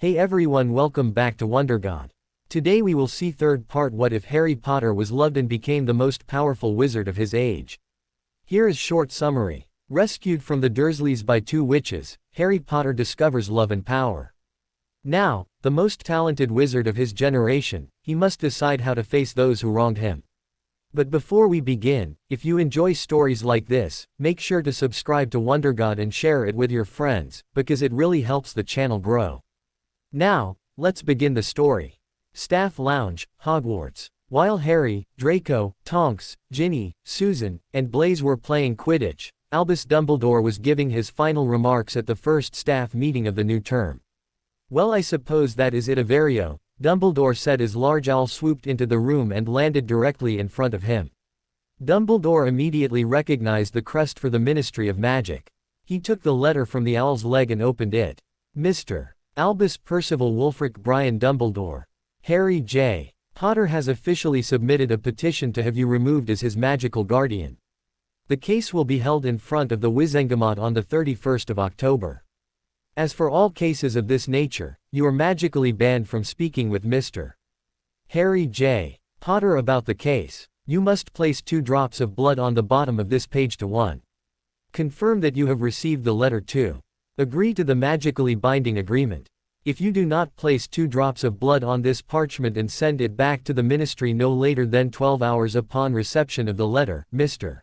Hey everyone, welcome back to Wondergod. Today we will see third part, what if Harry Potter was loved and became the most powerful wizard of his age. Here is short summary. Rescued from the Dursleys by two witches, Harry Potter discovers love and power. Now, the most talented wizard of his generation, he must decide how to face those who wronged him. But before we begin, if you enjoy stories like this, make sure to subscribe to Wondergod and share it with your friends, because it really helps the channel grow. Now, let's begin the story. Staff Lounge, Hogwarts. While Harry, Draco, Tonks, Ginny, Susan, and Blaise were playing Quidditch, Albus Dumbledore was giving his final remarks at the first staff meeting of the new term. "Well, I suppose that is it, Averio," Dumbledore said as Large Owl swooped into the room and landed directly in front of him. Dumbledore immediately recognized the crest for the Ministry of Magic. He took the letter from the owl's leg and opened it. Mr. Albus Percival Wulfric Brian Dumbledore. Harry J. Potter has officially submitted a petition to have you removed as his magical guardian. The case will be held in front of the Wizengamot on the 31st of October. As for all cases of this nature, you are magically banned from speaking with Mr. Harry J. Potter about the case. You must place 2 drops of blood on the bottom of this page to 1. Confirm that you have received the letter 2. Agree to the magically binding agreement. If you do not place 2 drops of blood on this parchment and send it back to the ministry no later than 12 hours upon reception of the letter, Mr.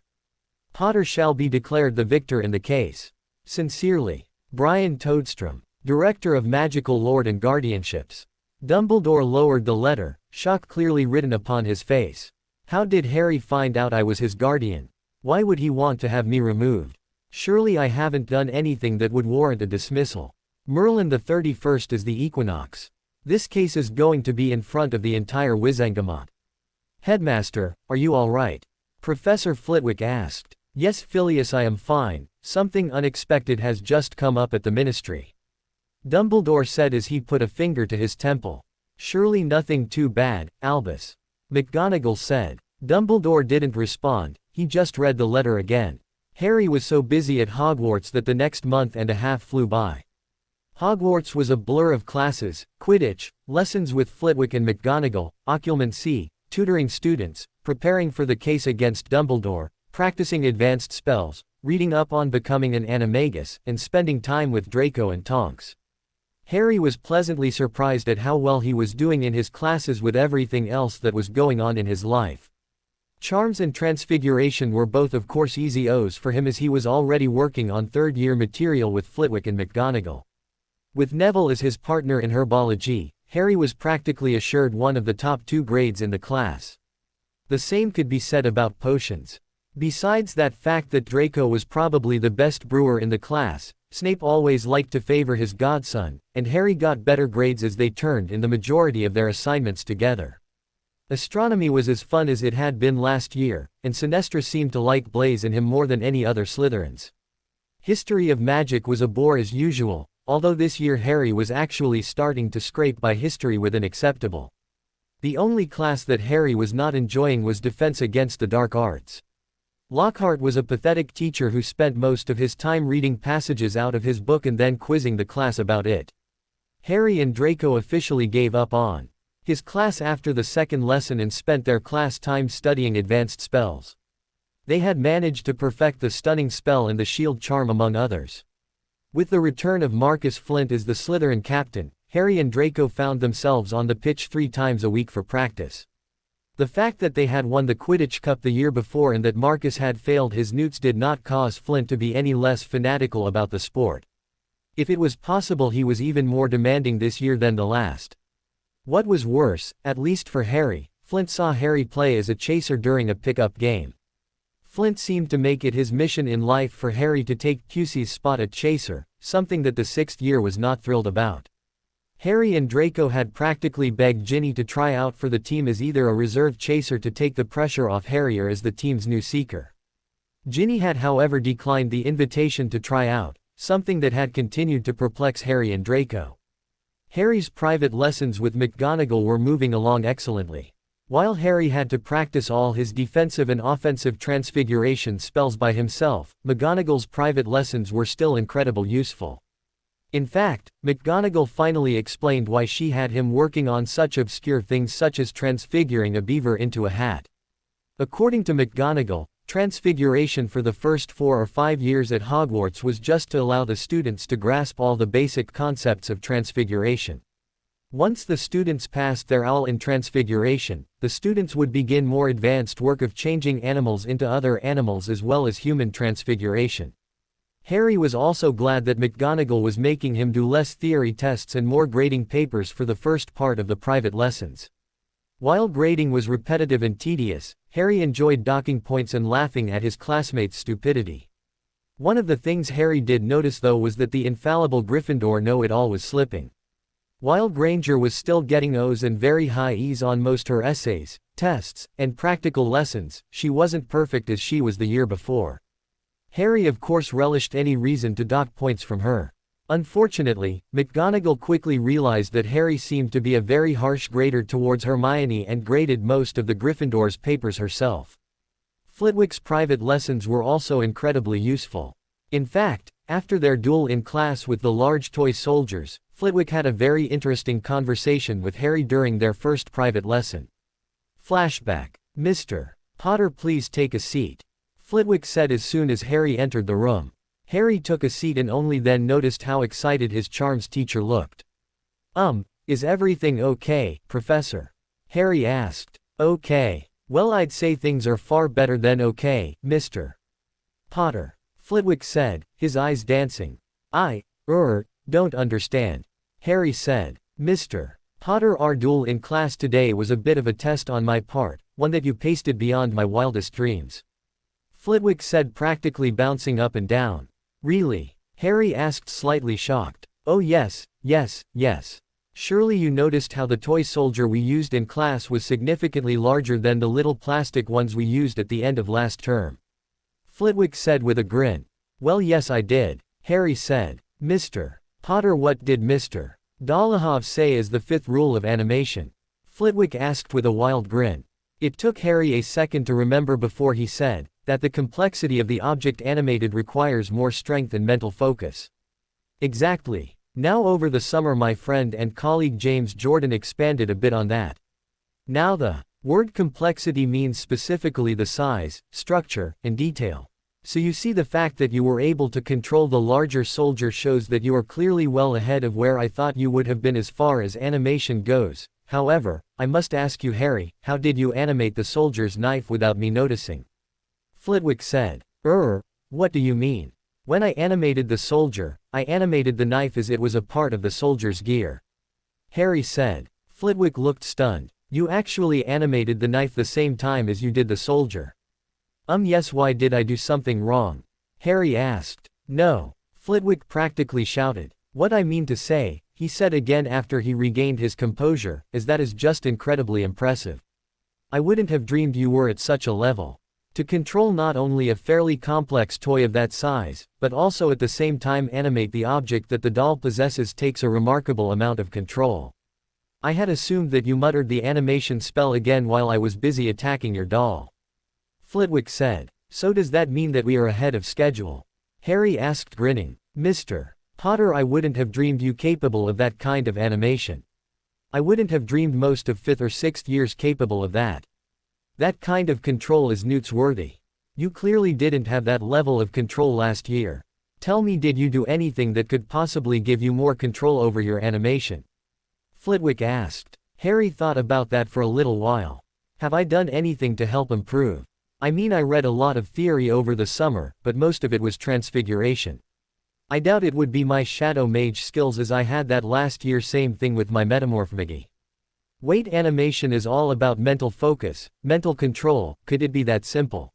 Potter shall be declared the victor in the case. Sincerely, Brian Toadstrom, Director of Magical Lore and Guardianships. Dumbledore lowered the letter, shock clearly written upon his face. How did Harry find out I was his guardian? Why would he want to have me removed? Surely I haven't done anything that would warrant a dismissal. Merlin the 31st is the equinox. This case is going to be in front of the entire Wizengamot. Headmaster, are you all right? Professor Flitwick asked. Yes, Phileas, I am fine. Something unexpected has just come up at the ministry. Dumbledore said as he put a finger to his temple. Surely nothing too bad, Albus. McGonagall said. Dumbledore didn't respond, he just read the letter again. Harry was so busy at Hogwarts that the next month and a half flew by. Hogwarts was a blur of classes, Quidditch, lessons with Flitwick and McGonagall, occlumency, tutoring students, preparing for the case against Dumbledore, practicing advanced spells, reading up on becoming an animagus, and spending time with Draco and Tonks. Harry was pleasantly surprised at how well he was doing in his classes with everything else that was going on in his life. Charms and Transfiguration were both of course easy O's for him as he was already working on third-year material with Flitwick and McGonagall. With Neville as his partner in herbology, Harry was practically assured one of the top 2 grades in the class. The same could be said about potions. Besides that fact that Draco was probably the best brewer in the class, Snape always liked to favor his godson, and Harry got better grades as they turned in the majority of their assignments together. Astronomy was as fun as it had been last year, and Sinestra seemed to like Blaise and him more than any other Slytherins. History of Magic was a bore as usual, although this year Harry was actually starting to scrape by history with an acceptable. The only class that Harry was not enjoying was Defense Against the Dark Arts. Lockhart was a pathetic teacher who spent most of his time reading passages out of his book and then quizzing the class about it. Harry and Draco officially gave up on his class after the second lesson and spent their class time studying advanced spells. They had managed to perfect the stunning spell and the shield charm among others. With the return of Marcus Flint as the Slytherin captain, Harry and Draco found themselves on the pitch 3 times a week for practice. The fact that they had won the Quidditch Cup the year before and that Marcus had failed his newts did not cause Flint to be any less fanatical about the sport. If it was possible, he was even more demanding this year than the last. What was worse, at least for Harry, Flint saw Harry play as a chaser during a pickup game. Flint seemed to make it his mission in life for Harry to take Pusey's spot at chaser, something that the 6th year was not thrilled about. Harry and Draco had practically begged Ginny to try out for the team as either a reserve chaser to take the pressure off Harry or as the team's new seeker. Ginny had however declined the invitation to try out, something that had continued to perplex Harry and Draco. Harry's private lessons with McGonagall were moving along excellently. While Harry had to practice all his defensive and offensive transfiguration spells by himself, McGonagall's private lessons were still incredibly useful. In fact, McGonagall finally explained why she had him working on such obscure things such as transfiguring a beaver into a hat. According to McGonagall, transfiguration for the first 4 or 5 years at Hogwarts was just to allow the students to grasp all the basic concepts of transfiguration. Once the students passed their OWL in transfiguration, the students would begin more advanced work of changing animals into other animals as well as human transfiguration. Harry was also glad that McGonagall was making him do less theory tests and more grading papers for the first part of the private lessons. While grading was repetitive and tedious, Harry enjoyed docking points and laughing at his classmates' stupidity. One of the things Harry did notice though was that the infallible Gryffindor know-it-all was slipping. While Granger was still getting O's and very high E's on most her essays, tests, and practical lessons, she wasn't perfect as she was the year before. Harry of course relished any reason to dock points from her. Unfortunately, McGonagall quickly realized that Harry seemed to be a very harsh grader towards Hermione and graded most of the Gryffindor's papers herself. Flitwick's private lessons were also incredibly useful. In fact, after their duel in class with the large toy soldiers, Flitwick had a very interesting conversation with Harry during their first private lesson. Flashback. Mr. Potter, please take a seat, Flitwick said as soon as Harry entered the room. Harry took a seat and only then noticed how excited his charms teacher looked. Is everything okay, Professor? Harry asked. Okay. Well, I'd say things are far better than okay, Mr. Potter, Flitwick said, his eyes dancing. Don't understand. Harry said. Mr. Potter, our duel in class today was a bit of a test on my part, one that you pasted beyond my wildest dreams, Flitwick said, practically bouncing up and down. Really? Harry asked, slightly shocked. Oh yes. Surely you noticed how the toy soldier we used in class was significantly larger than the little plastic ones we used at the end of last term, Flitwick said with a grin. Well, yes I did, Harry said. Mr. Potter, what did Mr. Dolohov say is the 5th rule of animation? Flitwick asked with a wild grin. It took Harry a second to remember before he said that the complexity of the object animated requires more strength and mental focus. Exactly. Now over the summer my friend and colleague James Jordan expanded a bit on that. Now the word complexity means specifically the size, structure, and detail. So you see, the fact that you were able to control the larger soldier shows that you are clearly well ahead of where I thought you would have been as far as animation goes. However, I must ask you, Harry, how did you animate the soldier's knife without me noticing? Flitwick said. What do you mean? When I animated the soldier, I animated the knife as it was a part of the soldier's gear, Harry said. Flitwick looked stunned. You actually animated the knife the same time as you did the soldier? Yes. Why, did I do something wrong? Harry asked. No, Flitwick practically shouted. What I mean to say, he said again after he regained his composure, is that is just incredibly impressive. I wouldn't have dreamed you were at such a level. To control not only a fairly complex toy of that size, but also at the same time animate the object that the doll possesses takes a remarkable amount of control. I had assumed that you muttered the animation spell again while I was busy attacking your doll, Flitwick said. So does that mean that we are ahead of schedule? Harry asked, grinning. Mr. Potter, I wouldn't have dreamed you capable of that kind of animation. I wouldn't have dreamed most of 5th or 6th years capable of that. That kind of control is newsworthy. You clearly didn't have that level of control last year. Tell me, did you do anything that could possibly give you more control over your animation? Flitwick asked. Harry thought about that for a little while. Have I done anything to help improve? I mean, I read a lot of theory over the summer, but most of it was transfiguration. I doubt it would be my shadow mage skills, as I had that last year. Same thing with my metamorphmagy. Wait, animation is all about mental focus, mental control. Could it be that simple?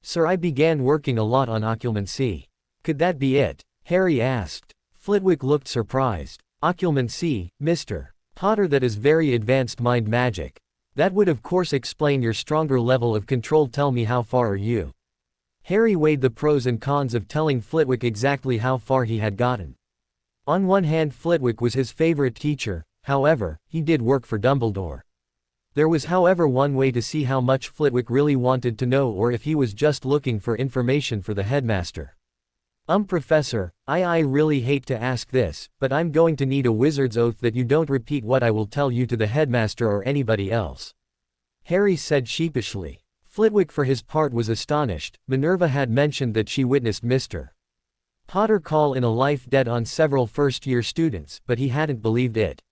Sir, I began working a lot on occlumency. Could that be it? Harry asked. Flitwick looked surprised. Occlumency, Mr. Potter, that is very advanced mind magic. That would of course explain your stronger level of control. Tell me, how far are you? Harry weighed the pros and cons of telling Flitwick exactly how far he had gotten. On one hand, Flitwick was his favorite teacher. However, he did work for Dumbledore. There was, however, one way to see how much Flitwick really wanted to know, or if he was just looking for information for the headmaster. Professor, I really hate to ask this, but I'm going to need a wizard's oath that you don't repeat what I will tell you to the headmaster or anybody else. Harry said sheepishly. Flitwick for his part was astonished. Minerva had mentioned that she witnessed Mr. Potter call in a life debt on several first-year students, but he hadn't believed it.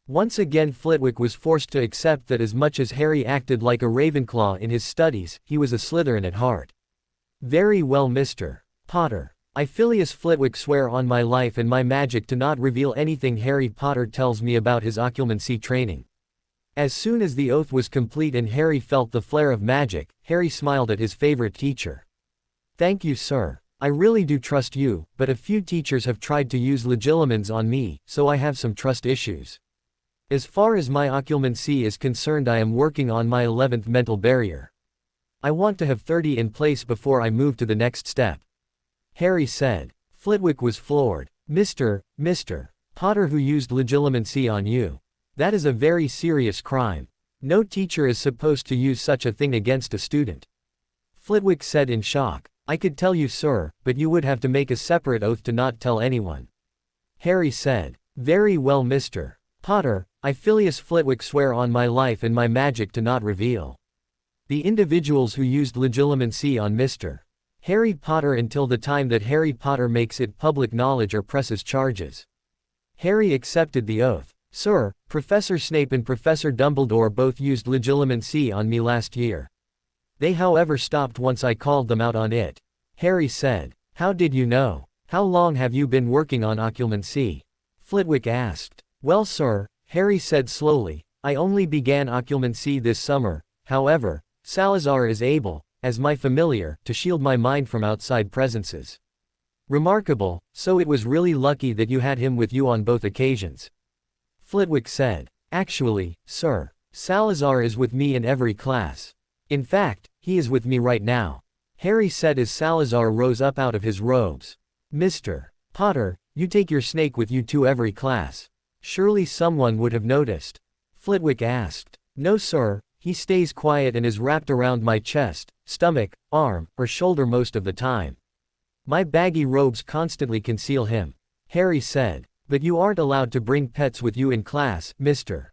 Once again Flitwick was forced to accept that as much as Harry acted like a Ravenclaw in his studies, he was a Slytherin at heart. Very well, Mr. Potter. I Phileas Flitwick swear on my life and my magic to not reveal anything Harry Potter tells me about his occlumency training. As soon as the oath was complete and Harry felt the flare of magic, Harry smiled at his favorite teacher. Thank you, sir. I really do trust you, but a few teachers have tried to use legilimens on me, so I have some trust issues. As far as my occlumency is concerned, I am working on my 11th mental barrier. I want to have 30 in place before I move to the next step. Harry said. Flitwick was floored. Mr. Potter, who used legilimency on you? That is a very serious crime. No teacher is supposed to use such a thing against a student. Flitwick said in shock. I could tell you, sir, but you would have to make a separate oath to not tell anyone. Harry said. Very well, Mr. Potter, I Phileas Flitwick swear on my life and my magic to not reveal the individuals who used legilimency on Mr. Harry Potter until the time that Harry Potter makes it public knowledge or presses charges. Harry accepted the oath. Sir, Professor Snape and Professor Dumbledore both used legilimency on me last year. They however stopped once I called them out on it. Harry said. How did you know? How long have you been working on occlumency? Flitwick asked. Well, sir, Harry said slowly, I only began occlumency this summer. However, Salazar is able, as my familiar, to shield my mind from outside presences. Remarkable, so it was really lucky that you had him with you on both occasions. Flitwick said. Actually, sir, Salazar is with me in every class. In fact, he is with me right now. Harry said as Salazar rose up out of his robes. Mr. Potter, you take your snake with you to every class. Surely someone would have noticed. Flitwick asked. No, sir, he stays quiet and is wrapped around my chest, stomach, arm, or shoulder most of the time. My baggy robes constantly conceal him. Harry said. But you aren't allowed to bring pets with you in class, Mr.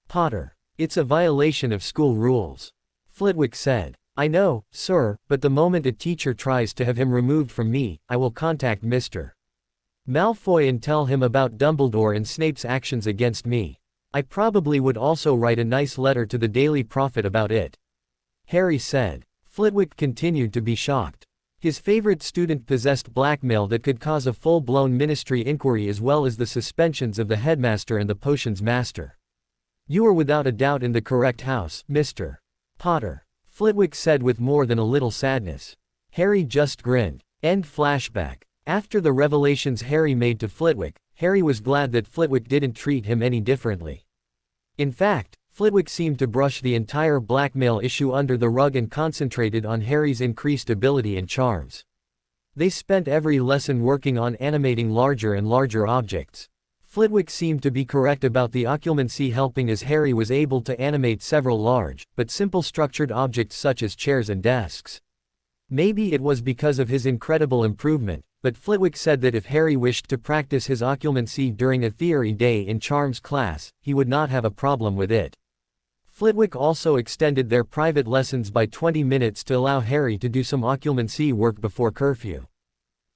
Potter. It's a violation of school rules. Flitwick said. I know, sir, but the moment a teacher tries to have him removed from me, I will contact Mr. Malfoy and tell him about Dumbledore and Snape's actions against me. I probably would also write a nice letter to the Daily Prophet about it. Harry said. Flitwick continued to be shocked. His favorite student possessed blackmail that could cause a full-blown ministry inquiry as well as the suspensions of the headmaster and the potions master. You are without a doubt in the correct house, Mr. Potter. Flitwick said with more than a little sadness. Harry just grinned. End flashback. After the revelations Harry made to Flitwick, Harry was glad that Flitwick didn't treat him any differently. In fact, Flitwick seemed to brush the entire blackmail issue under the rug and concentrated on Harry's increased ability and charms. They spent every lesson working on animating larger and larger objects. Flitwick seemed to be correct about the occlumency helping as Harry was able to animate several large, but simple structured objects such as chairs and desks. Maybe it was because of his incredible improvement, but Flitwick said that if Harry wished to practice his occlumency during a theory day in charms class, he would not have a problem with it. Flitwick also extended their private lessons by 20 minutes to allow Harry to do some occlumency work before curfew.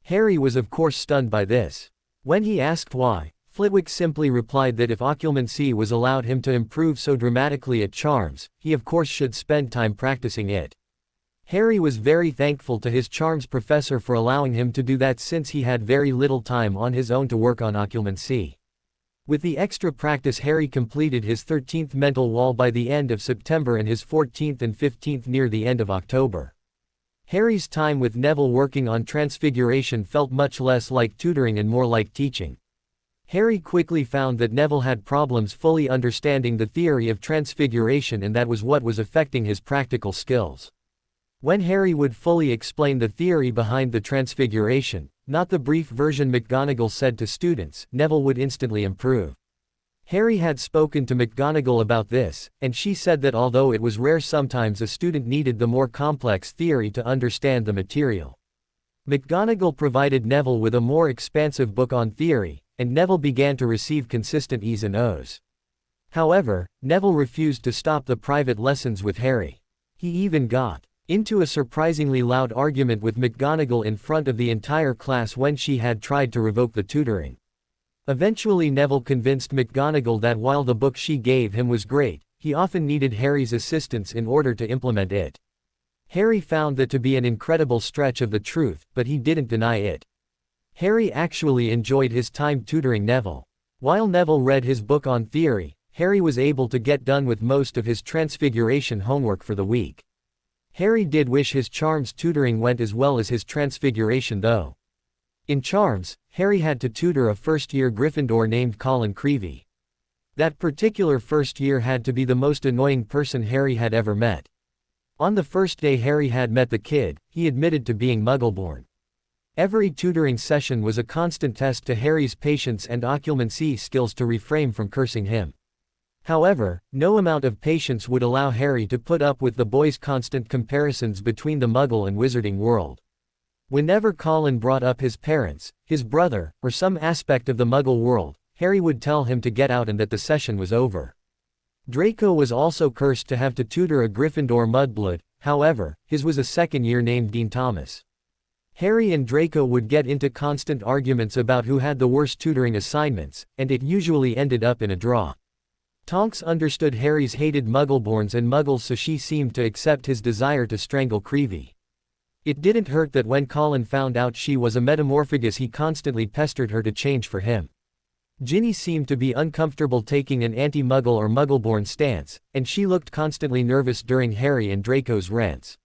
Harry was of course stunned by this. When he asked why, Flitwick simply replied that if occlumency was allowed him to improve so dramatically at charms, he of course should spend time practicing it. Harry was very thankful to his charms professor for allowing him to do that since he had very little time on his own to work on occlumency. With the extra practice, Harry completed his 13th mental wall by the end of September and his 14th and 15th near the end of October. Harry's time with Neville working on transfiguration felt much less like tutoring and more like teaching. Harry quickly found that Neville had problems fully understanding the theory of transfiguration, and that was what was affecting his practical skills. When Harry would fully explain the theory behind the transfiguration, not the brief version McGonagall said to students, Neville would instantly improve. Harry had spoken to McGonagall about this, and she said that although it was rare, sometimes a student needed the more complex theory to understand the material. McGonagall provided Neville with a more expansive book on theory, and Neville began to receive consistent E's and O's. However, Neville refused to stop the private lessons with Harry. He even got into a surprisingly loud argument with McGonagall in front of the entire class when she had tried to revoke the tutoring. Eventually Neville convinced McGonagall that while the book she gave him was great, he often needed Harry's assistance in order to implement it. Harry found that to be an incredible stretch of the truth, but he didn't deny it. Harry actually enjoyed his time tutoring Neville. While Neville read his book on theory, Harry was able to get done with most of his Transfiguration homework for the week. Harry did wish his Charms tutoring went as well as his Transfiguration though. In Charms, Harry had to tutor a first-year Gryffindor named Colin Creevey. That particular first year had to be the most annoying person Harry had ever met. On the first day Harry had met the kid, he admitted to being Muggleborn. Every tutoring session was a constant test to Harry's patience and occlumency skills to refrain from cursing him. However, no amount of patience would allow Harry to put up with the boys' constant comparisons between the Muggle and Wizarding world. Whenever Colin brought up his parents, his brother, or some aspect of the Muggle world, Harry would tell him to get out and that the session was over. Draco was also cursed to have to tutor a Gryffindor mudblood, however, his was a second-year named Dean Thomas. Harry and Draco would get into constant arguments about who had the worst tutoring assignments, and it usually ended up in a draw. Tonks understood Harry's hated Muggleborns and Muggles, so she seemed to accept his desire to strangle Creevey. It didn't hurt that when Colin found out she was a metamorphagus he constantly pestered her to change for him. Ginny seemed to be uncomfortable taking an anti-Muggle or Muggleborn stance, and she looked constantly nervous during Harry and Draco's rants.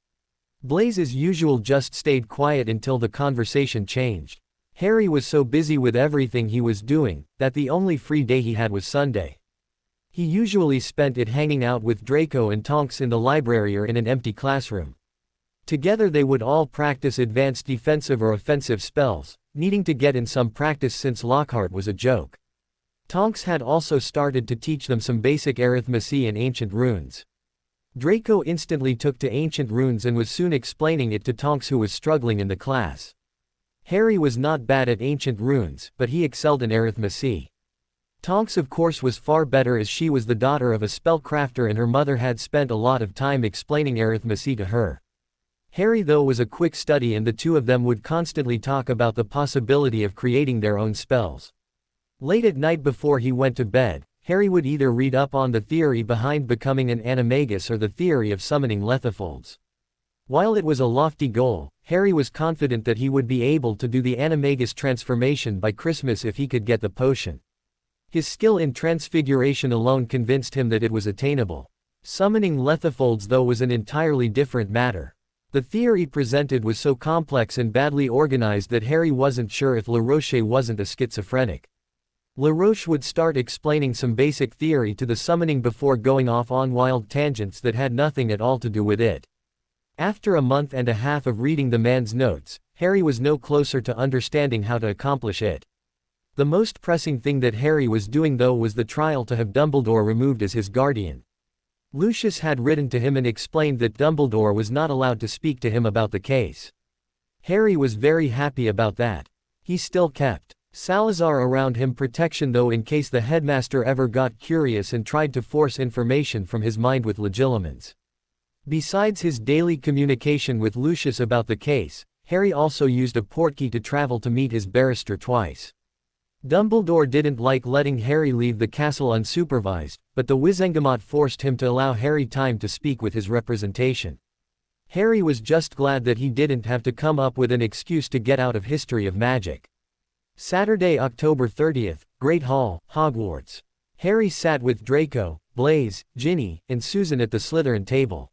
Blaise as usual just stayed quiet until the conversation changed. Harry was so busy with everything he was doing, that the only free day he had was Sunday. He usually spent it hanging out with Draco and Tonks in the library or in an empty classroom. Together they would all practice advanced defensive or offensive spells, needing to get in some practice since Lockhart was a joke. Tonks had also started to teach them some basic arithmetic and ancient runes. Draco instantly took to ancient runes and was soon explaining it to Tonks, who was struggling in the class. Harry was not bad at ancient runes, but he excelled in arithmetic. Tonks of course was far better, as she was the daughter of a spellcrafter and her mother had spent a lot of time explaining arithmetic to her. Harry though was a quick study, and the two of them would constantly talk about the possibility of creating their own spells. Late at night before he went to bed, Harry would either read up on the theory behind becoming an animagus or the theory of summoning lethifolds. While it was a lofty goal, Harry was confident that he would be able to do the animagus transformation by Christmas if he could get the potion. His skill in transfiguration alone convinced him that it was attainable. Summoning lethifolds though was an entirely different matter. The theory presented was so complex and badly organized that Harry wasn't sure if LaRoche wasn't a schizophrenic. LaRoche would start explaining some basic theory to the summoning before going off on wild tangents that had nothing at all to do with it. After a month and a half of reading the man's notes, Harry was no closer to understanding how to accomplish it. The most pressing thing that Harry was doing though was the trial to have Dumbledore removed as his guardian. Lucius had written to him and explained that Dumbledore was not allowed to speak to him about the case. Harry was very happy about that. He still kept Salazar around him protection though, in case the headmaster ever got curious and tried to force information from his mind with legilimens. Besides his daily communication with Lucius about the case, Harry also used a portkey to travel to meet his barrister twice. Dumbledore didn't like letting Harry leave the castle unsupervised, but the Wizengamot forced him to allow Harry time to speak with his representation. Harry was just glad that he didn't have to come up with an excuse to get out of History of Magic. Saturday, October 30th, Great Hall, Hogwarts. Harry sat with Draco, Blaise, Ginny, and Susan at the Slytherin table.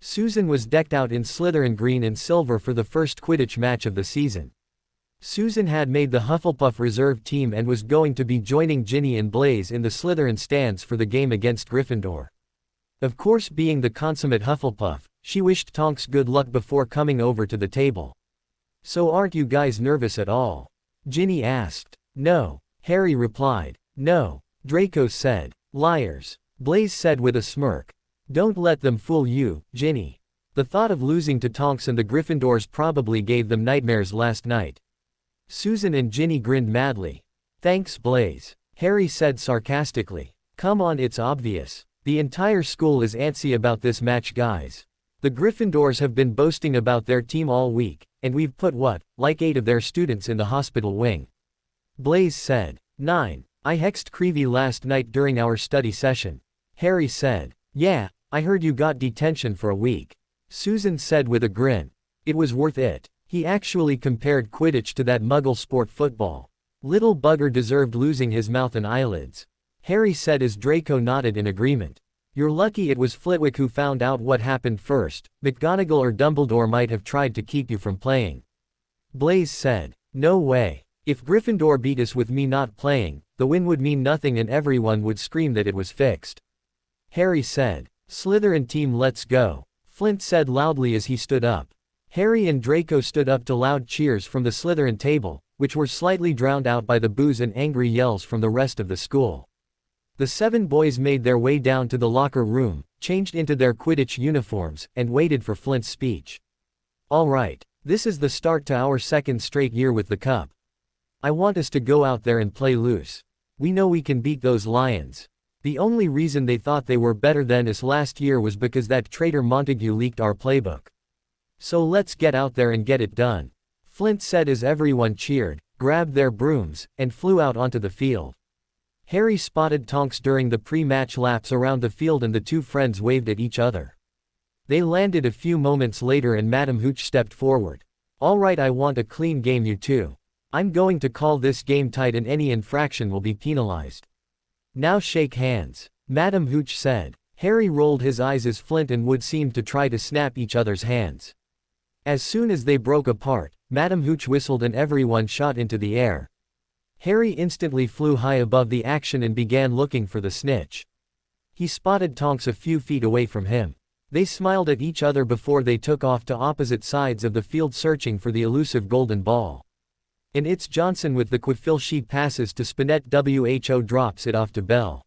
Susan was decked out in Slytherin green and silver for the first Quidditch match of the season. Susan had made the Hufflepuff reserve team and was going to be joining Ginny and Blaise in the Slytherin stands for the game against Gryffindor. Of course, being the consummate Hufflepuff, she wished Tonks good luck before coming over to the table. "So aren't you guys nervous at all?" Ginny asked. "No," Harry replied. "No," Draco said. "Liars," Blaise said with a smirk. "Don't let them fool you, Ginny." The thought of losing to Tonks and the Gryffindors probably gave them nightmares last night. Susan and Ginny grinned madly. Thanks, Blaze, Harry said sarcastically. Come on, it's obvious. The entire school is antsy about this match, guys. The Gryffindors have been boasting about their team all week, and we've put like 8 of their students in the hospital wing. Blaze said. 9. I hexed Creevy last night during our study session. Harry said. Yeah, I heard you got detention for a week. Susan said with a grin. It was worth it. He actually compared Quidditch to that Muggle sport football. Little bugger deserved losing his mouth and eyelids. Harry said as Draco nodded in agreement. You're lucky it was Flitwick who found out what happened first. McGonagall or Dumbledore might have tried to keep you from playing. Blaze said. No way. If Gryffindor beat us with me not playing, the win would mean nothing and everyone would scream that it was fixed. Harry said. Slytherin team, let's go. Flint said loudly as he stood up. Harry and Draco stood up to loud cheers from the Slytherin table, which were slightly drowned out by the boos and angry yells from the rest of the school. The 7 boys made their way down to the locker room, changed into their Quidditch uniforms, and waited for Flint's speech. All right, this is the start to our 2nd straight year with the cup. I want us to go out there and play loose. We know we can beat those Lions. The only reason they thought they were better than us last year was because that traitor Montague leaked our playbook. So let's get out there and get it done. Flint said as everyone cheered, grabbed their brooms, and flew out onto the field. Harry spotted Tonks during the pre-match laps around the field and the two friends waved at each other. They landed a few moments later and Madam Hooch stepped forward. All right, I want a clean game, you two. I'm going to call this game tight and any infraction will be penalized. Now shake hands, Madam Hooch said. Harry rolled his eyes as Flint and Wood seemed to try to snap each other's hands. As soon as they broke apart, Madam Hooch whistled and everyone shot into the air. Harry instantly flew high above the action and began looking for the snitch. He spotted Tonks a few feet away from him. They smiled at each other before they took off to opposite sides of the field searching for the elusive golden ball. And it's Johnson with the quiffle. She passes to Spinette. Who drops it off to Belle.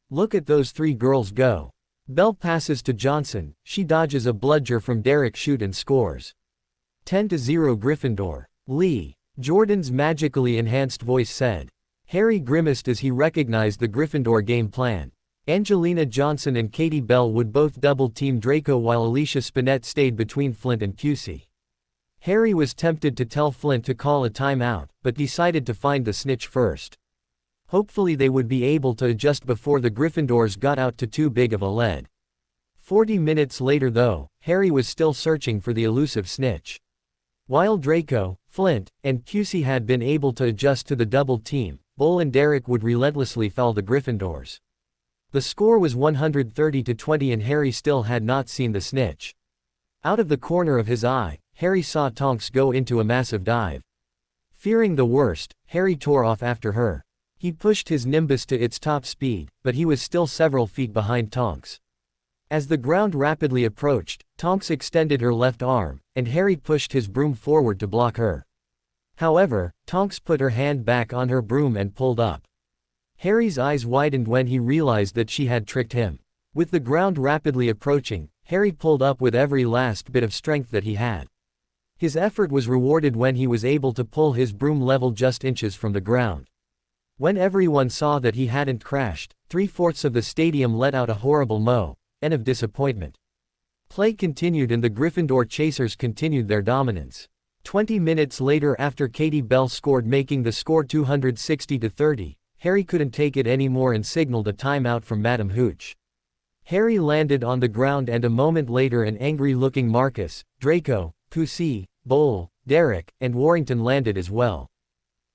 Look at those 3 girls go. Belle passes to Johnson, she dodges a bludger from Derek Shoot and scores. 10-0 Gryffindor. Lee. Jordan's magically enhanced voice said. Harry grimaced as he recognized the Gryffindor game plan. Angelina Johnson and Katie Bell would both double-team Draco while Alicia Spinette stayed between Flint and Pusey. Harry was tempted to tell Flint to call a timeout, but decided to find the snitch first. Hopefully they would be able to adjust before the Gryffindors got out to too big of a lead. 40 minutes later though, Harry was still searching for the elusive snitch. While Draco, Flint, and Pusey had been able to adjust to the double team, Bull and Derek would relentlessly foul the Gryffindors. The score was 130-20 and Harry still had not seen the snitch. Out of the corner of his eye, Harry saw Tonks go into a massive dive. Fearing the worst, Harry tore off after her. He pushed his Nimbus to its top speed, but he was still several feet behind Tonks. As the ground rapidly approached, Tonks extended her left arm, and Harry pushed his broom forward to block her. However, Tonks put her hand back on her broom and pulled up. Harry's eyes widened when he realized that she had tricked him. With the ground rapidly approaching, Harry pulled up with every last bit of strength that he had. His effort was rewarded when he was able to pull his broom level just inches from the ground. When everyone saw that he hadn't crashed, 3/4 of the stadium let out a horrible moan of disappointment. Play continued and the Gryffindor chasers continued their dominance. 20 minutes later, after Katie Bell scored, making the score 260-30, Harry couldn't take it anymore and signaled a timeout from Madam Hooch. Harry landed on the ground and a moment later an angry-looking Marcus, Draco, Pusey, Bull, Derek, and Warrington landed as well.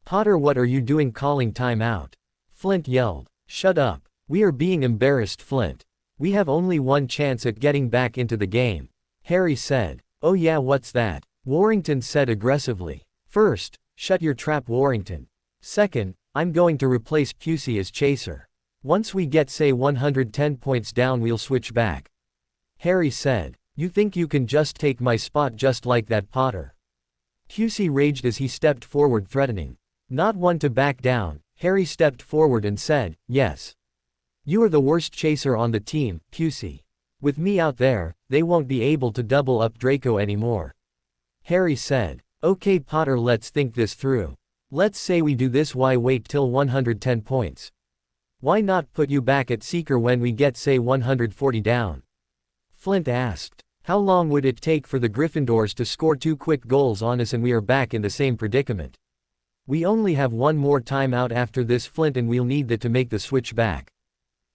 Potter, what are you doing calling timeout? Flint yelled. Shut up. We are being embarrassed, Flint. We have only one chance at getting back into the game. Harry said. Oh yeah, what's that? Warrington said aggressively. First, shut your trap, Warrington. Second, I'm going to replace Pusey as chaser. Once we get say 110 points down we'll switch back. Harry said. You think you can just take my spot just like that, Potter? Pusey raged as he stepped forward threatening. Not one to back down, Harry stepped forward and said, yes. You are the worst chaser on the team, Pusey. With me out there, they won't be able to double up Draco anymore. Harry said. Okay Potter, let's think this through. Let's say we do this, why wait till 110 points? Why not put you back at Seeker when we get say 140 down? Flint asked. How long would it take for the Gryffindors to score 2 quick goals on us and we are back in the same predicament? We only have one more timeout after this, Flint, and we'll need that to make the switch back.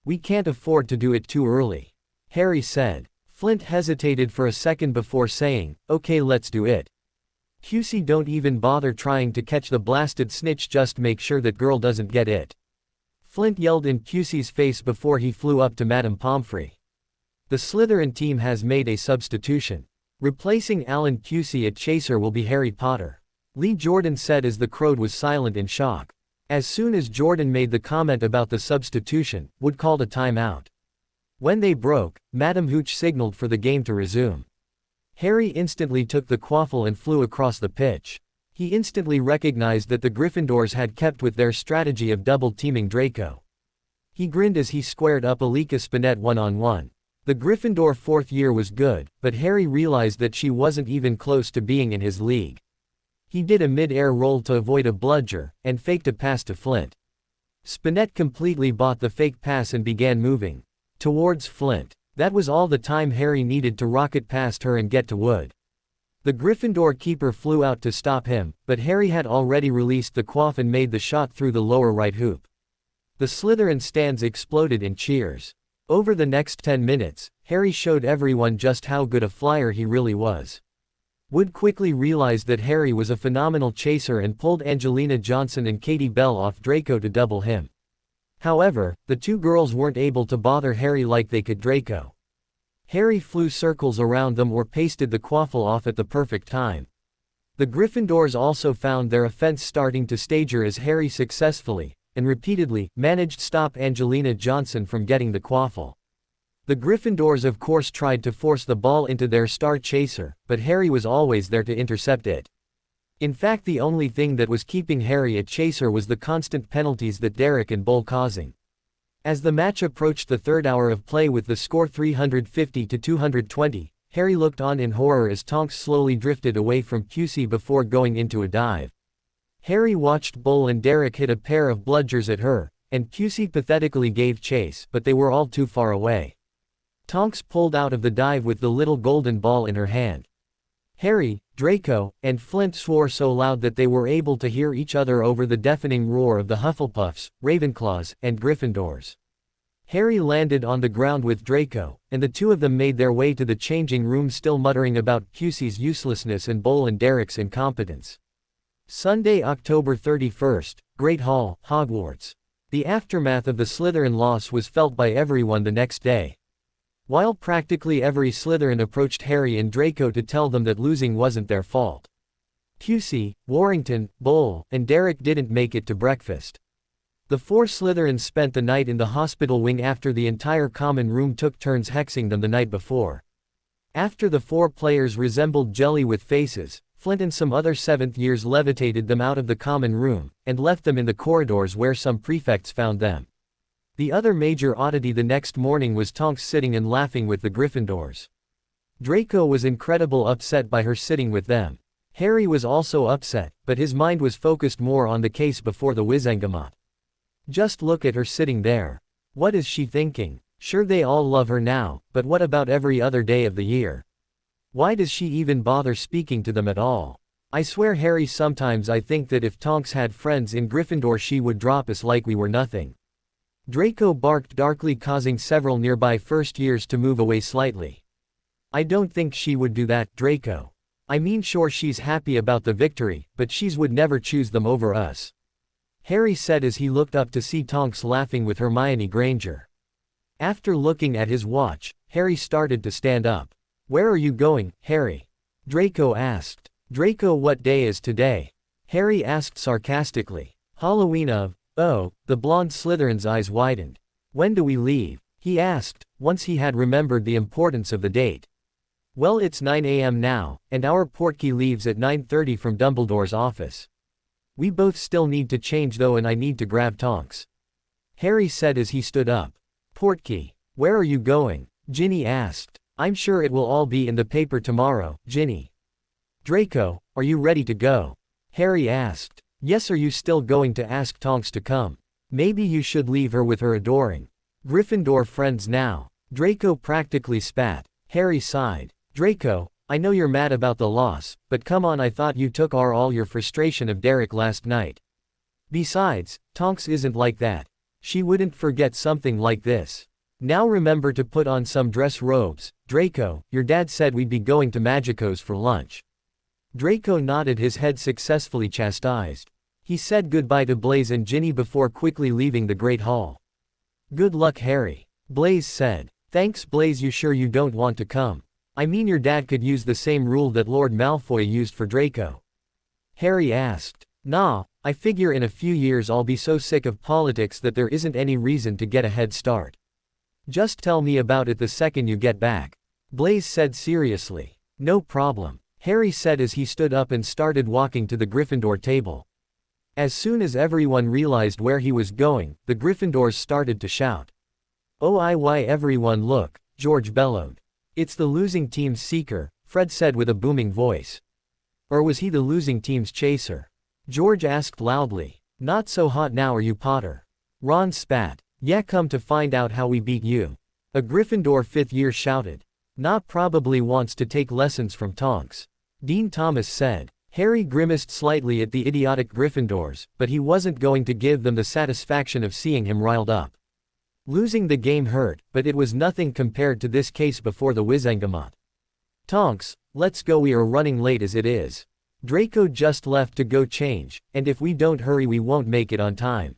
We can't afford to do it too early. Harry said. Flint hesitated for a second before saying, okay, let's do it. QC, don't even bother trying to catch the blasted snitch, just make sure that girl doesn't get it. Flint yelled in QC's face before he flew up to Madame Pomfrey. The Slytherin team has made a substitution. Replacing Alan QC at Chaser will be Harry Potter. Lee Jordan said as the crowd was silent in shock. As soon as Jordan made the comment about the substitution, Wood called a timeout. When they broke, Madame Hooch signaled for the game to resume. Harry instantly took the quaffle and flew across the pitch. He instantly recognized that the Gryffindors had kept with their strategy of double-teaming Draco. He grinned as he squared up Alika Spinette one-on-one. The Gryffindor fourth year was good, but Harry realized that she wasn't even close to being in his league. He did a mid-air roll to avoid a bludger, and faked a pass to Flint. Spinette completely bought the fake pass and began moving towards Flint. That was all the time Harry needed to rocket past her and get to Wood. The Gryffindor keeper flew out to stop him, but Harry had already released the quaff and made the shot through the lower right hoop. The Slytherin stands exploded in cheers. Over the next 10 minutes, Harry showed everyone just how good a flyer he really was. Wood quickly realized that Harry was a phenomenal chaser and pulled Angelina Johnson and Katie Bell off Draco to double him. However, the two girls weren't able to bother Harry like they could Draco. Harry flew circles around them or pasted the quaffle off at the perfect time. The Gryffindors also found their offense starting to stagger as Harry successfully, and repeatedly, managed stop Angelina Johnson from getting the quaffle. The Gryffindors of course tried to force the ball into their star chaser, but Harry was always there to intercept it. In fact, the only thing that was keeping Harry a chaser was the constant penalties that Derek and Bull causing. As the match approached the third hour of play with the score 350 to 220, Harry looked on in horror as Tonks slowly drifted away from QC before going into a dive. Harry watched Bull and Derek hit a pair of bludgers at her, and QC pathetically gave chase, but they were all too far away. Tonks pulled out of the dive with the little golden ball in her hand. Harry, Draco, and Flint swore so loud that they were able to hear each other over the deafening roar of the Hufflepuffs, Ravenclaws, and Gryffindors. Harry landed on the ground with Draco, and the two of them made their way to the changing room still muttering about QC's uselessness and Bull and Derek's incompetence. Sunday, October 31st, Great Hall, Hogwarts. The aftermath of the Slytherin loss was felt by everyone the next day. While practically every Slytherin approached Harry and Draco to tell them that losing wasn't their fault. QC, Warrington, Bull, and Derek didn't make it to breakfast. The four Slytherins spent the night in the hospital wing after the entire common room took turns hexing them the night before. After the four players resembled jelly with faces, Flint and some other 7th years levitated them out of the common room, and left them in the corridors where some prefects found them. The other major oddity the next morning was Tonks sitting and laughing with the Gryffindors. Draco was incredibly upset by her sitting with them. Harry was also upset, but his mind was focused more on the case before the Wizengamot. Just look at her sitting there. What is she thinking? Sure, they all love her now, but what about every other day of the year? Why does she even bother speaking to them at all? I swear, Harry, sometimes I think that if Tonks had friends in Gryffindor she would drop us like we were nothing. Draco barked darkly, causing several nearby first years to move away slightly. I don't think she would do that, Draco. I mean, sure, she's happy about the victory, but she's would never choose them over us. Harry said as he looked up to see Tonks laughing with Hermione Granger. After looking at his watch, Harry started to stand up. Where are you going, Harry? Draco asked. Draco, what day is today? Harry asked sarcastically. Halloween of. Oh, the blonde Slytherin's eyes widened. When do we leave? He asked, once he had remembered the importance of the date. Well, it's 9 a.m. now, and our portkey leaves at 9:30 from Dumbledore's office. We both still need to change though, and I need to grab Tonks. Harry said as he stood up. Portkey. Where are you going? Ginny asked. I'm sure it will all be in the paper tomorrow, Ginny. Draco, are you ready to go? Harry asked. Yes, are you still going to ask Tonks to come? Maybe you should leave her with her adoring Gryffindor friends now. Draco practically spat. Harry sighed. Draco, I know you're mad about the loss, but come on, I thought you took all your frustration of Derek last night. Besides, Tonks isn't like that. She wouldn't forget something like this. Now remember to put on some dress robes. Draco, your dad said we'd be going to Magico's for lunch. Draco nodded, his head successfully chastised. He said goodbye to Blaise and Ginny before quickly leaving the Great Hall. Good luck, Harry. Blaise said. Thanks, Blaise. You sure you don't want to come? I mean, your dad could use the same rule that Lord Malfoy used for Draco. Harry asked. Nah, I figure in a few years I'll be so sick of politics that there isn't any reason to get a head start. Just tell me about it the second you get back. Blaise said seriously. No problem, Harry said as he stood up and started walking to the Gryffindor table. As soon as everyone realized where he was going, the Gryffindors started to shout. Oh, why everyone look, George bellowed. It's the losing team's seeker, Fred said with a booming voice. Or was he the losing team's chaser? George asked loudly. Not so hot now, are you, Potter? Ron spat. Yeah, come to find out how we beat you. A Gryffindor fifth year shouted. Not probably wants to take lessons from Tonks. Dean Thomas said. Harry grimaced slightly at the idiotic Gryffindors, but he wasn't going to give them the satisfaction of seeing him riled up. Losing the game hurt, but it was nothing compared to this case before the Wizengamot. Tonks, let's go, we are running late as it is. Draco just left to go change, and if we don't hurry we won't make it on time.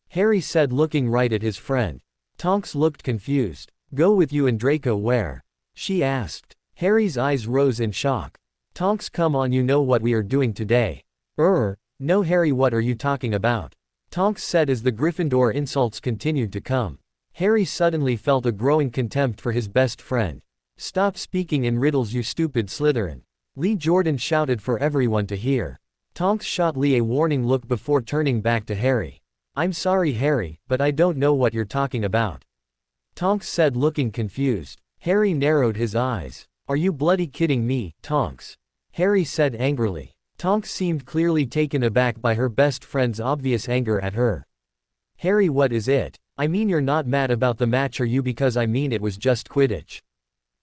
Harry said, looking right at his friend. Tonks looked confused. Go with you and Draco where? She asked. Harry's eyes rose in shock. Tonks, come on, you know what we are doing today. No, Harry, what are you talking about? Tonks said as the Gryffindor insults continued to come. Harry suddenly felt a growing contempt for his best friend. Stop speaking in riddles, you stupid Slytherin. Lee Jordan shouted for everyone to hear. Tonks shot Lee a warning look before turning back to Harry. I'm sorry, Harry, but I don't know what you're talking about. Tonks said, looking confused. Harry narrowed his eyes. Are you bloody kidding me, Tonks? Harry said angrily. Tonks seemed clearly taken aback by her best friend's obvious anger at her. Harry, what is it? I mean, you're not mad about the match, are you? Because I mean, it was just Quidditch.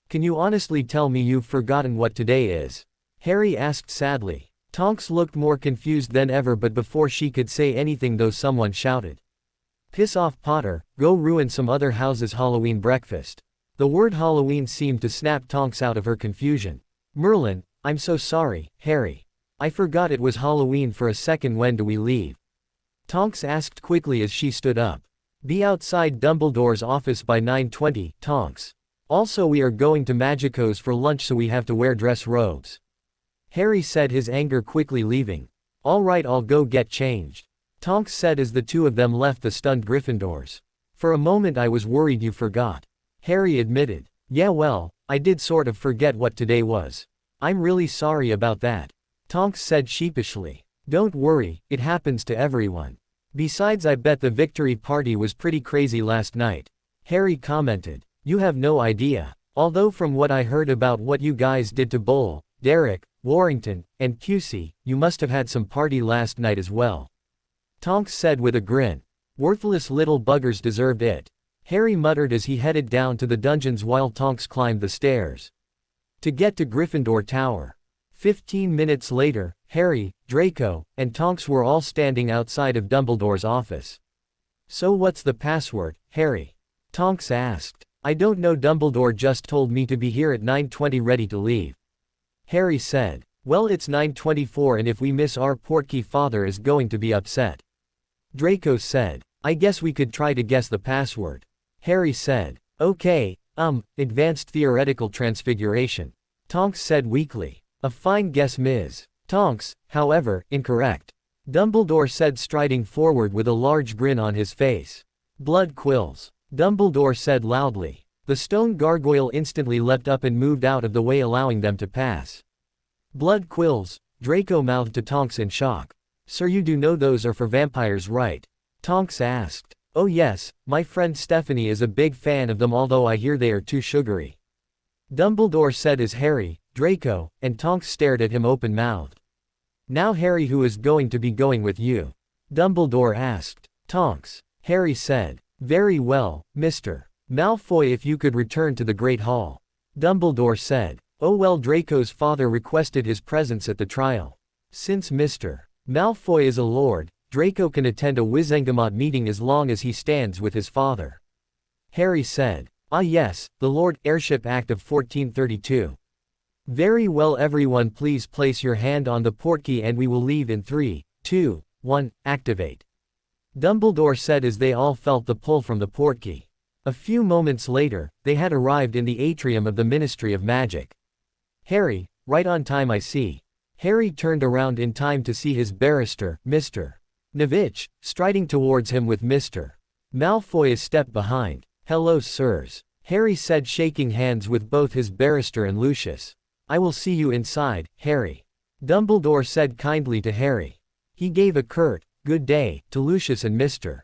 Can you honestly tell me you've forgotten what today is? Harry asked sadly. Tonks looked more confused than ever, but before she could say anything though, someone shouted. Piss off, Potter, go ruin some other house's Halloween breakfast. The word Halloween seemed to snap Tonks out of her confusion. Merlin, I'm so sorry, Harry. I forgot it was Halloween for a second. When do we leave? Tonks asked quickly as she stood up. Be outside Dumbledore's office by 9:20, Tonks. Also, we are going to Magico's for lunch, so we have to wear dress robes. Harry said, his anger quickly leaving. All right, I'll go get changed. Tonks said as the two of them left the stunned Gryffindors. For a moment I was worried you forgot. Harry admitted. Yeah, well, I did sort of forget what today was. I'm really sorry about that. Tonks said sheepishly. Don't worry, it happens to everyone. Besides, I bet the victory party was pretty crazy last night. Harry commented. You have no idea. Although from what I heard about what you guys did to Bull, Derek, Warrington, and QC, you must have had some party last night as well. Tonks said with a grin. Worthless little buggers deserved it. Harry muttered as he headed down to the dungeons while Tonks climbed the stairs. To get to Gryffindor Tower. 15 minutes later, Harry, Draco, and Tonks were all standing outside of Dumbledore's office. So what's the password, Harry? Tonks asked. I don't know, Dumbledore just told me to be here at 9:20 ready to leave. Harry said. Well, it's 9:24 and if we miss our portkey father is going to be upset. Draco said. I guess we could try to guess the password. Harry said. Okay, advanced theoretical transfiguration. Tonks said weakly. A fine guess, Ms. Tonks, however, incorrect. Dumbledore said, striding forward with a large grin on his face. Blood quills. Dumbledore said loudly. The stone gargoyle instantly leapt up and moved out of the way, allowing them to pass. Blood quills, Draco mouthed to Tonks in shock. Sir, you do know those are for vampires, right? Tonks asked. Oh yes, my friend Stephanie is a big fan of them, although I hear they are too sugary. Dumbledore said as Harry, Draco, and Tonks stared at him open-mouthed. Now Harry, who is going to be going with you? Dumbledore asked. Tonks. Harry said. Very well, Mr. Malfoy, if you could return to the Great Hall. Dumbledore said. Oh well, Draco's father requested his presence at the trial. Since Mr. Malfoy is a lord, Draco can attend a Wizengamot meeting as long as he stands with his father. Harry said. Ah yes, the Lord Airship Act of 1432. Very well, everyone, please place your hand on the portkey and we will leave in 3, 2, 1, activate. Dumbledore said as they all felt the pull from the portkey. A few moments later, they had arrived in the atrium of the Ministry of Magic. Harry, right on time I see. Harry turned around in time to see his barrister, Mr. Nevitch, striding towards him with Mr. Malfoy a step behind. Hello sirs, Harry said, shaking hands with both his barrister and Lucius. I will see you inside, Harry. Dumbledore said kindly to Harry. He gave a curt, good day, to Lucius and Mr.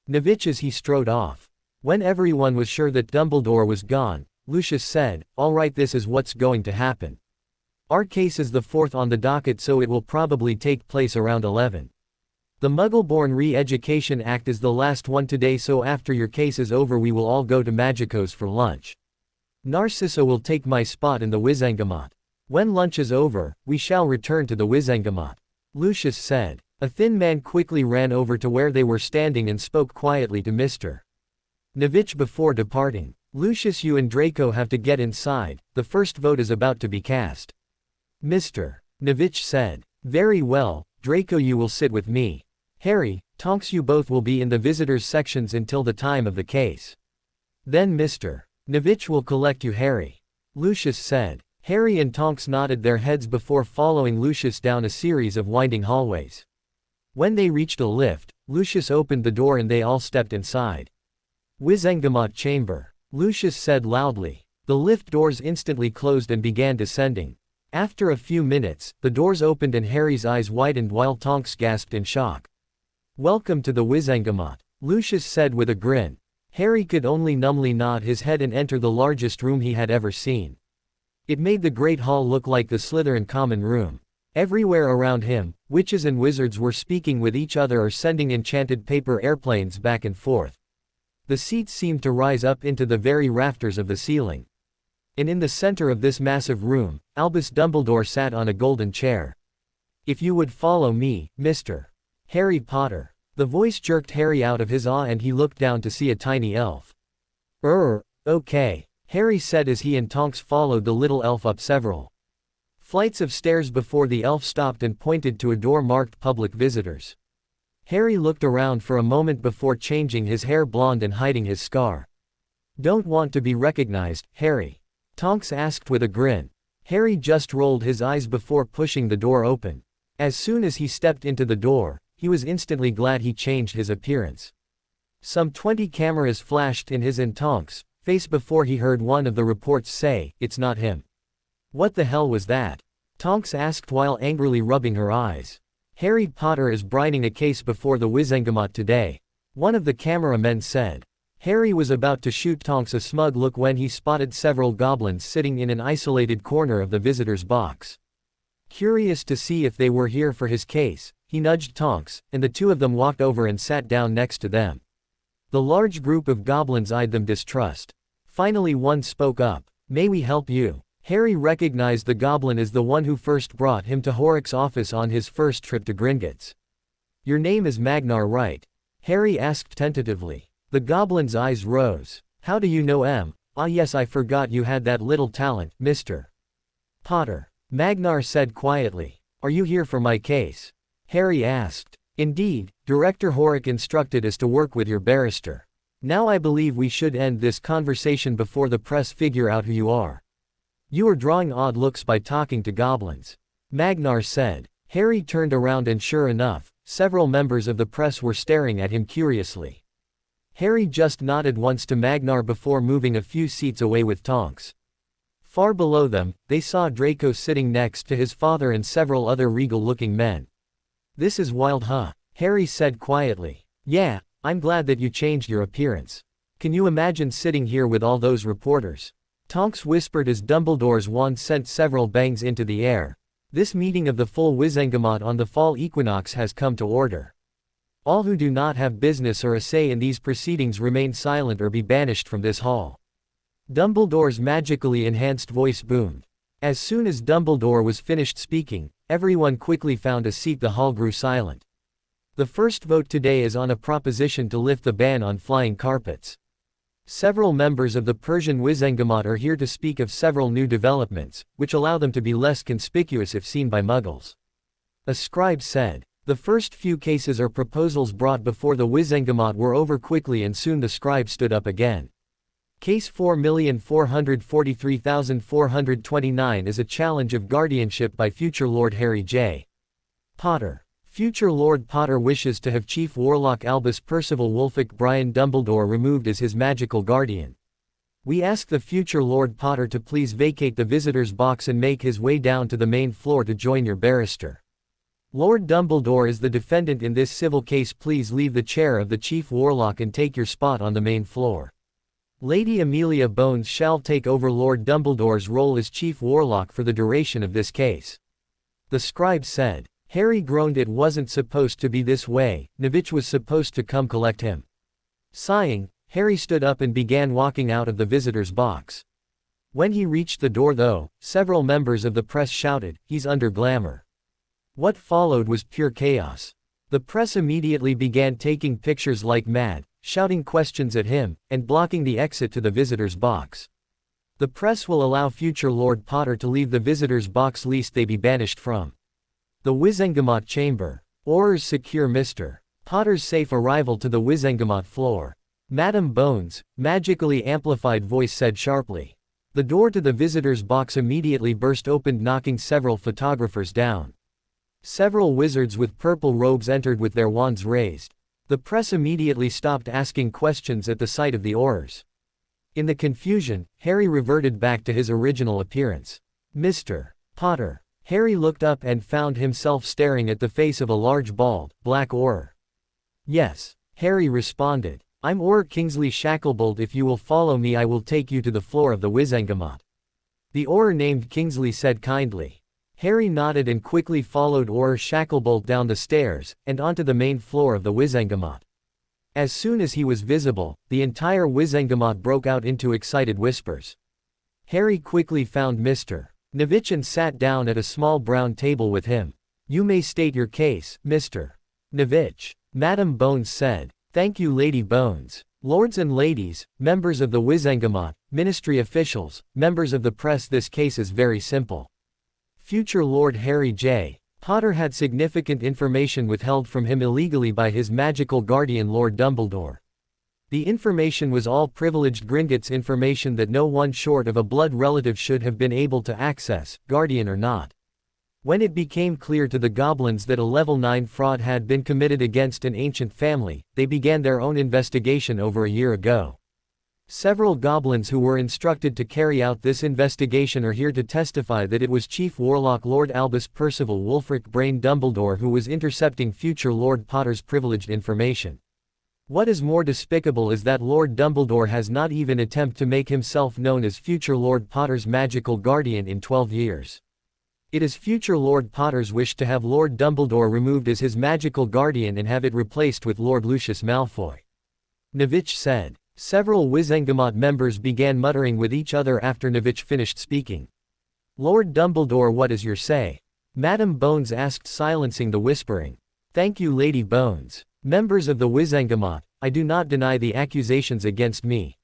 Nevitch as he strode off. When everyone was sure that Dumbledore was gone, Lucius said, all right, this is what's going to happen. Our case is the 4th on the docket, so it will probably take place around 11. The Muggle-born Re-Education Act is the last one today, so after your case is over we will all go to Magico's for lunch. Narcissa will take my spot in the Wizengamot. When lunch is over, we shall return to the Wizengamot. Lucius said. A thin man quickly ran over to where they were standing and spoke quietly to Mr. Nevitch before departing. Lucius, you and Draco have to get inside, the first vote is about to be cast. Mr. Nevitch said. Very well, Draco, you will sit with me. Harry, Tonks, you both will be in the visitors sections until the time of the case. Then Mr. Nevitch will collect you, Harry. Lucius said. Harry and Tonks nodded their heads before following Lucius down a series of winding hallways. When they reached a lift, Lucius opened the door and they all stepped inside. Wizengamot chamber, Lucius said loudly. The lift doors instantly closed and began descending. After a few minutes, the doors opened and Harry's eyes widened while Tonks gasped in shock. Welcome to the Wizengamot, Lucius said with a grin. Harry could only numbly nod his head and enter the largest room he had ever seen. It made the Great Hall look like the Slytherin common room. Everywhere around him, witches and wizards were speaking with each other or sending enchanted paper airplanes back and forth. The seats seemed to rise up into the very rafters of the ceiling. And in the center of this massive room, Albus Dumbledore sat on a golden chair. If you would follow me, Mr. Harry Potter. The voice jerked Harry out of his awe and he looked down to see a tiny elf. Okay, Harry said as he and Tonks followed the little elf up several flights of stairs before the elf stopped and pointed to a door marked Public Visitors. Harry looked around for a moment before changing his hair blonde and hiding his scar. Don't want to be recognized, Harry? Tonks asked with a grin. Harry just rolled his eyes before pushing the door open. As soon as he stepped into the door, he was instantly glad he changed his appearance. Some 20 cameras flashed in his and Tonks' face before he heard one of the reports say, "It's not him." What the hell was that? Tonks asked while angrily rubbing her eyes. Harry Potter is briding a case before the Wizengamot today, one of the cameramen said. Harry was about to shoot Tonks a smug look when he spotted several goblins sitting in an isolated corner of the visitor's box. Curious to see if they were here for his case, he nudged Tonks, and the two of them walked over and sat down next to them. The large group of goblins eyed them distrust. Finally one spoke up. May we help you? Harry recognized the goblin as the one who first brought him to Horrocks' office on his first trip to Gringotts. Your name is Magnar, right? Harry asked tentatively. The goblin's eyes rose. How do you know M? Ah yes, I forgot you had that little talent, Mr. Potter. Magnar said quietly. Are you here for my case? Harry asked. Indeed, Director Horrock instructed us to work with your barrister. Now I believe we should end this conversation before the press figure out who you are. You are drawing odd looks by talking to goblins. Magnar said. Harry turned around and sure enough, several members of the press were staring at him curiously. Harry just nodded once to Magnar before moving a few seats away with Tonks. Far below them, they saw Draco sitting next to his father and several other regal-looking men. This is wild, huh? Harry said quietly. Yeah, I'm glad that you changed your appearance. Can you imagine sitting here with all those reporters? Tonks whispered as Dumbledore's wand sent several bangs into the air. This meeting of the full Wizengamot on the fall equinox has come to order. All who do not have business or a say in these proceedings remain silent or be banished from this hall. Dumbledore's magically enhanced voice boomed. As soon as Dumbledore was finished speaking, everyone quickly found a seat. The hall grew silent. The first vote today is on a proposition to lift the ban on flying carpets. Several members of the Persian Wizengamot are here to speak of several new developments, which allow them to be less conspicuous if seen by muggles. A scribe said. The first few cases or proposals brought before the Wizengamot were over quickly, and soon the scribe stood up again. Case 4,443,429 is a challenge of guardianship by future Lord Harry J. Potter. Future Lord Potter wishes to have Chief Warlock Albus Percival Wulfric Brian Dumbledore removed as his magical guardian. We ask the future Lord Potter to please vacate the visitor's box and make his way down to the main floor to join your barrister. Lord Dumbledore is the defendant in this civil case. Please leave the chair of the Chief Warlock and take your spot on the main floor. Lady Amelia Bones shall take over Lord Dumbledore's role as Chief Warlock for the duration of this case. The scribe said. Harry groaned. It wasn't supposed to be this way, Nivitch was supposed to come collect him. Sighing, Harry stood up and began walking out of the visitor's box. When he reached the door though, several members of the press shouted, "He's under glamour." What followed was pure chaos. The press immediately began taking pictures like mad, shouting questions at him, and blocking the exit to the visitor's box. The press will allow future Lord Potter to leave the visitor's box lest they be banished from the Wizengamot chamber. Aurors secure Mr. Potter's safe arrival to the Wizengamot floor. Madam Bones, magically amplified voice said sharply. The door to the visitor's box immediately burst open, knocking several photographers down. Several wizards with purple robes entered with their wands raised. The press immediately stopped asking questions at the sight of the Aurors. In the confusion, Harry reverted back to his original appearance. Mr. Potter. Harry looked up and found himself staring at the face of a large bald, black Auror. Yes, Harry responded. I'm Auror Kingsley Shacklebolt. If you will follow me I will take you to the floor of the Wizengamot. The Auror named Kingsley said kindly. Harry nodded and quickly followed Auror Shacklebolt down the stairs, and onto the main floor of the Wizengamot. As soon as he was visible, the entire Wizengamot broke out into excited whispers. Harry quickly found Mr. Nivitch and sat down at a small brown table with him. You may state your case, Mr. Nivitch. Madam Bones said. Thank you, Lady Bones. Lords and ladies, members of the Wizengamot, ministry officials, members of the press, this case is very simple. Future Lord Harry J. Potter had significant information withheld from him illegally by his magical guardian Lord Dumbledore. The information was all privileged Gringotts information that no one short of a blood relative should have been able to access, guardian or not. When it became clear to the goblins that a level 9 fraud had been committed against an ancient family, they began their own investigation over a year ago. Several goblins who were instructed to carry out this investigation are here to testify that it was Chief Warlock Lord Albus Percival Wulfric Brain Dumbledore who was intercepting future Lord Potter's privileged information. What is more despicable is that Lord Dumbledore has not even attempted to make himself known as future Lord Potter's magical guardian in 12 years. It is future Lord Potter's wish to have Lord Dumbledore removed as his magical guardian and have it replaced with Lord Lucius Malfoy. Nivitch said. Several Wizengamot members began muttering with each other after Nivitch finished speaking. Lord Dumbledore, what is your say? Madam Bones asked, silencing the whispering. Thank you, Lady Bones. Members of the Wizengamot, I do not deny the accusations against me.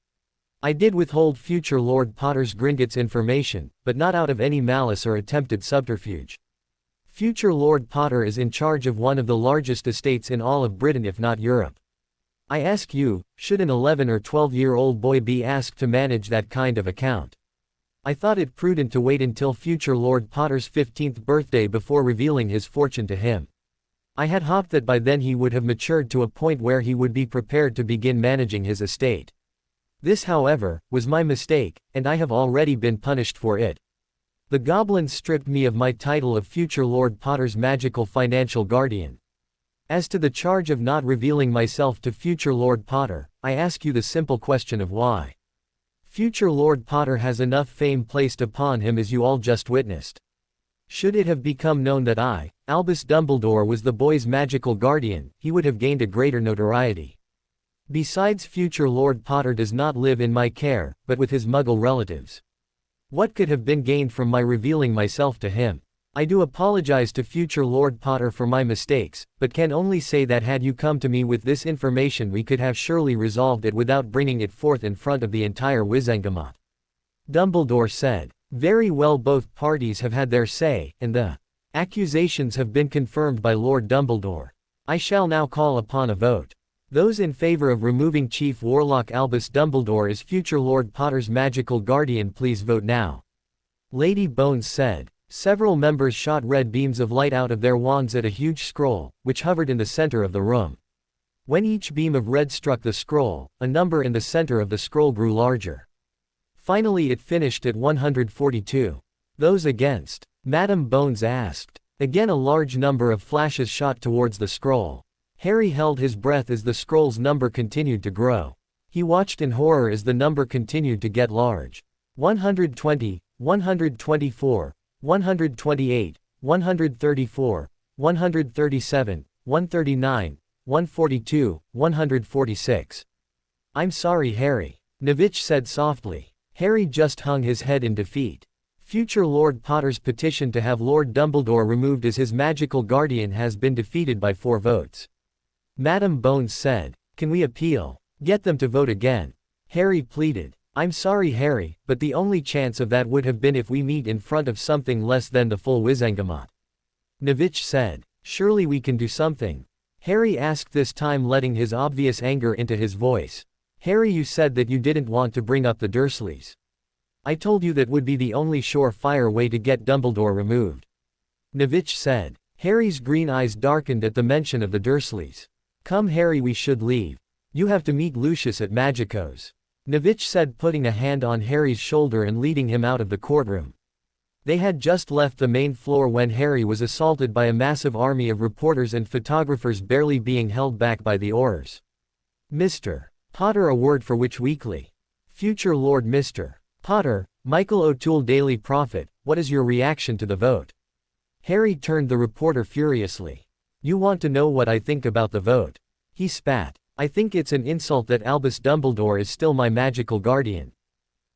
I did withhold future Lord Potter's Gringotts information, but not out of any malice or attempted subterfuge. Future Lord Potter is in charge of one of the largest estates in all of Britain if not Europe. I ask you, should an 11 or 12-year-old boy be asked to manage that kind of account? I thought it prudent to wait until future Lord Potter's 15th birthday before revealing his fortune to him. I had hoped that by then he would have matured to a point where he would be prepared to begin managing his estate. This, however, was my mistake, and I have already been punished for it. The goblins stripped me of my title of future Lord Potter's magical financial guardian. As to the charge of not revealing myself to future Lord Potter, I ask you the simple question of why. Future Lord Potter has enough fame placed upon him as you all just witnessed. Should it have become known that I, Albus Dumbledore, was the boy's magical guardian, he would have gained a greater notoriety. Besides, future Lord Potter does not live in my care, but with his Muggle relatives. What could have been gained from my revealing myself to him? I do apologize to future Lord Potter for my mistakes, but can only say that had you come to me with this information we could have surely resolved it without bringing it forth in front of the entire Wizengamot. Dumbledore said. Very well, both parties have had their say, and the accusations have been confirmed by Lord Dumbledore. I shall now call upon a vote. Those in favor of removing Chief Warlock Albus Dumbledore as future Lord Potter's magical guardian, please vote now. Lady Bones said. Several members shot red beams of light out of their wands at a huge scroll, which hovered in the center of the room. When each beam of red struck the scroll, a number in the center of the scroll grew larger. Finally it finished at 142. Those against? Madame Bones asked. Again a large number of flashes shot towards the scroll. Harry held his breath as the scroll's number continued to grow. He watched in horror as the number continued to get large. 120, 124, 128, 134, 137, 139, 142, 146. I'm sorry, Harry, Nevitch said softly. Harry just hung his head in defeat. Future Lord Potter's petition to have Lord Dumbledore removed as his magical guardian has been defeated by 4 votes. Madame Bones said, "Can we appeal? Get them to vote again." Harry pleaded. "I'm sorry, Harry, but the only chance of that would have been if we meet in front of something less than the full Wizengamot." Nevitch said, "Surely we can do something?" Harry asked, this time letting his obvious anger into his voice. "Harry, you said that you didn't want to bring up the Dursleys. I told you that would be the only surefire way to get Dumbledore removed." Nevitch said. Harry's green eyes darkened at the mention of the Dursleys. "Come, Harry, we should leave. You have to meet Lucius at Magico's," Nevitch said, putting a hand on Harry's shoulder and leading him out of the courtroom. They had just left the main floor when Harry was assaulted by a massive army of reporters and photographers, barely being held back by the oars. "Mr. Potter, a word for Witch Weekly. Future Lord Mr. Potter, Michael O'Toole, Daily Prophet, what is your reaction to the vote?" Harry turned the reporter furiously. "You want to know what I think about the vote?" He spat. "I think it's an insult that Albus Dumbledore is still my magical guardian.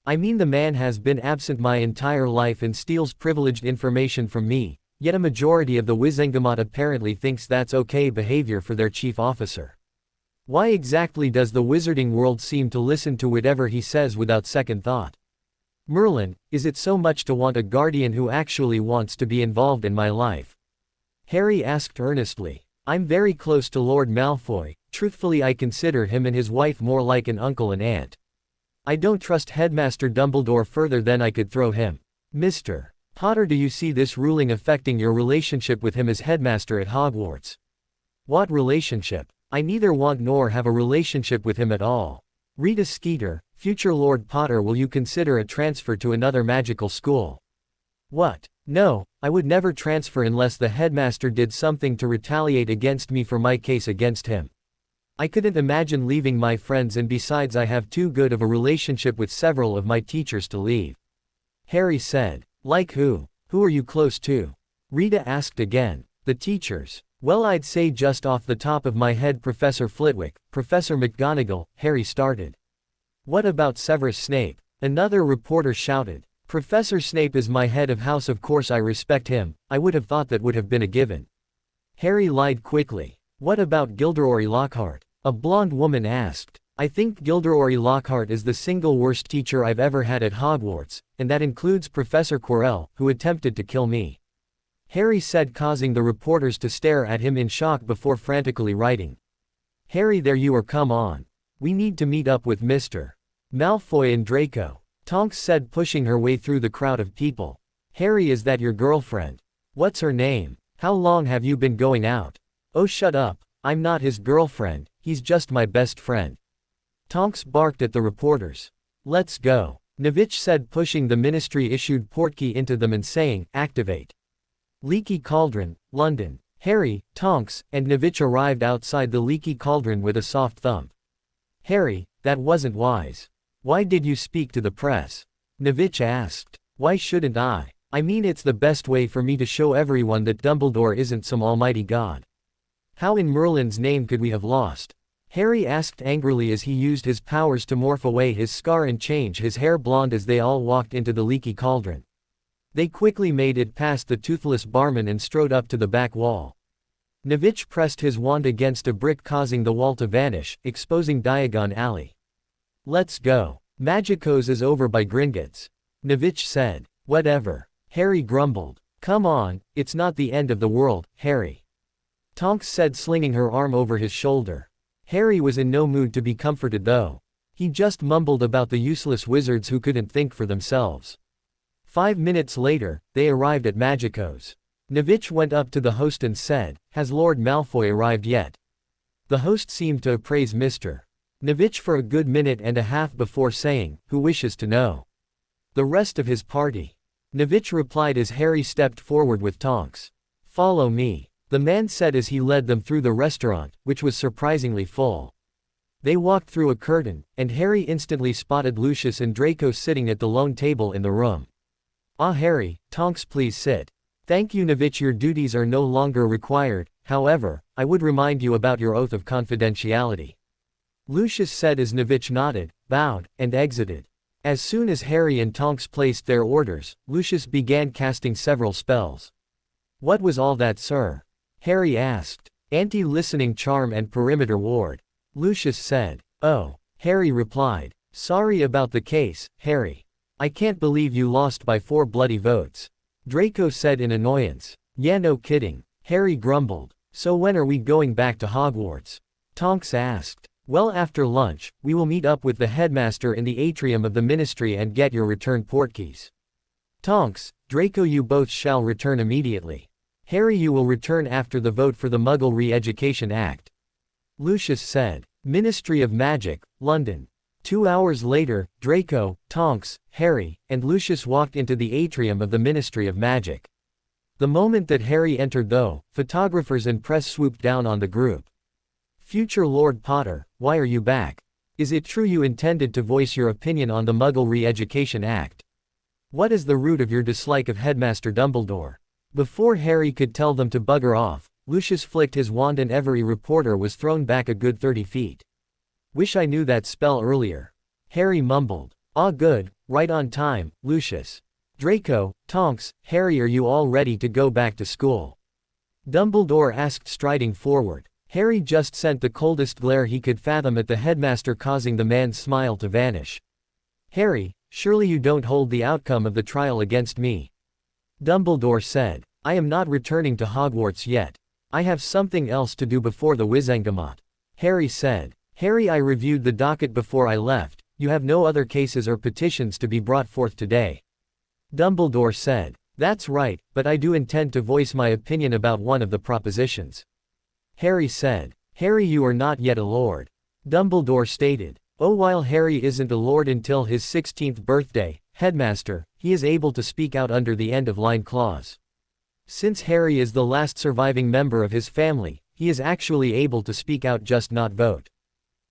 I mean, the man has been absent my entire life and steals privileged information from me, yet a majority of the Wizengamot apparently thinks that's okay behavior for their chief officer. Why exactly does the wizarding world seem to listen to whatever he says without second thought? Merlin, is it so much to want a guardian who actually wants to be involved in my life?" Harry asked earnestly. "I'm very close to Lord Malfoy. Truthfully, I consider him and his wife more like an uncle and aunt. I don't trust Headmaster Dumbledore further than I could throw him. Mr. Potter, do you see this ruling affecting your relationship with him as headmaster at Hogwarts?" "What relationship? I neither want nor have a relationship with him at all." Rita Skeeter, future Lord Potter, will you consider a transfer to another magical school? "What? No, I would never transfer unless the headmaster did something to retaliate against me for my case against him. I couldn't imagine leaving my friends, and besides I have too good of a relationship with several of my teachers to leave." Harry said. "Like who? Who are you close to?" Rita asked again. "The teachers. Well, I'd say just off the top of my head Professor Flitwick, Professor McGonagall," Harry started. "What about Severus Snape?" another reporter shouted. "Professor Snape is my head of house, of course I respect him. I would have thought that would have been a given." Harry lied quickly. "What about Gilderoy Lockhart?" a blonde woman asked. "I think Gilderoy Lockhart is the single worst teacher I've ever had at Hogwarts, and that includes Professor Quirrell, who attempted to kill me," Harry said, causing the reporters to stare at him in shock before frantically writing. "Harry, there you are, come on. We need to meet up with Mr. Malfoy and Draco," Tonks said, pushing her way through the crowd of people. "Harry, is that your girlfriend? What's her name? How long have you been going out?" "Oh, shut up. I'm not his girlfriend, he's just my best friend," Tonks barked at the reporters. "Let's go," Nevitch said, pushing the ministry-issued portkey into them and saying, "Activate." Leaky Cauldron, London. Harry, Tonks, and Nevitch arrived outside the leaky cauldron with a soft thump. Harry, that wasn't wise. Why did you speak to the press? Nevitch asked. Why shouldn't I? I mean, it's the best way for me to show everyone that Dumbledore isn't some almighty god. How in Merlin's name could we have lost? Harry asked angrily as he used his powers to morph away his scar and change his hair blonde as they all walked into the leaky cauldron. They quickly made it past the toothless barman and strode up to the back wall. Nevitch pressed his wand against a brick, causing the wall to vanish, exposing Diagon Alley. Let's go. Magicos is over by Gringotts. Nevitch said. Whatever. Harry grumbled. Come on, it's not the end of the world, Harry. Tonks said, slinging her arm over his shoulder. Harry was in no mood to be comforted though. He just mumbled about the useless wizards who couldn't think for themselves. 5 minutes later, they arrived at Magicos. Nevitch went up to the host and said, Has Lord Malfoy arrived yet? The host seemed to appraise Mr. Nevitch for a good minute and a half before saying, Who wishes to know? The rest of his party. Nevitch replied as Harry stepped forward with Tonks. Follow me, the man said as he led them through the restaurant, which was surprisingly full. They walked through a curtain, and Harry instantly spotted Lucius and Draco sitting at the lone table in the room. Ah, Harry, Tonks, please sit. Thank you, Nevitch. Your duties are no longer required, however, I would remind you about your oath of confidentiality. Lucius said as Nevitch nodded, bowed, and exited. As soon as Harry and Tonks placed their orders, Lucius began casting several spells. What was all that, sir? Harry asked. Anti-listening charm and perimeter ward. Lucius said. Oh. Harry replied. Sorry about the case, Harry. I can't believe you lost by 4 bloody votes. Draco said in annoyance. Yeah, no kidding. Harry grumbled. So when are we going back to Hogwarts? Tonks asked. Well, after lunch, we will meet up with the headmaster in the atrium of the ministry and get your return portkeys. Tonks, Draco, you both shall return immediately. Harry, you will return after the vote for the Muggle Re-Education Act. Lucius said. Ministry of Magic, London. 2 hours later, Draco, Tonks, Harry, and Lucius walked into the atrium of the Ministry of Magic. The moment that Harry entered though, photographers and press swooped down on the group. Future Lord Potter, why are you back? Is it true you intended to voice your opinion on the Muggle Re-Education Act? What is the root of your dislike of Headmaster Dumbledore? Before Harry could tell them to bugger off, Lucius flicked his wand and every reporter was thrown back a good 30 feet. Wish I knew that spell earlier. Harry mumbled. Ah, good, right on time, Lucius. Draco, Tonks, Harry, are you all ready to go back to school? Dumbledore asked, striding forward. Harry just sent the coldest glare he could fathom at the headmaster, causing the man's smile to vanish. Harry, surely you don't hold the outcome of the trial against me? Dumbledore said. I am not returning to Hogwarts yet. I have something else to do before the Wizengamot. Harry said. Harry, I reviewed the docket before I left. You have no other cases or petitions to be brought forth today. Dumbledore said. That's right, but I do intend to voice my opinion about one of the propositions. Harry said. Harry, you are not yet a lord. Dumbledore stated. Oh, while Harry isn't a lord until his 16th birthday, headmaster, he is able to speak out under the end-of-line clause. Since Harry is the last surviving member of his family, he is actually able to speak out, just not vote.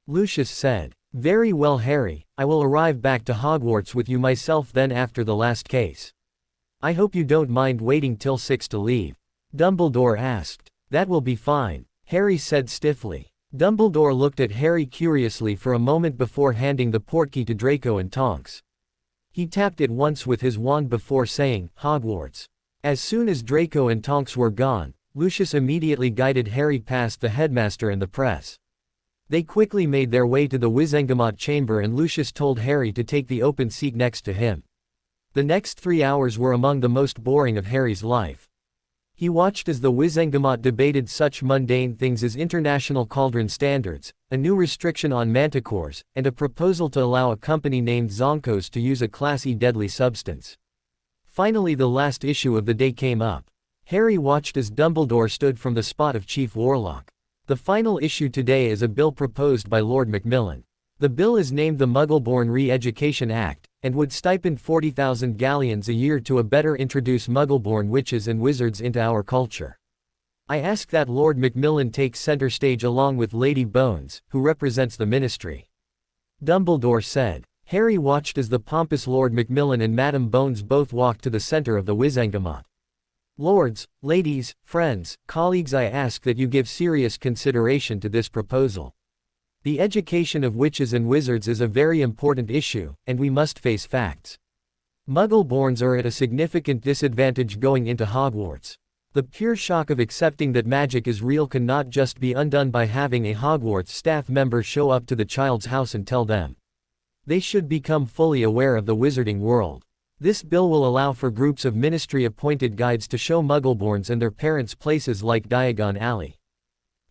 Lucius said. Very well, Harry, I will arrive back to Hogwarts with you myself then after the last case. I hope you don't mind waiting till 6 to leave. Dumbledore asked. That will be fine, Harry said stiffly. Dumbledore looked at Harry curiously for a moment before handing the portkey to Draco and Tonks. He tapped it once with his wand before saying, Hogwarts. As soon as Draco and Tonks were gone, Lucius immediately guided Harry past the headmaster and the press. They quickly made their way to the Wizengamot chamber and Lucius told Harry to take the open seat next to him. The next 3 hours were among the most boring of Harry's life. He watched as the Wizengamot debated such mundane things as international cauldron standards, a new restriction on manticores, and a proposal to allow a company named Zonkos to use a classy deadly substance. Finally, the last issue of the day came up. Harry watched as Dumbledore stood from the spot of Chief Warlock. The final issue today is a bill proposed by Lord Macmillan. The bill is named the Muggleborn Re-Education Act, and would stipend 40,000 galleons a year to better introduce Muggleborn witches and wizards into our culture. I ask that Lord Macmillan takes center stage along with Lady Bones, who represents the Ministry." Dumbledore said. Harry watched as the pompous Lord Macmillan and Madame Bones both walked to the center of the Wizengamot. "Lords, ladies, friends, colleagues, I ask that you give serious consideration to this proposal. The education of witches and wizards is a very important issue, and we must face facts. Muggle-borns are at a significant disadvantage going into Hogwarts. The pure shock of accepting that magic is real cannot just be undone by having a Hogwarts staff member show up to the child's house and tell them. They should become fully aware of the wizarding world. This bill will allow for groups of ministry-appointed guides to show Muggleborns and their parents places like Diagon Alley.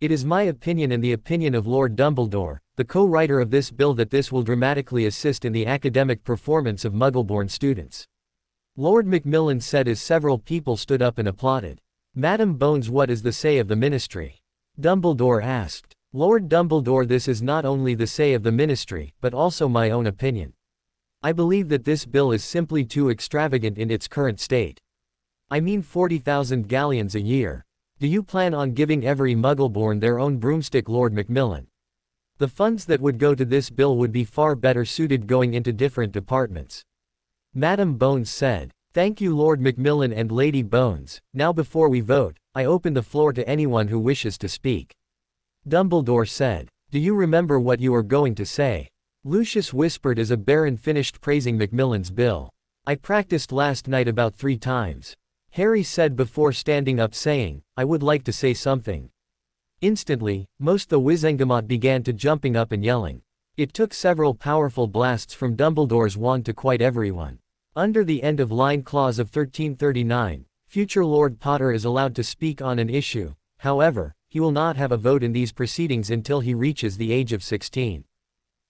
It is my opinion and the opinion of Lord Dumbledore, the co-writer of this bill, that this will dramatically assist in the academic performance of Muggleborn students." Lord Macmillan said as several people stood up and applauded. "Madame Bones, what is the say of the Ministry?" Dumbledore asked. "Lord Dumbledore, this is not only the say of the Ministry, but also my own opinion. I believe that this bill is simply too extravagant in its current state. I mean 40,000 galleons a year. Do you plan on giving every Muggleborn their own broomstick, Lord Macmillan? The funds that would go to this bill would be far better suited going into different departments." Madame Bones said. "Thank you, Lord Macmillan and Lady Bones. Now before we vote, I open the floor to anyone who wishes to speak." Dumbledore said. "Do you remember what you were going to say?" Lucius whispered as a baron finished praising Macmillan's bill. "I practiced last night about 3 times. Harry said before standing up, saying, "I would like to say something." Instantly, most the Wizengamot began to jumping up and yelling. It took several powerful blasts from Dumbledore's wand to quiet everyone. Under the end-of-line clause of 1339, future Lord Potter is allowed to speak on an issue. However, he will not have a vote in these proceedings until he reaches the age of 16.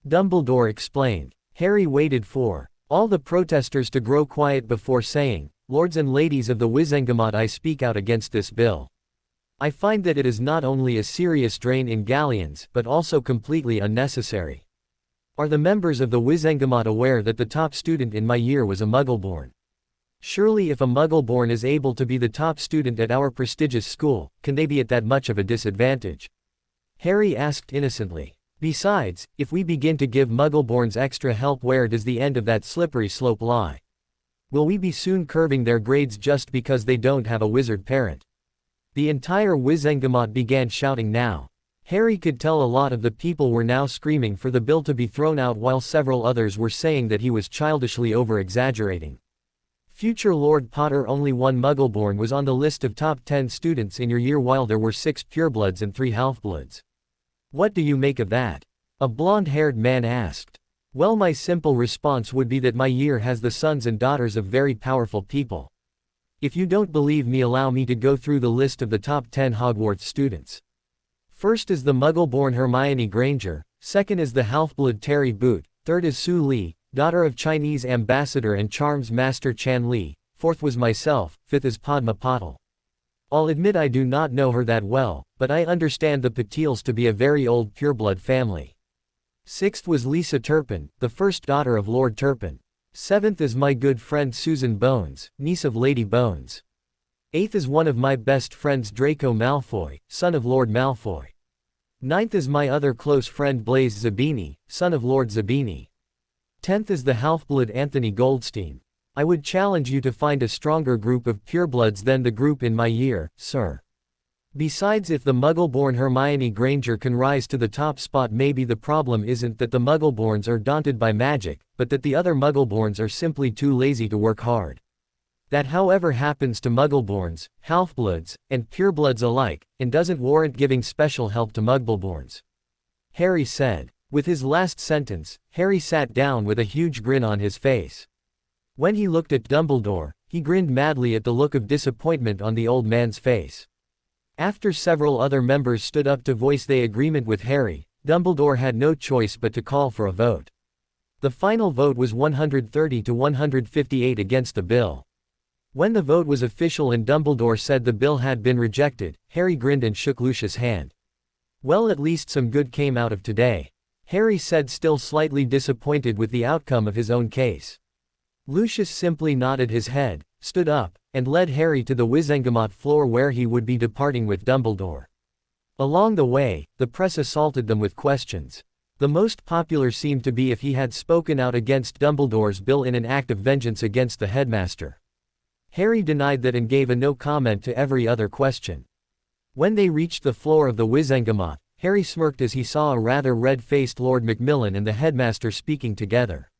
Dumbledore explained. Harry waited for all the protesters to grow quiet before saying, "Lords and ladies of the Wizengamot, I speak out against this bill. I find that it is not only a serious drain in galleons, but also completely unnecessary. Are the members of the Wizengamot aware that the top student in my year was a Muggleborn? Surely if a Muggleborn is able to be the top student at our prestigious school, can they be at that much of a disadvantage?" Harry asked innocently. "Besides, if we begin to give Muggleborns extra help, where does the end of that slippery slope lie? Will we be soon curbing their grades just because they don't have a wizard parent?" The entire Wizengamot began shouting now. Harry could tell a lot of the people were now screaming for the bill to be thrown out, while several others were saying that he was childishly over-exaggerating. Future Lord Potter, only one Muggleborn was on the list of top 10 students in your year, while there were 6 purebloods and 3 half-bloods. What do you make of that? A blonde-haired man asked. Well, my simple response would be that my year has the sons and daughters of very powerful people. If you don't believe me, allow me to go through the list of the top 10 Hogwarts students. First is the Muggle-born Hermione Granger, second is the half-blood Terry Boot, third is Su Li, daughter of Chinese ambassador and charms master Chan Li, fourth was myself, fifth is Padma Patil. I'll admit I do not know her that well, but I understand the Patils to be a very old pureblood family. Sixth was Lisa Turpin, the first daughter of Lord Turpin. Seventh is my good friend Susan Bones, niece of Lady Bones. Eighth is one of my best friends Draco Malfoy, son of Lord Malfoy. Ninth is my other close friend Blaise Zabini, son of Lord Zabini. 10th is the half-blood Anthony Goldstein. I would challenge you to find a stronger group of purebloods than the group in my year, sir. Besides, if the Muggle-born Hermione Granger can rise to the top spot, maybe the problem isn't that the Muggleborns are daunted by magic, but that the other Muggleborns are simply too lazy to work hard. That, however, happens to Muggleborns, half-bloods, and purebloods alike, and doesn't warrant giving special help to Muggleborns," Harry said. With his last sentence, Harry sat down with a huge grin on his face. When he looked at Dumbledore, he grinned madly at the look of disappointment on the old man's face. After several other members stood up to voice their agreement with Harry, Dumbledore had no choice but to call for a vote. The final vote was 130 to 158 against the bill. When the vote was official and Dumbledore said the bill had been rejected, Harry grinned and shook Lucius' hand. "Well, at least some good came out of today," Harry said, still slightly disappointed with the outcome of his own case. Lucius simply nodded his head, stood up, and led Harry to the Wizengamot floor where he would be departing with Dumbledore. Along the way, the press assaulted them with questions. The most popular seemed to be if he had spoken out against Dumbledore's bill in an act of vengeance against the headmaster. Harry denied that and gave a no comment to every other question. When they reached the floor of the Wizengamot, Harry smirked as he saw a rather red-faced Lord Macmillan and the headmaster speaking together.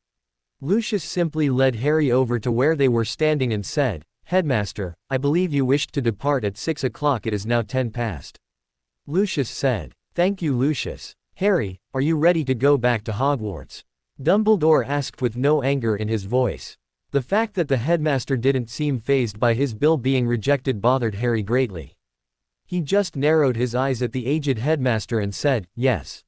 Lucius simply led Harry over to where they were standing and said, "Headmaster, I believe you wished to depart at 6 o'clock. It is now 10 past. Lucius said, "Thank you, Lucius. Harry, are you ready to go back to Hogwarts?" Dumbledore asked with no anger in his voice. The fact that the headmaster didn't seem fazed by his bill being rejected bothered Harry greatly. He just narrowed his eyes at the aged headmaster and said, "Yes."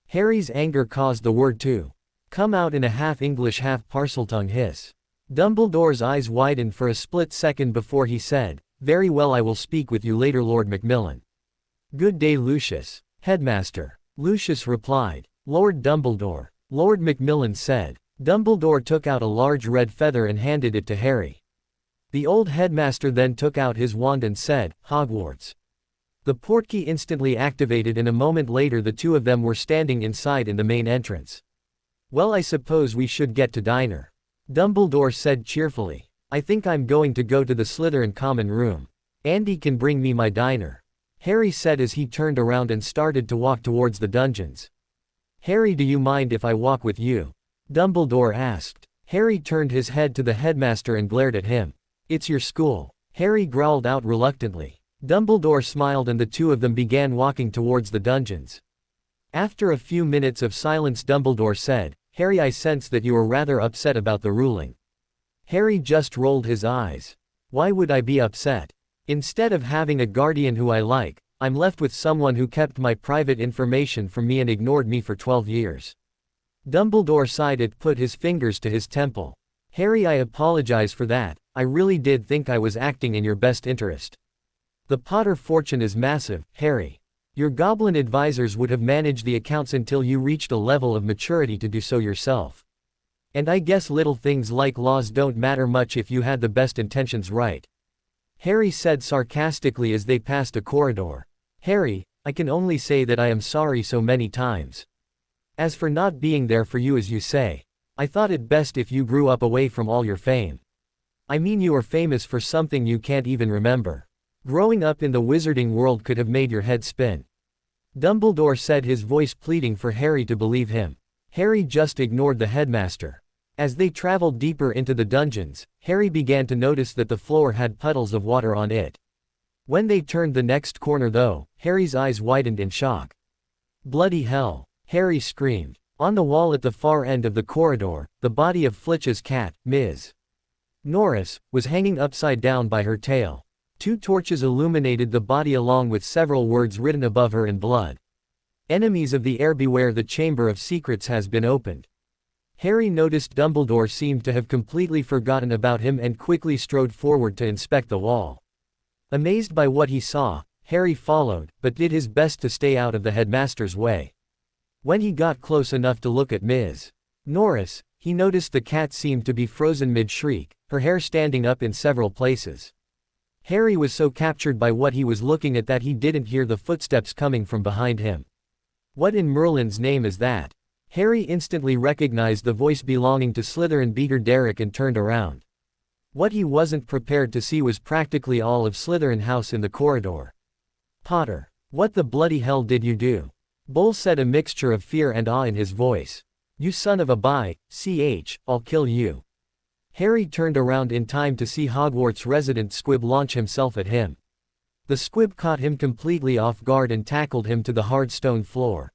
Harry's anger caused the word to come out in a half-English half-Parseltongue hiss. Dumbledore's eyes widened for a split second before he said, "Very well, I will speak with you later, Lord Macmillan." "Good day, Lucius." "Headmaster." Lucius replied. "Lord Dumbledore." Lord Macmillan said. Dumbledore took out a large red feather and handed it to Harry. The old headmaster then took out his wand and said, "Hogwarts." The portkey instantly activated and a moment later the two of them were standing inside in the main entrance. "Well, I suppose we should get to dinner," Dumbledore said cheerfully. "I think I'm going to go to the Slytherin common room. Andy can bring me my diner," Harry said as he turned around and started to walk towards the dungeons. "Harry, do you mind if I walk with you?" Dumbledore asked. Harry turned his head to the headmaster and glared at him. "It's your school," Harry growled out reluctantly. Dumbledore smiled and the two of them began walking towards the dungeons. After a few minutes of silence, Dumbledore said, "Harry, I sense that you are rather upset about the ruling." Harry just rolled his eyes. "Why would I be upset? Instead of having a guardian who I like, I'm left with someone who kept my private information from me and ignored me for 12 years. Dumbledore sighed and put his fingers to his temple. "Harry, I apologize for that. I really did think I was acting in your best interest. The Potter fortune is massive, Harry. Your goblin advisors would have managed the accounts until you reached a level of maturity to do so yourself. And I guess little things like laws don't matter much if you had the best intentions right," Harry said sarcastically as they passed a corridor. "Harry, I can only say that I am sorry so many times. As for not being there for you as you say, I thought it best if you grew up away from all your fame. I mean, you are famous for something you can't even remember. Growing up in the wizarding world could have made your head spin." Dumbledore said, his voice pleading for Harry to believe him. Harry just ignored the headmaster. As they traveled deeper into the dungeons, Harry began to notice that the floor had puddles of water on it. When they turned the next corner though, Harry's eyes widened in shock. "Bloody hell!" Harry screamed. On the wall at the far end of the corridor, the body of Flitch's cat, Ms. Norris, was hanging upside down by her tail. 2 torches illuminated the body along with several words written above her in blood. "Enemies of the air, beware, the Chamber of Secrets has been opened." Harry noticed Dumbledore seemed to have completely forgotten about him and quickly strode forward to inspect the wall. Amazed by what he saw, Harry followed, but did his best to stay out of the headmaster's way. When he got close enough to look at Ms. Norris, he noticed the cat seemed to be frozen mid-shriek, her hair standing up in several places. Harry was so captured by what he was looking at that he didn't hear the footsteps coming from behind him. "What in Merlin's name is that?" Harry instantly recognized the voice belonging to Slytherin beater Derek and turned around. What he wasn't prepared to see was practically all of Slytherin house in the corridor. "Potter, what the bloody hell did you do?" Bull said, a mixture of fear and awe in his voice. "You son of a I'll kill you." Harry turned around in time to see Hogwarts resident Squib launch himself at him. The Squib caught him completely off guard and tackled him to the hard stone floor.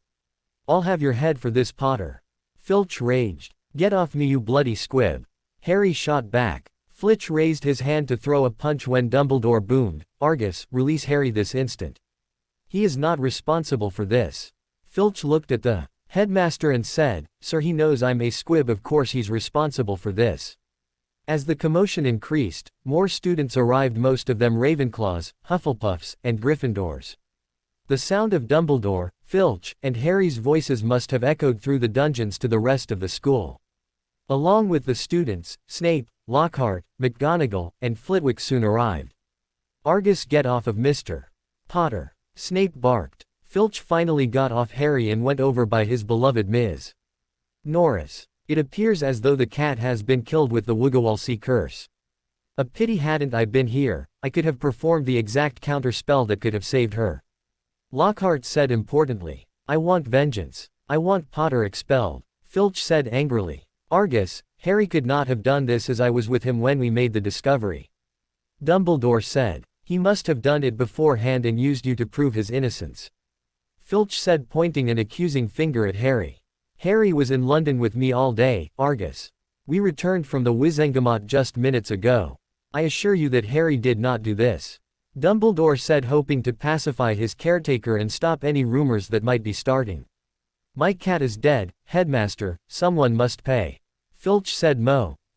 "I'll have your head for this, Potter." Filch raged. "Get off me, you bloody Squib." Harry shot back. Flitch raised his hand to throw a punch when Dumbledore boomed, "Argus, release Harry this instant. He is not responsible for this." Filch looked at the headmaster and said, "Sir, he knows I'm a Squib, of course he's responsible for this." As the commotion increased, more students arrived, most of them Ravenclaws, Hufflepuffs, and Gryffindors. The sound of Dumbledore, Filch, and Harry's voices must have echoed through the dungeons to the rest of the school. Along with the students, Snape, Lockhart, McGonagall, and Flitwick soon arrived. Argus, get off of Mr. Potter. Snape barked. Filch finally got off Harry and went over by his beloved Ms. Norris. It appears as though the cat has been killed with the Wooghawalsey curse. A pity hadn't I been here, I could have performed the exact counter-spell that could have saved her. Lockhart said importantly. I want vengeance. I want Potter expelled. Filch said angrily. Argus, Harry could not have done this as I was with him when we made the discovery. Dumbledore said. He must have done it beforehand and used you to prove his innocence. Filch said, pointing an accusing finger at Harry. Harry was in London with me all day, Argus. We returned from the Wizengamot just minutes ago. I assure you that Harry did not do this. Dumbledore said, hoping to pacify his caretaker and stop any rumors that might be starting. My cat is dead, Headmaster, someone must pay. Filch said,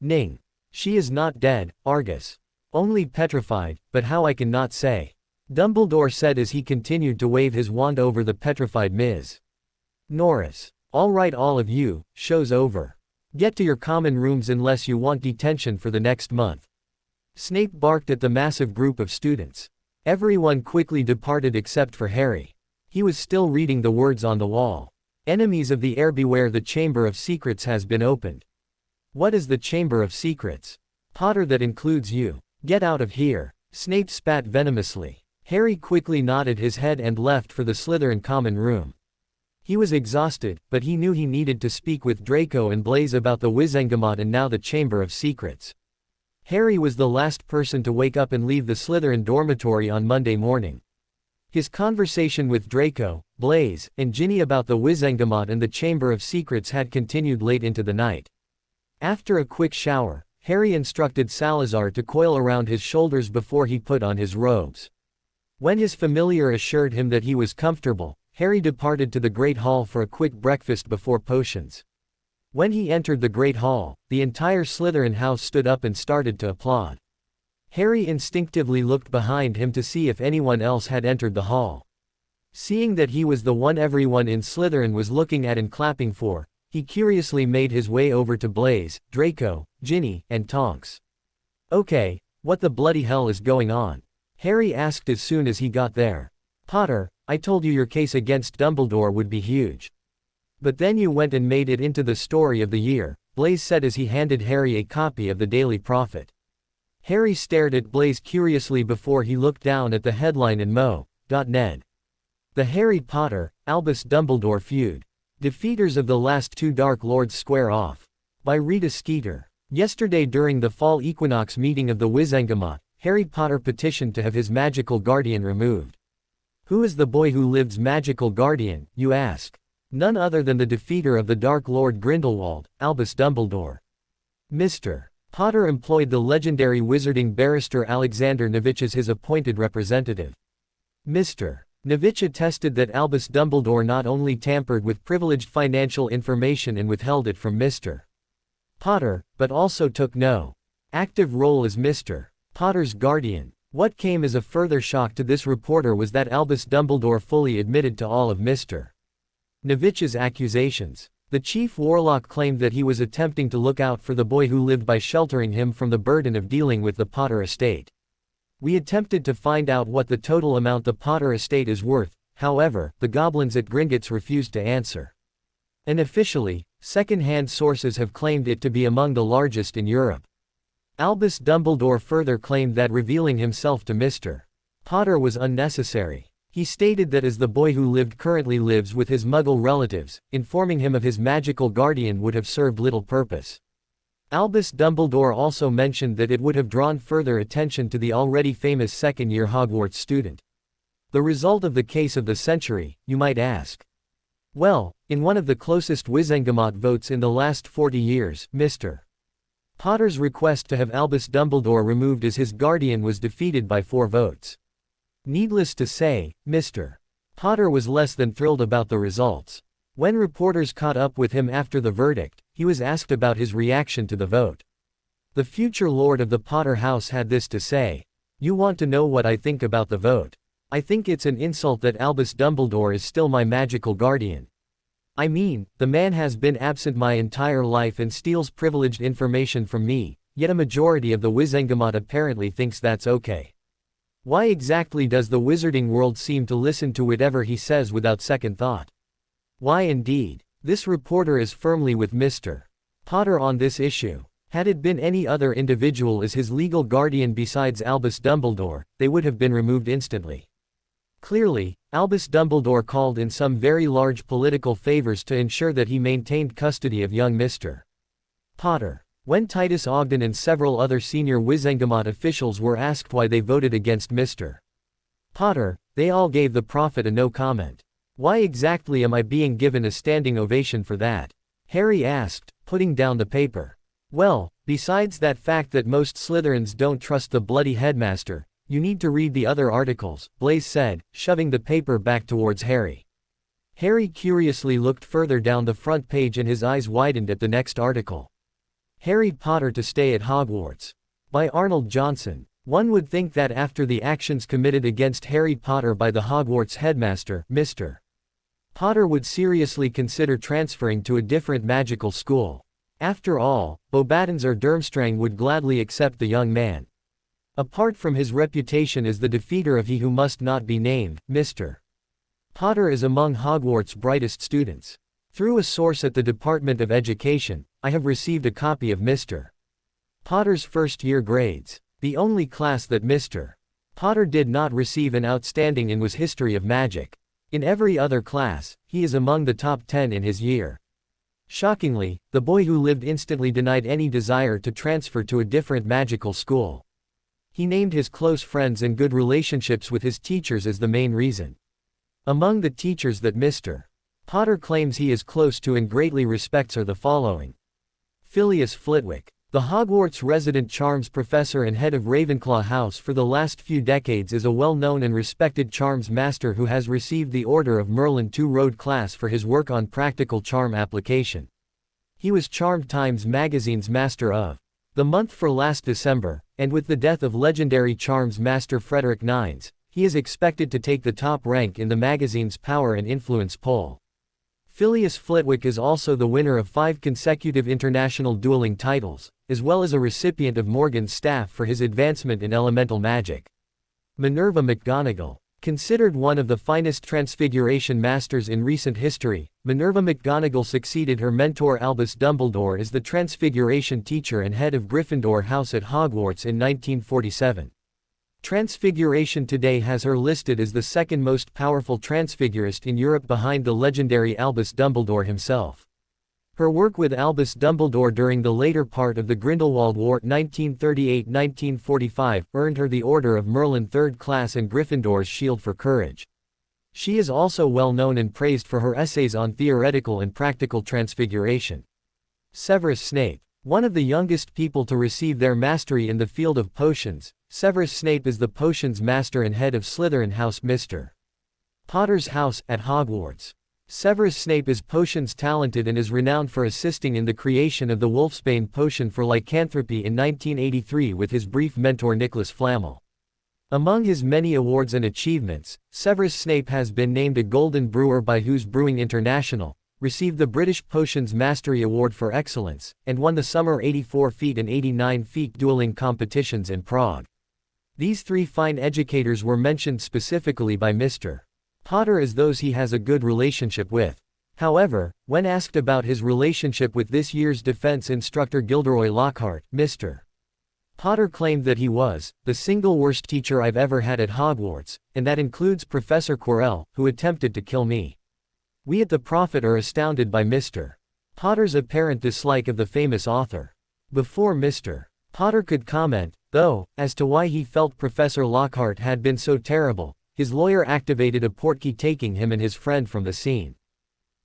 Ning. She is not dead, Argus. Only petrified, but how I cannot say. Dumbledore said as he continued to wave his wand over the petrified Ms. Norris. All right, all of you, show's over. Get to your common rooms unless you want detention for the next month. Snape barked at the massive group of students. Everyone quickly departed except for Harry. He was still reading the words on the wall. Enemies of the air, beware, the Chamber of Secrets has been opened. What is the Chamber of Secrets? Potter, that includes you. Get out of here. Snape spat venomously. Harry quickly nodded his head and left for the Slytherin common room. He was exhausted, but he knew he needed to speak with Draco and Blaise about the Wizengamot and now the Chamber of Secrets. Harry was the last person to wake up and leave the Slytherin dormitory on Monday morning. His conversation with Draco, Blaise, and Ginny about the Wizengamot and the Chamber of Secrets had continued late into the night. After a quick shower, Harry instructed Salazar to coil around his shoulders before he put on his robes. When his familiar assured him that he was comfortable, Harry departed to the Great Hall for a quick breakfast before potions. When he entered the Great Hall, the entire Slytherin house stood up and started to applaud. Harry instinctively looked behind him to see if anyone else had entered the hall. Seeing that he was the one everyone in Slytherin was looking at and clapping for, he curiously made his way over to Blaise, Draco, Ginny, and Tonks. Okay, what the bloody hell is going on? Harry asked as soon as he got there. Potter, I told you your case against Dumbledore would be huge. But then you went and made it into the story of the year, Blaise said as he handed Harry a copy of the Daily Prophet. Harry stared at Blaise curiously before he looked down at the headline in Mo.Ned. The Harry Potter, Albus Dumbledore feud. Defeaters of the last two Dark Lords square off. By Rita Skeeter. Yesterday during the fall equinox meeting of the Wizengamot, Harry Potter petitioned to have his magical guardian removed. Who is the boy who lived's magical guardian, you ask? None other than the defeater of the Dark Lord Grindelwald, Albus Dumbledore. Mr. Potter employed the legendary wizarding barrister Alexander Nevich as his appointed representative. Mr. Nevich attested that Albus Dumbledore not only tampered with privileged financial information and withheld it from Mr. Potter, but also took no active role as Mr. Potter's guardian. What came as a further shock to this reporter was that Albus Dumbledore fully admitted to all of Mr. Nevich's accusations. The chief warlock claimed that he was attempting to look out for the boy who lived by sheltering him from the burden of dealing with the Potter estate. We attempted to find out what the total amount the Potter estate is worth, however, the goblins at Gringotts refused to answer. Unofficially, second-hand sources have claimed it to be among the largest in Europe. Albus Dumbledore further claimed that revealing himself to Mr. Potter was unnecessary. He stated that as the boy who lived currently lives with his Muggle relatives, informing him of his magical guardian would have served little purpose. Albus Dumbledore also mentioned that it would have drawn further attention to the already famous second-year Hogwarts student. The result of the case of the century, you might ask. Well, in one of the closest Wizengamot votes in the last 40 years, Mr. Potter's request to have Albus Dumbledore removed as his guardian was defeated by 4 votes. Needless to say, Mr. Potter was less than thrilled about the results. When reporters caught up with him after the verdict, he was asked about his reaction to the vote. The future Lord of the Potter house had this to say. You want to know what I think about the vote? I think it's an insult that Albus Dumbledore is still my magical guardian. I mean, the man has been absent my entire life and steals privileged information from me, yet a majority of the Wizengamot apparently thinks that's okay. Why exactly does the wizarding world seem to listen to whatever he says without second thought? Why indeed? This reporter is firmly with Mr. Potter on this issue. Had it been any other individual as his legal guardian besides Albus Dumbledore, they would have been removed instantly. Clearly, Albus Dumbledore called in some very large political favors to ensure that he maintained custody of young Mr. Potter. When Titus Ogden and several other senior Wizengamot officials were asked why they voted against Mr. Potter, they all gave the prophet a no comment. Why exactly am I being given a standing ovation for that? Harry asked, putting down the paper. Well, besides that fact that most Slytherins don't trust the bloody headmaster, you need to read the other articles, Blaise said, shoving the paper back towards Harry. Harry curiously looked further down the front page and his eyes widened at the next article. Harry Potter to Stay at Hogwarts. By Arnold Johnson. One would think that after the actions committed against Harry Potter by the Hogwarts headmaster, Mr. Potter would seriously consider transferring to a different magical school. After all, Beauxbatons or Durmstrang would gladly accept the young man. Apart from his reputation as the defeater of he who must not be named, Mr. Potter is among Hogwarts' brightest students. Through a source at the Department of Education, I have received a copy of Mr. Potter's first-year grades. The only class that Mr. Potter did not receive an outstanding in was History of Magic. In every other class, he is among the top 10 in his year. Shockingly, the boy who lived instantly denied any desire to transfer to a different magical school. He named his close friends and good relationships with his teachers as the main reason. Among the teachers that Mr. Potter claims he is close to and greatly respects are the following. Phileas Flitwick. The Hogwarts resident charms professor and head of Ravenclaw House for the last few decades is a well-known and respected charms master who has received the Order of Merlin II Road class for his work on practical charm application. He was Charmed Times magazine's Master of the Month for last December, and with the death of legendary charms master Frederick Nines, he is expected to take the top rank in the magazine's Power and Influence poll. Phileas Flitwick is also the winner of 5 consecutive international dueling titles, as well as a recipient of Morgan's staff for his advancement in elemental magic. Minerva McGonagall. Considered one of the finest transfiguration masters in recent history, Minerva McGonagall succeeded her mentor Albus Dumbledore as the transfiguration teacher and head of Gryffindor House at Hogwarts in 1947. Transfiguration today has her listed as the second most powerful transfigurist in Europe behind the legendary Albus Dumbledore himself. Her work with Albus Dumbledore during the later part of the Grindelwald War 1938–1945 earned her the Order of Merlin Third Class and Gryffindor's Shield for Courage. She is also well known and praised for her essays on theoretical and practical transfiguration. Severus Snape. One of the youngest people to receive their mastery in the field of potions, Severus Snape is the potions master and head of Slytherin House Mr. Potter's house at Hogwarts. Severus Snape is potions talented and is renowned for assisting in the creation of the Wolfsbane potion for lycanthropy in 1983 with his brief mentor Nicholas Flamel. Among his many awards and achievements, Severus Snape has been named a Golden Brewer by Who's Brewing International, received the British Potions Mastery Award for Excellence, and won the Summer 84 feet and 89 feet dueling competitions in Prague. These 3 fine educators were mentioned specifically by Mr. Potter as those he has a good relationship with. However, when asked about his relationship with this year's defense instructor Gilderoy Lockhart, Mr. Potter claimed that he was the single worst teacher I've ever had at Hogwarts, and that includes Professor Quirrell, who attempted to kill me. We at the Prophet are astounded by Mr. Potter's apparent dislike of the famous author. Before Mr. Potter could comment, though, as to why he felt Professor Lockhart had been so terrible, his lawyer activated a portkey taking him and his friend from the scene.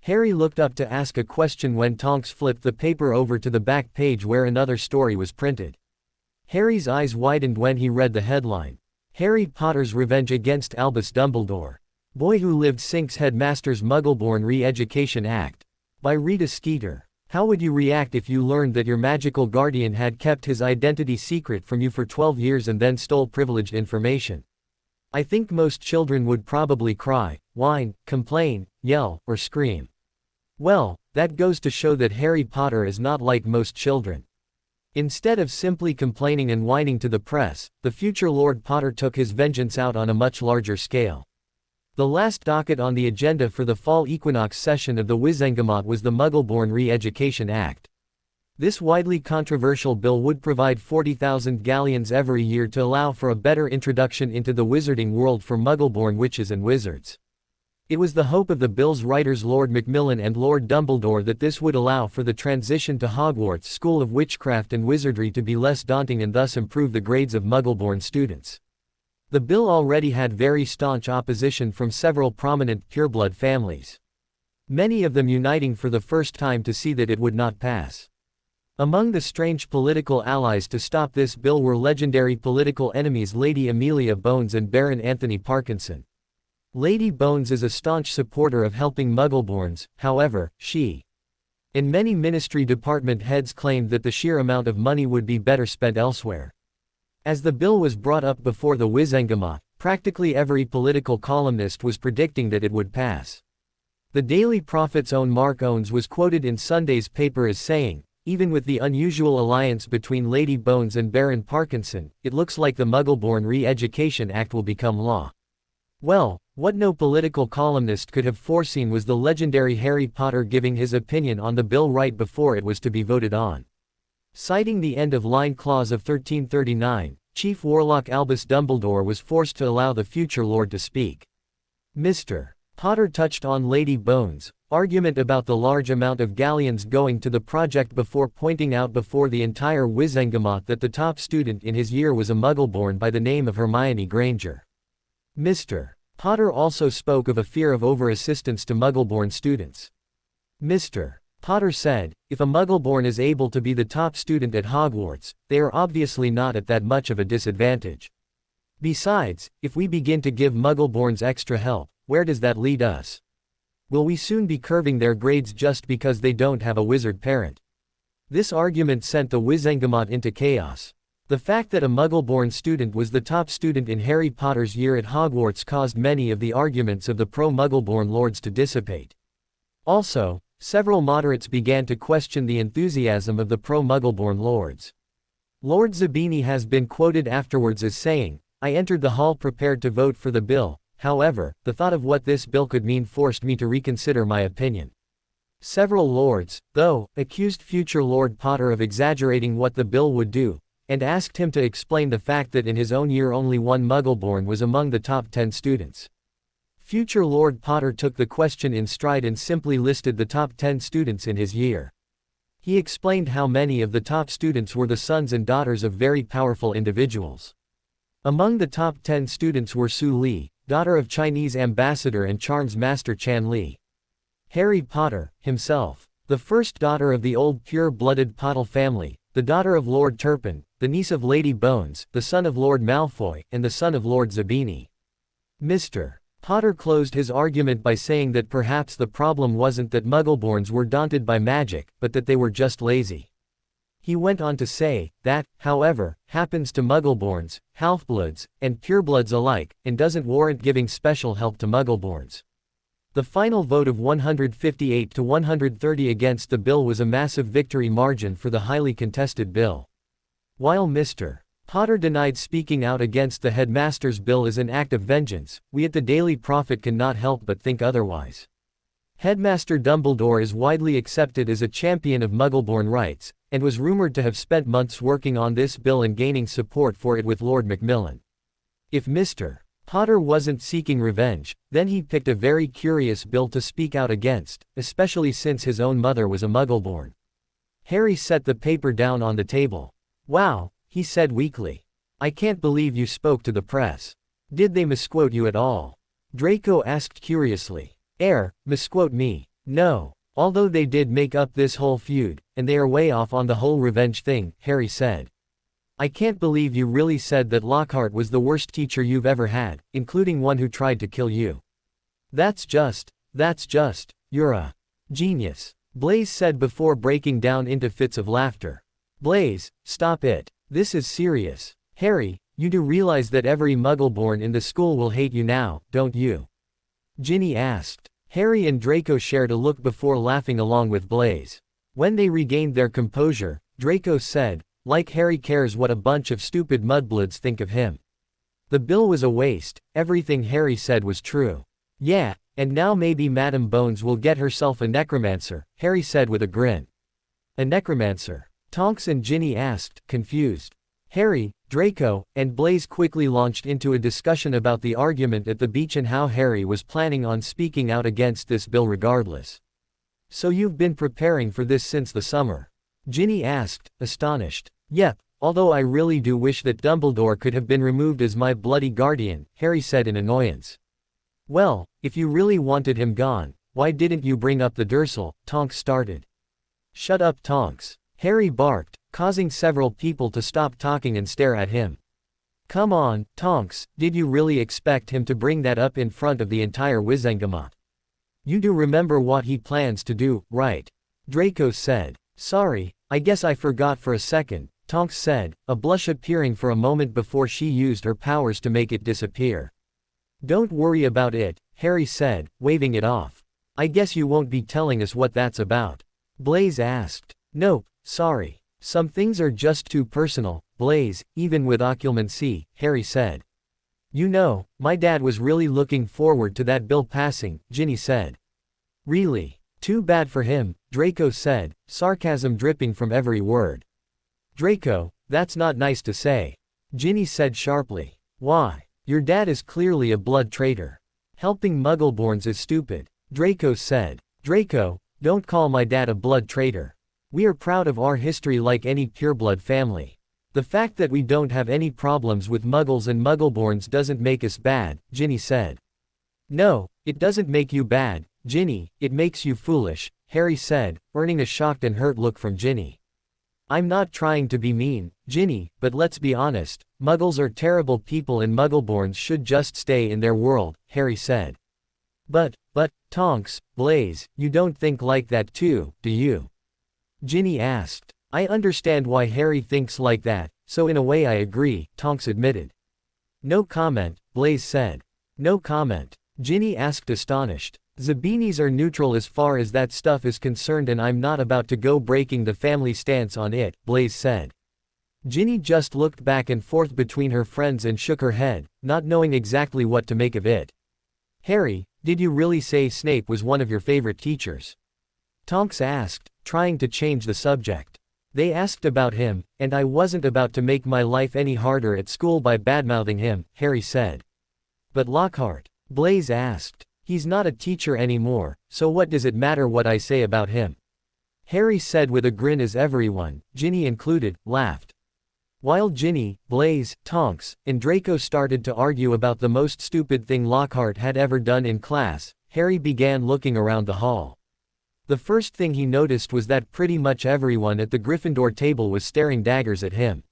Harry looked up to ask a question when Tonks flipped the paper over to the back page where another story was printed. Harry's eyes widened when he read the headline. Harry Potter's Revenge Against Albus Dumbledore. Boy Who Lived Sinks Headmaster's Muggleborn Re-Education Act. By Rita Skeeter. How would you react if you learned that your magical guardian had kept his identity secret from you for 12 years and then stole privileged information? I think most children would probably cry, whine, complain, yell, or scream. Well, that goes to show that Harry Potter is not like most children. Instead of simply complaining and whining to the press, the future Lord Potter took his vengeance out on a much larger scale. The last docket on the agenda for the fall equinox session of the Wizengamot was the Muggleborn Re-Education Act. This widely controversial bill would provide 40,000 galleons every year to allow for a better introduction into the wizarding world for Muggleborn witches and wizards. It was the hope of the bill's writers Lord Macmillan and Lord Dumbledore that this would allow for the transition to Hogwarts School of Witchcraft and Wizardry to be less daunting and thus improve the grades of Muggleborn students. The bill already had very staunch opposition from several prominent pureblood families, many of them uniting for the first time to see that it would not pass. Among the strange political allies to stop this bill were legendary political enemies Lady Amelia Bones and Baron Anthony Parkinson. Lady Bones is a staunch supporter of helping Muggleborns, however, she and many ministry department heads claimed that the sheer amount of money would be better spent elsewhere. As the bill was brought up before the Wizengamot, practically every political columnist was predicting that it would pass. The Daily Prophet's own Mark Owens was quoted in Sunday's paper as saying, "Even with the unusual alliance between Lady Bones and Baron Parkinson, it looks like the Muggleborn Re-Education Act will become law." Well, what no political columnist could have foreseen was the legendary Harry Potter giving his opinion on the bill right before it was to be voted on. Citing the end-of-line clause of 1339, Chief Warlock Albus Dumbledore was forced to allow the future Lord to speak. Mr. Potter touched on Lady Bones' argument about the large amount of galleons going to the project before pointing out before the entire Wizengamot that the top student in his year was a Muggleborn by the name of Hermione Granger. Mr. Potter also spoke of a fear of over-assistance to Muggleborn students. Mr. Potter said, "If a Muggleborn is able to be the top student at Hogwarts, they are obviously not at that much of a disadvantage. Besides, if we begin to give Muggleborns extra help, where does that lead us? Will we soon be curving their grades just because they don't have a wizard parent?" This argument sent the Wizengamot into chaos. The fact that a Muggleborn student was the top student in Harry Potter's year at Hogwarts caused many of the arguments of the pro-Muggleborn lords to dissipate. Also, several moderates began to question the enthusiasm of the pro-Muggleborn lords. Lord Zabini has been quoted afterwards as saying, "I entered the hall prepared to vote for the bill, however, the thought of what this bill could mean forced me to reconsider my opinion." Several lords, though, accused future Lord Potter of exaggerating what the bill would do, and asked him to explain the fact that in his own year only one Muggleborn was among the top 10 students. Future Lord Potter took the question in stride and simply listed the top 10 students in his year. He explained how many of the top students were the sons and daughters of very powerful individuals. Among the top 10 students were Su Li, daughter of Chinese ambassador and charms master Chan Li. Harry Potter, himself, the first daughter of the old pure-blooded Pottle family, the daughter of Lord Turpin, the niece of Lady Bones, the son of Lord Malfoy, and the son of Lord Zabini. Mr. Potter closed his argument by saying that perhaps the problem wasn't that Muggleborns were daunted by magic, but that they were just lazy. He went on to say, that, however, happens to Muggleborns, Halfbloods, and Purebloods alike, and doesn't warrant giving special help to Muggleborns. The final vote of 158 to 130 against the bill was a massive victory margin for the highly contested bill. While Mr. Potter denied speaking out against the headmaster's bill as an act of vengeance, we at the Daily Prophet cannot help but think otherwise. Headmaster Dumbledore is widely accepted as a champion of Muggleborn rights, and was rumored to have spent months working on this bill and gaining support for it with Lord Macmillan. If Mr. Potter wasn't seeking revenge, then he picked a very curious bill to speak out against, especially since his own mother was a Muggleborn. Harry set the paper down on the table. "Wow," he said weakly. "I can't believe you spoke to the press. Did they misquote you at all?" Draco asked curiously. Misquote me? No. Although they did make up this whole feud, and they are way off on the whole revenge thing," Harry said. "I can't believe you really said that Lockhart was the worst teacher you've ever had, including one who tried to kill you. That's just, you're a genius," Blaise said before breaking down into fits of laughter. "Blaise, stop it. This is serious. Harry, you do realize that every Muggleborn in the school will hate you now, don't you?" Ginny asked. Harry and Draco shared a look before laughing along with Blaise. When they regained their composure, Draco said, like Harry cares what a bunch of stupid mudbloods think of him. The bill was a waste, everything Harry said was true. Yeah, and now maybe Madame Bones will get herself a necromancer, Harry said with a grin. A necromancer? Tonks and Ginny asked, confused. Harry, Draco, and Blaise quickly launched into a discussion about the argument at the beach and how Harry was planning on speaking out against this bill regardless. So you've been preparing for this since the summer? Ginny asked, astonished. Yep, although I really do wish that Dumbledore could have been removed as my bloody guardian, Harry said in annoyance. Well, if you really wanted him gone, why didn't you bring up the Dursleys? Tonks started. Shut up, Tonks, Harry barked, causing several people to stop talking and stare at him. Come on, Tonks, did you really expect him to bring that up in front of the entire Wizengamot? You do remember what he plans to do, right? Draco said. Sorry, I guess I forgot for a second, Tonks said, a blush appearing for a moment before she used her powers to make it disappear. Don't worry about it, Harry said, waving it off. I guess you won't be telling us what that's about. Blaise asked. Nope, sorry. Some things are just too personal, Blaise, even with occlumency, Harry said. You know, my dad was really looking forward to that bill passing, Ginny said. Really? Too bad for him, Draco said, sarcasm dripping from every word. Draco, that's not nice to say. Ginny said sharply. Why? Your dad is clearly a blood traitor. Helping Muggleborns is stupid, Draco said. Draco, don't call my dad a blood traitor. We are proud of our history like any pureblood family. The fact that we don't have any problems with Muggles and Muggleborns doesn't make us bad, Ginny said. No, it doesn't make you bad, Ginny, it makes you foolish, Harry said, earning a shocked and hurt look from Ginny. I'm not trying to be mean, Ginny, but let's be honest, Muggles are terrible people and Muggleborns should just stay in their world, Harry said. But, Tonks, Blaise, you don't think like that too, do you? Ginny asked. I understand why Harry thinks like that, so in a way I agree, Tonks admitted. No comment, Blaise said. No comment, Ginny asked astonished. Zabinis are neutral as far as that stuff is concerned and I'm not about to go breaking the family stance on it, Blaise said. Ginny just looked back and forth between her friends and shook her head, not knowing exactly what to make of it. Harry, did you really say Snape was one of your favorite teachers? Tonks asked, trying to change the subject. They asked about him, and I wasn't about to make my life any harder at school by badmouthing him, Harry said. But Lockhart, Blaise asked. He's not a teacher anymore, so what does it matter what I say about him? Harry said with a grin as everyone, Ginny included, laughed. While Ginny, Blaise, Tonks, and Draco started to argue about the most stupid thing Lockhart had ever done in class, Harry began looking around the hall. The first thing he noticed was that pretty much everyone at the Gryffindor table was staring daggers at him.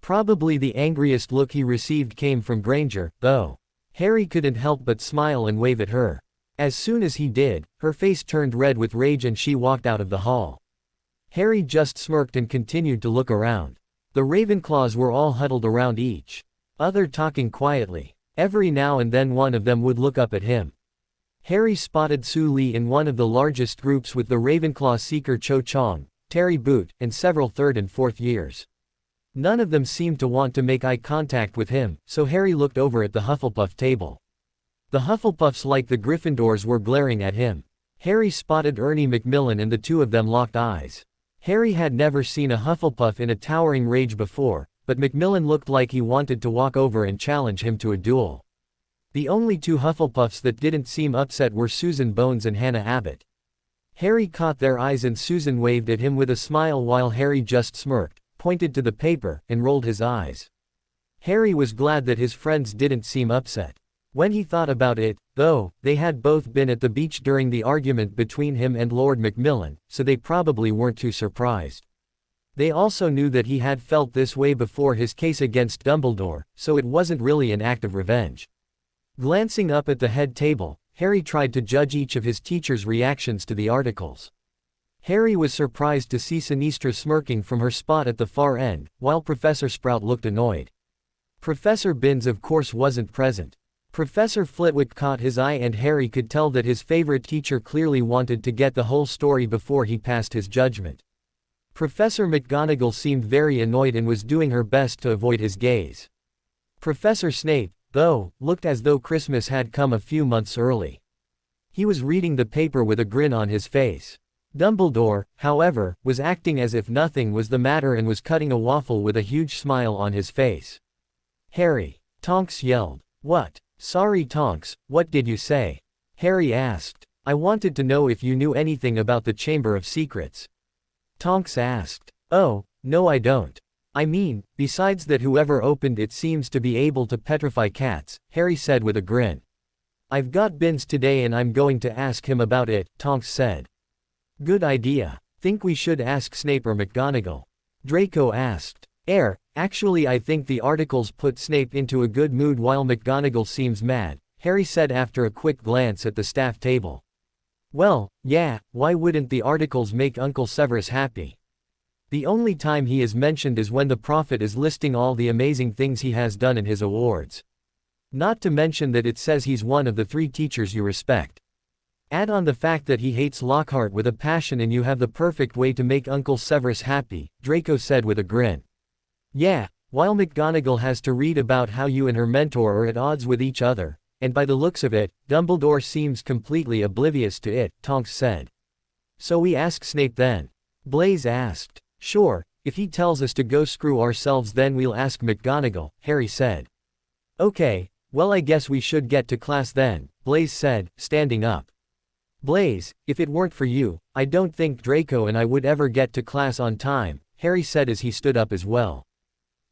Probably the angriest look he received came from Granger, though. Harry couldn't help but smile and wave at her. As soon as he did, her face turned red with rage and she walked out of the hall. Harry just smirked and continued to look around. The Ravenclaws were all huddled around each other talking quietly. Every now and then one of them would look up at him. Harry spotted Su Li in one of the largest groups with the Ravenclaw seeker Cho Chang, Terry Boot, and several third and fourth years. None of them seemed to want to make eye contact with him, so Harry looked over at the Hufflepuff table. The Hufflepuffs like the Gryffindors were glaring at him. Harry spotted Ernie Macmillan and the two of them locked eyes. Harry had never seen a Hufflepuff in a towering rage before, but Macmillan looked like he wanted to walk over and challenge him to a duel. The only two Hufflepuffs that didn't seem upset were Susan Bones and Hannah Abbott. Harry caught their eyes and Susan waved at him with a smile while Harry just smirked, pointed to the paper, and rolled his eyes. Harry was glad that his friends didn't seem upset. When he thought about it, though, they had both been at the beach during the argument between him and Lord Macmillan, so they probably weren't too surprised. They also knew that he had felt this way before his case against Dumbledore, so it wasn't really an act of revenge. Glancing up at the head table, Harry tried to judge each of his teachers' reactions to the articles. Harry was surprised to see Sinistra smirking from her spot at the far end, while Professor Sprout looked annoyed. Professor Binns of course wasn't present. Professor Flitwick caught his eye and Harry could tell that his favorite teacher clearly wanted to get the whole story before he passed his judgment. Professor McGonagall seemed very annoyed and was doing her best to avoid his gaze. Professor Snape, though, looked as though Christmas had come a few months early. He was reading the paper with a grin on his face. Dumbledore, however, was acting as if nothing was the matter and was cutting a waffle with a huge smile on his face. "Harry!" Tonks yelled. "What?" "Sorry Tonks, what did you say?" Harry asked. "I wanted to know if you knew anything about the Chamber of Secrets." Tonks asked. "Oh, no I don't. I mean, besides that whoever opened it seems to be able to petrify cats," Harry said with a grin. "I've got Bins today and I'm going to ask him about it," Tonks said. "Good idea. Think we should ask Snape or McGonagall?" Draco asked. Actually I think the articles put Snape into a good mood while McGonagall seems mad," Harry said after a quick glance at the staff table. "Well, yeah, why wouldn't the articles make Uncle Severus happy? The only time he is mentioned is when the prophet is listing all the amazing things he has done in his awards. Not to mention that it says he's one of the 3 teachers you respect. Add on the fact that he hates Lockhart with a passion and you have the perfect way to make Uncle Severus happy," Draco said with a grin. "Yeah, while McGonagall has to read about how you and her mentor are at odds with each other, and by the looks of it, Dumbledore seems completely oblivious to it," Tonks said. "So we ask Snape then?" Blaise asked. "Sure, if he tells us to go screw ourselves then we'll ask McGonagall," Harry said. "Okay, well I guess we should get to class then," Blaise said, standing up. "Blaise, if it weren't for you, I don't think Draco and I would ever get to class on time," Harry said as he stood up as well.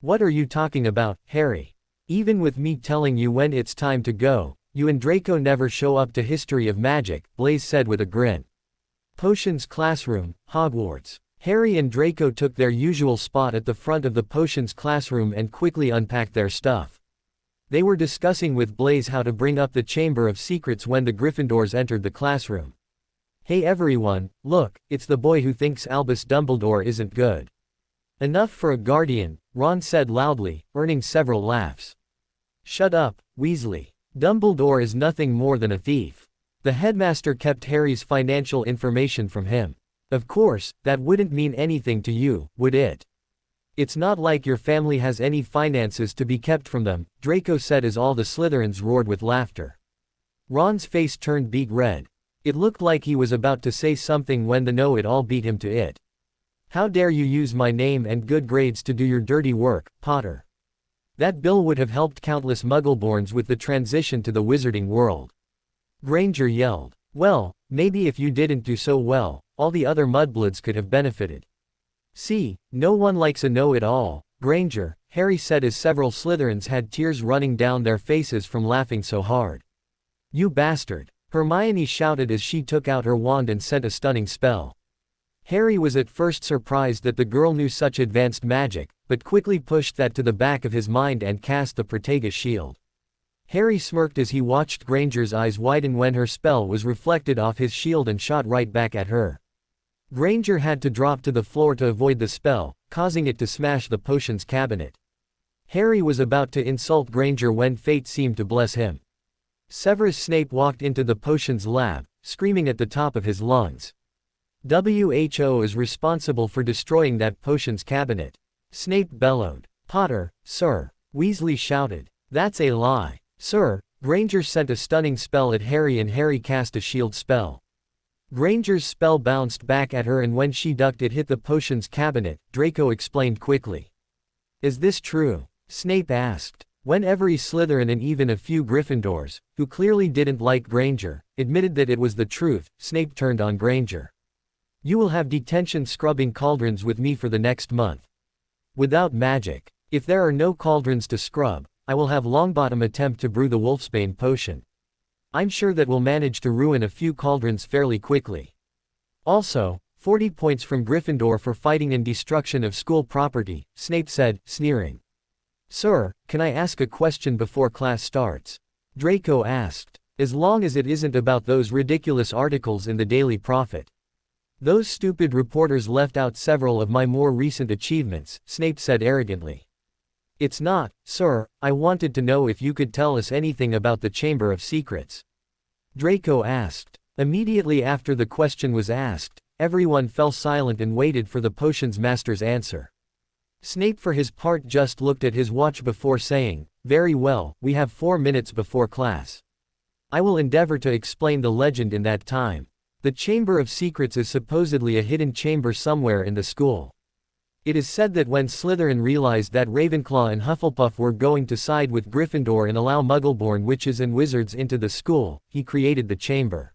"What are you talking about, Harry? Even with me telling you when it's time to go, you and Draco never show up to History of Magic," Blaise said with a grin. Potions classroom, Hogwarts. Harry and Draco took their usual spot at the front of the potions classroom and quickly unpacked their stuff. They were discussing with Blaise how to bring up the Chamber of Secrets when the Gryffindors entered the classroom. "Hey everyone, look, it's the boy who thinks Albus Dumbledore isn't good. Enough for a guardian," Ron said loudly, earning several laughs. "Shut up, Weasley. Dumbledore is nothing more than a thief. The headmaster kept Harry's financial information from him. Of course, that wouldn't mean anything to you, would it? It's not like your family has any finances to be kept from them," Draco said as all the Slytherins roared with laughter. Ron's face turned beet red. It looked like he was about to say something when the know-it-all beat him to it. "How dare you use my name and good grades to do your dirty work, Potter? That bill would have helped countless Muggleborns with the transition to the wizarding world." Granger yelled. "Well, maybe if you didn't do so well, all the other mudbloods could have benefited. See, no one likes a know-it-all, Granger," Harry said as several Slytherins had tears running down their faces from laughing so hard. "You bastard," Hermione shouted as she took out her wand and sent a stunning spell. Harry was at first surprised that the girl knew such advanced magic, but quickly pushed that to the back of his mind and cast the Protega shield. Harry smirked as he watched Granger's eyes widen when her spell was reflected off his shield and shot right back at her. Granger had to drop to the floor to avoid the spell, causing it to smash the potions cabinet. Harry was about to insult Granger when fate seemed to bless him. Severus Snape walked into the potions lab, screaming at the top of his lungs. "WHO is responsible for destroying that potions cabinet," Snape bellowed. "Potter, sir," Weasley shouted. "That's a lie, sir." Granger sent a stunning spell at Harry and Harry cast a shield spell. Granger's spell bounced back at her and when she ducked it hit the potions cabinet, Draco explained quickly. "Is this true?" Snape asked. When every Slytherin and even a few Gryffindors, who clearly didn't like Granger, admitted that it was the truth, Snape turned on Granger. "You will have detention scrubbing cauldrons with me for the next month. Without magic. If there are no cauldrons to scrub, I will have Longbottom attempt to brew the Wolfsbane potion. I'm sure that we'll manage to ruin a few cauldrons fairly quickly. Also, 40 points from Gryffindor for fighting and destruction of school property," Snape said, sneering. "Sir, can I ask a question before class starts?" Draco asked. "As long as it isn't about those ridiculous articles in the Daily Prophet. Those stupid reporters left out several of my more recent achievements," Snape said arrogantly. "It's not, sir, I wanted to know if you could tell us anything about the Chamber of Secrets." Draco asked. Immediately after the question was asked, everyone fell silent and waited for the potions master's answer. Snape for his part just looked at his watch before saying, "Very well, we have 4 minutes before class. I will endeavor to explain the legend in that time. The Chamber of Secrets is supposedly a hidden chamber somewhere in the school. It is said that when Slytherin realized that Ravenclaw and Hufflepuff were going to side with Gryffindor and allow Muggle-born witches and wizards into the school, he created the chamber.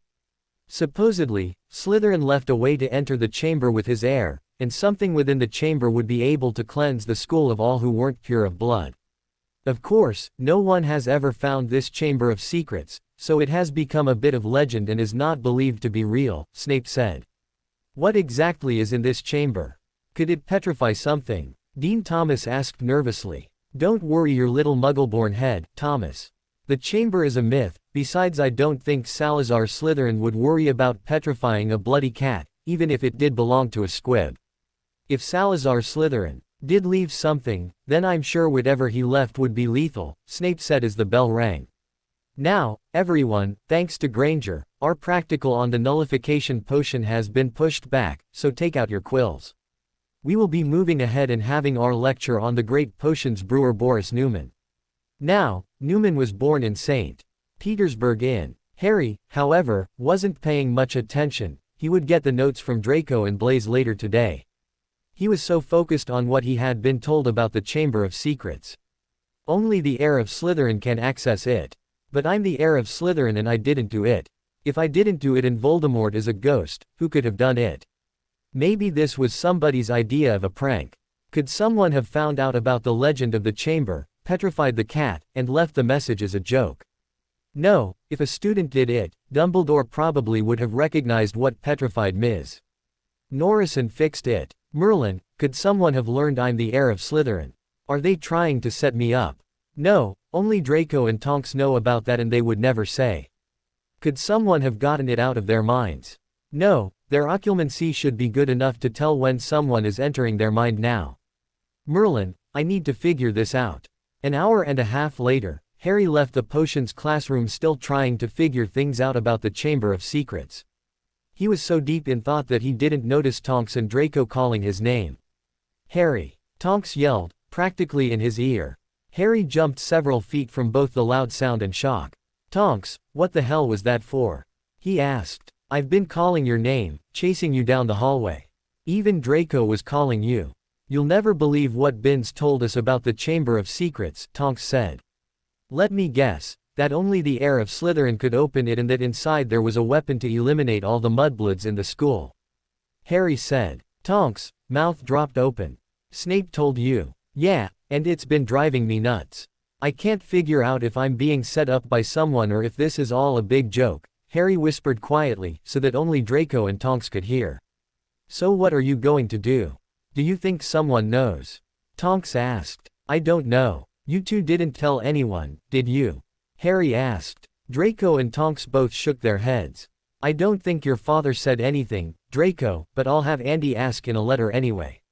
Supposedly, Slytherin left a way to enter the chamber with his heir, and something within the chamber would be able to cleanse the school of all who weren't pure of blood. Of course, no one has ever found this Chamber of Secrets, so it has become a bit of legend and is not believed to be real," Snape said. "What exactly is in this chamber? Could it petrify something?" Dean Thomas asked nervously. "Don't worry your little Muggle-born head, Thomas. The chamber is a myth. Besides, I don't think Salazar Slytherin would worry about petrifying a bloody cat, even if it did belong to a squib. If Salazar Slytherin did leave something, then I'm sure whatever he left would be lethal," Snape said as the bell rang. "Now, everyone, thanks to Granger, our practical on the nullification potion has been pushed back, so take out your quills. We will be moving ahead and having our lecture on the great potions brewer Boris Newman. Now, Newman was born in St. Petersburg in. Harry, however, wasn't paying much attention. He would get the notes from Draco and Blaise later today. He was so focused on what he had been told about the Chamber of Secrets. Only the heir of Slytherin can access it. But I'm the heir of Slytherin and I didn't do it. If I didn't do it and Voldemort is a ghost, who could have done it? Maybe this was somebody's idea of a prank. Could someone have found out about the legend of the chamber, petrified the cat, and left the message as a joke? No, if a student did it, Dumbledore probably would have recognized what petrified Ms. Norris and fixed it. Merlin, could someone have learned I'm the heir of Slytherin? Are they trying to set me up? No, only Draco and Tonks know about that and they would never say. Could someone have gotten it out of their minds? No, their occlumency should be good enough to tell when someone is entering their mind now. Merlin, I need to figure this out. An hour and a half later, Harry left the potions classroom still trying to figure things out about the Chamber of Secrets. He was so deep in thought that he didn't notice Tonks and Draco calling his name. "Harry!" Tonks yelled, practically in his ear. Harry jumped several feet from both the loud sound and shock. "Tonks, what the hell was that for?" he asked. "I've been calling your name, chasing you down the hallway. Even Draco was calling you. You'll never believe what Binns told us about the Chamber of Secrets," Tonks said. "Let me guess. That only the heir of Slytherin could open it and that inside there was a weapon to eliminate all the mudbloods in the school," Harry said. Tonks' mouth dropped open. "Snape told you?" "Yeah, and it's been driving me nuts. I can't figure out if I'm being set up by someone or if this is all a big joke," Harry whispered quietly so that only Draco and Tonks could hear. "So what are you going to do? Do you think someone knows?" Tonks asked. "I don't know. You two didn't tell anyone, did you?" Harry asked. Draco and Tonks both shook their heads. "I don't think your father said anything, Draco, but I'll have Andy ask in a letter anyway."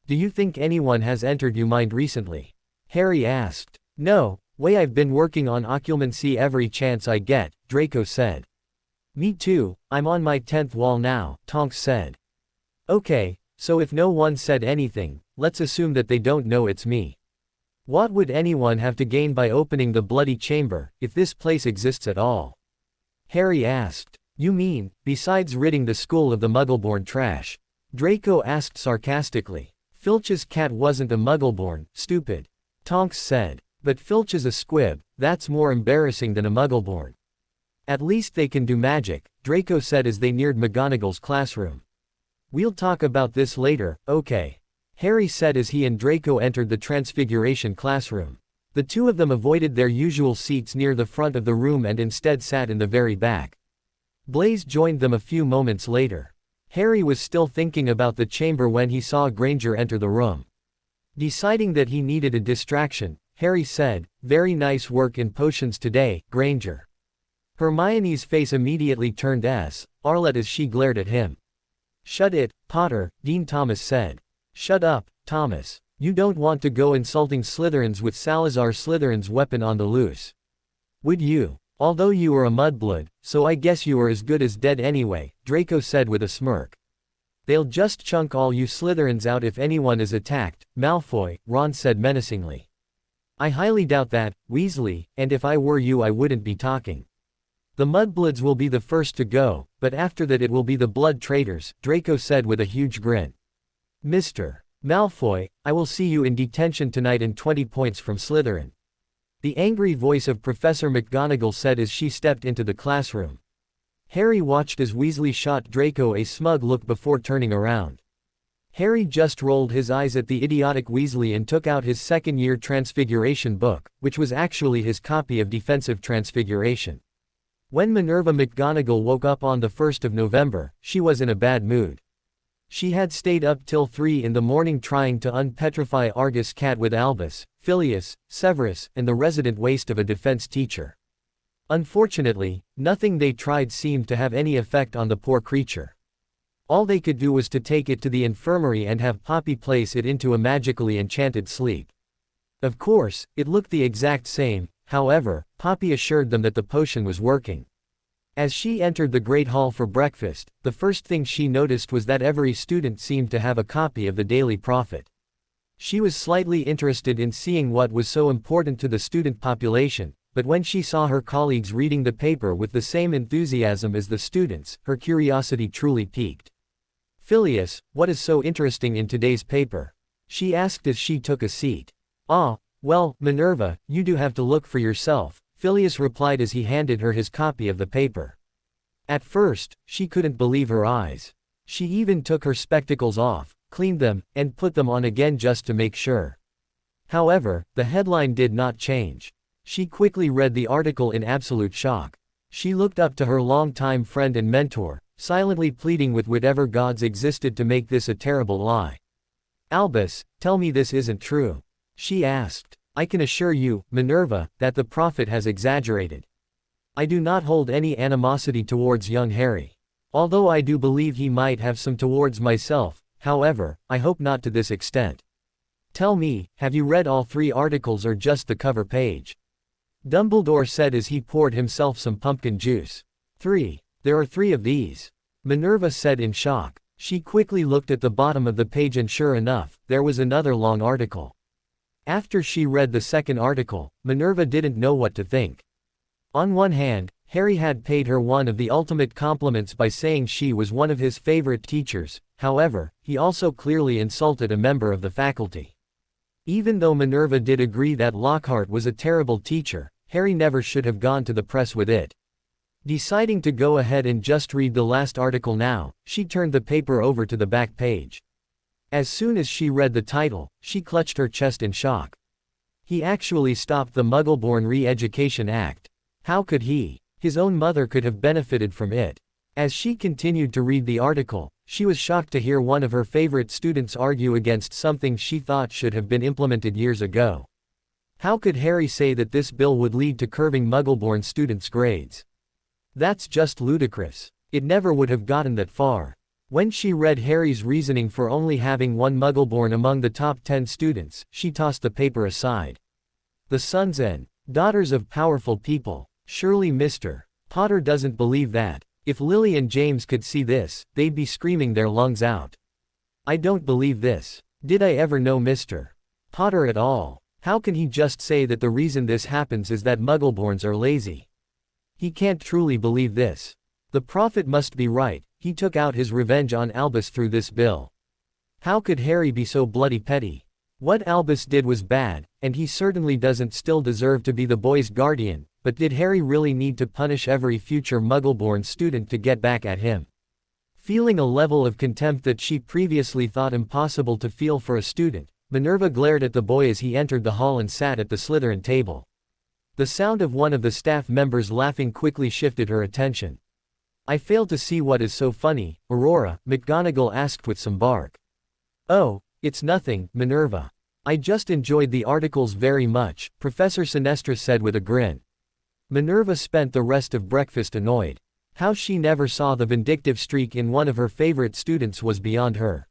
"Do you think anyone has entered your mind recently?" Harry asked. "No, way I've been working on occlumency every chance I get," Draco said. "Me too, I'm on my 10th wall now," Tonks said. "Okay, so if no one said anything, let's assume that they don't know it's me. What would anyone have to gain by opening the bloody chamber, if this place exists at all?" Harry asked. "You mean, besides ridding the school of the Muggle-born trash?" Draco asked sarcastically. "Filch's cat wasn't a Muggle-born, stupid," Tonks said. "But Filch is a squib, that's more embarrassing than a Muggle-born." "At least they can do magic," Draco said as they neared McGonagall's classroom. "We'll talk about this later, okay?" Harry said as he and Draco entered the Transfiguration classroom. The two of them avoided their usual seats near the front of the room and instead sat in the very back. Blaise joined them a few moments later. Harry was still thinking about the chamber when he saw Granger enter the room. Deciding that he needed a distraction, Harry said, "Very nice work in potions today, Granger." Hermione's face immediately turned scarlet as she glared at him. "Shut it, Potter," Dean Thomas said. "Shut up, Thomas. You don't want to go insulting Slytherins with Salazar Slytherin's weapon on the loose. Would you? Although you were a mudblood, so I guess you were as good as dead anyway," Draco said with a smirk. They'll just chunk all you Slytherins out if anyone is attacked, Malfoy, Ron said menacingly. I highly doubt that, Weasley, and if I were you I wouldn't be talking. The Mudbloods will be the first to go, but after that it will be the Blood Traitors, Draco said with a huge grin. Mr. Malfoy, I will see you in detention tonight and 20 points from Slytherin. The angry voice of Professor McGonagall said as she stepped into the classroom. Harry watched as Weasley shot Draco a smug look before turning around. Harry just rolled his eyes at the idiotic Weasley and took out his second-year Transfiguration book, which was actually his copy of Defensive Transfiguration. When Minerva McGonagall woke up on the 1st of November, she was in a bad mood. She had stayed up till 3 in the morning trying to unpetrify Argus Cat with Albus, Phileas, Severus, and the resident waste of a defense teacher. Unfortunately, nothing they tried seemed to have any effect on the poor creature. All they could do was to take it to the infirmary and have Poppy place it into a magically enchanted sleep. Of course, it looked the exact same, however, Poppy assured them that the potion was working. As she entered the Great Hall for breakfast, the first thing she noticed was that every student seemed to have a copy of the Daily Prophet. She was slightly interested in seeing what was so important to the student population, but when she saw her colleagues reading the paper with the same enthusiasm as the students, her curiosity truly piqued. Phileas, what is so interesting in today's paper? She asked as she took a seat. Ah, well, Minerva, you do have to look for yourself, Phileas replied as he handed her his copy of the paper. At first, she couldn't believe her eyes. She even took her spectacles off, cleaned them, and put them on again just to make sure. However, the headline did not change. She quickly read the article in absolute shock. She looked up to her longtime friend and mentor, silently pleading with whatever gods existed to make this a terrible lie. Albus, tell me this isn't true. She asked. I can assure you, Minerva, that the prophet has exaggerated. I do not hold any animosity towards young Harry. Although I do believe he might have some towards myself, however, I hope not to this extent. Tell me, have you read all 3 articles or just the cover page? Dumbledore said as he poured himself some pumpkin juice. 3. There are 3 of these. Minerva said in shock. She quickly looked at the bottom of the page and sure enough, there was another long article. After she read the second article, Minerva didn't know what to think. On one hand, Harry had paid her one of the ultimate compliments by saying she was one of his favorite teachers, however, he also clearly insulted a member of the faculty. Even though Minerva did agree that Lockhart was a terrible teacher, Harry never should have gone to the press with it. Deciding to go ahead and just read the last article now, she turned the paper over to the back page. As soon as she read the title, she clutched her chest in shock. He actually stopped the Muggleborn Re-Education Act. How could he? His own mother could have benefited from it. As she continued to read the article, she was shocked to hear one of her favorite students argue against something she thought should have been implemented years ago. How could Harry say that this bill would lead to curbing Muggleborn students' grades? That's just ludicrous. It never would have gotten that far. When she read Harry's reasoning for only having one Muggleborn among the top 10 students, she tossed the paper aside. The sons and daughters of powerful people. Surely Mr. Potter doesn't believe that. If Lily and James could see this, they'd be screaming their lungs out. I don't believe this. Did I ever know Mr. Potter at all? How can he just say that the reason this happens is that Muggleborns are lazy? He can't truly believe this. The prophet must be right, he took out his revenge on Albus through this bill. How could Harry be so bloody petty? What Albus did was bad, and he certainly doesn't still deserve to be the boy's guardian, but did Harry really need to punish every future Muggleborn student to get back at him? Feeling a level of contempt that she previously thought impossible to feel for a student, Minerva glared at the boy as he entered the hall and sat at the Slytherin table. The sound of one of the staff members laughing quickly shifted her attention. I fail to see what is so funny, Aurora, McGonagall asked with some bark. Oh, it's nothing, Minerva. I just enjoyed the articles very much, Professor Sinestro said with a grin. Minerva spent the rest of breakfast annoyed. How she never saw the vindictive streak in one of her favorite students was beyond her.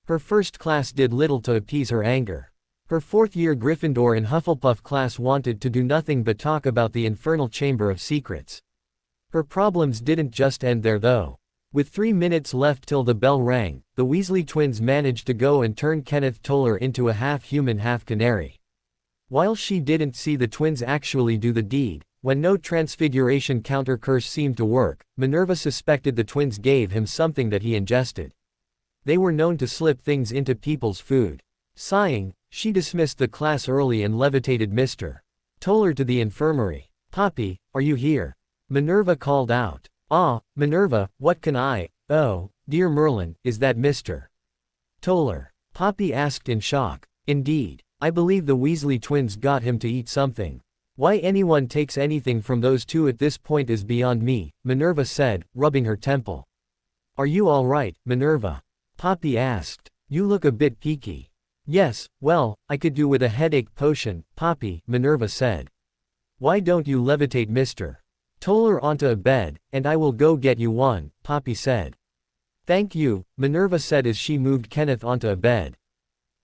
Her first class did little to appease her anger. Her fourth-year Gryffindor and Hufflepuff class wanted to do nothing but talk about the infernal Chamber of Secrets. Her problems didn't just end there though. With 3 minutes left till the bell rang, the Weasley twins managed to go and turn Kenneth Toller into a half-human half-canary. While she didn't see the twins actually do the deed, when no transfiguration counter-curse seemed to work, Minerva suspected the twins gave him something that he ingested. They were known to slip things into people's food. Sighing, she dismissed the class early and levitated Mr. Toller to the infirmary. "Poppy, are you here?" Minerva called out. "Ah, Minerva, what can I— Oh, dear Merlin, is that Mr. Toller?" Poppy asked in shock. "Indeed. I believe the Weasley twins got him to eat something. Why anyone takes anything from those two at this point is beyond me," Minerva said, rubbing her temple. "Are you all right, Minerva?" Poppy asked. "You look a bit peaky." "Yes, well, I could do with a headache potion, Poppy," Minerva said. "Why don't you levitate Mr. Toller onto a bed, and I will go get you one," Poppy said. "Thank you," Minerva said as she moved Kenneth onto a bed.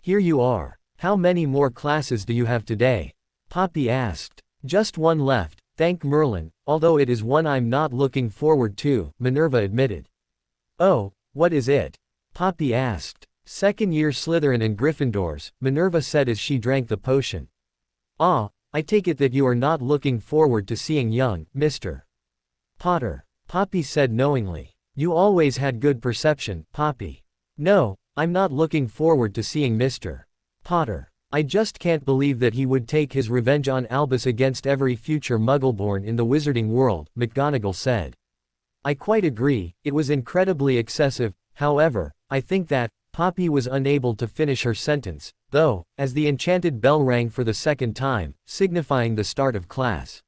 "Here you are. How many more classes do you have today?" Poppy asked. "Just one left, thank Merlin, although it is one I'm not looking forward to," Minerva admitted. "Oh, what is it?" Poppy asked. "Second year Slytherin and Gryffindors," Minerva said as she drank the potion. "Ah, I take it that you are not looking forward to seeing young Mr. Potter," Poppy said knowingly. "You always had good perception, Poppy." "No, I'm not looking forward to seeing Mr. Potter. I just can't believe that he would take his revenge on Albus against every future Muggleborn in the wizarding world," McGonagall said. "I quite agree, it was incredibly excessive, however, I think that—" Poppy was unable to finish her sentence, though, as the enchanted bell rang for the second time, signifying the start of class.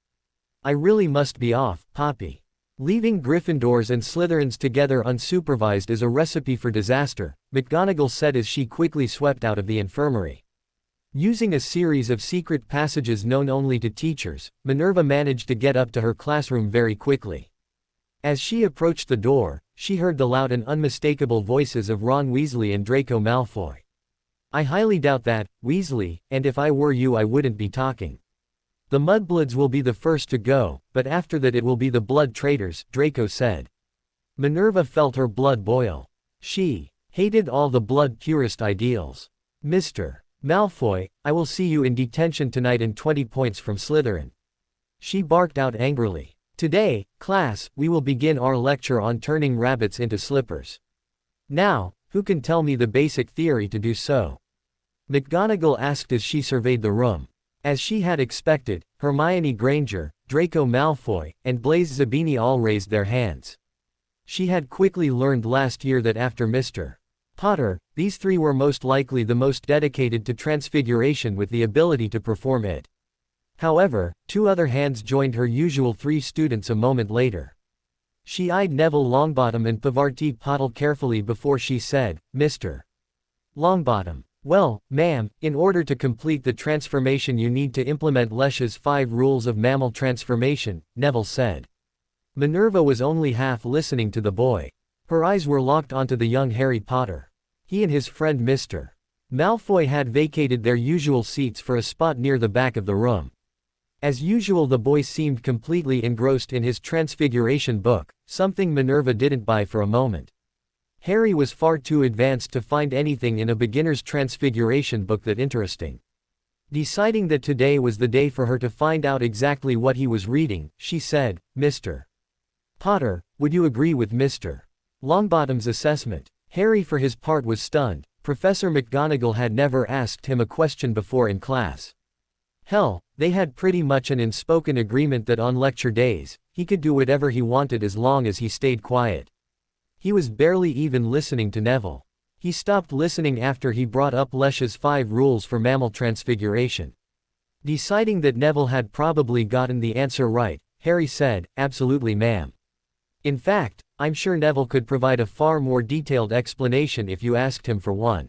"I really must be off, Poppy. Leaving Gryffindors and Slytherins together unsupervised is a recipe for disaster," McGonagall said as she quickly swept out of the infirmary. Using a series of secret passages known only to teachers, Minerva managed to get up to her classroom very quickly. As she approached the door, she heard the loud and unmistakable voices of Ron Weasley and Draco Malfoy. "I highly doubt that, Weasley, and if I were you I wouldn't be talking. The Mudbloods will be the first to go, but after that it will be the Blood Traitors," Draco said. Minerva felt her blood boil. She hated all the blood purist ideals. "Mr. Malfoy, I will see you in detention tonight and 20 points from Slytherin," she barked out angrily. "Today, class, we will begin our lecture on turning rabbits into slippers. Now, who can tell me the basic theory to do so?" McGonagall asked as she surveyed the room. As she had expected, Hermione Granger, Draco Malfoy, and Blaise Zabini all raised their hands. She had quickly learned last year that after Mr. Potter, these three were most likely the most dedicated to transfiguration with the ability to perform it. However, 2 other hands joined her usual 3 students a moment later. She eyed Neville Longbottom and Pavarti Patil carefully before she said, "Mr. Longbottom. Well, ma'am, in order to complete the transformation you need to implement Lesh's 5 rules of mammal transformation," Neville said. Minerva was only half listening to the boy. Her eyes were locked onto the young Harry Potter. He and his friend Mr. Malfoy had vacated their usual seats for a spot near the back of the room. As usual the boy seemed completely engrossed in his transfiguration book, something Minerva didn't buy for a moment. Harry was far too advanced to find anything in a beginner's transfiguration book that interesting. Deciding that today was the day for her to find out exactly what he was reading, she said, "Mr. Potter, would you agree with Mr. Longbottom's assessment?" Harry for his part was stunned. Professor McGonagall had never asked him a question before in class. Hell, they had pretty much an unspoken agreement that on lecture days, he could do whatever he wanted as long as he stayed quiet. He was barely even listening to Neville. He stopped listening after he brought up Lesh's 5 rules for mammal transfiguration. Deciding that Neville had probably gotten the answer right, Harry said, "Absolutely, ma'am. In fact, I'm sure Neville could provide a far more detailed explanation if you asked him for one."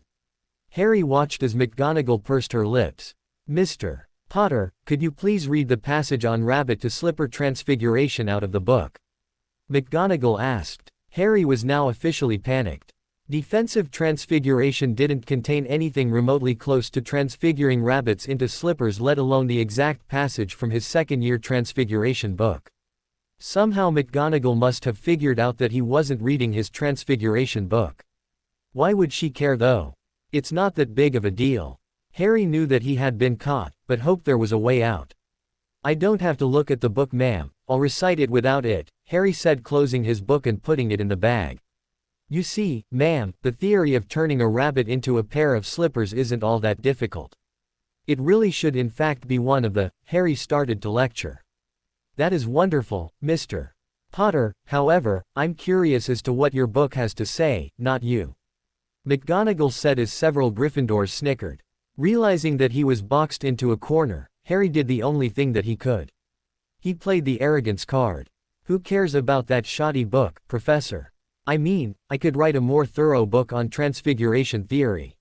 Harry watched as McGonagall pursed her lips. "Mr. Potter, could you please read the passage on rabbit to slipper transfiguration out of the book?" McGonagall asked. Harry was now officially panicked. Defensive transfiguration didn't contain anything remotely close to transfiguring rabbits into slippers, let alone the exact passage from his second-year transfiguration book. Somehow McGonagall must have figured out that he wasn't reading his Transfiguration book. Why would she care though? It's not that big of a deal. Harry knew that he had been caught, but hoped there was a way out. I don't have to look at the book, ma'am, I'll recite it without it, Harry said, closing his book and putting it in the bag. You see, ma'am, the theory of turning a rabbit into a pair of slippers isn't all that difficult. It really should in fact be one of the, Harry started to lecture. That is wonderful, Mr. Potter, however, I'm curious as to what your book has to say, not you. McGonagall said as several Gryffindors snickered. Realizing that he was boxed into a corner, Harry did the only thing that he could. He played the arrogance card. Who cares about that shoddy book, Professor? I mean, I could write a more thorough book on transfiguration theory.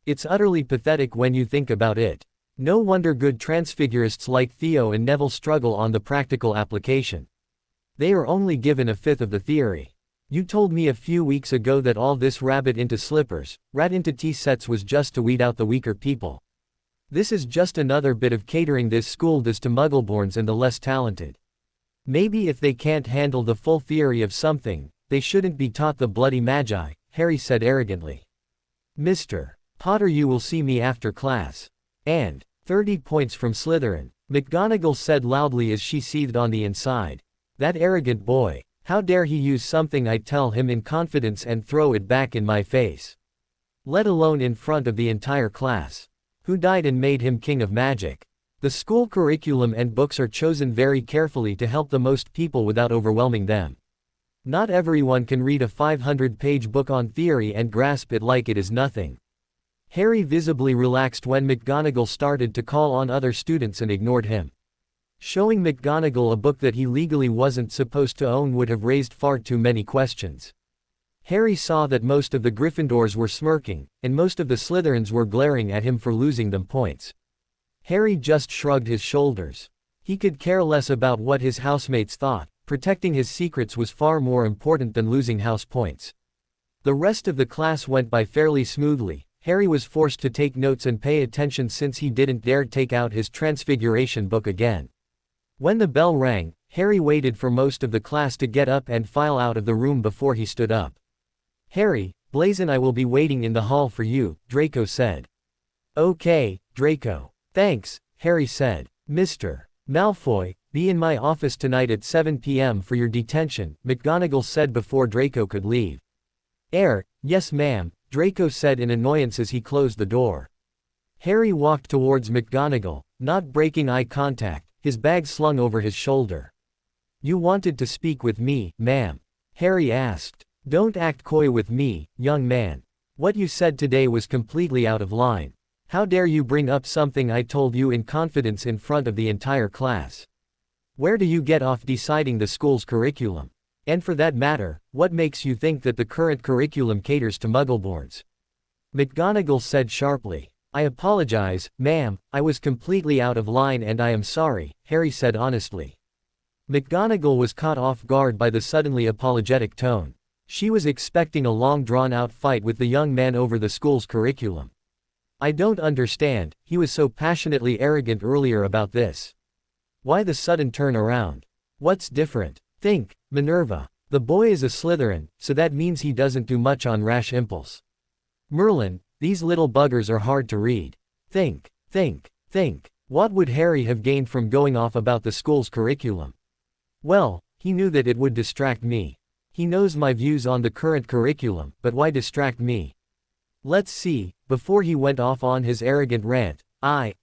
It's utterly pathetic when you think about it. No wonder good transfigurists like Theo and Neville struggle on the practical application. They are only given a fifth of the theory. You told me a few weeks ago that all this rabbit into slippers, rat into tea sets was just to weed out the weaker people. This is just another bit of catering this school does to muggleborns and the less talented. Maybe if they can't handle the full theory of something, they shouldn't be taught the bloody magi, Harry said arrogantly. Mr. Potter, you will see me after class. And 30 points from Slytherin, McGonagall said loudly as she seethed on the inside. That arrogant boy, how dare he use something I tell him in confidence and throw it back in my face. Let alone in front of the entire class. Who died and made him king of magic? The school curriculum and books are chosen very carefully to help the most people without overwhelming them. Not everyone can read a 500-page book on theory and grasp it like it is nothing. Harry visibly relaxed when McGonagall started to call on other students and ignored him. Showing McGonagall a book that he legally wasn't supposed to own would have raised far too many questions. Harry saw that most of the Gryffindors were smirking, and most of the Slytherins were glaring at him for losing them points. Harry just shrugged his shoulders. He could care less about what his housemates thought, protecting his secrets was far more important than losing house points. The rest of the class went by fairly smoothly. Harry was forced to take notes and pay attention since he didn't dare take out his Transfiguration book again. When the bell rang, Harry waited for most of the class to get up and file out of the room before he stood up. Harry, Blaise and I will be waiting in the hall for you, Draco said. Okay, Draco. Thanks, Harry said. Mr. Malfoy, be in my office tonight at 7 p.m. for your detention, McGonagall said before Draco could leave. Yes ma'am, Draco said in annoyance as he closed the door. Harry walked towards McGonagall, not breaking eye contact, his bag slung over his shoulder. You wanted to speak with me, ma'am? Harry asked. Don't act coy with me, young man. What you said today was completely out of line. How dare you bring up something I told you in confidence in front of the entire class? Where do you get off deciding the school's curriculum? And for that matter, what makes you think that the current curriculum caters to muggleborns? McGonagall said sharply. I apologize, ma'am, I was completely out of line and I am sorry, Harry said honestly. McGonagall was caught off guard by the suddenly apologetic tone. She was expecting a long drawn-out fight with the young man over the school's curriculum. I don't understand, he was so passionately arrogant earlier about this. Why the sudden turn around? What's different? Think, Minerva. The boy is a Slytherin, so that means he doesn't do much on rash impulse. Merlin, these little buggers are hard to read. Think. What would Harry have gained from going off about the school's curriculum? Well, he knew that it would distract me. He knows my views on the current curriculum, but why distract me? Let's see, before he went off on his arrogant rant, I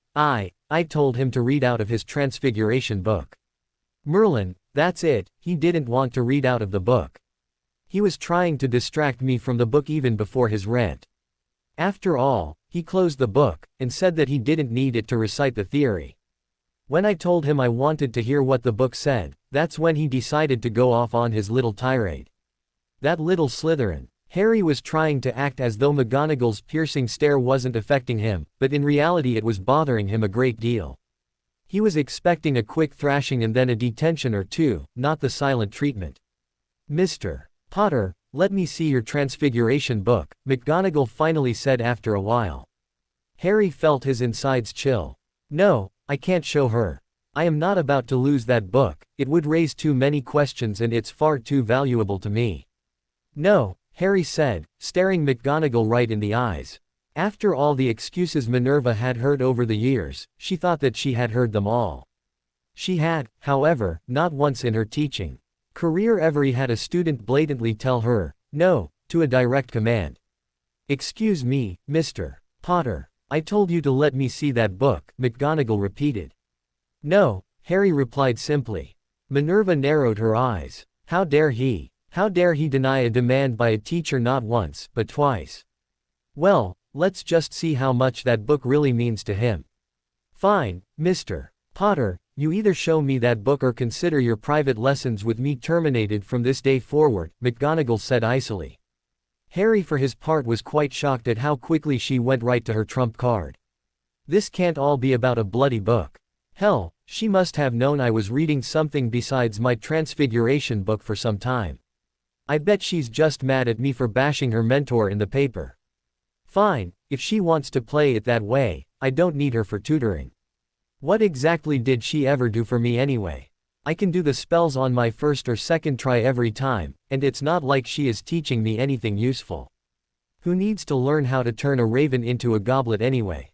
told him to read out of his Transfiguration book. Merlin, that's it, he didn't want to read out of the book. He was trying to distract me from the book even before his rant. After all, he closed the book, and said that he didn't need it to recite the theory. When I told him I wanted to hear what the book said, that's when he decided to go off on his little tirade. That little Slytherin. Harry was trying to act as though McGonagall's piercing stare wasn't affecting him, but in reality it was bothering him a great deal. He was expecting a quick thrashing and then a detention or two, not the silent treatment. Mr. Potter, let me see your Transfiguration book, McGonagall finally said after a while. Harry felt his insides chill. No, I can't show her. I am not about to lose that book, it would raise too many questions and it's far too valuable to me. No, Harry said, staring McGonagall right in the eyes. After all the excuses Minerva had heard over the years, she thought that she had heard them all. She had, however, not once in her teaching career ever had a student blatantly tell her, no, to a direct command. Excuse me, Mr. Potter. I told you to let me see that book, McGonagall repeated. No, Harry replied simply. Minerva narrowed her eyes. How dare he? How dare he deny a demand by a teacher not once, but twice? Well, let's just see how much that book really means to him. Fine, Mr. Potter, you either show me that book or consider your private lessons with me terminated from this day forward, McGonagall said icily. Harry for his part was quite shocked at how quickly she went right to her trump card. This can't all be about a bloody book. Hell, she must have known I was reading something besides my Transfiguration book for some time. I bet she's just mad at me for bashing her mentor in the paper. Fine, if she wants to play it that way, I don't need her for tutoring. What exactly did she ever do for me anyway? I can do the spells on my first or second try every time, and it's not like she is teaching me anything useful. Who needs to learn how to turn a raven into a goblet anyway?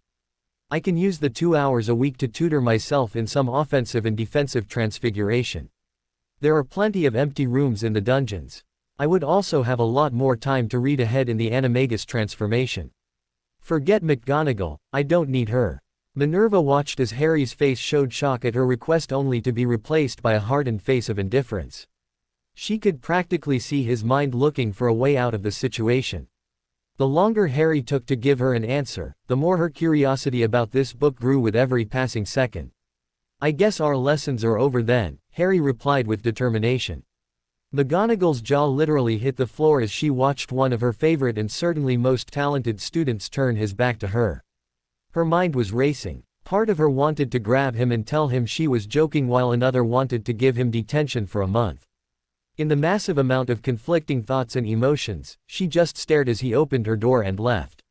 I can use the 2 hours a week to tutor myself in some offensive and defensive transfiguration. There are plenty of empty rooms in the dungeons. I would also have a lot more time to read ahead in the animagus transformation. Forget McGonagall, I don't need her. Minerva watched as Harry's face showed shock at her request only to be replaced by a hardened face of indifference. She could practically see his mind looking for a way out of the situation. The longer Harry took to give her an answer, the more her curiosity about this book grew with every passing second. I guess our lessons are over then, Harry replied with determination. McGonagall's jaw literally hit the floor as she watched one of her favorite and certainly most talented students turn his back to her. Her mind was racing. Part of her wanted to grab him and tell him she was joking while another wanted to give him detention for a month. In the massive amount of conflicting thoughts and emotions, she just stared as he opened her door and left.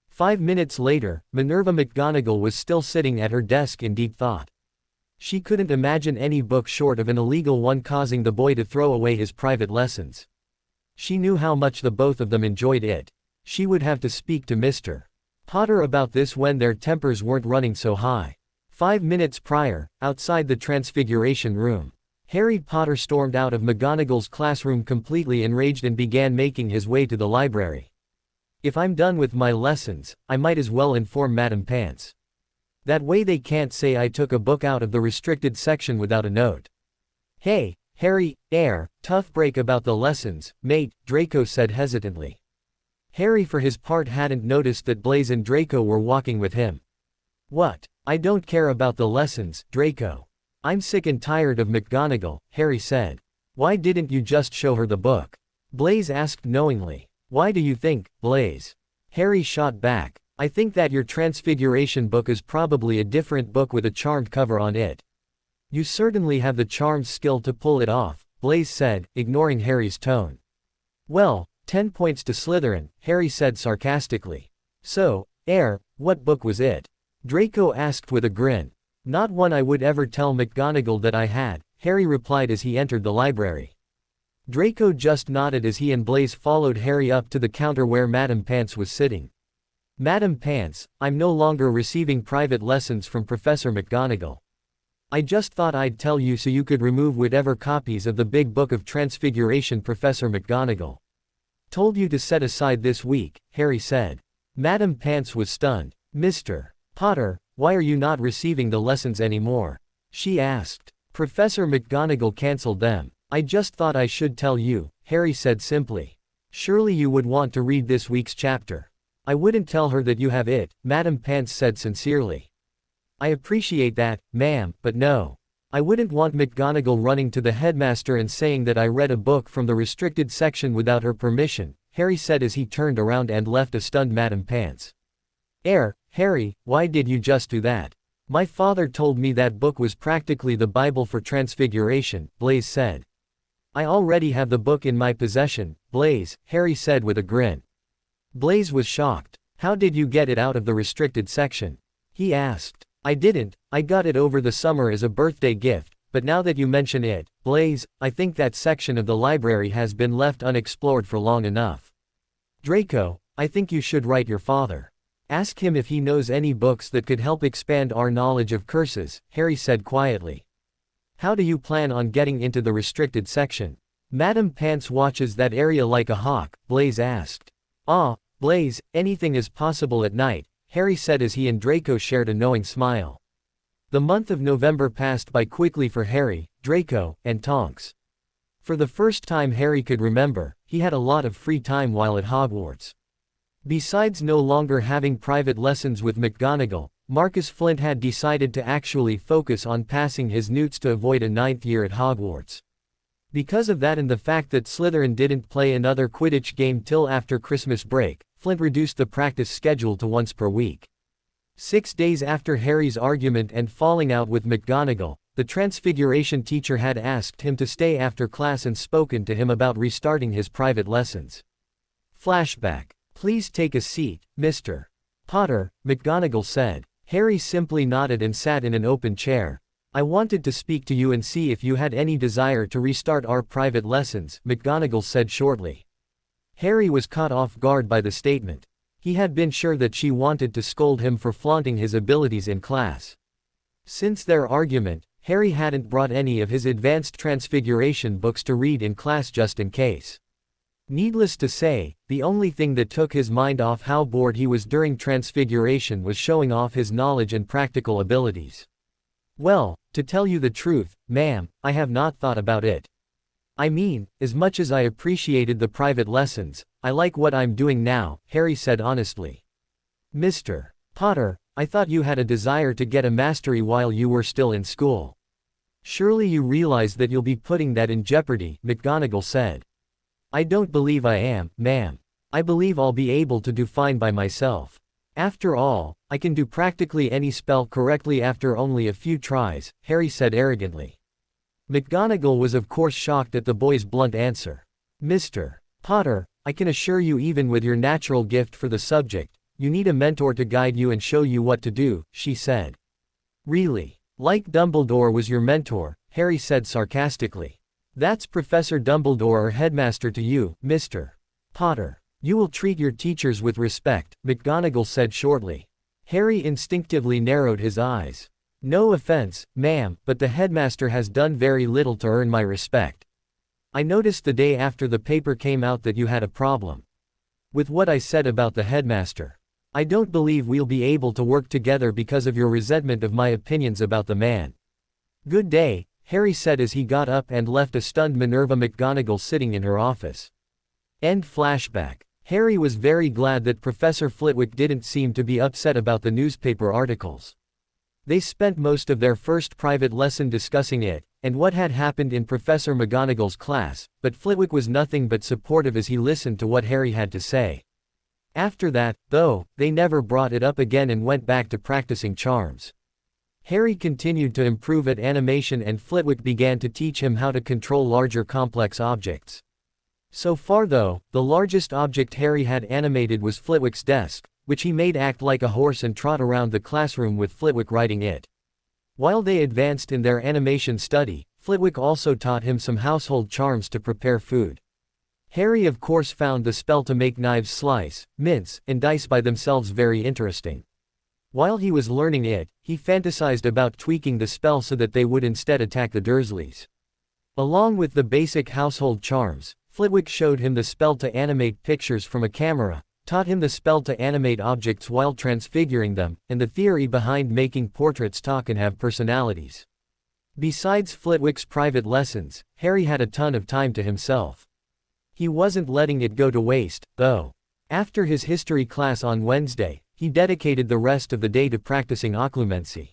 5 minutes later, Minerva McGonagall was still sitting at her desk in deep thought. She couldn't imagine any book short of an illegal one causing the boy to throw away his private lessons. She knew how much the both of them enjoyed it. She would have to speak to Mr. Potter about this when their tempers weren't running so high. 5 minutes prior, outside the Transfiguration room, Harry Potter stormed out of McGonagall's classroom completely enraged and began making his way to the library. If I'm done with my lessons, I might as well inform Madame Pants. That way they can't say I took a book out of the restricted section without a note. Hey, Harry, tough break about the lessons, mate, Draco said hesitantly. Harry for his part hadn't noticed that Blaise and Draco were walking with him. What? I don't care about the lessons, Draco. I'm sick and tired of McGonagall, Harry said. Why didn't you just show her the book? Blaise asked knowingly. Why do you think, Blaise? Harry shot back. I think that your Transfiguration book is probably a different book with a charmed cover on it. You certainly have the charmed skill to pull it off, Blaise said, ignoring Harry's tone. Well, 10 points to Slytherin, Harry said sarcastically. So, what book was it? Draco asked with a grin. Not one I would ever tell McGonagall that I had, Harry replied as he entered the library. Draco just nodded as he and Blaise followed Harry up to the counter where Madame Pants was sitting. Madame Pants, I'm no longer receiving private lessons from Professor McGonagall. I just thought I'd tell you so you could remove whatever copies of the Big Book of Transfiguration Professor McGonagall told you to set aside this week, Harry said. Madame Pants was stunned. Mr. Potter, why are you not receiving the lessons anymore? She asked. Professor McGonagall cancelled them. I just thought I should tell you, Harry said simply. Surely you would want to read this week's chapter. I wouldn't tell her that you have it, Madame Pants said sincerely. I appreciate that, ma'am, but no. I wouldn't want McGonagall running to the headmaster and saying that I read a book from the restricted section without her permission, Harry said as he turned around and left a stunned Madame Pants. Harry, why did you just do that? My father told me that book was practically the Bible for Transfiguration, Blaise said. I already have the book in my possession, Blaise, Harry said with a grin. Blaise was shocked. How did you get it out of the restricted section? He asked. I didn't, I got it over the summer as a birthday gift, but now that you mention it, Blaise, I think that section of the library has been left unexplored for long enough. Draco, I think you should write your father. Ask him if he knows any books that could help expand our knowledge of curses, Harry said quietly. How do you plan on getting into the restricted section? Madame Pants watches that area like a hawk, Blaise asked. Ah, Blaise, anything is possible at night, Harry said as he and Draco shared a knowing smile. The month of November passed by quickly for Harry, Draco, and Tonks. For the first time Harry could remember, he had a lot of free time while at Hogwarts. Besides no longer having private lessons with McGonagall, Marcus Flint had decided to actually focus on passing his newts to avoid a 9th year at Hogwarts. Because of that and the fact that Slytherin didn't play another Quidditch game till after Christmas break, Flint reduced the practice schedule to once per week. 6 days after Harry's argument and falling out with McGonagall, the Transfiguration teacher had asked him to stay after class and spoken to him about restarting his private lessons. Flashback. Please take a seat, Mr. Potter, McGonagall said. Harry simply nodded and sat in an open chair. I wanted to speak to you and see if you had any desire to restart our private lessons, McGonagall said shortly. Harry was caught off guard by the statement. He had been sure that she wanted to scold him for flaunting his abilities in class. Since their argument, Harry hadn't brought any of his advanced Transfiguration books to read in class just in case. Needless to say, the only thing that took his mind off how bored he was during Transfiguration was showing off his knowledge and practical abilities. Well, to tell you the truth, ma'am, I have not thought about it. I mean, as much as I appreciated the private lessons, I like what I'm doing now, Harry said honestly. Mr. Potter, I thought you had a desire to get a mastery while you were still in school. Surely you realize that you'll be putting that in jeopardy, McGonagall said. I don't believe I am, ma'am. I believe I'll be able to do fine by myself. After all, I can do practically any spell correctly after only a few tries, Harry said arrogantly. McGonagall was of course shocked at the boy's blunt answer. Mr. Potter, I can assure you even with your natural gift for the subject, you need a mentor to guide you and show you what to do, she said. Really? Like Dumbledore was your mentor, Harry said sarcastically. That's Professor Dumbledore or headmaster to you, Mr. Potter. You will treat your teachers with respect, McGonagall said shortly. Harry instinctively narrowed his eyes. No offense, ma'am, but the headmaster has done very little to earn my respect. I noticed the day after the paper came out that you had a problem with what I said about the headmaster. I don't believe we'll be able to work together because of your resentment of my opinions about the man. Good day, Harry said as he got up and left a stunned Minerva McGonagall sitting in her office. End flashback. Harry was very glad that Professor Flitwick didn't seem to be upset about the newspaper articles. They spent most of their first private lesson discussing it, and what had happened in Professor McGonagall's class, but Flitwick was nothing but supportive as he listened to what Harry had to say. After that, though, they never brought it up again and went back to practicing charms. Harry continued to improve at animation and Flitwick began to teach him how to control larger complex objects. So far though, the largest object Harry had animated was Flitwick's desk, which he made act like a horse and trot around the classroom with Flitwick riding it. While they advanced in their animation study, Flitwick also taught him some household charms to prepare food. Harry of course found the spell to make knives slice, mince, and dice by themselves very interesting. While he was learning it, he fantasized about tweaking the spell so that they would instead attack the Dursleys. Along with the basic household charms, Flitwick showed him the spell to animate pictures from a camera, taught him the spell to animate objects while transfiguring them, and the theory behind making portraits talk and have personalities. Besides Flitwick's private lessons, Harry had a ton of time to himself. He wasn't letting it go to waste, though. After his history class on Wednesday, he dedicated the rest of the day to practicing occlumency.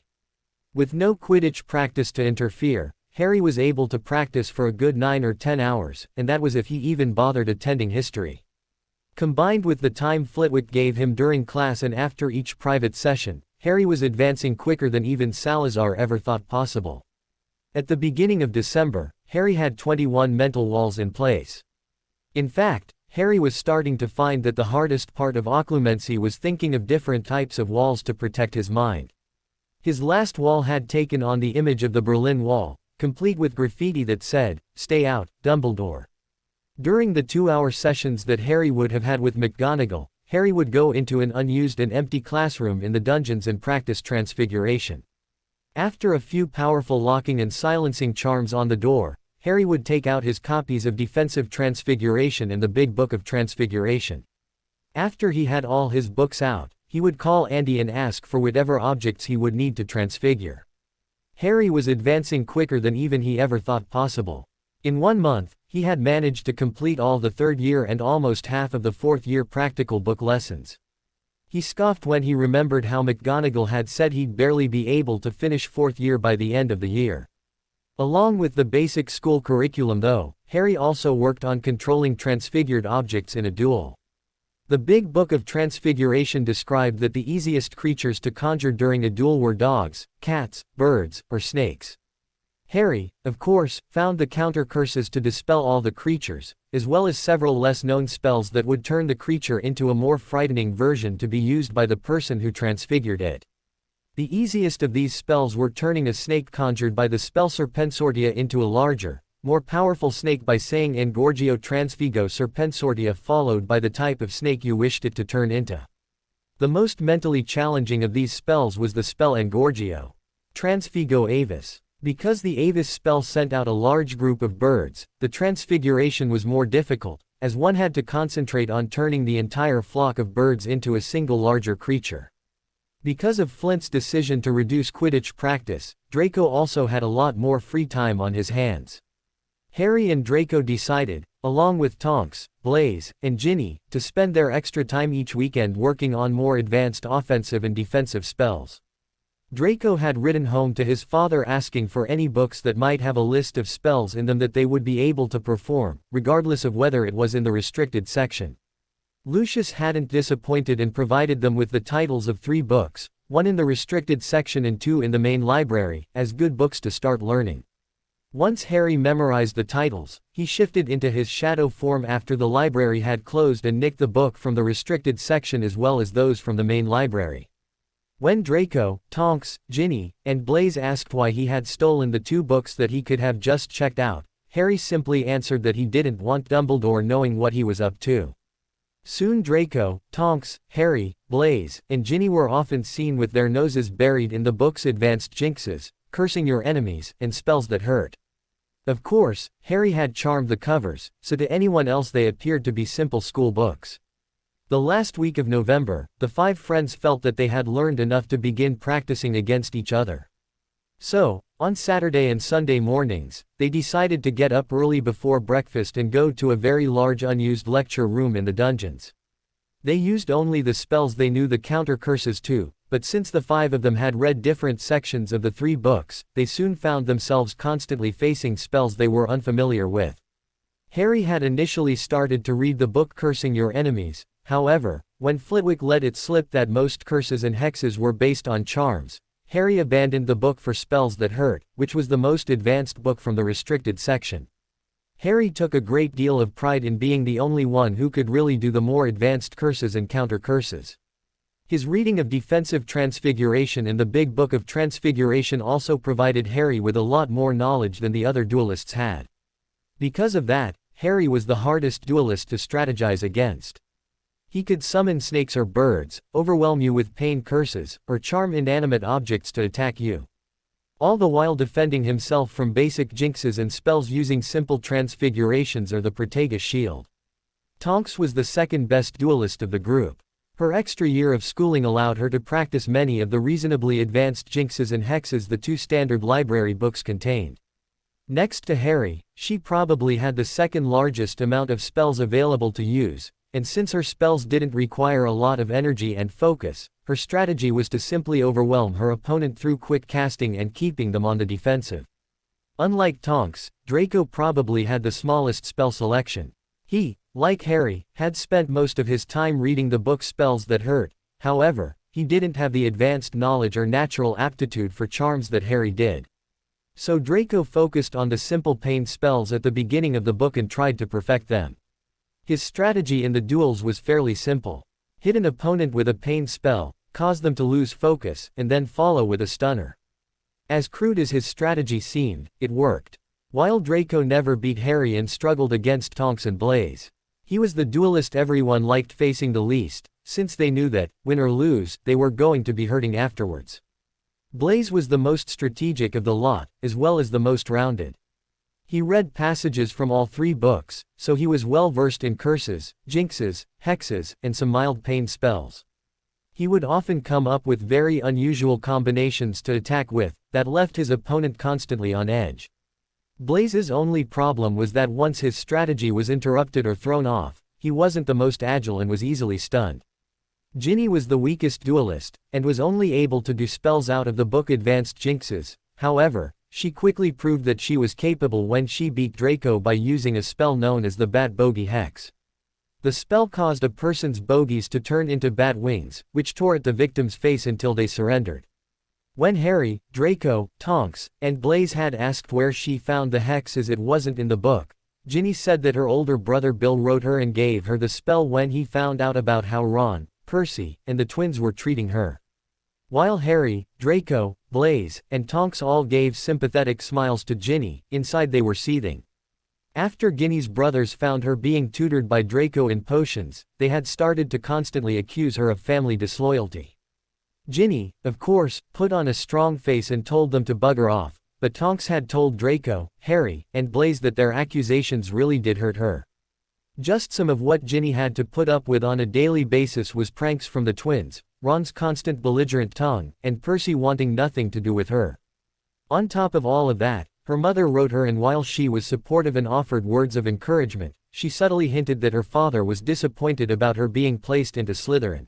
With no Quidditch practice to interfere, Harry was able to practice for a good 9 or 10 hours, and that was if he even bothered attending history. Combined with the time Flitwick gave him during class and after each private session, Harry was advancing quicker than even Salazar ever thought possible. At the beginning of December, Harry had 21 mental walls in place. In fact, Harry was starting to find that the hardest part of occlumency was thinking of different types of walls to protect his mind. His last wall had taken on the image of the Berlin Wall, complete with graffiti that said, "Stay out, Dumbledore." During the 2-hour sessions that Harry would have had with McGonagall, Harry would go into an unused and empty classroom in the dungeons and practice transfiguration. After a few powerful locking and silencing charms on the door, Harry would take out his copies of Defensive Transfiguration and the Big Book of Transfiguration. After he had all his books out, he would call Andy and ask for whatever objects he would need to transfigure. Harry was advancing quicker than even he ever thought possible. In 1 month, he had managed to complete all the 3rd year and almost half of the 4th year practical book lessons. He scoffed when he remembered how McGonagall had said he'd barely be able to finish 4th year by the end of the year. Along with the basic school curriculum though, Harry also worked on controlling transfigured objects in a duel. The Big Book of Transfiguration described that the easiest creatures to conjure during a duel were dogs, cats, birds, or snakes. Harry, of course, found the counter curses to dispel all the creatures, as well as several less-known spells that would turn the creature into a more frightening version to be used by the person who transfigured it. The easiest of these spells were turning a snake conjured by the spell Serpensortia into a larger, more powerful snake by saying Engorgio Transfigo Serpensortia followed by the type of snake you wished it to turn into. The most mentally challenging of these spells was the spell Engorgio Transfigo Avis. Because the Avis spell sent out a large group of birds, the transfiguration was more difficult, as one had to concentrate on turning the entire flock of birds into a single larger creature. Because of Flint's decision to reduce Quidditch practice, Draco also had a lot more free time on his hands. Harry and Draco decided, along with Tonks, Blaze, and Ginny, to spend their extra time each weekend working on more advanced offensive and defensive spells. Draco had written home to his father asking for any books that might have a list of spells in them that they would be able to perform, regardless of whether it was in the restricted section. Lucius hadn't disappointed and provided them with the titles of 3 books, 1 in the restricted section and 2 in the main library, as good books to start learning. Once Harry memorized the titles, he shifted into his shadow form after the library had closed and nicked the book from the restricted section as well as those from the main library. When Draco, Tonks, Ginny, and Blaze asked why he had stolen the 2 books that he could have just checked out, Harry simply answered that he didn't want Dumbledore knowing what he was up to. Soon Draco, Tonks, Harry, Blaze, and Ginny were often seen with their noses buried in the book's advanced jinxes, cursing your enemies, and spells that hurt. Of course, Harry had charmed the covers, so to anyone else they appeared to be simple school books. The last week of November, the 5 friends felt that they had learned enough to begin practicing against each other. So, on Saturday and Sunday mornings, they decided to get up early before breakfast and go to a very large unused lecture room in the dungeons. They used only the spells they knew the counter curses to, but since the 5 of them had read different sections of the 3 books, they soon found themselves constantly facing spells they were unfamiliar with. Harry had initially started to read the book Cursing Your Enemies. However, when Flitwick let it slip that most curses and hexes were based on charms, Harry abandoned the book for Spells That Hurt, which was the most advanced book from the restricted section. Harry took a great deal of pride in being the only one who could really do the more advanced curses and counter curses. His reading of Defensive Transfiguration and the Big Book of Transfiguration also provided Harry with a lot more knowledge than the other duelists had. Because of that, Harry was the hardest duelist to strategize against. He could summon snakes or birds, overwhelm you with pain curses, or charm inanimate objects to attack you. All the while defending himself from basic jinxes and spells using simple transfigurations or the Protegus shield. Tonks was the second best duelist of the group. Her extra year of schooling allowed her to practice many of the reasonably advanced jinxes and hexes the 2 standard library books contained. Next to Harry, she probably had the second largest amount of spells available to use, and since her spells didn't require a lot of energy and focus, her strategy was to simply overwhelm her opponent through quick casting and keeping them on the defensive. Unlike Tonks, Draco probably had the smallest spell selection. He, like Harry, had spent most of his time reading the book Spells That Hurt. However, he didn't have the advanced knowledge or natural aptitude for charms that Harry did. So Draco focused on the simple pain spells at the beginning of the book and tried to perfect them. His strategy in the duels was fairly simple. Hit an opponent with a pain spell, cause them to lose focus, and then follow with a stunner. As crude as his strategy seemed, it worked. While Draco never beat Harry and struggled against Tonks and Blaise, he was the duelist everyone liked facing the least, since they knew that, win or lose, they were going to be hurting afterwards. Blaise was the most strategic of the lot, as well as the most rounded. He read passages from all 3 books, so he was well versed in curses, jinxes, hexes, and some mild pain spells. He would often come up with very unusual combinations to attack with, that left his opponent constantly on edge. Blaise's only problem was that once his strategy was interrupted or thrown off, he wasn't the most agile and was easily stunned. Ginny was the weakest duelist, and was only able to do spells out of the book Advanced Jinxes. However, she quickly proved that she was capable when she beat Draco by using a spell known as the Bat Bogey Hex. The spell caused a person's bogies to turn into bat wings, which tore at the victim's face until they surrendered. When Harry, Draco, Tonks, and Blaise had asked where she found the hex as it wasn't in the book, Ginny said that her older brother Bill wrote her and gave her the spell when he found out about how Ron, Percy, and the twins were treating her. While Harry, Draco, Blaise, and Tonks all gave sympathetic smiles to Ginny, inside they were seething. After Ginny's brothers found her being tutored by Draco in potions, they had started to constantly accuse her of family disloyalty. Ginny, of course, put on a strong face and told them to bugger off, but Tonks had told Draco, Harry, and Blaise that their accusations really did hurt her. Just some of what Ginny had to put up with on a daily basis was pranks from the twins, Ron's constant belligerent tongue, and Percy wanting nothing to do with her. On top of all of that, her mother wrote her, and while she was supportive and offered words of encouragement, she subtly hinted that her father was disappointed about her being placed into Slytherin.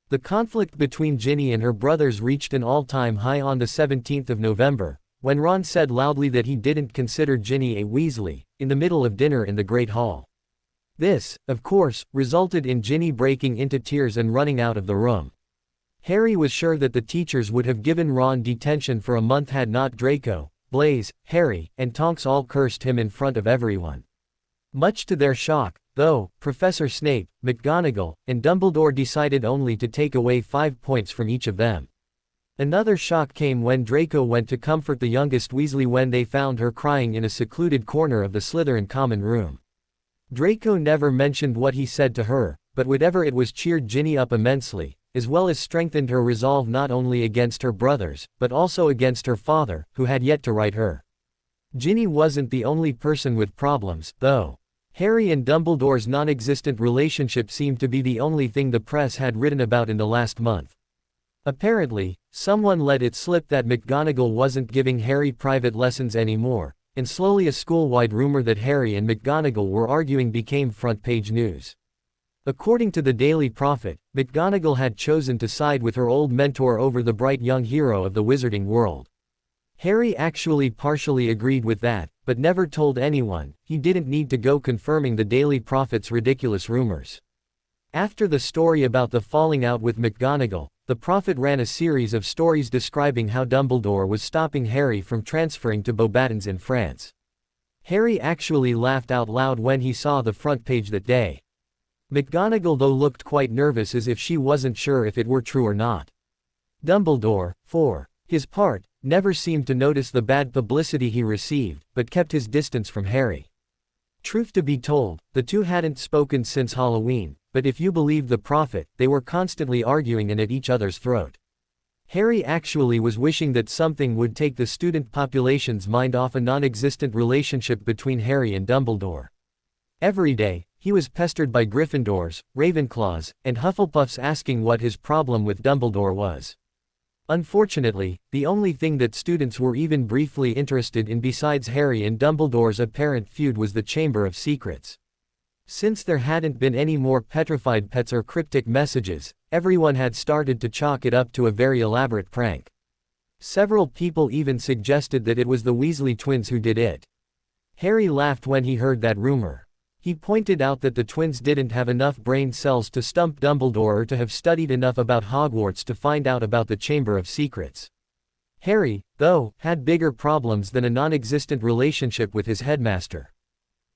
The conflict between Ginny and her brothers reached an all-time high on the 17th of November, when Ron said loudly that he didn't consider Ginny a Weasley, in the middle of dinner in the Great Hall. This, of course, resulted in Ginny breaking into tears and running out of the room. Harry was sure that the teachers would have given Ron detention for a month had not Draco, Blaise, Harry, and Tonks all cursed him in front of everyone. Much to their shock, though, Professor Snape, McGonagall, and Dumbledore decided only to take away 5 points from each of them. Another shock came when Draco went to comfort the youngest Weasley when they found her crying in a secluded corner of the Slytherin common room. Draco never mentioned what he said to her, but whatever it was cheered Ginny up immensely, as well as strengthened her resolve not only against her brothers, but also against her father, who had yet to right her. Ginny wasn't the only person with problems, though. Harry and Dumbledore's non-existent relationship seemed to be the only thing the press had written about in the last month. Apparently, someone let it slip that McGonagall wasn't giving Harry private lessons anymore, and slowly a school-wide rumor that Harry and McGonagall were arguing became front-page news. According to the Daily Prophet, McGonagall had chosen to side with her old mentor over the bright young hero of the wizarding world. Harry actually partially agreed with that, but never told anyone. He didn't need to go confirming the Daily Prophet's ridiculous rumors. After the story about the falling out with McGonagall, the Prophet ran a series of stories describing how Dumbledore was stopping Harry from transferring to Beauxbatons in France. Harry actually laughed out loud when he saw the front page that day. McGonagall though looked quite nervous, as if she wasn't sure if it were true or not. Dumbledore, for his part, never seemed to notice the bad publicity he received, but kept his distance from Harry. Truth to be told, the two hadn't spoken since Halloween, but if you believe the Prophet, they were constantly arguing and at each other's throat. Harry actually was wishing that something would take the student population's mind off a non-existent relationship between Harry and Dumbledore. Every day, he was pestered by Gryffindors, Ravenclaws, and Hufflepuffs asking what his problem with Dumbledore was. Unfortunately, the only thing that students were even briefly interested in besides Harry and Dumbledore's apparent feud was the Chamber of Secrets. Since there hadn't been any more petrified pets or cryptic messages, everyone had started to chalk it up to a very elaborate prank. Several people even suggested that it was the Weasley twins who did it. Harry laughed when he heard that rumor. He pointed out that the twins didn't have enough brain cells to stump Dumbledore or to have studied enough about Hogwarts to find out about the Chamber of Secrets. Harry, though, had bigger problems than a non-existent relationship with his headmaster.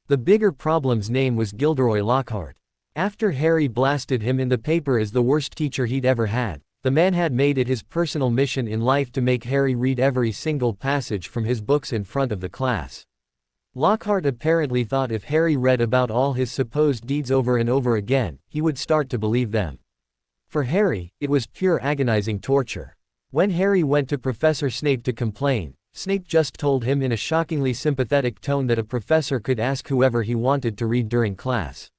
The bigger problem's name was Gilderoy Lockhart. After Harry blasted him in the paper as the worst teacher he'd ever had, The man had made it his personal mission in life to make Harry read every single passage from his books in front of the class. Lockhart apparently thought if Harry read about all his supposed deeds over and over again, he would start to believe them. For Harry, it was pure agonizing torture. When Harry went to Professor Snape to complain, Snape just told him in a shockingly sympathetic tone that a professor could ask whoever he wanted to read during class.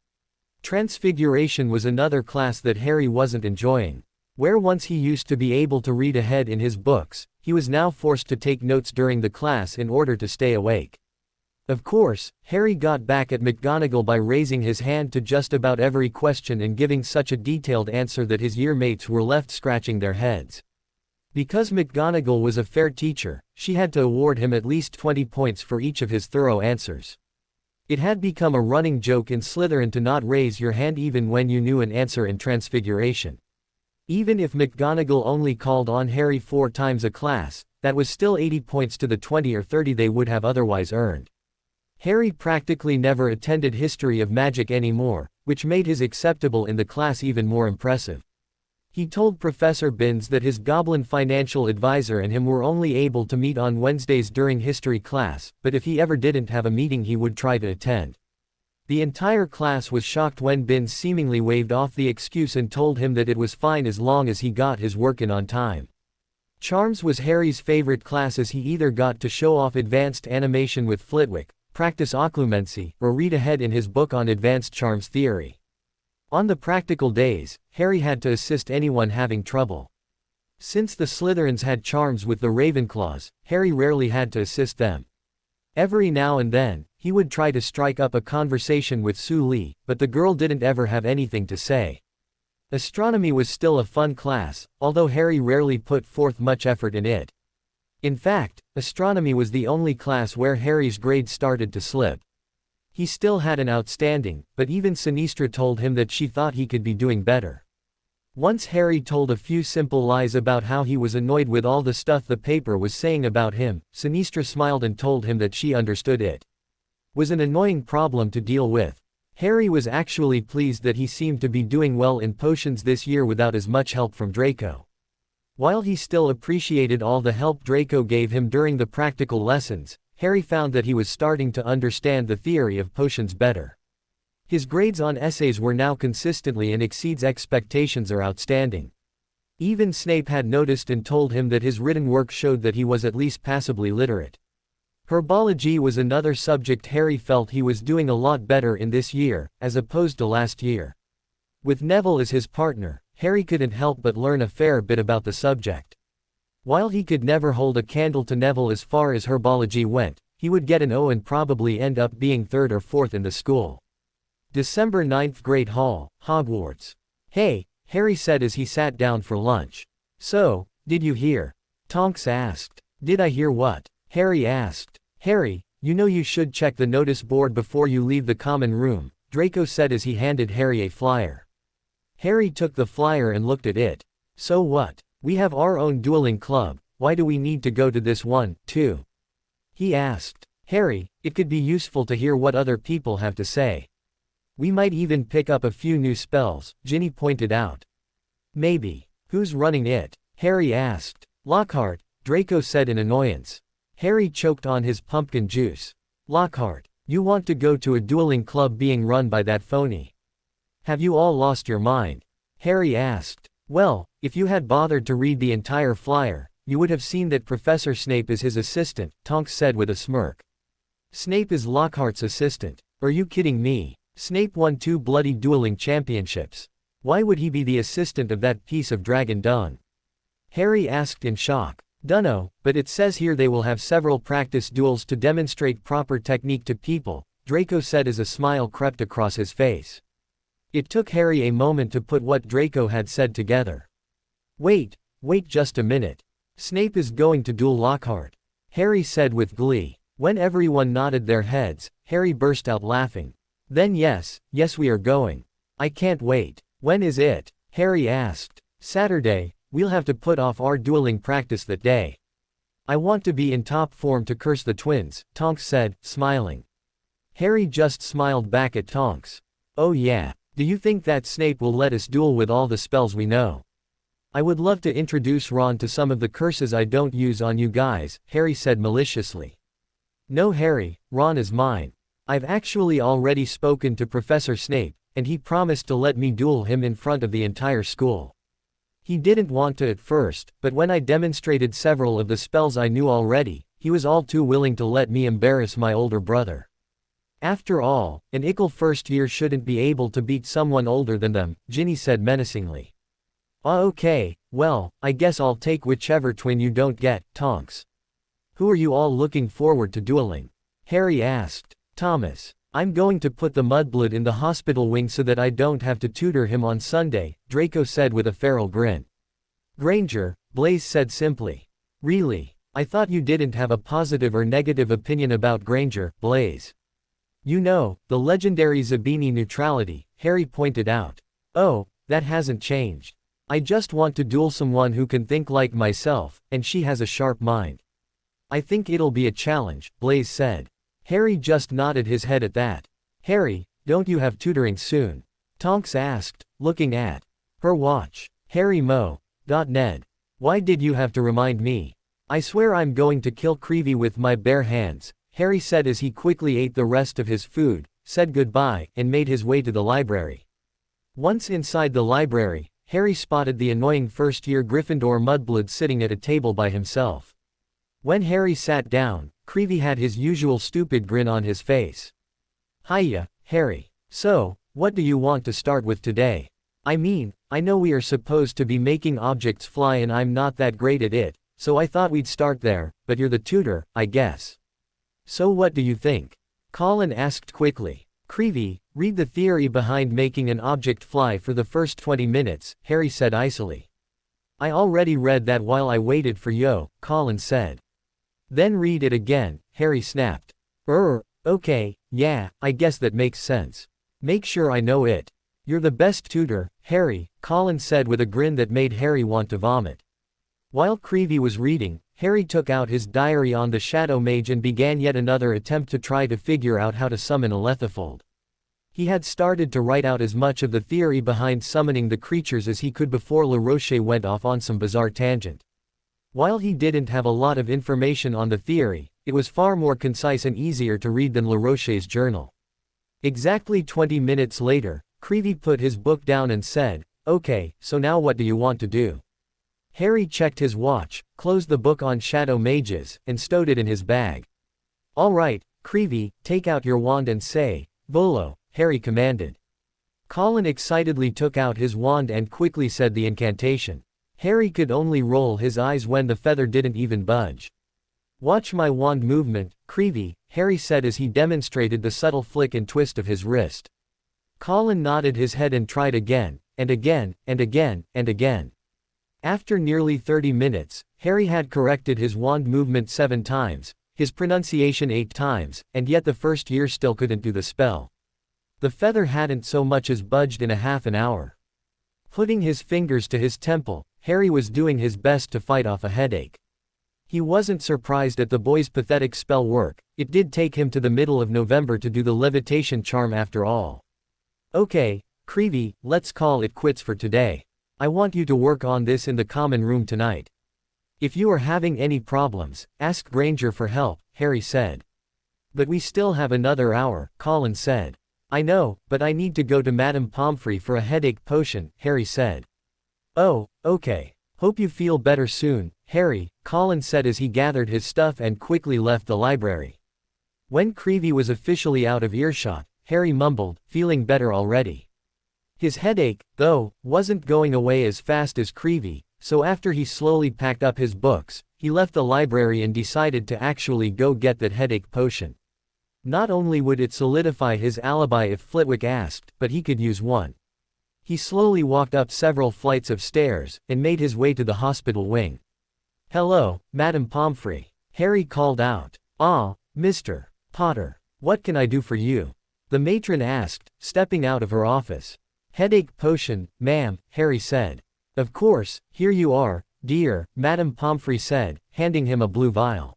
Transfiguration was another class that Harry wasn't enjoying. Where once he used to be able to read ahead in his books, he was now forced to take notes during the class in order to stay awake. Of course, Harry got back at McGonagall by raising his hand to just about every question and giving such a detailed answer that his year mates were left scratching their heads. Because McGonagall was a fair teacher, she had to award him at least 20 points for each of his thorough answers. It had become a running joke in Slytherin to not raise your hand even when you knew an answer in Transfiguration. Even if McGonagall only called on Harry 4 times a class, that was still 80 points to the 20 or 30 they would have otherwise earned. Harry practically never attended History of Magic anymore, which made his acceptable in the class even more impressive. He told Professor Binns that his goblin financial advisor and him were only able to meet on Wednesdays during history class, but if he ever didn't have a meeting he would try to attend. The entire class was shocked when Binns seemingly waved off the excuse and told him that it was fine as long as he got his work in on time. Charms was Harry's favorite class as he either got to show off advanced animation with Flitwick, practice occlumency, or read ahead in his book on advanced charms theory. On the practical days, Harry had to assist anyone having trouble. Since the Slytherins had charms with the Ravenclaws, Harry rarely had to assist them. Every now and then, he would try to strike up a conversation with Sue Lee, but the girl didn't ever have anything to say. Astronomy was still a fun class, although Harry rarely put forth much effort in it. In fact, astronomy was the only class where Harry's grades started to slip. He still had an outstanding, but even Sinistra told him that she thought he could be doing better. Once Harry told a few simple lies about how he was annoyed with all the stuff the paper was saying about him. Sinistra smiled and told him that she understood it was an annoying problem to deal with. Harry was actually pleased that he seemed to be doing well in potions this year without as much help from Draco. While he still appreciated all the help Draco gave him during the practical lessons, Harry found that he was starting to understand the theory of potions better. His grades on essays were now consistently and exceeds expectations are outstanding. Even Snape had noticed and told him that his written work showed that he was at least passably literate. Herbology was another subject Harry felt he was doing a lot better in this year, as opposed to last year. With Neville as his partner, Harry couldn't help but learn a fair bit about the subject. While he could never hold a candle to Neville as far as herbology went, he would get an O and probably end up being 3rd or 4th in the school. December 9th, Great Hall, Hogwarts. "Hey," Harry said as he sat down for lunch. "So, did you hear?" Tonks asked. "Did I hear what?" Harry asked. "Harry, you know you should check the notice board before you leave the common room," Draco said as he handed Harry a flyer. Harry took the flyer and looked at it. "So what? We have our own dueling club, why do we need to go to this one, too?" he asked. "Harry, it could be useful to hear what other people have to say. We might even pick up a few new spells," Ginny pointed out. "Maybe. Who's running it?" Harry asked. "Lockhart," Draco said in annoyance. Harry choked on his pumpkin juice. "Lockhart, you want to go to a dueling club being run by that phony? Have you all lost your mind?" Harry asked. "Well, if you had bothered to read the entire flyer, you would have seen that Professor Snape is his assistant," Tonks said with a smirk. "Snape is Lockhart's assistant. Are you kidding me? Snape won 2 bloody dueling championships. Why would he be the assistant of that piece of dragon dung?" Harry asked in shock. "Dunno, but it says here they will have several practice duels to demonstrate proper technique to people," Draco said as a smile crept across his face. It took Harry a moment to put what Draco had said together. Wait just a minute. Snape is going to duel Lockhart," Harry said with glee. When everyone nodded their heads, Harry burst out laughing. "Then yes, we are going. I can't wait." "When is it?" Harry asked. "Saturday. We'll have to put off our dueling practice that day." "I want to be in top form to curse the twins," Tonks said, smiling. Harry just smiled back at Tonks. "Oh yeah. Do you think that Snape will let us duel with all the spells we know?" I would love to introduce Ron to some of the curses I don't use on you guys, Harry said maliciously. No Harry, Ron is mine. I've actually already spoken to Professor Snape, and he promised to let me duel him in front of the entire school. He didn't want to at first, but when I demonstrated several of the spells I knew already, he was all too willing to let me embarrass my older brother. After all, an ickle first year shouldn't be able to beat someone older than them, Ginny said menacingly. Okay, well, I guess I'll take whichever twin you don't get, Tonks. Who are you all looking forward to dueling? Harry asked. Thomas. I'm going to put the mudblood in the hospital wing so that I don't have to tutor him on Sunday, Draco said with a feral grin. Granger, Blaise said simply. Really? I thought you didn't have a positive or negative opinion about Granger, Blaise. You know, the legendary Zabini neutrality, Harry pointed out. Oh, that hasn't changed. I just want to duel someone who can think like myself, and she has a sharp mind. I think it'll be a challenge, Blaise said. Harry just nodded his head at that. Harry, don't you have tutoring soon? Tonks asked, looking at her watch. Harry Ned. Why did you have to remind me? I swear I'm going to kill Creevy with my bare hands, Harry said as he quickly ate the rest of his food, said goodbye, and made his way to the library. Once inside the library, Harry spotted the annoying first-year Gryffindor mudblood sitting at a table by himself. When Harry sat down, Creevy had his usual stupid grin on his face. Hiya, Harry. So, what do you want to start with today? I mean, I know we are supposed to be making objects fly and I'm not that great at it, so I thought we'd start there, but you're the tutor, I guess. So what do you think? Colin asked quickly. Creevy, read the theory behind making an object fly for the first 20 minutes, Harry said icily. I already read that while I waited for Yo, Colin said. Then read it again, Harry snapped. Okay, yeah, I guess that makes sense. Make sure I know it. You're the best tutor, Harry, Colin said with a grin that made Harry want to vomit. While Creevy was reading, Harry took out his diary on the Shadow Mage and began yet another attempt to try to figure out how to summon a Lethifold. He had started to write out as much of the theory behind summoning the creatures as he could before La Roche went off on some bizarre tangent. While he didn't have a lot of information on the theory, it was far more concise and easier to read than La Roche's journal. Exactly 20 minutes later, Creevy put his book down and said, Okay, so now what do you want to do? Harry checked his watch, closed the book on Shadow Mages, and stowed it in his bag. All right, Creevy, take out your wand and say, Volo, Harry commanded. Colin excitedly took out his wand and quickly said the incantation. Harry could only roll his eyes when the feather didn't even budge. Watch my wand movement, Creevy, Harry said as he demonstrated the subtle flick and twist of his wrist. Colin nodded his head and tried again, and again, and again, and again. After nearly 30 minutes, Harry had corrected his wand movement 7 times, his pronunciation 8 times, and yet the first year still couldn't do the spell. The feather hadn't so much as budged in a half an hour. Putting his fingers to his temple, Harry was doing his best to fight off a headache. He wasn't surprised at the boy's pathetic spell work, it did take him to the middle of November to do the levitation charm after all. Okay, Creevy, let's call it quits for today. I want you to work on this in the common room tonight. If you are having any problems, ask Granger for help, Harry said. But we still have another hour, Colin said. I know, but I need to go to Madame Pomfrey for a headache potion, Harry said. Oh, okay. Hope you feel better soon, Harry, Colin said as he gathered his stuff and quickly left the library. When Creevy was officially out of earshot, Harry mumbled, feeling better already. His headache, though, wasn't going away as fast as Creevy, so after he slowly packed up his books, he left the library and decided to actually go get that headache potion. Not only would it solidify his alibi if Flitwick asked, but he could use one. He slowly walked up several flights of stairs, and made his way to the hospital wing. Hello, Madame Pomfrey, Harry called out. Ah, Mr. Potter, what can I do for you? The matron asked, stepping out of her office. Headache potion, ma'am, Harry said. Of course, here you are, dear, Madame Pomfrey said, handing him a blue vial.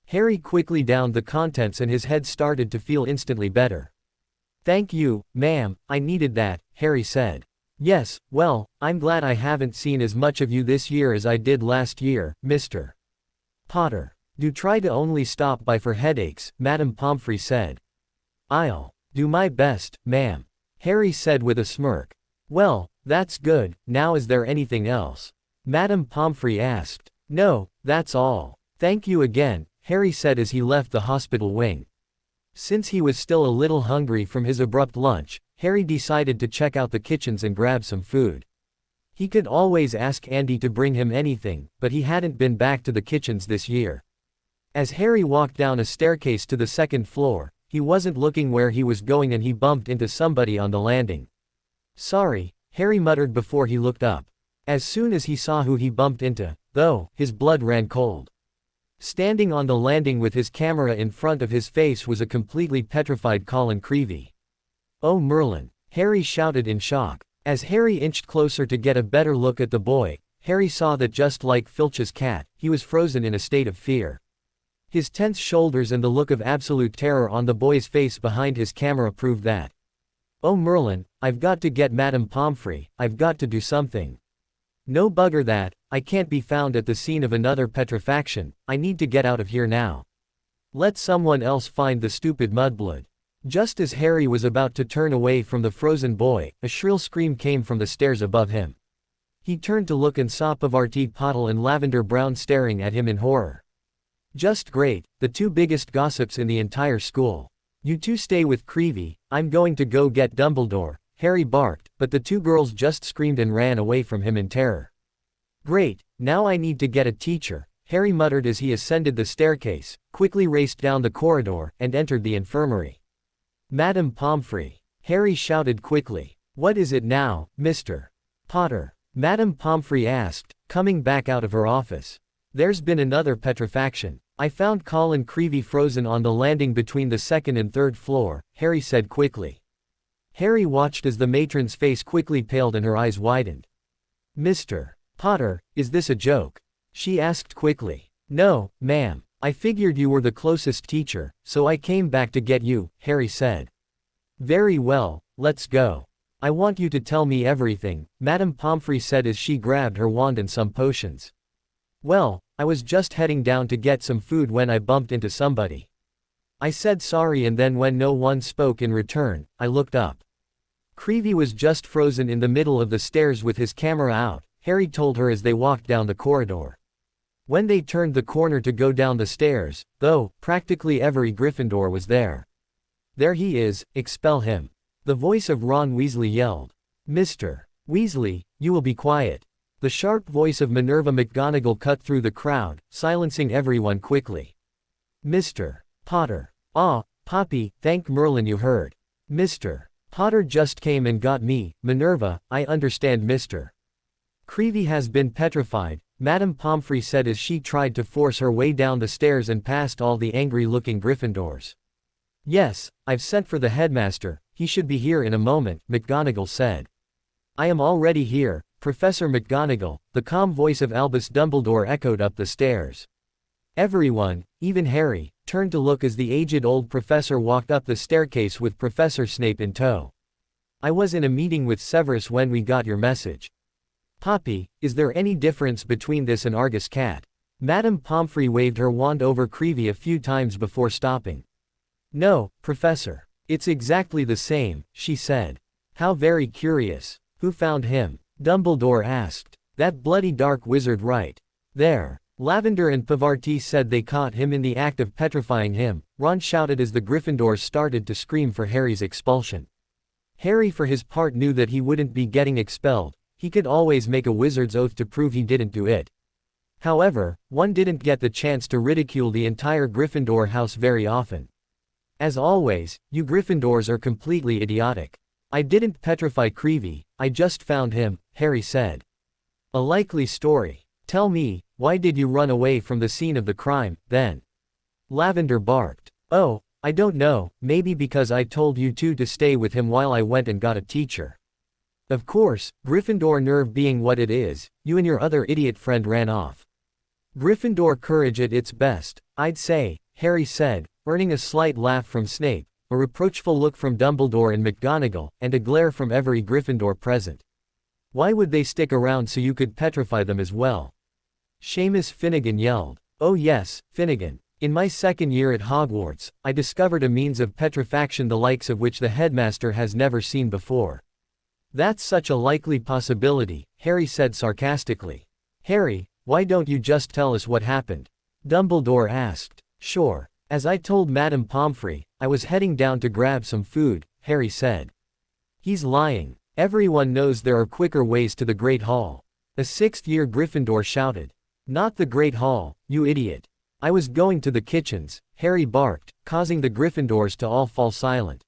Harry quickly downed the contents and his head started to feel instantly better. Thank you, ma'am, I needed that, Harry said. Yes, well, I'm glad I haven't seen as much of you this year as I did last year, Mr. Potter. Do try to only stop by for headaches, Madame Pomfrey said. I'll do my best, ma'am, Harry said with a smirk. Well, that's good. Now is there anything else? Madame Pomfrey asked. No, that's all. Thank you again, Harry said as he left the hospital wing. Since he was still a little hungry from his abrupt lunch, Harry decided to check out the kitchens and grab some food. He could always ask Andy to bring him anything, but he hadn't been back to the kitchens this year. As Harry walked down a staircase to the second floor, he wasn't looking where he was going and he bumped into somebody on the landing. Sorry, Harry muttered before he looked up. As soon as he saw who he bumped into, though, his blood ran cold. Standing on the landing with his camera in front of his face was a completely petrified Colin Creevey. "Oh Merlin!" Harry shouted in shock. As Harry inched closer to get a better look at the boy, Harry saw that just like Filch's cat, he was frozen in a state of fear. His tense shoulders and the look of absolute terror on the boy's face behind his camera proved that. "Oh Merlin, I've got to get Madame Pomfrey, I've got to do something. No bugger that, I can't be found at the scene of another petrifaction, I need to get out of here now. Let someone else find the stupid mudblood." Just as Harry was about to turn away from the frozen boy, a shrill scream came from the stairs above him. He turned to look and saw Pavarti Patil and Lavender Brown staring at him in horror. "Just great, the two biggest gossips in the entire school. You two stay with Creevey, I'm going to go get Dumbledore," Harry barked, but the two girls just screamed and ran away from him in terror. "Great, now I need to get a teacher," Harry muttered as he ascended the staircase, quickly raced down the corridor, and entered the infirmary. "Madame Pomfrey," Harry shouted quickly. "What is it now, Mr. Potter?" Madame Pomfrey asked, coming back out of her office. "There's been another petrifaction. I found Colin Creevey frozen on the landing between the second and third floor," Harry said quickly. Harry watched as the matron's face quickly paled and her eyes widened. "Mr. Potter, is this a joke?" she asked quickly. "No, ma'am. I figured you were the closest teacher, so I came back to get you," Harry said. "Very well, let's go. I want you to tell me everything," Madame Pomfrey said as she grabbed her wand and some potions. "Well, I was just heading down to get some food when I bumped into somebody. I said sorry and then when no one spoke in return, I looked up. Creevey was just frozen in the middle of the stairs with his camera out," Harry told her as they walked down the corridor. When they turned the corner to go down the stairs, though, practically every Gryffindor was there. "There he is, expel him," the voice of Ron Weasley yelled. "Mr. Weasley, you will be quiet." The sharp voice of Minerva McGonagall cut through the crowd, silencing everyone quickly. "Mr. Potter. Ah, Poppy, thank Merlin you heard. Mr. Potter just came and got me, Minerva, I understand Mr. Creevey has been petrified," Madame Pomfrey said as she tried to force her way down the stairs and past all the angry-looking Gryffindors. "Yes, I've sent for the headmaster, he should be here in a moment," McGonagall said. "I am already here, Professor McGonagall," the calm voice of Albus Dumbledore echoed up the stairs. Everyone, even Harry, turned to look as the aged old professor walked up the staircase with Professor Snape in tow. "I was in a meeting with Severus when we got your message. Poppy, is there any difference between this and Argus Cat?" Madame Pomfrey waved her wand over Creevey a few times before stopping. "No, Professor. It's exactly the same," she said. "How very curious. Who found him?" Dumbledore asked. "That bloody dark wizard right there." Lavender and Pavarti said they caught him in the act of petrifying him, Ron shouted as the Gryffindors started to scream for Harry's expulsion. Harry for his part knew that he wouldn't be getting expelled. He could always make a wizard's oath to prove he didn't do it. However, one didn't get the chance to ridicule the entire Gryffindor house very often. "As always, you Gryffindors are completely idiotic. I didn't petrify Creevey, I just found him," Harry said. "A likely story. Tell me, why did you run away from the scene of the crime, then?" Lavender barked. "Oh, I don't know, maybe because I told you two to stay with him while I went and got a teacher. Of course, Gryffindor nerve being what it is, you and your other idiot friend ran off. Gryffindor courage at its best, I'd say," Harry said, earning a slight laugh from Snape, a reproachful look from Dumbledore and McGonagall, and a glare from every Gryffindor present. Why would they stick around so you could petrify them as well? Seamus Finnegan yelled. Oh yes, Finnegan. In my second year at Hogwarts, I discovered a means of petrifaction the likes of which the headmaster has never seen before. That's such a likely possibility, Harry said sarcastically. Harry, why don't you just tell us what happened? Dumbledore asked. Sure. As I told Madame Pomfrey, I was heading down to grab some food, Harry said. He's lying. Everyone knows there are quicker ways to the Great Hall. A sixth-year Gryffindor shouted. Not the Great Hall, you idiot. I was going to the kitchens, Harry barked, causing the Gryffindors to all fall silent.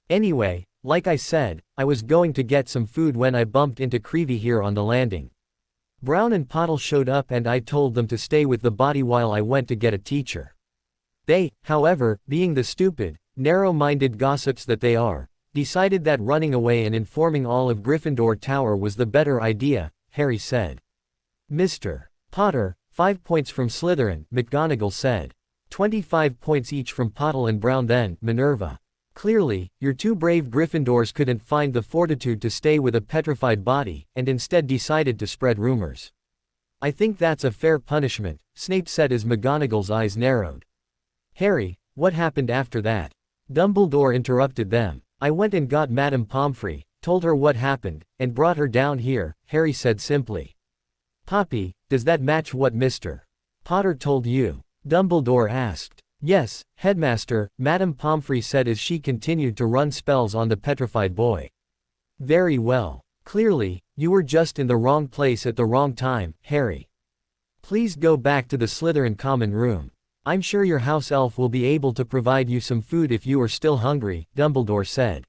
Anyway, like I said, I was going to get some food when I bumped into Creevy here on the landing. Brown and Pottle showed up and I told them to stay with the body while I went to get a teacher. They, however, being the stupid, narrow-minded gossips that they are, decided that running away and informing all of Gryffindor Tower was the better idea, Harry said. Mr. Potter, 5 points from Slytherin, McGonagall said. 25 points each from Pottle and Brown then, Minerva. Clearly, your two brave Gryffindors couldn't find the fortitude to stay with a petrified body, and instead decided to spread rumors. I think that's a fair punishment, Snape said as McGonagall's eyes narrowed. Harry, what happened after that? Dumbledore interrupted them. I went and got Madame Pomfrey, told her what happened, and brought her down here, Harry said simply. Poppy, does that match what Mr. Potter told you? Dumbledore asked. Yes, Headmaster, Madame Pomfrey said as she continued to run spells on the petrified boy. Very well. Clearly, you were just in the wrong place at the wrong time, Harry. Please go back to the Slytherin common room. I'm sure your house elf will be able to provide you some food if you are still hungry, Dumbledore said.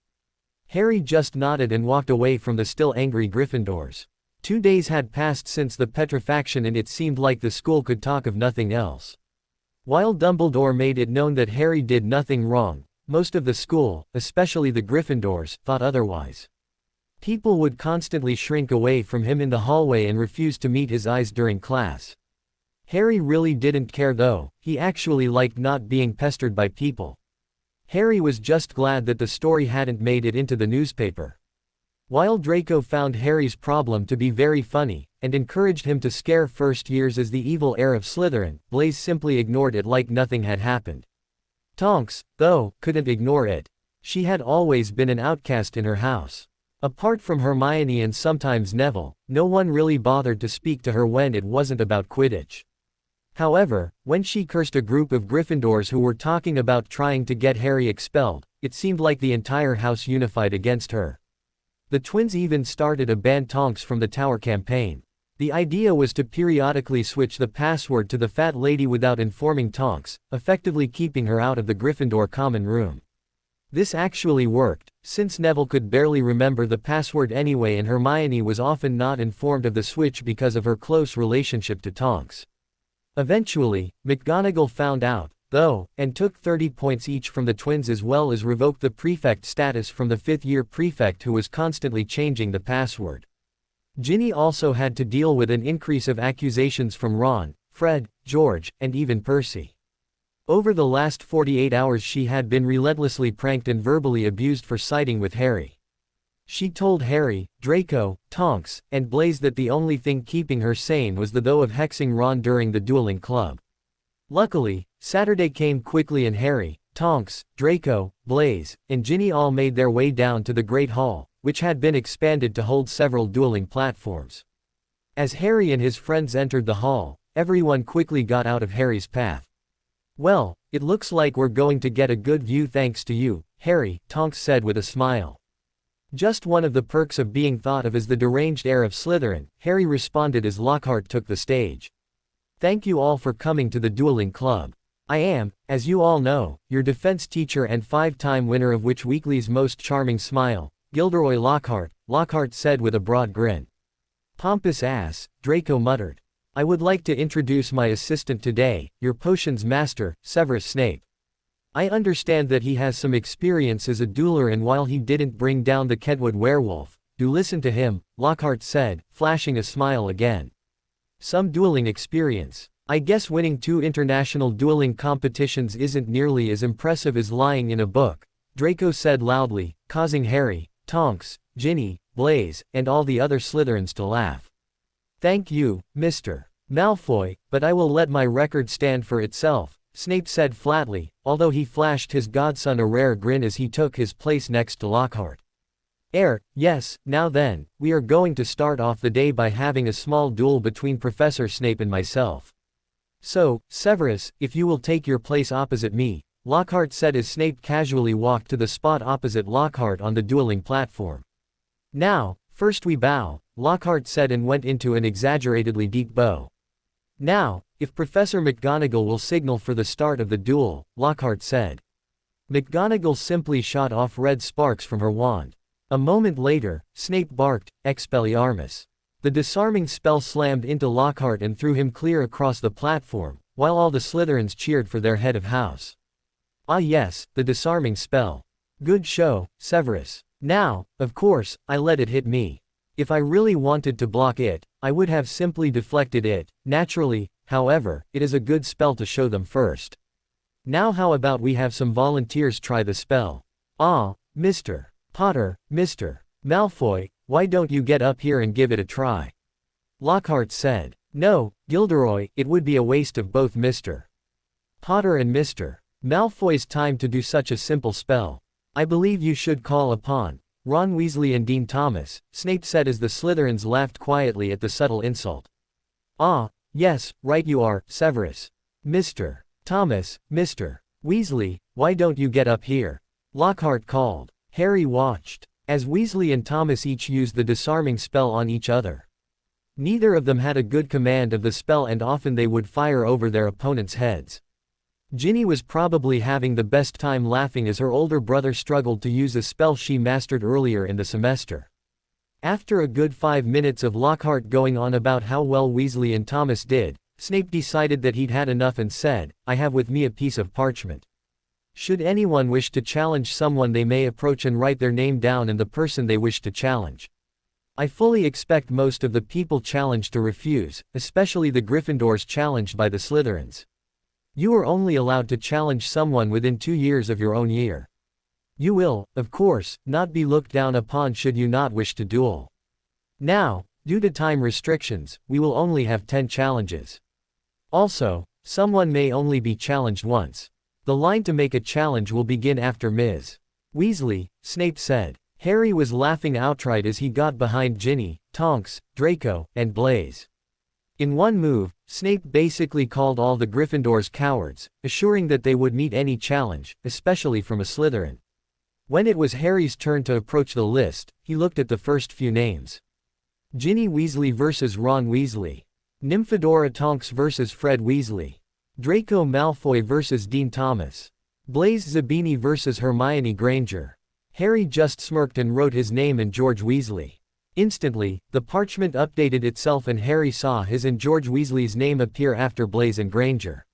Harry just nodded and walked away from the still angry Gryffindors. 2 days had passed since the petrifaction and it seemed like the school could talk of nothing else. While Dumbledore made it known that Harry did nothing wrong, most of the school, especially the Gryffindors, thought otherwise. People would constantly shrink away from him in the hallway and refuse to meet his eyes during class. Harry really didn't care though, he actually liked not being pestered by people. Harry was just glad that the story hadn't made it into the newspaper. While Draco found Harry's problem to be very funny, and encouraged him to scare first years as the evil heir of Slytherin, Blaise simply ignored it like nothing had happened. Tonks, though, couldn't ignore it. She had always been an outcast in her house. Apart from Hermione and sometimes Neville, no one really bothered to speak to her when it wasn't about Quidditch. However, when she cursed a group of Gryffindors who were talking about trying to get Harry expelled, it seemed like the entire house unified against her. The twins even started a ban Tonks from the Tower campaign. The idea was to periodically switch the password to the fat lady without informing Tonks, effectively keeping her out of the Gryffindor common room. This actually worked, since Neville could barely remember the password anyway and Hermione was often not informed of the switch because of her close relationship to Tonks. Eventually, McGonagall found out, though, and took 30 points each from the twins as well as revoked the prefect status from the fifth-year prefect who was constantly changing the password. Ginny also had to deal with an increase of accusations from Ron, Fred, George, and even Percy. Over the last 48 hours she had been relentlessly pranked and verbally abused for siding with Harry. She told Harry, Draco, Tonks, and Blaise that the only thing keeping her sane was the though of hexing Ron during the dueling club. Luckily, Saturday came quickly and Harry, Tonks, Draco, Blaise, and Ginny all made their way down to the Great Hall, which had been expanded to hold several dueling platforms. As Harry and his friends entered the hall, everyone quickly got out of Harry's path. Well, it looks like we're going to get a good view thanks to you, Harry, Tonks said with a smile. Just one of the perks of being thought of as the deranged heir of Slytherin, Harry responded as Lockhart took the stage. Thank you all for coming to the dueling club. I am, as you all know, your defense teacher and 5-time winner of Witch Weekly's Most Charming Smile, Gilderoy Lockhart, Lockhart said with a broad grin. Pompous ass, Draco muttered. I would like to introduce my assistant today, your potions master, Severus Snape. I understand that he has some experience as a dueler and while he didn't bring down the Kedwood werewolf, do listen to him, Lockhart said, flashing a smile again. Some dueling experience. I guess winning 2 international dueling competitions isn't nearly as impressive as lying in a book, Draco said loudly, causing Harry, Tonks, Ginny, Blaze, and all the other Slytherins to laugh. "Thank you, Mr. Malfoy, but I will let my record stand for itself," Snape said flatly, although he flashed his godson a rare grin as he took his place next to Lockhart. Yes, now then, we are going to start off the day by having a small duel between Professor Snape and myself. So, Severus, if you will take your place opposite me," Lockhart said as Snape casually walked to the spot opposite Lockhart on the dueling platform. "Now, first we bow," Lockhart said and went into an exaggeratedly deep bow. "Now, if Professor McGonagall will signal for the start of the duel," Lockhart said. McGonagall simply shot off red sparks from her wand. A moment later, Snape barked, "Expelliarmus." The disarming spell slammed into Lockhart and threw him clear across the platform, while all the Slytherins cheered for their head of house. "Ah yes, the disarming spell. Good show, Severus. Now, of course, I let it hit me. If I really wanted to block it, I would have simply deflected it. Naturally, however, it is a good spell to show them first. Now how about we have some volunteers try the spell? Ah, Mr. Potter, Mr. Malfoy, why don't you get up here and give it a try?" Lockhart said. "No, Gilderoy, it would be a waste of both Mr. Potter and Mr. Malfoy's time to do such a simple spell. I believe you should call upon Ron Weasley and Dean Thomas," Snape said as the Slytherins laughed quietly at the subtle insult. "Ah, yes, right you are, Severus. Mr. Thomas, Mr. Weasley, why don't you get up here?" Lockhart called. Harry watched as Weasley and Thomas each used the disarming spell on each other. Neither of them had a good command of the spell and often they would fire over their opponents' heads. Ginny was probably having the best time laughing as her older brother struggled to use a spell she mastered earlier in the semester. After a good 5 minutes of Lockhart going on about how well Weasley and Thomas did, Snape decided that he'd had enough and said, "I have with me a piece of parchment. Should anyone wish to challenge someone, they may approach and write their name down and the person they wish to challenge. I fully expect most of the people challenged to refuse, especially the Gryffindors challenged by the Slytherins. You are only allowed to challenge someone within 2 years of your own year. You will, of course, not be looked down upon should you not wish to duel. Now, due to time restrictions, we will only have 10 challenges. Also, someone may only be challenged once. The line to make a challenge will begin after Ms. Weasley," Snape said. Harry was laughing outright as he got behind Ginny, Tonks, Draco, and Blaze. In one move, Snape basically called all the Gryffindors cowards, assuring that they would meet any challenge, especially from a Slytherin. When it was Harry's turn to approach the list, he looked at the first few names. Ginny Weasley vs. Ron Weasley. Nymphadora Tonks vs. Fred Weasley. Draco Malfoy vs. Dean Thomas. Blaise Zabini vs. Hermione Granger. Harry just smirked and wrote his name and George Weasley. Instantly, the parchment updated itself and Harry saw his and George Weasley's name appear after Blaise and Granger.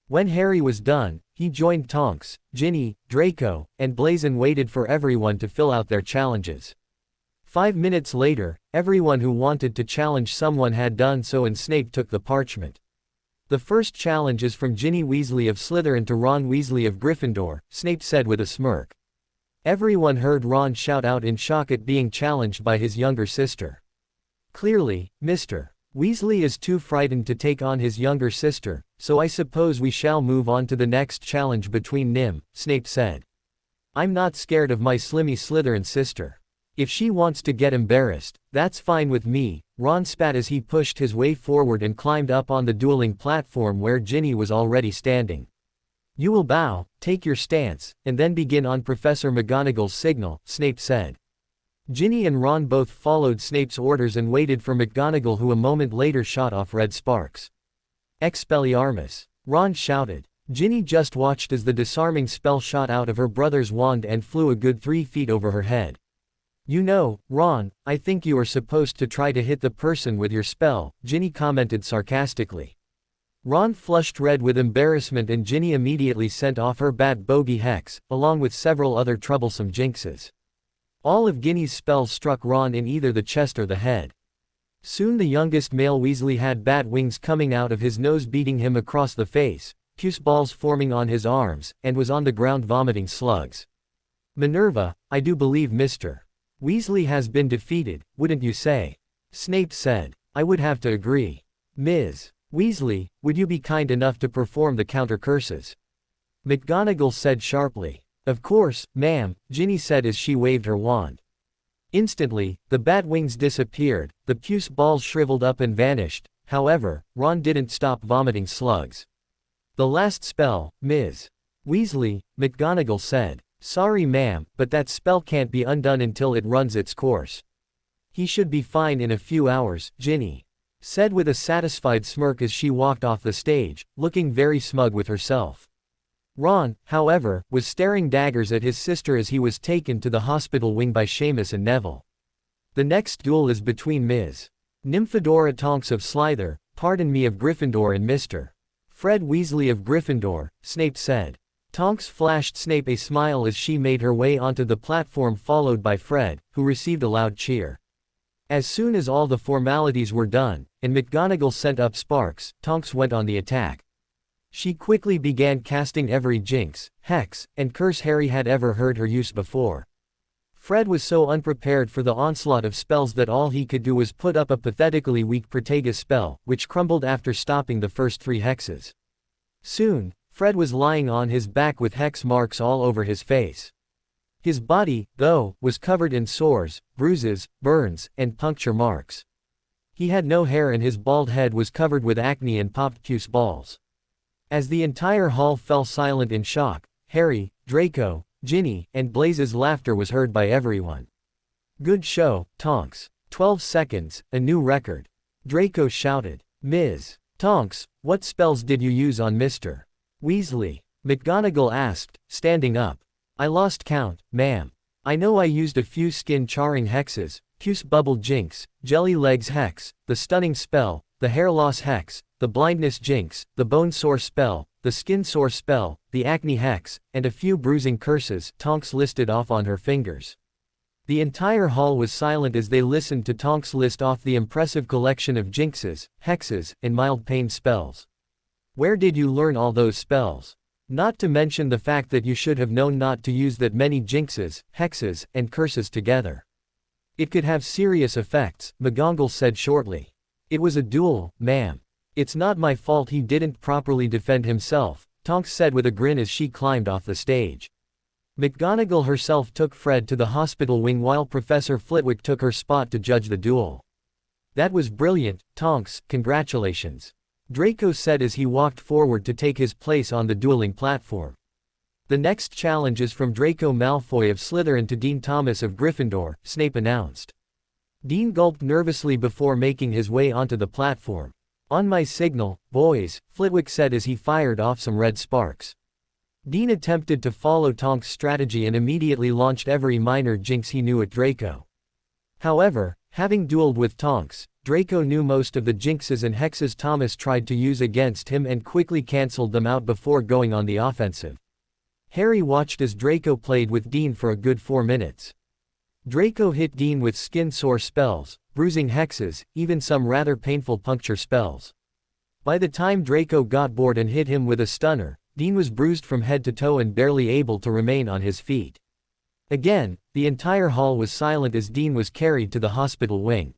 When Harry was done, he joined Tonks, Ginny, Draco, and Blaise and waited for everyone to fill out their challenges. 5 minutes later, everyone who wanted to challenge someone had done so and Snape took the parchment. The first challenge is from Ginny Weasley of Slytherin to Ron Weasley of Gryffindor, Snape said with a smirk. Everyone heard Ron shout out in shock at being challenged by his younger sister. Clearly, Mr. Weasley is too frightened to take on his younger sister, so I suppose we shall move on to the next challenge between Nim, Snape said. I'm not scared of my Slimmy Slytherin sister. If she wants to get embarrassed, that's fine with me, Ron spat as he pushed his way forward and climbed up on the dueling platform where Ginny was already standing. You will bow, take your stance, and then begin on Professor McGonagall's signal, Snape said. Ginny and Ron both followed Snape's orders and waited for McGonagall, who a moment later shot off red sparks. Expelliarmus! Ron shouted. Ginny just watched as the disarming spell shot out of her brother's wand and flew a good 3 feet over her head. You know, Ron, I think you are supposed to try to hit the person with your spell, Ginny commented sarcastically. Ron flushed red with embarrassment and Ginny immediately sent off her bat bogey hex, along with several other troublesome jinxes. All of Ginny's spells struck Ron in either the chest or the head. Soon the youngest male Weasley had bat wings coming out of his nose beating him across the face, puce balls forming on his arms, and was on the ground vomiting slugs. Minerva, I do believe Mr. Weasley has been defeated, wouldn't you say? Snape said. I would have to agree. Ms. Weasley, would you be kind enough to perform the counter curses? McGonagall said sharply. Of course, ma'am, Ginny said as she waved her wand. Instantly, the bat wings disappeared, the puce balls shriveled up and vanished. However, Ron didn't stop vomiting slugs. The last spell, Ms. Weasley, McGonagall said. Sorry ma'am, but that spell can't be undone until it runs its course. He should be fine in a few hours, Ginny said with a satisfied smirk as she walked off the stage, looking very smug with herself. Ron, however, was staring daggers at his sister as he was taken to the hospital wing by Seamus and Neville. The next duel is between Ms. Nymphadora Tonks of Slytherin, pardon me of Gryffindor and Mr. Fred Weasley of Gryffindor, Snape said. Tonks flashed Snape a smile as she made her way onto the platform followed by Fred, who received a loud cheer. As soon as all the formalities were done, and McGonagall sent up sparks, Tonks went on the attack. She quickly began casting every jinx, hex, and curse Harry had ever heard her use before. Fred was so unprepared for the onslaught of spells that all he could do was put up a pathetically weak Protegus spell, which crumbled after stopping the first 3 hexes. Soon, Fred was lying on his back with hex marks all over his face. His body, though, was covered in sores, bruises, burns, and puncture marks. He had no hair and his bald head was covered with acne and popped puce balls. As the entire hall fell silent in shock, Harry, Draco, Ginny, and Blaze's laughter was heard by everyone. Good show, Tonks. 12 seconds, a new record. Draco shouted. Ms. Tonks, what spells did you use on Mr. Weasley? McGonagall asked, standing up. I lost count, ma'am. I know I used a few skin-charring hexes, puce bubble jinx, jelly legs hex, the stunning spell, the hair loss hex, the blindness jinx, the bone sore spell, the skin sore spell, the acne hex, and a few bruising curses, Tonks listed off on her fingers. The entire hall was silent as they listened to Tonks list off the impressive collection of jinxes, hexes, and mild pain spells. Where did you learn all those spells? Not to mention the fact that you should have known not to use that many jinxes, hexes, and curses together. It could have serious effects, McGonagall said shortly. It was a duel, ma'am. It's not my fault he didn't properly defend himself, Tonks said with a grin as she climbed off the stage. McGonagall herself took Fred to the hospital wing while Professor Flitwick took her spot to judge the duel. That was brilliant, Tonks, congratulations. Draco said as he walked forward to take his place on the dueling platform. The next challenge is from Draco Malfoy of Slytherin to Dean Thomas of Gryffindor, Snape announced. Dean gulped nervously before making his way onto the platform. On my signal, boys, Flitwick said as he fired off some red sparks. Dean attempted to follow Tonks' strategy and immediately launched every minor jinx he knew at Draco. However, having dueled with Tonks, Draco knew most of the jinxes and hexes Thomas tried to use against him and quickly cancelled them out before going on the offensive. Harry watched as Draco played with Dean for a good 4 minutes. Draco hit Dean with skin-sore spells, bruising hexes, even some rather painful puncture spells. By the time Draco got bored and hit him with a stunner, Dean was bruised from head to toe and barely able to remain on his feet. Again, the entire hall was silent as Dean was carried to the hospital wing.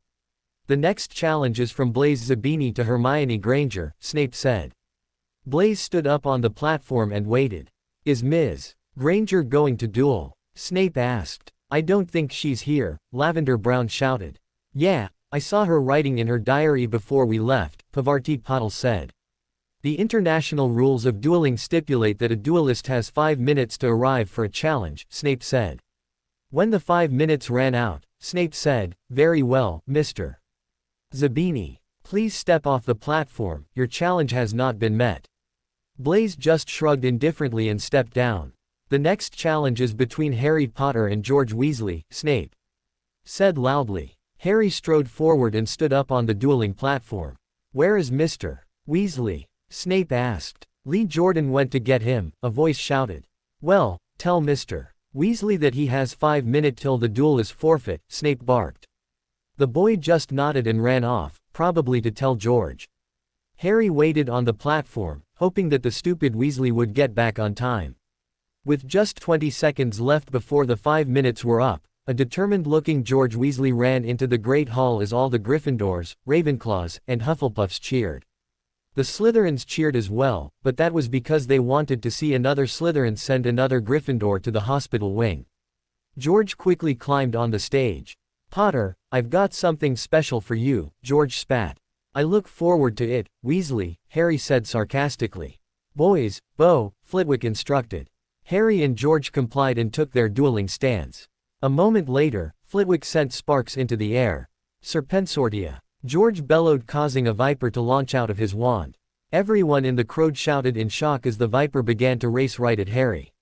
The next challenge is from Blaise Zabini to Hermione Granger, Snape said. Blaise stood up on the platform and waited. Is Ms. Granger going to duel? Snape asked. I don't think she's here, Lavender Brown shouted. Yeah, I saw her writing in her diary before we left, Pavarti Patil said. The international rules of dueling stipulate that a duelist has 5 minutes to arrive for a challenge, Snape said. When the 5 minutes ran out, Snape said, very well, Mr. Zabini. Please step off the platform, your challenge has not been met. Blaise just shrugged indifferently and stepped down. The next challenge is between Harry Potter and George Weasley, Snape said loudly. Harry strode forward and stood up on the dueling platform. Where is Mr. Weasley? Snape asked. Lee Jordan went to get him, a voice shouted. Well, tell Mr. Weasley that he has 5 minutes till the duel is forfeit, Snape barked. The boy just nodded and ran off, probably to tell George. Harry waited on the platform, hoping that the stupid Weasley would get back on time. With just 20 seconds left before the 5 minutes were up, A determined-looking George Weasley ran into the Great Hall as all the Gryffindors, Ravenclaws, and Hufflepuffs cheered. The Slytherins cheered as well, but that was because they wanted to see another Slytherin send another Gryffindor to the hospital wing. George quickly climbed on the stage. "Potter, I've got something special for you," George spat. "I look forward to it, Weasley," Harry said sarcastically. "Boys, Bo," Flitwick instructed. Harry and George complied and took their dueling stance. A moment later, Flitwick sent sparks into the air. "Serpensortia!" George bellowed, causing a viper to launch out of his wand. Everyone in the crowd shouted in shock as the viper began to race right at Harry.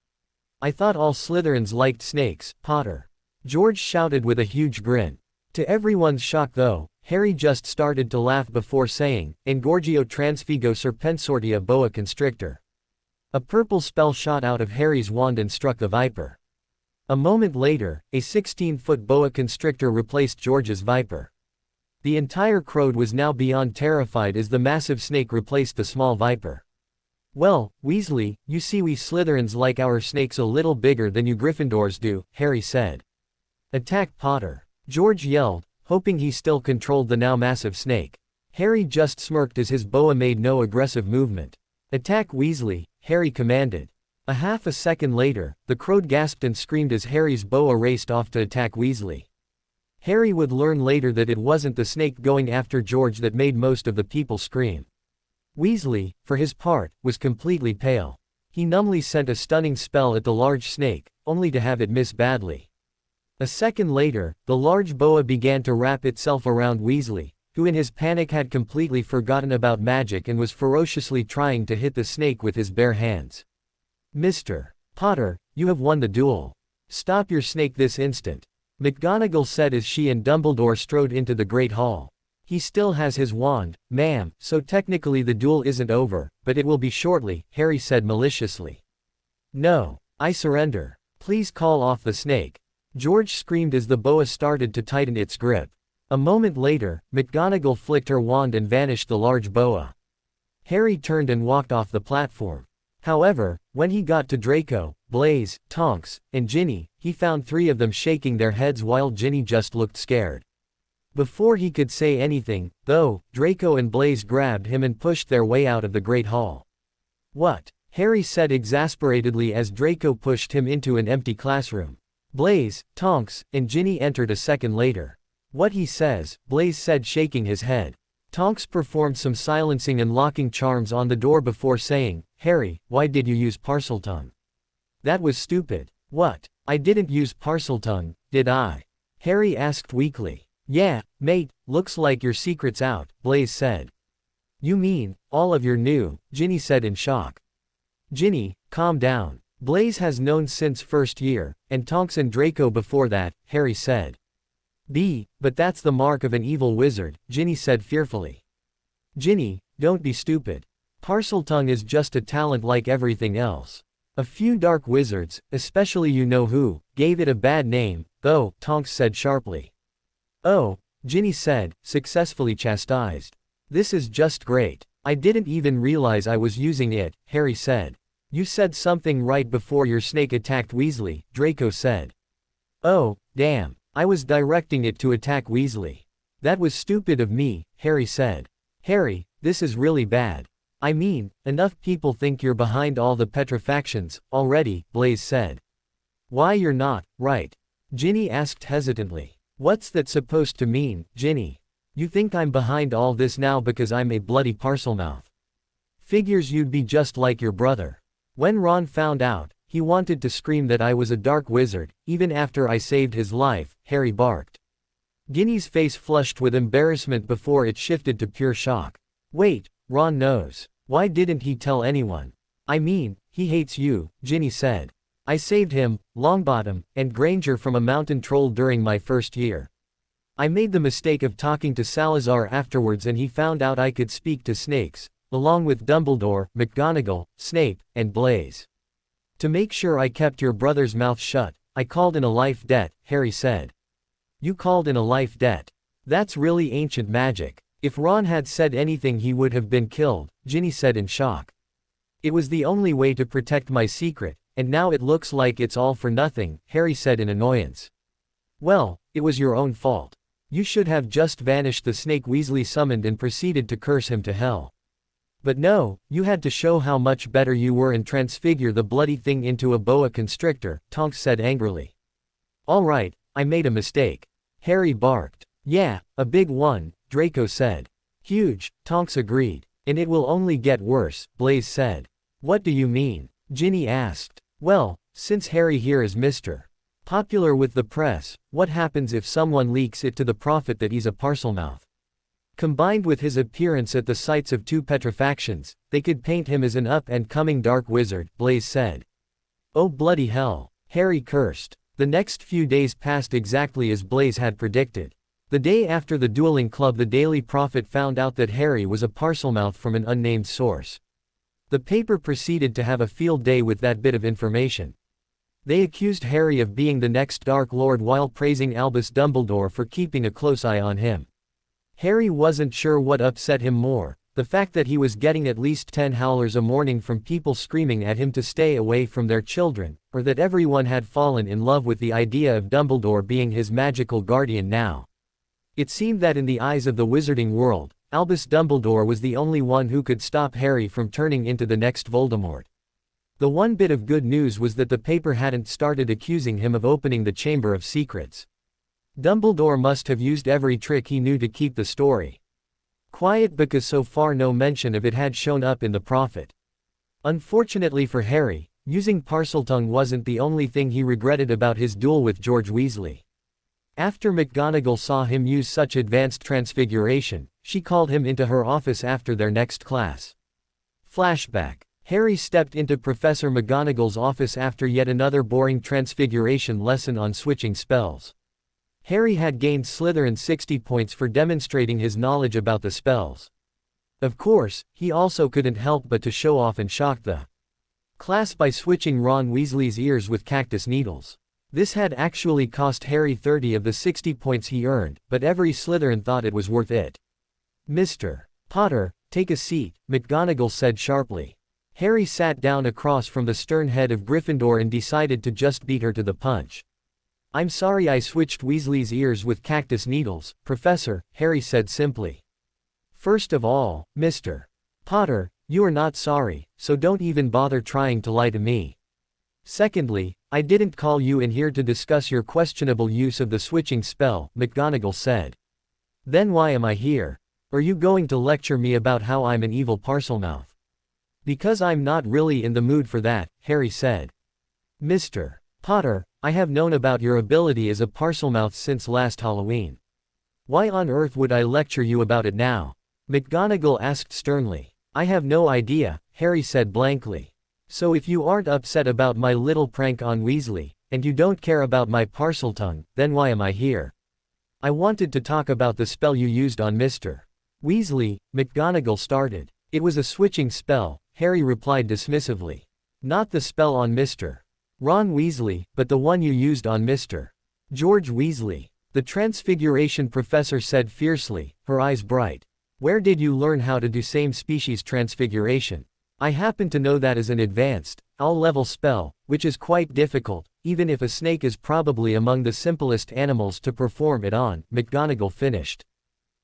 "I thought all Slytherins liked snakes, Potter," George shouted with a huge grin. To everyone's shock though, Harry just started to laugh before saying, "Engorgio transfigo serpensortia boa constrictor." A purple spell shot out of Harry's wand and struck the viper. A moment later, a 16-foot boa constrictor replaced George's viper. The entire crowd was now beyond terrified as the massive snake replaced the small viper. "Well, Weasley, you see we Slytherins like our snakes a little bigger than you Gryffindors do," Harry said. "Attack Potter!" George yelled, hoping he still controlled the now massive snake. Harry just smirked as his boa made no aggressive movement. "Attack Weasley," Harry commanded. A half a second later, the crowd gasped and screamed as Harry's boa raced off to attack Weasley. Harry would learn later that it wasn't the snake going after George that made most of the people scream. Weasley, for his part, was completely pale. He numbly sent a stunning spell at the large snake, only to have it miss badly. A second later, the large boa began to wrap itself around Weasley, who in his panic had completely forgotten about magic and was ferociously trying to hit the snake with his bare hands. "Mr. Potter, you have won the duel. Stop your snake this instant," McGonagall said as she and Dumbledore strode into the Great Hall. "He still has his wand, ma'am, so technically the duel isn't over, but it will be shortly," Harry said maliciously. "No, I surrender. Please call off the snake," George screamed as the boa started to tighten its grip. A moment later, McGonagall flicked her wand and vanished the large boa. Harry turned and walked off the platform. However, when he got to Draco, Blaise, Tonks, and Ginny, he found three of them shaking their heads while Ginny just looked scared. Before he could say anything, though, Draco and Blaise grabbed him and pushed their way out of the Great Hall. "What?" Harry said exasperatedly as Draco pushed him into an empty classroom. Blaise, Tonks, and Ginny entered a second later. "What he says," Blaise said, shaking his head. Tonks performed some silencing and locking charms on the door before saying, "Harry, why did you use Parseltongue? That was stupid." "What? I didn't use Parseltongue, did I?" Harry asked weakly. "Yeah, mate, looks like your secret's out," Blaise said. "You mean, all of your new," Ginny said in shock. "Ginny, calm down. Blaise has known since first year, and Tonks and Draco before that," Harry said. But that's the mark of an evil wizard," Ginny said fearfully. "Ginny, don't be stupid. Parseltongue is just a talent like everything else. A few dark wizards, especially you-know-who, gave it a bad name, though," Tonks said sharply. "Oh," Ginny said, successfully chastised. "This is just great. I didn't even realize I was using it," Harry said. "You said something right before your snake attacked Weasley," Draco said. "Oh, damn. I was directing it to attack Weasley. That was stupid of me," Harry said. "Harry, this is really bad. I mean, enough people think you're behind all the petrifactions, already," Blaise said. "Why you're not, right?" Ginny asked hesitantly. "What's that supposed to mean, Ginny? You think I'm behind all this now because I'm a bloody Parselmouth? Figures you'd be just like your brother. When Ron found out, he wanted to scream that I was a dark wizard, even after I saved his life," Harry barked. Ginny's face flushed with embarrassment before it shifted to pure shock. "Wait, Ron knows. Why didn't he tell anyone?" "I mean, he hates you," Ginny said. "I saved him, Longbottom, and Granger from a mountain troll during my first year. I made the mistake of talking to Salazar afterwards and he found out I could speak to snakes, along with Dumbledore, McGonagall, Snape, and Blaise. To make sure I kept your brother's mouth shut, I called in a life debt," Harry said. "You called in a life debt? That's really ancient magic. If Ron had said anything he would have been killed," Ginny said in shock. "It was the only way to protect my secret, and now it looks like it's all for nothing," Harry said in annoyance. Well, it was your own fault. You should have just vanished the snake Weasley summoned and proceeded to curse him to hell. But no, you had to show how much better you were and transfigure the bloody thing into a boa constrictor, Tonks said angrily. All right, I made a mistake. Harry barked. Yeah, a big one, Draco said. Huge, Tonks agreed. And it will only get worse, Blaise said. What do you mean? Ginny asked. Well, since Harry here is Mr. Popular with the press, what happens if someone leaks it to the prophet that he's a Parselmouth? Combined with his appearance at the sites of 2 petrifactions, they could paint him as an up-and-coming dark wizard, Blaise said. Oh bloody hell, Harry cursed. The next few days passed exactly as Blaise had predicted. The day after the dueling club, the Daily Prophet found out that Harry was a Parselmouth from an unnamed source. The paper proceeded to have a field day with that bit of information. They accused Harry of being the next Dark Lord while praising Albus Dumbledore for keeping a close eye on him. Harry wasn't sure what upset him more, the fact that he was getting at least 10 howlers a morning from people screaming at him to stay away from their children, or that everyone had fallen in love with the idea of Dumbledore being his magical guardian now. It seemed that in the eyes of the wizarding world, Albus Dumbledore was the only one who could stop Harry from turning into the next Voldemort. The one bit of good news was that the paper hadn't started accusing him of opening the Chamber of Secrets. Dumbledore must have used every trick he knew to keep the story quiet, because so far no mention of it had shown up in the Prophet. Unfortunately for Harry, using Parseltongue wasn't the only thing he regretted about his duel with George Weasley. After McGonagall saw him use such advanced transfiguration, she called him into her office after their next class. Flashback. Harry stepped into Professor McGonagall's office after yet another boring transfiguration lesson on switching spells. Harry had gained Slytherin 60 points for demonstrating his knowledge about the spells. Of course, he also couldn't help but to show off and shock the class by switching Ron Weasley's ears with cactus needles. This had actually cost Harry 30 of the 60 points he earned, but every Slytherin thought it was worth it. Mr. Potter, take a seat, McGonagall said sharply. Harry sat down across from the stern head of Gryffindor and decided to just beat her to the punch. I'm sorry I switched Weasley's ears with cactus needles, Professor, Harry said simply. First of all, Mr. Potter, you are not sorry, so don't even bother trying to lie to me. Secondly, I didn't call you in here to discuss your questionable use of the switching spell, McGonagall said. Then why am I here? Are you going to lecture me about how I'm an evil Parselmouth? Because I'm not really in the mood for that, Harry said. Mr. Potter, I have known about your ability as a Parselmouth since last Halloween. Why on earth would I lecture you about it now? McGonagall asked sternly. I have no idea, Harry said blankly. So if you aren't upset about my little prank on Weasley, and you don't care about my Parseltongue, then why am I here? I wanted to talk about the spell you used on Mr. Weasley, McGonagall started. It was a switching spell, Harry replied dismissively. Not the spell on Mr. Ron Weasley, but the one you used on Mr. George Weasley. The Transfiguration Professor said fiercely, her eyes bright. Where did you learn how to do same-species transfiguration? I happen to know that is an advanced, all-level spell, which is quite difficult, even if a snake is probably among the simplest animals to perform it on, McGonagall finished.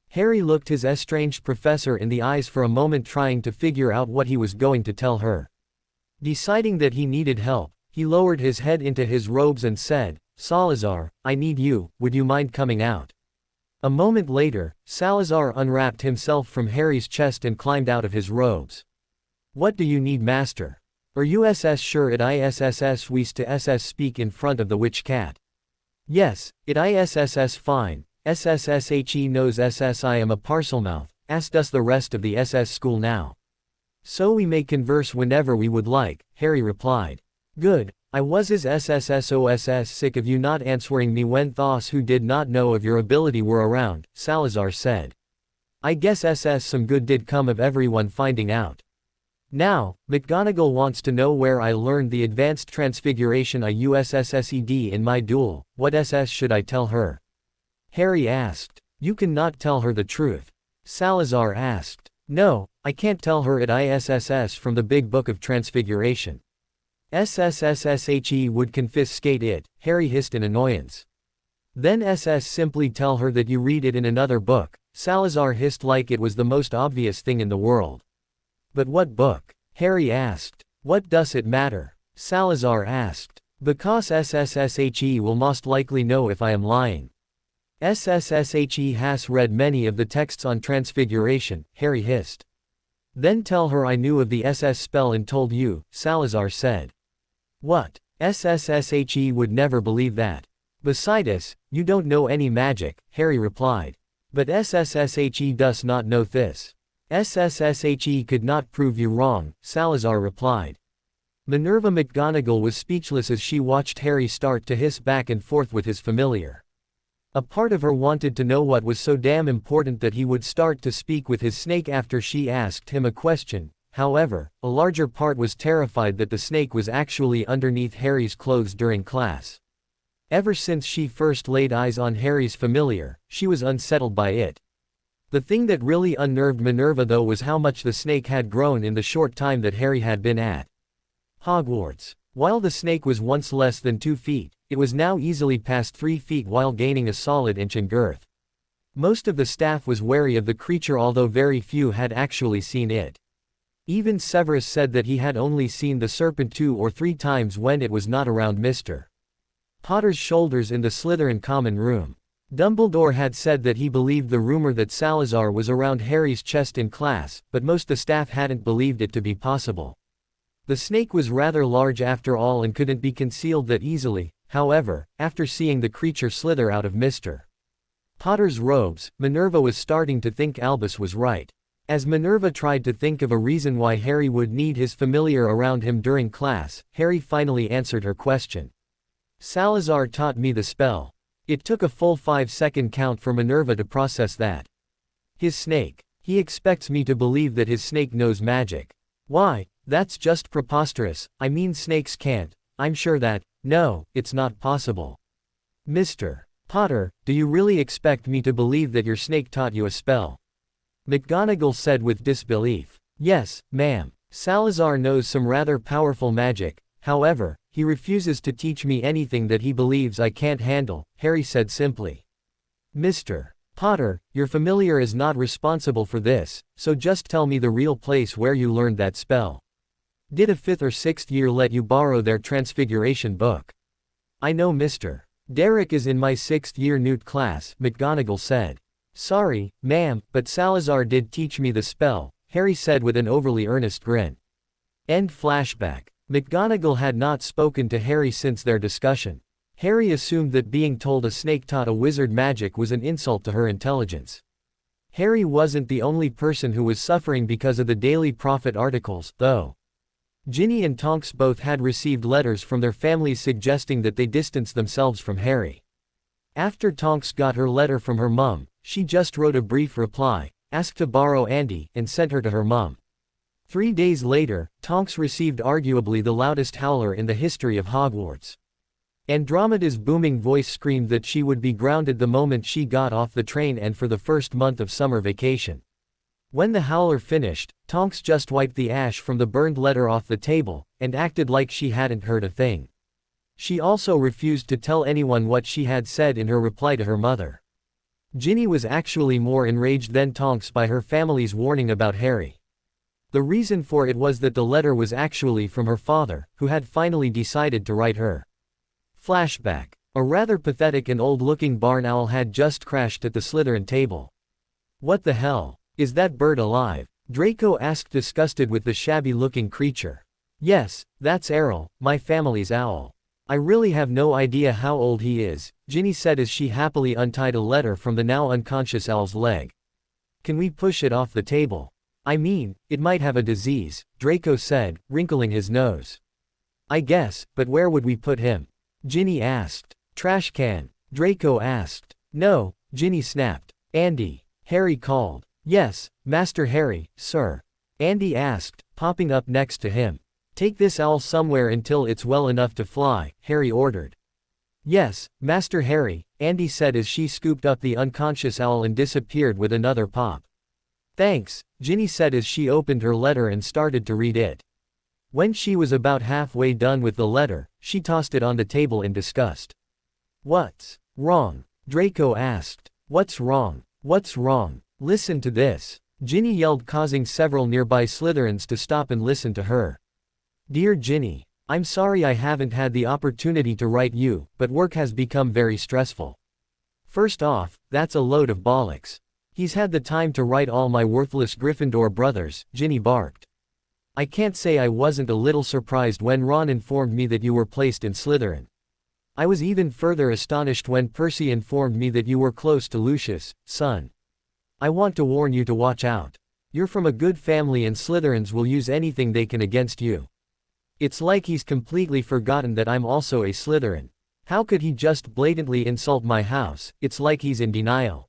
Harry looked his estranged professor in the eyes for a moment, trying to figure out what he was going to tell her. Deciding that he needed help, he lowered his head into his robes and said, Salazar, I need you, would you mind coming out? A moment later, Salazar unwrapped himself from Harry's chest and climbed out of his robes. What do you need, Master? Are you sure it isss wees to ss speak in front of the witch cat? Yes, it isss fine. SSSHE knows SS I am a Parselmouth, asked us the rest of the SS school now. So we may converse whenever we would like, Harry replied. Good, I was as SSSOSS sick of you not answering me when those who did not know of your ability were around, Salazar said. I guess SS some good did come of everyone finding out. Now, McGonagall wants to know where I learned the advanced transfiguration I USSSED in my duel, what SS should I tell her? Harry asked. You cannot tell her the truth. Salazar asked. No, I can't tell her at ISSS from the Big Book of Transfiguration. SSSSHE would confiscate it, Harry hissed in annoyance. Then simply tell her that you read it in another book, Salazar hissed like it was the most obvious thing in the world. But what book? Harry asked. What does it matter? Salazar asked. Because SSSHE will most likely know if I am lying. SSSHE has read many of the texts on transfiguration, Harry hissed. Then tell her I knew of the SS spell and told you, Salazar said. What? SSSHE would never believe that. Besides, you don't know any magic, Harry replied. But SSSHE does not know this. SSSHE could not prove you wrong, Salazar replied. Minerva McGonagall was speechless as she watched Harry start to hiss back and forth with his familiar. A part of her wanted to know what was so damn important that he would start to speak with his snake after she asked him a question. However, a larger part was terrified that the snake was actually underneath Harry's clothes during class. Ever since she first laid eyes on Harry's familiar, she was unsettled by it. The thing that really unnerved Minerva though was how much the snake had grown in the short time that Harry had been at Hogwarts. While the snake was once less than 2 feet, it was now easily past 3 feet while gaining a solid inch in girth. Most of the staff was wary of the creature although very few had actually seen it. Even Severus said that he had only seen the serpent 2 or 3 times when it was not around Mr. Potter's shoulders in the Slytherin common room. Dumbledore had said that he believed the rumor that Salazar was around Harry's chest in class, but most the staff hadn't believed it to be possible. The snake was rather large after all and couldn't be concealed that easily. However, after seeing the creature slither out of Mr. Potter's robes, Minerva was starting to think Albus was right. As Minerva tried to think of a reason why Harry would need his familiar around him during class, Harry finally answered her question. Salazar taught me the spell. It took a full 5-second count for Minerva to process that. His snake. He expects me to believe that his snake knows magic. Why? That's just preposterous. I mean snakes can't. I'm sure that. No, it's not possible. Mr. Potter, do you really expect me to believe that your snake taught you a spell? McGonagall said with disbelief. Yes, ma'am. Salazar knows some rather powerful magic. However, he refuses to teach me anything that he believes I can't handle, Harry said simply. Mr. Potter, your familiar is not responsible for this, so just tell me the real place where you learned that spell. Did a 5th or 6th year let you borrow their transfiguration book? I know Mr. Derek is in my 6th year Newt class, McGonagall said. Sorry, ma'am, but Salazar did teach me the spell, Harry said with an overly earnest grin. End flashback. McGonagall had not spoken to Harry since their discussion. Harry assumed that being told a snake taught a wizard magic was an insult to her intelligence. Harry wasn't the only person who was suffering because of the Daily Prophet articles, though. Ginny and Tonks both had received letters from their families suggesting that they distance themselves from Harry. After Tonks got her letter from her mum, she just wrote a brief reply, asked to borrow Andy, and sent her to her mum. 3 days later, Tonks received arguably the loudest howler in the history of Hogwarts. Andromeda's booming voice screamed that she would be grounded the moment she got off the train and for the first month of summer vacation. When the howler finished, Tonks just wiped the ash from the burned letter off the table, and acted like she hadn't heard a thing. She also refused to tell anyone what she had said in her reply to her mother. Ginny was actually more enraged than Tonks by her family's warning about Harry. The reason for it was that the letter was actually from her father, who had finally decided to write her. Flashback. A rather pathetic and old-looking barn owl had just crashed at the Slytherin table. What the hell? Is that bird alive? Draco asked, disgusted with the shabby-looking creature. Yes, that's Errol, my family's owl. I really have no idea how old he is, Ginny said as she happily untied a letter from the now unconscious owl's leg. Can we push it off the table? I mean, it might have a disease, Draco said, wrinkling his nose. I guess, but where would we put him? Ginny asked. Trash can, Draco asked. No, Ginny snapped. Andy, Harry called. Yes, Master Harry, sir. Andy asked, popping up next to him. Take this owl somewhere until it's well enough to fly, Harry ordered. Yes, Master Harry, Andy said as she scooped up the unconscious owl and disappeared with another pop. Thanks, Ginny said as she opened her letter and started to read it. When she was about halfway done with the letter, she tossed it on the table in disgust. What's Wrong. Draco asked. What's wrong? What's wrong? Listen to this. Ginny yelled, causing several nearby Slytherins to stop and listen to her. Dear Ginny, I'm sorry I haven't had the opportunity to write you, but work has become very stressful. First off, that's a load of bollocks. He's had the time to write all my worthless Gryffindor brothers, Ginny barked. I can't say I wasn't a little surprised when Ron informed me that you were placed in Slytherin. I was even further astonished when Percy informed me that you were close to Lucius, son. I want to warn you to watch out. You're from a good family and Slytherins will use anything they can against you. It's like he's completely forgotten that I'm also a Slytherin. How could he just blatantly insult my house? It's like he's in denial.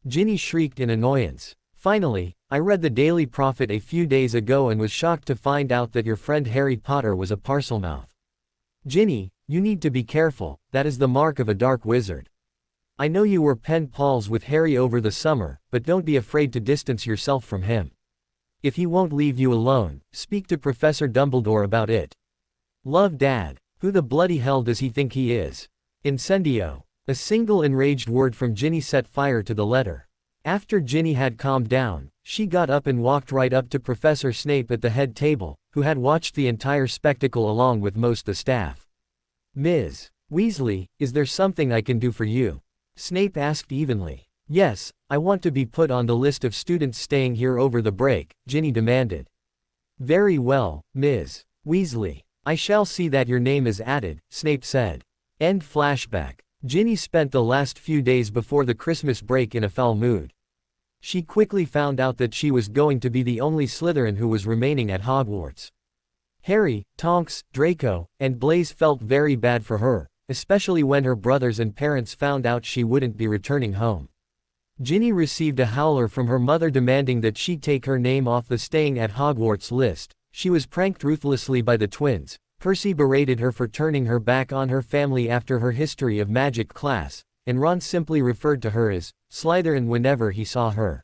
Ginny shrieked in annoyance. Finally, I read the Daily Prophet a few days ago and was shocked to find out that your friend Harry Potter was a Parselmouth. Ginny, you need to be careful, that is the mark of a dark wizard. I know you were pen pals with Harry over the summer, but don't be afraid to distance yourself from him. If he won't leave you alone, speak to Professor Dumbledore about it. Love, Dad. Who the bloody hell does he think he is? Incendio. A single enraged word from Ginny set fire to the letter. After Ginny had calmed down, she got up and walked right up to Professor Snape at the head table, who had watched the entire spectacle along with most the staff. Ms. Weasley, is there something I can do for you? Snape asked evenly. Yes, I want to be put on the list of students staying here over the break, Ginny demanded. Very well, Ms. Weasley. I shall see that your name is added, Snape said. End flashback. Ginny spent the last few days before the Christmas break in a foul mood. She quickly found out that she was going to be the only Slytherin who was remaining at Hogwarts. Harry, Tonks, Draco, and Blaise felt very bad for her, especially when her brothers and parents found out she wouldn't be returning home. Ginny received a howler from her mother demanding that she take her name off the staying at Hogwarts list. She was pranked ruthlessly by the twins. Percy berated her for turning her back on her family after her history of magic class, and Ron simply referred to her as Slytherin whenever he saw her.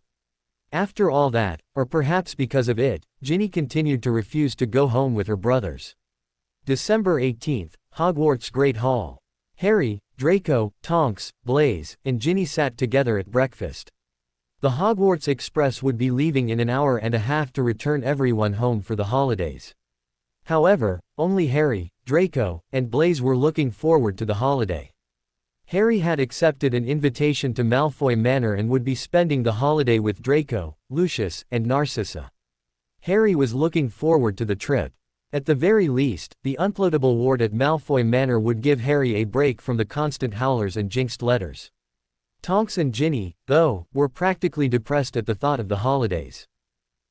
After all that, or perhaps because of it, Ginny continued to refuse to go home with her brothers. December 18th, Hogwarts Great Hall. Harry, Draco, Tonks, Blaise, and Ginny sat together at breakfast. The Hogwarts Express would be leaving in an hour and a half to return everyone home for the holidays. However, only Harry, Draco, and Blaise were looking forward to the holiday. Harry had accepted an invitation to Malfoy Manor and would be spending the holiday with Draco, Lucius, and Narcissa. Harry was looking forward to the trip. At the very least, the unploatable ward at Malfoy Manor would give Harry a break from the constant howlers and jinxed letters. Tonks and Ginny, though, were practically depressed at the thought of the holidays.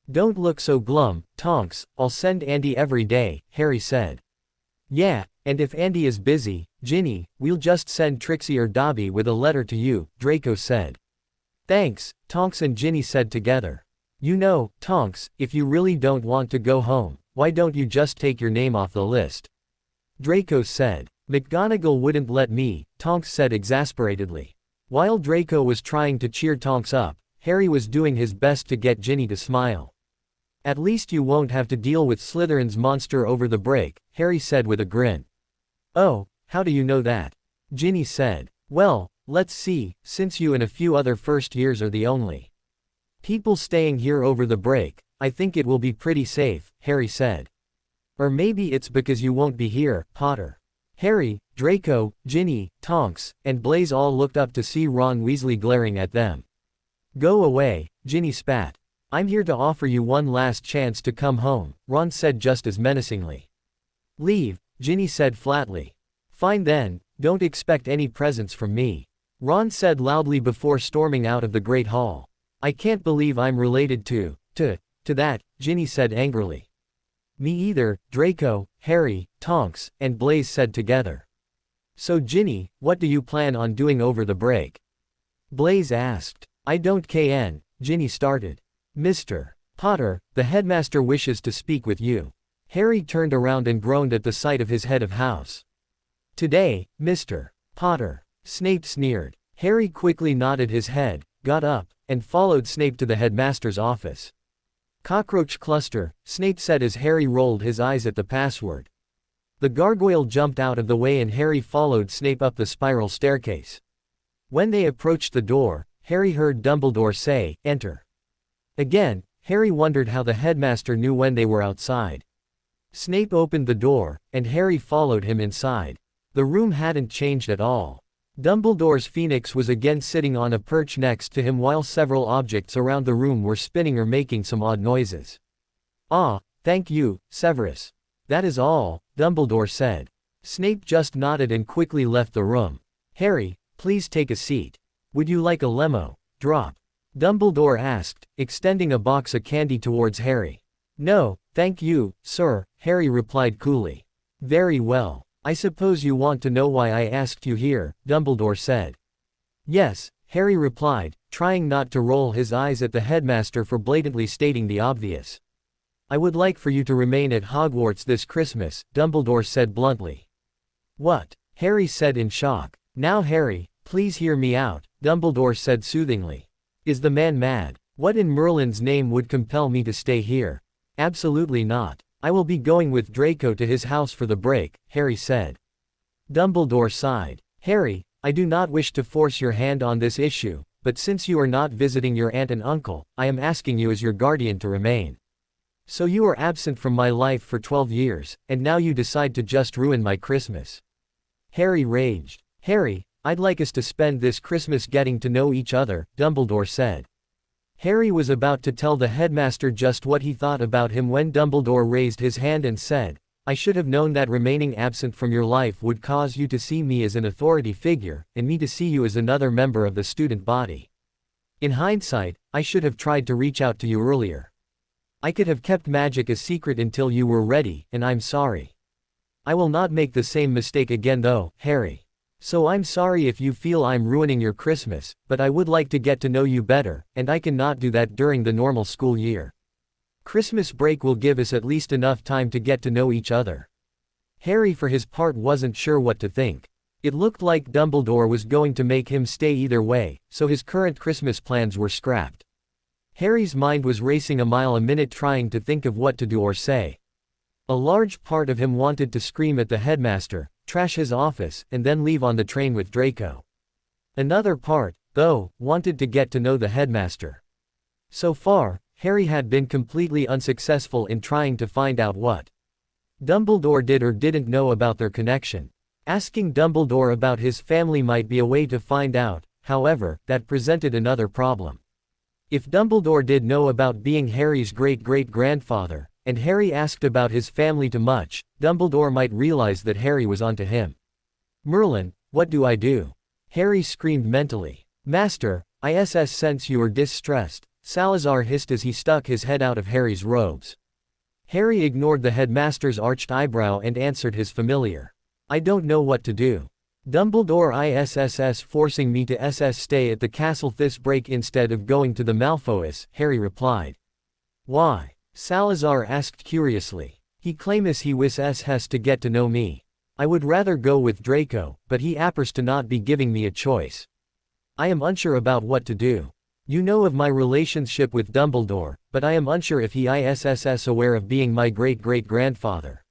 Don't look so glum, Tonks, I'll send Andy every day, Harry said. Yeah, and if Andy is busy, Ginny, we'll just send Trixie or Dobby with a letter to you, Draco said. Thanks, Tonks and Ginny said together. You know, Tonks, if you really don't want to go home, why don't you just take your name off the list? Draco said. McGonagall wouldn't let me, Tonks said exasperatedly. While Draco was trying to cheer Tonks up, Harry was doing his best to get Ginny to smile. At least you won't have to deal with Slytherin's monster over the break, Harry said with a grin. Oh, how do you know that? Ginny said. Well, let's see, since you and a few other first years are the only people staying here over the break, I think it will be pretty safe, Harry said. Or maybe it's because you won't be here, Potter. Harry, Draco, Ginny, Tonks, and Blaise all looked up to see Ron Weasley glaring at them. Go away, Ginny spat. I'm here to offer you one last chance to come home, Ron said just as menacingly. Leave, Ginny said flatly. Fine then, don't expect any presents from me, Ron said loudly before storming out of the Great Hall. I can't believe I'm related to that, Ginny said angrily. Me either, Draco, Harry, Tonks, and Blaise said together. So Ginny, what do you plan on doing over the break? Blaise asked. I don't kn, Ginny started. Mr. Potter, the headmaster wishes to speak with you. Harry turned around and groaned at the sight of his head of house. Today, Mr. Potter, Snape sneered. Harry quickly nodded his head, got up, and followed Snape to the headmaster's office. Cockroach cluster, Snape said as Harry rolled his eyes at the password. The gargoyle jumped out of the way and Harry followed Snape up the spiral staircase. When they approached the door, Harry heard Dumbledore say, "Enter." Again, Harry wondered how the headmaster knew when they were outside. Snape opened the door, and Harry followed him inside. The room hadn't changed at all. Dumbledore's phoenix was again sitting on a perch next to him while several objects around the room were spinning or making some odd noises. "Ah, thank you, Severus. That is all," Dumbledore said. Snape just nodded and quickly left the room. "Harry, please take a seat. Would you like a lemo drop?" Dumbledore asked, extending a box of candy towards Harry. "No, thank you, sir," Harry replied coolly. "Very well. I suppose you want to know why I asked you here," Dumbledore said. "Yes," Harry replied, trying not to roll his eyes at the headmaster for blatantly stating the obvious. "I would like for you to remain at Hogwarts this Christmas," Dumbledore said bluntly. "What?" Harry said in shock. "Now Harry, please hear me out," Dumbledore said soothingly. "Is the man mad? What in Merlin's name would compel me to stay here? Absolutely not. I will be going with Draco to his house for the break," Harry said. Dumbledore sighed. "Harry, I do not wish to force your hand on this issue, but since you are not visiting your aunt and uncle, I am asking you as your guardian to remain. So you are absent from my life for 12 years, and now you decide to just ruin my Christmas." Harry raged. "Harry, I'd like us to spend this Christmas getting to know each other," Dumbledore said. Harry was about to tell the headmaster just what he thought about him when Dumbledore raised his hand and said, "I should have known that remaining absent from your life would cause you to see me as an authority figure, and me to see you as another member of the student body. In hindsight, I should have tried to reach out to you earlier. I could have kept magic a secret until you were ready, and I'm sorry. I will not make the same mistake again though, Harry. So I'm sorry if you feel I'm ruining your Christmas, but I would like to get to know you better, and I cannot do that during the normal school year. Christmas break will give us at least enough time to get to know each other." Harry for his part wasn't sure what to think. It looked like Dumbledore was going to make him stay either way, so his current Christmas plans were scrapped. Harry's mind was racing a mile a minute trying to think of what to do or say. A large part of him wanted to scream at the headmaster, trash his office, and then leave on the train with Draco. Another part, though, wanted to get to know the headmaster. So far, Harry had been completely unsuccessful in trying to find out what Dumbledore did or didn't know about their connection. Asking Dumbledore about his family might be a way to find out, however, that presented another problem. If Dumbledore did know about being Harry's great-great-grandfather, and Harry asked about his family too much, Dumbledore might realize that Harry was onto him. "Merlin, what do I do?" Harry screamed mentally. "Master, I sense you are distressed," Salazar hissed as he stuck his head out of Harry's robes. Harry ignored the headmaster's arched eyebrow and answered his familiar. "I don't know what to do. Dumbledore is forcing me to stay at the castle this break instead of going to the Malfoys," Harry replied. "Why?" Salazar asked curiously. "He claims he has to get to know me. I would rather go with Draco, but he appears to not be giving me a choice. I am unsure about what to do. You know of my relationship with Dumbledore, but I am unsure if he is aware of being my great-great-grandfather.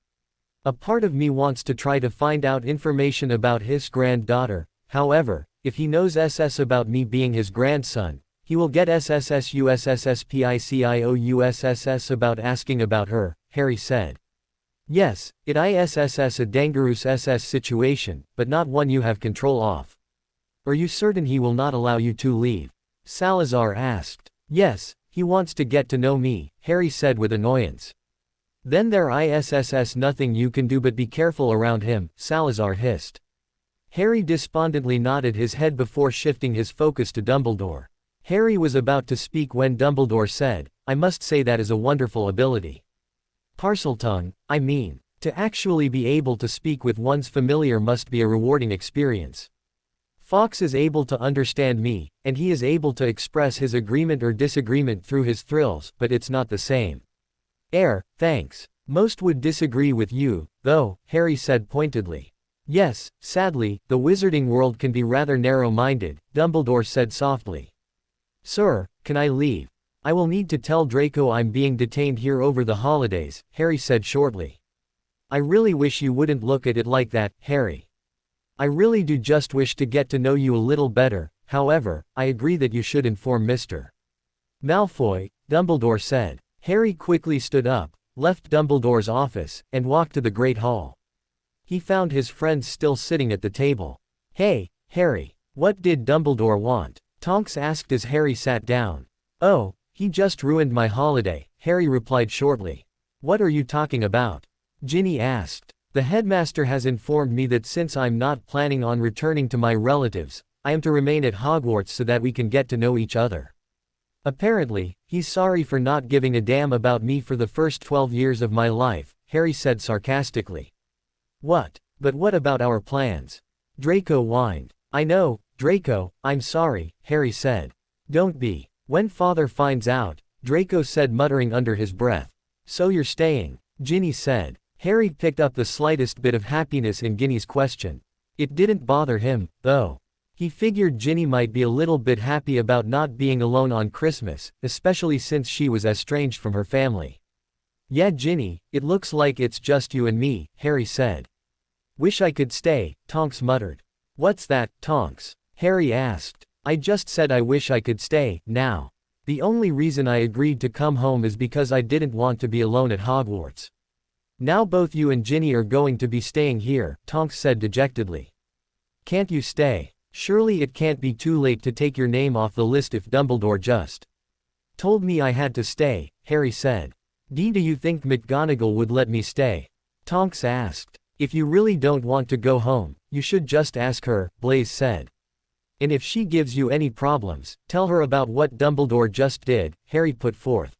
A part of me wants to try to find out information about his granddaughter, however, if he knows about me being his grandson, he will get SSSUSSSPICIOUSSS about asking about her," Harry said. "Yes, it is a dangerous situation, but not one you have control of. Are you certain he will not allow you to leave?" Salazar asked. "Yes, he wants to get to know me," Harry said with annoyance. "Then there is nothing you can do but be careful around him," Salazar hissed. Harry despondently nodded his head before shifting his focus to Dumbledore. Harry was about to speak when Dumbledore said, "I must say that is a wonderful ability. Parseltongue, I mean, to actually be able to speak with one's familiar must be a rewarding experience. Fawkes is able to understand me, and he is able to express his agreement or disagreement through his thrills, but it's not the same. Thanks. Most would disagree with you, though," Harry said pointedly. "Yes, sadly, the wizarding world can be rather narrow-minded," Dumbledore said softly. "Sir, can I leave? I will need to tell Draco I'm being detained here over the holidays," Harry said shortly. "I really wish you wouldn't look at it like that, Harry. I really do just wish to get to know you a little better," However, I agree that you should inform Mr. Malfoy, Dumbledore said. Harry quickly stood up, left Dumbledore's office, and walked to the Great Hall. He found his friends still sitting at the table. Hey, Harry, what did Dumbledore want? Tonks asked as Harry sat down. Oh, he just ruined my holiday, Harry replied shortly. What are you talking about? Ginny asked. The headmaster has informed me that since I'm not planning on returning to my relatives, I am to remain at Hogwarts so that we can get to know each other. Apparently, he's sorry for not giving a damn about me for the first 12 years of my life, Harry said sarcastically. What? But what about our plans? Draco whined. I know, Draco, I'm sorry, Harry said. Don't be. When Father finds out, Draco said, muttering under his breath. So you're staying, Ginny said. Harry picked up the slightest bit of happiness in Ginny's question. It didn't bother him, though. He figured Ginny might be a little bit happy about not being alone on Christmas, especially since she was estranged from her family. Yeah, Ginny, it looks like it's just you and me, Harry said. Wish I could stay, Tonks muttered. What's that, Tonks? Harry asked. I just said I wish I could stay, now. The only reason I agreed to come home is because I didn't want to be alone at Hogwarts. Now both you and Ginny are going to be staying here, Tonks said dejectedly. Can't you stay? Surely it can't be too late to take your name off the list if Dumbledore just told me I had to stay, Harry said. Do you think McGonagall would let me stay? Tonks asked. If you really don't want to go home, you should just ask her, Blaise said. And if she gives you any problems, tell her about what Dumbledore just did, Harry put forth.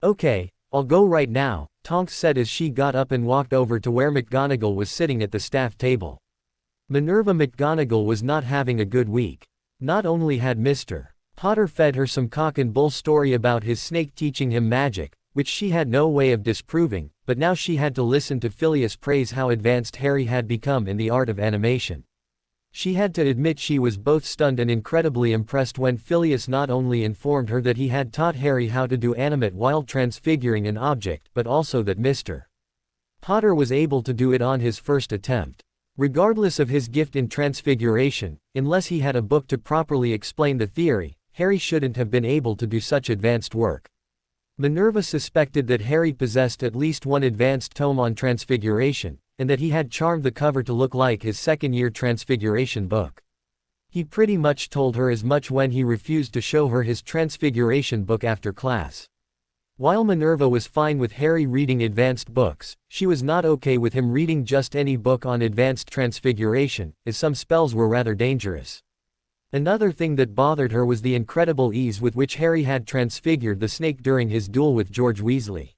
Okay, I'll go right now, Tonks said as she got up and walked over to where McGonagall was sitting at the staff table. Minerva McGonagall was not having a good week. Not only had Mr. Potter fed her some cock and bull story about his snake teaching him magic, which she had no way of disproving, but now she had to listen to Phileas praise how advanced Harry had become in the art of animation. She had to admit she was both stunned and incredibly impressed when Phileas not only informed her that he had taught Harry how to do animate while transfiguring an object, but also that Mr. Potter was able to do it on his first attempt. Regardless of his gift in transfiguration, unless he had a book to properly explain the theory, Harry shouldn't have been able to do such advanced work. Minerva suspected that Harry possessed at least one advanced tome on transfiguration, and that he had charmed the cover to look like his second-year transfiguration book. He pretty much told her as much when he refused to show her his transfiguration book after class. While Minerva was fine with Harry reading advanced books, she was not okay with him reading just any book on advanced transfiguration, as some spells were rather dangerous. Another thing that bothered her was the incredible ease with which Harry had transfigured the snake during his duel with George Weasley.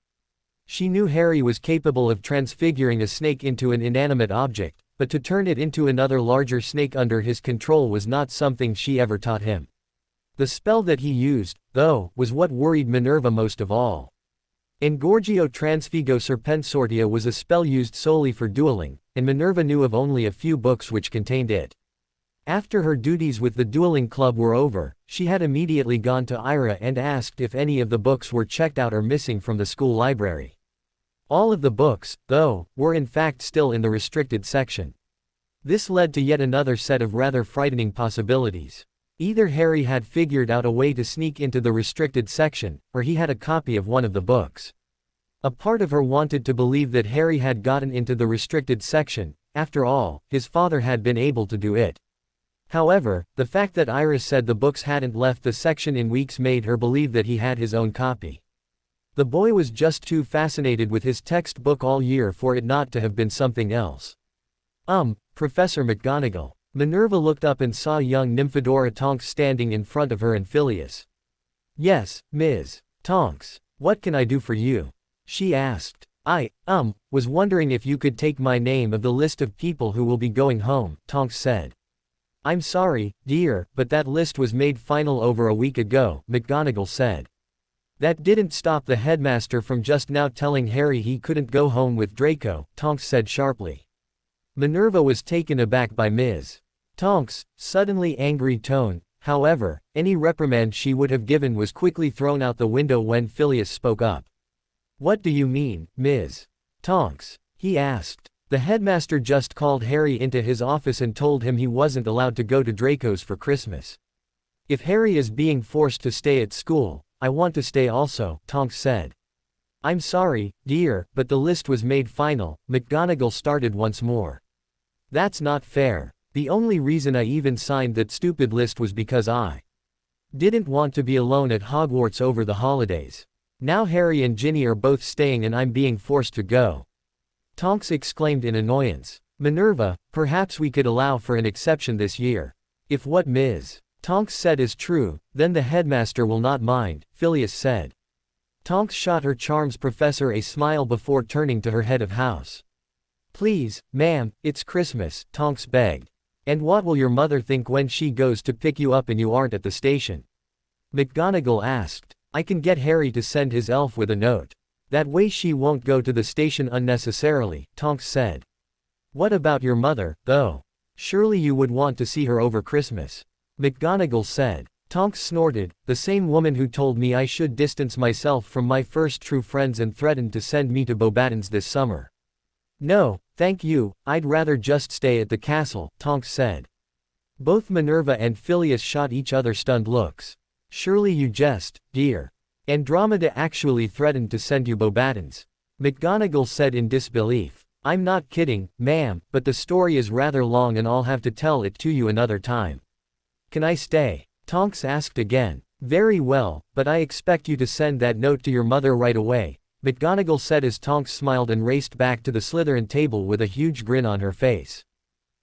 She knew Harry was capable of transfiguring a snake into an inanimate object, but to turn it into another larger snake under his control was not something she ever taught him. The spell that he used, though, was what worried Minerva most of all. Engorgio Transfigo Serpensortia was a spell used solely for dueling, and Minerva knew of only a few books which contained it. After her duties with the dueling club were over, she had immediately gone to Ira and asked if any of the books were checked out or missing from the school library. All of the books, though, were in fact still in the restricted section. This led to yet another set of rather frightening possibilities. Either Harry had figured out a way to sneak into the restricted section, or he had a copy of one of the books. A part of her wanted to believe that Harry had gotten into the restricted section. After all, his father had been able to do it. However, the fact that Iris said the books hadn't left the section in weeks made her believe that he had his own copy. The boy was just too fascinated with his textbook all year for it not to have been something else. Professor McGonagall. Minerva looked up and saw young Nymphadora Tonks standing in front of her and Phileas. Yes, Ms. Tonks. What can I do for you? She asked. I was wondering if you could take my name of the list of people who will be going home, Tonks said. I'm sorry, dear, but that list was made final over a week ago, McGonagall said. That didn't stop the headmaster from just now telling Harry he couldn't go home with Draco, Tonks said sharply. Minerva was taken aback by Ms. Tonks' suddenly angry tone. However, any reprimand she would have given was quickly thrown out the window when Phileas spoke up. What do you mean, Ms. Tonks? He asked. The headmaster just called Harry into his office and told him he wasn't allowed to go to Draco's for Christmas. If Harry is being forced to stay at school, I want to stay also, Tonks said. I'm sorry, dear, but the list was made final, McGonagall started once more. That's not fair. The only reason I even signed that stupid list was because I didn't want to be alone at Hogwarts over the holidays. Now Harry and Ginny are both staying and I'm being forced to go. Tonks exclaimed in annoyance. Minerva, perhaps we could allow for an exception this year. If what Ms. Tonks said is true, then the headmaster will not mind, Phileas said. Tonks shot her charms professor a smile before turning to her head of house. Please, ma'am, it's Christmas, Tonks begged. And what will your mother think when she goes to pick you up and you aren't at the station? McGonagall asked. I can get Harry to send his elf with a note. That way she won't go to the station unnecessarily, Tonks said. What about your mother, though? Surely you would want to see her over Christmas. McGonagall said. Tonks snorted, the same woman who told me I should distance myself from my first true friends and threatened to send me to Beauxbatons this summer. No, thank you, I'd rather just stay at the castle, Tonks said. Both Minerva and Phileas shot each other stunned looks. Surely you jest, dear. Andromeda actually threatened to send you Beauxbatons. McGonagall said in disbelief. I'm not kidding, ma'am, but the story is rather long and I'll have to tell it to you another time. Can I stay? Tonks asked again. Very well, but I expect you to send that note to your mother right away, McGonagall said as Tonks smiled and raced back to the Slytherin table with a huge grin on her face.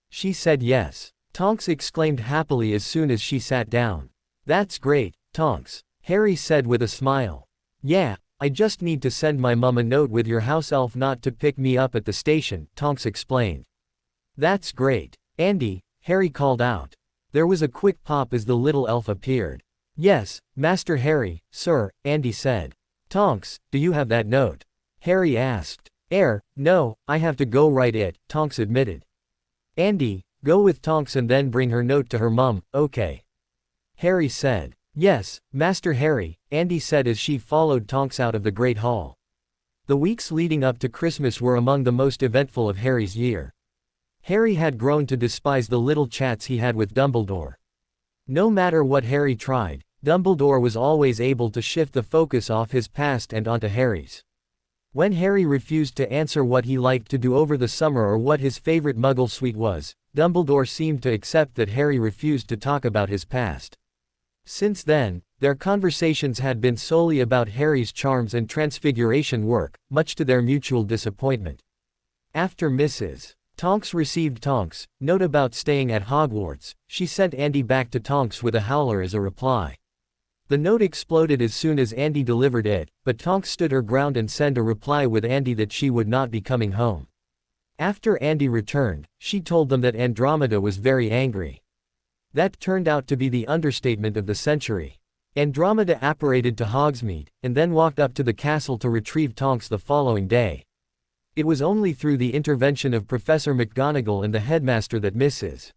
She said yes. Tonks exclaimed happily as soon as she sat down. That's great, Tonks, Harry said with a smile. Yeah, I just need to send my mum a note with your house elf not to pick me up at the station, Tonks explained. That's great. Andy, Harry called out. There was a quick pop as the little elf appeared. Yes, Master Harry, sir, Andy said. Tonks, do you have that note? Harry asked. No, I have to go write it, Tonks admitted. Andy, go with Tonks and then bring her note to her mum, okay? Harry said. Yes, Master Harry, Andy said as she followed Tonks out of the Great Hall. The weeks leading up to Christmas were among the most eventful of Harry's year. Harry had grown to despise the little chats he had with Dumbledore. No matter what Harry tried, Dumbledore was always able to shift the focus off his past and onto Harry's. When Harry refused to answer what he liked to do over the summer or what his favorite Muggle sweet was, Dumbledore seemed to accept that Harry refused to talk about his past. Since then, their conversations had been solely about Harry's charms and transfiguration work, much to their mutual disappointment. After Mrs. Tonks received Tonks' note about staying at Hogwarts, she sent Andy back to Tonks with a howler as a reply. The note exploded as soon as Andy delivered it, but Tonks stood her ground and sent a reply with Andy that she would not be coming home. After Andy returned, she told them that Andromeda was very angry. That turned out to be the understatement of the century. Andromeda apparated to Hogsmeade, and then walked up to the castle to retrieve Tonks the following day. It was only through the intervention of Professor McGonagall and the headmaster that Mrs.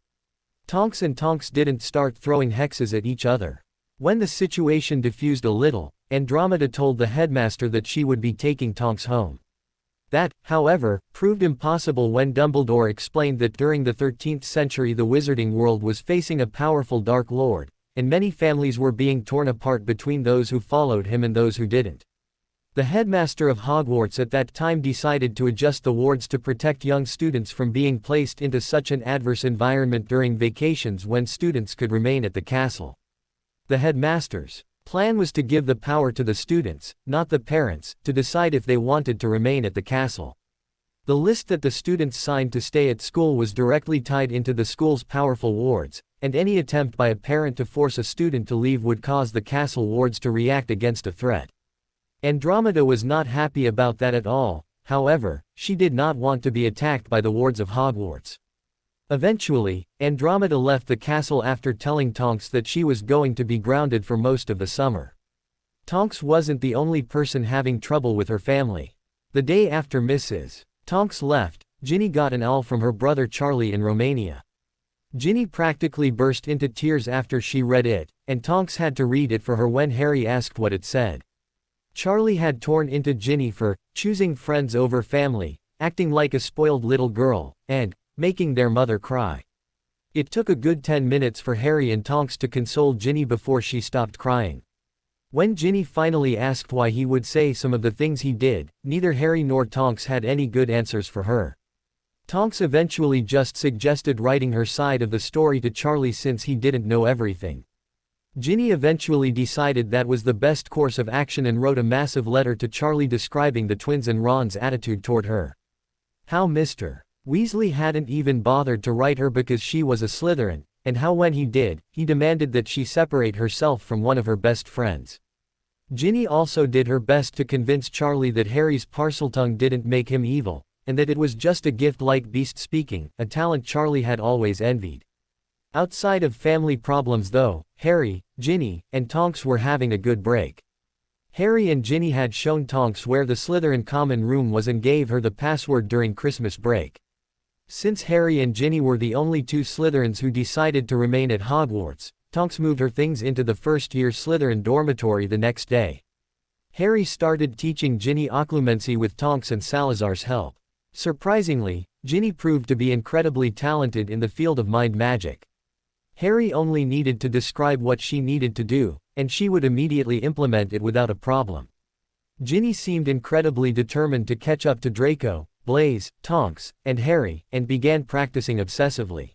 Tonks and Tonks didn't start throwing hexes at each other. When the situation diffused a little, Andromeda told the headmaster that she would be taking Tonks home. That, however, proved impossible when Dumbledore explained that during the 13th century the wizarding world was facing a powerful Dark Lord, and many families were being torn apart between those who followed him and those who didn't. The headmaster of Hogwarts at that time decided to adjust the wards to protect young students from being placed into such an adverse environment during vacations when students could remain at the castle. The headmaster's plan was to give the power to the students, not the parents, to decide if they wanted to remain at the castle. The list that the students signed to stay at school was directly tied into the school's powerful wards, and any attempt by a parent to force a student to leave would cause the castle wards to react against a threat. Andromeda was not happy about that at all, however, she did not want to be attacked by the wards of Hogwarts. Eventually, Andromeda left the castle after telling Tonks that she was going to be grounded for most of the summer. Tonks wasn't the only person having trouble with her family. The day after Mrs. Tonks left, Ginny got an owl from her brother Charlie in Romania. Ginny practically burst into tears after she read it, and Tonks had to read it for her when Harry asked what it said. Charlie had torn into Ginny for choosing friends over family, acting like a spoiled little girl, and making their mother cry. It took a good 10 minutes for Harry and Tonks to console Ginny before she stopped crying. When Ginny finally asked why he would say some of the things he did, neither Harry nor Tonks had any good answers for her. Tonks eventually just suggested writing her side of the story to Charlie since he didn't know everything. Ginny eventually decided that was the best course of action and wrote a massive letter to Charlie describing the twins and Ron's attitude toward her. How Mr. Weasley hadn't even bothered to write her because she was a Slytherin, and how when he did, he demanded that she separate herself from one of her best friends. Ginny also did her best to convince Charlie that Harry's Parseltongue didn't make him evil, and that it was just a gift like beast speaking, a talent Charlie had always envied. Outside of family problems though, Harry, Ginny, and Tonks were having a good break. Harry and Ginny had shown Tonks where the Slytherin common room was and gave her the password during Christmas break. Since Harry and Ginny were the only two Slytherins who decided to remain at Hogwarts, Tonks moved her things into the first-year Slytherin dormitory the next day. Harry started teaching Ginny occlumency with Tonks and Salazar's help. Surprisingly, Ginny proved to be incredibly talented in the field of mind magic. Harry only needed to describe what she needed to do, and she would immediately implement it without a problem. Ginny seemed incredibly determined to catch up to Draco, Blaise, Tonks, and Harry, and began practicing obsessively.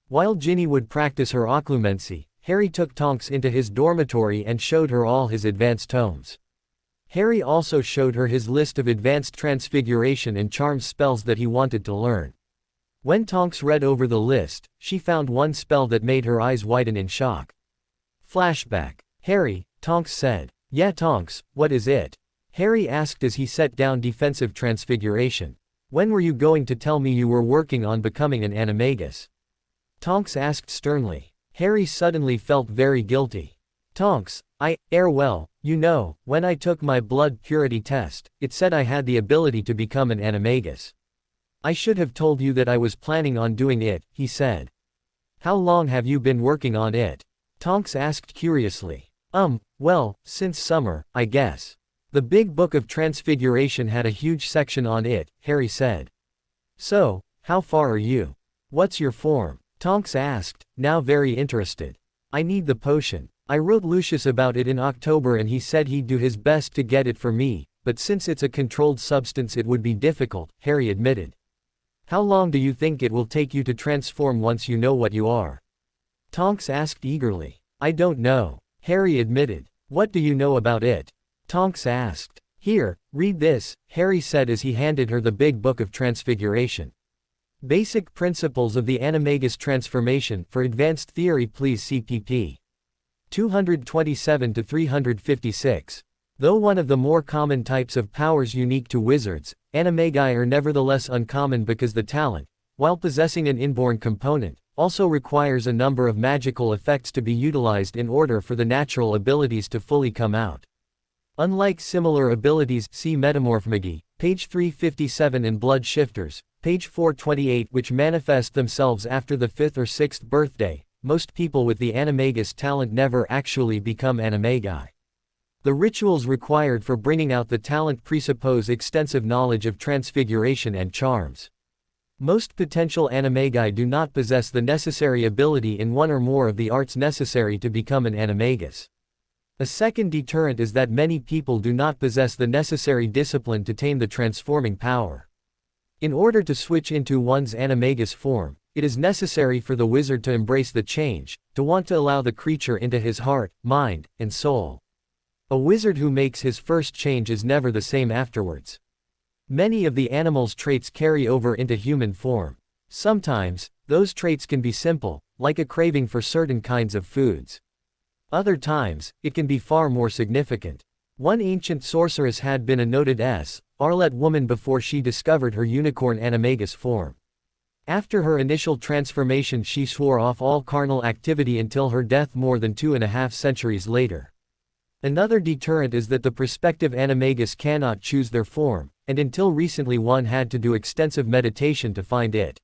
While Ginny would practice her occlumency, Harry took Tonks into his dormitory and showed her all his advanced tomes. Harry also showed her his list of advanced transfiguration and charms spells that he wanted to learn. When Tonks read over the list, she found one spell that made her eyes widen in shock. Flashback. Harry, Tonks said. Yeah Tonks, what is it? Harry asked as he set down defensive transfiguration. When were you going to tell me you were working on becoming an animagus? Tonks asked sternly. Harry suddenly felt very guilty. Tonks, well, you know, when I took my blood purity test, it said I had the ability to become an animagus. I should have told you that I was planning on doing it, he said. How long have you been working on it? Tonks asked curiously. Well, since summer, I guess. The Big Book of Transfiguration had a huge section on it, Harry said. So, how far are you? What's your form? Tonks asked, now very interested. I need the potion. I wrote Lucius about it in October and he said he'd do his best to get it for me, but since it's a controlled substance it would be difficult, Harry admitted. How long do you think it will take you to transform once you know what you are? Tonks asked eagerly. I don't know, Harry admitted. What do you know about it? Tonks asked. Here, read this, Harry said as he handed her the Big Book of Transfiguration. Basic Principles of the Animagus Transformation. For advanced theory please see pp. 227 to 356. Though one of the more common types of powers unique to wizards, animagi are nevertheless uncommon because the talent, while possessing an inborn component, also requires a number of magical effects to be utilized in order for the natural abilities to fully come out. Unlike similar abilities, see Metamorphmagy, page 357 and Blood Shifters, page 428, which manifest themselves after the 5th or 6th birthday, most people with the animagus talent never actually become animagi. The rituals required for bringing out the talent presuppose extensive knowledge of transfiguration and charms. Most potential animagi do not possess the necessary ability in one or more of the arts necessary to become an animagus. A second deterrent is that many people do not possess the necessary discipline to tame the transforming power. In order to switch into one's animagus form, it is necessary for the wizard to embrace the change, to want to allow the creature into his heart, mind, and soul. A wizard who makes his first change is never the same afterwards. Many of the animal's traits carry over into human form. Sometimes, those traits can be simple, like a craving for certain kinds of foods. Other times, it can be far more significant. One ancient sorceress had been a noted Arlet woman before she discovered her unicorn animagus form. After her initial transformation she swore off all carnal activity until her death more than 2.5 centuries later. Another deterrent is that the prospective animagus cannot choose their form, and until recently one had to do extensive meditation to find it.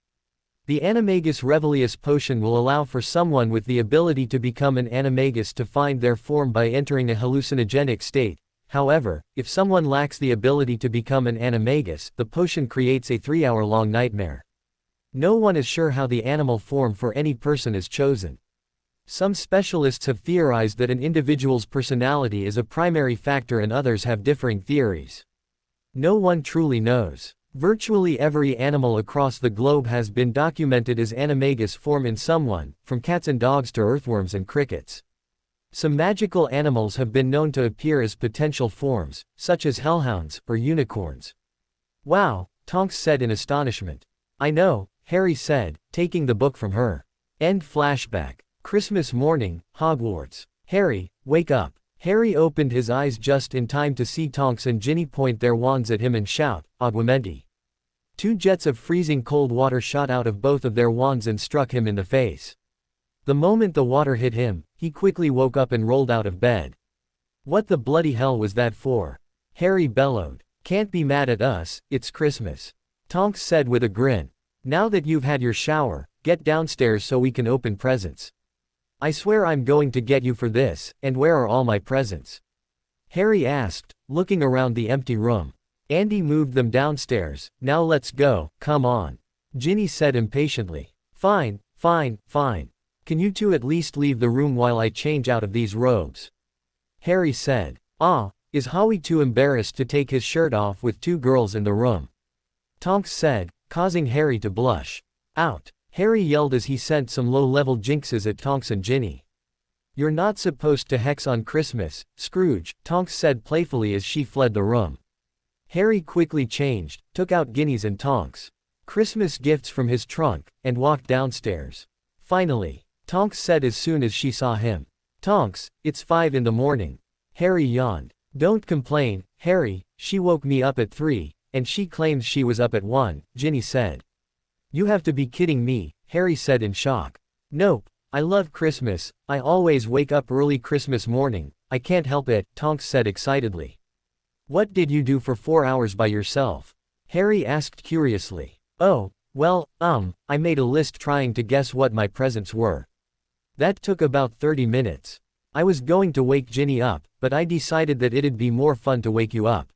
The Animagus Revelius potion will allow for someone with the ability to become an animagus to find their form by entering a hallucinogenic state. However, if someone lacks the ability to become an animagus, the potion creates a 3-hour-long nightmare. No one is sure how the animal form for any person is chosen. Some specialists have theorized that an individual's personality is a primary factor and others have differing theories. No one truly knows. Virtually every animal across the globe has been documented as animagus form in someone, from cats and dogs to earthworms and crickets. Some magical animals have been known to appear as potential forms, such as hellhounds or unicorns. Wow, Tonks said in astonishment. I know, Harry said, taking the book from her. End flashback. Christmas morning, Hogwarts. Harry, wake up. Harry opened his eyes just in time to see Tonks and Ginny point their wands at him and shout, Aguamenti. 2 jets of freezing cold water shot out of both of their wands and struck him in the face. The moment the water hit him, he quickly woke up and rolled out of bed. What the bloody hell was that for? Harry bellowed. Can't be mad at us, it's Christmas. Tonks said with a grin. Now that you've had your shower, get downstairs so we can open presents. I swear I'm going to get you for this, and where are all my presents? Harry asked, looking around the empty room. Andy moved them downstairs, now let's go, come on. Ginny said impatiently. Fine, fine, fine. Can you two at least leave the room while I change out of these robes? Harry said. Is Howie too embarrassed to take his shirt off with 2 girls in the room? Tonks said, causing Harry to blush. Out. Harry yelled as he sent some low-level jinxes at Tonks and Ginny. You're not supposed to hex on Christmas, Scrooge, Tonks said playfully as she fled the room. Harry quickly changed, took out guineas and Tonks' Christmas gifts from his trunk, and walked downstairs. Finally, Tonks said as soon as she saw him. Tonks, it's 5 in the morning. Harry yawned. Don't complain, Harry, she woke me up at 3, and she claims she was up at 1, Ginny said. You have to be kidding me, Harry said in shock. Nope, I love Christmas, I always wake up early Christmas morning, I can't help it, Tonks said excitedly. What did you do for 4 hours by yourself? Harry asked curiously. Oh, well, I made a list trying to guess what my presents were. That took about 30 minutes. I was going to wake Ginny up, but I decided that it'd be more fun to wake you up.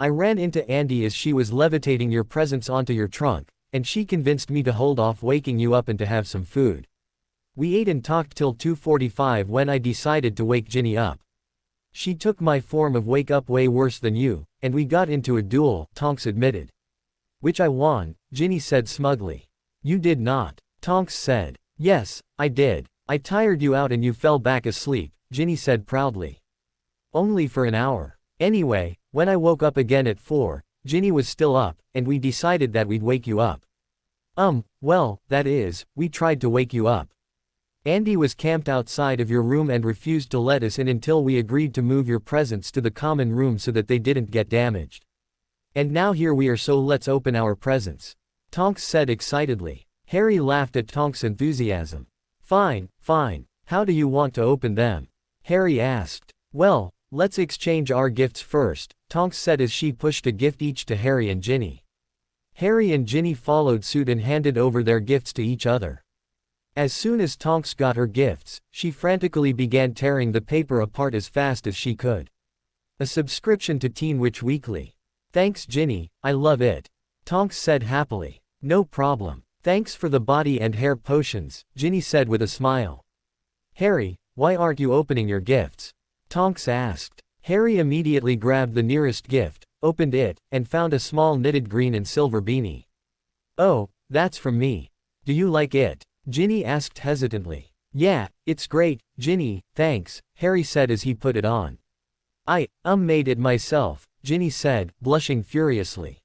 I ran into Andy as she was levitating your presents onto your trunk, and she convinced me to hold off waking you up and to have some food. We ate and talked till 2:45 when I decided to wake Ginny up. She took my form of wake up way worse than you, and we got into a duel, Tonks admitted. Which I won, Ginny said smugly. You did not, Tonks said. Yes, I did. I tired you out and you fell back asleep, Ginny said proudly. Only for an hour. Anyway, when I woke up again at 4, Ginny was still up, and we decided that we'd wake you up. Well, that is, we tried to wake you up. Andy was camped outside of your room and refused to let us in until we agreed to move your presents to the common room so that they didn't get damaged. And now here we are, so let's open our presents. Tonks said excitedly. Harry laughed at Tonks' enthusiasm. Fine, fine. How do you want to open them? Harry asked. Well, let's exchange our gifts first, Tonks said as she pushed a gift each to Harry and Ginny. Harry and Ginny followed suit and handed over their gifts to each other. As soon as Tonks got her gifts, she frantically began tearing the paper apart as fast as she could. A subscription to Teen Witch Weekly. Thanks Ginny, I love it. Tonks said happily. No problem. Thanks for the body and hair potions, Ginny said with a smile. Harry, why aren't you opening your gifts? Tonks asked. Harry immediately grabbed the nearest gift, opened it, and found a small knitted green and silver beanie. Oh, that's from me. Do you like it? Ginny asked hesitantly. Yeah, it's great, Ginny, thanks, Harry said as he put it on. I made it myself, Ginny said, blushing furiously.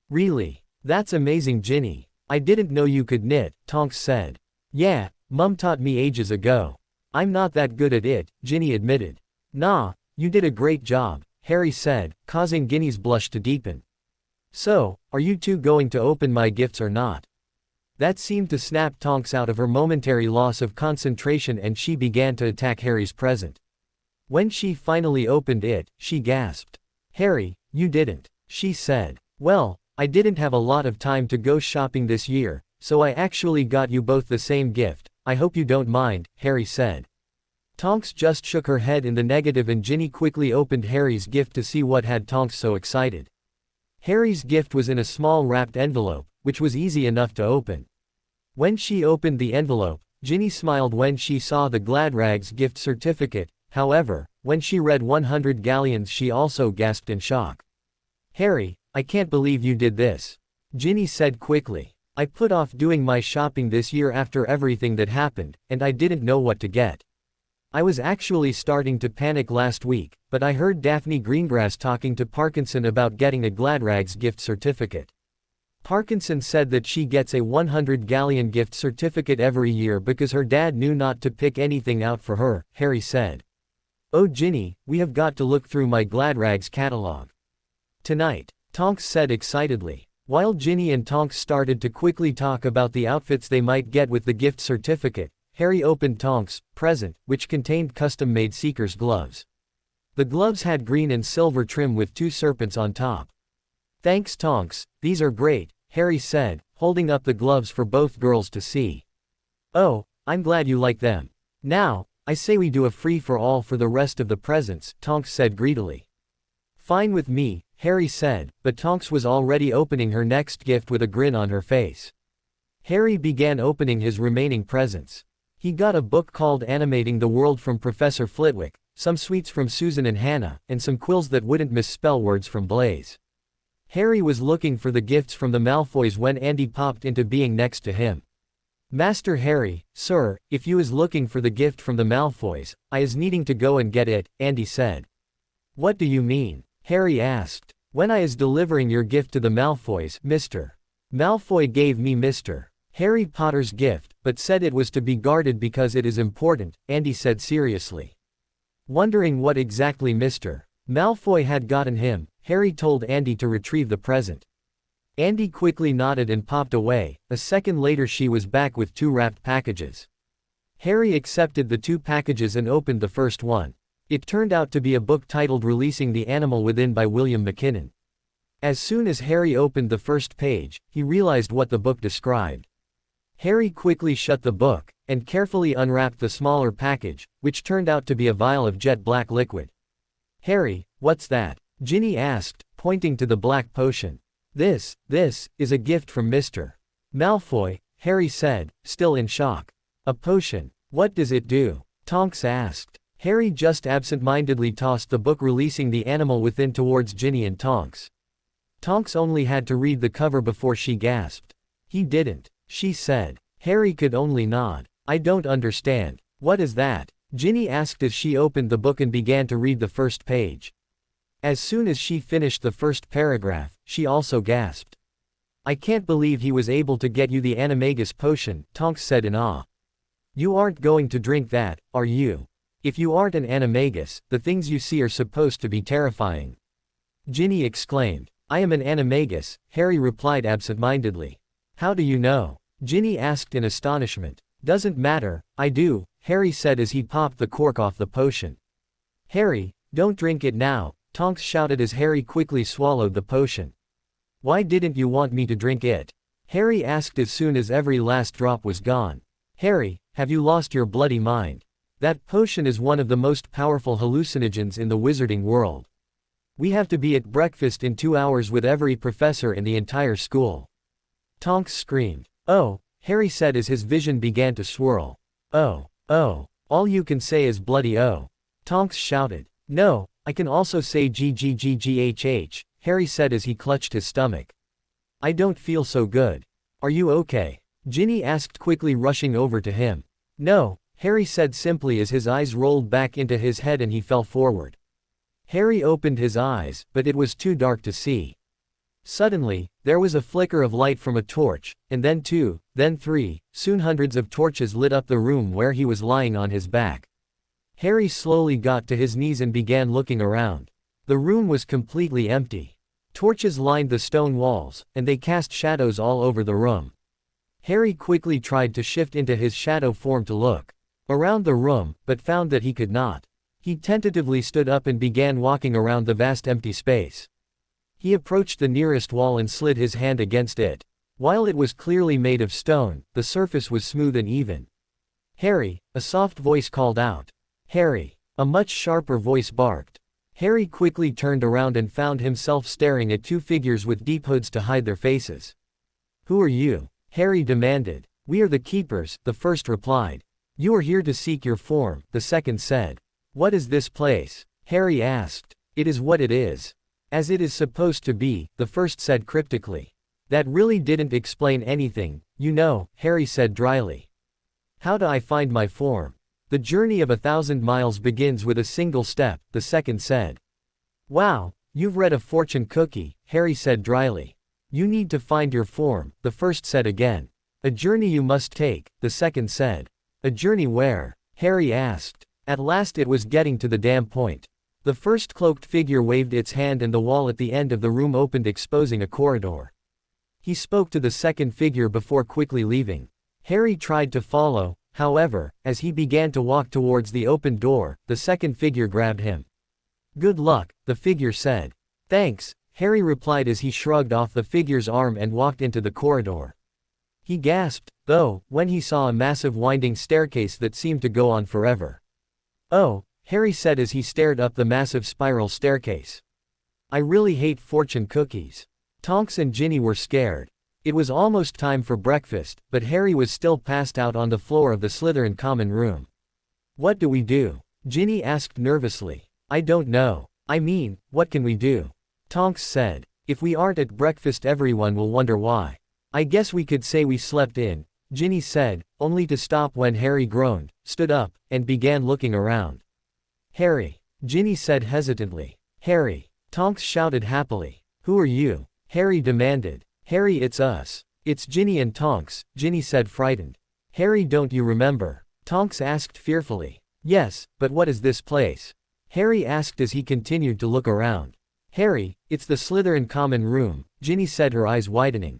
Really? That's amazing, Ginny. I didn't know you could knit, Tonks said. Yeah, Mum taught me ages ago. I'm not that good at it, Ginny admitted. Nah, you did a great job, Harry said, causing Ginny's blush to deepen. So, are you two going to open my gifts or not? That seemed to snap Tonks out of her momentary loss of concentration and she began to attack Harry's present. When she finally opened it, she gasped. Harry, you didn't, she said. Well, I didn't have a lot of time to go shopping this year, so I actually got you both the same gift, I hope you don't mind, Harry said. Tonks just shook her head in the negative and Ginny quickly opened Harry's gift to see what had Tonks so excited. Harry's gift was in a small wrapped envelope, which was easy enough to open. When she opened the envelope, Ginny smiled when she saw the Gladrags gift certificate. However, when she read 100 galleons she also gasped in shock. "Harry, I can't believe you did this," Ginny said quickly. "I put off doing my shopping this year after everything that happened, and I didn't know what to get. I was actually starting to panic last week, but I heard Daphne Greengrass talking to Parkinson about getting a Gladrags gift certificate. Parkinson said that she gets a 100 galleon gift certificate every year because her dad knew not to pick anything out for her," Harry said. "Oh Ginny, we have got to look through my Gladrags catalog tonight," Tonks said excitedly. While Ginny and Tonks started to quickly talk about the outfits they might get with the gift certificate, Harry opened Tonks' present, which contained custom-made Seeker's gloves. The gloves had green and silver trim with 2 serpents on top. "Thanks Tonks, these are great," Harry said, holding up the gloves for both girls to see. "Oh, I'm glad you like them. Now, I say we do a free-for-all for the rest of the presents," Tonks said greedily. "Fine with me," Harry said, but Tonks was already opening her next gift with a grin on her face. Harry began opening his remaining presents. He got a book called Animating the World from Professor Flitwick, some sweets from Susan and Hannah, and some quills that wouldn't misspell words from Blaze. Harry was looking for the gifts from the Malfoys when Andy popped into being next to him. "Master Harry, sir, if you is looking for the gift from the Malfoys, I is needing to go and get it," Andy said. "What do you mean?" Harry asked. "When I is delivering your gift to the Malfoys, Mr. Malfoy gave me Mr. Harry Potter's gift, but said it was to be guarded because it is important," Andy said seriously. Wondering what exactly Mr. Malfoy had gotten him, Harry told Andy to retrieve the present. Andy quickly nodded and popped away. A second later she was back with 2 wrapped packages. Harry accepted the 2 packages and opened the first one. It turned out to be a book titled Releasing the Animal Within by William McKinnon. As soon as Harry opened the first page, he realized what the book described. Harry quickly shut the book, and carefully unwrapped the smaller package, which turned out to be a vial of jet black liquid. "Harry, what's that?" Ginny asked, pointing to the black potion. This is a gift from Mr. Malfoy," Harry said, still in shock. "A potion. What does it do?" Tonks asked. Harry just absent-mindedly tossed the book Releasing the Animal Within towards Ginny and Tonks. Tonks only had to read the cover before she gasped. "He didn't," she said. Harry could only nod. "I don't understand. What is that?" Ginny asked as she opened the book and began to read the first page. As soon as she finished the first paragraph, she also gasped. "I can't believe he was able to get you the Animagus potion," Tonks said in awe. "You aren't going to drink that, are you? If you aren't an Animagus, the things you see are supposed to be terrifying," Ginny exclaimed. "I am an Animagus," Harry replied absent-mindedly. "How do you know?" Ginny asked in astonishment. "Doesn't matter, I do," Harry said as he popped the cork off the potion. "Harry, don't drink it now," Tonks shouted as Harry quickly swallowed the potion. "Why didn't you want me to drink it?" Harry asked as soon as every last drop was gone. "Harry, have you lost your bloody mind? That potion is one of the most powerful hallucinogens in the wizarding world. We have to be at breakfast in 2 hours with every professor in the entire school." Tonks screamed. "Oh," Harry said as his vision began to swirl. Oh, all you can say is bloody oh," Tonks shouted. "No, I can also say GGGGHH, Harry said as he clutched his stomach. "I don't feel so good. Are you okay?" Ginny asked quickly, rushing over to him. "No," Harry said simply as his eyes rolled back into his head and he fell forward. Harry opened his eyes, but it was too dark to see. Suddenly, there was a flicker of light from a torch, and then 2, then 3, soon hundreds of torches lit up the room where he was lying on his back. Harry slowly got to his knees and began looking around. The room was completely empty. Torches lined the stone walls, and they cast shadows all over the room. Harry quickly tried to shift into his shadow form to look around the room, but found that he could not. He tentatively stood up and began walking around the vast empty space. He approached the nearest wall and slid his hand against it. While it was clearly made of stone, the surface was smooth and even. "Harry," a soft voice called out. "Harry," a much sharper voice barked. Harry quickly turned around and found himself staring at 2 figures with deep hoods to hide their faces. Who are you? Harry demanded. We are the keepers, the first replied. You are here to seek your form, the second said. What is this place? Harry asked. It is what it is. As it is supposed to be, the first said cryptically. That really didn't explain anything, you know, Harry said dryly. How do I find my form? The journey of 1,000 miles begins with a single step, the second said. Wow, you've read a fortune cookie, Harry said dryly. You need to find your form, the first said again. A journey you must take, the second said. A journey where? Harry asked. At last it was getting to the damn point. The first cloaked figure waved its hand and the wall at the end of the room opened, exposing a corridor. He spoke to the second figure before quickly leaving. Harry tried to follow, however, as he began to walk towards the open door, the second figure grabbed him. Good luck, the figure said. Thanks, Harry replied as he shrugged off the figure's arm and walked into the corridor. He gasped, though, when he saw a massive winding staircase that seemed to go on forever. Oh, Harry said as he stared up the massive spiral staircase. I really hate fortune cookies. Tonks and Ginny were scared. It was almost time for breakfast, but Harry was still passed out on the floor of the Slytherin common room. What do we do? Ginny asked nervously. I don't know. I mean, what can we do? Tonks said. If we aren't at breakfast everyone will wonder why. I guess we could say we slept in, Ginny said, only to stop when Harry groaned, stood up, and began looking around. Harry, Ginny said hesitantly. Harry, Tonks shouted happily. Who are you? Harry demanded. Harry, it's us. It's Ginny and Tonks, Ginny said frightened. Harry, don't you remember? Tonks asked fearfully. Yes, but what is this place? Harry asked as he continued to look around. Harry, it's the Slytherin common room, Ginny said, her eyes widening.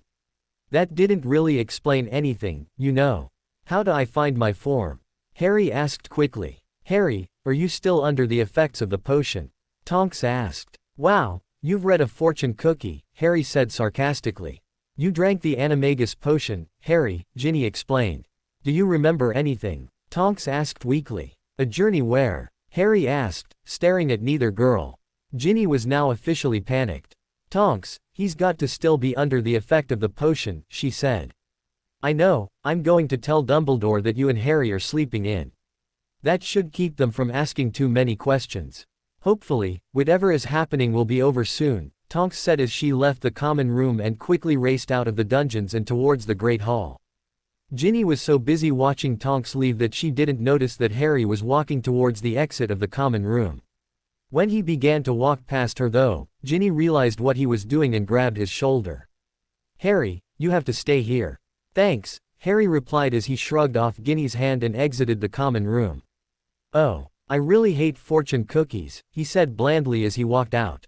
That didn't really explain anything, you know. How do I find my form? Harry asked quickly. Harry, are you still under the effects of the potion? Tonks asked. Wow, you've read a fortune cookie, Harry said sarcastically. You drank the animagus potion, Harry, Ginny explained. Do you remember anything? Tonks asked weakly. A journey where? Harry asked, staring at neither girl. Ginny was now officially panicked. Tonks, he's got to still be under the effect of the potion, she said. I know, I'm going to tell Dumbledore that you and Harry are sleeping in. That should keep them from asking too many questions. Hopefully, whatever is happening will be over soon, Tonks said as she left the common room and quickly raced out of the dungeons and towards the Great Hall. Ginny was so busy watching Tonks leave that she didn't notice that Harry was walking towards the exit of the common room. When he began to walk past her though, Ginny realized what he was doing and grabbed his shoulder. Harry, you have to stay here. Thanks, Harry replied as he shrugged off Ginny's hand and exited the common room. Oh, I really hate fortune cookies, he said blandly as he walked out.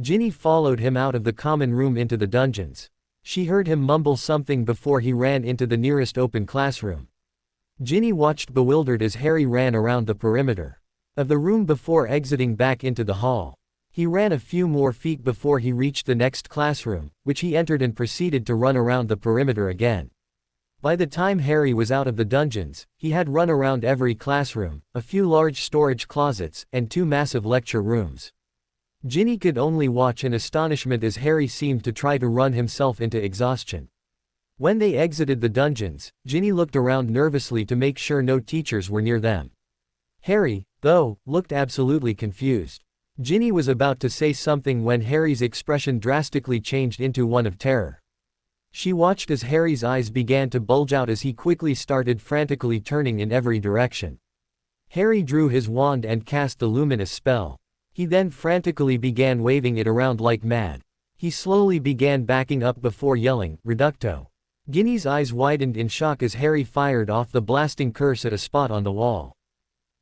Ginny followed him out of the common room into the dungeons. She heard him mumble something before he ran into the nearest open classroom. Ginny watched bewildered as Harry ran around the perimeter of the room before exiting back into the hall. He ran a few more feet before he reached the next classroom, which he entered and proceeded to run around the perimeter again. By the time Harry was out of the dungeons, he had run around every classroom, a few large storage closets, and 2 massive lecture rooms. Ginny could only watch in astonishment as Harry seemed to try to run himself into exhaustion. When they exited the dungeons, Ginny looked around nervously to make sure no teachers were near them. Harry, though, looked absolutely confused. Ginny was about to say something when Harry's expression drastically changed into one of terror. She watched as Harry's eyes began to bulge out as he quickly started frantically turning in every direction. Harry drew his wand and cast the luminous spell. He then frantically began waving it around like mad. He slowly began backing up before yelling, "Reducto!" Ginny's eyes widened in shock as Harry fired off the blasting curse at a spot on the wall.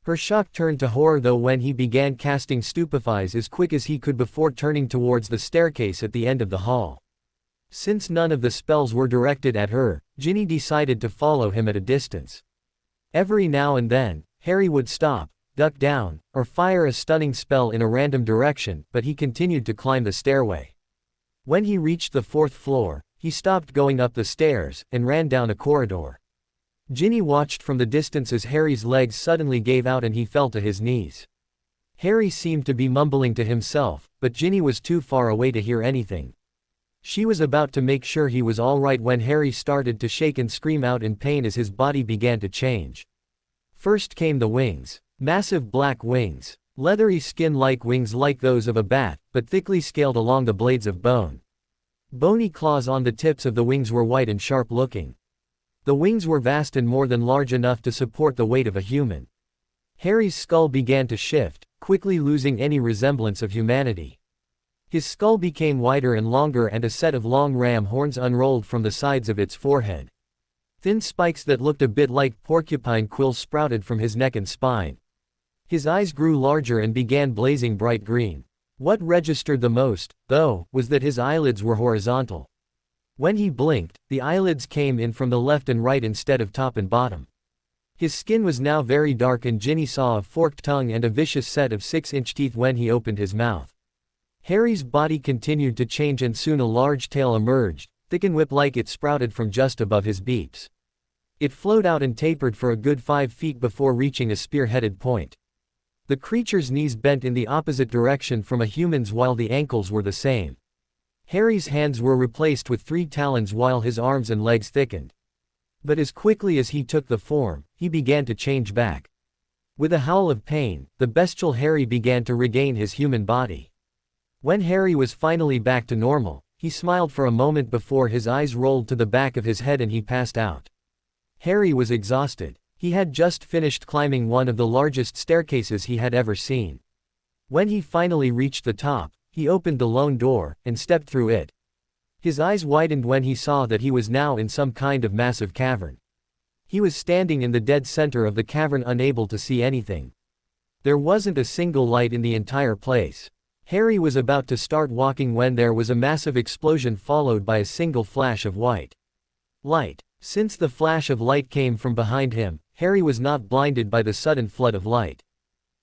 Her shock turned to horror though when he began casting stupefies as quick as he could before turning towards the staircase at the end of the hall. Since none of the spells were directed at her, Ginny decided to follow him at a distance. Every now and then, Harry would stop, duck down, or fire a stunning spell in a random direction, but he continued to climb the stairway. When he reached the 4th floor, he stopped going up the stairs, and ran down a corridor. Ginny watched from the distance as Harry's legs suddenly gave out and he fell to his knees. Harry seemed to be mumbling to himself, but Ginny was too far away to hear anything. She was about to make sure he was all right when Harry started to shake and scream out in pain as his body began to change. First came the wings. Massive black wings. Leathery skin-like wings like those of a bat, but thickly scaled along the blades of bone. Bony claws on the tips of the wings were white and sharp-looking. The wings were vast and more than large enough to support the weight of a human. Harry's skull began to shift, quickly losing any resemblance of humanity. His skull became wider and longer and a set of long ram horns unrolled from the sides of its forehead. Thin spikes that looked a bit like porcupine quills sprouted from his neck and spine. His eyes grew larger and began blazing bright green. What registered the most, though, was that his eyelids were horizontal. When he blinked, the eyelids came in from the left and right instead of top and bottom. His skin was now very dark and Ginny saw a forked tongue and a vicious set of 6-inch teeth when he opened his mouth. Harry's body continued to change and soon a large tail emerged, thick and whip-like it sprouted from just above his beaks. It flowed out and tapered for a good 5 feet before reaching a spear-headed point. The creature's knees bent in the opposite direction from a human's while the ankles were the same. Harry's hands were replaced with 3 talons while his arms and legs thickened. But as quickly as he took the form, he began to change back. With a howl of pain, the bestial Harry began to regain his human body. When Harry was finally back to normal, he smiled for a moment before his eyes rolled to the back of his head and he passed out. Harry was exhausted. He had just finished climbing one of the largest staircases he had ever seen. When he finally reached the top, he opened the lone door and stepped through it. His eyes widened when he saw that he was now in some kind of massive cavern. He was standing in the dead center of the cavern, unable to see anything. There wasn't a single light in the entire place. Harry was about to start walking when there was a massive explosion followed by a single flash of white light. Since the flash of light came from behind him, Harry was not blinded by the sudden flood of light.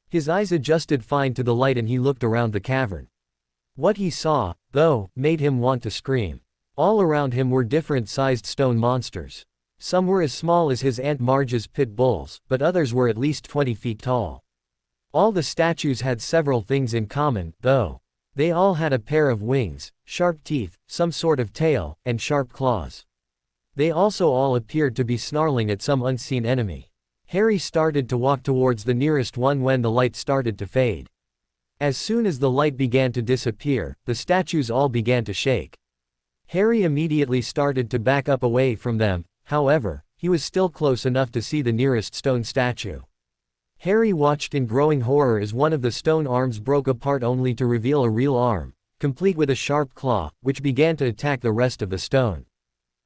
His eyes adjusted fine to the light and he looked around the cavern. What he saw, though, made him want to scream. All around him were different-sized stone monsters. Some were as small as his Aunt Marge's pit bulls, but others were at least 20 feet tall. All the statues had several things in common, though. They all had a pair of wings, sharp teeth, some sort of tail, and sharp claws. They also all appeared to be snarling at some unseen enemy. Harry started to walk towards the nearest one when the light started to fade. As soon as the light began to disappear, the statues all began to shake. Harry immediately started to back up away from them, however, he was still close enough to see the nearest stone statue. Harry watched in growing horror as one of the stone arms broke apart only to reveal a real arm, complete with a sharp claw, which began to attack the rest of the stone.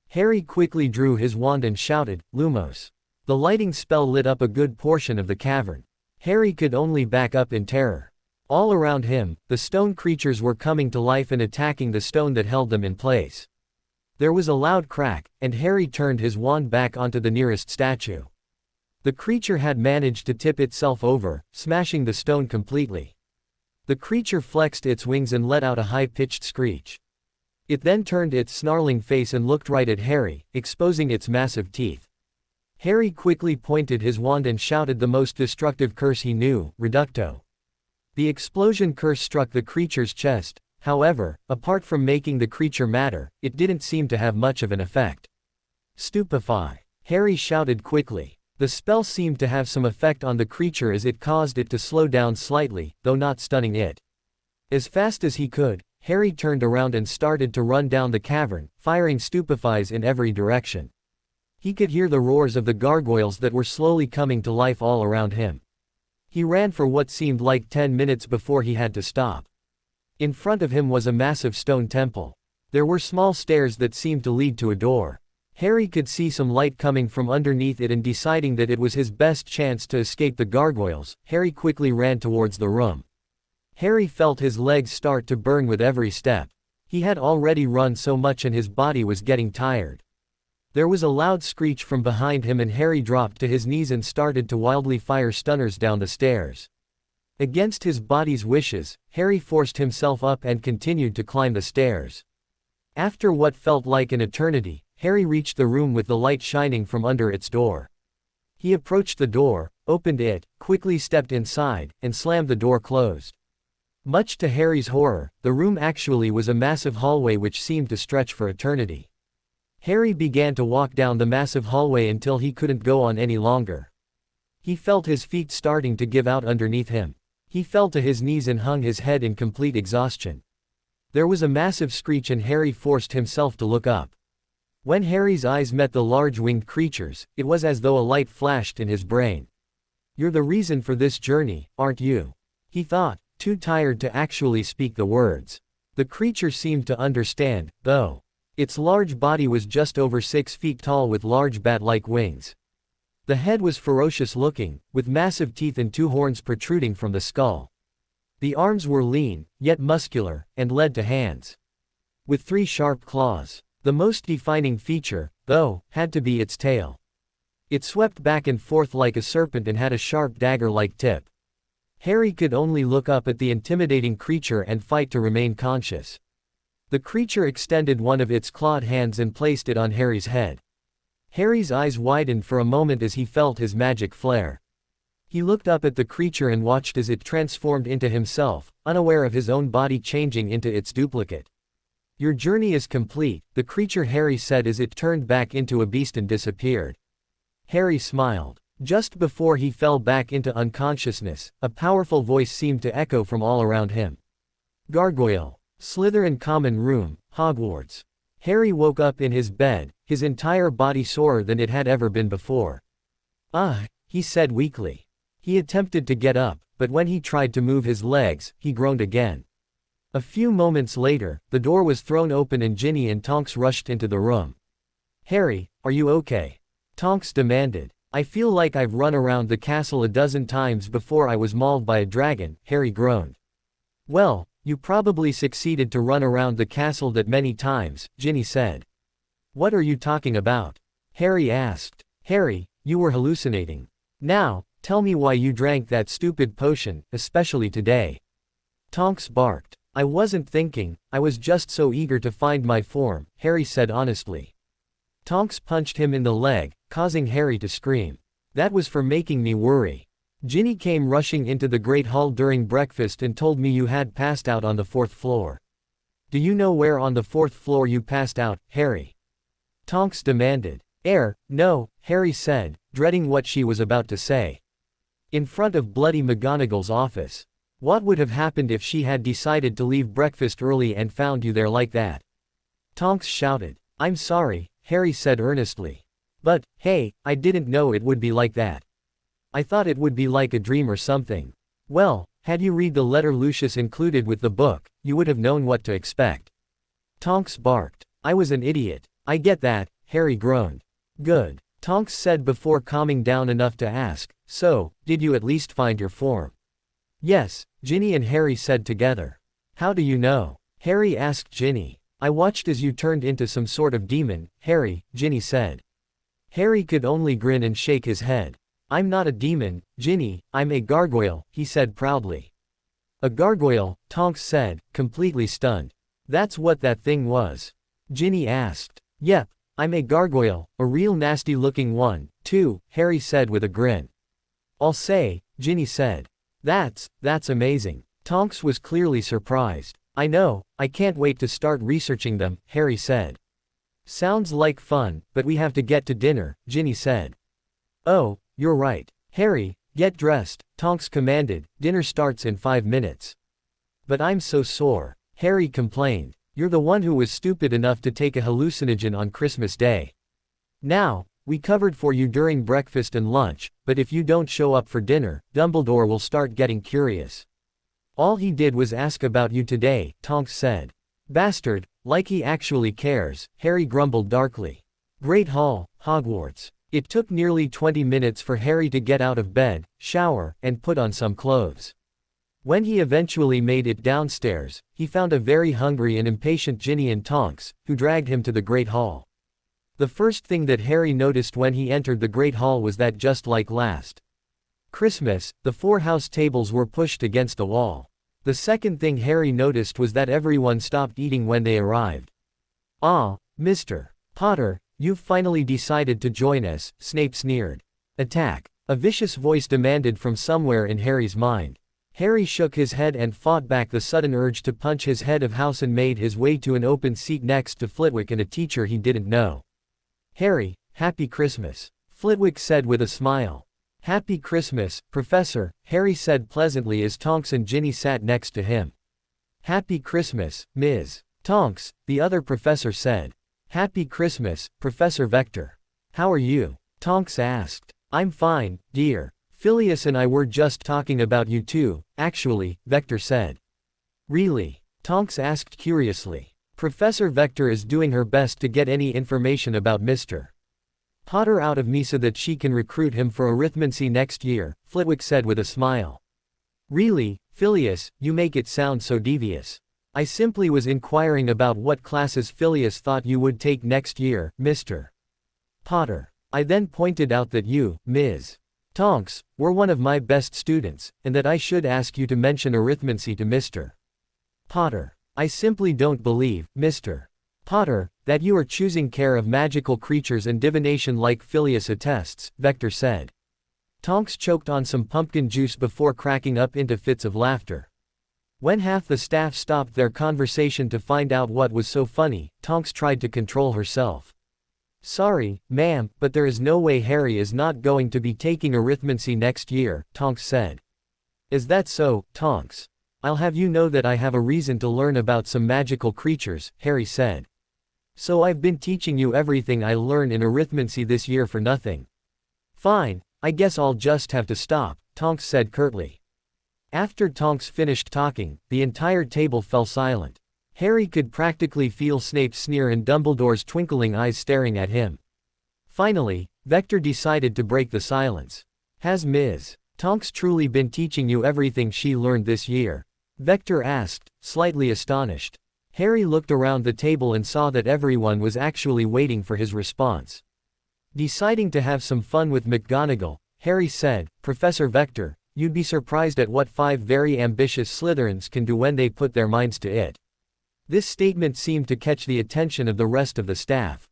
Harry quickly drew his wand and shouted, "Lumos." The lighting spell lit up a good portion of the cavern. Harry could only back up in terror. All around him, the stone creatures were coming to life and attacking the stone that held them in place. There was a loud crack, and Harry turned his wand back onto the nearest statue. The creature had managed to tip itself over, smashing the stone completely. The creature flexed its wings and let out a high-pitched screech. It then turned its snarling face and looked right at Harry, exposing its massive teeth. Harry quickly pointed his wand and shouted the most destructive curse he knew, Reducto. The explosion curse struck the creature's chest. However, apart from making the creature matter, it didn't seem to have much of an effect. Stupefy. Harry shouted quickly. The spell seemed to have some effect on the creature as it caused it to slow down slightly, though not stunning it. As fast as he could, Harry turned around and started to run down the cavern, firing stupefies in every direction. He could hear the roars of the gargoyles that were slowly coming to life all around him. He ran for what seemed like 10 minutes before he had to stop. In front of him was a massive stone temple. There were small stairs that seemed to lead to a door. Harry could see some light coming from underneath it, and deciding that it was his best chance to escape the gargoyles, Harry quickly ran towards the room. Harry felt his legs start to burn with every step. He had already run so much and his body was getting tired. There was a loud screech from behind him and Harry dropped to his knees and started to wildly fire stunners down the stairs. Against his body's wishes, Harry forced himself up and continued to climb the stairs. After what felt like an eternity, Harry reached the room with the light shining from under its door. He approached the door, opened it, quickly stepped inside, and slammed the door closed. Much to Harry's horror, the room actually was a massive hallway which seemed to stretch for eternity. Harry began to walk down the massive hallway until he couldn't go on any longer. He felt his feet starting to give out underneath him. He fell to his knees and hung his head in complete exhaustion. There was a massive screech and Harry forced himself to look up. When Harry's eyes met the large winged creatures, it was as though a light flashed in his brain. "You're the reason for this journey, aren't you?" he thought, too tired to actually speak the words. The creature seemed to understand, though. Its large body was just over 6 feet tall with large bat-like wings. The head was ferocious looking, with massive teeth and 2 horns protruding from the skull. The arms were lean, yet muscular, and led to hands with 3 sharp claws. The most defining feature, though, had to be its tail. It swept back and forth like a serpent and had a sharp dagger-like tip. Harry could only look up at the intimidating creature and fight to remain conscious. The creature extended one of its clawed hands and placed it on Harry's head. Harry's eyes widened for a moment as he felt his magic flare. He looked up at the creature and watched as it transformed into himself, unaware of his own body changing into its duplicate. "Your journey is complete," the creature Harry said as it turned back into a beast and disappeared. Harry smiled. Just before he fell back into unconsciousness, a powerful voice seemed to echo from all around him. "Gargoyle. Slytherin Common Room, Hogwarts." Harry woke up in his bed, his entire body sorer than it had ever been before. He said weakly. He attempted to get up, but when he tried to move his legs, he groaned again. A few moments later, the door was thrown open and Ginny and Tonks rushed into the room. "Harry, are you okay?" Tonks demanded. "I feel like I've run around the castle a dozen times before I was mauled by a dragon," Harry groaned. "Well, you probably succeeded to run around the castle that many times," Ginny said. "What are you talking about?" Harry asked. "Harry, you were hallucinating. Now, tell me why you drank that stupid potion, especially today." Tonks barked. "I wasn't thinking, I was just so eager to find my form," Harry said honestly. Tonks punched him in the leg, causing Harry to scream. "That was for making me worry. Ginny came rushing into the Great Hall during breakfast and told me you had passed out on the 4th floor. Do you know where on the 4th floor you passed out, Harry?" Tonks demanded. No," Harry said, dreading what she was about to say. "In front of bloody McGonagall's office. What would have happened if she had decided to leave breakfast early and found you there like that?" Tonks shouted. "I'm sorry," Harry said earnestly. "But, hey, I didn't know it would be like that. I thought it would be like a dream or something." "Well, had you read the letter Lucius included with the book, you would have known what to expect." Tonks barked. "I was an idiot. I get that," Harry groaned. "Good," Tonks said before calming down enough to ask, "So, did you at least find your form?" "Yes," Ginny and Harry said together. "How do you know?" Harry asked Ginny. "I watched as you turned into some sort of demon, Harry," Ginny said. Harry could only grin and shake his head. "I'm not a demon, Ginny, I'm a gargoyle," he said proudly. "A gargoyle," Tonks said, completely stunned. "That's what that thing was?" Ginny asked. "Yep, I'm a gargoyle, a real nasty-looking one, too," Harry said with a grin. "I'll say," Ginny said. That's amazing." Tonks was clearly surprised. "I know, I can't wait to start researching them," Harry said. "Sounds like fun, but we have to get to dinner," Ginny said. "Oh, you're right. Harry, get dressed," Tonks commanded, "dinner starts in 5 minutes." "But I'm so sore," Harry complained. "You're the one who was stupid enough to take a hallucinogen on Christmas Day. Now, we covered for you during breakfast and lunch, but if you don't show up for dinner, Dumbledore will start getting curious." "All he did was ask about you today," Tonks said. "Bastard, like he actually cares," Harry grumbled darkly. Great Hall, Hogwarts. It took nearly 20 minutes for Harry to get out of bed, shower, and put on some clothes. When he eventually made it downstairs, he found a very hungry and impatient Ginny and Tonks, who dragged him to the Great Hall. The first thing that Harry noticed when he entered the Great Hall was that just like last Christmas, the 4 house tables were pushed against the wall. The second thing Harry noticed was that everyone stopped eating when they arrived. "Ah, Mr. Potter, you've finally decided to join us," Snape sneered. "Attack," a vicious voice demanded from somewhere in Harry's mind. Harry shook his head and fought back the sudden urge to punch his head of house and made his way to an open seat next to Flitwick and a teacher he didn't know. "Harry, Happy Christmas," Flitwick said with a smile. "Happy Christmas, Professor," Harry said pleasantly as Tonks and Ginny sat next to him. "Happy Christmas, Ms. Tonks," the other professor said. "Happy Christmas, Professor Vector. How are you?" Tonks asked. "I'm fine, dear. Phileas and I were just talking about you too, actually," Vector said. "Really?" Tonks asked curiously. "Professor Vector is doing her best to get any information about Mr. Potter out of me so that she can recruit him for arithmancy next year," Flitwick said with a smile. "Really, Phileas, you make it sound so devious. I simply was inquiring about what classes Phileas thought you would take next year, Mr. Potter. I then pointed out that you, Ms. Tonks, were one of my best students, and that I should ask you to mention arithmancy to Mr. Potter. I simply don't believe, Mr. Potter, that you are choosing care of magical creatures and divination like Phileas attests," Vector said. Tonks choked on some pumpkin juice before cracking up into fits of laughter. When half the staff stopped their conversation to find out what was so funny, Tonks tried to control herself. "Sorry, ma'am, but there is no way Harry is not going to be taking arithmancy next year," Tonks said. "Is that so, Tonks? I'll have you know that I have a reason to learn about some magical creatures," Harry said. "So I've been teaching you everything I learned in arithmancy this year for nothing." "Fine, I guess I'll just have to stop," Tonks said curtly. After Tonks finished talking, the entire table fell silent. Harry could practically feel Snape's sneer and Dumbledore's twinkling eyes staring at him. Finally, Vector decided to break the silence. "Has Ms. Tonks truly been teaching you everything she learned this year?" Vector asked, slightly astonished. Harry looked around the table and saw that everyone was actually waiting for his response. Deciding to have some fun with McGonagall, Harry said, "Professor Vector, you'd be surprised at what 5 very ambitious Slytherins can do when they put their minds to it." This statement seemed to catch the attention of the rest of the staff.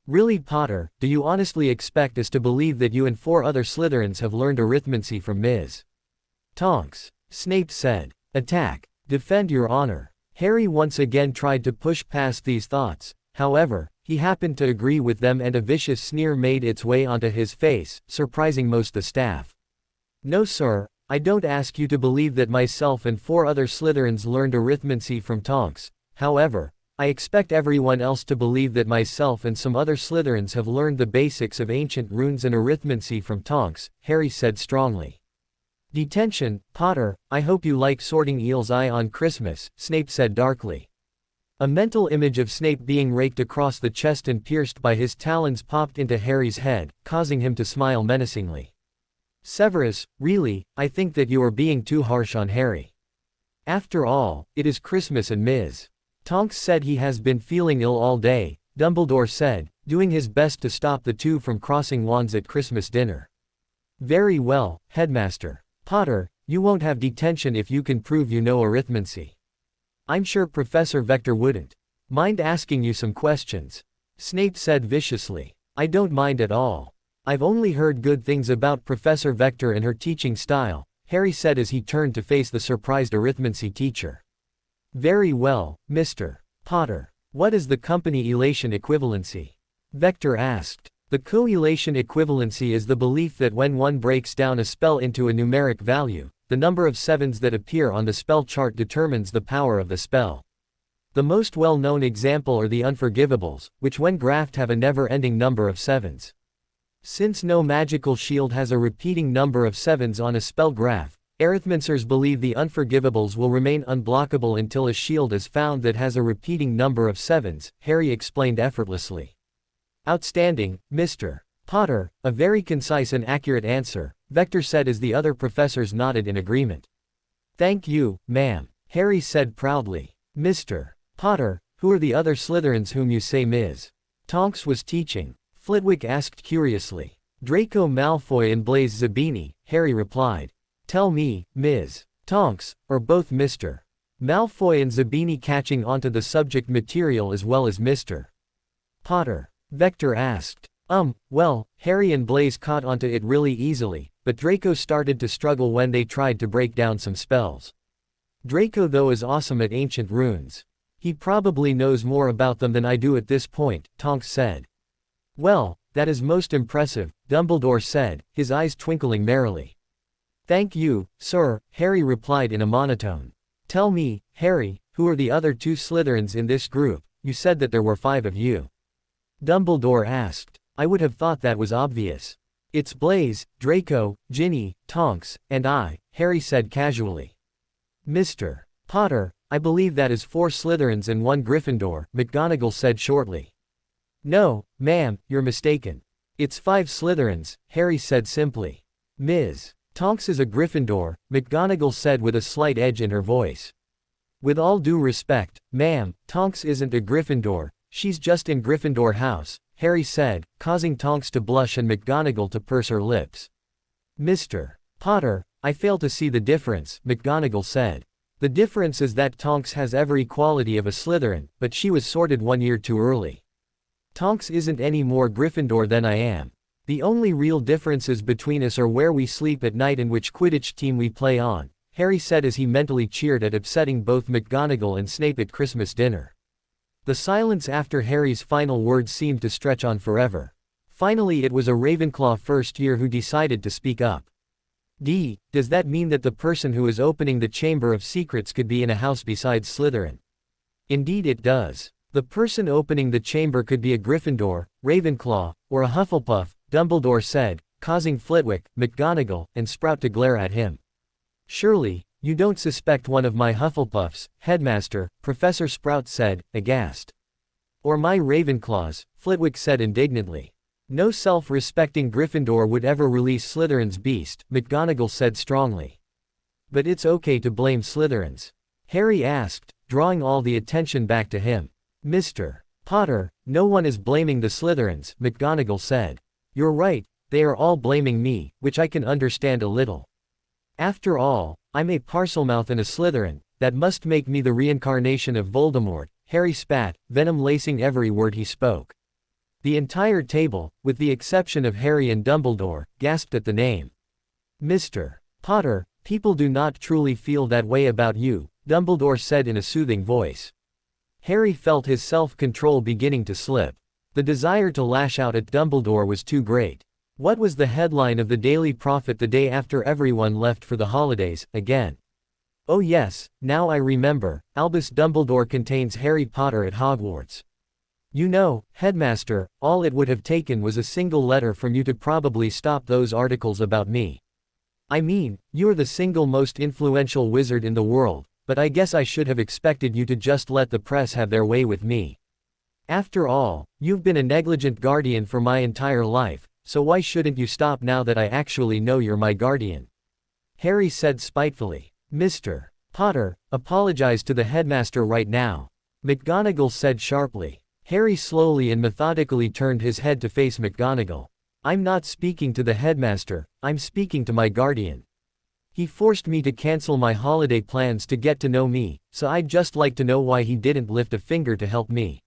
"Really, Potter, do you honestly expect us to believe that you and 4 other Slytherins have learned arithmancy from Ms. Tonks?" Snape said. "Attack. Defend your honor." Harry once again tried to push past these thoughts. However, he happened to agree with them and a vicious sneer made its way onto his face, surprising most the staff. "No sir, I don't ask you to believe that myself and 4 other Slytherins learned arithmancy from Tonks. However, I expect everyone else to believe that myself and some other Slytherins have learned the basics of ancient runes and arithmancy from Tonks," Harry said strongly. "Detention, Potter, I hope you like sorting Eel's eye on Christmas," Snape said darkly. A mental image of Snape being raked across the chest and pierced by his talons popped into Harry's head, causing him to smile menacingly. "Severus, really, I think that you are being too harsh on Harry. After all, it is Christmas and Ms. Tonks said he has been feeling ill all day," Dumbledore said, doing his best to stop the two from crossing wands at Christmas dinner. "Very well, Headmaster. Potter, you won't have detention if you can prove you know arithmancy." "I'm sure Professor Vector wouldn't mind asking you some questions," Snape said viciously. "I don't mind at all. I've only heard good things about Professor Vector and her teaching style," Harry said as he turned to face the surprised arithmancy teacher. "Very well, Mr. Potter. What is the company elation equivalency?" Vector asked. The co-elation equivalency is the belief that when one breaks down a spell into a numeric value, the number of 7s that appear on the spell chart determines the power of the spell. The most well-known example are the Unforgivables, which when graphed have a never-ending number of 7s. Since no magical shield has a repeating number of 7s on a spell graph, arithmancers believe the Unforgivables will remain unblockable until a shield is found that has a repeating number of 7s, Harry explained effortlessly. "Outstanding, Mr. Potter, a very concise and accurate answer," Vector said as the other professors nodded in agreement. "Thank you, ma'am," Harry said proudly. "Mr. Potter, who are the other Slytherins whom you say Ms. Tonks was teaching?" Flitwick asked curiously. "Draco Malfoy and Blaise Zabini," Harry replied. "Tell me, Ms. Tonks, or both Mr. Malfoy and Zabini catching onto the subject material as well as Mr. Potter?" Vector asked. Well, Harry and Blaise caught onto it really easily, but Draco started to struggle when they tried to break down some spells. Draco though is awesome at ancient runes. He probably knows more about them than I do at this point, Tonks said. Well, that is most impressive, Dumbledore said, his eyes twinkling merrily. Thank you, sir, Harry replied in a monotone. Tell me, Harry, who are the other 2 Slytherins in this group? You said that there were 5 of you. Dumbledore asked. I would have thought that was obvious. It's Blaise, Draco, Ginny, Tonks, and I, Harry said casually. Mr. Potter, I believe that is 4 Slytherins and 1 Gryffindor, McGonagall said shortly. No, ma'am, you're mistaken. It's 5 Slytherins, Harry said simply. Ms. Tonks is a Gryffindor, McGonagall said with a slight edge in her voice. With all due respect, ma'am, Tonks isn't a Gryffindor, she's just in Gryffindor house, Harry said, causing Tonks to blush and McGonagall to purse her lips. Mr. Potter, I fail to see the difference, McGonagall said. The difference is that Tonks has every quality of a Slytherin, but she was sorted 1 year too early. Tonks isn't any more Gryffindor than I am. The only real differences between us are where we sleep at night and which Quidditch team we play on, Harry said as he mentally cheered at upsetting both McGonagall and Snape at Christmas dinner. The silence after Harry's final words seemed to stretch on forever. Finally it was a Ravenclaw first year who decided to speak up. Does that mean that the person who is opening the Chamber of Secrets could be in a house besides Slytherin? Indeed it does. The person opening the chamber could be a Gryffindor, Ravenclaw, or a Hufflepuff, Dumbledore said, causing Flitwick, McGonagall, and Sprout to glare at him. Surely, you don't suspect one of my Hufflepuffs, Headmaster, Professor Sprout said, aghast. Or my Ravenclaws, Flitwick said indignantly. No self-respecting Gryffindor would ever release Slytherin's beast, McGonagall said strongly. But it's okay to blame Slytherins. Harry asked, drawing all the attention back to him. Mr. Potter, no one is blaming the Slytherins, McGonagall said. You're right, they are all blaming me, which I can understand a little. After all, I'm a Parselmouth and a Slytherin, that must make me the reincarnation of Voldemort, Harry spat, venom lacing every word he spoke. The entire table, with the exception of Harry and Dumbledore, gasped at the name. Mr. Potter, people do not truly feel that way about you, Dumbledore said in a soothing voice. Harry felt his self-control beginning to slip. The desire to lash out at Dumbledore was too great. What was the headline of the Daily Prophet the day after everyone left for the holidays, again? Oh yes, now I remember, Albus Dumbledore contains Harry Potter at Hogwarts. You know, Headmaster, all it would have taken was a single letter from you to probably stop those articles about me. I mean, you're the single most influential wizard in the world, but I guess I should have expected you to just let the press have their way with me. After all, you've been a negligent guardian for my entire life, so why shouldn't you stop now that I actually know you're my guardian? Harry said spitefully. Mr. Potter, apologize to the headmaster right now, McGonagall said sharply. Harry slowly and methodically turned his head to face McGonagall. I'm not speaking to the headmaster, I'm speaking to my guardian. He forced me to cancel my holiday plans to get to know me, so I'd just like to know why he didn't lift a finger to help me.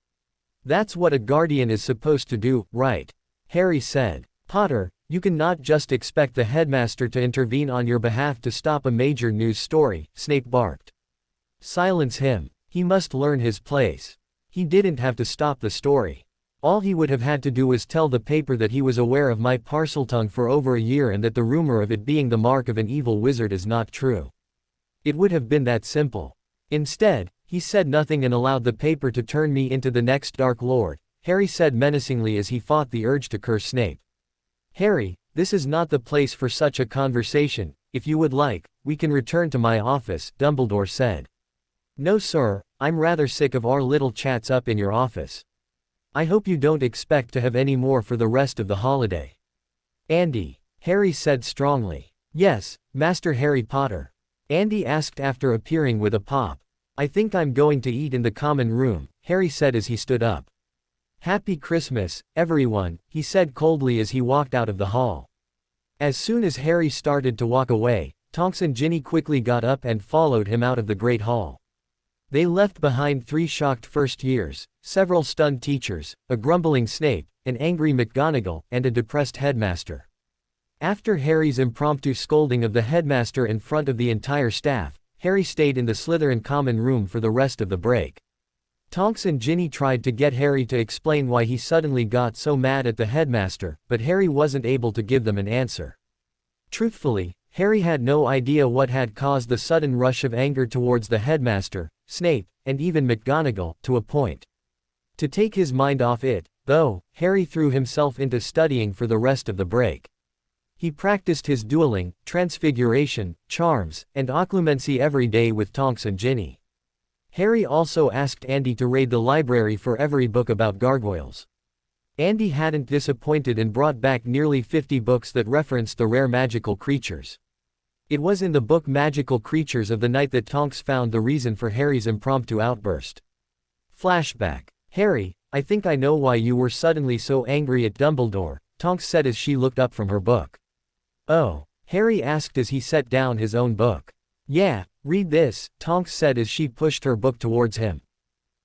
That's what a guardian is supposed to do, right? Harry said. Potter, you cannot just expect the headmaster to intervene on your behalf to stop a major news story, Snape barked. Silence him. He must learn his place. He didn't have to stop the story. All he would have had to do was tell the paper that he was aware of my Parseltongue for over a year and that the rumor of it being the mark of an evil wizard is not true. It would have been that simple. Instead, he said nothing and allowed the paper to turn me into the next Dark Lord, Harry said menacingly as he fought the urge to curse Snape. Harry, this is not the place for such a conversation. If you would like, we can return to my office, Dumbledore said. No sir, I'm rather sick of our little chats up in your office. I hope you don't expect to have any more for the rest of the holiday. Andy, Harry said strongly. Yes, Master Harry Potter. Andy asked after appearing with a pop. I think I'm going to eat in the common room, Harry said as he stood up. Happy Christmas, everyone, he said coldly as he walked out of the hall. As soon as Harry started to walk away, Tonks and Ginny quickly got up and followed him out of the Great Hall. They left behind 3 shocked first years, several stunned teachers, a grumbling Snape, an angry McGonagall, and a depressed headmaster. After Harry's impromptu scolding of the headmaster in front of the entire staff, Harry stayed in the Slytherin common room for the rest of the break. Tonks and Ginny tried to get Harry to explain why he suddenly got so mad at the headmaster, but Harry wasn't able to give them an answer. Truthfully, Harry had no idea what had caused the sudden rush of anger towards the headmaster, Snape, and even McGonagall, to a point. To take his mind off it, though, Harry threw himself into studying for the rest of the break. He practiced his dueling, transfiguration, charms, and occlumency every day with Tonks and Ginny. Harry also asked Andy to raid the library for every book about gargoyles. Andy hadn't disappointed and brought back nearly 50 books that referenced the rare magical creatures. It was in the book Magical Creatures of the Night that Tonks found the reason for Harry's impromptu outburst. Flashback. Harry, I think I know why you were suddenly so angry at Dumbledore, Tonks said as she looked up from her book. Oh, Harry asked as he set down his own book. Yeah, read this, Tonks said as she pushed her book towards him.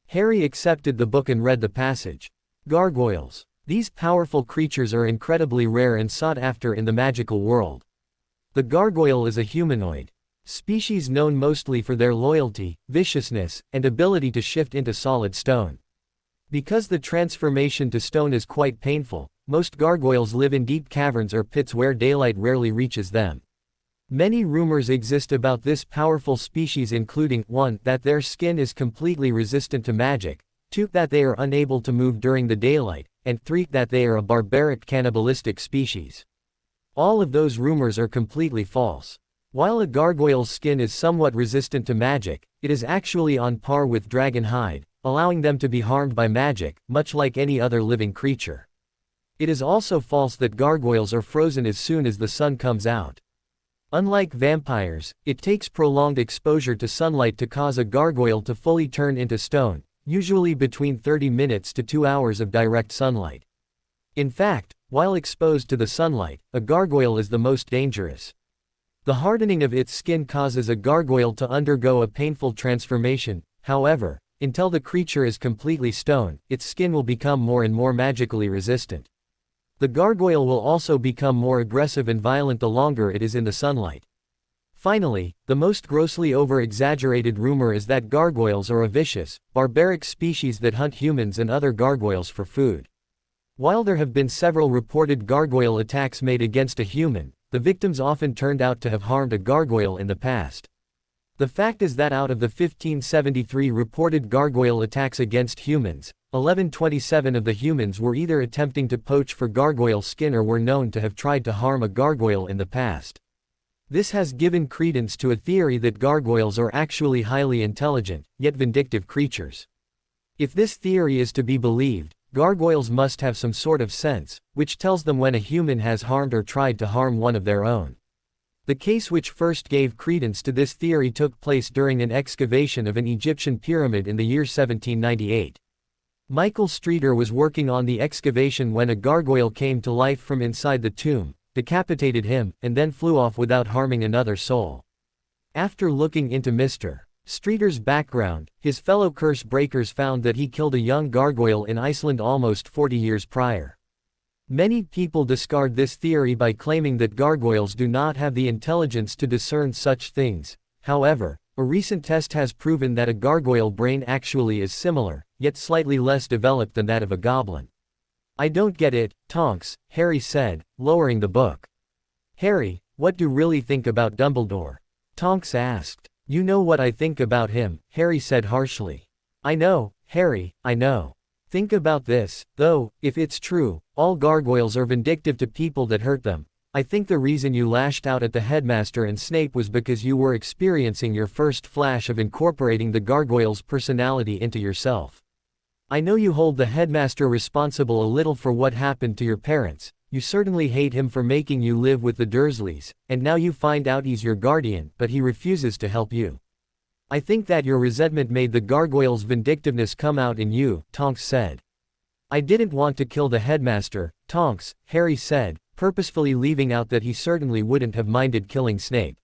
Harry accepted the book and read the passage. Gargoyles. These powerful creatures are incredibly rare and sought after in the magical world. The gargoyle is a humanoid species known mostly for their loyalty, viciousness, and ability to shift into solid stone. Because the transformation to stone is quite painful, most gargoyles live in deep caverns or pits where daylight rarely reaches them. Many rumors exist about this powerful species, including 1. That their skin is completely resistant to magic, 2. That they are unable to move during the daylight, and 3. That they are a barbaric cannibalistic species. All of those rumors are completely false. While a gargoyle's skin is somewhat resistant to magic, it is actually on par with dragon hide, allowing them to be harmed by magic, much like any other living creature. It is also false that gargoyles are frozen as soon as the sun comes out. Unlike vampires, it takes prolonged exposure to sunlight to cause a gargoyle to fully turn into stone, usually between 30 minutes to 2 hours of direct sunlight. In fact, while exposed to the sunlight, a gargoyle is the most dangerous. The hardening of its skin causes a gargoyle to undergo a painful transformation. However, until the creature is completely stone, its skin will become more and more magically resistant. The gargoyle will also become more aggressive and violent the longer it is in the sunlight. Finally, the most grossly over-exaggerated rumor is that gargoyles are a vicious, barbaric species that hunt humans and other gargoyles for food. While there have been several reported gargoyle attacks made against a human, the victims often turned out to have harmed a gargoyle in the past. The fact is that out of the 1573 reported gargoyle attacks against humans, 1127 of the humans were either attempting to poach for gargoyle skin or were known to have tried to harm a gargoyle in the past. This has given credence to a theory that gargoyles are actually highly intelligent, yet vindictive creatures. If this theory is to be believed, gargoyles must have some sort of sense, which tells them when a human has harmed or tried to harm one of their own. The case which first gave credence to this theory took place during an excavation of an Egyptian pyramid in the year 1798. Michael Streeter was working on the excavation when a gargoyle came to life from inside the tomb, decapitated him, and then flew off without harming another soul. After looking into Mr. Streeter's background, his fellow curse breakers found that he killed a young gargoyle in Iceland almost 40 years prior. Many people discard this theory by claiming that gargoyles do not have the intelligence to discern such things. However, a recent test has proven that a gargoyle brain actually is similar, yet slightly less developed than that of a goblin. I don't get it, Tonks, Harry said, lowering the book. Harry, what do you really think about Dumbledore? Tonks asked. You know what I think about him, Harry said harshly. I know, Harry, I know. Think about this, though, if it's true, all gargoyles are vindictive to people that hurt them. I think the reason you lashed out at the headmaster and Snape was because you were experiencing your first flash of incorporating the gargoyle's personality into yourself. I know you hold the headmaster responsible a little for what happened to your parents. You certainly hate him for making you live with the Dursleys, and now you find out he's your guardian, but he refuses to help you. I think that your resentment made the gargoyle's vindictiveness come out in you, Tonks said. I didn't want to kill the headmaster, Tonks, Harry said, purposefully leaving out that he certainly wouldn't have minded killing Snape.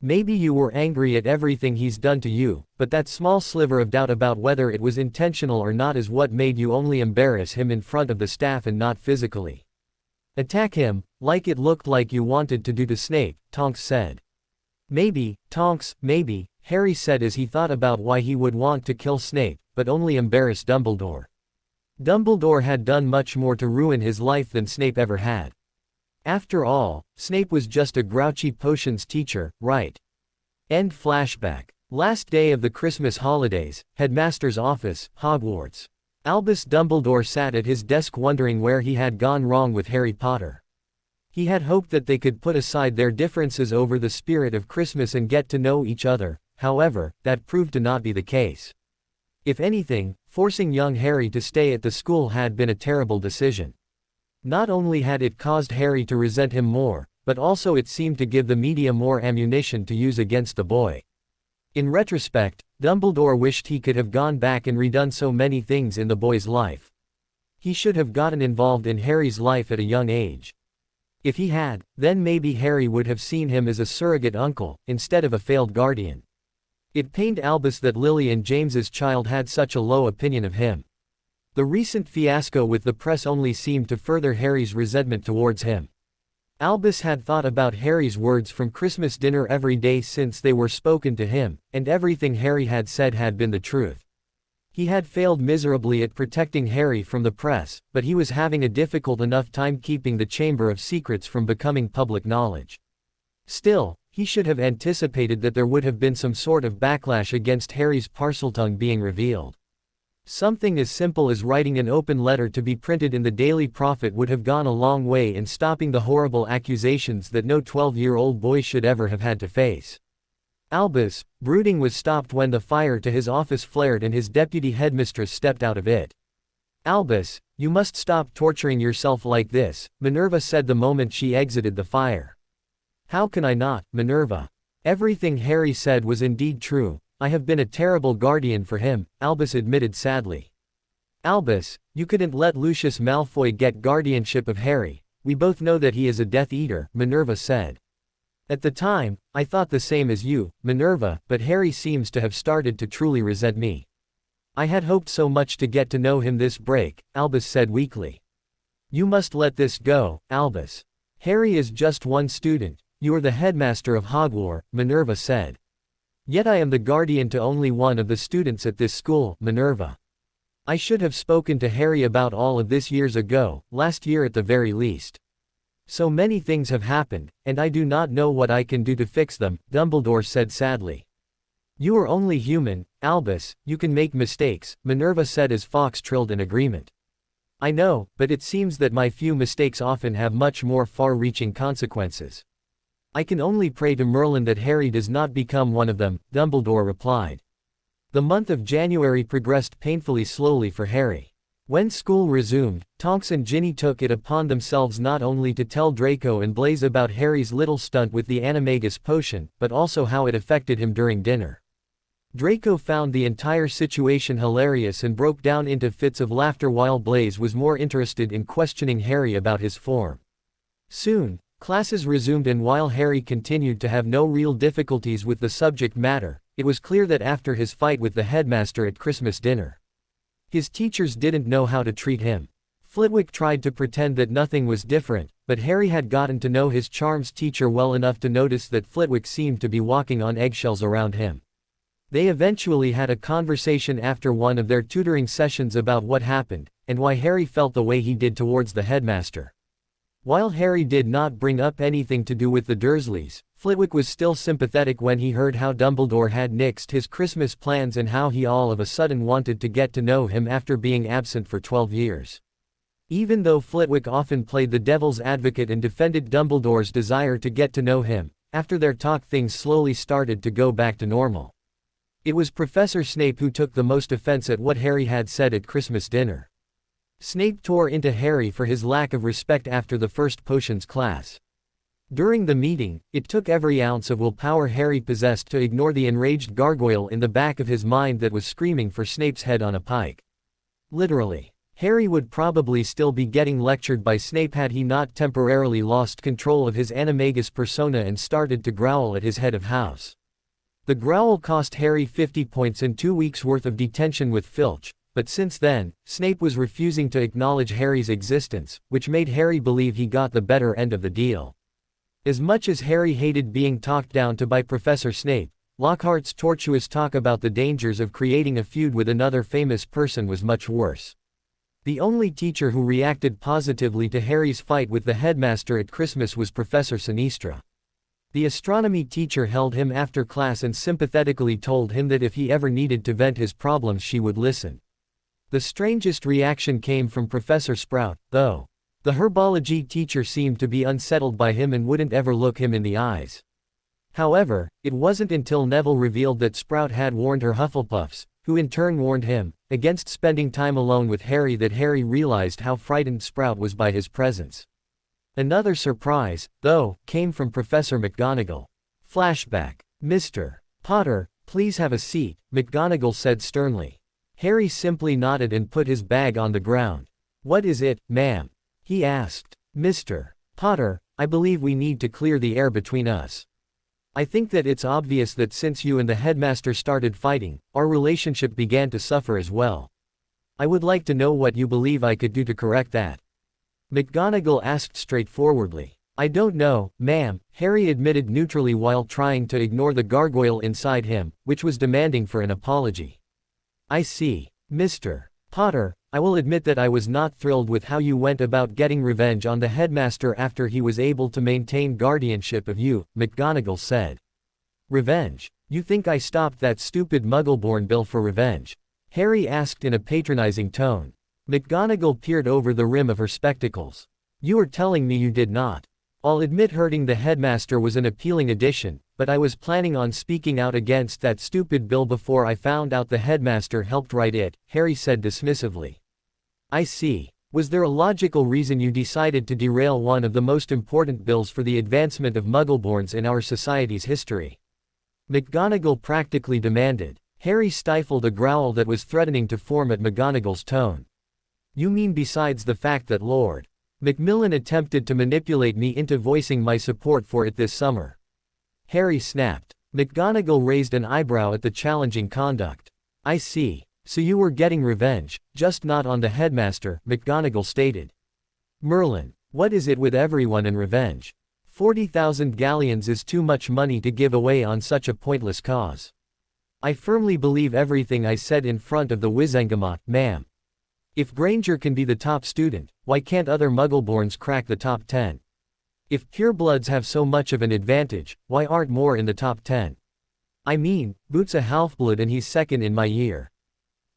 Maybe you were angry at everything he's done to you, but that small sliver of doubt about whether it was intentional or not is what made you only embarrass him in front of the staff and not physically attack him, like it looked like you wanted to do to Snape, Tonks said. Maybe, Tonks, maybe, Harry said as he thought about why he would want to kill Snape, but only embarrass Dumbledore. Dumbledore had done much more to ruin his life than Snape ever had. After all, Snape was just a grouchy potions teacher, right? End flashback. Last day of the Christmas holidays, Headmaster's office, Hogwarts. Albus Dumbledore sat at his desk wondering where he had gone wrong with Harry Potter. He had hoped that they could put aside their differences over the spirit of Christmas and get to know each other. However, that proved to not be the case. If anything, forcing young Harry to stay at the school had been a terrible decision. Not only had it caused Harry to resent him more, but also it seemed to give the media more ammunition to use against the boy. In retrospect, Dumbledore wished he could have gone back and redone so many things in the boy's life. He should have gotten involved in Harry's life at a young age. If he had, then maybe Harry would have seen him as a surrogate uncle, instead of a failed guardian. It pained Albus that Lily and James's child had such a low opinion of him. The recent fiasco with the press only seemed to further Harry's resentment towards him. Albus had thought about Harry's words from Christmas dinner every day since they were spoken to him, and everything Harry had said had been the truth. He had failed miserably at protecting Harry from the press, but he was having a difficult enough time keeping the Chamber of Secrets from becoming public knowledge. Still, he should have anticipated that there would have been some sort of backlash against Harry's Parseltongue being revealed. Something as simple as writing an open letter to be printed in the Daily Prophet would have gone a long way in stopping the horrible accusations that no 12-year-old boy should ever have had to face. Albus' brooding was stopped when the fire to his office flared and his deputy headmistress stepped out of it. "Albus, you must stop torturing yourself like this," Minerva said the moment she exited the fire. "How can I not, Minerva? Everything Harry said was indeed true. I have been a terrible guardian for him," Albus admitted sadly. "Albus, you couldn't let Lucius Malfoy get guardianship of Harry. We both know that he is a Death Eater," Minerva said. "At the time, I thought the same as you, Minerva, but Harry seems to have started to truly resent me. I had hoped so much to get to know him this break," Albus said weakly. "You must let this go, Albus. Harry is just one student. You are the headmaster of Hogwarts," Minerva said. "Yet I am the guardian to only one of the students at this school, Minerva. I should have spoken to Harry about all of this years ago, last year at the very least. So many things have happened, and I do not know what I can do to fix them," Dumbledore said sadly. "You are only human, Albus, you can make mistakes," Minerva said as Fawkes trilled in agreement. "I know, but it seems that my few mistakes often have much more far-reaching consequences. I can only pray to Merlin that Harry does not become one of them," Dumbledore replied. The month of January progressed painfully slowly for Harry. When school resumed, Tonks and Ginny took it upon themselves not only to tell Draco and Blaise about Harry's little stunt with the animagus potion, but also how it affected him during dinner. Draco found the entire situation hilarious and broke down into fits of laughter while Blaise was more interested in questioning Harry about his form. Soon, classes resumed and while Harry continued to have no real difficulties with the subject matter, it was clear that after his fight with the headmaster at Christmas dinner, his teachers didn't know how to treat him. Flitwick tried to pretend that nothing was different, but Harry had gotten to know his charms teacher well enough to notice that Flitwick seemed to be walking on eggshells around him. They eventually had a conversation after one of their tutoring sessions about what happened, and why Harry felt the way he did towards the headmaster. While Harry did not bring up anything to do with the Dursleys, Flitwick was still sympathetic when he heard how Dumbledore had nixed his Christmas plans and how he all of a sudden wanted to get to know him after being absent for 12 years. Even though Flitwick often played the devil's advocate and defended Dumbledore's desire to get to know him, after their talk things slowly started to go back to normal. It was Professor Snape who took the most offense at what Harry had said at Christmas dinner. Snape tore into Harry for his lack of respect after the first potions class. During the meeting, it took every ounce of willpower Harry possessed to ignore the enraged gargoyle in the back of his mind that was screaming for Snape's head on a pike. Literally. Harry would probably still be getting lectured by Snape had he not temporarily lost control of his animagus persona and started to growl at his head of house. The growl cost Harry 50 points and 2 weeks' worth of detention with Filch, but since then, Snape was refusing to acknowledge Harry's existence, which made Harry believe he got the better end of the deal. As much as Harry hated being talked down to by Professor Snape, Lockhart's tortuous talk about the dangers of creating a feud with another famous person was much worse. The only teacher who reacted positively to Harry's fight with the headmaster at Christmas was Professor Sinistra. The astronomy teacher held him after class and sympathetically told him that if he ever needed to vent his problems she would listen. The strangest reaction came from Professor Sprout, though. The herbology teacher seemed to be unsettled by him and wouldn't ever look him in the eyes. However, it wasn't until Neville revealed that Sprout had warned her Hufflepuffs, who in turn warned him, against spending time alone with Harry that Harry realized how frightened Sprout was by his presence. Another surprise, though, came from Professor McGonagall. Flashback. Mr. Potter, please have a seat, McGonagall said sternly. Harry simply nodded and put his bag on the ground. What is it, ma'am? He asked. Mr. Potter, I believe we need to clear the air between us. I think that it's obvious that since you and the headmaster started fighting, our relationship began to suffer as well. I would like to know what you believe I could do to correct that. McGonagall asked straightforwardly. I don't know, ma'am, Harry admitted neutrally while trying to ignore the gargoyle inside him, which was demanding for an apology. I see. Mr. Potter, I will admit that I was not thrilled with how you went about getting revenge on the headmaster after he was able to maintain guardianship of you, McGonagall said. Revenge? You think I stopped that stupid Muggleborn bill for revenge? Harry asked in a patronizing tone. McGonagall peered over the rim of her spectacles. You are telling me you did not. I'll admit hurting the headmaster was an appealing addition, but I was planning on speaking out against that stupid bill before I found out the headmaster helped write it, Harry said dismissively. I see. Was there a logical reason you decided to derail one of the most important bills for the advancement of Muggleborns in our society's history? McGonagall practically demanded. Harry stifled a growl that was threatening to form at McGonagall's tone. You mean besides the fact that Lord Macmillan attempted to manipulate me into voicing my support for it this summer? Harry snapped. McGonagall raised an eyebrow at the challenging conduct. I see. So you were getting revenge, just not on the headmaster, McGonagall stated. Merlin, what is it with everyone and revenge? 40,000 galleons is too much money to give away on such a pointless cause. I firmly believe everything I said in front of the Wizengamot, ma'am. If Granger can be the top student, why can't other Muggleborns crack the top 10? If purebloods have so much of an advantage, why aren't more in the top 10? I mean, Boot's a half-blood and he's second in my year.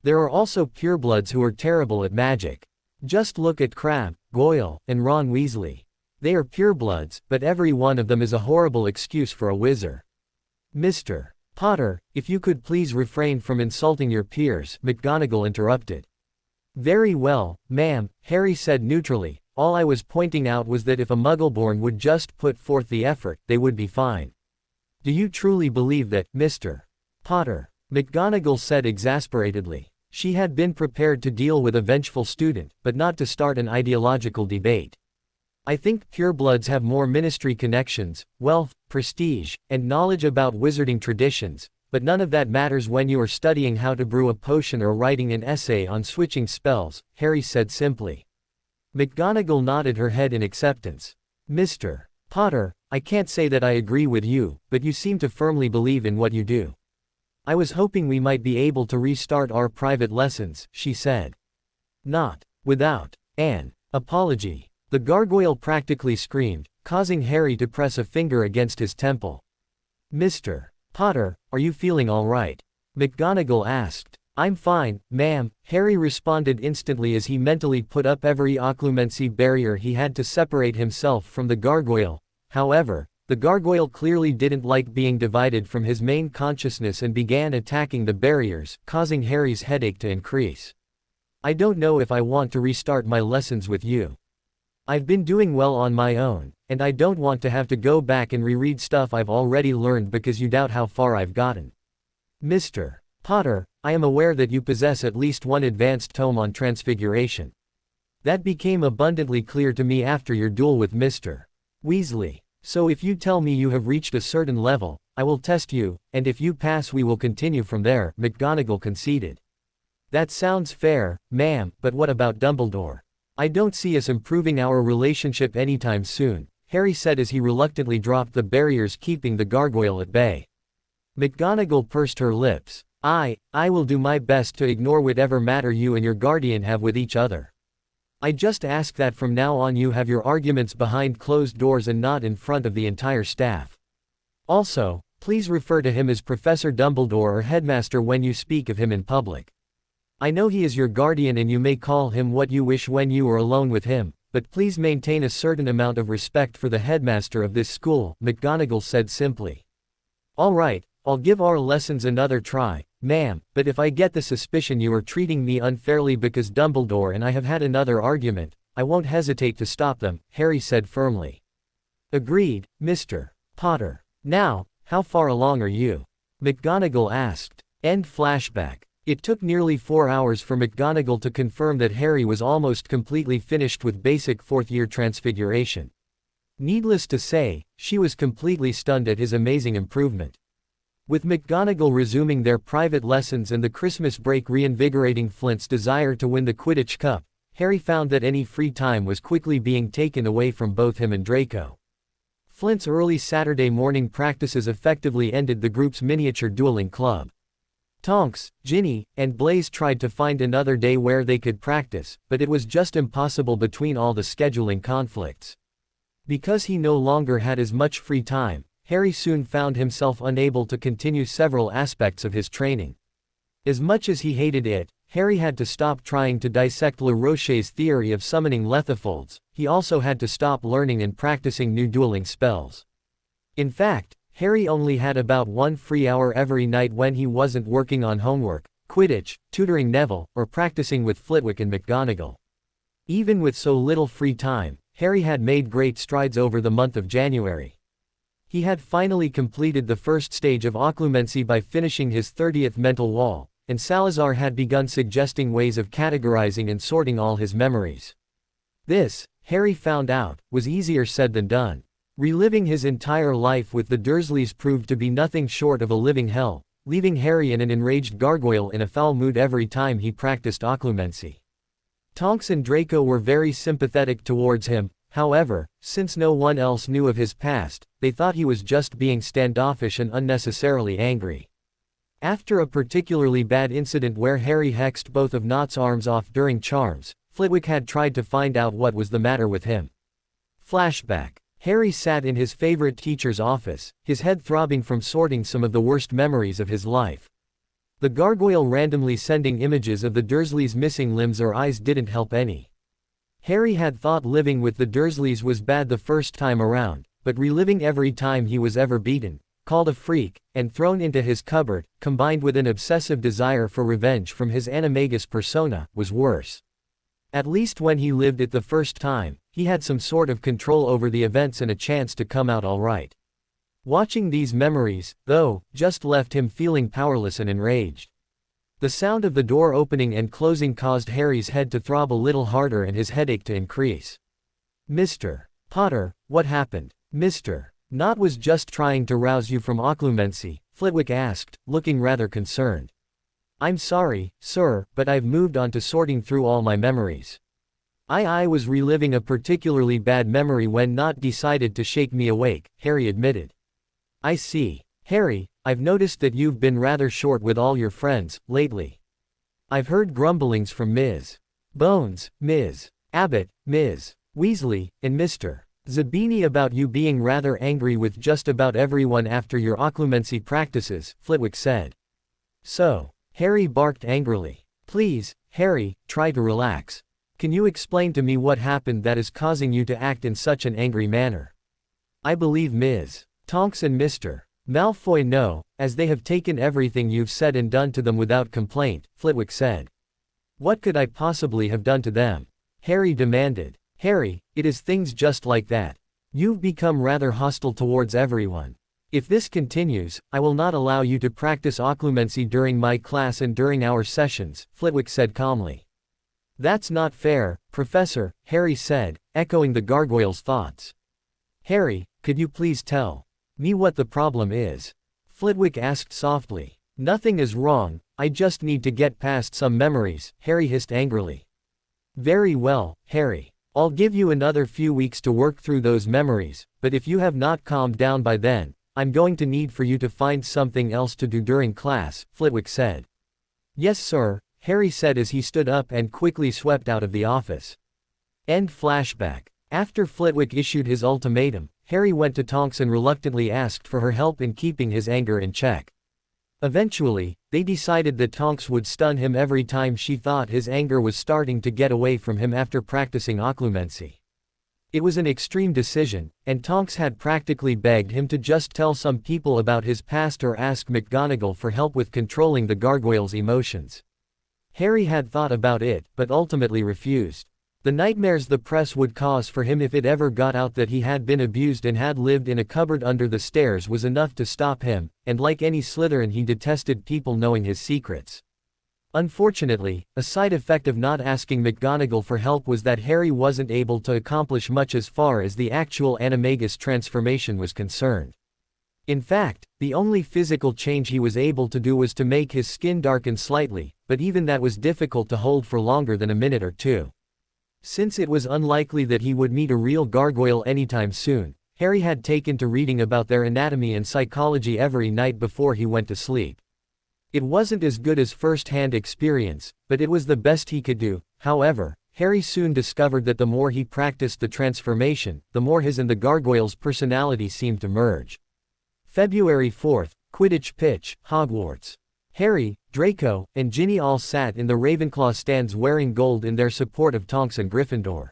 There are also purebloods who are terrible at magic. Just look at Crabbe, Goyle, and Ron Weasley. They are purebloods, but every one of them is a horrible excuse for a wizard. Mr. Potter, if you could please refrain from insulting your peers, McGonagall interrupted. Very well, ma'am, Harry said neutrally. All I was pointing out was that if a Muggleborn would just put forth the effort, they would be fine. Do you truly believe that, Mr. Potter? McGonagall said exasperatedly. She had been prepared to deal with a vengeful student, but not to start an ideological debate. I think purebloods have more ministry connections, wealth, prestige, and knowledge about wizarding traditions, but none of that matters when you are studying how to brew a potion or writing an essay on switching spells, Harry said simply. McGonagall nodded her head in acceptance. Mr. Potter, I can't say that I agree with you, but you seem to firmly believe in what you do. I was hoping we might be able to restart our private lessons, she said. Not without an apology. The gargoyle practically screamed, causing Harry to press a finger against his temple. Mr. Potter, are you feeling all right? McGonagall asked. I'm fine, ma'am, Harry responded instantly as he mentally put up every occlumency barrier he had to separate himself from the gargoyle. However, the gargoyle clearly didn't like being divided from his main consciousness and began attacking the barriers, causing Harry's headache to increase. I don't know if I want to restart my lessons with you. I've been doing well on my own, and I don't want to have to go back and reread stuff I've already learned because you doubt how far I've gotten. Mr. Potter, I am aware that you possess at least one advanced tome on transfiguration. That became abundantly clear to me after your duel with Mr. Weasley. So if you tell me you have reached a certain level, I will test you, and if you pass we will continue from there, McGonagall conceded. That sounds fair, ma'am, but what about Dumbledore? I don't see us improving our relationship anytime soon, Harry said as he reluctantly dropped the barriers keeping the gargoyle at bay. McGonagall pursed her lips. I will do my best to ignore whatever matter you and your guardian have with each other. I just ask that from now on you have your arguments behind closed doors and not in front of the entire staff. Also, please refer to him as Professor Dumbledore or Headmaster when you speak of him in public. I know he is your guardian and you may call him what you wish when you are alone with him, but please maintain a certain amount of respect for the headmaster of this school, McGonagall said simply. All right, I'll give our lessons another try, ma'am, but if I get the suspicion you are treating me unfairly because Dumbledore and I have had another argument, I won't hesitate to stop them, Harry said firmly. Agreed, Mr. Potter. Now, how far along are you? McGonagall asked. End flashback. It took nearly 4 hours for McGonagall to confirm that Harry was almost completely finished with basic fourth-year transfiguration. Needless to say, she was completely stunned at his amazing improvement. With McGonagall resuming their private lessons and the Christmas break reinvigorating Flint's desire to win the Quidditch Cup, Harry found that any free time was quickly being taken away from both him and Draco. Flint's early Saturday morning practices effectively ended the group's miniature dueling club. Tonks, Ginny, and Blaze tried to find another day where they could practice, but it was just impossible between all the scheduling conflicts. Because he no longer had as much free time, Harry soon found himself unable to continue several aspects of his training. As much as he hated it, Harry had to stop trying to dissect La Roche's theory of summoning Lethifolds. He also had to stop learning and practicing new dueling spells. In fact, Harry only had about 1 free hour every night when he wasn't working on homework, Quidditch, tutoring Neville, or practicing with Flitwick and McGonagall. Even with so little free time, Harry had made great strides over the month of January. He had finally completed the first stage of occlumency by finishing his 30th mental wall, and Salazar had begun suggesting ways of categorizing and sorting all his memories. This, Harry found out, was easier said than done. Reliving his entire life with the Dursleys proved to be nothing short of a living hell, leaving Harry in an enraged gargoyle in a foul mood every time he practiced occlumency. Tonks and Draco were very sympathetic towards him, however, since no one else knew of his past, they thought he was just being standoffish and unnecessarily angry. After a particularly bad incident where Harry hexed both of Knott's arms off during charms, Flitwick had tried to find out what was the matter with him. Flashback. Harry sat in his favorite teacher's office, his head throbbing from sorting some of the worst memories of his life. The gargoyle randomly sending images of the Dursleys' missing limbs or eyes didn't help any. Harry had thought living with the Dursleys was bad the first time around, but reliving every time he was ever beaten, called a freak, and thrown into his cupboard, combined with an obsessive desire for revenge from his animagus persona, was worse. At least when he lived it the first time, he had some sort of control over the events and a chance to come out all right. Watching these memories, though, just left him feeling powerless and enraged. The sound of the door opening and closing caused Harry's head to throb a little harder and his headache to increase. Mr. Potter, what happened? Mr. Knott was just trying to rouse you from occlumency, Flitwick asked, looking rather concerned. I'm sorry, sir, but I've moved on to sorting through all my memories. I was reliving a particularly bad memory when Knott decided to shake me awake, Harry admitted. I see. Harry, I've noticed that you've been rather short with all your friends, lately. I've heard grumblings from Ms. Bones, Ms. Abbott, Ms. Weasley, and Mr. Zabini about you being rather angry with just about everyone after your occlumency practices, Flitwick said. So, Harry barked angrily. Please, Harry, try to relax. Can you explain to me what happened that is causing you to act in such an angry manner? I believe Ms. Tonks and Mr. Malfoy know, as they have taken everything you've said and done to them without complaint, Flitwick said. What could I possibly have done to them? Harry demanded. Harry, it is things just like that. You've become rather hostile towards everyone. If this continues, I will not allow you to practice occlumency during my class and during our sessions, Flitwick said calmly. That's not fair, Professor, Harry said, echoing the gargoyle's thoughts. Harry, could you please tell me what the problem is? Flitwick asked softly. Nothing is wrong, I just need to get past some memories, Harry hissed angrily. Very well, Harry. I'll give you another few weeks to work through those memories, but if you have not calmed down by then, I'm going to need for you to find something else to do during class, Flitwick said. Yes sir, Harry said as he stood up and quickly swept out of the office. End flashback. After Flitwick issued his ultimatum, Harry went to Tonks and reluctantly asked for her help in keeping his anger in check. Eventually, they decided that Tonks would stun him every time she thought his anger was starting to get away from him after practicing occlumency. It was an extreme decision, and Tonks had practically begged him to just tell some people about his past or ask McGonagall for help with controlling the gargoyle's emotions. Harry had thought about it, but ultimately refused. The nightmares the press would cause for him if it ever got out that he had been abused and had lived in a cupboard under the stairs was enough to stop him, and like any Slytherin he detested people knowing his secrets. Unfortunately, a side effect of not asking McGonagall for help was that Harry wasn't able to accomplish much as far as the actual animagus transformation was concerned. In fact, the only physical change he was able to do was to make his skin darken slightly, but even that was difficult to hold for longer than a minute or two. Since it was unlikely that he would meet a real gargoyle anytime soon, Harry had taken to reading about their anatomy and psychology every night before he went to sleep. It wasn't as good as first-hand experience, but it was the best he could do. However, Harry soon discovered that the more he practiced the transformation, the more his and the gargoyle's personality seemed to merge. February 4th, Quidditch pitch, Hogwarts. Harry, Draco, and Ginny all sat in the Ravenclaw stands wearing gold in their support of Tonks and Gryffindor.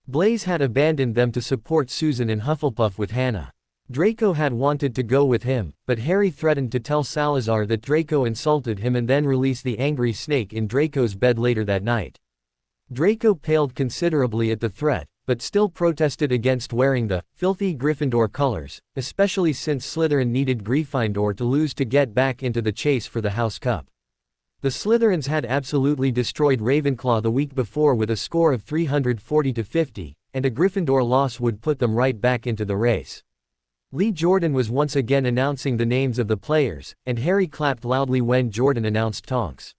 Blaise had abandoned them to support Susan and Hufflepuff with Hannah. Draco had wanted to go with him, but Harry threatened to tell Salazar that Draco insulted him and then release the angry snake in Draco's bed later that night. Draco paled considerably at the threat, but still protested against wearing the filthy Gryffindor colors, especially since Slytherin needed Gryffindor to lose to get back into the chase for the House Cup. The Slytherins had absolutely destroyed Ravenclaw the week before with a score of 340-50, and a Gryffindor loss would put them right back into the race. Lee Jordan was once again announcing the names of the players, and Harry clapped loudly when Jordan announced Tonks.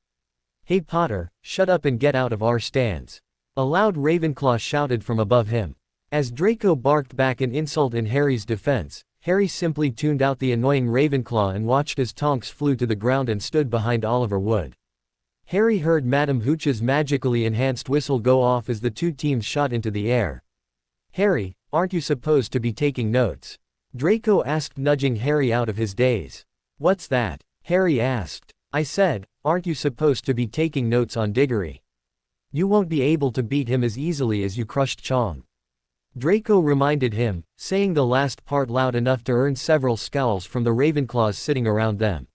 "Hey Potter, shut up and get out of our stands," a loud Ravenclaw shouted from above him. As Draco barked back an insult in Harry's defense, Harry simply tuned out the annoying Ravenclaw and watched as Tonks flew to the ground and stood behind Oliver Wood. Harry heard Madame Hooch's magically enhanced whistle go off as the two teams shot into the air. "Harry, aren't you supposed to be taking notes?" Draco asked, nudging Harry out of his daze. "What's that?" Harry asked. "I said, aren't you supposed to be taking notes on Diggory? You won't be able to beat him as easily as you crushed Chong." Draco reminded him, saying the last part loud enough to earn several scowls from the Ravenclaws sitting around them.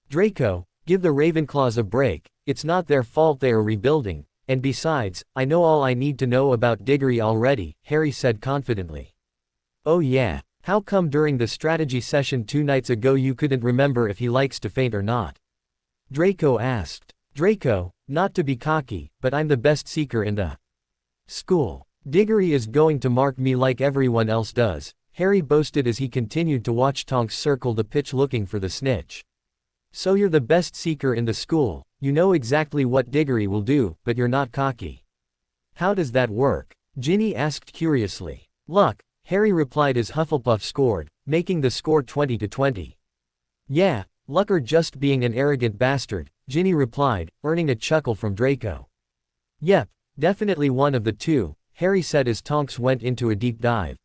"Draco, give the Ravenclaws a break, it's not their fault they are rebuilding, and besides, I know all I need to know about Diggory already," Harry said confidently. "Oh yeah? How come during the strategy session 2 nights ago you couldn't remember if he likes to faint or not?" Draco asked. "Draco, not to be cocky, but I'm the best seeker in the school. Diggory is going to mark me like everyone else does," Harry boasted as he continued to watch Tonks circle the pitch looking for the snitch. "So you're the best seeker in the school, you know exactly what Diggory will do, but you're not cocky. How does that work?" Ginny asked curiously. "Luck," Harry replied as Hufflepuff scored, making the score 20-20. "Yeah, luck or just being an arrogant bastard," Ginny replied, earning a chuckle from Draco. "Yep, definitely one of the two," Harry said as Tonks went into a deep dive.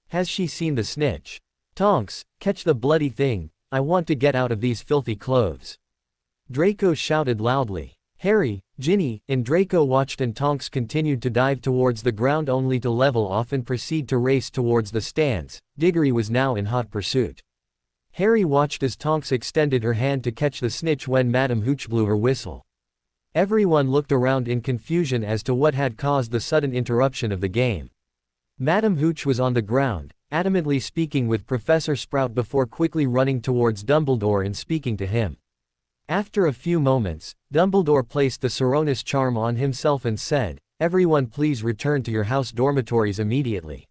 "Has she seen the snitch? Tonks, catch the bloody thing, I want to get out of these filthy clothes." Draco shouted loudly. Harry, Ginny, and Draco watched and Tonks continued to dive towards the ground only to level off and proceed to race towards the stands. Diggory was now in hot pursuit. Harry watched as Tonks extended her hand to catch the snitch when Madame Hooch blew her whistle. Everyone looked around in confusion as to what had caused the sudden interruption of the game. Madame Hooch was on the ground, adamantly speaking with Professor Sprout before quickly running towards Dumbledore and speaking to him. After a few moments, Dumbledore placed the Seronis charm on himself and said, "Everyone please return to your house dormitories immediately.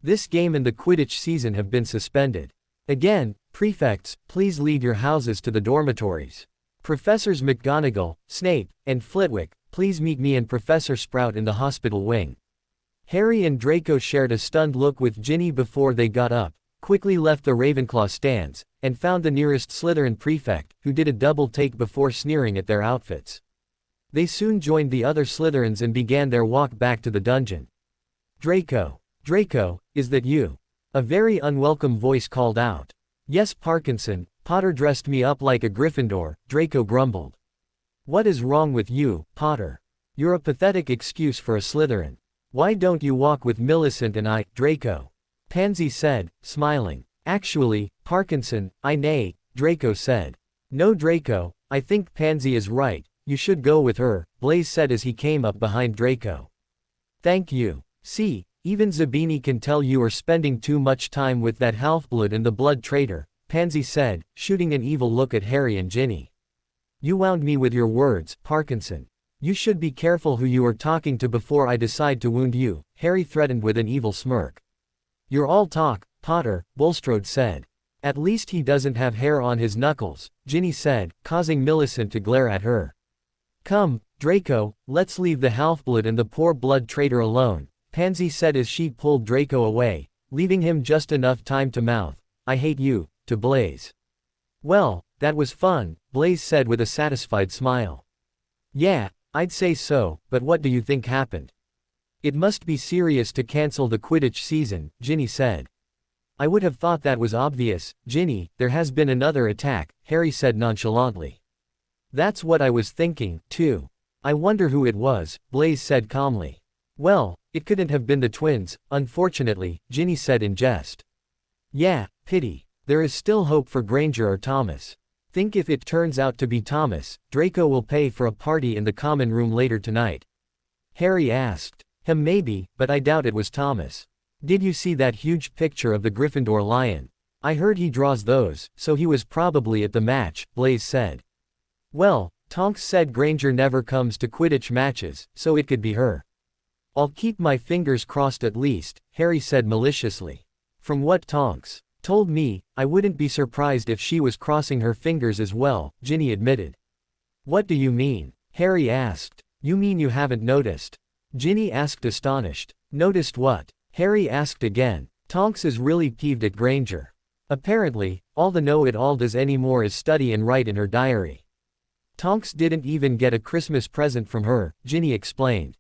This game and the Quidditch season have been suspended. Again, prefects, please lead your houses to the dormitories. Professors McGonagall, Snape, and Flitwick, please meet me and Professor Sprout in the hospital wing." Harry and Draco shared a stunned look with Ginny before they got up, quickly left the Ravenclaw stands, and found the nearest Slytherin prefect, who did a double take before sneering at their outfits. They soon joined the other Slytherins and began their walk back to the dungeon. "Draco. Draco, is that you?" A very unwelcome voice called out. "Yes, Parkinson, Potter dressed me up like a Gryffindor," Draco grumbled. "What is wrong with you, Potter? You're a pathetic excuse for a Slytherin. Why don't you walk with Millicent and I, Draco?" Pansy said, smiling. "Actually, Parkinson, I nay," Draco said. "No, Draco, I think Pansy is right, you should go with her," Blaise said as he came up behind Draco. "Thank you. See, even Zabini can tell you are spending too much time with that half-blood and the blood traitor," Pansy said, shooting an evil look at Harry and Ginny. "You wound me with your words, Parkinson. You should be careful who you are talking to before I decide to wound you," Harry threatened with an evil smirk. "You're all talk, Potter," Bulstrode said. "At least he doesn't have hair on his knuckles," Ginny said, causing Millicent to glare at her. "Come, Draco, let's leave the half-blood and the poor blood traitor alone," Pansy said as she pulled Draco away, leaving him just enough time to mouth, "I hate you," to Blaise. "Well, that was fun," Blaise said with a satisfied smile. "Yeah, I'd say so, but what do you think happened?" "It must be serious to cancel the Quidditch season," Ginny said. "I would have thought that was obvious, Ginny, there has been another attack," Harry said nonchalantly. "That's what I was thinking, too. I wonder who it was," Blaise said calmly. "Well, it couldn't have been the twins, unfortunately," Ginny said in jest. "Yeah, pity. There is still hope for Granger or Thomas. Think if it turns out to be Thomas, Draco will pay for a party in the common room later tonight." Harry asked. Maybe, but I doubt it was Thomas. Did you see that huge picture of the Gryffindor lion? I heard he draws those, so he was probably at the match," Blaise said. "Well, Tonks said Granger never comes to Quidditch matches, so it could be her." "I'll keep my fingers crossed at least," Harry said maliciously. "From what Tonks told me, I wouldn't be surprised if she was crossing her fingers as well," Ginny admitted. "What do you mean?" Harry asked. "You mean you haven't noticed?" Ginny asked astonished. "Noticed what?" Harry asked again. "Tonks is really peeved at Granger. Apparently, all the know-it-all does anymore is study and write in her diary. Tonks didn't even get a Christmas present from her," Ginny explained.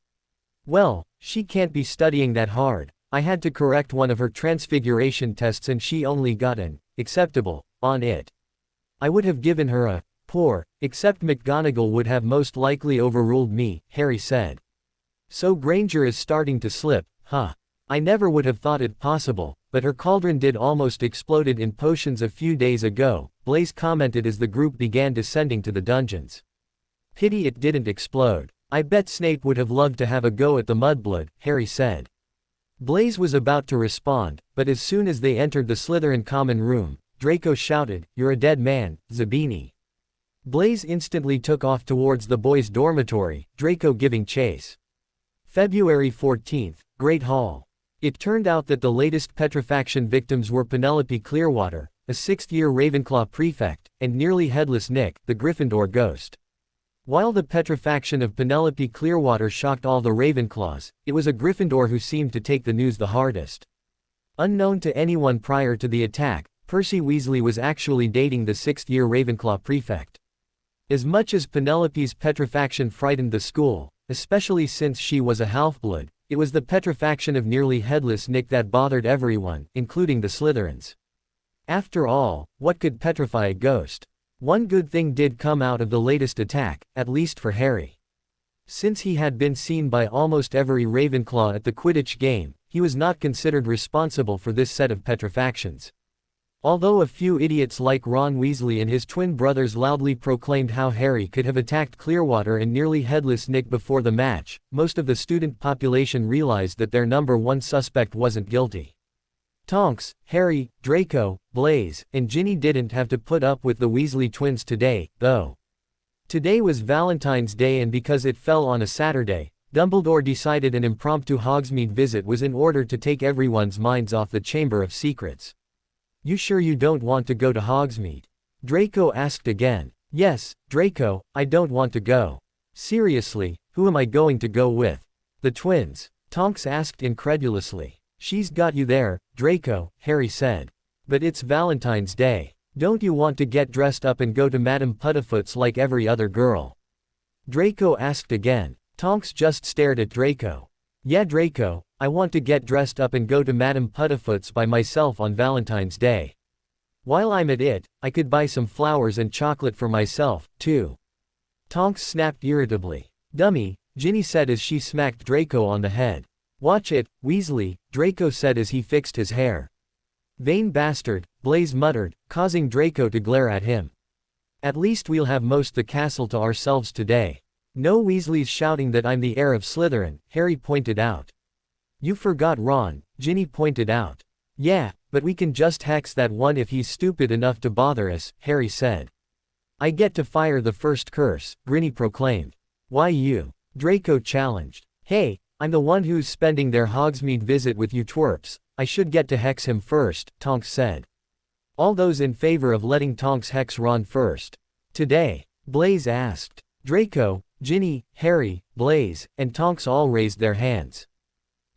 "Well, she can't be studying that hard. I had to correct one of her transfiguration tests and she only got an acceptable on it. I would have given her a poor, except McGonagall would have most likely overruled me," Harry said. "So Granger is starting to slip, huh? I never would have thought it possible, but her cauldron did almost exploded in potions a few days ago," Blaise commented as the group began descending to the dungeons. "Pity it didn't explode. I bet Snape would have loved to have a go at the mudblood," Harry said. Blaise was about to respond, but as soon as they entered the Slytherin common room, Draco shouted, "You're a dead man, Zabini." Blaise instantly took off towards the boys' dormitory, Draco giving chase. February 14th, Great Hall. It turned out that the latest petrifaction victims were Penelope Clearwater, a sixth-year Ravenclaw prefect, and nearly headless Nick, the Gryffindor ghost. While the petrifaction of Penelope Clearwater shocked all the Ravenclaws, it was a Gryffindor who seemed to take the news the hardest. Unknown to anyone prior to the attack, Percy Weasley was actually dating the sixth-year Ravenclaw prefect. As much as Penelope's petrifaction frightened the school, especially since she was a half-blood, it was the petrifaction of nearly headless Nick that bothered everyone, including the Slytherins. After all, what could petrify a ghost? One good thing did come out of the latest attack, at least for Harry. Since he had been seen by almost every Ravenclaw at the Quidditch game, he was not considered responsible for this set of petrifactions. Although a few idiots like Ron Weasley and his twin brothers loudly proclaimed how Harry could have attacked Clearwater and nearly headless Nick before the match, most of the student population realized that their number one suspect wasn't guilty. Tonks, Harry, Draco, Blaise, and Ginny didn't have to put up with the Weasley twins today, though. Today was Valentine's Day, and because it fell on a Saturday, Dumbledore decided an impromptu Hogsmeade visit was in order to take everyone's minds off the Chamber of Secrets. "You sure you don't want to go to Hogsmeade?" Draco asked again. "Yes, Draco, I don't want to go." "Seriously, who am I going to go with?" "The twins," Tonks asked incredulously. "She's got you there, Draco," Harry said. "But it's Valentine's Day. Don't you want to get dressed up and go to Madame Puddifoot's like every other girl?" Draco asked again. Tonks just stared at Draco. "Yeah, Draco, I want to get dressed up and go to Madame Puddifoot's by myself on Valentine's Day. While I'm at it, I could buy some flowers and chocolate for myself, too." Tonks snapped irritably. "Dummy," Ginny said as she smacked Draco on the head. "Watch it, Weasley," Draco said as he fixed his hair. "Vain bastard," Blaise muttered, causing Draco to glare at him. "At least we'll have most the castle to ourselves today. No Weasleys shouting that I'm the heir of Slytherin," Harry pointed out. "You forgot Ron," Ginny pointed out. "Yeah, but we can just hex that one if he's stupid enough to bother us," Harry said. "I get to fire the first curse," Ginny proclaimed. "Why you?" Draco challenged. "Hey, I'm the one who's spending their Hogsmeade visit with you twerps. I should get to hex him first," Tonks said. "All those in favor of letting Tonks hex Ron first today?" Blaise asked. Draco, Ginny, Harry, Blaise, and Tonks all raised their hands.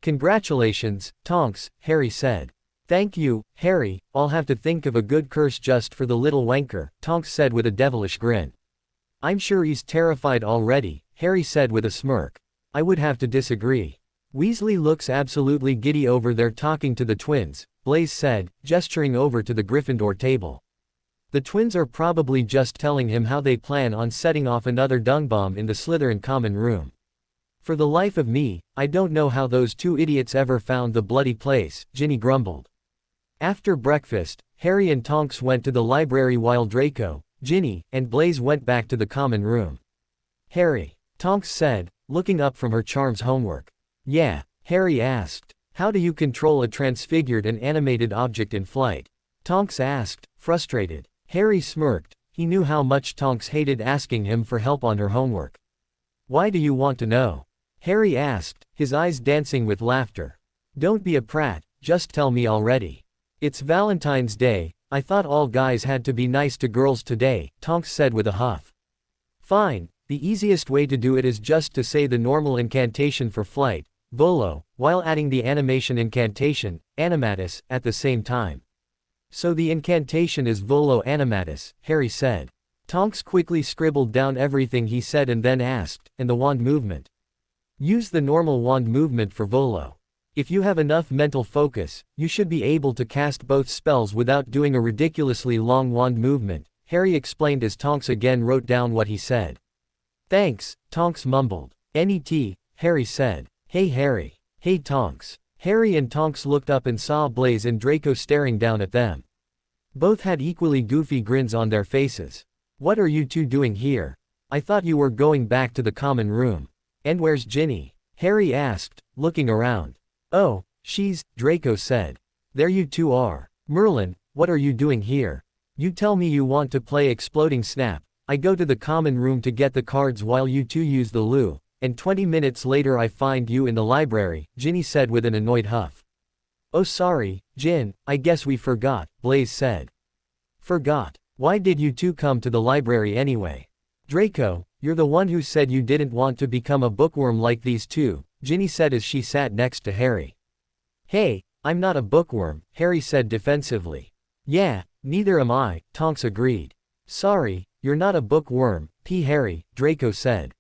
"Congratulations, Tonks," Harry said. "Thank you, Harry, I'll have to think of a good curse just for the little wanker," Tonks said with a devilish grin. "I'm sure he's terrified already," Harry said with a smirk. "I would have to disagree." "Weasley looks absolutely giddy over there talking to the twins," Blaise said, gesturing over to the Gryffindor table. "The twins are probably just telling him how they plan on setting off another dung bomb in the Slytherin common room. For the life of me, I don't know how those two idiots ever found the bloody place," Ginny grumbled. After breakfast, Harry and Tonks went to the library while Draco, Ginny, and Blaise went back to the common room. "Harry," Tonks said, looking up from her charms homework. "Yeah," Harry asked. "How do you control a transfigured and animated object in flight?" Tonks asked, frustrated. Harry smirked. He knew how much Tonks hated asking him for help on her homework. "Why do you want to know?" Harry asked, his eyes dancing with laughter. "Don't be a prat, just tell me already." "It's Valentine's Day, I thought all guys had to be nice to girls today," Tonks said with a huff. "Fine, the easiest way to do it is just to say the normal incantation for flight, Volo, while adding the animation incantation, Animatus, at the same time." "So the incantation is Volo Animatus," Harry said. Tonks quickly scribbled down everything he said and then asked, "And the wand movement?" "Use the normal wand movement for Volo. If you have enough mental focus, you should be able to cast both spells without doing a ridiculously long wand movement," Harry explained as Tonks again wrote down what he said. "Thanks," Tonks mumbled. "Net," Harry said. "Hey Harry." "Hey Tonks." Harry and Tonks looked up and saw Blaise and Draco staring down at them. Both had equally goofy grins on their faces. "What are you two doing here? I thought you were going back to the common room." "And where's Ginny?" Harry asked, looking around. "Oh, Draco said. "There you two are. Merlin, what are you doing here? You tell me you want to play Exploding Snap, I go to the common room to get the cards while you two use the loo, and 20 minutes later I find you in the library," Ginny said with an annoyed huff. "Oh sorry, Gin, I guess we forgot," Blaise said. "Forgot? Why did you two come to the library anyway?" "Draco, you're the one who said you didn't want to become a bookworm like these two," Ginny said as she sat next to Harry. "Hey, I'm not a bookworm," Harry said defensively. "Yeah, neither am I," Tonks agreed. "Sorry, you're not a bookworm, Harry," Draco said.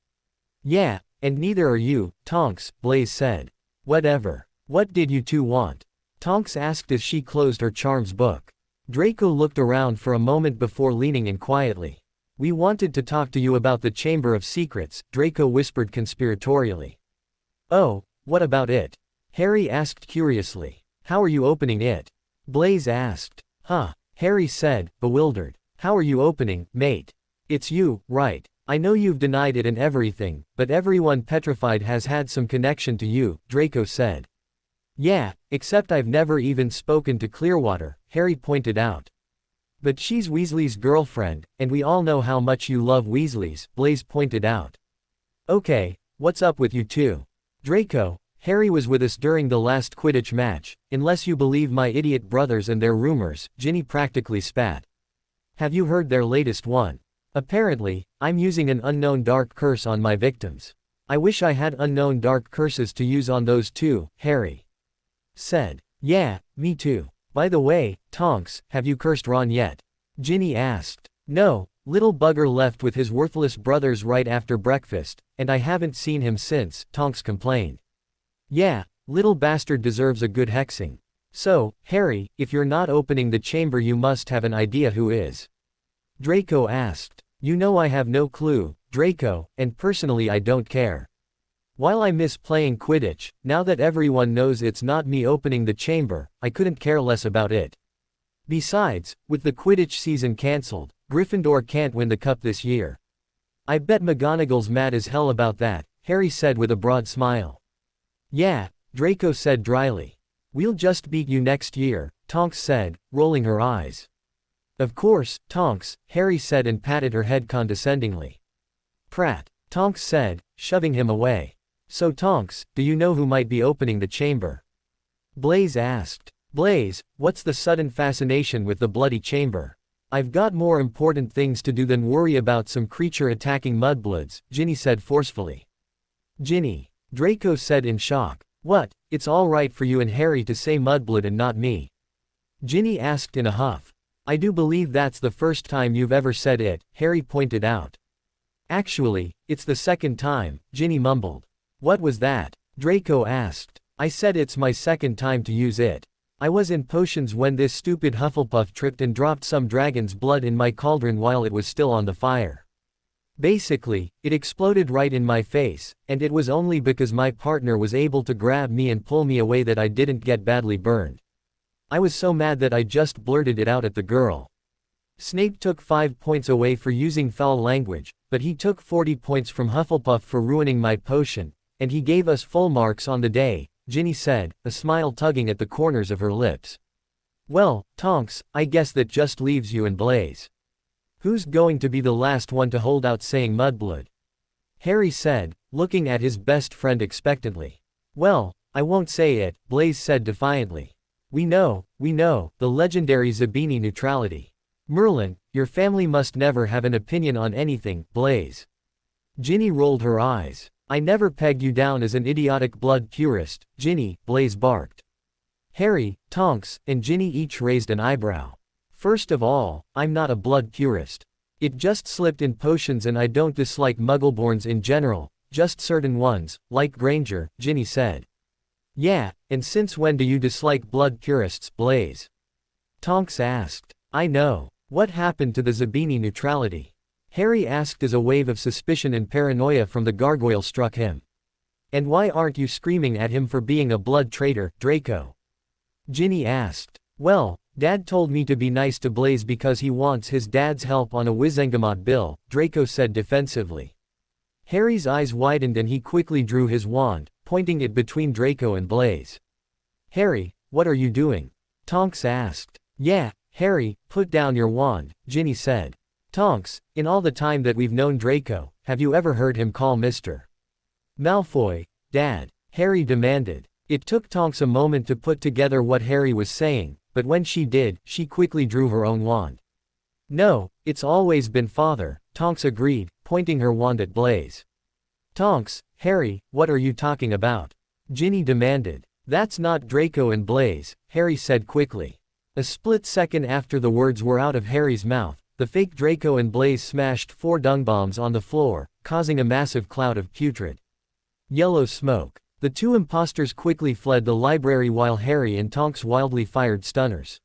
"Yeah, and neither are you, Tonks," Blaise said. "Whatever. What did you two want?" Tonks asked as she closed her charms book. Draco looked around for a moment before leaning in quietly. "We wanted to talk to you about the Chamber of Secrets," Draco whispered conspiratorially. "Oh, what about it?" Harry asked curiously. "How are you opening it?" Blaise asked. "Huh," Harry said, bewildered. "How are you opening, mate? It's you, right? I know you've denied it and everything, but everyone petrified has had some connection to you," Draco said. Yeah, except I've never even spoken to Clearwater, Harry pointed out. But she's Weasley's girlfriend, and we all know how much you love Weasleys, Blaise pointed out. Okay, what's up with you two? Draco, Harry was with us during the last Quidditch match, unless you believe my idiot brothers and their rumors, Ginny practically spat. Have you heard their latest one? Apparently, I'm using an unknown dark curse on my victims. I wish I had unknown dark curses to use on those two, Harry said. Yeah, me too. By the way, Tonks, have you cursed Ron yet? Ginny asked. No, little bugger left with his worthless brothers right after breakfast, and I haven't seen him since, Tonks complained. Yeah, little bastard deserves a good hexing. So, Harry, if you're not opening the chamber you must have an idea who is. Draco asked. You know I have no clue, Draco, and personally I don't care. While I miss playing Quidditch, now that everyone knows it's not me opening the chamber, I couldn't care less about it. Besides, with the Quidditch season cancelled, Gryffindor can't win the cup this year. I bet McGonagall's mad as hell about that, Harry said with a broad smile. Yeah, Draco said dryly. We'll just beat you next year, Tonks said, rolling her eyes. Of course, Tonks, Harry said and patted her head condescendingly. Prat, Tonks said, shoving him away. So Tonks, do you know who might be opening the chamber? Blaise asked. Blaise, what's the sudden fascination with the bloody chamber? I've got more important things to do than worry about some creature attacking mudbloods, Ginny said forcefully. Ginny, Draco said in shock. What, it's all right for you and Harry to say mudblood and not me? Ginny asked in a huff. I do believe that's the first time you've ever said it, Harry pointed out. Actually, it's the second time, Ginny mumbled. What was that? Draco asked. I said it's my second time to use it. I was in potions when this stupid Hufflepuff tripped and dropped some dragon's blood in my cauldron while it was still on the fire. Basically, it exploded right in my face, and it was only because my partner was able to grab me and pull me away that I didn't get badly burned. I was so mad that I just blurted it out at the girl. Snape took 5 points away for using foul language, but he took 40 points from Hufflepuff for ruining my potion, and he gave us full marks on the day, Ginny said, a smile tugging at the corners of her lips. Well, Tonks, I guess that just leaves you and Blaise. Who's going to be the last one to hold out saying mudblood? Harry said, looking at his best friend expectantly. Well, I won't say it, Blaise said defiantly. We know, the legendary Zabini neutrality. Merlin, your family must never have an opinion on anything, Blaise. Ginny rolled her eyes. I never pegged you down as an idiotic blood purist, Ginny, Blaise barked. Harry, Tonks, and Ginny each raised an eyebrow. First of all, I'm not a blood purist. It just slipped in potions and I don't dislike muggleborns in general, just certain ones, like Granger, Ginny said. Yeah, and since when do you dislike blood purists, Blaise? Tonks asked. I know. What happened to the Zabini neutrality? Harry asked as a wave of suspicion and paranoia from the gargoyle struck him. And why aren't you screaming at him for being a blood traitor, Draco? Ginny asked. Well, Dad told me to be nice to Blaise because he wants his dad's help on a Wizengamot bill, Draco said defensively. Harry's eyes widened and he quickly drew his wand, pointing it between Draco and Blaise. Harry, what are you doing? Tonks asked. Yeah, Harry, put down your wand, Ginny said. Tonks, in all the time that we've known Draco, have you ever heard him call Mr. Malfoy, Dad? Harry demanded. It took Tonks a moment to put together what Harry was saying, but when she did, she quickly drew her own wand. No, it's always been Father, Tonks agreed, pointing her wand at Blaise. Tonks, Harry, what are you talking about? Ginny demanded. That's not Draco and Blaise, Harry said quickly. A split second after the words were out of Harry's mouth, the fake Draco and Blaise smashed 4 dung bombs on the floor, causing a massive cloud of putrid yellow smoke. The two imposters quickly fled the library while Harry and Tonks wildly fired stunners.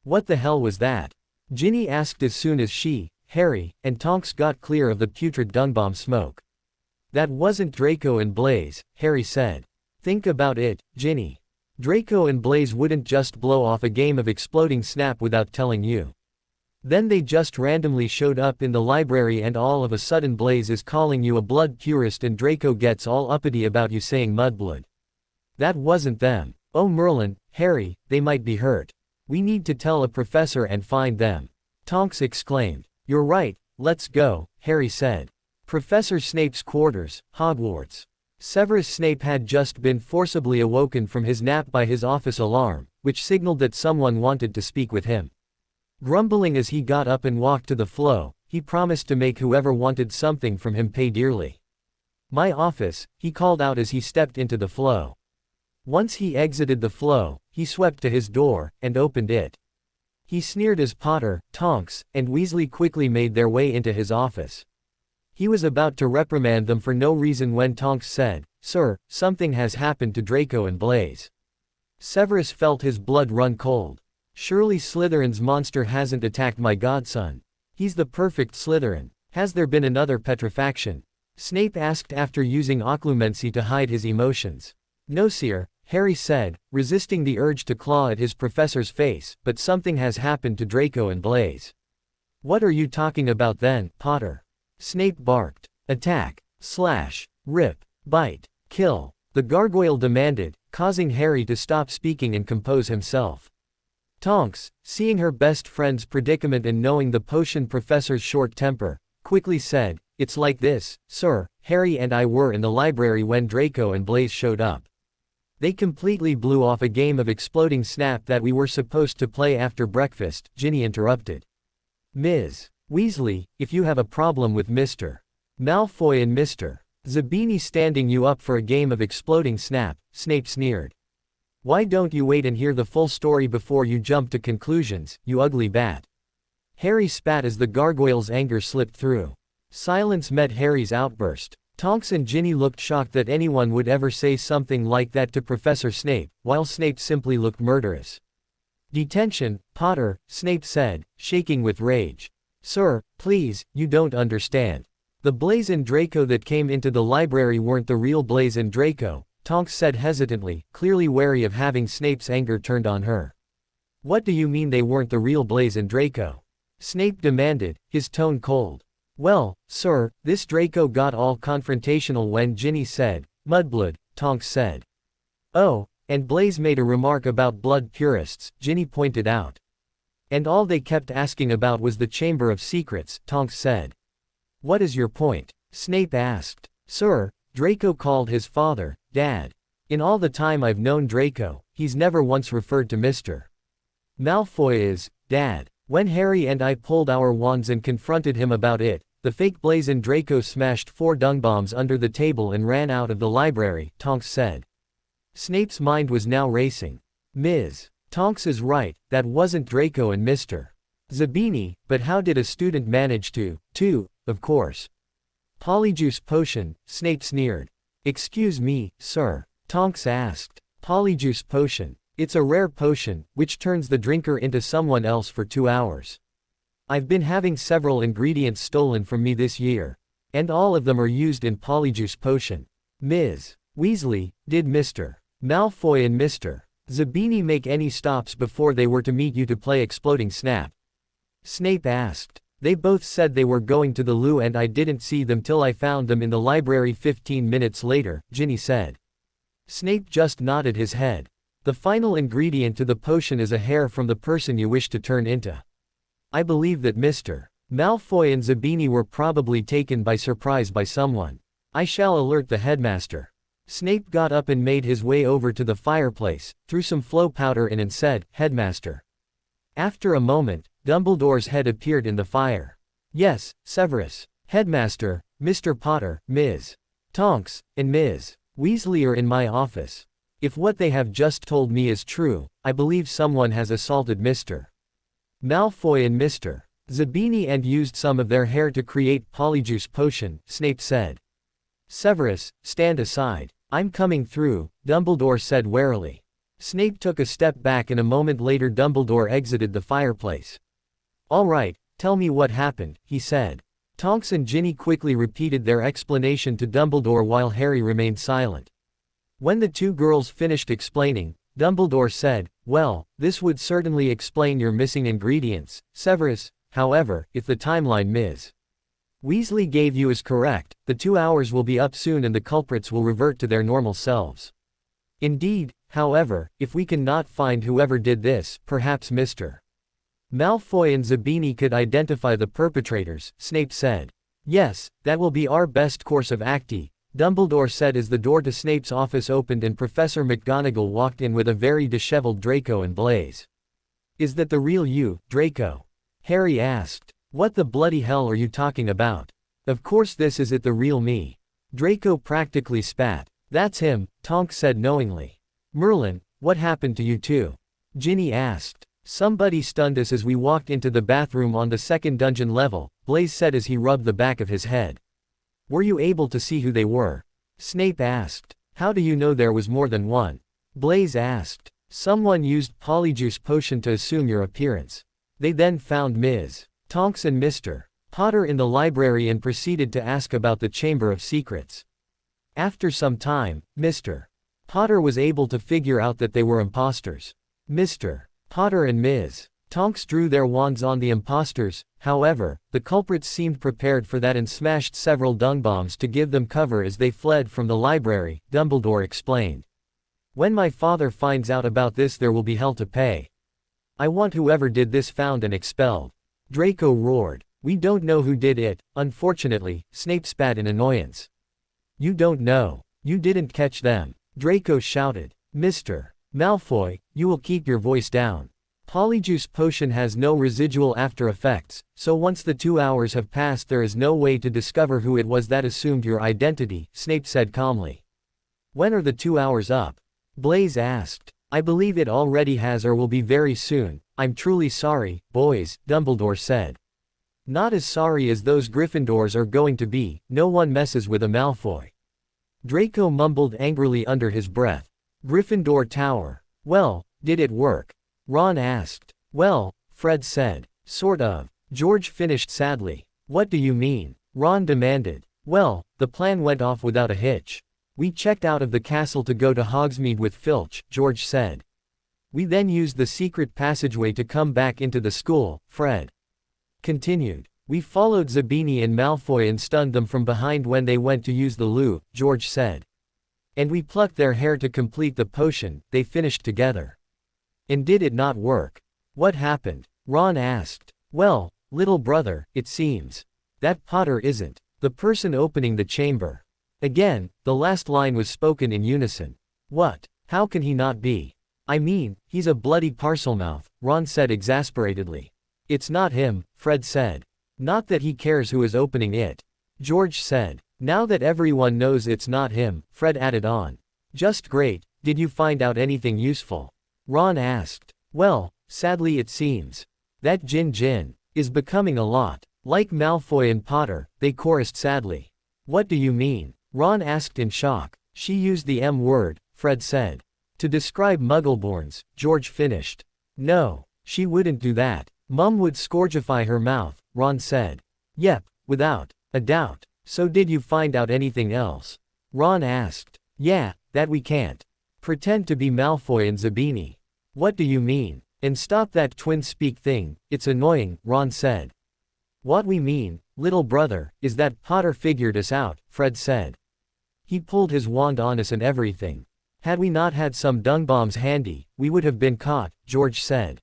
What the hell was that? Ginny asked as soon as she, Harry, and Tonks got clear of the putrid dung bomb smoke. That wasn't Draco and Blaise, Harry said. Think about it, Ginny. Draco and Blaise wouldn't just blow off a game of exploding snap without telling you. Then they just randomly showed up in the library and all of a sudden Blaise is calling you a blood purist and Draco gets all uppity about you saying mudblood. That wasn't them. Oh Merlin, Harry, they might be hurt. We need to tell a professor and find them. Tonks exclaimed. You're right, let's go, Harry said. Professor Snape's quarters, Hogwarts. Severus Snape had just been forcibly awoken from his nap by his office alarm, which signaled that someone wanted to speak with him. Grumbling as he got up and walked to the floor, he promised to make whoever wanted something from him pay dearly. My office, he called out as he stepped into the floor. Once he exited the floor, he swept to his door, and opened it. He sneered as Potter, Tonks, and Weasley quickly made their way into his office. He was about to reprimand them for no reason when Tonks said, Sir, something has happened to Draco and Blaise. Severus felt his blood run cold. Surely Slytherin's monster hasn't attacked my godson. He's the perfect Slytherin. Has there been another petrifaction? Snape asked after using occlumency to hide his emotions. No sir, Harry said, resisting the urge to claw at his professor's face, but something has happened to Draco and Blaise. What are you talking about then, Potter? Snape barked. Attack, slash, rip, bite, kill, the gargoyle demanded, causing Harry to stop speaking and compose himself. Tonks, seeing her best friend's predicament and knowing the potion professor's short temper, quickly said, It's like this, sir, Harry and I were in the library when Draco and Blaise showed up. They completely blew off a game of exploding snap that we were supposed to play after breakfast, Ginny interrupted. Ms. Weasley, if you have a problem with Mr. Malfoy and Mr. Zabini standing you up for a game of exploding snap, Snape sneered. Why don't you wait and hear the full story before you jump to conclusions, you ugly bat? Harry spat as the gargoyle's anger slipped through. Silence met Harry's outburst. Tonks and Ginny looked shocked that anyone would ever say something like that to Professor Snape, while Snape simply looked murderous. Detention, Potter, Snape said, shaking with rage. Sir, please, you don't understand. The Blaise and Draco that came into the library weren't the real Blaise and Draco, Tonks said hesitantly, clearly wary of having Snape's anger turned on her. What do you mean they weren't the real Blaise and Draco? Snape demanded, his tone cold. Well, sir, this Draco got all confrontational when Ginny said, Mudblood, Tonks said. Oh, and Blaise made a remark about blood purists, Ginny pointed out. And all they kept asking about was the Chamber of Secrets, Tonks said. What is your point? Snape asked. Sir, Draco called his father, Dad. In all the time I've known Draco, he's never once referred to Mr. Malfoy as Dad. When Harry and I pulled our wands and confronted him about it, the fake Blaise and Draco smashed 4 dung bombs under the table and ran out of the library, Tonks said. Snape's mind was now racing. Ms. Tonks is right, that wasn't Draco and Mr. Zabini, but how did a student manage to, of course. Polyjuice potion, Snape sneered. Excuse me, sir, Tonks asked. Polyjuice potion. It's a rare potion, which turns the drinker into someone else for 2 hours. I've been having several ingredients stolen from me this year. And all of them are used in Polyjuice potion. Ms. Weasley, did Mr. Malfoy and Mr. Zabini make any stops before they were to meet you to play Exploding Snap? Snape asked. They both said they were going to the loo and I didn't see them till I found them in the library 15 minutes later, Ginny said. Snape just nodded his head. The final ingredient to the potion is a hair from the person you wish to turn into. I believe that Mr. Malfoy and Zabini were probably taken by surprise by someone. I shall alert the headmaster. Snape got up and made his way over to the fireplace, threw some flow powder in and said, Headmaster. After a moment, Dumbledore's head appeared in the fire. Yes, Severus. Headmaster, Mr. Potter, Ms. Tonks, and Ms. Weasley are in my office. If what they have just told me is true, I believe someone has assaulted Mr. Malfoy and Mr. Zabini and used some of their hair to create Polyjuice potion, Snape said. Severus, stand aside. I'm coming through, Dumbledore said warily. Snape took a step back and a moment later Dumbledore exited the fireplace. All right, tell me what happened, he said. Tonks and Ginny quickly repeated their explanation to Dumbledore while Harry remained silent. When the 2 girls finished explaining, Dumbledore said, well, this would certainly explain your missing ingredients, Severus. However, if the timeline Ms. Weasley gave you is correct, the 2 hours will be up soon and the culprits will revert to their normal selves. Indeed, However, if we cannot find whoever did this, perhaps Mr. Malfoy and Zabini could identify the perpetrators, Snape said. Yes, that will be our best course of action, Dumbledore said as the door to Snape's office opened and Professor McGonagall walked in with a very disheveled Draco and Blaise. Is that the real you, Draco? Harry asked. What the bloody hell are you talking about? Of course this is it, the real me. Draco practically spat. That's him, Tonks said knowingly. Merlin, what happened to you two? Ginny asked. Somebody stunned us as we walked into the bathroom on the second dungeon level, Blaise said as he rubbed the back of his head. Were you able to see who they were? Snape asked. How do you know there was more than one? Blaise asked. Someone used Polyjuice Potion to assume your appearance. They then found Ms. Tonks and Mr. Potter in the library and proceeded to ask about the Chamber of Secrets. After some time, Mr. Potter was able to figure out that they were imposters. Mr. Potter and Ms. Tonks drew their wands on the imposters, however, the culprits seemed prepared for that and smashed several dung bombs to give them cover as they fled from the library, Dumbledore explained. When my father finds out about this there will be hell to pay. I want whoever did this found and expelled. Draco roared. We don't know who did it, unfortunately, Snape spat in annoyance. You don't know. You didn't catch them. Draco shouted. Mr. Malfoy, you will keep your voice down. Polyjuice Potion has no residual after effects, so once the 2 hours have passed there is no way to discover who it was that assumed your identity, Snape said calmly. When are the 2 hours up? Blaise asked. I believe it already has or will be very soon. I'm truly sorry, boys, Dumbledore said. Not as sorry as those Gryffindors are going to be, no one messes with a Malfoy. Draco mumbled angrily under his breath. Gryffindor Tower. Well, did it work? Ron asked. Well, Fred said. Sort of. George finished sadly. What do you mean? Ron demanded. Well, the plan went off without a hitch. We checked out of the castle to go to Hogsmeade with Filch, George said. We then used the secret passageway to come back into the school, Fred continued. We followed Zabini and Malfoy and stunned them from behind when they went to use the loo, George said. And we plucked their hair to complete the potion, they finished together. And did it not work? What happened? Ron asked. Well, little brother, it seems. That Potter isn't the person opening the chamber. Again, the last line was spoken in unison. What? How can he not be? I mean, he's a bloody Parselmouth, Ron said exasperatedly. It's not him, Fred said. Not that he cares who is opening it. George said. Now that everyone knows it's not him, Fred added on. Just great, did you find out anything useful? Ron asked. Well, sadly it seems. That Jin is becoming a lot like Malfoy and Potter, they chorused sadly. What do you mean? Ron asked in shock. She used the M word, Fred said. To describe Muggleborns, George finished. No, she wouldn't do that. Mum would scourgify her mouth, Ron said. Yep, without a doubt. So did you find out anything else? Ron asked. Yeah, that we can't pretend to be Malfoy and Zabini. What do you mean? And stop that twin speak thing, it's annoying, Ron said. What we mean, little brother, is that Potter figured us out, Fred said. He pulled his wand on us and everything. Had we not had some dung bombs handy, we would have been caught, George said.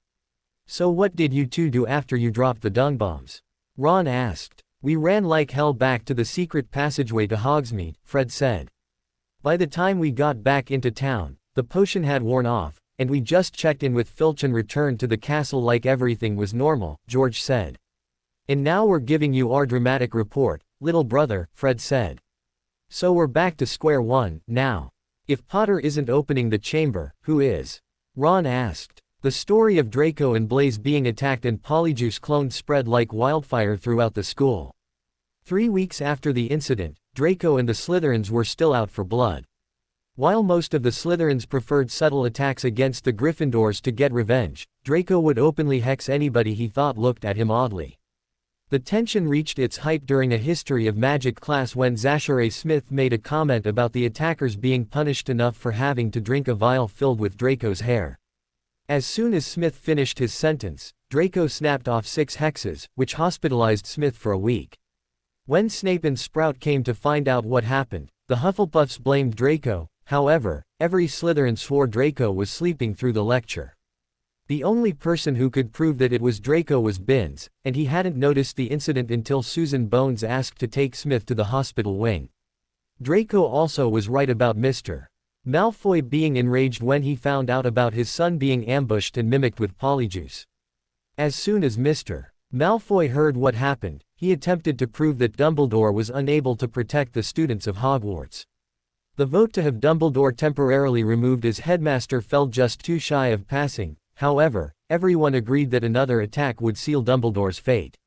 So what did you two do after you dropped the dung bombs? Ron asked. We ran like hell back to the secret passageway to Hogsmeade, Fred said. By the time we got back into town, the potion had worn off, and we just checked in with Filch and returned to the castle like everything was normal, George said. And now we're giving you our dramatic report, little brother, Fred said. So we're back to square one, now. If Potter isn't opening the chamber, who is? Ron asked. The story of Draco and Blaise being attacked and Polyjuice clones spread like wildfire throughout the school. 3 weeks after the incident, Draco and the Slytherins were still out for blood. While most of the Slytherins preferred subtle attacks against the Gryffindors to get revenge, Draco would openly hex anybody he thought looked at him oddly. The tension reached its height during a history of magic class when Zachary Smith made a comment about the attackers being punished enough for having to drink a vial filled with Draco's hair. As soon as Smith finished his sentence, Draco snapped off 6 hexes, which hospitalized Smith for a week. When Snape and Sprout came to find out what happened, the Hufflepuffs blamed Draco. However, every Slytherin swore Draco was sleeping through the lecture. The only person who could prove that it was Draco was Binns, and he hadn't noticed the incident until Susan Bones asked to take Smith to the hospital wing. Draco also was right about Mr. Malfoy being enraged when he found out about his son being ambushed and mimicked with Polyjuice. As soon as Mr. Malfoy heard what happened, he attempted to prove that Dumbledore was unable to protect the students of Hogwarts. The vote to have Dumbledore temporarily removed as headmaster fell just too shy of passing. However, everyone agreed that another attack would seal Dumbledore's fate.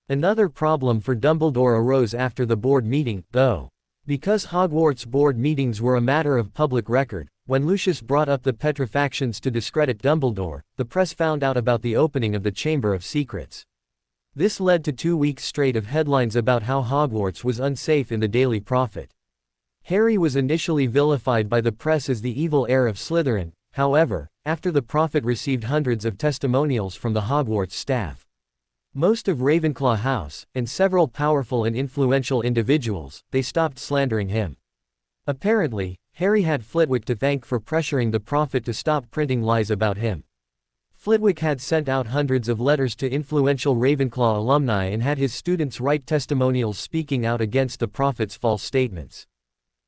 Another problem for Dumbledore arose after the board meeting, though. Because Hogwarts board meetings were a matter of public record, when Lucius brought up the petrifactions to discredit Dumbledore, the press found out about the opening of the Chamber of Secrets. This led to 2 weeks straight of headlines about how Hogwarts was unsafe in the Daily Prophet. Harry was initially vilified by the press as the evil heir of Slytherin. However, after the Prophet received hundreds of testimonials from the Hogwarts staff, most of Ravenclaw House, and several powerful and influential individuals, they stopped slandering him. Apparently, Harry had Flitwick to thank for pressuring the Prophet to stop printing lies about him. Flitwick had sent out hundreds of letters to influential Ravenclaw alumni and had his students write testimonials speaking out against the Prophet's false statements.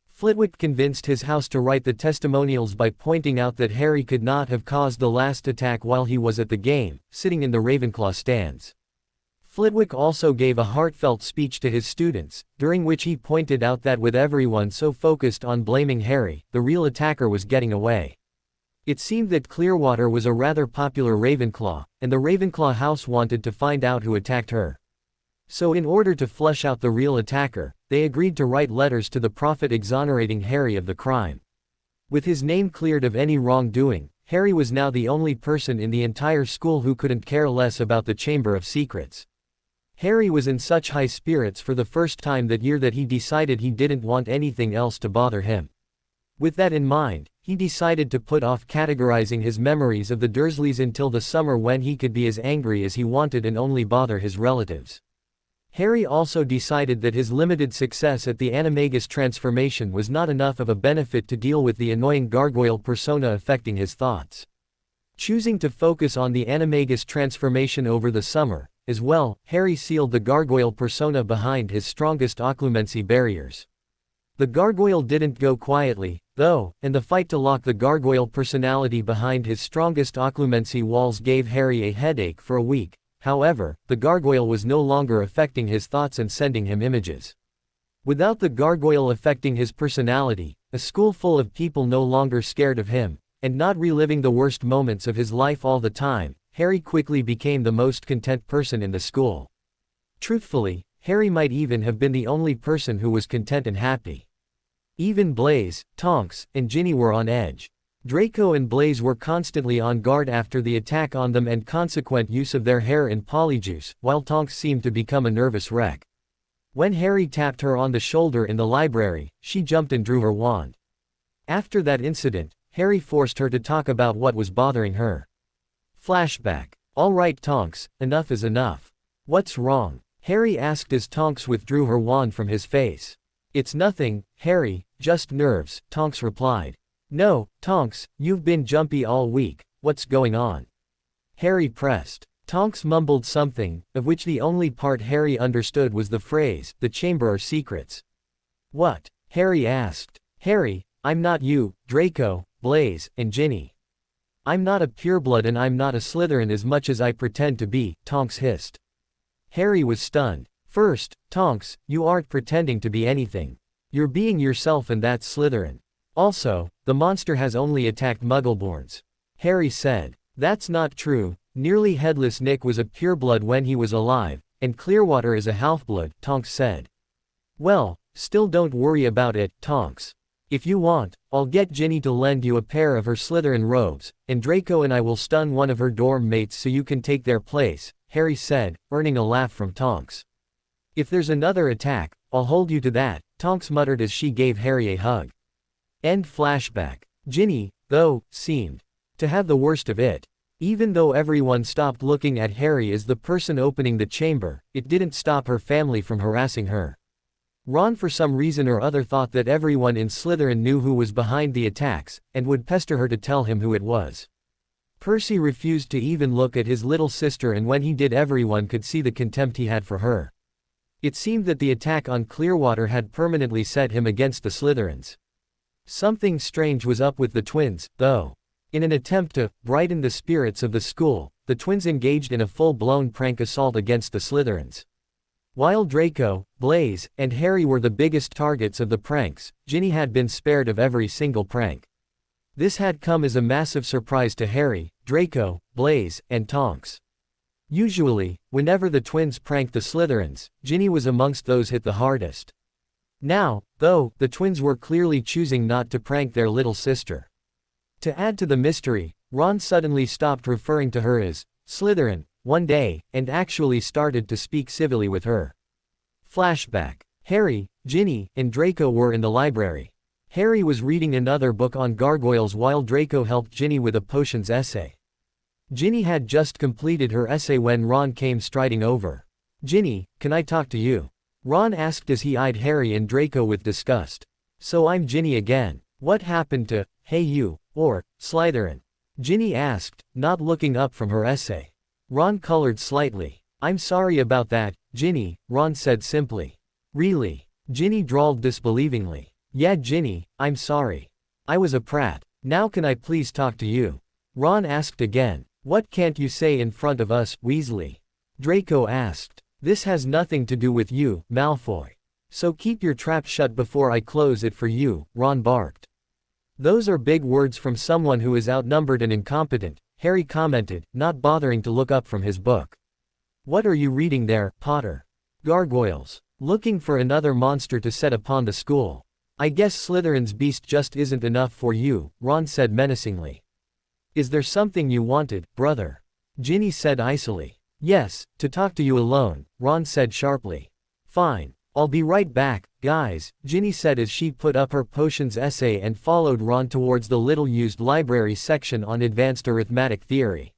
Flitwick convinced his house to write the testimonials by pointing out that Harry could not have caused the last attack while he was at the game, sitting in the Ravenclaw stands. Flitwick also gave a heartfelt speech to his students, during which he pointed out that with everyone so focused on blaming Harry, the real attacker was getting away. It seemed that Clearwater was a rather popular Ravenclaw, and the Ravenclaw house wanted to find out who attacked her. So in order to flesh out the real attacker, they agreed to write letters to the Prophet exonerating Harry of the crime. With his name cleared of any wrongdoing, Harry was now the only person in the entire school who couldn't care less about the Chamber of Secrets. Harry was in such high spirits for the first time that year that he decided he didn't want anything else to bother him. With that in mind, he decided to put off categorizing his memories of the Dursleys until the summer when he could be as angry as he wanted and only bother his relatives. Harry also decided that his limited success at the Animagus transformation was not enough of a benefit to deal with the annoying gargoyle persona affecting his thoughts. Choosing to focus on the Animagus transformation over the summer, as well, Harry sealed the gargoyle persona behind his strongest occlumency barriers. The gargoyle didn't go quietly, though, and the fight to lock the gargoyle personality behind his strongest occlumency walls gave Harry a headache for a week. However, the gargoyle was no longer affecting his thoughts and sending him images. Without the gargoyle affecting his personality, a school full of people no longer scared of him, and not reliving the worst moments of his life all the time, Harry quickly became the most content person in the school. Truthfully, Harry might even have been the only person who was content and happy. Even Blaise, Tonks, and Ginny were on edge. Draco and Blaise were constantly on guard after the attack on them and consequent use of their hair in Polyjuice, while Tonks seemed to become a nervous wreck. When Harry tapped her on the shoulder in the library, she jumped and drew her wand. After that incident, Harry forced her to talk about what was bothering her. Flashback. All right Tonks, enough is enough. What's wrong? Harry asked as Tonks withdrew her wand from his face. It's nothing, Harry, just nerves, Tonks replied. No, Tonks, you've been jumpy all week, what's going on? Harry pressed. Tonks mumbled something, of which the only part Harry understood was the phrase, the Chamber of Secrets. What? Harry asked. Harry, I'm not you, Draco, Blaise, and Ginny. I'm not a pureblood and I'm not a Slytherin as much as I pretend to be, Tonks hissed. Harry was stunned. First, Tonks, you aren't pretending to be anything. You're being yourself and that's Slytherin. Also, the monster has only attacked Muggleborns. Harry said. That's not true, nearly headless Nick was a pureblood when he was alive, and Clearwater is a half-blood, Tonks said. Well, still don't worry about it, Tonks. If you want, I'll get Ginny to lend you a pair of her Slytherin robes, and Draco and I will stun one of her dorm mates so you can take their place, Harry said, earning a laugh from Tonks. If there's another attack, I'll hold you to that, Tonks muttered as she gave Harry a hug. End flashback. Ginny, though, seemed to have the worst of it. Even though everyone stopped looking at Harry as the person opening the chamber, it didn't stop her family from harassing her. Ron for some reason or other thought that everyone in Slytherin knew who was behind the attacks, and would pester her to tell him who it was. Percy refused to even look at his little sister, and when he did everyone could see the contempt he had for her. It seemed that the attack on Clearwater had permanently set him against the Slytherins. Something strange was up with the twins, though. In an attempt to brighten the spirits of the school, the twins engaged in a full-blown prank assault against the Slytherins. While Draco, Blaise, and Harry were the biggest targets of the pranks, Ginny had been spared of every single prank. This had come as a massive surprise to Harry, Draco, Blaise, and Tonks. Usually, whenever the twins pranked the Slytherins, Ginny was amongst those hit the hardest. Now, though, the twins were clearly choosing not to prank their little sister. To add to the mystery, Ron suddenly stopped referring to her as Slytherin one day, and actually started to speak civilly with her. Flashback. Harry, Ginny, and Draco were in the library. Harry was reading another book on gargoyles while Draco helped Ginny with a potions essay. Ginny had just completed her essay when Ron came striding over. "Ginny, can I talk to you?" Ron asked as he eyed Harry and Draco with disgust. "So I'm Ginny again. What happened to, hey you, or, Slytherin?" Ginny asked, not looking up from her essay. Ron colored slightly. "I'm sorry about that, Ginny," Ron said simply. "Really?" Ginny drawled disbelievingly. "Yeah Ginny, I'm sorry. I was a prat. Now can I please talk to you?" Ron asked again. "What can't you say in front of us, Weasley?" Draco asked. "This has nothing to do with you, Malfoy. So keep your trap shut before I close it for you," Ron barked. "Those are big words from someone who is outnumbered and incompetent," Harry commented, not bothering to look up from his book. "What are you reading there, Potter?" "Gargoyles. Looking for another monster to set upon the school. I guess Slytherin's beast just isn't enough for you," Ron said menacingly. "Is there something you wanted, brother?" Ginny said icily. "Yes, to talk to you alone," Ron said sharply. "Fine. I'll be right back, guys," Ginny said as she put up her potions essay and followed Ron towards the little-used library section on advanced arithmetic theory.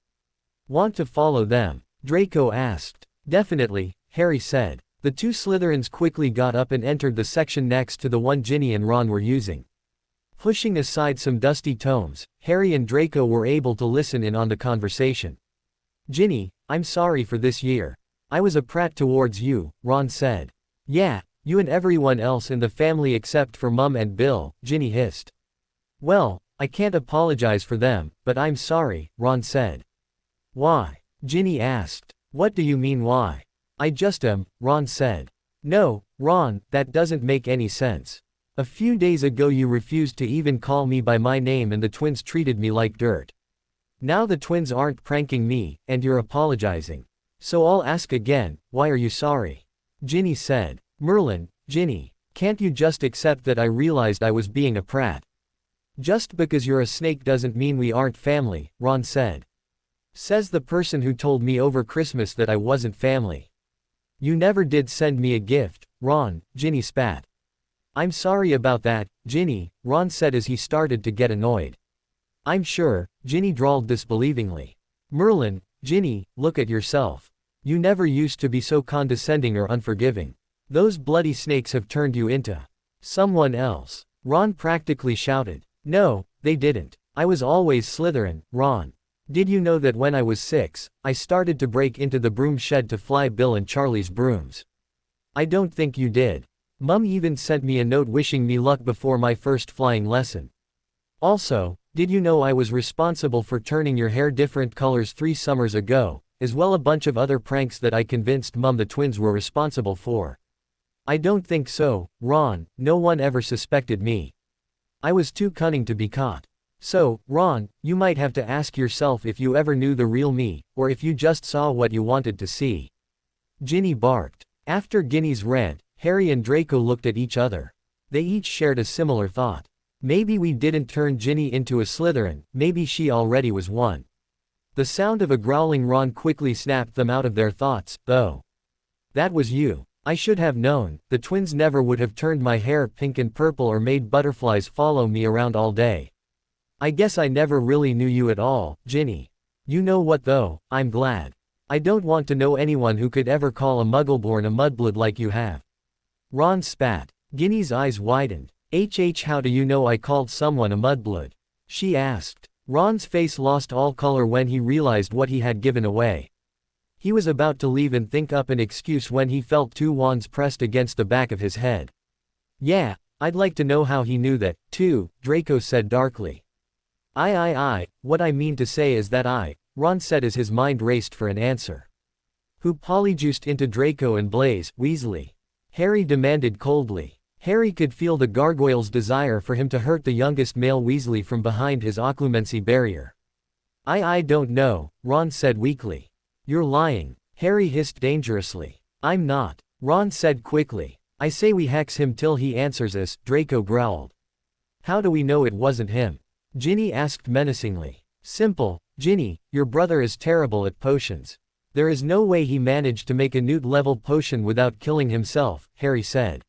"Want to follow them?" Draco asked. "Definitely," Harry said. The two Slytherins quickly got up and entered the section next to the one Ginny and Ron were using. Pushing aside some dusty tomes, Harry and Draco were able to listen in on the conversation. "Ginny, I'm sorry for this year. I was a prat towards you," Ron said. "Yeah, you and everyone else in the family except for Mum and Bill," Ginny hissed. "Well, I can't apologize for them, but I'm sorry," Ron said. "Why?" Ginny asked. "What do you mean why?" "I just am," Ron said. "No, Ron, that doesn't make any sense. A few days ago you refused to even call me by my name and the twins treated me like dirt. Now the twins aren't pranking me, and you're apologizing. So I'll ask again, why are you sorry?" Ginny said. "Merlin, Ginny, can't you just accept that I realized I was being a prat?" "Just because you're a snake doesn't mean we aren't family," Ron said. "Says the person who told me over Christmas that I wasn't family. You never did send me a gift, Ron," Ginny spat. "I'm sorry about that, Ginny," Ron said as he started to get annoyed. "I'm sure," Ginny drawled disbelievingly. "Merlin, Ginny, look at yourself. You never used to be so condescending or unforgiving. Those bloody snakes have turned you into someone else," Ron practically shouted. "No, they didn't. I was always Slytherin, Ron. Did you know that when I was 6, I started to break into the broom shed to fly Bill and Charlie's brooms? I don't think you did. Mum even sent me a note wishing me luck before my first flying lesson. Also, did you know I was responsible for turning your hair different colors 3 summers ago, as well a bunch of other pranks that I convinced Mum the twins were responsible for? I don't think so, Ron, no one ever suspected me. I was too cunning to be caught. So, Ron, you might have to ask yourself if you ever knew the real me, or if you just saw what you wanted to see." Ginny barked. After Ginny's rant, Harry and Draco looked at each other. They each shared a similar thought. Maybe we didn't turn Ginny into a Slytherin, maybe she already was one. The sound of a growling Ron quickly snapped them out of their thoughts, though. "That was you. I should have known, the twins never would have turned my hair pink and purple or made butterflies follow me around all day. I guess I never really knew you at all, Ginny. You know what though, I'm glad. I don't want to know anyone who could ever call a Muggleborn a mudblood like you have." Ron spat. Ginny's eyes widened. How do you know I called someone a mudblood? She asked. Ron's face lost all color when he realized what he had given away. He was about to leave and think up an excuse when he felt two wands pressed against the back of his head. Yeah, I'd like to know how he knew that, too, Draco said darkly. What I mean to say is that Ron said as his mind raced for an answer. Who polyjuiced into Draco and Blaise, Weasley? Harry demanded coldly. Harry could feel the gargoyle's desire for him to hurt the youngest male Weasley from behind his occlumency barrier. I don't know, Ron said weakly. You're lying, Harry hissed dangerously. I'm not, Ron said quickly. I say we hex him till he answers us, Draco growled. How do we know it wasn't him? Ginny asked menacingly. Simple, Ginny, your brother is terrible at potions. There is no way he managed to make a Newt-level potion without killing himself, Harry said.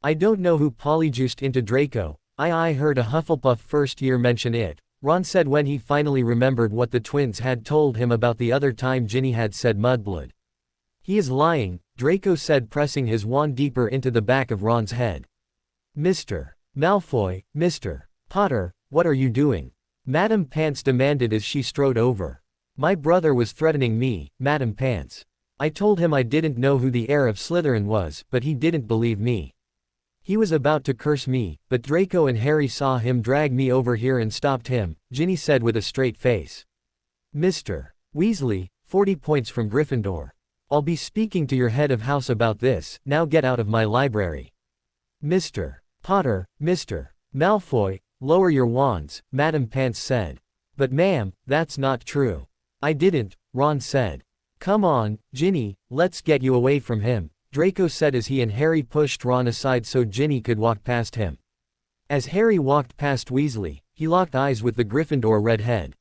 I don't know who polyjuiced into Draco. I heard a Hufflepuff first year mention it, Ron said when he finally remembered what the twins had told him about the other time Ginny had said mudblood. He is lying, Draco said pressing his wand deeper into the back of Ron's head. Mr. Malfoy, Mr. Potter, what are you doing? Madame Pants demanded as she strode over. My brother was threatening me, Madame Pants. I told him I didn't know who the heir of Slytherin was, but he didn't believe me. He was about to curse me, but Draco and Harry saw him drag me over here and stopped him, Ginny said with a straight face. Mr. Weasley, 40 points from Gryffindor. I'll be speaking to your head of house about this, now get out of my library. Mr. Potter, Mr. Malfoy, lower your wands, Madame Pants said. But ma'am, that's not true. I didn't, Ron said. Come on, Ginny, let's get you away from him, Draco said as he and Harry pushed Ron aside so Ginny could walk past him. As Harry walked past Weasley, he locked eyes with the Gryffindor redhead.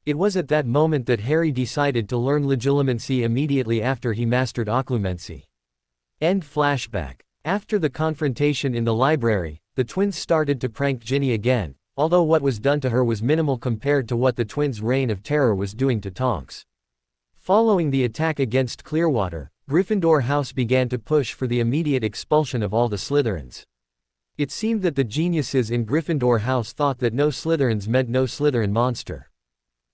It was at that moment that Harry decided to learn legilimency immediately after he mastered occlumency. End flashback. After the confrontation in the library, the twins started to prank Ginny again, although what was done to her was minimal compared to what the twins' reign of terror was doing to Tonks. Following the attack against Clearwater, Gryffindor House began to push for the immediate expulsion of all the Slytherins. It seemed that the geniuses in Gryffindor House thought that no Slytherins meant no Slytherin monster.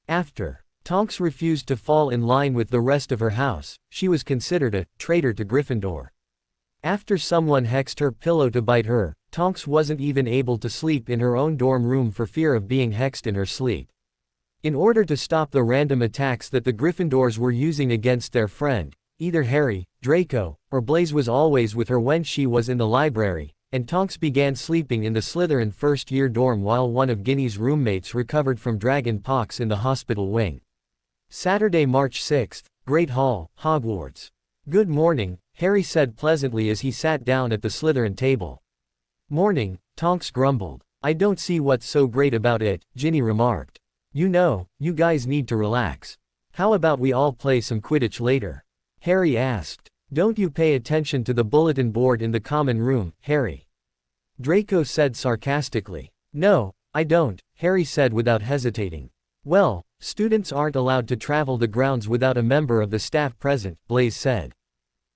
After Tonks refused to fall in line with the rest of her house, she was considered a traitor to Gryffindor. After someone hexed her pillow to bite her, Tonks wasn't even able to sleep in her own dorm room for fear of being hexed in her sleep. In order to stop the random attacks that the Gryffindors were using against their friend, either Harry, Draco, or Blaise was always with her when she was in the library, and Tonks began sleeping in the Slytherin first-year dorm while one of Ginny's roommates recovered from dragon pox in the hospital wing. Saturday, March 6th, Great Hall, Hogwarts. Good morning, Harry said pleasantly as he sat down at the Slytherin table. Morning, Tonks grumbled. I don't see what's so great about it, Ginny remarked. You know, you guys need to relax. How about we all play some Quidditch later? Harry asked. Don't you pay attention to the bulletin board in the common room, Harry? Draco said sarcastically. No, I don't, Harry said without hesitating. Well, students aren't allowed to travel the grounds without a member of the staff present, Blaise said.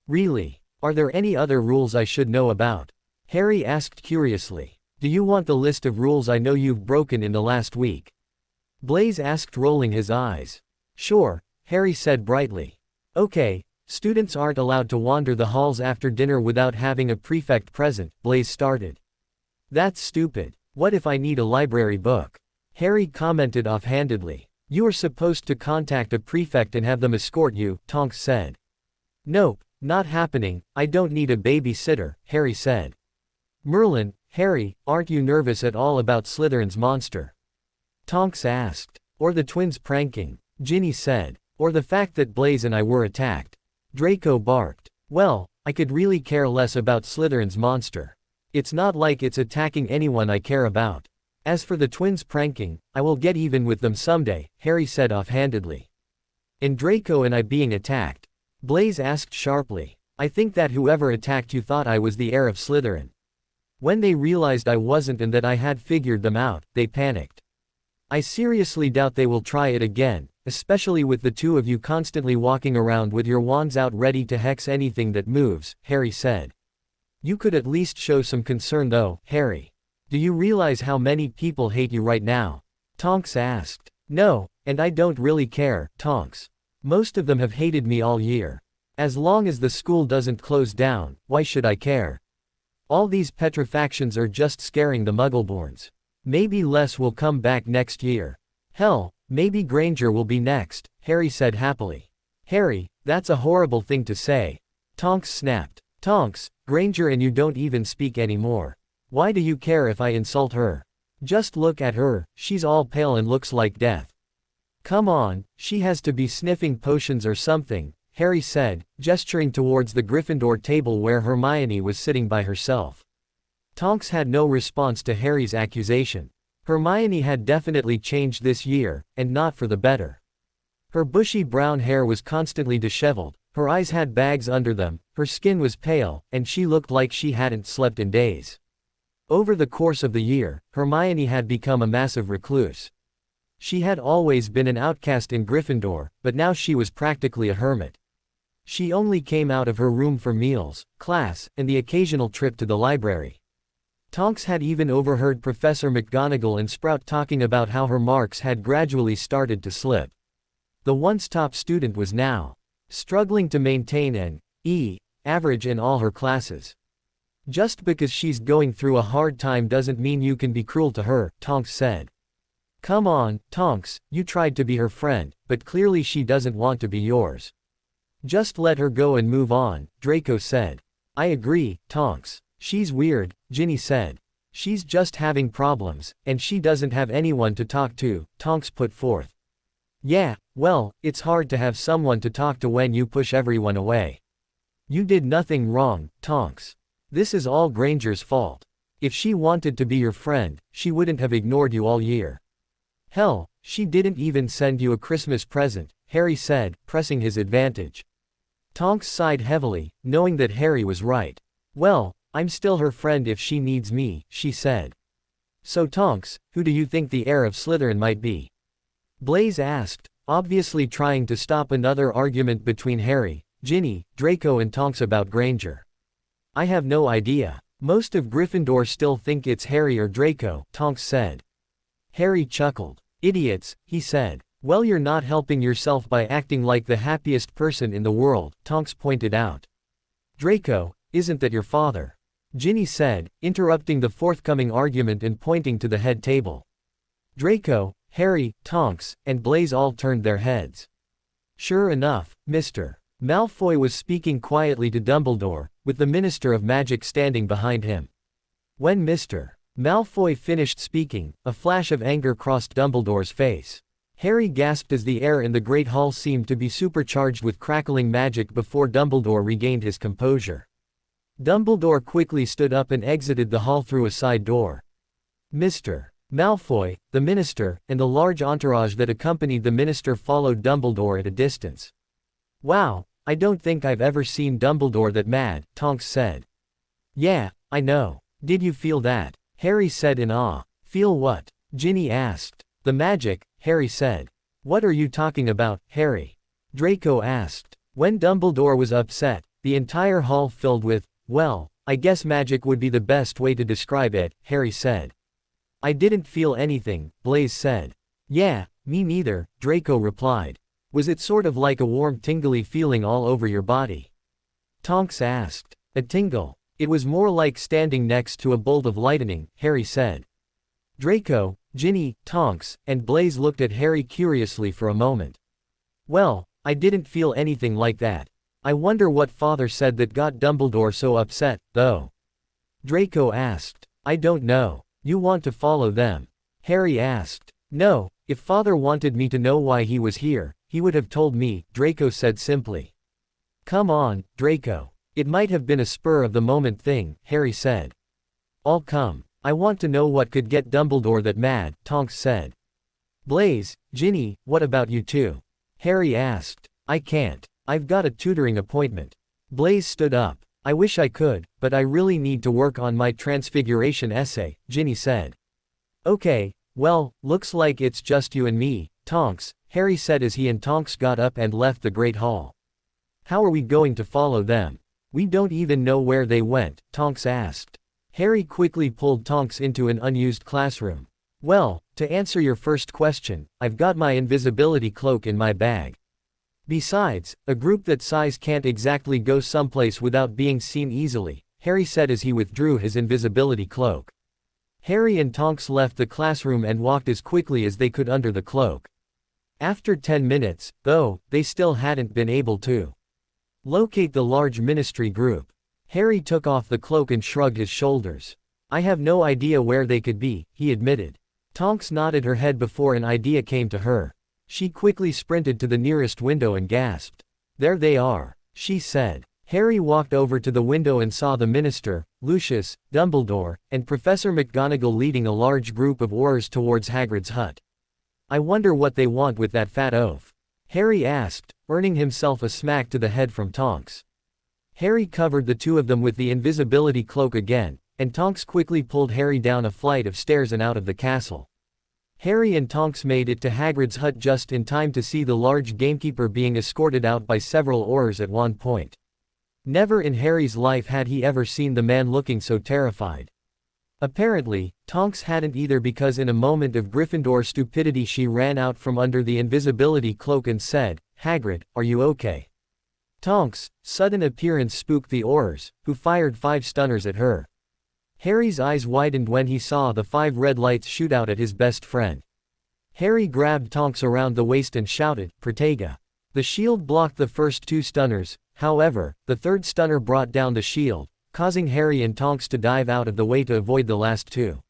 Really? Are there any other rules I should know about? Harry asked curiously. Do you want the list of rules I know you've broken in the last week? Blaise asked, rolling his eyes. Sure, Harry said brightly. Okay, students aren't allowed to wander the halls after dinner without having a prefect present, Blaise started. That's stupid. What if I need a library book? Harry commented offhandedly. You are supposed to contact a prefect and have them escort you, Tonks said. Nope, not happening, I don't need a babysitter, Harry said. Merlin, Harry, aren't you nervous at all about Slytherin's monster? Tonks asked. Or the twins pranking, Ginny said. Or the fact that Blaise and I were attacked. Draco barked. Well, I could really care less about Slytherin's monster. It's not like it's attacking anyone I care about. As for the twins pranking, I will get even with them someday, Harry said offhandedly. And Draco and I being attacked? Blaise asked sharply. I think that whoever attacked you thought I was the heir of Slytherin. When they realized I wasn't and that I had figured them out, they panicked. I seriously doubt they will try it again, especially with the two of you constantly walking around with your wands out ready to hex anything that moves, Harry said. You could at least show some concern though, Harry. Do you realize how many people hate you right now? Tonks asked. No, and I don't really care, Tonks. Most of them have hated me all year. As long as the school doesn't close down, why should I care? All these petrifactions are just scaring the Muggleborns. Maybe less will come back next year. Hell, maybe Granger will be next, Harry said happily. Harry, that's a horrible thing to say. Tonks snapped. Tonks, Granger and you don't even speak anymore. Why do you care if I insult her? Just look at her, she's all pale and looks like death. Come on, she has to be sniffing potions or something, Harry said, gesturing towards the Gryffindor table where Hermione was sitting by herself. Tonks had no response to Harry's accusation. Hermione had definitely changed this year, and not for the better. Her bushy brown hair was constantly disheveled, her eyes had bags under them, her skin was pale, and she looked like she hadn't slept in days. Over the course of the year, Hermione had become a massive recluse. She had always been an outcast in Gryffindor, but now she was practically a hermit. She only came out of her room for meals, class, and the occasional trip to the library. Tonks had even overheard Professor McGonagall and Sprout talking about how her marks had gradually started to slip. The once top student was now struggling to maintain an E average in all her classes. Just because she's going through a hard time doesn't mean you can be cruel to her, Tonks said. Come on, Tonks, you tried to be her friend, but clearly she doesn't want to be yours. Just let her go and move on, Draco said. I agree, Tonks. She's weird, Ginny said. She's just having problems, and she doesn't have anyone to talk to, Tonks put forth. Yeah, well, it's hard to have someone to talk to when you push everyone away. You did nothing wrong, Tonks. This is all Granger's fault. If she wanted to be your friend, she wouldn't have ignored you all year. Hell, she didn't even send you a Christmas present, Harry said, pressing his advantage. Tonks sighed heavily, knowing that Harry was right. Well, I'm still her friend if she needs me, she said. So Tonks, who do you think the heir of Slytherin might be? Blaise asked, obviously trying to stop another argument between Harry, Ginny, Draco and Tonks about Granger. I have no idea. Most of Gryffindor still think it's Harry or Draco, Tonks said. Harry chuckled. Idiots, he said. Well, you're not helping yourself by acting like the happiest person in the world, Tonks pointed out. Draco, isn't that your father? Ginny said, interrupting the forthcoming argument and pointing to the head table. Draco, Harry, Tonks, and Blaise all turned their heads. Sure enough, Mr. Malfoy was speaking quietly to Dumbledore, with the Minister of Magic standing behind him. When Mr. Malfoy finished speaking, a flash of anger crossed Dumbledore's face. Harry gasped as the air in the Great Hall seemed to be supercharged with crackling magic before Dumbledore regained his composure. Dumbledore quickly stood up and exited the hall through a side door. Mr. Malfoy, the minister, and the large entourage that accompanied the minister followed Dumbledore at a distance. Wow, I don't think I've ever seen Dumbledore that mad, Tonks said. Yeah, I know. Did you feel that? Harry said in awe. Feel what? Ginny asked. The magic, Harry said. What are you talking about, Harry? Draco asked. When Dumbledore was upset, the entire hall filled with, well, I guess magic would be the best way to describe it, Harry said. I didn't feel anything, Blaise said. Yeah, me neither, Draco replied. Was it sort of like a warm tingly feeling all over your body? Tonks asked. A tingle. It was more like standing next to a bolt of lightning, Harry said. Draco, Ginny, Tonks, and Blaise looked at Harry curiously for a moment. Well, I didn't feel anything like that. I wonder what Father said that got Dumbledore so upset, though. Draco asked. I don't know. You want to follow them? Harry asked. No, if Father wanted me to know why he was here, he would have told me, Draco said simply. Come on, Draco. It might have been a spur-of-the-moment thing, Harry said. I'll come. I want to know what could get Dumbledore that mad, Tonks said. Blaise, Ginny, what about you two? Harry asked. I can't. I've got a tutoring appointment. Blaise stood up. I wish I could, but I really need to work on my transfiguration essay, Ginny said. Okay, well, looks like it's just you and me, Tonks, Harry said as he and Tonks got up and left the Great Hall. How are we going to follow them? We don't even know where they went, Tonks asked. Harry quickly pulled Tonks into an unused classroom. Well, to answer your first question, I've got my invisibility cloak in my bag. Besides, a group that size can't exactly go someplace without being seen easily, Harry said as he withdrew his invisibility cloak. Harry and Tonks left the classroom and walked as quickly as they could under the cloak. After 10 minutes, though, they still hadn't been able to locate the large ministry group. Harry took off the cloak and shrugged his shoulders. I have no idea where they could be, he admitted. Tonks nodded her head before an idea came to her. She quickly sprinted to the nearest window and gasped. There they are, she said. Harry walked over to the window and saw the minister, Lucius, Dumbledore, and Professor McGonagall leading a large group of Aurors towards Hagrid's hut. I wonder what they want with that fat oaf? Harry asked, earning himself a smack to the head from Tonks. Harry covered the two of them with the invisibility cloak again, and Tonks quickly pulled Harry down a flight of stairs and out of the castle. Harry and Tonks made it to Hagrid's hut just in time to see the large gamekeeper being escorted out by several Aurors at one point. Never in Harry's life had he ever seen the man looking so terrified. Apparently, Tonks hadn't either, because in a moment of Gryffindor stupidity she ran out from under the invisibility cloak and said, Hagrid, are you okay? Tonks' sudden appearance spooked the Aurors, who fired 5 stunners at her. Harry's eyes widened when he saw the 5 red lights shoot out at his best friend. Harry grabbed Tonks around the waist and shouted, Protega. The shield blocked the first 2 stunners, however, the third stunner brought down the shield, causing Harry and Tonks to dive out of the way to avoid the last 2.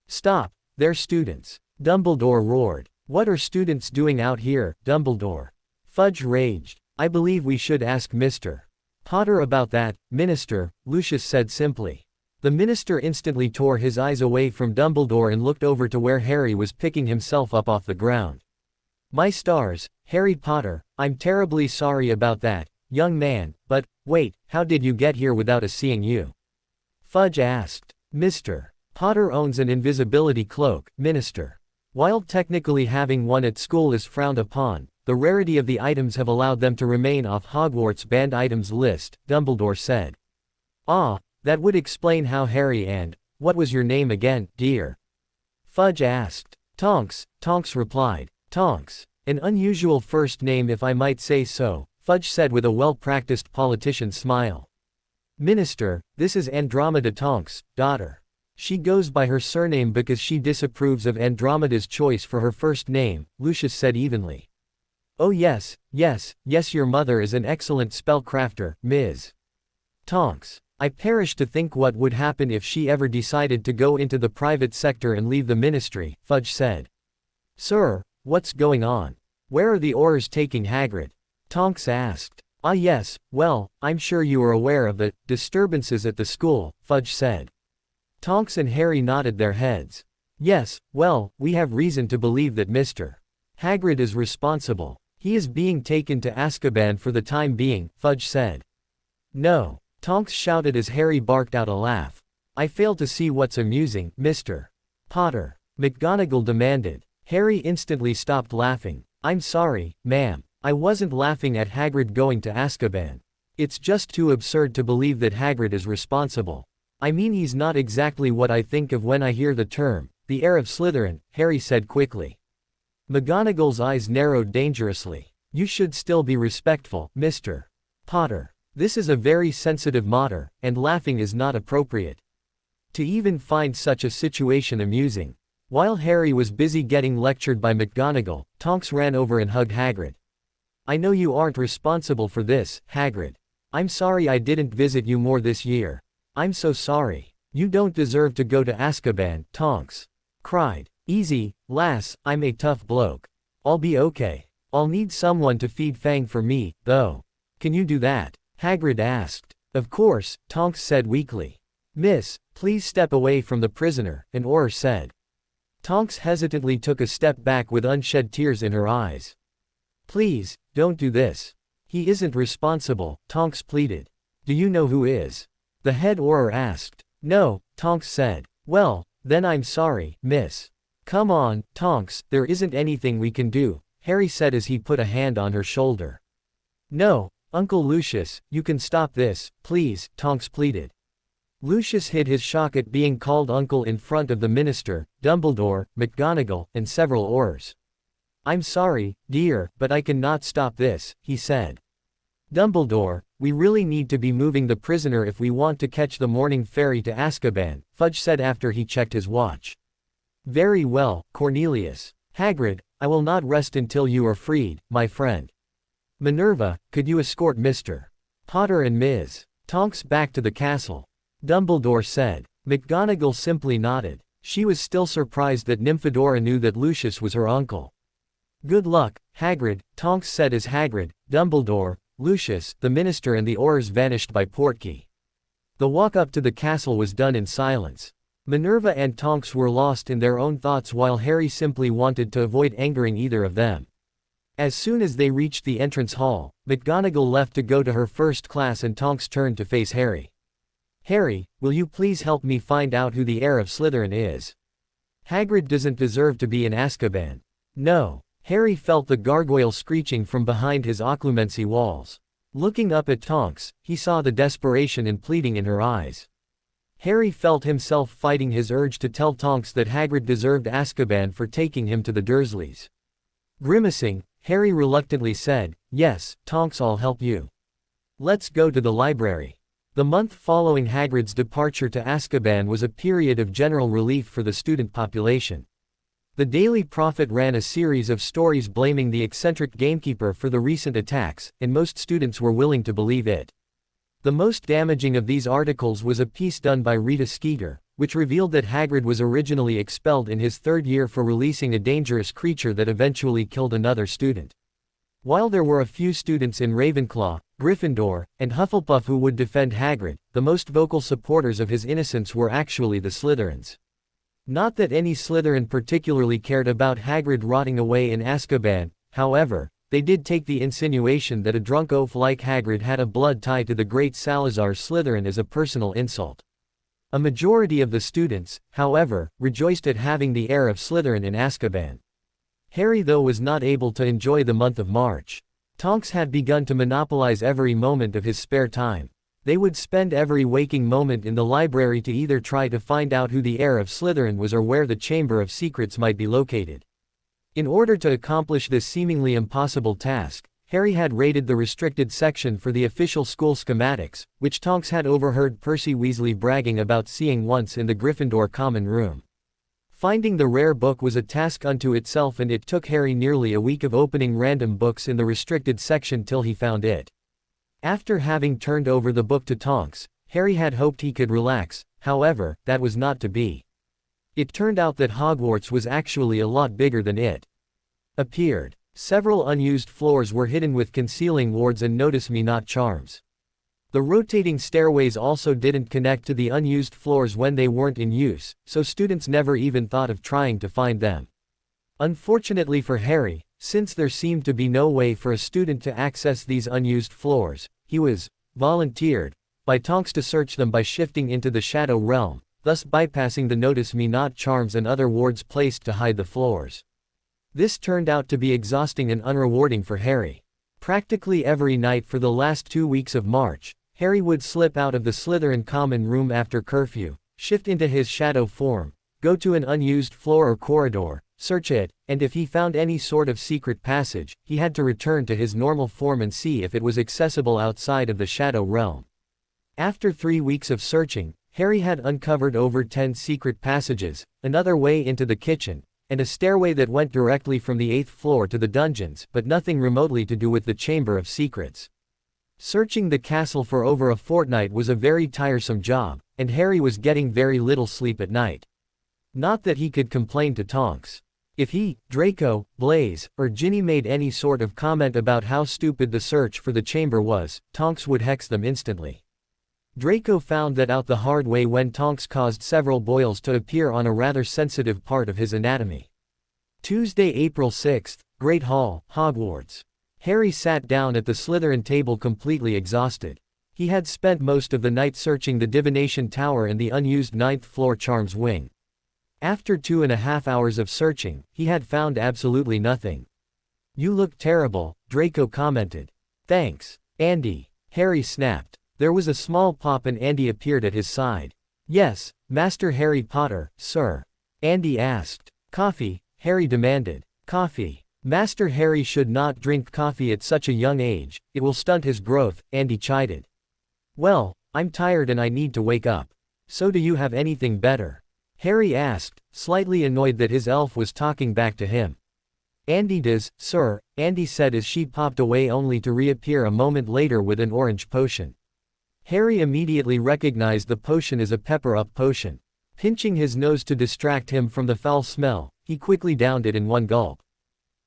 Stop, they're students, Dumbledore roared. What are students doing out here, Dumbledore? Fudge raged. I believe we should ask Mr. Potter about that, Minister, Lucius said simply. The minister instantly tore his eyes away from Dumbledore and looked over to where Harry was picking himself up off the ground. My stars, Harry Potter, I'm terribly sorry about that, young man, but, wait, how did you get here without us seeing you? Fudge asked. Mr. Potter owns an invisibility cloak, Minister. While technically having one at school is frowned upon, the rarity of the items have allowed them to remain off Hogwarts banned items list, Dumbledore said. Ah, that would explain how Harry and, what was your name again, dear? Fudge asked. Tonks, Tonks replied. Tonks, an unusual first name if I might say so, Fudge said with a well-practiced politician smile. Minister, this is Andromeda Tonks, daughter. She goes by her surname because she disapproves of Andromeda's choice for her first name, Lucius said evenly. Oh yes, your mother is an excellent spellcrafter, Ms. Tonks. I perish to think what would happen if she ever decided to go into the private sector and leave the ministry, Fudge said. Sir, what's going on? Where are the Aurors taking Hagrid? Tonks asked. Ah yes, well, I'm sure you are aware of the disturbances at the school, Fudge said. Tonks and Harry nodded their heads. Yes, well, we have reason to believe that Mr. Hagrid is responsible. He is being taken to Azkaban for the time being, Fudge said. No. Tonks shouted as Harry barked out a laugh. I fail to see what's amusing, Mr. Potter. McGonagall demanded. Harry instantly stopped laughing. I'm sorry, ma'am. I wasn't laughing at Hagrid going to Azkaban. It's just too absurd to believe that Hagrid is responsible. I mean, he's not exactly what I think of when I hear the term, the heir of Slytherin, Harry said quickly. McGonagall's eyes narrowed dangerously. You should still be respectful, Mr. Potter. This is a very sensitive matter, and laughing is not appropriate. To even find such a situation amusing. While Harry was busy getting lectured by McGonagall, Tonks ran over and hugged Hagrid. I know you aren't responsible for this, Hagrid. I'm sorry I didn't visit you more this year. I'm so sorry. You don't deserve to go to Azkaban, Tonks cried. Easy, lass, I'm a tough bloke. I'll be okay. I'll need someone to feed Fang for me, though. Can you do that? Hagrid asked. Of course, Tonks said weakly. Miss, please step away from the prisoner, an Auror said. Tonks hesitantly took a step back with unshed tears in her eyes. Please, don't do this. He isn't responsible, Tonks pleaded. Do you know who is? The head Auror asked. No, Tonks said. Well, then I'm sorry, miss. Come on, Tonks, there isn't anything we can do, Harry said as he put a hand on her shoulder. No, Uncle Lucius, you can stop this, please, Tonks pleaded. Lucius hid his shock at being called uncle in front of the minister, Dumbledore, McGonagall, and several Aurors. I'm sorry, dear, but I cannot stop this, he said. Dumbledore, we really need to be moving the prisoner if we want to catch the morning ferry to Azkaban, Fudge said after he checked his watch. Very well, Cornelius. Hagrid, I will not rest until you are freed, my friend. Minerva, could you escort Mr. Potter and Ms. Tonks back to the castle? Dumbledore said. McGonagall simply nodded. She was still surprised that Nymphadora knew that Lucius was her uncle. Good luck, Hagrid, Tonks said as Hagrid, Dumbledore, Lucius, the minister and the Aurors vanished by portkey. The walk up to the castle was done in silence. Minerva and Tonks were lost in their own thoughts while Harry simply wanted to avoid angering either of them. As soon as they reached the entrance hall, McGonagall left to go to her first class and Tonks turned to face Harry. Harry, will you please help me find out who the heir of Slytherin is? Hagrid doesn't deserve to be in Azkaban. No. Harry felt the gargoyle screeching from behind his occlumency walls. Looking up at Tonks, he saw the desperation and pleading in her eyes. Harry felt himself fighting his urge to tell Tonks that Hagrid deserved Azkaban for taking him to the Dursleys. Grimacing, Harry reluctantly said, Yes, Tonks, I'll help you. Let's go to the library. The month following Hagrid's departure to Azkaban was a period of general relief for the student population. The Daily Prophet ran a series of stories blaming the eccentric gamekeeper for the recent attacks, and most students were willing to believe it. The most damaging of these articles was a piece done by Rita Skeeter, which revealed that Hagrid was originally expelled in his third year for releasing a dangerous creature that eventually killed another student. While there were a few students in Ravenclaw, Gryffindor, and Hufflepuff who would defend Hagrid, the most vocal supporters of his innocence were actually the Slytherins. Not that any Slytherin particularly cared about Hagrid rotting away in Azkaban, however, they did take the insinuation that a drunk oaf like Hagrid had a blood tie to the great Salazar Slytherin as a personal insult. A majority of the students, however, rejoiced at having the heir of Slytherin in Azkaban. Harry though was not able to enjoy the month of March. Tonks had begun to monopolize every moment of his spare time. They would spend every waking moment in the library to either try to find out who the heir of Slytherin was or where the Chamber of Secrets might be located. In order to accomplish this seemingly impossible task, Harry had raided the restricted section for the official school schematics, which Tonks had overheard Percy Weasley bragging about seeing once in the Gryffindor common room. Finding the rare book was a task unto itself and it took Harry nearly a week of opening random books in the restricted section till he found it. After having turned over the book to Tonks, Harry had hoped he could relax, however, that was not to be. It turned out that Hogwarts was actually a lot bigger than it appeared. Several unused floors were hidden with concealing wards and notice-me-not charms. The rotating stairways also didn't connect to the unused floors when they weren't in use, so students never even thought of trying to find them. Unfortunately for Harry, since there seemed to be no way for a student to access these unused floors, he was volunteered by Tonks to search them by shifting into the Shadow Realm, thus bypassing the notice-me-not charms and other wards placed to hide the floors. This turned out to be exhausting and unrewarding for Harry. Practically every night for the last 2 weeks of March, Harry would slip out of the Slytherin common room after curfew, shift into his shadow form, go to an unused floor or corridor, search it, and if he found any sort of secret passage, he had to return to his normal form and see if it was accessible outside of the Shadow Realm. After 3 weeks of searching, Harry had uncovered over 10 secret passages, another way into the kitchen, and a stairway that went directly from the 8th floor to the dungeons, but nothing remotely to do with the Chamber of Secrets. Searching the castle for over a fortnight was a very tiresome job, and Harry was getting very little sleep at night. Not that he could complain to Tonks. If he, Draco, Blaise, or Ginny made any sort of comment about how stupid the search for the chamber was, Tonks would hex them instantly. Draco found that out the hard way when Tonks caused several boils to appear on a rather sensitive part of his anatomy. Tuesday, April 6th, Great Hall, Hogwarts. Harry sat down at the Slytherin table completely exhausted. He had spent most of the night searching the Divination Tower and the unused 9th floor Charms Wing. After 2.5 hours of searching, he had found absolutely nothing. "You look terrible," Draco commented. "Thanks. Andy. Harry snapped. There was a small pop and Andy appeared at his side. Yes, Master Harry Potter, sir. Andy asked. Coffee, Harry demanded. Coffee. Master Harry should not drink coffee at such a young age, it will stunt his growth, Andy chided. Well, I'm tired and I need to wake up. So do you have anything better? Harry asked, slightly annoyed that his elf was talking back to him. Andy does, sir, Andy said as she popped away only to reappear a moment later with an orange potion. Harry immediately recognized the potion as a pepper-up potion. Pinching his nose to distract him from the foul smell, he quickly downed it in one gulp.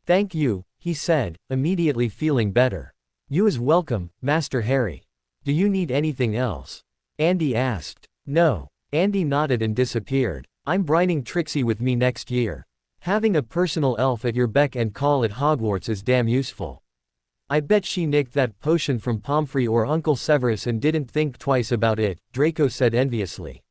Thank you, he said, immediately feeling better. You is welcome, Master Harry. Do you need anything else? Andy asked. No. Andy nodded and disappeared. I'm bringing Trixie with me next year. Having a personal elf at your beck and call at Hogwarts is damn useful. I bet she nicked that potion from Pomfrey or Uncle Severus and didn't think twice about it, Draco said enviously.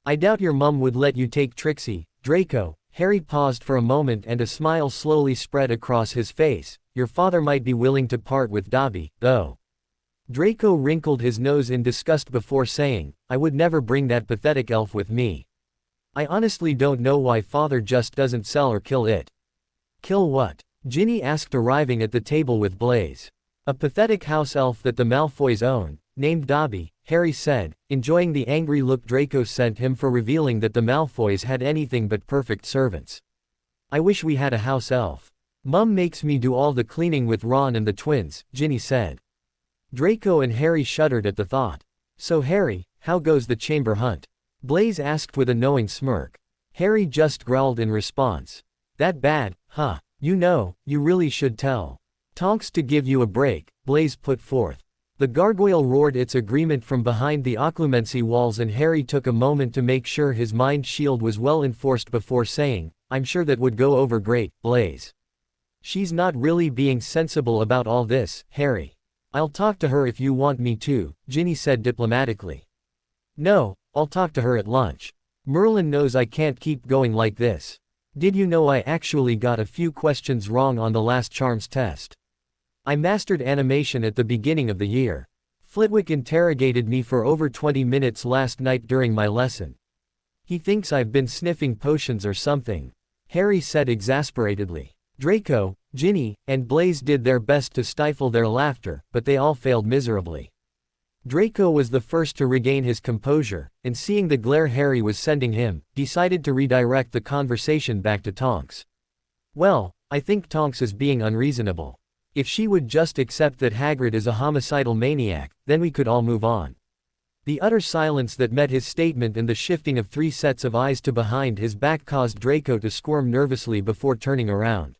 I doubt your mum would let you take Trixie, Draco. Harry paused for a moment and a smile slowly spread across his face. Your father might be willing to part with Dobby, though. Draco wrinkled his nose in disgust before saying, I would never bring that pathetic elf with me. I honestly don't know why father just doesn't sell or kill it. Kill what? Ginny asked, arriving at the table with Blaise. A pathetic house elf that the Malfoys own, named Dobby, Harry said, enjoying the angry look Draco sent him for revealing that the Malfoys had anything but perfect servants. I wish we had a house elf. Mum makes me do all the cleaning with Ron and the twins, Ginny said. Draco and Harry shuddered at the thought. So Harry, how goes the chamber hunt? Blaise asked with a knowing smirk. Harry just growled in response. That bad, huh? You know, you really should tell. Tonks to give you a break, Blaise put forth. The gargoyle roared its agreement from behind the occlumency walls and Harry took a moment to make sure his mind shield was well enforced before saying, I'm sure that would go over great, Blaise. She's not really being sensible about all this, Harry. I'll talk to her if you want me to, Ginny said diplomatically. No, I'll talk to her at lunch. Merlin knows I can't keep going like this. Did you know I actually got a few questions wrong on the last charms test? I mastered animation at the beginning of the year. Flitwick interrogated me for over 20 minutes last night during my lesson. He thinks I've been sniffing potions or something, Harry said exasperatedly. Draco, Ginny, and Blaise did their best to stifle their laughter, but they all failed miserably. Draco was the first to regain his composure, and seeing the glare Harry was sending him, decided to redirect the conversation back to Tonks. Well, I think Tonks is being unreasonable. If she would just accept that Hagrid is a homicidal maniac, then we could all move on. The utter silence that met his statement and the shifting of 3 sets of eyes to behind his back caused Draco to squirm nervously before turning around.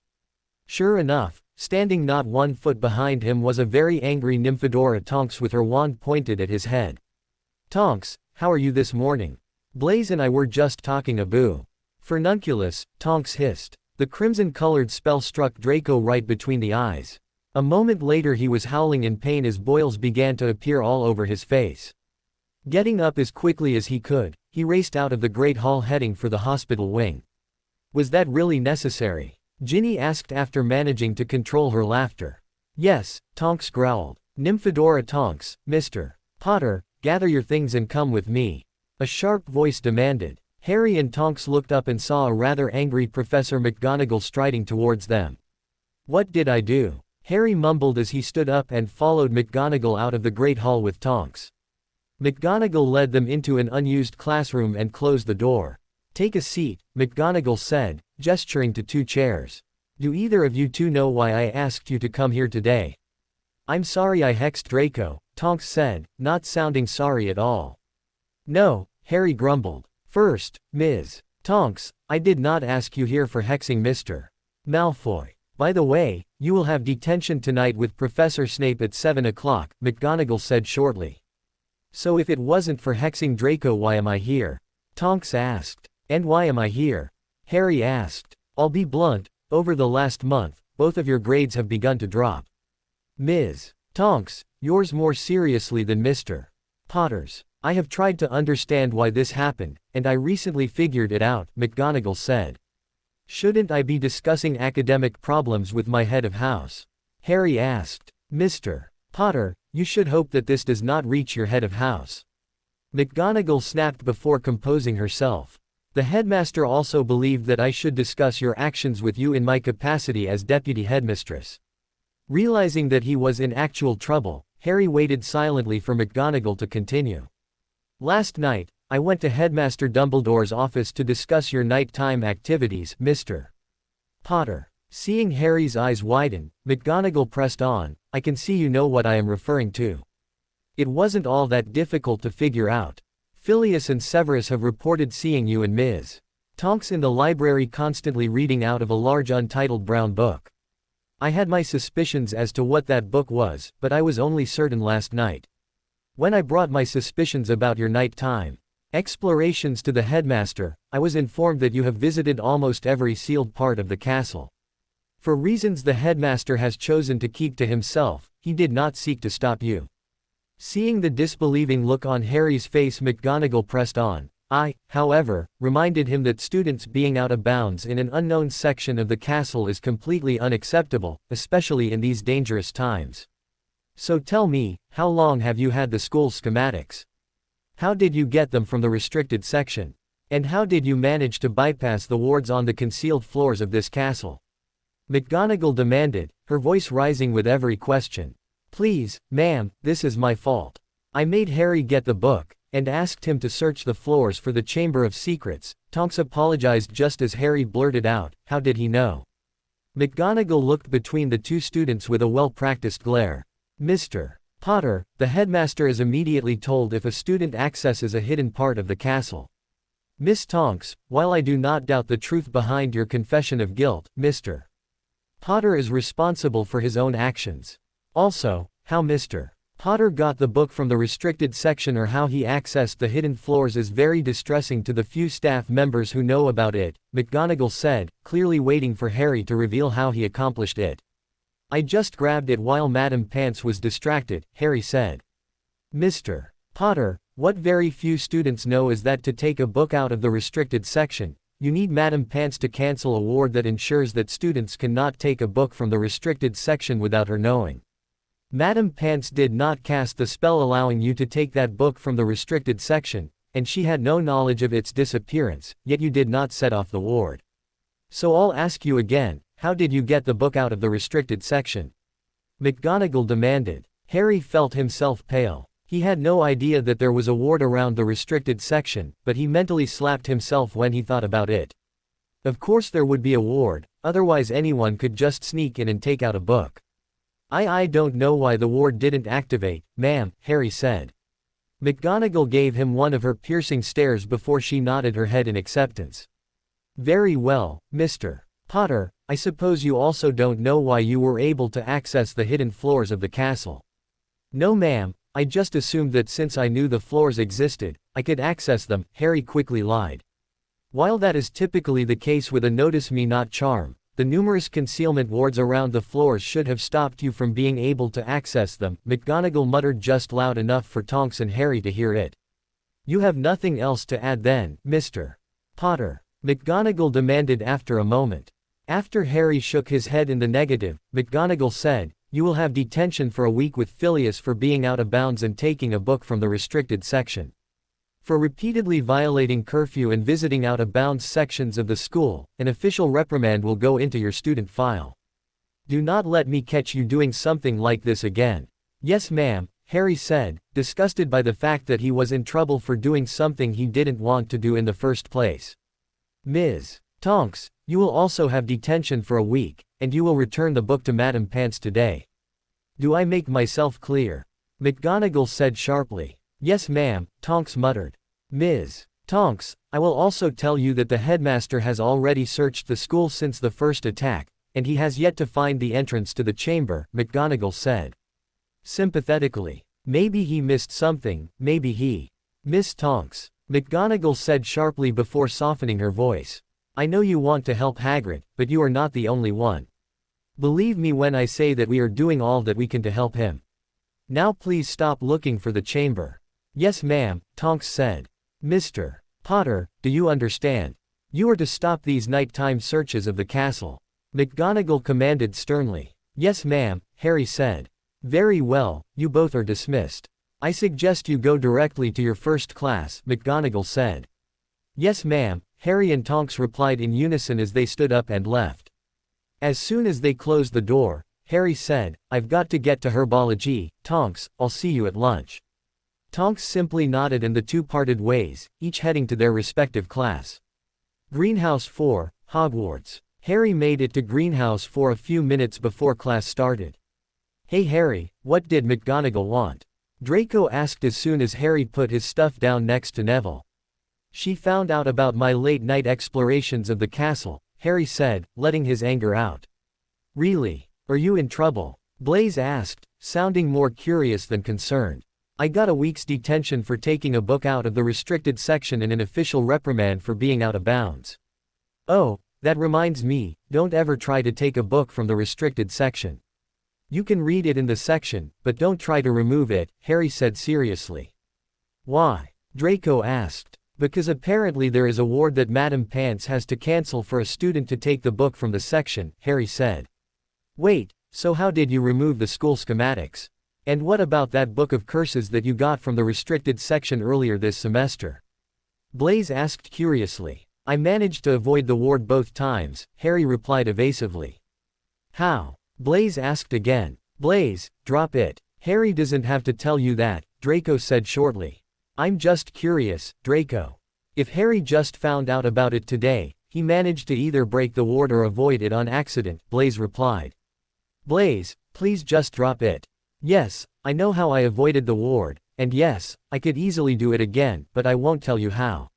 Sure enough, standing not 1 foot behind him was a very angry Nymphadora Tonks with her wand pointed at his head. Tonks, how are you this morning? Blaise and I were just talking a boo. Furnunculus, Tonks hissed. The crimson-colored spell struck Draco right between the eyes. A moment later he was howling in pain as boils began to appear all over his face. Getting up as quickly as he could, he raced out of the Great Hall heading for the hospital wing. Was that really necessary? Ginny asked after managing to control her laughter. Yes, Tonks growled. Nymphadora Tonks, Mr. Potter, gather your things and come with me. A sharp voice demanded. Harry and Tonks looked up and saw a rather angry Professor McGonagall striding towards them. What did I do? Harry mumbled as he stood up and followed McGonagall out of the Great Hall with Tonks. McGonagall led them into an unused classroom and closed the door. Take a seat, McGonagall said, gesturing to 2 chairs. Do either of you two know why I asked you to come here today? I'm sorry I hexed Draco, Tonks said, not sounding sorry at all. No, Harry grumbled. First, Ms. Tonks, I did not ask you here for hexing Mr. Malfoy. By the way, you will have detention tonight with Professor Snape at 7 o'clock, McGonagall said shortly. So if it wasn't for hexing Draco, why am I here? Tonks asked. And why am I here? Harry asked. I'll be blunt, over the last month, both of your grades have begun to drop. Ms. Tonks, yours more seriously than Mr. Potter's. I have tried to understand why this happened, and I recently figured it out, McGonagall said. Shouldn't I be discussing academic problems with my head of house? Harry asked. Mr. Potter, you should hope that this does not reach your head of house. McGonagall snapped before composing herself. The headmaster also believed that I should discuss your actions with you in my capacity as deputy headmistress. Realizing that he was in actual trouble, Harry waited silently for McGonagall to continue. Last night, I went to Headmaster Dumbledore's office to discuss your nighttime activities, Mr. Potter. Seeing Harry's eyes widen, McGonagall pressed on, I can see you know what I am referring to. It wasn't all that difficult to figure out. Phileas and Severus have reported seeing you and Ms. Tonks in the library constantly reading out of a large untitled brown book. I had my suspicions as to what that book was, but I was only certain last night. When I brought my suspicions about your nighttime explorations to the headmaster, I was informed that you have visited almost every sealed part of the castle. For reasons the headmaster has chosen to keep to himself, he did not seek to stop you. Seeing the disbelieving look on Harry's face, McGonagall pressed on. I, however, reminded him that students being out of bounds in an unknown section of the castle is completely unacceptable, especially in these dangerous times. So tell me, how long have you had the school schematics? How did you get them from the restricted section? And how did you manage to bypass the wards on the concealed floors of this castle? McGonagall demanded, her voice rising with every question. Please, ma'am, this is my fault. I made Harry get the book, and asked him to search the floors for the Chamber of Secrets. Tonks apologized just as Harry blurted out, how did he know? McGonagall looked between the two students with a well-practiced glare. Mr. Potter, the headmaster is immediately told if a student accesses a hidden part of the castle. Miss Tonks, while I do not doubt the truth behind your confession of guilt, Mr. Potter is responsible for his own actions. Also, how Mr. Potter got the book from the restricted section or how he accessed the hidden floors is very distressing to the few staff members who know about it, McGonagall said, clearly waiting for Harry to reveal how he accomplished it. I just grabbed it while Madame Pants was distracted, Harry said. Mr. Potter, what very few students know is that to take a book out of the restricted section, you need Madame Pants to cancel a ward that ensures that students cannot take a book from the restricted section without her knowing. Madame Pants did not cast the spell allowing you to take that book from the restricted section, and she had no knowledge of its disappearance, yet you did not set off the ward. So I'll ask you again, how did you get the book out of the restricted section? McGonagall demanded. Harry felt himself pale. He had no idea that there was a ward around the restricted section, but he mentally slapped himself when he thought about it. Of course there would be a ward, otherwise anyone could just sneak in and take out a book. I don't know why the ward didn't activate, ma'am, Harry said. McGonagall gave him one of her piercing stares before she nodded her head in acceptance. Very well, Mr. Potter, I suppose you also don't know why you were able to access the hidden floors of the castle. No ma'am, I just assumed that since I knew the floors existed, I could access them, Harry quickly lied. While that is typically the case with a notice me not charm, the numerous concealment wards around the floors should have stopped you from being able to access them, McGonagall muttered just loud enough for Tonks and Harry to hear it. You have nothing else to add then, Mr. Potter? McGonagall demanded after a moment. After Harry shook his head in the negative, McGonagall said, you will have detention for a week with Phileas for being out of bounds and taking a book from the restricted section. For repeatedly violating curfew and visiting out of bounds sections of the school, an official reprimand will go into your student file. Do not let me catch you doing something like this again. Yes ma'am, Harry said, disgusted by the fact that he was in trouble for doing something he didn't want to do in the first place. Ms. Tonks, you will also have detention for a week, and you will return the book to Madame Pants today. Do I make myself clear? McGonagall said sharply. Yes ma'am, Tonks muttered. Ms. Tonks, I will also tell you that the headmaster has already searched the school since the first attack, and he has yet to find the entrance to the chamber, McGonagall said. Sympathetically. Maybe he missed something, maybe he. Miss Tonks, McGonagall said sharply before softening her voice. I know you want to help Hagrid, but you are not the only one. Believe me when I say that we are doing all that we can to help him. Now please stop looking for the chamber. Yes ma'am, Tonks said. Mr. Potter, do you understand? You are to stop these nighttime searches of the castle. McGonagall commanded sternly. Yes ma'am, Harry said. Very well, you both are dismissed. I suggest you go directly to your first class, McGonagall said. Yes ma'am, Harry and Tonks replied in unison as they stood up and left. As soon as they closed the door, Harry said, I've got to get to herbology. Tonks, I'll see you at lunch. Tonks simply nodded and the two parted ways, each heading to their respective class. Greenhouse 4, Hogwarts. Harry made it to Greenhouse 4 a few minutes before class started. Hey Harry, what did McGonagall want? Draco asked as soon as Harry put his stuff down next to Neville. She found out about my late-night explorations of the castle, Harry said, letting his anger out. Really? Are you in trouble? Blaise asked, sounding more curious than concerned. I got a week's detention for taking a book out of the restricted section and an official reprimand for being out of bounds. Oh, that reminds me, don't ever try to take a book from the restricted section. You can read it in the section, but don't try to remove it, Harry said seriously. Why? Draco asked. Because apparently there is a ward that Madame Pants has to cancel for a student to take the book from the section, Harry said. Wait, so how did you remove the school schematics? And what about that book of curses that you got from the restricted section earlier this semester? Blaise asked curiously. I managed to avoid the ward both times, Harry replied evasively. How? Blaise asked again. Blaise, drop it. Harry doesn't have to tell you that, Draco said shortly. I'm just curious, Draco. If Harry just found out about it today, he managed to either break the ward or avoid it on accident, Blaise replied. Blaise, please just drop it. Yes, I know how I avoided the ward, and yes, I could easily do it again, but I won't tell you how.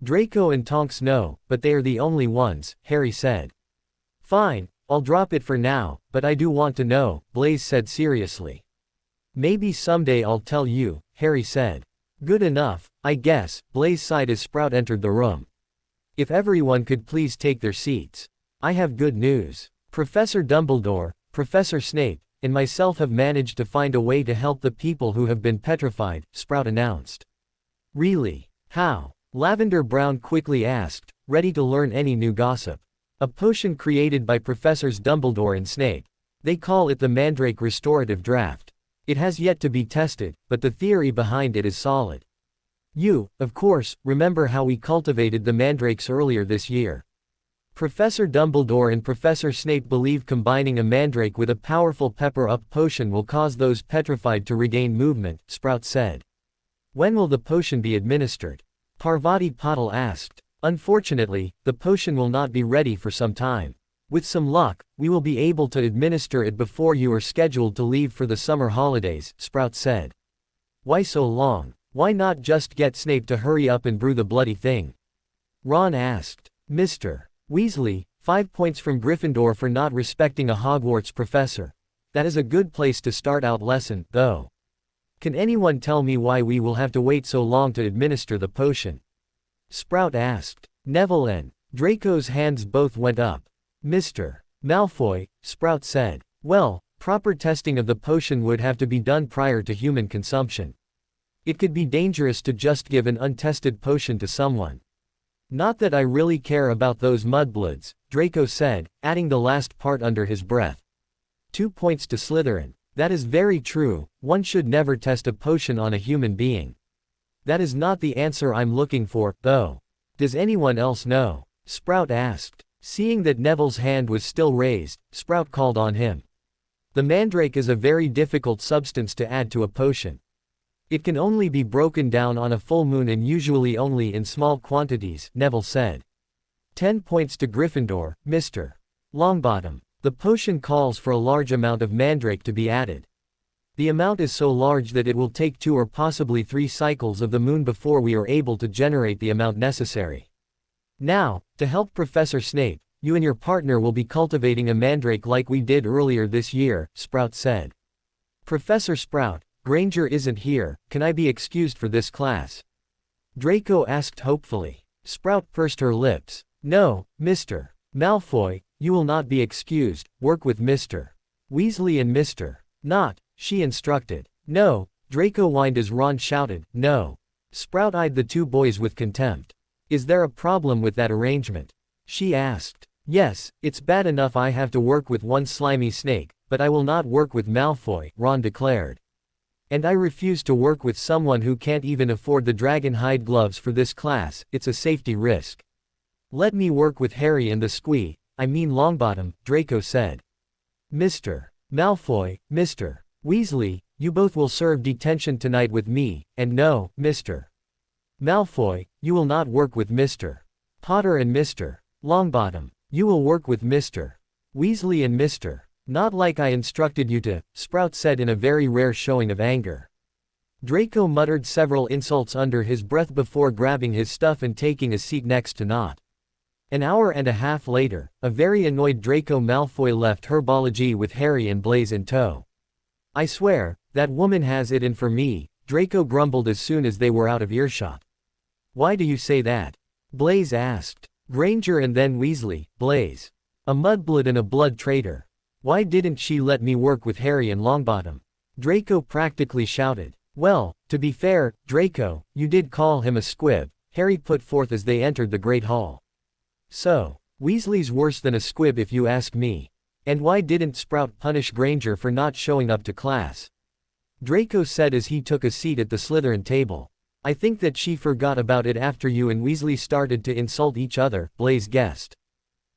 Draco and Tonks know, but they are the only ones, Harry said. Fine, I'll drop it for now, but I do want to know, Blaise said seriously. Maybe someday I'll tell you, Harry said. Good enough, I guess, Blaise sighed as Sprout entered the room. If everyone could please take their seats. I have good news. Professor Dumbledore, Professor Snape, and myself have managed to find a way to help the people who have been petrified, Sprout announced. Really? How? Lavender Brown quickly asked, ready to learn any new gossip. A potion created by Professors Dumbledore and Snape. They call it the Mandrake Restorative Draft. It has yet to be tested, but the theory behind it is solid. You, of course, remember how we cultivated the mandrakes earlier this year. Professor Dumbledore and Professor Snape believe combining a mandrake with a powerful pepper-up potion will cause those petrified to regain movement, Sprout said. When will the potion be administered? Parvati Patil asked. Unfortunately, the potion will not be ready for some time. With some luck, we will be able to administer it before you are scheduled to leave for the summer holidays, Sprout said. Why so long? Why not just get Snape to hurry up and brew the bloody thing? Ron asked. Mr. Weasley, 5 points from Gryffindor for not respecting a Hogwarts professor. That is a good place to start out lesson, though. Can anyone tell me why we will have to wait so long to administer the potion? Sprout asked. Neville and Draco's hands both went up. Mr. Malfoy, Sprout said. Well, proper testing of the potion would have to be done prior to human consumption. It could be dangerous to just give an untested potion to someone. Not that I really care about those mudbloods, Draco said, adding the last part under his breath. 2 points to Slytherin. That is very true, one should never test a potion on a human being. That is not the answer I'm looking for, though. Does anyone else know? Sprout asked. Seeing that Neville's hand was still raised, Sprout called on him. The mandrake is a very difficult substance to add to a potion. It can only be broken down on a full moon and usually only in small quantities, Neville said. 10 points to Gryffindor, Mr. Longbottom. The potion calls for a large amount of mandrake to be added. The amount is so large that it will take 2 or possibly 3 cycles of the moon before we are able to generate the amount necessary. Now, to help Professor Snape, you and your partner will be cultivating a mandrake like we did earlier this year, Sprout said. Professor Sprout, Granger isn't here, can I be excused for this class? Draco asked hopefully. Sprout pursed her lips. No, Mr. Malfoy, you will not be excused, work with Mr. Weasley and Mr. Not, she instructed. No, Draco whined as Ron shouted, no. Sprout eyed the 2 boys with contempt. Is there a problem with that arrangement? She asked. Yes, it's bad enough I have to work with one slimy snake, but I will not work with Malfoy, Ron declared. And I refuse to work with someone who can't even afford the dragon hide gloves for this class, it's a safety risk. Let me work with Harry and the Longbottom, Draco said. Mr. Malfoy, Mr. Weasley, you both will serve detention tonight with me, and no, Mr. Malfoy, you will not work with Mr. Potter and Mr. Longbottom. You will work with Mr. Weasley and Mr. Not like I instructed you to, Sprout said in a very rare showing of anger. Draco muttered several insults under his breath before grabbing his stuff and taking a seat next to Nott. An hour and a half later, a very annoyed Draco Malfoy left Herbology with Harry and Blaise in tow. I swear, that woman has it in for me, Draco grumbled as soon as they were out of earshot. Why do you say that? Blaise asked. Granger and then Weasley, Blaise. A mudblood and a blood traitor. Why didn't she let me work with Harry and Longbottom? Draco practically shouted. Well, to be fair, Draco, you did call him a squib, Harry put forth as they entered the Great Hall. So, Weasley's worse than a squib if you ask me. And why didn't Sprout punish Granger for not showing up to class? Draco said as he took a seat at the Slytherin table. I think that she forgot about it after you and Weasley started to insult each other, Blaise guessed.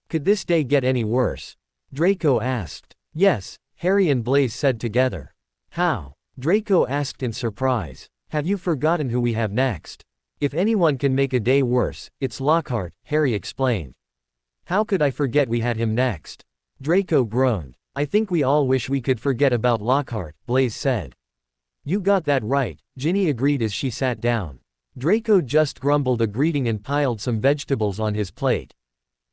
Could this day get any worse? Draco asked. Yes, Harry and Blaise said together. How? Draco asked in surprise. Have you forgotten who we have next? If anyone can make a day worse, it's Lockhart, Harry explained. How could I forget we had him next? Draco groaned. I think we all wish we could forget about Lockhart, Blaise said. You got that right, Ginny agreed as she sat down. Draco just grumbled a greeting and piled some vegetables on his plate.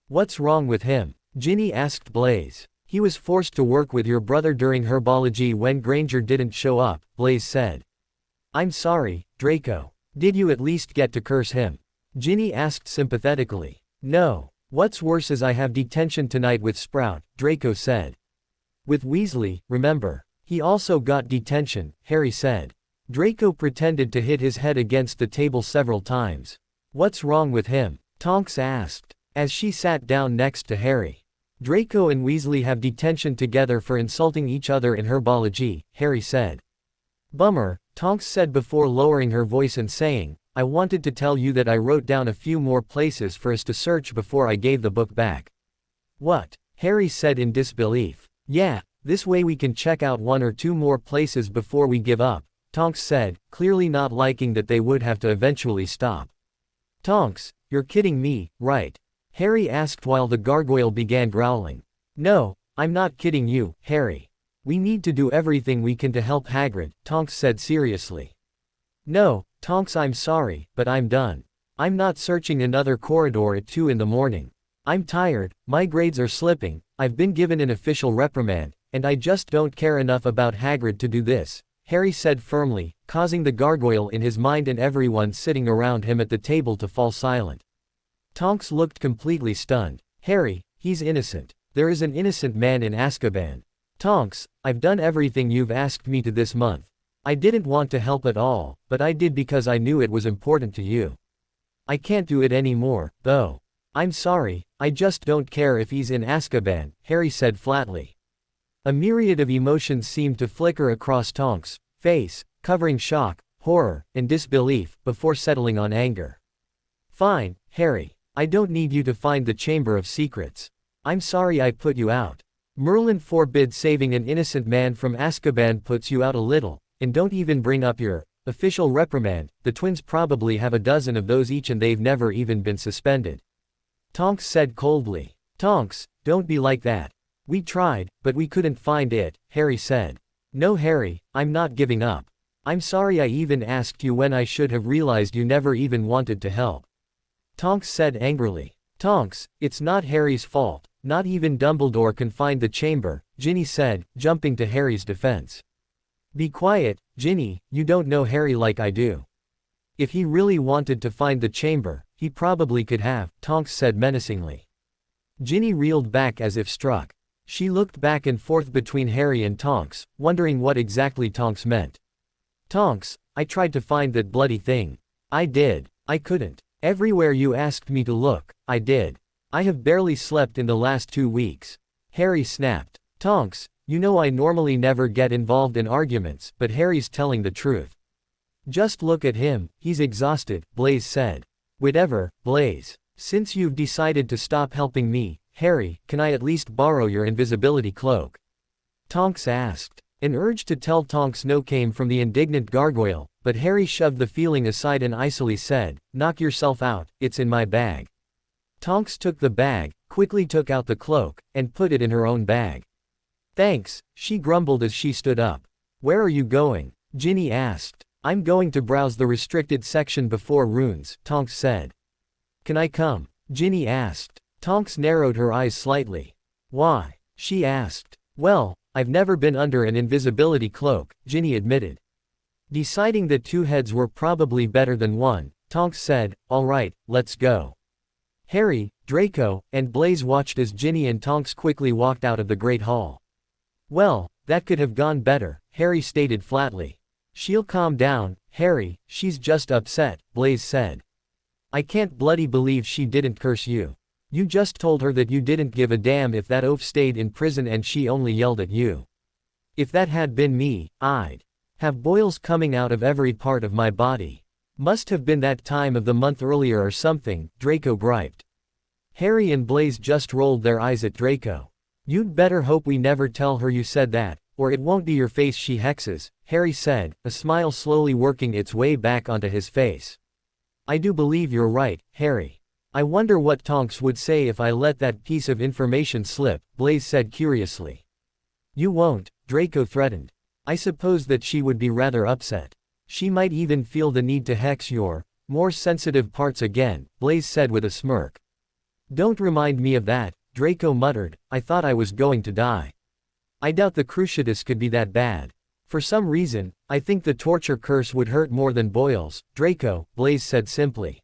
What's wrong with him? Ginny asked Blaise. He was forced to work with your brother during Herbology when Granger didn't show up, Blaise said. I'm sorry, Draco. Did you at least get to curse him? Ginny asked sympathetically. No. What's worse is I have detention tonight with Sprout, Draco said. With Weasley, remember. He also got detention, Harry said. Draco pretended to hit his head against the table several times. What's wrong with him? Tonks asked, as she sat down next to Harry. Draco and Weasley have detention together for insulting each other in Herbology, Harry said. Bummer, Tonks said before lowering her voice and saying, I wanted to tell you that I wrote down a few more places for us to search before I gave the book back. What? Harry said in disbelief. Yeah, this way we can check out one or two more places before we give up, Tonks said, clearly not liking that they would have to eventually stop. Tonks, you're kidding me, right? Harry asked while the gargoyle began growling. No, I'm not kidding you, Harry. We need to do everything we can to help Hagrid, Tonks said seriously. No, Tonks, I'm sorry, but I'm done. I'm not searching another corridor at 2 in the morning. I'm tired, my grades are slipping, I've been given an official reprimand, and I just don't care enough about Hagrid to do this, Harry said firmly, causing the gargoyle in his mind and everyone sitting around him at the table to fall silent. Tonks looked completely stunned. Harry, he's innocent. There is an innocent man in Azkaban. Tonks, I've done everything you've asked me to this month. I didn't want to help at all, but I did because I knew it was important to you. I can't do it anymore, though. I'm sorry, I just don't care if he's in Azkaban, Harry said flatly. A myriad of emotions seemed to flicker across Tonks' face, covering shock, horror, and disbelief, before settling on anger. Fine, Harry. I don't need you to find the Chamber of Secrets. I'm sorry I put you out. Merlin forbid saving an innocent man from Azkaban puts you out a little, and don't even bring up your official reprimand. The twins probably have a dozen of those each and they've never even been suspended. Tonks said coldly. Tonks, don't be like that. We tried, but we couldn't find it, Harry said. No Harry, I'm not giving up. I'm sorry I even asked you when I should have realized you never even wanted to help. Tonks said angrily. Tonks, it's not Harry's fault, not even Dumbledore can find the chamber, Ginny said, jumping to Harry's defense. Be quiet, Ginny, you don't know Harry like I do. If he really wanted to find the chamber, he probably could have, Tonks said menacingly. Ginny reeled back as if struck. She looked back and forth between Harry and Tonks, wondering what exactly Tonks meant. Tonks, I tried to find that bloody thing. I did. I couldn't. Everywhere you asked me to look, I did. I have barely slept in the last 2 weeks. Harry snapped. Tonks, You know I normally never get involved in arguments, but Harry's telling the truth. Just look at him, he's exhausted, Blaise said. Whatever, Blaise. Since you've decided to stop helping me, Harry, can I at least borrow your invisibility cloak? Tonks asked. An urge to tell Tonks no came from the indignant gargoyle, but Harry shoved the feeling aside and icily said, knock yourself out, it's in my bag. Tonks took the bag, quickly took out the cloak, and put it in her own bag. Thanks, she grumbled as she stood up. Where are you going? Ginny asked. I'm going to browse the restricted section before runes, Tonks said. Can I come? Ginny asked. Tonks narrowed her eyes slightly. Why? She asked. Well, I've never been under an invisibility cloak, Ginny admitted. Deciding that two heads were probably better than one, Tonks said, all right, let's go. Harry, Draco, and Blaise watched as Ginny and Tonks quickly walked out of the Great Hall. Well, that could have gone better, Harry stated flatly. She'll calm down, Harry, she's just upset, Blaise said. I can't bloody believe she didn't curse you. You just told her that you didn't give a damn if that oaf stayed in prison and she only yelled at you. If that had been me, I'd have boils coming out of every part of my body. Must have been that time of the month earlier or something, Draco griped. Harry and Blaise just rolled their eyes at Draco. You'd better hope we never tell her you said that, or it won't be your face she hexes, Harry said, a smile slowly working its way back onto his face. I do believe you're right, Harry. I wonder what Tonks would say if I let that piece of information slip, Blaise said curiously. You won't, Draco threatened. I suppose that she would be rather upset. She might even feel the need to hex your more sensitive parts again, Blaise said with a smirk. Don't remind me of that, Draco muttered, I thought I was going to die. I doubt the Cruciatus could be that bad. For some reason, I think the torture curse would hurt more than boils, Draco, Blaise said simply.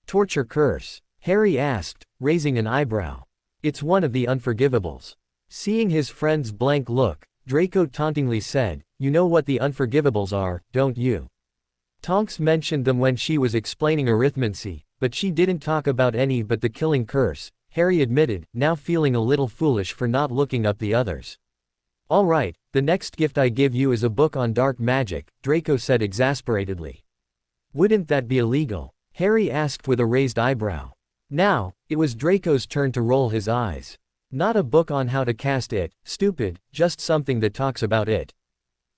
Torture curse? Harry asked, raising an eyebrow. It's one of the unforgivables. Seeing his friend's blank look, Draco tauntingly said, you know what the unforgivables are, don't you? Tonks mentioned them when she was explaining arithmancy, but she didn't talk about any but the killing curse, Harry admitted, now feeling a little foolish for not looking up the others. All right, the next gift I give you is a book on dark magic, Draco said exasperatedly. Wouldn't that be illegal? Harry asked with a raised eyebrow. Now, it was Draco's turn to roll his eyes. Not a book on how to cast it, stupid, just something that talks about it.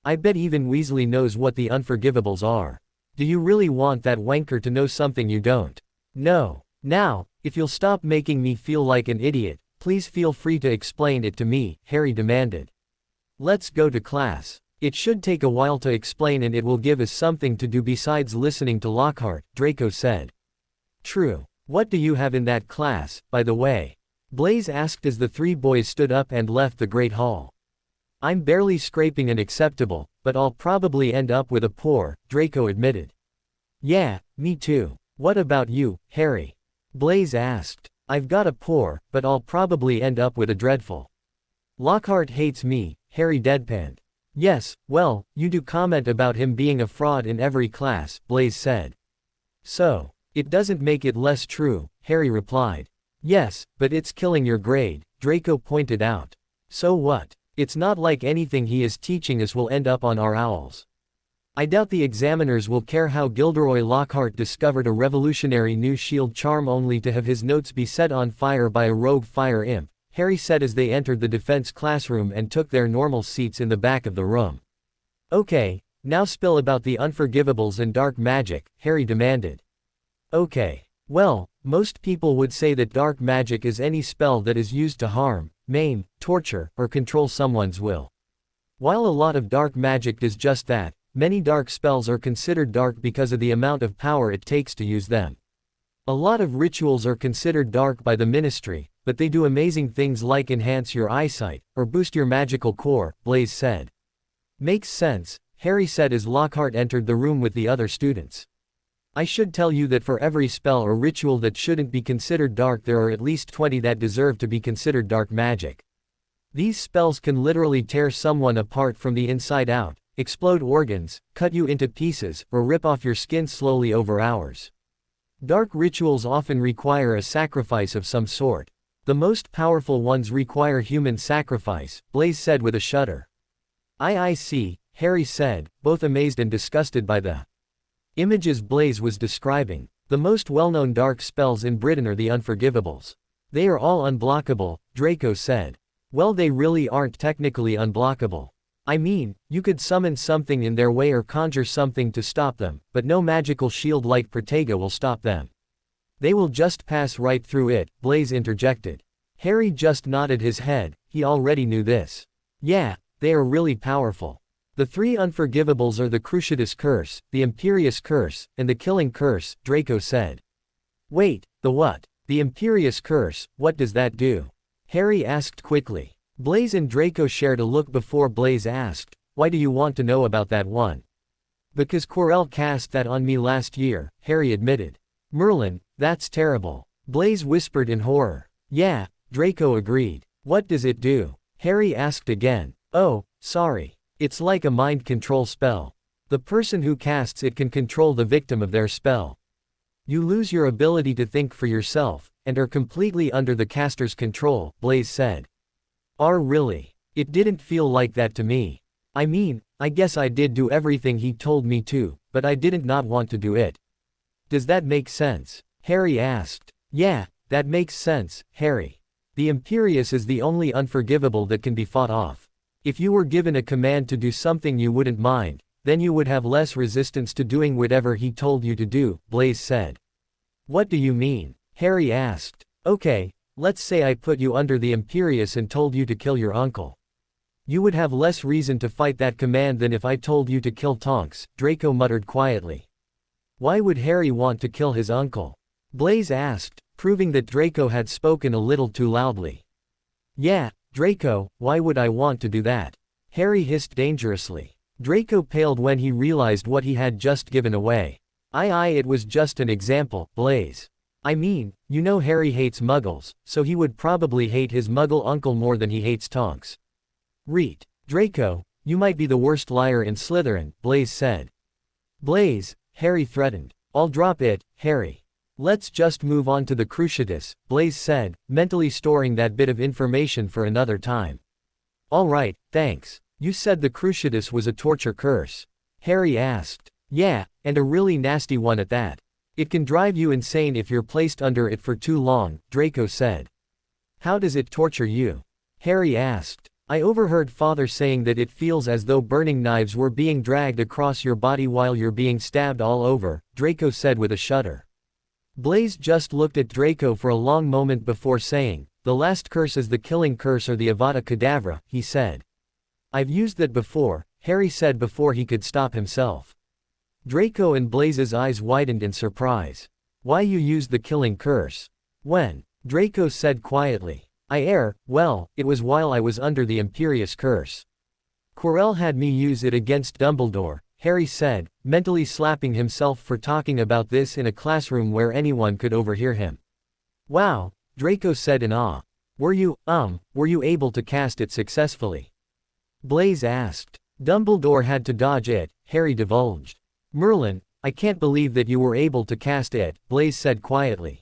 I bet even Weasley knows what the unforgivables are. Do you really want that wanker to know something you don't? No. Now, if you'll stop making me feel like an idiot, please feel free to explain it to me, Harry demanded. Let's go to class. It should take a while to explain and it will give us something to do besides listening to Lockhart, Draco said. True. What do you have in that class, by the way? Blaise asked as the three boys stood up and left the Great Hall. I'm barely scraping an acceptable, but I'll probably end up with a poor, Draco admitted. Yeah, me too. What about you, Harry? Blaise asked. I've got a poor, but I'll probably end up with a dreadful. Lockhart hates me, Harry deadpanned. Yes, well, you do comment about him being a fraud in every class, Blaise said. So, it doesn't make it less true, Harry replied. Yes, but it's killing your grade, Draco pointed out. So what? It's not like anything he is teaching us will end up on our owls. I doubt the examiners will care how Gilderoy Lockhart discovered a revolutionary new shield charm only to have his notes be set on fire by a rogue fire imp, Harry said as they entered the defense classroom and took their normal seats in the back of the room. Okay, now spill about the unforgivables and dark magic, Harry demanded. Okay. Well, most people would say that dark magic is any spell that is used to harm, maim, torture, or control someone's will. While a lot of dark magic does just that, many dark spells are considered dark because of the amount of power it takes to use them. A lot of rituals are considered dark by the Ministry, but they do amazing things like enhance your eyesight, or boost your magical core, Blaise said. Makes sense, Harry said as Lockhart entered the room with the other students. I should tell you that for every spell or ritual that shouldn't be considered dark there are at least 20 that deserve to be considered dark magic. These spells can literally tear someone apart from the inside out, explode organs, cut you into pieces, or rip off your skin slowly over hours. Dark rituals often require a sacrifice of some sort. The most powerful ones require human sacrifice, Blaise said with a shudder. I see, Harry said, both amazed and disgusted by the images Blaise was describing. The most well-known dark spells in Britain are the Unforgivables. They are all unblockable, Draco said. Well, they really aren't technically unblockable. I mean, you could summon something in their way or conjure something to stop them, but no magical shield like Protega will stop them. They will just pass right through it, Blaise interjected. Harry just nodded his head, he already knew this. Yeah, they are really powerful. The three Unforgivables are the Cruciatus Curse, the Imperious Curse, and the Killing Curse, Draco said. Wait, the what? The Imperious Curse, what does that do? Harry asked quickly. Blaise and Draco shared a look before Blaise asked, why do you want to know about that one? Because Quirrell cast that on me last year, Harry admitted. Merlin, that's terrible. Blaise whispered in horror. Yeah, Draco agreed. What does it do? Harry asked again. Oh, sorry. It's like a mind control spell. The person who casts it can control the victim of their spell. You lose your ability to think for yourself, and are completely under the caster's control, Blaise said. Really? It didn't feel like that to me. I mean, I guess I did do everything he told me to, but I didn't not want to do it. Does that make sense? Harry asked. Yeah, that makes sense, Harry. The Imperious is the only Unforgivable that can be fought off. If you were given a command to do something you wouldn't mind, then you would have less resistance to doing whatever he told you to do, Blaise said. What do you mean? Harry asked. Okay, let's say I put you under the Imperious and told you to kill your uncle. You would have less reason to fight that command than if I told you to kill Tonks, Draco muttered quietly. Why would Harry want to kill his uncle? Blaise asked, proving that Draco had spoken a little too loudly. Yeah, Draco, why would I want to do that? Harry hissed dangerously. Draco paled when he realized what he had just given away. It was just an example, Blaise. I mean, you know Harry hates muggles, so he would probably hate his muggle uncle more than he hates Tonks. Reet. Draco, you might be the worst liar in Slytherin, Blaise said. Blaise, Harry threatened. I'll drop it, Harry. Let's just move on to the Cruciatus, Blaise said, mentally storing that bit of information for another time. Alright, thanks. You said the Cruciatus was a torture curse. Harry asked. Yeah, and a really nasty one at that. It can drive you insane if you're placed under it for too long, Draco said. How does it torture you? Harry asked. I overheard Father saying that it feels as though burning knives were being dragged across your body while you're being stabbed all over, Draco said with a shudder. Blaise just looked at Draco for a long moment before saying, the last curse is the Killing Curse or the Avada Kedavra, he said. I've used that before, Harry said before he could stop himself. Draco and Blaise's eyes widened in surprise. Why you used the Killing Curse? When? Draco said quietly. Well, it was while I was under the Imperious Curse. Quirrell had me use it against Dumbledore, Harry said, mentally slapping himself for talking about this in a classroom where anyone could overhear him. Wow, Draco said in awe. Were you able to cast it successfully? Blaise asked. Dumbledore had to dodge it, Harry divulged. Merlin, I can't believe that you were able to cast it, Blaise said quietly.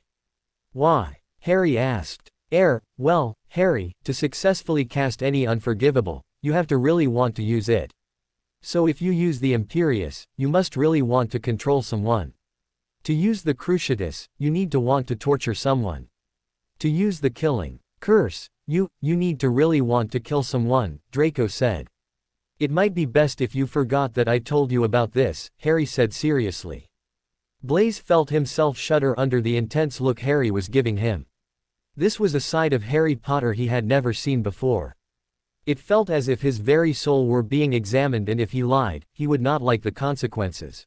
Why? Harry asked. Well, Harry, to successfully cast any Unforgivable, you have to really want to use it. So if you use the Imperious, you must really want to control someone. To use the Cruciatus, you need to want to torture someone. To use the Killing Curse, you need to really want to kill someone, Draco said. It might be best if you forgot that I told you about this, Harry said seriously. Blaise felt himself shudder under the intense look Harry was giving him. This was a side of Harry Potter he had never seen before. It felt as if his very soul were being examined, and if he lied, he would not like the consequences.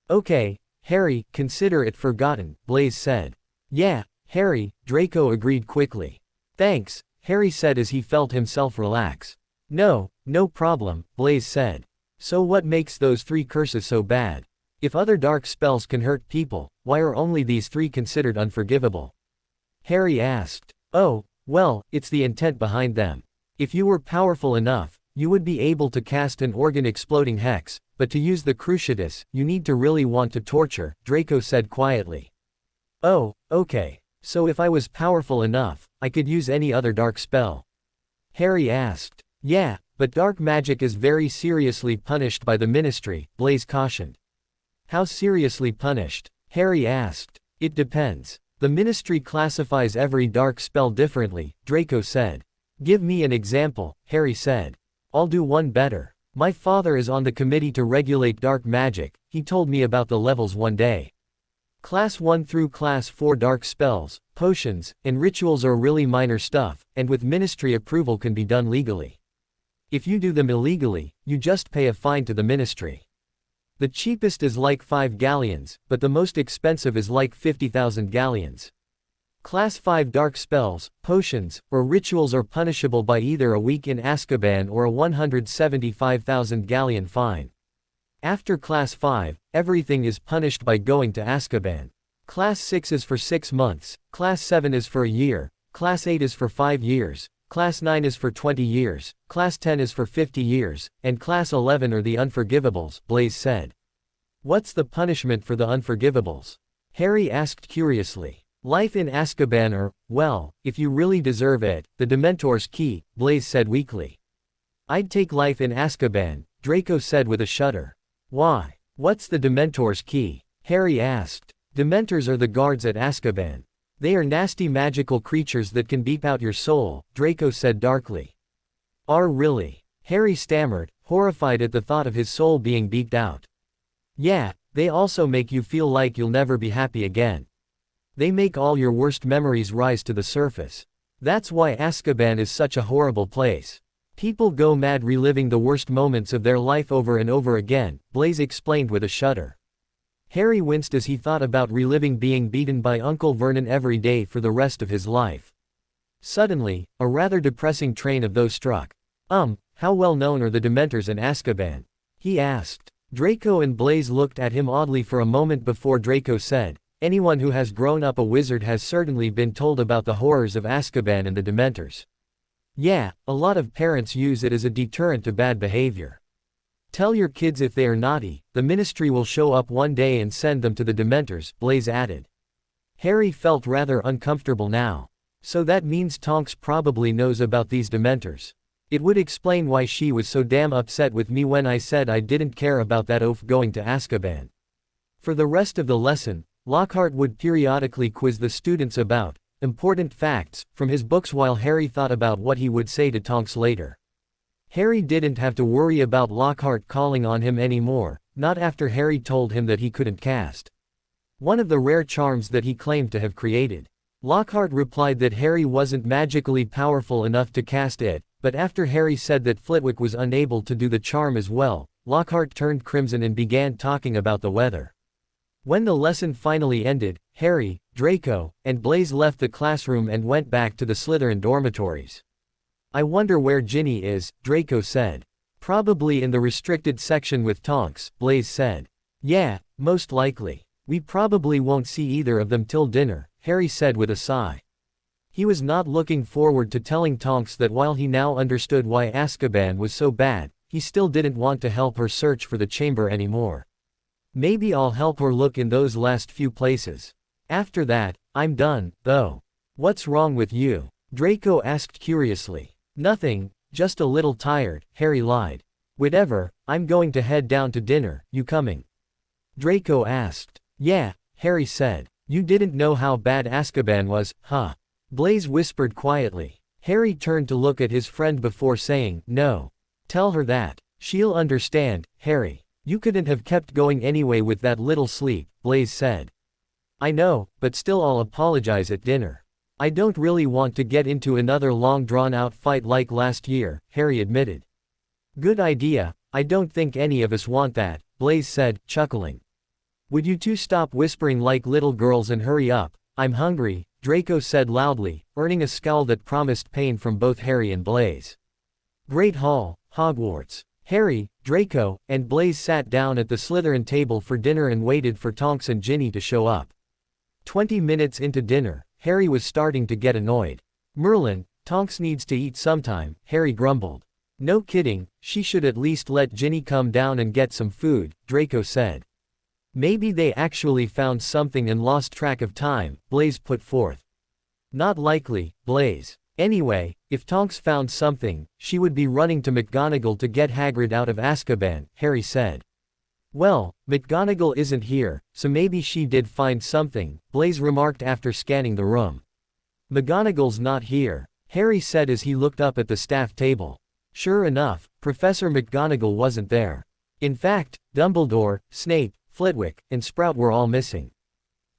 Okay, Harry, consider it forgotten, Blaise said. Yeah, Harry, Draco agreed quickly. Thanks, Harry said as he felt himself relax. No problem, Blaise said. So what makes those three curses so bad? If other dark spells can hurt people, why are only these three considered unforgivable? Harry asked. Oh, well, it's the intent behind them. If you were powerful enough, you would be able to cast an organ-exploding hex, but to use the Cruciatus, you need to really want to torture, Draco said quietly. Oh, okay. So if I was powerful enough, I could use any other dark spell? Harry asked. Yeah, but dark magic is very seriously punished by the Ministry, Blaise cautioned. How seriously punished? Harry asked. It depends. The Ministry classifies every dark spell differently, Draco said. Give me an example, Harry said. I'll do one better. My father is on the committee to regulate dark magic, he told me about the levels one day. Class 1 through Class 4 dark spells, potions, and rituals are really minor stuff, and with Ministry approval can be done legally. If you do them illegally, you just pay a fine to the Ministry. The cheapest is like 5 galleons, but the most expensive is like 50,000 galleons. Class 5 dark spells, potions, or rituals are punishable by either a week in Azkaban or a 175,000 galleon fine. After Class 5, everything is punished by going to Azkaban. Class 6 is for 6 months, Class 7 is for a year, Class 8 is for 5 years, Class 9 is for 20 years, Class 10 is for 50 years, and Class 11 are the unforgivables, Blaise said. What's the punishment for the unforgivables? Harry asked curiously. Life in Azkaban or, well, if you really deserve it, the Dementor's key, Blaise said weakly. I'd take life in Azkaban, Draco said with a shudder. Why? What's the Dementor's key? Harry asked. Dementors are the guards at Azkaban. They are nasty magical creatures that can beep out your soul, Draco said darkly. Are really? Harry stammered, horrified at the thought of his soul being beeped out. Yeah, they also make you feel like you'll never be happy again. They make all your worst memories rise to the surface. That's why Azkaban is such a horrible place. People go mad reliving the worst moments of their life over and over again, Blaise explained with a shudder. Harry winced as he thought about reliving being beaten by Uncle Vernon every day for the rest of his life. Suddenly, a rather depressing train of those struck. How well known are the Dementors in Azkaban? He asked. Draco and Blaise looked at him oddly for a moment before Draco said, anyone who has grown up a wizard has certainly been told about the horrors of Azkaban and the Dementors. Yeah, a lot of parents use it as a deterrent to bad behavior. Tell your kids if they are naughty, the Ministry will show up one day and send them to the Dementors, Blaise added. Harry felt rather uncomfortable now. So that means Tonks probably knows about these Dementors. It would explain why she was so damn upset with me when I said I didn't care about that oaf going to Azkaban. For the rest of the lesson, Lockhart would periodically quiz the students about important facts from his books while Harry thought about what he would say to Tonks later. Harry didn't have to worry about Lockhart calling on him anymore, not after Harry told him that he couldn't cast one of the rare charms that he claimed to have created. Lockhart replied that Harry wasn't magically powerful enough to cast it, but after Harry said that Flitwick was unable to do the charm as well, Lockhart turned crimson and began talking about the weather. When the lesson finally ended, Harry, Draco, and Blaise left the classroom and went back to the Slytherin dormitories. I wonder where Ginny is, Draco said. Probably in the restricted section with Tonks, Blaise said. Yeah, most likely. We probably won't see either of them till dinner, Harry said with a sigh. He was not looking forward to telling Tonks that while he now understood why Azkaban was so bad, he still didn't want to help her search for the chamber anymore. Maybe I'll help her look in those last few places. After that, I'm done, though. What's wrong with you? Draco asked curiously. Nothing, just a little tired, Harry lied. Whatever, I'm going to head down to dinner, you coming? Draco asked. Yeah, Harry said. You didn't know how bad Azkaban was, huh? Blaise whispered quietly. Harry turned to look at his friend before saying, no. Tell her that. She'll understand, Harry. You couldn't have kept going anyway with that little sleep, Blaise said. I know, but still I'll apologize at dinner. I don't really want to get into another long drawn-out fight like last year, Harry admitted. Good idea, I don't think any of us want that, Blaise said, chuckling. Would you two stop whispering like little girls and hurry up? I'm hungry, Draco said loudly, earning a scowl that promised pain from both Harry and Blaise. Great Hall, Hogwarts. Harry, Draco, and Blaise sat down at the Slytherin table for dinner and waited for Tonks and Ginny to show up. 20 minutes into dinner, Harry was starting to get annoyed. Merlin, Tonks needs to eat sometime, Harry grumbled. No kidding, she should at least let Ginny come down and get some food, Draco said. Maybe they actually found something and lost track of time, Blaise put forth. Not likely, Blaze. Anyway, if Tonks found something, she would be running to McGonagall to get Hagrid out of Azkaban, Harry said. Well, McGonagall isn't here, so maybe she did find something, Blaze remarked after scanning the room. McGonagall's not here, Harry said as he looked up at the staff table. Sure enough, Professor McGonagall wasn't there. In fact, Dumbledore, Snape, Flitwick, and Sprout were all missing.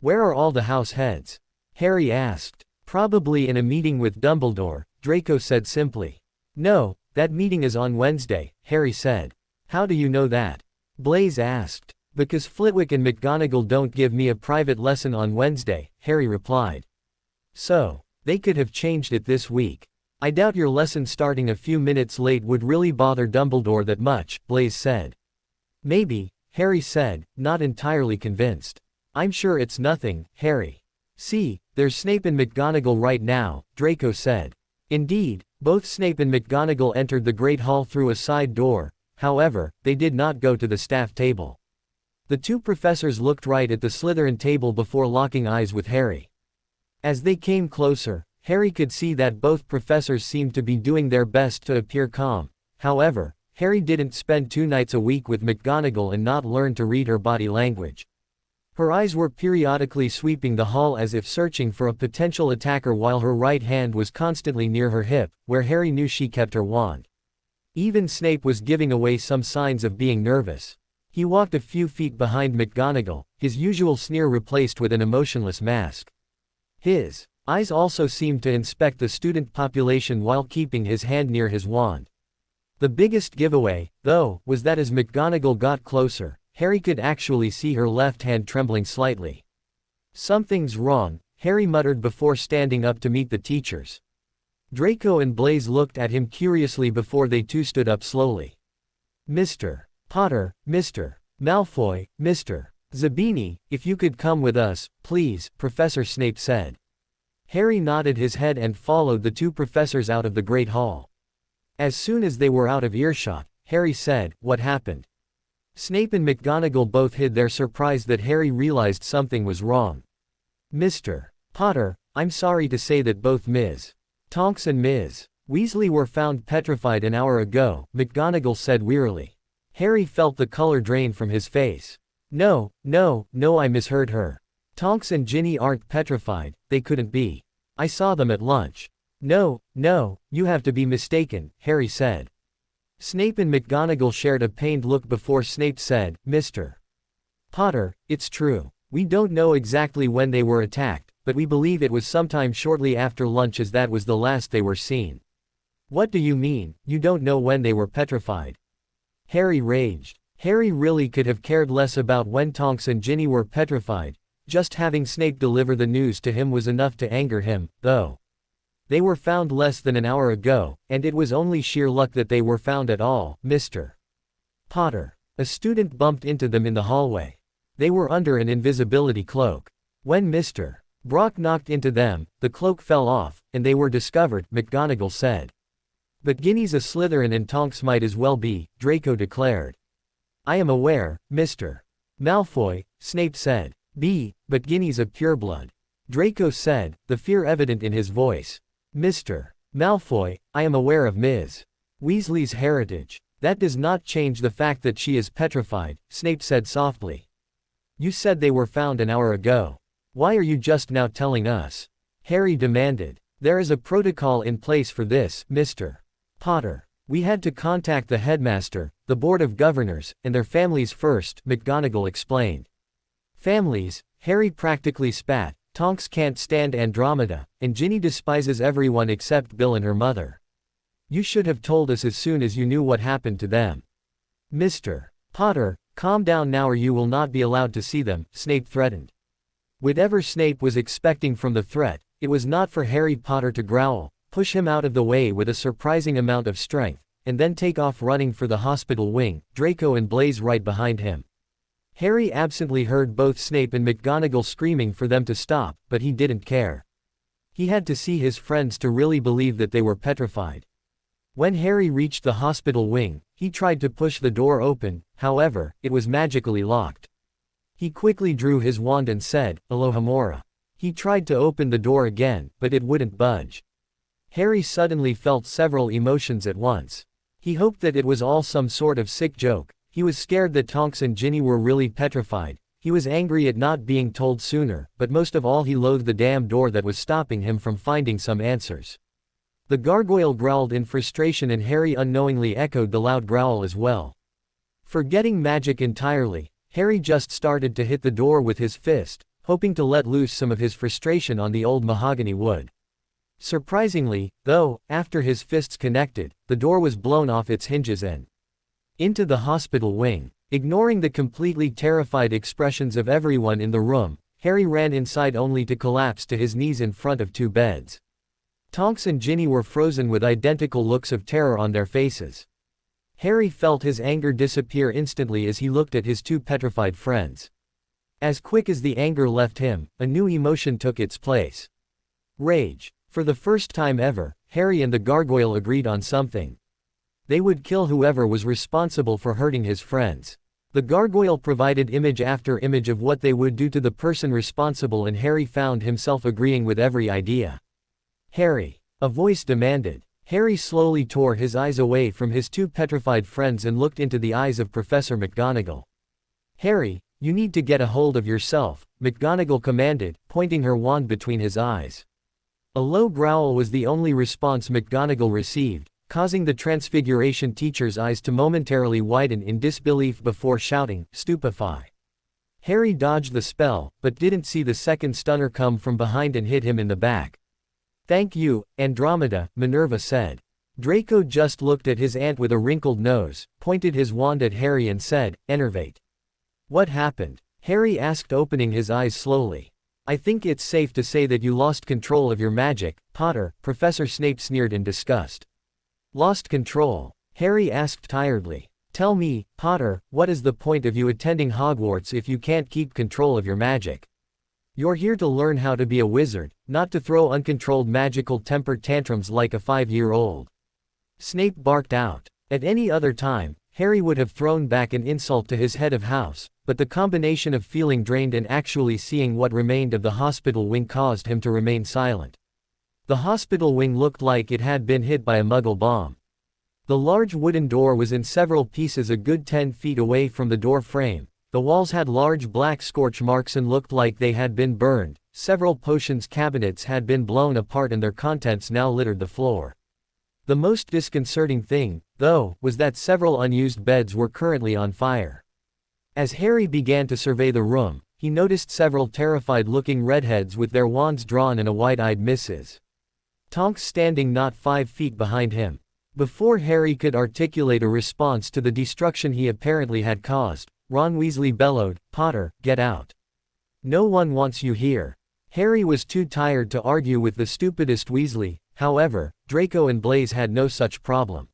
Where are all the house heads? Harry asked. Probably in a meeting with Dumbledore, Draco said simply. No, that meeting is on Wednesday, Harry said. How do you know that? Blaze asked. Because Flitwick and McGonagall don't give me a private lesson on Wednesday, Harry replied. So, they could have changed it this week. I doubt your lesson starting a few minutes late would really bother Dumbledore that much, Blaze said. Maybe, Harry said, not entirely convinced. I'm sure it's nothing, Harry. See, there's Snape and McGonagall right now, Draco said. Indeed, both Snape and McGonagall entered the Great Hall through a side door, however, they did not go to the staff table. The two professors looked right at the Slytherin table before locking eyes with Harry. As they came closer, Harry could see that both professors seemed to be doing their best to appear calm. However, Harry didn't spend 2 nights a week with McGonagall and not learn to read her body language. Her eyes were periodically sweeping the hall as if searching for a potential attacker while her right hand was constantly near her hip, where Harry knew she kept her wand. Even Snape was giving away some signs of being nervous. He walked a few feet behind McGonagall, his usual sneer replaced with an emotionless mask. His eyes also seemed to inspect the student population while keeping his hand near his wand. The biggest giveaway, though, was that as McGonagall got closer, Harry could actually see her left hand trembling slightly. Something's wrong, Harry muttered before standing up to meet the teachers. Draco and Blaze looked at him curiously before they too stood up slowly. Mr. Potter, Mr. Malfoy, Mr. Zabini, if you could come with us, please, Professor Snape said. Harry nodded his head and followed the two professors out of the Great Hall. As soon as they were out of earshot, Harry said, "What happened?" Snape and McGonagall both hid their surprise that Harry realized something was wrong. Mr. Potter, I'm sorry to say that both Ms. Tonks and Ms. Weasley were found petrified an hour ago, McGonagall said wearily. Harry felt the color drain from his face. No, I misheard her. Tonks and Ginny aren't petrified, they couldn't be. I saw them at lunch. No, you have to be mistaken, Harry said. Snape and McGonagall shared a pained look before Snape said, Mr. Potter, it's true. We don't know exactly when they were attacked, but we believe it was sometime shortly after lunch as that was the last they were seen. What do you mean, you don't know when they were petrified? Harry raged. Harry really could have cared less about when Tonks and Ginny were petrified. Just having Snape deliver the news to him was enough to anger him, though. They were found less than an hour ago, and it was only sheer luck that they were found at all, Mr. Potter. A student bumped into them in the hallway. They were under an invisibility cloak. When Mr. Brock knocked into them, the cloak fell off, and they were discovered, McGonagall said. But Ginny's a Slytherin and Tonks might as well be, Draco declared. I am aware, Mr. Malfoy, Snape said. But Ginny's a pureblood. Draco said, the fear evident in his voice. Mr. Malfoy, I am aware of Ms. Weasley's heritage. That does not change the fact that she is petrified, Snape said softly. You said they were found an hour ago. Why are you just now telling us? Harry demanded. There is a protocol in place for this, Mr. Potter. We had to contact the headmaster, the board of governors, and their families first, McGonagall explained. Families, Harry practically spat. Tonks can't stand Andromeda, and Ginny despises everyone except Bill and her mother. You should have told us as soon as you knew what happened to them. Mr. Potter, calm down now or you will not be allowed to see them, Snape threatened. Whatever Snape was expecting from the threat, it was not for Harry Potter to growl, push him out of the way with a surprising amount of strength, and then take off running for the hospital wing, Draco and Blaze right behind him. Harry absently heard both Snape and McGonagall screaming for them to stop, but he didn't care. He had to see his friends to really believe that they were petrified. When Harry reached the hospital wing, he tried to push the door open, however, it was magically locked. He quickly drew his wand and said, Alohomora. He tried to open the door again, but it wouldn't budge. Harry suddenly felt several emotions at once. He hoped that it was all some sort of sick joke. He was scared that Tonks and Ginny were really petrified. He was angry at not being told sooner, but most of all he loathed the damn door that was stopping him from finding some answers. The gargoyle growled in frustration and Harry unknowingly echoed the loud growl as well. Forgetting magic entirely, Harry just started to hit the door with his fist, hoping to let loose some of his frustration on the old mahogany wood. Surprisingly, though, after his fists connected, the door was blown off its hinges and into the hospital wing. Ignoring the completely terrified expressions of everyone in the room, Harry ran inside only to collapse to his knees in front of two beds. Tonks and Ginny were frozen with identical looks of terror on their faces. Harry felt his anger disappear instantly as he looked at his two petrified friends. As quick as the anger left him, a new emotion took its place. Rage. For the first time ever, Harry and the gargoyle agreed on something. They would kill whoever was responsible for hurting his friends. The gargoyle provided image after image of what they would do to the person responsible and Harry found himself agreeing with every idea. Harry, a voice demanded. Harry slowly tore his eyes away from his two petrified friends and looked into the eyes of Professor McGonagall. Harry, you need to get a hold of yourself, McGonagall commanded, pointing her wand between his eyes. A low growl was the only response McGonagall received, causing the Transfiguration teacher's eyes to momentarily widen in disbelief before shouting, "Stupefy." Harry dodged the spell, but didn't see the second stunner come from behind and hit him in the back. "Thank you, Andromeda," Minerva said. Draco just looked at his aunt with a wrinkled nose, pointed his wand at Harry and said, "Enervate." "What happened?" Harry asked, opening his eyes slowly. "I think it's safe to say that you lost control of your magic, Potter," Professor Snape sneered in disgust. "Lost control?" Harry asked tiredly. "Tell me, Potter, what is the point of you attending Hogwarts if you can't keep control of your magic? You're here to learn how to be a wizard, not to throw uncontrolled magical temper tantrums like a 5-year-old. Snape barked out. At any other time, Harry would have thrown back an insult to his head of house, but the combination of feeling drained and actually seeing what remained of the hospital wing caused him to remain silent. The hospital wing looked like it had been hit by a Muggle bomb. The large wooden door was in several pieces a good 10 feet away from the door frame. The walls had large black scorch marks and looked like they had been burned. Several potions cabinets had been blown apart and their contents now littered the floor. The most disconcerting thing, though, was that several unused beds were currently on fire. As Harry began to survey the room, he noticed several terrified-looking redheads with their wands drawn and a wide-eyed Mrs. Tonks standing not 5 feet behind him. Before Harry could articulate a response to the destruction he apparently had caused, Ron Weasley bellowed, "Potter, get out. No one wants you here." Harry was too tired to argue with the stupidest Weasley. However, Draco and Blaise had no such problem.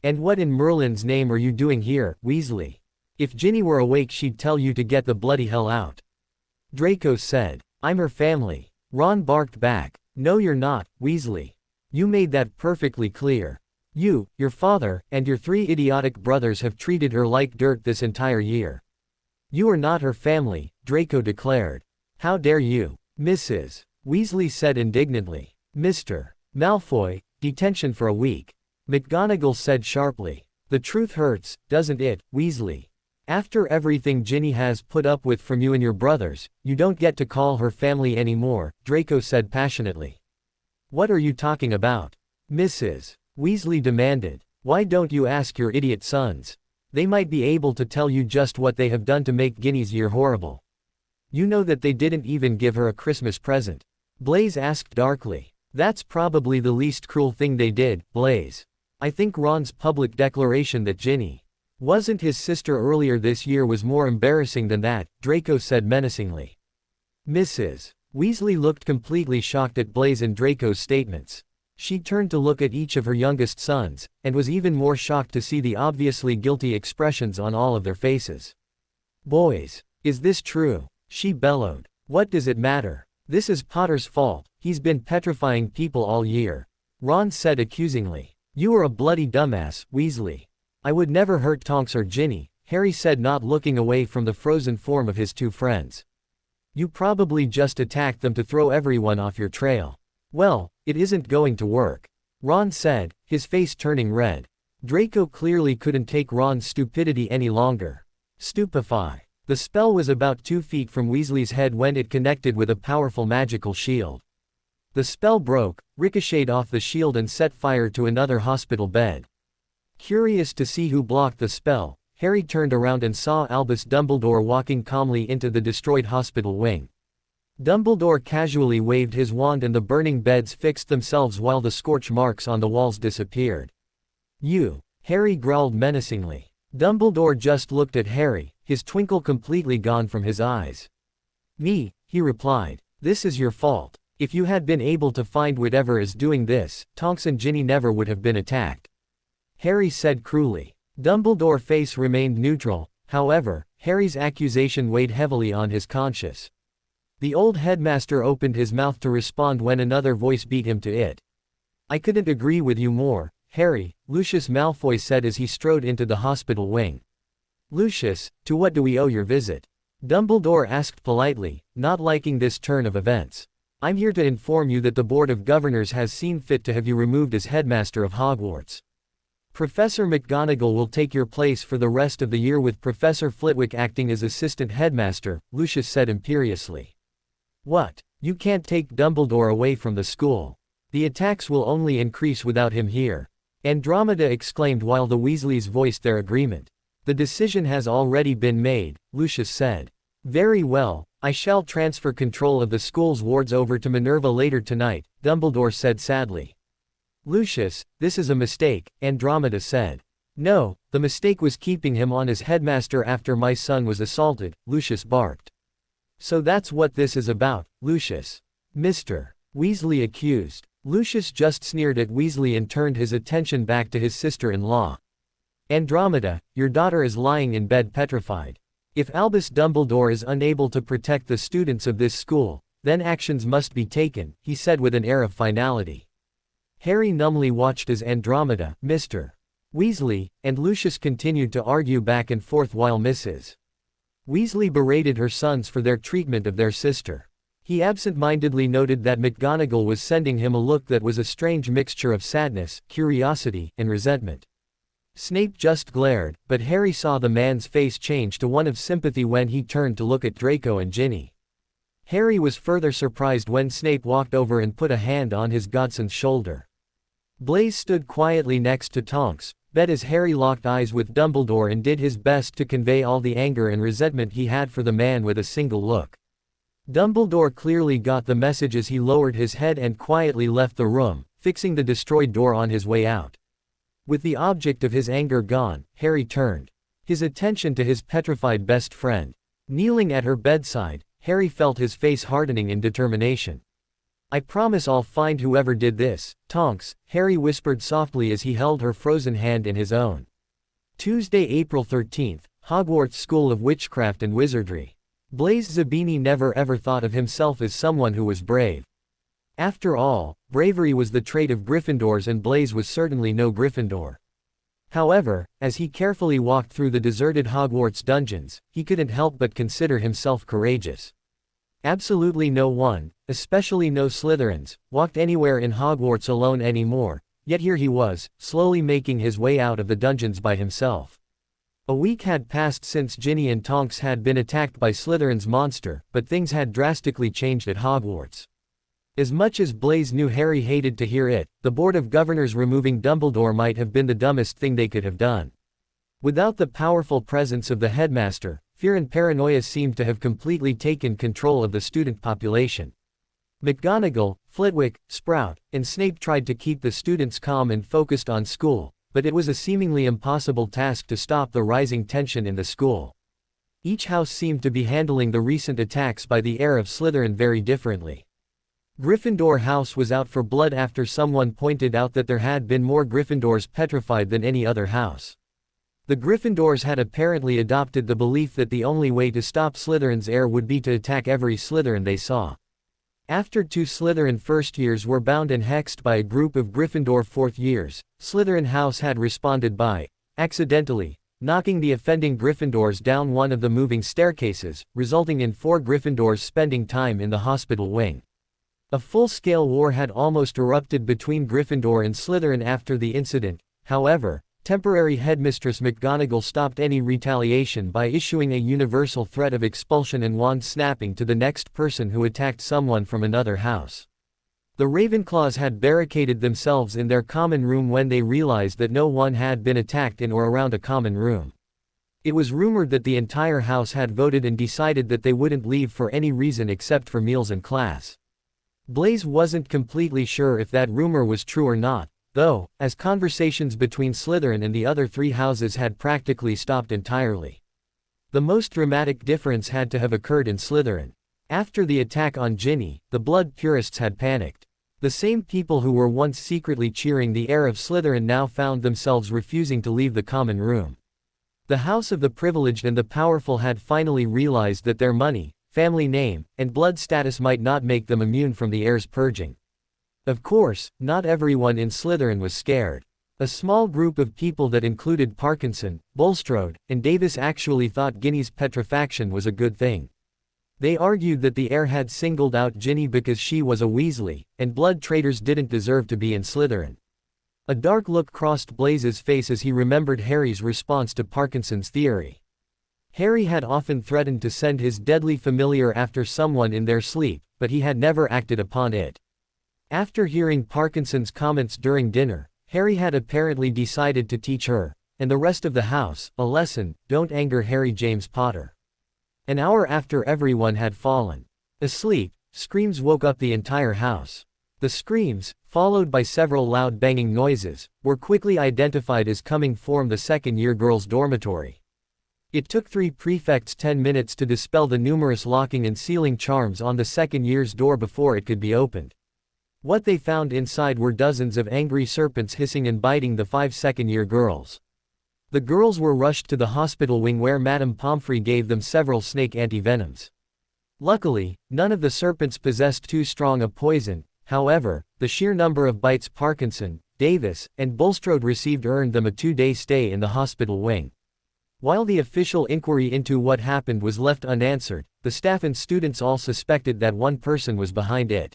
"And what in Merlin's name are you doing here, Weasley? If Ginny were awake she'd tell you to get the bloody hell out." Draco said. "I'm her family." Ron barked back. "No you're not, Weasley. You made that perfectly clear. You, your father, and your 3 idiotic brothers have treated her like dirt this entire year. You are not her family," Draco declared. "How dare you?" Mrs. Weasley said indignantly. "Mr. Malfoy, detention for a week." McGonagall said sharply. "The truth hurts, doesn't it, Weasley? After everything Ginny has put up with from you and your brothers, you don't get to call her family anymore," Draco said passionately. "What are you talking about?" Mrs. Weasley demanded. "Why don't you ask your idiot sons? They might be able to tell you just what they have done to make Ginny's year horrible. You know that they didn't even give her a Christmas present." Blaise asked darkly. "That's probably the least cruel thing they did, Blaise. I think Ron's public declaration that Ginny wasn't his sister earlier this year was more embarrassing than that," Draco said menacingly. Mrs. Weasley looked completely shocked at Blaise and Draco's statements. She turned to look at each of her youngest sons, and was even more shocked to see the obviously guilty expressions on all of their faces. "Boys, is this true?" she bellowed. "What does it matter? This is Potter's fault, he's been petrifying people all year." Ron said accusingly. "You are a bloody dumbass, Weasley. I would never hurt Tonks or Ginny," Harry said, not looking away from the frozen form of his two friends. You probably just attacked them to throw everyone off your trail. Well, it isn't going to work. Ron said, his face turning red. Draco clearly couldn't take Ron's stupidity any longer. Stupefy. The spell was about 2 feet from Weasley's head when it connected with a powerful magical shield. The spell broke, ricocheted off the shield and set fire to another hospital bed. Curious to see who blocked the spell, Harry turned around and saw Albus Dumbledore walking calmly into the destroyed hospital wing. Dumbledore casually waved his wand and the burning beds fixed themselves while the scorch marks on the walls disappeared. "You," Harry growled menacingly. Dumbledore just looked at Harry, his twinkle completely gone from his eyes. "Me," he replied. "This is your fault. If you had been able to find whatever is doing this, Tonks and Ginny never would have been attacked," Harry said cruelly. Dumbledore's face remained neutral, however, Harry's accusation weighed heavily on his conscience. The old headmaster opened his mouth to respond when another voice beat him to it. "I couldn't agree with you more, Harry," Lucius Malfoy said as he strode into the hospital wing. "Lucius, to what do we owe your visit?" Dumbledore asked politely, not liking this turn of events. "I'm here to inform you that the Board of Governors has seen fit to have you removed as headmaster of Hogwarts. Professor McGonagall will take your place for the rest of the year with Professor Flitwick acting as assistant headmaster," Lucius said imperiously. "What? You can't take Dumbledore away from the school. The attacks will only increase without him here," Andromeda exclaimed while the Weasleys voiced their agreement. "The decision has already been made," Lucius said. "Very well, I shall transfer control of the school's wards over to Minerva later tonight," Dumbledore said sadly. "Lucius, this is a mistake," Andromeda said. "No, the mistake was keeping him on as headmaster after my son was assaulted," Lucius barked. "So that's what this is about, Lucius. Mr. Weasley accused." Lucius just sneered at Weasley and turned his attention back to his sister-in-law. "Andromeda, your daughter is lying in bed petrified. If Albus Dumbledore is unable to protect the students of this school, then actions must be taken," he said with an air of finality. Harry numbly watched as Andromeda, Mr. Weasley, and Lucius continued to argue back and forth while Mrs. Weasley berated her sons for their treatment of their sister. He absent-mindedly noted that McGonagall was sending him a look that was a strange mixture of sadness, curiosity, and resentment. Snape just glared, but Harry saw the man's face change to one of sympathy when he turned to look at Draco and Ginny. Harry was further surprised when Snape walked over and put a hand on his godson's shoulder. Blaise stood quietly next to Tonks, but as Harry locked eyes with Dumbledore and did his best to convey all the anger and resentment he had for the man with a single look. Dumbledore clearly got the message as he lowered his head and quietly left the room, fixing the destroyed door on his way out. With the object of his anger gone, Harry turned his attention to his petrified best friend. Kneeling at her bedside, Harry felt his face hardening in determination. "I promise I'll find whoever did this, Tonks," Harry whispered softly as he held her frozen hand in his own. Tuesday, April 13th, Hogwarts School of Witchcraft and Wizardry. Blaise Zabini never ever thought of himself as someone who was brave. After all, bravery was the trait of Gryffindors and Blaise was certainly no Gryffindor. However, as he carefully walked through the deserted Hogwarts dungeons, he couldn't help but consider himself courageous. Absolutely no one, especially no Slytherins, walked anywhere in Hogwarts alone anymore, yet here he was, slowly making his way out of the dungeons by himself. A week had passed since Ginny and Tonks had been attacked by Slytherin's monster, but things had drastically changed at Hogwarts. As much as Blaise knew Harry hated to hear it, the Board of Governors removing Dumbledore might have been the dumbest thing they could have done. Without the powerful presence of the headmaster, fear and paranoia seemed to have completely taken control of the student population. McGonagall, Flitwick, Sprout, and Snape tried to keep the students calm and focused on school, but it was a seemingly impossible task to stop the rising tension in the school. Each house seemed to be handling the recent attacks by the heir of Slytherin very differently. Gryffindor House was out for blood after someone pointed out that there had been more Gryffindors petrified than any other house. The Gryffindors had apparently adopted the belief that the only way to stop Slytherin's heir would be to attack every Slytherin they saw. After 2 Slytherin first years were bound and hexed by a group of Gryffindor fourth years, Slytherin House had responded by, accidentally, knocking the offending Gryffindors down one of the moving staircases, resulting in 4 Gryffindors spending time in the hospital wing. A full-scale war had almost erupted between Gryffindor and Slytherin after the incident. However, temporary headmistress McGonagall stopped any retaliation by issuing a universal threat of expulsion and wand snapping to the next person who attacked someone from another house. The Ravenclaws had barricaded themselves in their common room when they realized that no one had been attacked in or around a common room. It was rumored that the entire house had voted and decided that they wouldn't leave for any reason except for meals and class. Blaise wasn't completely sure if that rumor was true or not, though, as conversations between Slytherin and the other 3 houses had practically stopped entirely. The most dramatic difference had to have occurred in Slytherin. After the attack on Ginny, the blood purists had panicked. The same people who were once secretly cheering the heir of Slytherin now found themselves refusing to leave the common room. The House of the Privileged and the Powerful had finally realized that their money, family name, and blood status might not make them immune from the heir's purging. Of course, not everyone in Slytherin was scared. A small group of people that included Parkinson, Bulstrode, and Davis actually thought Ginny's petrifaction was a good thing. They argued that the heir had singled out Ginny because she was a Weasley, and blood traitors didn't deserve to be in Slytherin. A dark look crossed Blaise's face as he remembered Harry's response to Parkinson's theory. Harry had often threatened to send his deadly familiar after someone in their sleep, but he had never acted upon it. After hearing Parkinson's comments during dinner, Harry had apparently decided to teach her, and the rest of the house, a lesson: don't anger Harry James Potter. An hour after everyone had fallen asleep, screams woke up the entire house. The screams, followed by several loud banging noises, were quickly identified as coming from the second-year girls' dormitory. It took 3 prefects 10 minutes to dispel the numerous locking and sealing charms on the second year's door before it could be opened. What they found inside were dozens of angry serpents hissing and biting the 5 second-year girls. The girls were rushed to the hospital wing where Madame Pomfrey gave them several snake antivenoms. Luckily, none of the serpents possessed too strong a poison. However, the sheer number of bites Parkinson, Davis, and Bulstrode received earned them a 2-day stay in the hospital wing. While the official inquiry into what happened was left unanswered, the staff and students all suspected that one person was behind it: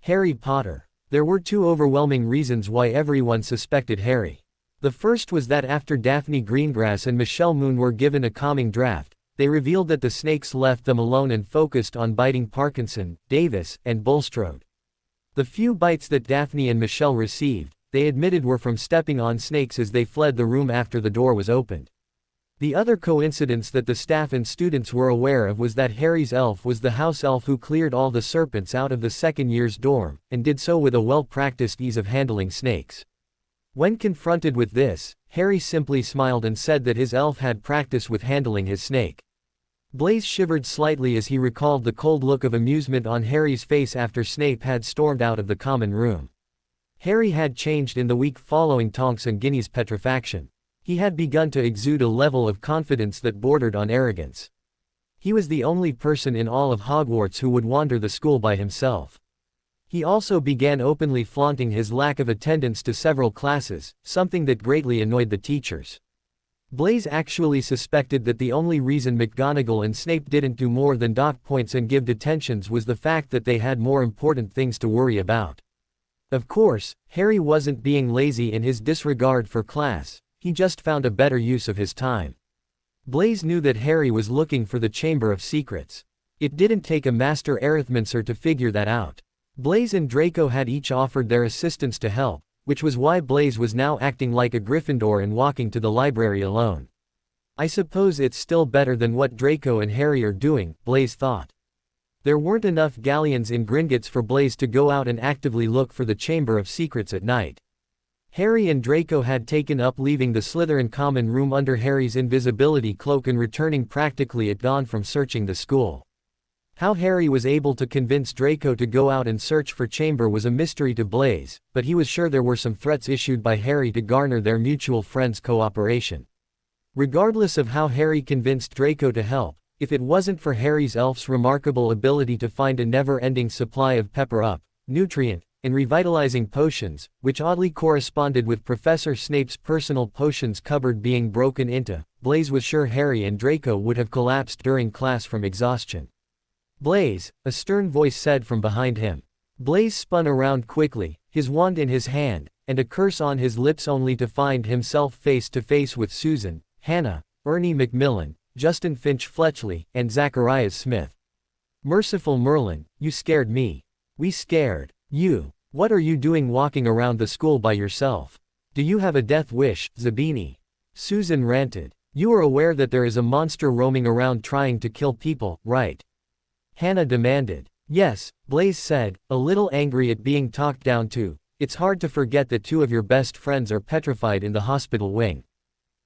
Harry Potter. There were 2 overwhelming reasons why everyone suspected Harry. The first was that after Daphne Greengrass and Michelle Moon were given a calming draft, they revealed that the snakes left them alone and focused on biting Parkinson, Davis, and Bulstrode. The few bites that Daphne and Michelle received, they admitted were from stepping on snakes as they fled the room after the door was opened. The other coincidence that the staff and students were aware of was that Harry's elf was the house elf who cleared all the serpents out of the second year's dorm, and did so with a well-practiced ease of handling snakes. When confronted with this, Harry simply smiled and said that his elf had practice with handling his snake. Blaise shivered slightly as he recalled the cold look of amusement on Harry's face after Snape had stormed out of the common room. Harry had changed in the week following Tonks and Ginny's petrifaction. He had begun to exude a level of confidence that bordered on arrogance. He was the only person in all of Hogwarts who would wander the school by himself. He also began openly flaunting his lack of attendance to several classes, something that greatly annoyed the teachers. Blaise actually suspected that the only reason McGonagall and Snape didn't do more than dock points and give detentions was the fact that they had more important things to worry about. Of course, Harry wasn't being lazy in his disregard for class, he just found a better use of his time. Blaise knew that Harry was looking for the Chamber of Secrets. It didn't take a master arithmancer to figure that out. Blaise and Draco had each offered their assistance to help, which was why Blaise was now acting like a Gryffindor and walking to the library alone. I suppose it's still better than what Draco and Harry are doing, Blaise thought. There weren't enough galleons in Gringotts for Blaise to go out and actively look for the Chamber of Secrets at night. Harry and Draco had taken up leaving the Slytherin common room under Harry's invisibility cloak and returning practically at dawn from searching the school. How Harry was able to convince Draco to go out and search for Chamber was a mystery to Blaise, but he was sure there were some threats issued by Harry to garner their mutual friends' cooperation. Regardless of how Harry convinced Draco to help, if it wasn't for Harry's elf's remarkable ability to find a never-ending supply of pepper-up, nutrient, and revitalizing potions, which oddly corresponded with Professor Snape's personal potions cupboard being broken into. Blaise was sure Harry and Draco would have collapsed during class from exhaustion. "Blaise," a stern voice said from behind him. Blaise spun around quickly, his wand in his hand, and a curse on his lips, only to find himself face to face with Susan, Hannah, Ernie Macmillan, Justin Finch-Fletchley, and Zacharias Smith. "Merciful Merlin, you scared me. We scared you. What are you doing walking around the school by yourself? Do you have a death wish, Zabini?" Susan ranted. "You are aware that there is a monster roaming around trying to kill people, right?" Hannah demanded. "Yes," Blaise said, a little angry at being talked down to. "It's hard to forget that two of your best friends are petrified in the hospital wing."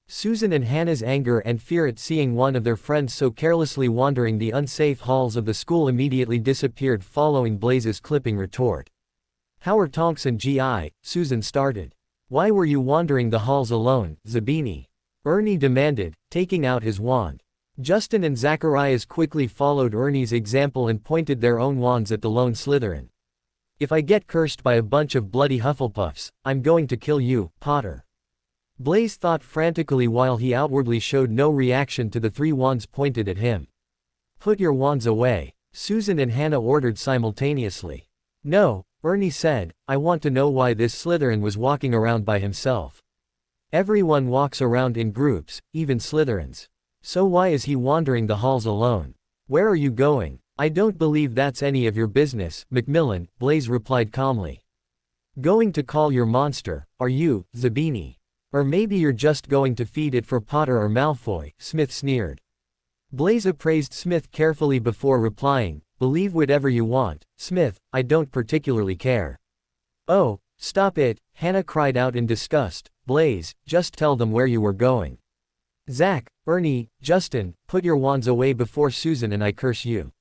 Susan and Hannah's anger and fear at seeing one of their friends so carelessly wandering the unsafe halls of the school immediately disappeared following Blaise's clipping retort. "How are Tonks and Gi?" Susan started. "Why were you wandering the halls alone, Zabini?" Ernie demanded, taking out his wand. Justin and Zacharias quickly followed Ernie's example and pointed their own wands at the lone Slytherin. "If I get cursed by a bunch of bloody Hufflepuffs, I'm going to kill you, Potter." Blaise thought frantically while he outwardly showed no reaction to the three wands pointed at him. "Put your wands away," Susan and Hannah ordered simultaneously. "No," Ernie said, "I want to know why this Slytherin was walking around by himself. Everyone walks around in groups, even Slytherins. So why is he wandering the halls alone? Where are you going?" "I don't believe that's any of your business, Macmillan," Blaise replied calmly. "Going to call your monster, are you, Zabini? Or maybe you're just going to feed it for Potter or Malfoy," Smith sneered. Blaise appraised Smith carefully before replying, "Believe whatever you want, Smith, I don't particularly care." "Oh, stop it," Hannah cried out in disgust. "Blaise, just tell them where you were going. Zach, Ernie, Justin, put your wands away before Susan and I curse you."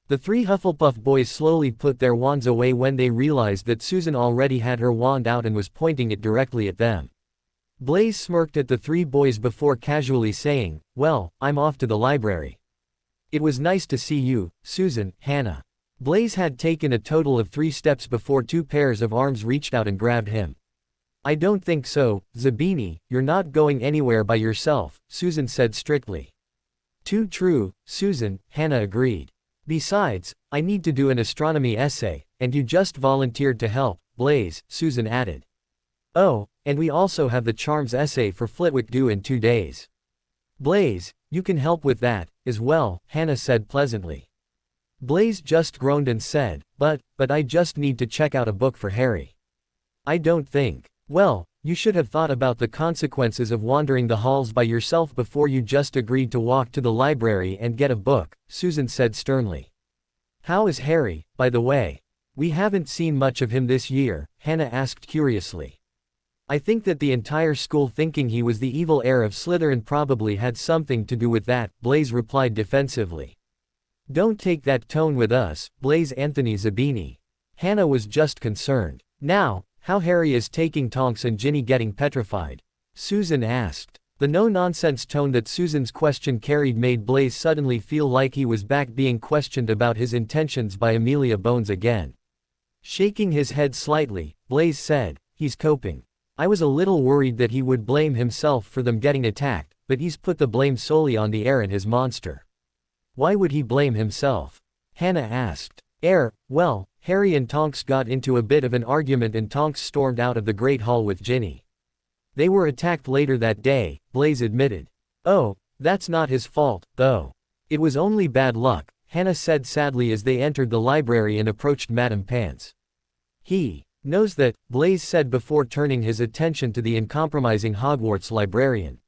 The three Hufflepuff boys slowly put their wands away when they realized that Susan already had her wand out and was pointing it directly at them. Blaise smirked at the three boys before casually saying, "Well, I'm off to the library." "It was nice to see you, Susan, Hannah." Blaise had taken a total of 3 steps before 2 pairs of arms reached out and grabbed him. "I don't think so, Zabini, you're not going anywhere by yourself," Susan said strictly. "Too true, Susan," Hannah agreed. "Besides, I need to do an astronomy essay, and you just volunteered to help, Blaise," Susan added. "Oh, and we also have the charms essay for Flitwick due in 2 days. Blaise, you can help with that, as well," Hannah said pleasantly. Blaise just groaned and said, but I just need to check out a book for Harry." "I don't think. Well, you should have thought about the consequences of wandering the halls by yourself before you just agreed to walk to the library and get a book," Susan said sternly. "How is Harry, by the way? We haven't seen much of him this year," Hannah asked curiously. "I think that the entire school thinking he was the evil heir of Slytherin probably had something to do with that," Blaise replied defensively. "Don't take that tone with us, Blaise Anthony Zabini." Hannah was just concerned. "Now, how Harry is taking Tonks and Ginny getting petrified?" Susan asked. The no-nonsense tone that Susan's question carried made Blaise suddenly feel like he was back being questioned about his intentions by Amelia Bones again. Shaking his head slightly, Blaise said, "He's coping. I was a little worried that he would blame himself for them getting attacked, but he's put the blame solely on the heir and his monster." "Why would he blame himself?" Hannah asked. Well, Harry and Tonks got into a bit of an argument and Tonks stormed out of the Great Hall with Ginny. They were attacked later that day, Blaise admitted. "Oh, that's not his fault, though. It was only bad luck," Hannah said sadly as they entered the library and approached Madame Pants. "He knows that," Blaise said before turning his attention to the uncompromising Hogwarts librarian.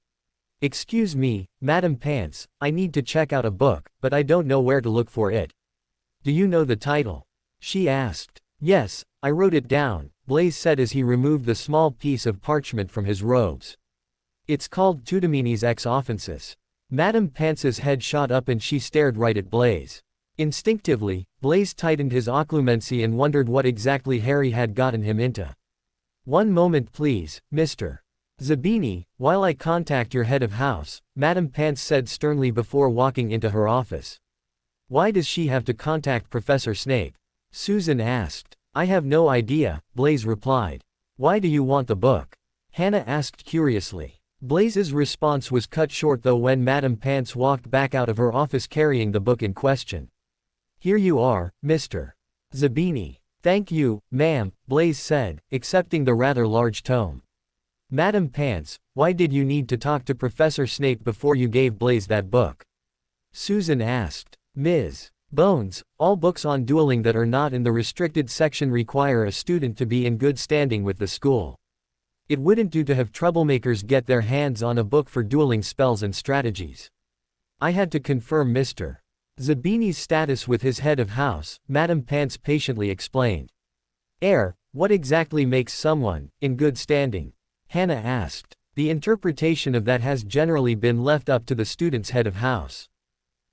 "Excuse me, Madame Pants, I need to check out a book, but I don't know where to look for it. Do you know the title?" she asked. "Yes, I wrote it down," Blaise said as he removed the small piece of parchment from his robes. "It's called Tudiminis ex Offensis." Madame Pants's head shot up and she stared right at Blaise. Instinctively, Blaise tightened his occlumency and wondered what exactly Harry had gotten him into. "One moment please, Mr. Zabini, while I contact your head of house," Madame Pants said sternly before walking into her office. "Why does she have to contact Professor Snape?" Susan asked. I have no idea, Blaise replied. Why do you want the book? Hannah asked curiously. Blaise's response was cut short though when Madame Pants walked back out of her office carrying the book in question. Here you are, Mr. Zabini. Thank you, ma'am, Blaise said, accepting the rather large tome. Madame Pants, why did you need to talk to Professor Snape before you gave Blaise that book? Susan asked. Ms. Bones, all books on dueling that are not in the restricted section require a student to be in good standing with the school. It wouldn't do to have troublemakers get their hands on a book for dueling spells and strategies. I had to confirm Mr. Zabini's status with his head of house, Madame Pants patiently explained. What exactly makes someone in good standing? Hannah asked. The interpretation of that has generally been left up to the student's head of house.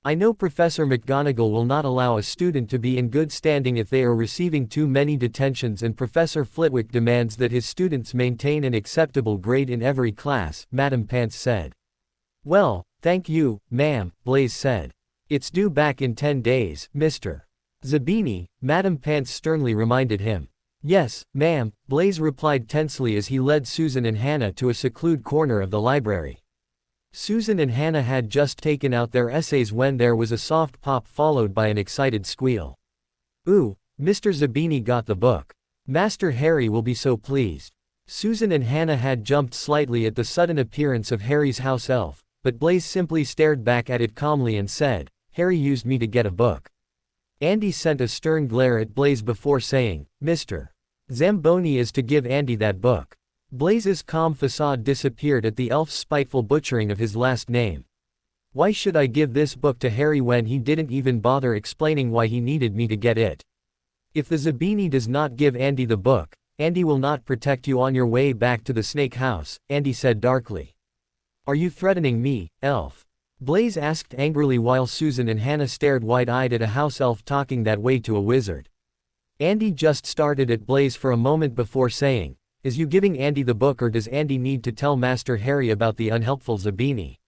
I know Professor McGonagall will not allow a student to be in good standing if they are receiving too many detentions, and Professor Flitwick demands that his students maintain an acceptable grade in every class, Madame Pants said. Well, thank you, ma'am, Blaise said. It's due back in 10 days, Mr. Zabini, Madame Pants sternly reminded him. Yes, ma'am, Blaise replied tensely as he led Susan and Hannah to a secluded corner of the library. Susan and Hannah had just taken out their essays when there was a soft pop followed by an excited squeal. Ooh, Mr. Zabini got the book. Master Harry will be so pleased. Susan and Hannah had jumped slightly at the sudden appearance of Harry's house elf, but Blaise simply stared back at it calmly and said, Harry used me to get a book. Andy sent a stern glare at Blaise before saying, Mr. Zamboni is to give Andy that book. Blaise's calm facade disappeared at the elf's spiteful butchering of his last name. Why should I give this book to Harry when he didn't even bother explaining why he needed me to get it? If the Zabini does not give Andy the book, Andy will not protect you on your way back to the snake house, Andy said darkly. Are you threatening me, elf? Blaise asked angrily while Susan and Hannah stared wide-eyed at a house elf talking that way to a wizard. Andy just started at Blaise for a moment before saying, Is you giving Andy the book, or does Andy need to tell Master Harry about the unhelpful Zabini?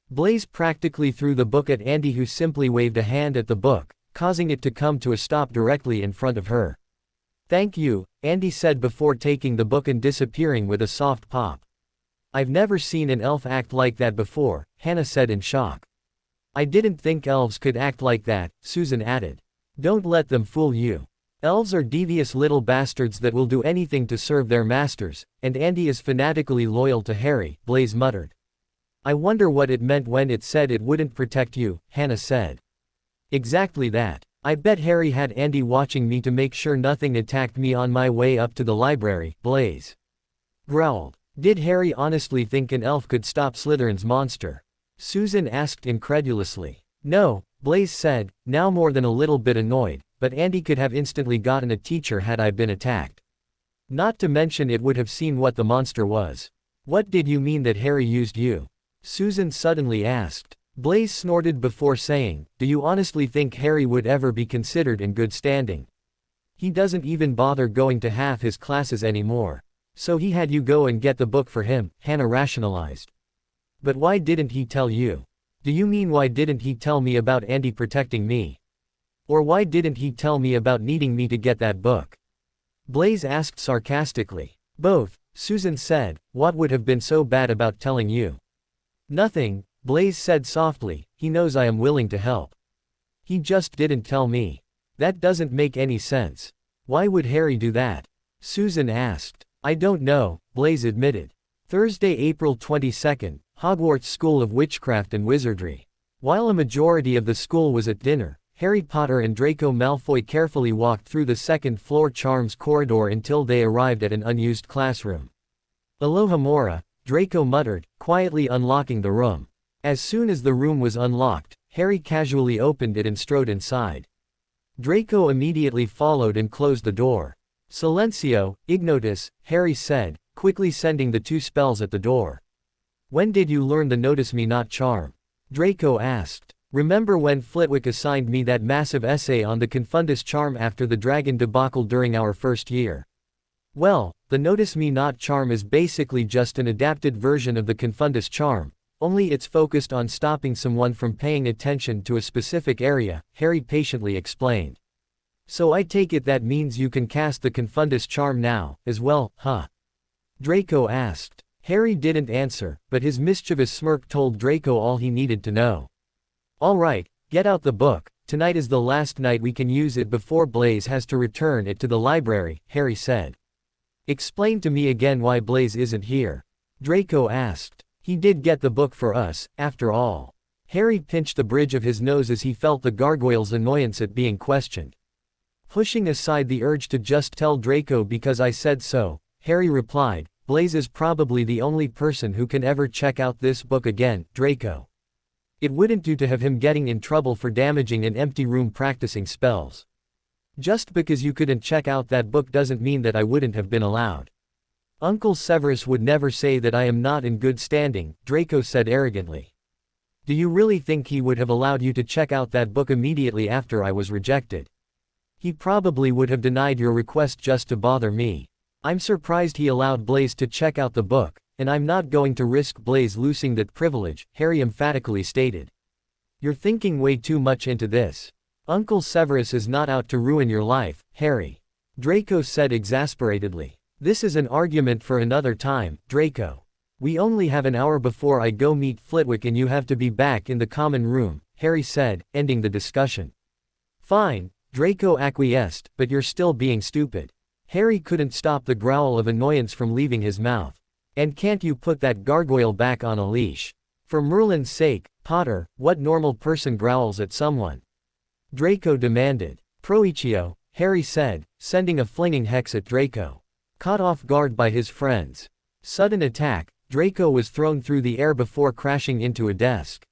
Blaise practically threw the book at Andy, who simply waved a hand at the book, causing it to come to a stop directly in front of her. Thank you, Andy said before taking the book and disappearing with a soft pop. I've never seen an elf act like that before, Hannah said in shock. I didn't think elves could act like that, Susan added. Don't let them fool you. Elves are devious little bastards that will do anything to serve their masters, and Andy is fanatically loyal to Harry, Blaise muttered. I wonder what it meant when it said it wouldn't protect you, Hannah said. Exactly that. I bet Harry had Andy watching me to make sure nothing attacked me on my way up to the library, Blaise growled. Did Harry honestly think an elf could stop Slytherin's monster? Susan asked incredulously. No, Blaise said, now more than a little bit annoyed, but Andy could have instantly gotten a teacher had I been attacked. Not to mention it would have seen what the monster was. What did you mean that Harry used you? Susan suddenly asked. Blaise snorted before saying, do you honestly think Harry would ever be considered in good standing? He doesn't even bother going to half his classes anymore. So he had you go and get the book for him, Hannah rationalized. But why didn't he tell you? Do you mean why didn't he tell me about Andy protecting me? Or why didn't he tell me about needing me to get that book? Blaise asked sarcastically. Both, Susan said. What would have been so bad about telling you? Nothing, Blaise said softly. He knows I am willing to help. He just didn't tell me. That doesn't make any sense. Why would Harry do that? Susan asked. I don't know, Blaise admitted. Thursday, April 22, Hogwarts School of Witchcraft and Wizardry. While a majority of the school was at dinner, Harry Potter and Draco Malfoy carefully walked through the second-floor charms corridor until they arrived at an unused classroom. Alohomora, Draco muttered, quietly unlocking the room. As soon as the room was unlocked, Harry casually opened it and strode inside. Draco immediately followed and closed the door. Silencio, Ignotus, Harry said, quickly sending the two spells at the door. When did you learn the Notice Me Not charm? Draco asked. Remember when Flitwick assigned me that massive essay on the Confundus charm after the dragon debacle during our first year? Well, the Notice Me Not charm is basically just an adapted version of the Confundus charm, only it's focused on stopping someone from paying attention to a specific area, Harry patiently explained. So I take it that means you can cast the Confundus charm now, as well, huh? Draco asked. Harry didn't answer, but his mischievous smirk told Draco all he needed to know. All right, get out the book. Tonight is the last night we can use it before Blaise has to return it to the library, Harry said. Explain to me again why Blaise isn't here. Draco asked. He did get the book for us, after all. Harry pinched the bridge of his nose as he felt the gargoyle's annoyance at being questioned. Pushing aside the urge to just tell Draco because I said so, Harry replied, Blaise is probably the only person who can ever check out this book again, Draco. It wouldn't do to have him getting in trouble for damaging an empty room practicing spells. Just because you couldn't check out that book doesn't mean that I wouldn't have been allowed. Uncle Severus would never say that I am not in good standing, Draco said arrogantly. Do you really think he would have allowed you to check out that book immediately after I was rejected? He probably would have denied your request just to bother me. I'm surprised he allowed Blaise to check out the book, and I'm not going to risk Blaise losing that privilege, Harry emphatically stated. You're thinking way too much into this. Uncle Severus is not out to ruin your life, Harry. Draco said exasperatedly. This is an argument for another time, Draco. We only have an hour before I go meet Flitwick and you have to be back in the common room, Harry said, ending the discussion. Fine, Draco acquiesced, but you're still being stupid. Harry couldn't stop the growl of annoyance from leaving his mouth. And can't you put that gargoyle back on a leash? For Merlin's sake, Potter, what normal person growls at someone? Draco demanded. Proicchio, Harry said, sending a flinging hex at Draco. Caught off guard by his friends. Sudden attack, Draco was thrown through the air before crashing into a desk.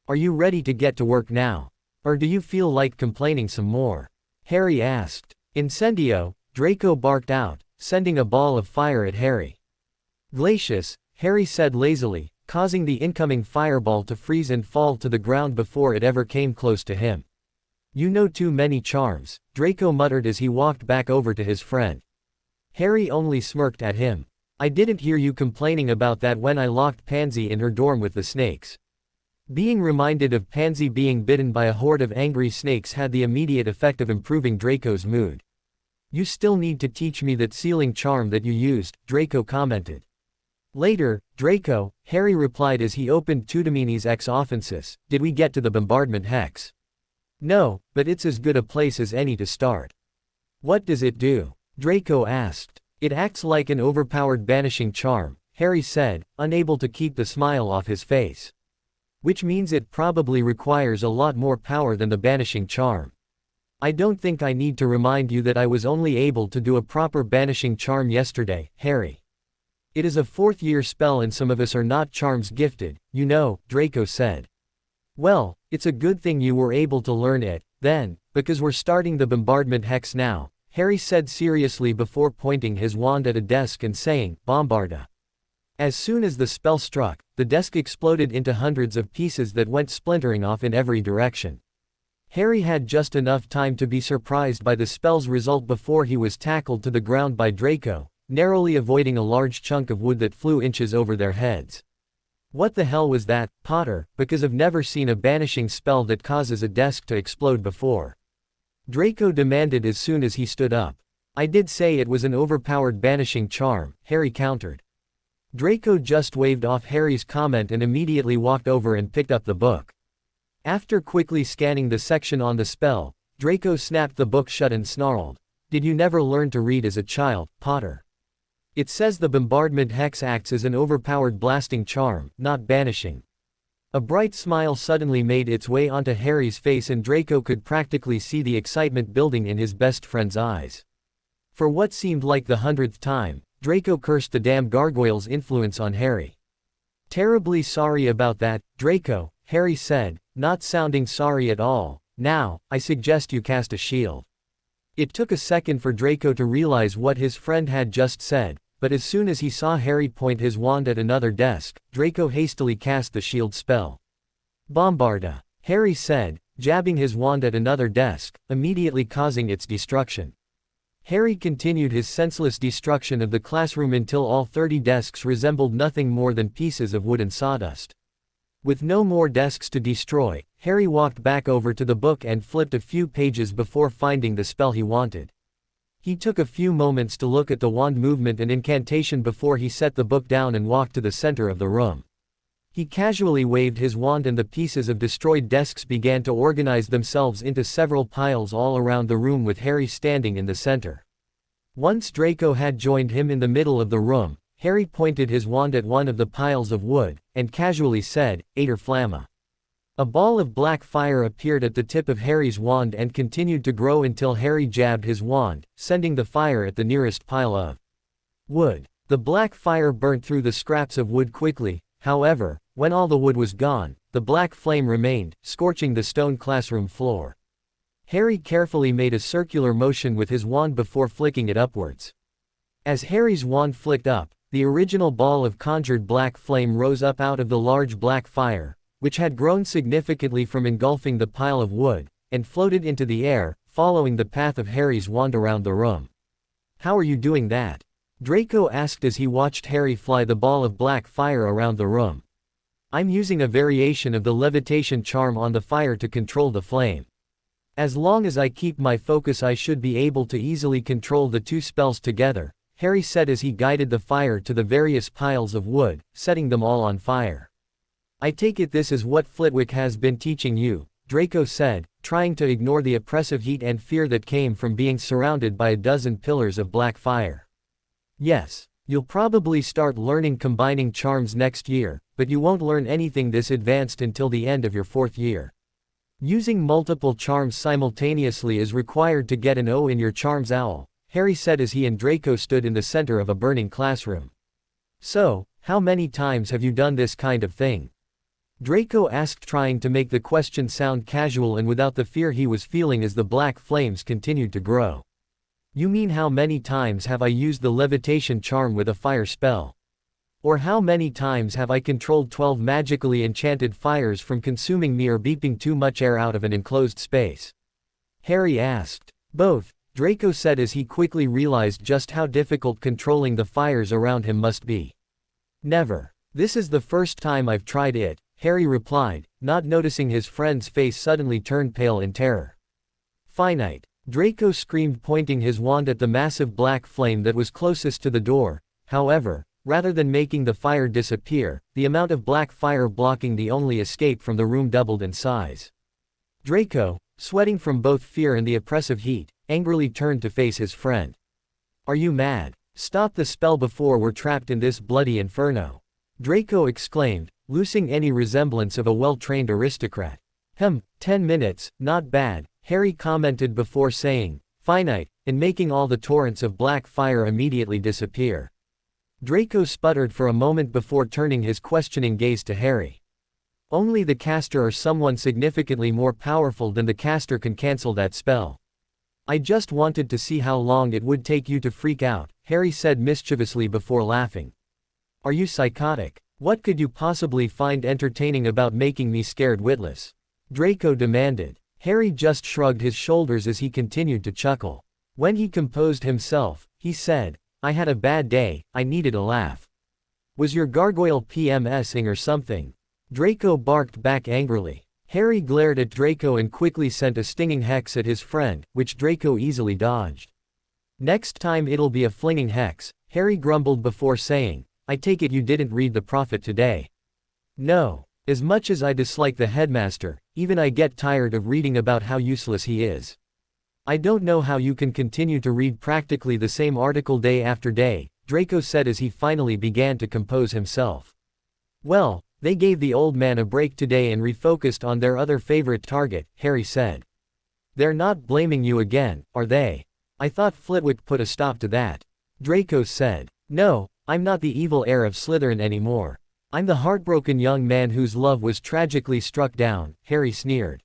Are you ready to get to work now? Or do you feel like complaining some more? Harry asked. Incendio, Draco barked out, sending a ball of fire at Harry. Glacius, Harry said lazily, causing the incoming fireball to freeze and fall to the ground before it ever came close to him. You know too many charms, Draco muttered as he walked back over to his friend. Harry only smirked at him. I didn't hear you complaining about that when I locked Pansy in her dorm with the snakes. Being reminded of Pansy being bitten by a horde of angry snakes had the immediate effect of improving Draco's mood. You still need to teach me that sealing charm that you used, Draco commented. Later, Draco, Harry replied as he opened Tudamini's ex offensis, did we get to the bombardment hex? No, but it's as good a place as any to start. What does it do? Draco asked. It acts like an overpowered banishing charm, Harry said, unable to keep the smile off his face. Which means it probably requires a lot more power than the banishing charm. I don't think I need to remind you that I was only able to do a proper banishing charm yesterday, Harry. It is a fourth-year spell and some of us are not charms gifted, you know, Draco said. Well, it's a good thing you were able to learn it, then, because we're starting the bombardment hex now, Harry said seriously before pointing his wand at a desk and saying, Bombarda. As soon as the spell struck, the desk exploded into hundreds of pieces that went splintering off in every direction. Harry had just enough time to be surprised by the spell's result before he was tackled to the ground by Draco, narrowly avoiding a large chunk of wood that flew inches over their heads. What the hell was that, Potter, because I've never seen a banishing spell that causes a desk to explode before. Draco demanded as soon as he stood up. I did say it was an overpowered banishing charm, Harry countered. Draco just waved off Harry's comment and immediately walked over and picked up the book. After quickly scanning the section on the spell, Draco snapped the book shut and snarled. Did you never learn to read as a child, Potter? It says the bombardment hex acts as an overpowered blasting charm, not banishing. A bright smile suddenly made its way onto Harry's face and Draco could practically see the excitement building in his best friend's eyes. For what seemed like the 100th time, Draco cursed the damn gargoyle's influence on Harry. Terribly sorry about that, Draco, Harry said, not sounding sorry at all. Now, I suggest you cast a shield. It took a second for Draco to realize what his friend had just said, but as soon as he saw Harry point his wand at another desk, Draco hastily cast the shield spell. Bombarda, Harry said, jabbing his wand at another desk, immediately causing its destruction. Harry continued his senseless destruction of the classroom until all 30 desks resembled nothing more than pieces of wood and sawdust. With no more desks to destroy, Harry walked back over to the book and flipped a few pages before finding the spell he wanted. He took a few moments to look at the wand movement and incantation before he set the book down and walked to the center of the room. He casually waved his wand and the pieces of destroyed desks began to organize themselves into several piles all around the room with Harry standing in the center. Once Draco had joined him in the middle of the room, Harry pointed his wand at one of the piles of wood, and casually said, "Aether Flamma." A ball of black fire appeared at the tip of Harry's wand and continued to grow until Harry jabbed his wand, sending the fire at the nearest pile of wood. The black fire burnt through the scraps of wood quickly, however, when all the wood was gone, the black flame remained, scorching the stone classroom floor. Harry carefully made a circular motion with his wand before flicking it upwards. As Harry's wand flicked up, the original ball of conjured black flame rose up out of the large black fire, which had grown significantly from engulfing the pile of wood, and floated into the air, following the path of Harry's wand around the room. "How are you doing that?" Draco asked as he watched Harry fly the ball of black fire around the room. "I'm using a variation of the levitation charm on the fire to control the flame. As long as I keep my focus I should be able to easily control the two spells together," Harry said as he guided the fire to the various piles of wood, setting them all on fire. "I take it this is what Flitwick has been teaching you," Draco said, trying to ignore the oppressive heat and fear that came from being surrounded by a dozen pillars of black fire. "Yes. You'll probably start learning combining charms next year, but you won't learn anything this advanced until the end of your 4th year. Using multiple charms simultaneously is required to get an O in your charms owl," Harry said as he and Draco stood in the center of a burning classroom. "So, how many times have you done this kind of thing?" Draco asked, trying to make the question sound casual and without the fear he was feeling as the black flames continued to grow. "You mean how many times have I used the levitation charm with a fire spell? Or how many times have I controlled 12 magically enchanted fires from consuming me or beeping too much air out of an enclosed space?" Harry asked. "Both," Draco said as he quickly realized just how difficult controlling the fires around him must be. "Never. This is the first time I've tried it," Harry replied, not noticing his friend's face suddenly turned pale in terror. "Finite," Draco screamed, pointing his wand at the massive black flame that was closest to the door. However, rather than making the fire disappear, the amount of black fire blocking the only escape from the room doubled in size. Draco, sweating from both fear and the oppressive heat, angrily turned to face his friend. "Are you mad? Stop the spell before we're trapped in this bloody inferno," Draco exclaimed, losing any resemblance of a well-trained aristocrat. 10 minutes, not bad," Harry commented before saying, "Finite," and making all the torrents of black fire immediately disappear. Draco sputtered for a moment before turning his questioning gaze to Harry. "Only the caster or someone significantly more powerful than the caster can cancel that spell. I just wanted to see how long it would take you to freak out," Harry said mischievously before laughing. "Are you psychotic? What could you possibly find entertaining about making me scared witless?" Draco demanded. Harry just shrugged his shoulders as he continued to chuckle. When he composed himself, he said, "I had a bad day, I needed a laugh." "Was your gargoyle PMSing or something?" Draco barked back angrily. Harry glared at Draco and quickly sent a stinging hex at his friend, which Draco easily dodged. "Next time it'll be a flinging hex," Harry grumbled before saying, "I take it you didn't read the prophet today." "No. As much as I dislike the headmaster, even I get tired of reading about how useless he is. I don't know how you can continue to read practically the same article day after day," Draco said as he finally began to compose himself. "Well, they gave the old man a break today and refocused on their other favorite target," Harry said. "They're not blaming you again, are they? I thought Flitwick put a stop to that." Draco said. "No, I'm not the evil heir of Slytherin anymore. I'm the heartbroken young man whose love was tragically struck down," Harry sneered.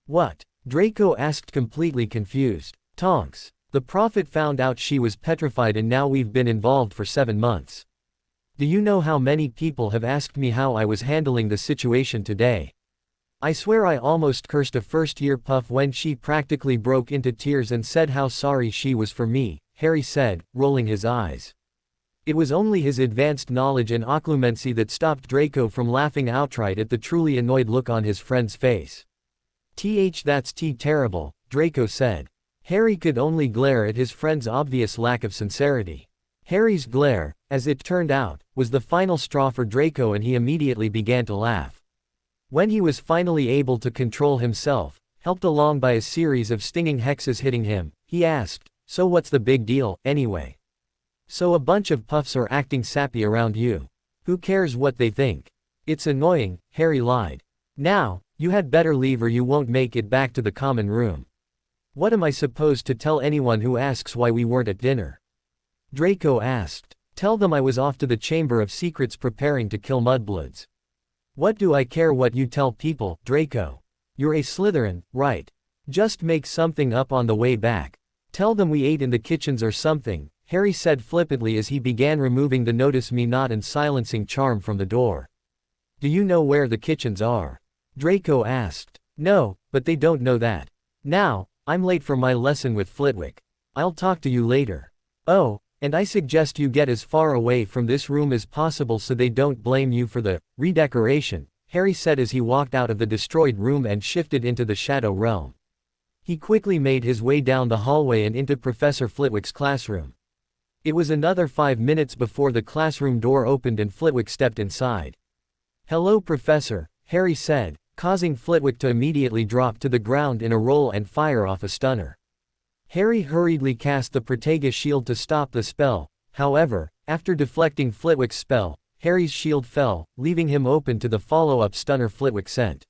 "What?" Draco asked, completely confused. "Tonks. The prophet found out she was petrified and now we've been involved for 7 months. Do you know how many people have asked me how I was handling the situation today? I swear I almost cursed a first-year puff when she practically broke into tears and said how sorry she was for me," Harry said, rolling his eyes. It was only his advanced knowledge and occlumency that stopped Draco from laughing outright at the truly annoyed look on his friend's face. That's terrible, Draco said. Harry could only glare at his friend's obvious lack of sincerity. Harry's glare, as it turned out, was the final straw for Draco, and he immediately began to laugh. When he was finally able to control himself, helped along by a series of stinging hexes hitting him, he asked, "So what's the big deal, anyway? So a bunch of puffs are acting sappy around you. Who cares what they think? It's annoying," Harry lied. "Now, you had better leave or you won't make it back to the common room." "What am I supposed to tell anyone who asks why we weren't at dinner?" Draco asked. "Tell them I was off to the Chamber of Secrets preparing to kill mudbloods." "What do I care what you tell people, Draco? You're a Slytherin, right? Just make something up on the way back. Tell them we ate in the kitchens or something," Harry said flippantly as he began removing the notice me not and silencing charm from the door. "Do you know where the kitchens are?" Draco asked. "No, but they don't know that. Now, I'm late for my lesson with Flitwick. I'll talk to you later. Oh, and I suggest you get as far away from this room as possible so they don't blame you for the redecoration," Harry said as he walked out of the destroyed room and shifted into the Shadow Realm. He quickly made his way down the hallway and into Professor Flitwick's classroom. It was another 5 minutes before the classroom door opened and Flitwick stepped inside. "Hello, Professor," Harry said, causing Flitwick to immediately drop to the ground in a roll and fire off a stunner. Harry hurriedly cast the Protega shield to stop the spell. However, after deflecting Flitwick's spell, Harry's shield fell, leaving him open to the follow-up stunner Flitwick sent.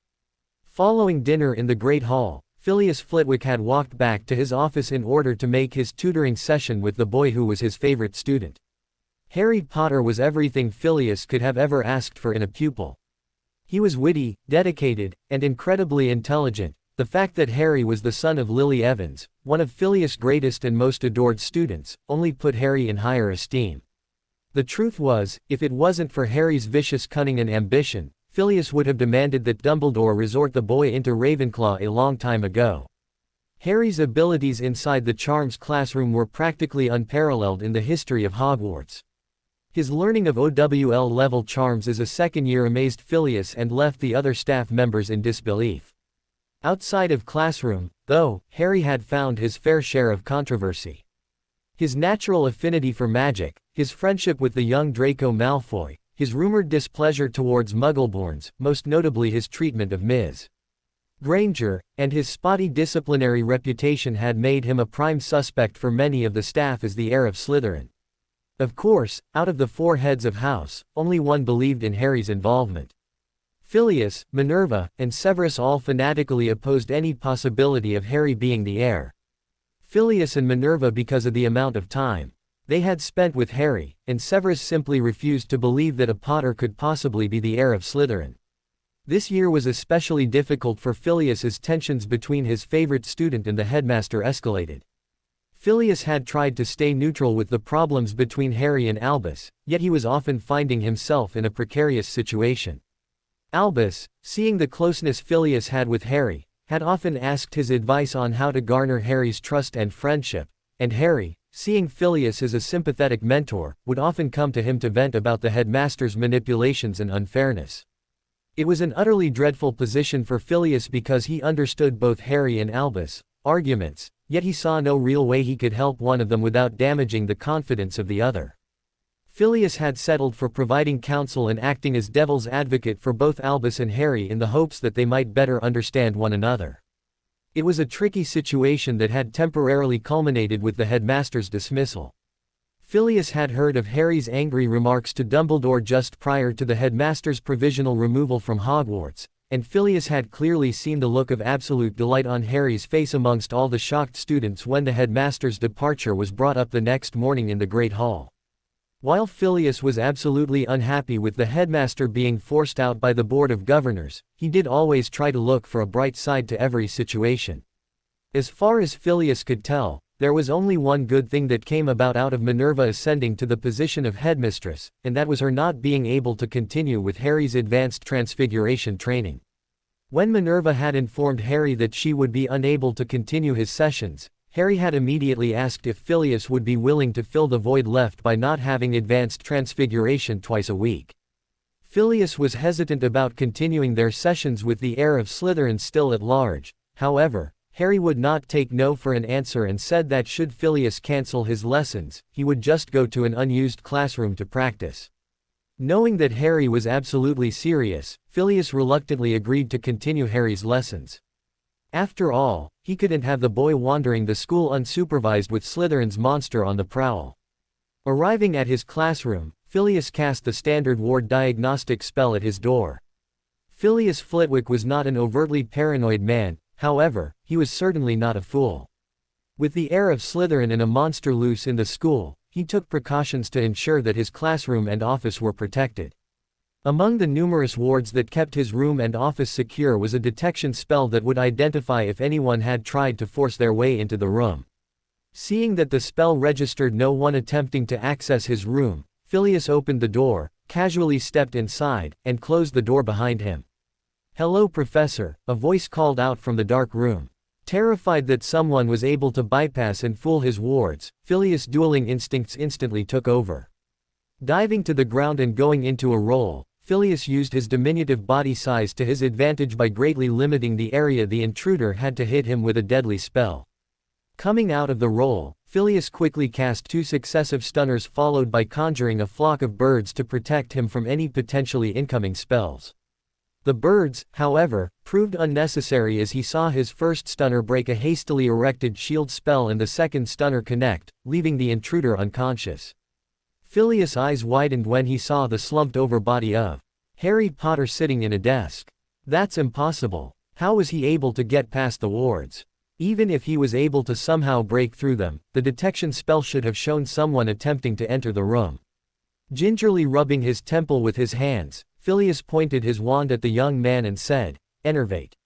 Following dinner in the Great Hall, Phileas Flitwick had walked back to his office in order to make his tutoring session with the boy who was his favorite student. Harry Potter was everything Phileas could have ever asked for in a pupil. He was witty, dedicated, and incredibly intelligent. The fact that Harry was the son of Lily Evans, one of Phileas' greatest and most adored students, only put Harry in higher esteem. The truth was, if it wasn't for Harry's vicious cunning and ambition, Phileas would have demanded that Dumbledore resort the boy into Ravenclaw a long time ago. Harry's abilities inside the Charms classroom were practically unparalleled in the history of Hogwarts. His learning of OWL-level charms as a second-year amazed Phileas and left the other staff members in disbelief. Outside of classroom, though, Harry had found his fair share of controversy. His natural affinity for magic, his friendship with the young Draco Malfoy, his rumored displeasure towards Muggleborns, most notably his treatment of Ms. Granger, and his spotty disciplinary reputation had made him a prime suspect for many of the staff as the heir of Slytherin. Of course, out of the 4 heads of house, only one believed in Harry's involvement. Phileas, Minerva, and Severus all fanatically opposed any possibility of Harry being the heir. Phileas and Minerva because of the amount of time they had spent with Harry, and Severus simply refused to believe that a Potter could possibly be the heir of Slytherin. This year was especially difficult for Phileas as tensions between his favorite student and the headmaster escalated. Phileas had tried to stay neutral with the problems between Harry and Albus, yet he was often finding himself in a precarious situation. Albus, seeing the closeness Phileas had with Harry, had often asked his advice on how to garner Harry's trust and friendship, and Harry, seeing Phileas as a sympathetic mentor, would often come to him to vent about the headmaster's manipulations and unfairness. It was an utterly dreadful position for Phileas because he understood both Harry and Albus' arguments, yet he saw no real way he could help one of them without damaging the confidence of the other. Phileas had settled for providing counsel and acting as devil's advocate for both Albus and Harry in the hopes that they might better understand one another. It was a tricky situation that had temporarily culminated with the headmaster's dismissal. Phileas had heard of Harry's angry remarks to Dumbledore just prior to the headmaster's provisional removal from Hogwarts, and Phileas had clearly seen the look of absolute delight on Harry's face amongst all the shocked students when the headmaster's departure was brought up the next morning in the Great Hall. While Phileas was absolutely unhappy with the headmaster being forced out by the Board of Governors, he did always try to look for a bright side to every situation. As far as Phileas could tell, there was only one good thing that came about out of Minerva ascending to the position of headmistress, and that was her not being able to continue with Harry's advanced transfiguration training. When Minerva had informed Harry that she would be unable to continue his sessions, Harry had immediately asked if Phileas would be willing to fill the void left by not having advanced transfiguration twice a week. Phileas was hesitant about continuing their sessions with the heir of Slytherin still at large. However, Harry would not take no for an answer and said that should Phileas cancel his lessons, he would just go to an unused classroom to practice. Knowing that Harry was absolutely serious, Phileas reluctantly agreed to continue Harry's lessons. After all, he couldn't have the boy wandering the school unsupervised with Slytherin's monster on the prowl. Arriving at his classroom, Phileas cast the standard ward diagnostic spell at his door. Phileas Flitwick was not an overtly paranoid man, however, he was certainly not a fool. With the heir of Slytherin and a monster loose in the school, he took precautions to ensure that his classroom and office were protected. Among the numerous wards that kept his room and office secure was a detection spell that would identify if anyone had tried to force their way into the room. Seeing that the spell registered no one attempting to access his room, Phileas opened the door, casually stepped inside, and closed the door behind him. "Hello, Professor," a voice called out from the dark room. Terrified that someone was able to bypass and fool his wards, Phileas' dueling instincts instantly took over. Diving to the ground and going into a roll, Phileas used his diminutive body size to his advantage by greatly limiting the area the intruder had to hit him with a deadly spell. Coming out of the roll, Phileas quickly cast 2 successive stunners followed by conjuring a flock of birds to protect him from any potentially incoming spells. The birds, however, proved unnecessary as he saw his first stunner break a hastily erected shield spell and the second stunner connect, leaving the intruder unconscious. Phileas' eyes widened when he saw the slumped-over body of Harry Potter sitting in a desk. That's impossible. How was he able to get past the wards? Even if he was able to somehow break through them, the detection spell should have shown someone attempting to enter the room. Gingerly rubbing his temple with his hands, Phileas pointed his wand at the young man and said, "Enervate."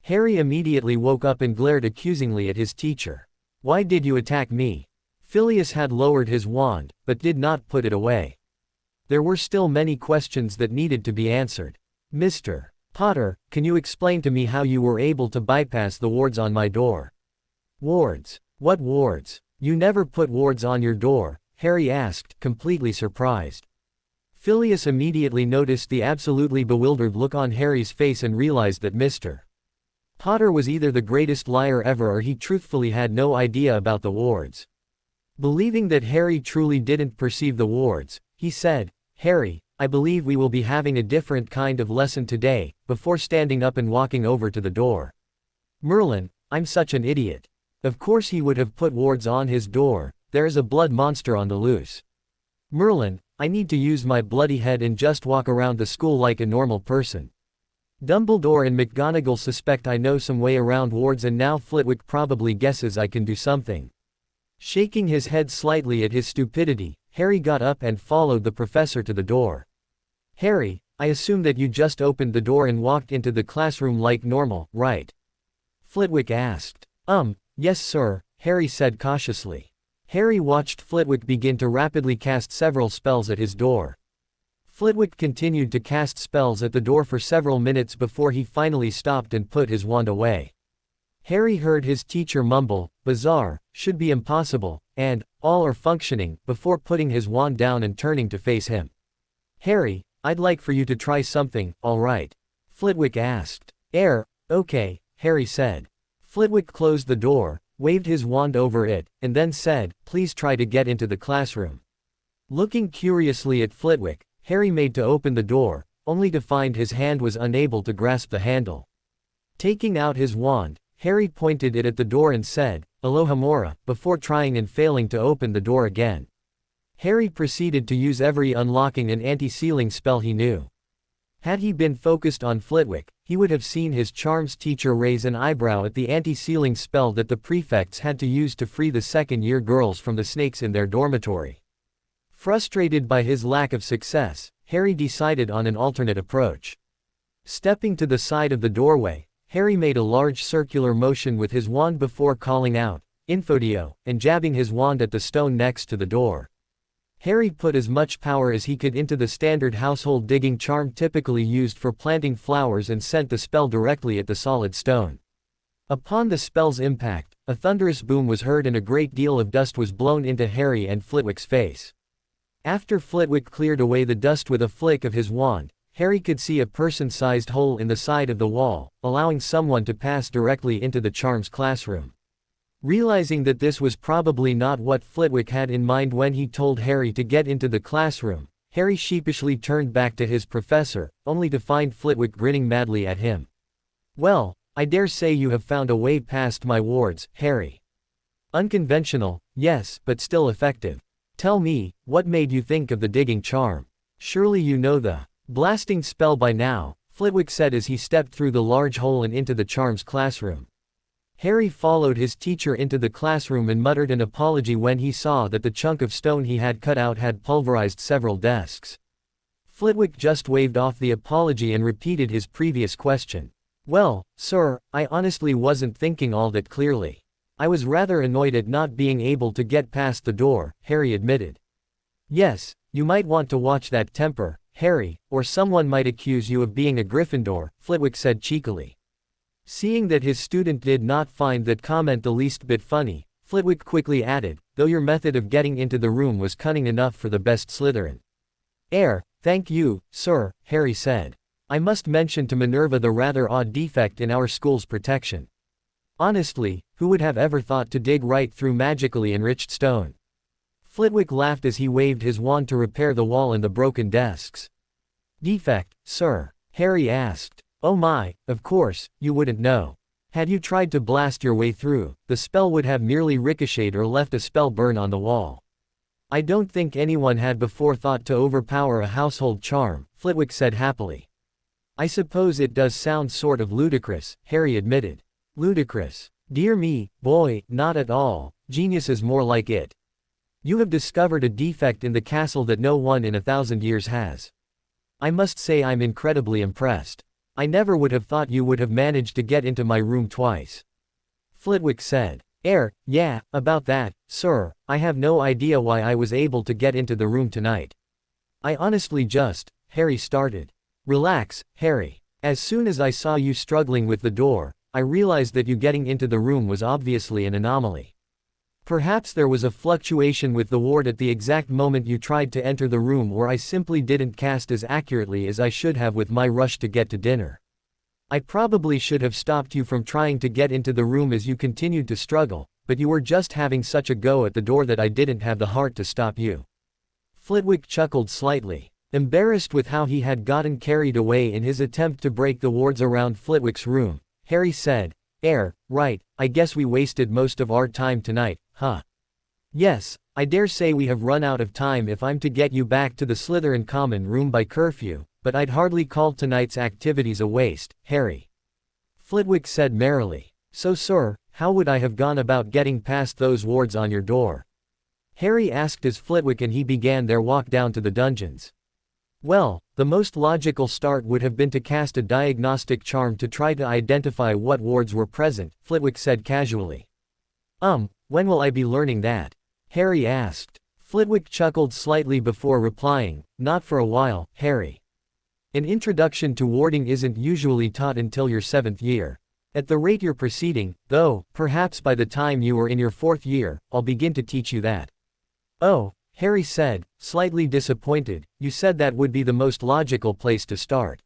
Harry immediately woke up and glared accusingly at his teacher. "Why did you attack me?" Phileas had lowered his wand, but did not put it away. There were still many questions that needed to be answered. "Mr. Potter, can you explain to me how you were able to bypass the wards on my door?" "Wards? What wards? You never put wards on your door," Harry asked, completely surprised. Phileas immediately noticed the absolutely bewildered look on Harry's face and realized that Mr. Potter was either the greatest liar ever or he truthfully had no idea about the wards. Believing that Harry truly didn't perceive the wards, he said, "Harry, I believe we will be having a different kind of lesson today," before standing up and walking over to the door. "Merlin, I'm such an idiot. Of course he would have put wards on his door, there is a blood monster on the loose. Merlin, I need to use my bloody head and just walk around the school like a normal person. Dumbledore and McGonagall suspect I know some way around wards and now Flitwick probably guesses I can do something." Shaking his head slightly at his stupidity, Harry got up and followed the professor to the door. "Harry, I assume that you just opened the door and walked into the classroom like normal, right?" Flitwick asked. Yes sir," Harry said cautiously. Harry watched Flitwick begin to rapidly cast several spells at his door. Flitwick continued to cast spells at the door for several minutes before he finally stopped and put his wand away. Harry heard his teacher mumble, "Bizarre, should be impossible," and, "all are functioning," before putting his wand down and turning to face him. "Harry, I'd like for you to try something, all right?" Flitwick asked. Okay," Harry said. Flitwick closed the door, waved his wand over it, and then said, "Please try to get into the classroom." Looking curiously at Flitwick, Harry made to open the door, only to find his hand was unable to grasp the handle. Taking out his wand, Harry pointed it at the door and said, "Alohomora," before trying and failing to open the door again. Harry proceeded to use every unlocking and anti-sealing spell he knew. Had he been focused on Flitwick, he would have seen his charms teacher raise an eyebrow at the anti-sealing spell that the prefects had to use to free the second-year girls from the snakes in their dormitory. Frustrated by his lack of success, Harry decided on an alternate approach. Stepping to the side of the doorway, Harry made a large circular motion with his wand before calling out, "Infodio," and jabbing his wand at the stone next to the door. Harry put as much power as he could into the standard household digging charm typically used for planting flowers and sent the spell directly at the solid stone. Upon the spell's impact, a thunderous boom was heard and a great deal of dust was blown into Harry and Flitwick's face. After Flitwick cleared away the dust with a flick of his wand, Harry could see a person-sized hole in the side of the wall, allowing someone to pass directly into the charms classroom. Realizing that this was probably not what Flitwick had in mind when he told Harry to get into the classroom, Harry sheepishly turned back to his professor, only to find Flitwick grinning madly at him. "Well, I dare say you have found a way past my wards, Harry. Unconventional, yes, but still effective. Tell me, what made you think of the digging charm? Surely you know the blasting spell by now," Flitwick said as he stepped through the large hole and into the charms classroom. Harry followed his teacher into the classroom and muttered an apology when he saw that the chunk of stone he had cut out had pulverized several desks. Flitwick just waved off the apology and repeated his previous question. "Well, sir, I honestly wasn't thinking all that clearly. I was rather annoyed at not being able to get past the door," Harry admitted. "Yes, you might want to watch that temper, Harry, or someone might accuse you of being a Gryffindor," Flitwick said cheekily. Seeing that his student did not find that comment the least bit funny, Flitwick quickly added, "Though your method of getting into the room was cunning enough for the best Slytherin." Thank you, sir," Harry said. "I must mention to Minerva the rather odd defect in our school's protection. Honestly, who would have ever thought to dig right through magically enriched stone?" Flitwick laughed as he waved his wand to repair the wall and the broken desks. "Defect, sir?" Harry asked. "Oh my, of course, you wouldn't know. Had you tried to blast your way through, the spell would have merely ricocheted or left a spell burn on the wall. I don't think anyone had before thought to overpower a household charm," Flitwick said happily. "I suppose it does sound sort of ludicrous," Harry admitted. "Ludicrous? Dear me, boy, not at all. Genius is more like it. You have discovered a defect in the castle that no one in 1,000 years has. I must say I'm incredibly impressed. I never would have thought you would have managed to get into my room twice." Flitwick said. Yeah, about that, sir, I have no idea why I was able to get into the room tonight. I honestly Harry started. "Relax, Harry. As soon as I saw you struggling with the door, I realized that you getting into the room was obviously an anomaly. Perhaps there was a fluctuation with the ward at the exact moment you tried to enter the room, or I simply didn't cast as accurately as I should have with my rush to get to dinner. I probably should have stopped you from trying to get into the room as you continued to struggle, but you were just having such a go at the door that I didn't have the heart to stop you." Flitwick chuckled slightly. Embarrassed with how he had gotten carried away in his attempt to break the wards around Flitwick's room, Harry said, Right, I guess we wasted most of our time tonight, huh? Yes, I dare say we have run out of time if I'm to get you back to the Slytherin common room by curfew, but I'd hardly call tonight's activities a waste, Harry." Flitwick said merrily. "So sir, how would I have gone about getting past those wards on your door?" Harry asked as Flitwick and he began their walk down to the dungeons. "Well, the most logical start would have been to cast a diagnostic charm to try to identify what wards were present," Flitwick said casually. When will I be learning that?" Harry asked. Flitwick chuckled slightly before replying, "Not for a while, Harry. An introduction to warding isn't usually taught until your 7th year. At the rate you're proceeding, though, perhaps by the time you are in your 4th year, I'll begin to teach you that." "Oh," Harry said, slightly disappointed, "you said that would be the most logical place to start.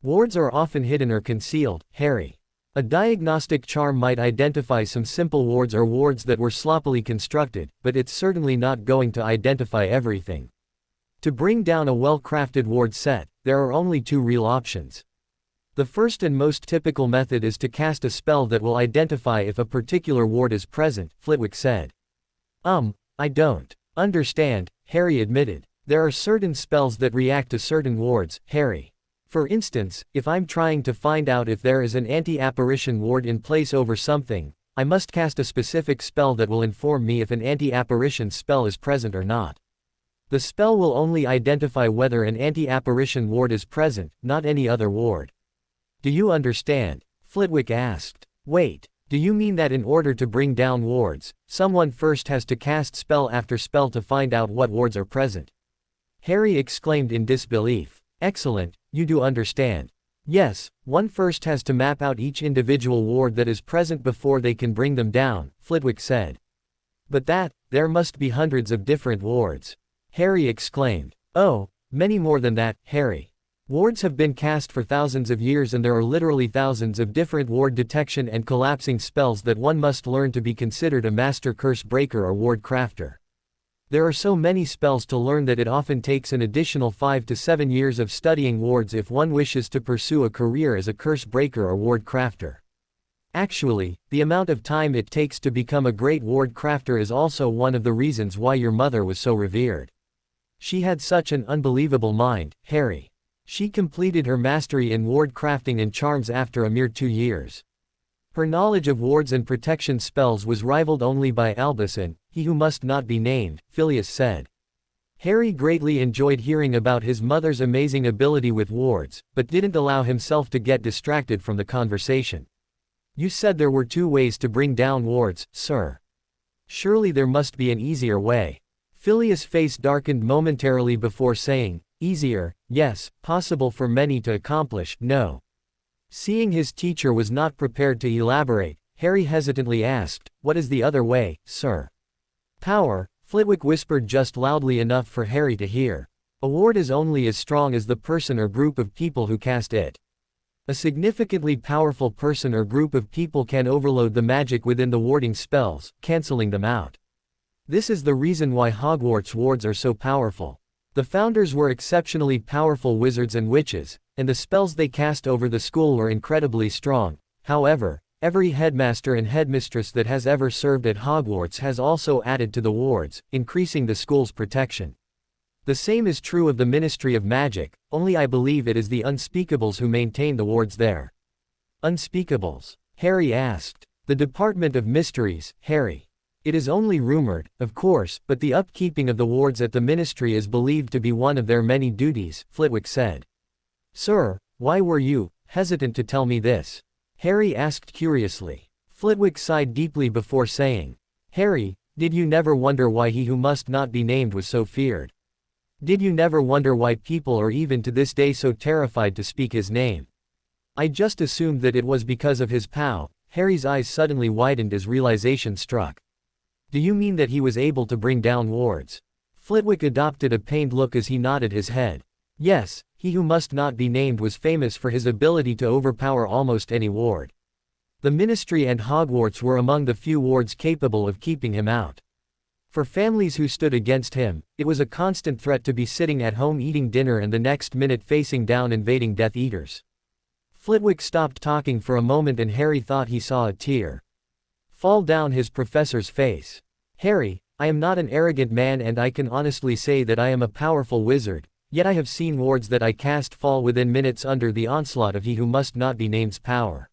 Wards are often hidden or concealed, Harry. A diagnostic charm might identify some simple wards or wards that were sloppily constructed, but it's certainly not going to identify everything. To bring down a well-crafted ward set, there are only 2 real options. The first and most typical method is to cast a spell that will identify if a particular ward is present," Flitwick said. I don't understand," Harry admitted. "There are certain spells that react to certain wards, Harry. For instance, if I'm trying to find out if there is an anti-apparition ward in place over something, I must cast a specific spell that will inform me if an anti-apparition spell is present or not. The spell will only identify whether an anti-apparition ward is present, not any other ward." "Do you understand?" Flitwick asked. "Wait, do you mean that in order to bring down wards, someone first has to cast spell after spell to find out what wards are present?" Harry exclaimed in disbelief. "Excellent, you do understand. Yes, one first has to map out each individual ward that is present before they can bring them down," Flitwick said. "But there must be hundreds of different wards," Harry exclaimed. "Oh, many more than that, Harry. Wards have been cast for thousands of years and there are literally thousands of different ward detection and collapsing spells that one must learn to be considered a master curse breaker or ward crafter. There are so many spells to learn that it often takes an additional 5 to 7 years of studying wards if one wishes to pursue a career as a curse breaker or ward crafter. Actually, the amount of time it takes to become a great ward crafter is also one of the reasons why your mother was so revered. She had such an unbelievable mind, Harry. She completed her mastery in ward crafting and charms after a mere 2 years. Her knowledge of wards and protection spells was rivaled only by Albus and, he who must not be named, Phileas said. Harry greatly enjoyed hearing about his mother's amazing ability with wards, but didn't allow himself to get distracted from the conversation. You said there were 2 ways to bring down wards, sir. Surely there must be an easier way. Phileas' face darkened momentarily before saying, easier, yes, possible for many to accomplish, no. Seeing his teacher was not prepared to elaborate, Harry hesitantly asked, what is the other way, sir? Power, Flitwick whispered just loudly enough for Harry to hear. A ward is only as strong as the person or group of people who cast it. A significantly powerful person or group of people can overload the magic within the warding spells, cancelling them out. This is the reason why Hogwarts wards are so powerful. The founders were exceptionally powerful wizards and witches, and the spells they cast over the school were incredibly strong. However, every headmaster and headmistress that has ever served at Hogwarts has also added to the wards, increasing the school's protection. The same is true of the Ministry of Magic, only I believe it is the Unspeakables who maintain the wards there. Unspeakables? Harry asked. The Department of Mysteries, Harry. It is only rumored, of course, but the upkeeping of the wards at the Ministry is believed to be one of their many duties, Flitwick said. Sir, why were you hesitant to tell me this? Harry asked curiously. Flitwick sighed deeply before saying, Harry, did you never wonder why he who must not be named was so feared? Did you never wonder why people are even to this day so terrified to speak his name? I just assumed that it was because of his pow. Harry's eyes suddenly widened as realization struck. Do you mean that he was able to bring down wards? Flitwick adopted a pained look as he nodded his head. Yes, he who must not be named was famous for his ability to overpower almost any ward. The Ministry and Hogwarts were among the few wards capable of keeping him out. For families who stood against him, it was a constant threat to be sitting at home eating dinner and the next minute facing down invading Death Eaters. Flitwick stopped talking for a moment and Harry thought he saw a tear fall down his professor's face. Harry, I am not an arrogant man and I can honestly say that I am a powerful wizard, yet I have seen wards that I cast fall within minutes under the onslaught of he who must not be named's power.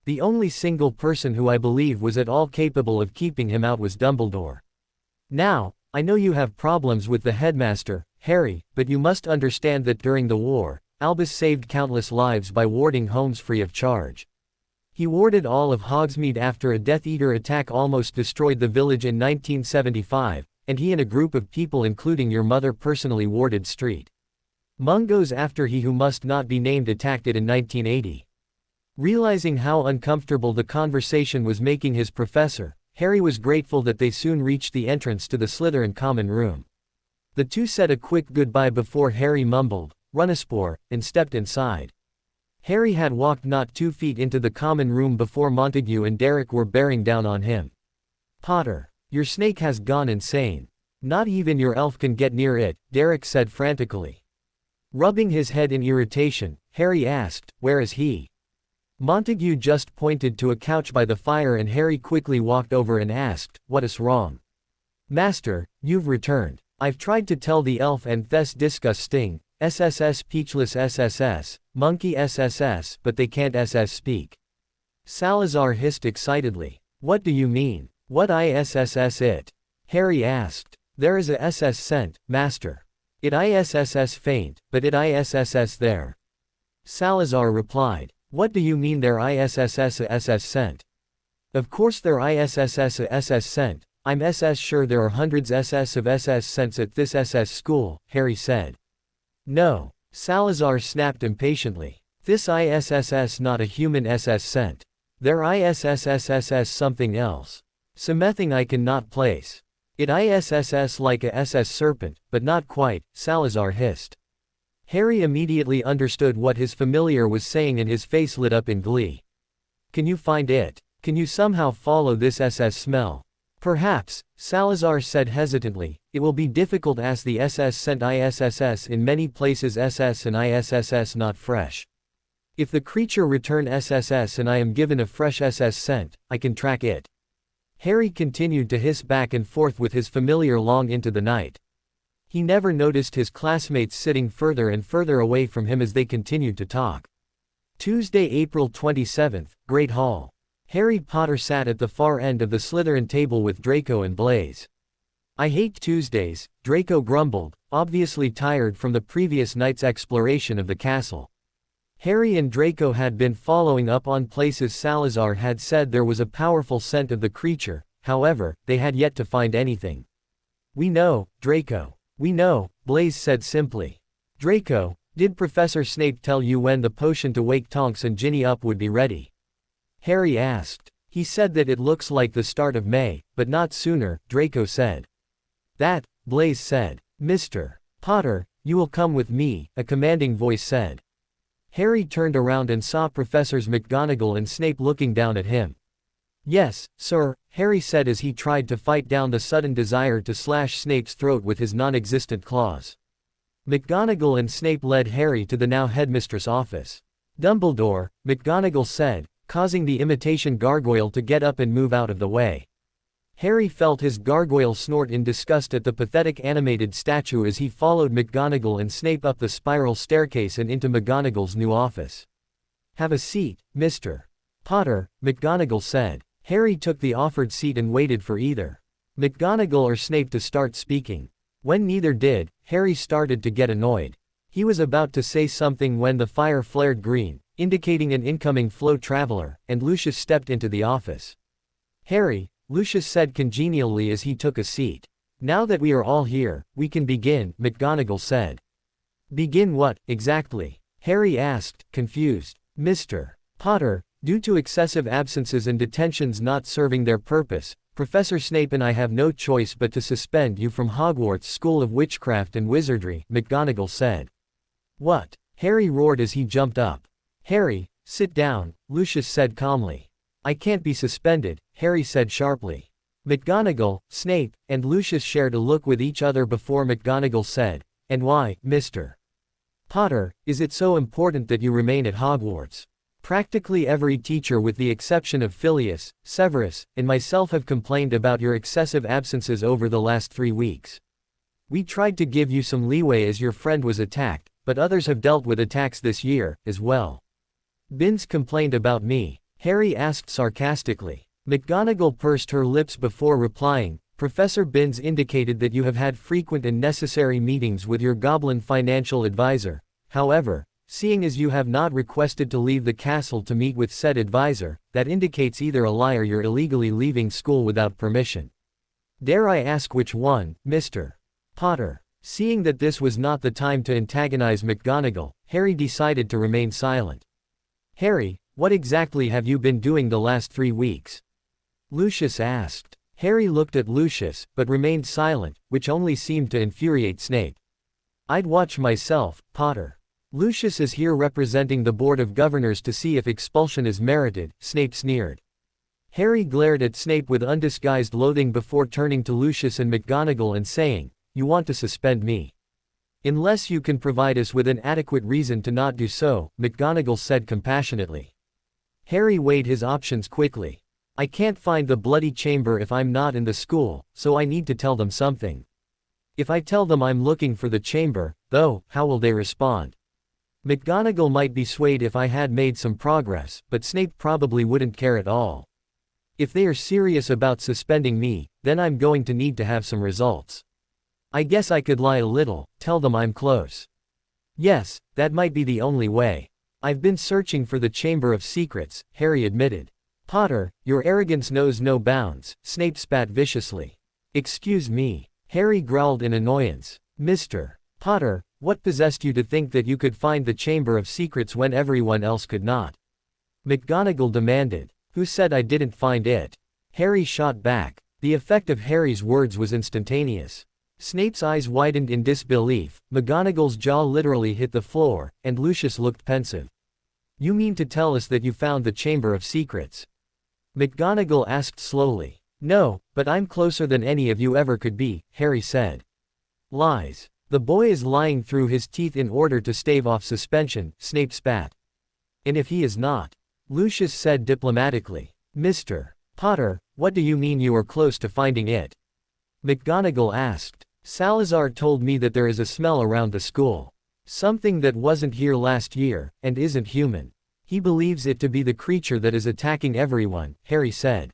The only single person who I believe was at all capable of keeping him out was Dumbledore. Now, I know you have problems with the headmaster, Harry, but you must understand that during the war, Albus saved countless lives by warding homes free of charge. He warded all of Hogsmeade after a Death Eater attack almost destroyed the village in 1975, and he and a group of people including your mother personally warded Street Mungo's after he who must not be named attacked it in 1980. Realizing how uncomfortable the conversation was making his professor, Harry was grateful that they soon reached the entrance to the Slytherin common room. The two said a quick goodbye before Harry mumbled, "Runaspore," and stepped inside. Harry had walked not 2 feet into the common room before Montague and Derek were bearing down on him. "Potter, your snake has gone insane. Not even your elf can get near it," Derek said frantically. Rubbing his head in irritation, Harry asked, "Where is he?" Montague just pointed to a couch by the fire and Harry quickly walked over and asked, "What is wrong?" "Master, you've returned. I've tried to tell the elf and Thes disgusting, SSS Peachless SSS, Monkey SSS, but they can't SS speak." Salazar hissed excitedly. "What do you mean? What ISSS it?" Harry asked. "There is a SS sent, Master. It ISSS faint, but it ISSS there." Salazar replied. "What do you mean there ISSS a SS sent?" "Of course there ISSS a SS sent, I'm SS sure there are hundreds SS of SS sents at this SS school," Harry said. "No," Salazar snapped impatiently. "This ISSS not a human SS sent. There ISSSSS something else. Something I cannot place. It ISSS like a SS serpent, but not quite," Salazar hissed. Harry immediately understood what his familiar was saying and his face lit up in glee. Can you find it? Can you somehow follow this SS smell? Perhaps, Salazar said hesitantly, it will be difficult as the SS scent ISSS in many places SS and ISSS not fresh. If the creature return SSS and I am given a fresh SS scent, I can track it. Harry continued to hiss back and forth with his familiar long into the night. He never noticed his classmates sitting further and further away from him as they continued to talk. Tuesday, April 27th, Great Hall. Harry Potter sat at the far end of the Slytherin table with Draco and Blaise. I hate Tuesdays, Draco grumbled, obviously tired from the previous night's exploration of the castle. Harry and Draco had been following up on places Salazar had said there was a powerful scent of the creature, however, they had yet to find anything. We know, Draco. We know, Blaise said simply. Draco, did Professor Snape tell you when the potion to wake Tonks and Ginny up would be ready? Harry asked. He said that it looks like the start of May, but not sooner, Draco said. That, Blaise said. Mr. Potter, you will come with me, a commanding voice said. Harry turned around and saw Professors McGonagall and Snape looking down at him. Yes, sir, Harry said as he tried to fight down the sudden desire to slash Snape's throat with his non-existent claws. McGonagall and Snape led Harry to the now headmistress' office. Dumbledore, McGonagall said, causing the imitation gargoyle to get up and move out of the way. Harry felt his gargoyle snort in disgust at the pathetic animated statue as he followed McGonagall and Snape up the spiral staircase and into McGonagall's new office. Have a seat, Mr. Potter, McGonagall said. Harry took the offered seat and waited for either McGonagall or Snape to start speaking. When neither did, Harry started to get annoyed. He was about to say something when the fire flared green, indicating an incoming flow traveler, and Lucius stepped into the office. Harry, Lucius said congenially as he took a seat. Now that we are all here, we can begin, McGonagall said. Begin what, exactly? Harry asked, confused. Mr. Potter, due to excessive absences and detentions not serving their purpose, Professor Snape and I have no choice but to suspend you from Hogwarts School of Witchcraft and Wizardry, McGonagall said. What? Harry roared as he jumped up. Harry, sit down, Lucius said calmly. I can't be suspended, Harry said sharply. McGonagall, Snape, and Lucius shared a look with each other before McGonagall said, and why, Mr. Potter, is it so important that you remain at Hogwarts? Practically every teacher with the exception of Phileas, Severus, and myself have complained about your excessive absences over the last 3 weeks. We tried to give you some leeway as your friend was attacked, but others have dealt with attacks this year, as well. Binns complained about me, Harry asked sarcastically. McGonagall pursed her lips before replying, Professor Binns indicated that you have had frequent and necessary meetings with your goblin financial advisor. However, seeing as you have not requested to leave the castle to meet with said advisor, that indicates either a lie or you're illegally leaving school without permission. Dare I ask which one, Mr. Potter? Seeing that this was not the time to antagonize McGonagall, Harry decided to remain silent. Harry, what exactly have you been doing the last 3 weeks? Lucius asked. Harry looked at Lucius, but remained silent, which only seemed to infuriate Snape. I'd watch myself, Potter. Lucius is here representing the Board of Governors to see if expulsion is merited, Snape sneered. Harry glared at Snape with undisguised loathing before turning to Lucius and McGonagall and saying, You want to suspend me? Unless you can provide us with an adequate reason to not do so, McGonagall said compassionately. Harry weighed his options quickly. I can't find the bloody chamber if I'm not in the school, so I need to tell them something. If I tell them I'm looking for the chamber, though, how will they respond? McGonagall might be swayed if I had made some progress, but Snape probably wouldn't care at all. If they are serious about suspending me, then I'm going to need to have some results. I guess I could lie a little, tell them I'm close. Yes, that might be the only way. I've been searching for the Chamber of Secrets, Harry admitted. Potter, your arrogance knows no bounds, Snape spat viciously. Excuse me, Harry growled in annoyance. Mr. Potter, what possessed you to think that you could find the Chamber of Secrets when everyone else could not? McGonagall demanded. Who said I didn't find it? Harry shot back. The effect of Harry's words was instantaneous. Snape's eyes widened in disbelief, McGonagall's jaw literally hit the floor, and Lucius looked pensive. You mean to tell us that you found the Chamber of Secrets? McGonagall asked slowly. No, but I'm closer than any of you ever could be, Harry said. Lies. The boy is lying through his teeth in order to stave off suspension, Snape spat. And if he is not? Lucius said diplomatically. Mr. Potter, what do you mean you are close to finding it? McGonagall asked. Salazar told me that there is a smell around the school. Something that wasn't here last year, and isn't human. He believes it to be the creature that is attacking everyone, Harry said.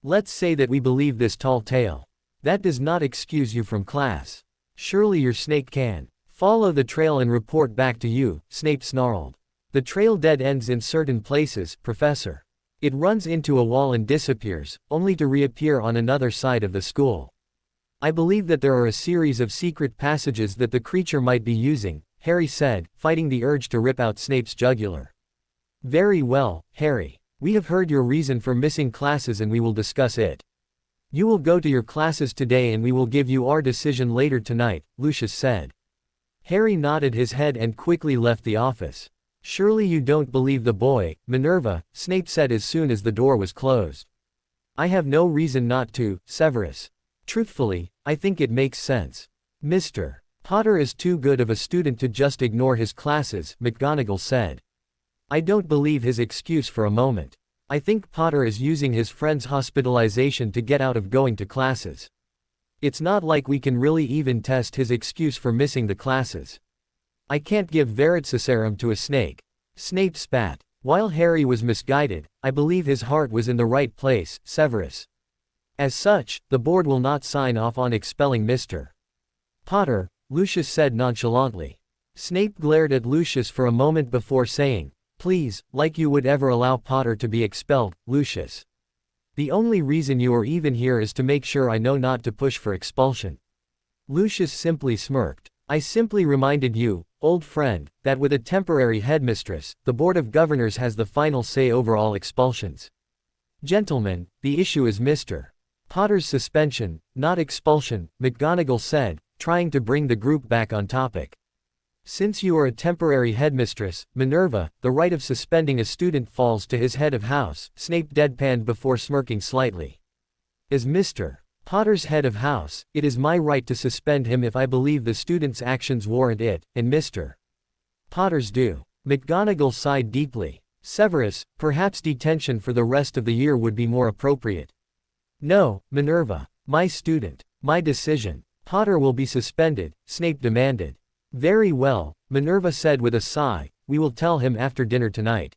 Let's say that we believe this tall tale. That does not excuse you from class. Surely your snake can follow the trail and report back to you, Snape snarled. The trail dead ends in certain places, Professor. It runs into a wall and disappears, only to reappear on another side of the school. I believe that there are a series of secret passages that the creature might be using, Harry said, fighting the urge to rip out Snape's jugular. Very well, Harry. We have heard your reason for missing classes and we will discuss it. You will go to your classes today and we will give you our decision later tonight, Lucius said. Harry nodded his head and quickly left the office. Surely you don't believe the boy, Minerva, Snape said as soon as the door was closed. I have no reason not to, Severus. Truthfully, I think it makes sense. Mr. Potter is too good of a student to just ignore his classes, McGonagall said. I don't believe his excuse for a moment. I think Potter is using his friend's hospitalization to get out of going to classes. It's not like we can really even test his excuse for missing the classes. I can't give Veritaserum to a snake. Snape spat. While Harry was misguided, I believe his heart was in the right place, Severus. As such, the board will not sign off on expelling Mr. Potter, Lucius said nonchalantly. Snape glared at Lucius for a moment before saying, please, like you would ever allow Potter to be expelled, Lucius. The only reason you are even here is to make sure I know not to push for expulsion. Lucius simply smirked. I simply reminded you, old friend, that with a temporary headmistress, the Board of Governors has the final say over all expulsions. Gentlemen, the issue is Mr. Potter's suspension, not expulsion, McGonagall said, trying to bring the group back on topic. Since you are a temporary headmistress, Minerva, the right of suspending a student falls to his head of house, Snape deadpanned before smirking slightly. As Mr. Potter's head of house, it is my right to suspend him if I believe the student's actions warrant it, and Mr. Potter's do. McGonagall sighed deeply. Severus, perhaps detention for the rest of the year would be more appropriate. No, Minerva. My student. My decision. Potter will be suspended, Snape demanded. Very well, Minerva said with a sigh, we will tell him after dinner tonight.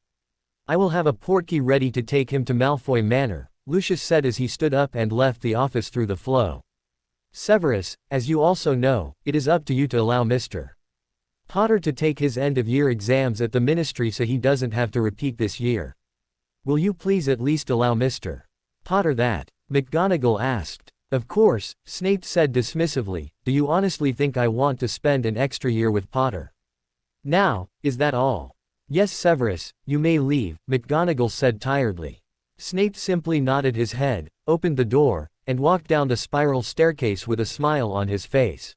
I will have a portkey ready to take him to Malfoy Manor, Lucius said as he stood up and left the office through the flow. Severus, as you also know, it is up to you to allow Mr. Potter to take his end-of-year exams at the ministry so he doesn't have to repeat this year. Will you please at least allow Mr. Potter that? McGonagall asked. Of course, Snape said dismissively, do you honestly think I want to spend an extra year with Potter? Now, is that all? Yes Severus, you may leave, McGonagall said tiredly. Snape simply nodded his head, opened the door, and walked down the spiral staircase with a smile on his face.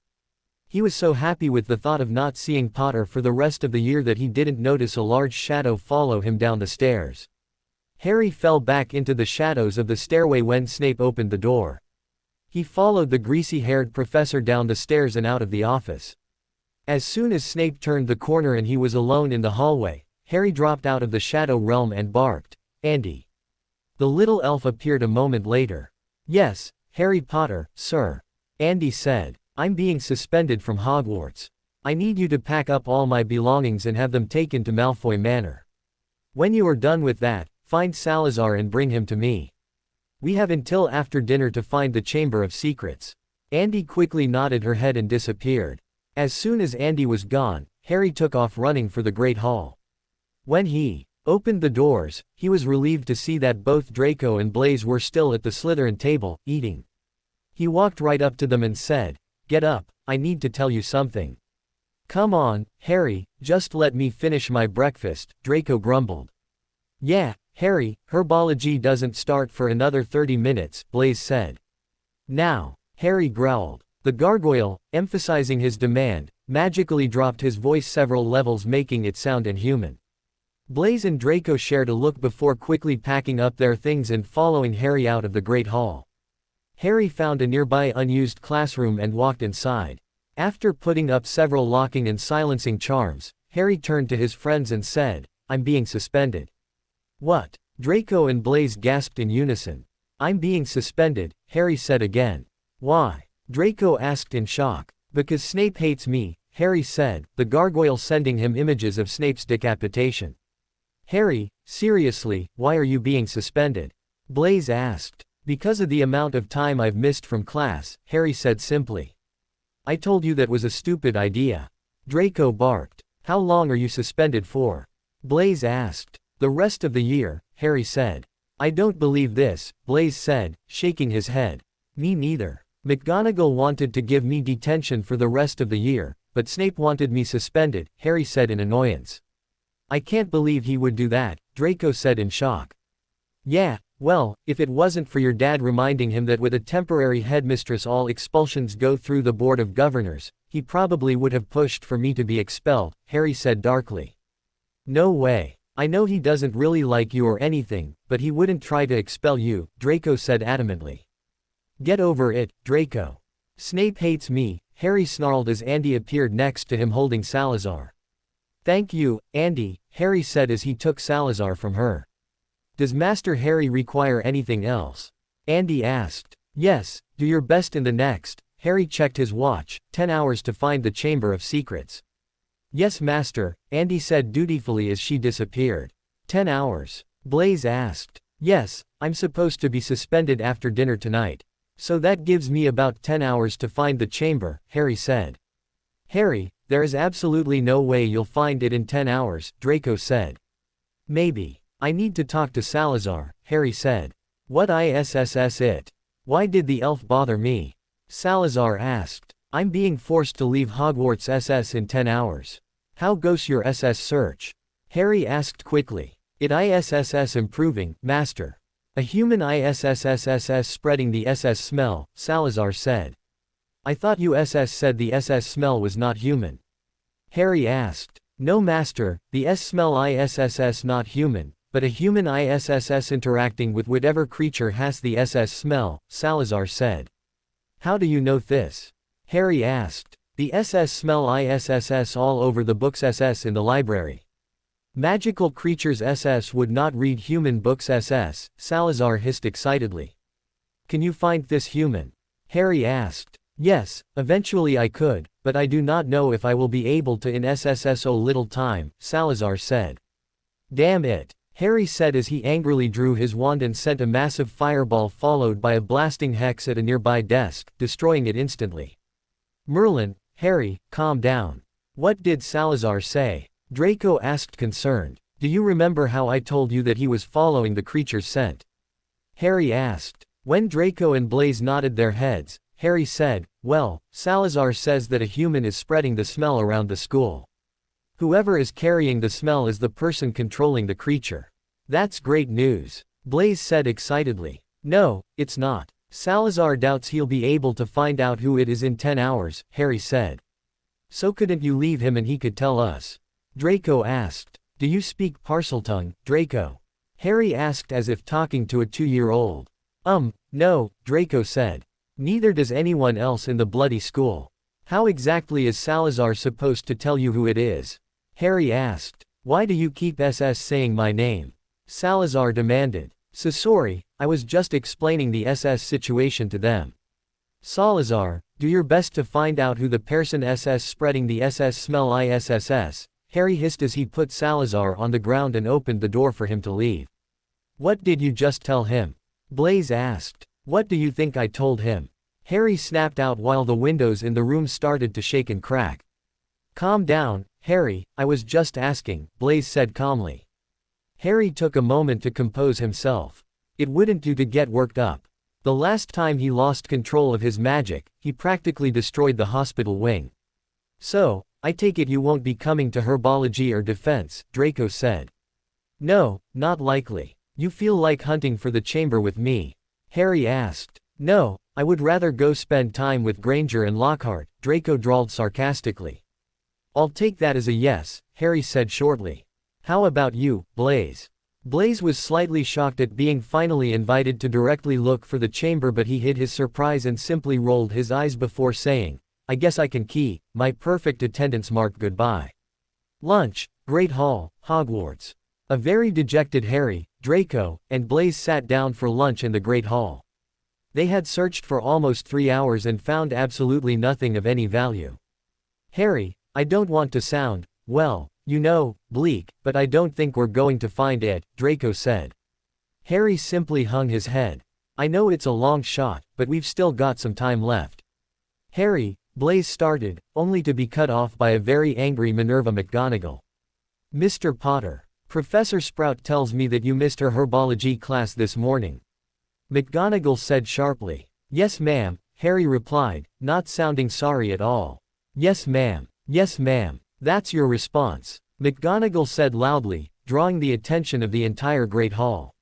He was so happy with the thought of not seeing Potter for the rest of the year that he didn't notice a large shadow follow him down the stairs. Harry fell back into the shadows of the stairway when Snape opened the door. He followed the greasy-haired professor down the stairs and out of the office. As soon as Snape turned the corner and he was alone in the hallway, Harry dropped out of the shadow realm and barked, Andy. The little elf appeared a moment later. Yes, Harry Potter, sir. Andy said. I'm being suspended from Hogwarts. I need you to pack up all my belongings and have them taken to Malfoy Manor. When you are done with that, find Salazar and bring him to me. We have until after dinner to find the Chamber of Secrets. Andy quickly nodded her head and disappeared. As soon as Andy was gone, Harry took off running for the Great Hall. When he opened the doors, he was relieved to see that both Draco and Blaise were still at the Slytherin table, eating. He walked right up to them and said, Get up, I need to tell you something. Come on, Harry, just let me finish my breakfast, Draco grumbled. Yeah, Harry, herbology doesn't start for another 30 minutes, Blaise said. Now, Harry growled. The gargoyle, emphasizing his demand, magically dropped his voice several levels, making it sound inhuman. Blaise and Draco shared a look before quickly packing up their things and following Harry out of the Great Hall. Harry found a nearby unused classroom and walked inside. After putting up several locking and silencing charms, Harry turned to his friends and said, "I'm being suspended." "What?" Draco and Blaise gasped in unison. "I'm being suspended," Harry said again. "Why?" Draco asked in shock. "Because Snape hates me," Harry said, the gargoyle sending him images of Snape's decapitation. "Harry, seriously, why are you being suspended?" Blaise asked. "Because of the amount of time I've missed from class," Harry said simply. "I told you that was a stupid idea." Draco barked. "How long are you suspended for?" Blaise asked. "The rest of the year," Harry said. "I don't believe this," Blaise said, shaking his head. "Me neither. McGonagall wanted to give me detention for the rest of the year, but Snape wanted me suspended," Harry said in annoyance. "I can't believe he would do that," Draco said in shock. "Yeah, well, if it wasn't for your dad reminding him that with a temporary headmistress all expulsions go through the Board of Governors, he probably would have pushed for me to be expelled," Harry said darkly. "No way. I know he doesn't really like you or anything, but he wouldn't try to expel you," Draco said adamantly. "Get over it, Draco." "Snape hates me," Harry snarled as Andy appeared next to him holding Salazar. "Thank you, Andy," Harry said as he took Salazar from her. "Does Master Harry require anything else?" Andy asked. "Yes, do your best in the next." Harry checked his watch, 10 hours to find the Chamber of Secrets. "Yes, Master," Andy said dutifully as she disappeared. 10 hours. Blaise asked. "Yes, I'm supposed to be suspended after dinner tonight. So that gives me about 10 hours to find the chamber," Harry said. "Harry, there is absolutely no way you'll find it in 10 hours, Draco said. "Maybe. I need to talk to Salazar," Harry said. "What ISSS it? Why did the elf bother me?" Salazar asked. "I'm being forced to leave Hogwarts SS in 10 hours. How goes your SS search?" Harry asked quickly. "It ISSS improving, Master. A human ISSSSS spreading the SS smell," Salazar said. "I thought you SS said the SS smell was not human." Harry asked. "No, Master, the S smell ISSS not human, but a human ISSS interacting with whatever creature has the SS smell," Salazar said. "How do you know this?" Harry asked. "The SS smell ISSS all over the books SS in the library." "Magical creatures SS would not read human books SS," Salazar hissed excitedly. "Can you find this human?" Harry asked. "Yes, eventually I could, but I do not know if I will be able to in SSSO little time," Salazar said. "Damn it," Harry said as he angrily drew his wand and sent a massive fireball followed by a blasting hex at a nearby desk, destroying it instantly. "Merlin, Harry, calm down. What did Salazar say?" Draco asked concerned. "Do you remember how I told you that he was following the creature's scent?" Harry asked. When Draco and Blaise nodded their heads, Harry said, "Well, Salazar says that a human is spreading the smell around the school. Whoever is carrying the smell is the person controlling the creature." "That's great news," Blaise said excitedly. "No, it's not. Salazar doubts he'll be able to find out who it is in 10 hours, Harry said. "So couldn't you leave him and he could tell us?" Draco asked. "Do you speak Parseltongue, Draco?" Harry asked as if talking to a 2-year-old. No," Draco said. "Neither does anyone else in the bloody school. How exactly is Salazar supposed to tell you who it is?" Harry asked. "Why do you keep SS saying my name?" Salazar demanded. "So sorry, I was just explaining the SS situation to them." "Salazar, do your best to find out who the person SS spreading the SS smell ISSS, Harry hissed as he put Salazar on the ground and opened the door for him to leave. "What did you just tell him?" Blaise asked. "What do you think I told him?" Harry snapped out while the windows in the room started to shake and crack. "Calm down, Harry, I was just asking," Blaise said calmly. Harry took a moment to compose himself. It wouldn't do to get worked up. The last time he lost control of his magic, he practically destroyed the hospital wing. "So, I take it you won't be coming to herbology or defense," Draco said. "No, not likely. You feel like hunting for the chamber with me?" Harry asked. "No, I would rather go spend time with Granger and Lockhart, Draco drawled sarcastically. I'll take that as a yes, Harry said shortly. How about you, Blaise? Blaise was slightly shocked at being finally invited to directly look for the chamber, but he hid his surprise and simply rolled his eyes before saying, I guess I can key my perfect attendance mark goodbye. Lunch, Great Hall, Hogwarts. A very dejected Harry, Draco, and Blaise sat down for lunch in the Great Hall. They had searched for almost 3 hours and found absolutely nothing of any value. Harry, I don't want to sound, well, you know, bleak, but I don't think we're going to find it, Draco said. Harry simply hung his head. I know it's a long shot, but we've still got some time left. Harry, Blaise started, only to be cut off by a very angry Minerva McGonagall. Mr. Potter, Professor Sprout tells me that you missed her herbology class this morning. McGonagall said sharply. Yes ma'am, Harry replied, not sounding sorry at all. Yes ma'am, that's your response, McGonagall said loudly, drawing the attention of the entire Great Hall.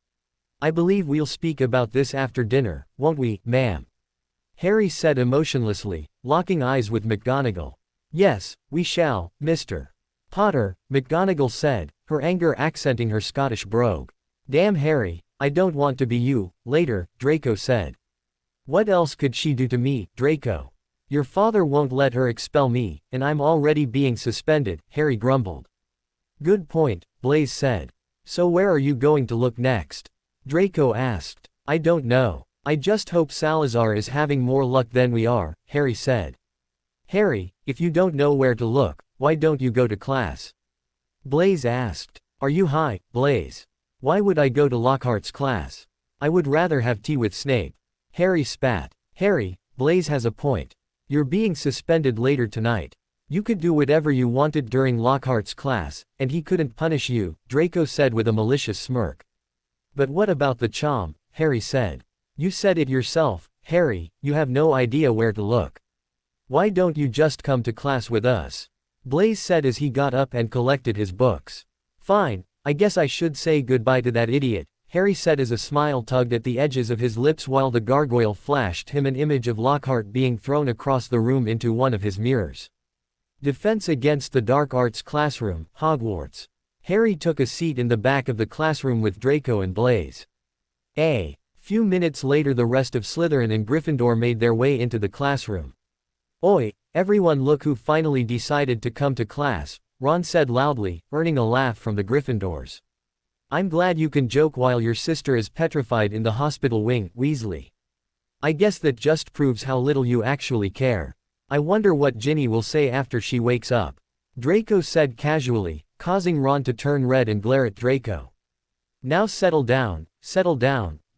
I believe we'll speak about this after dinner, won't we, ma'am? Harry said emotionlessly, locking eyes with McGonagall. Yes, we shall, Mr. Potter, McGonagall said, her anger accenting her Scottish brogue. Damn Harry, I don't want to be you, later, Draco said. What else could she do to me, Draco? Your father won't let her expel me, and I'm already being suspended, Harry grumbled. Good point, Blaise said. So where are you going to look next? Draco asked. I don't know. I just hope Salazar is having more luck than we are, Harry said. Harry, if you don't know where to look, why don't you go to class? Blaise asked. Are you high, Blaise? Why would I go to Lockhart's class? I would rather have tea with Snape. Harry spat. Harry, Blaise has a point. You're being suspended later tonight. You could do whatever you wanted during Lockhart's class, and he couldn't punish you, Draco said with a malicious smirk. But what about the charm? Harry said. You said it yourself, Harry, you have no idea where to look. Why don't you just come to class with us? Blaise said as he got up and collected his books. Fine, I guess I should say goodbye to that idiot, Harry said as a smile tugged at the edges of his lips while the gargoyle flashed him an image of Lockhart being thrown across the room into one of his mirrors. Defense against the Dark Arts classroom, Hogwarts. Harry took a seat in the back of the classroom with Draco and Blaise. A few minutes later the rest of Slytherin and Gryffindor made their way into the classroom. Oi, everyone look who finally decided to come to class, Ron said loudly, earning a laugh from the Gryffindors. I'm glad you can joke while your sister is petrified in the hospital wing, Weasley. I guess that just proves how little you actually care. I wonder what Ginny will say after she wakes up. Draco said casually, causing Ron to turn red and glare at Draco. Now settle down,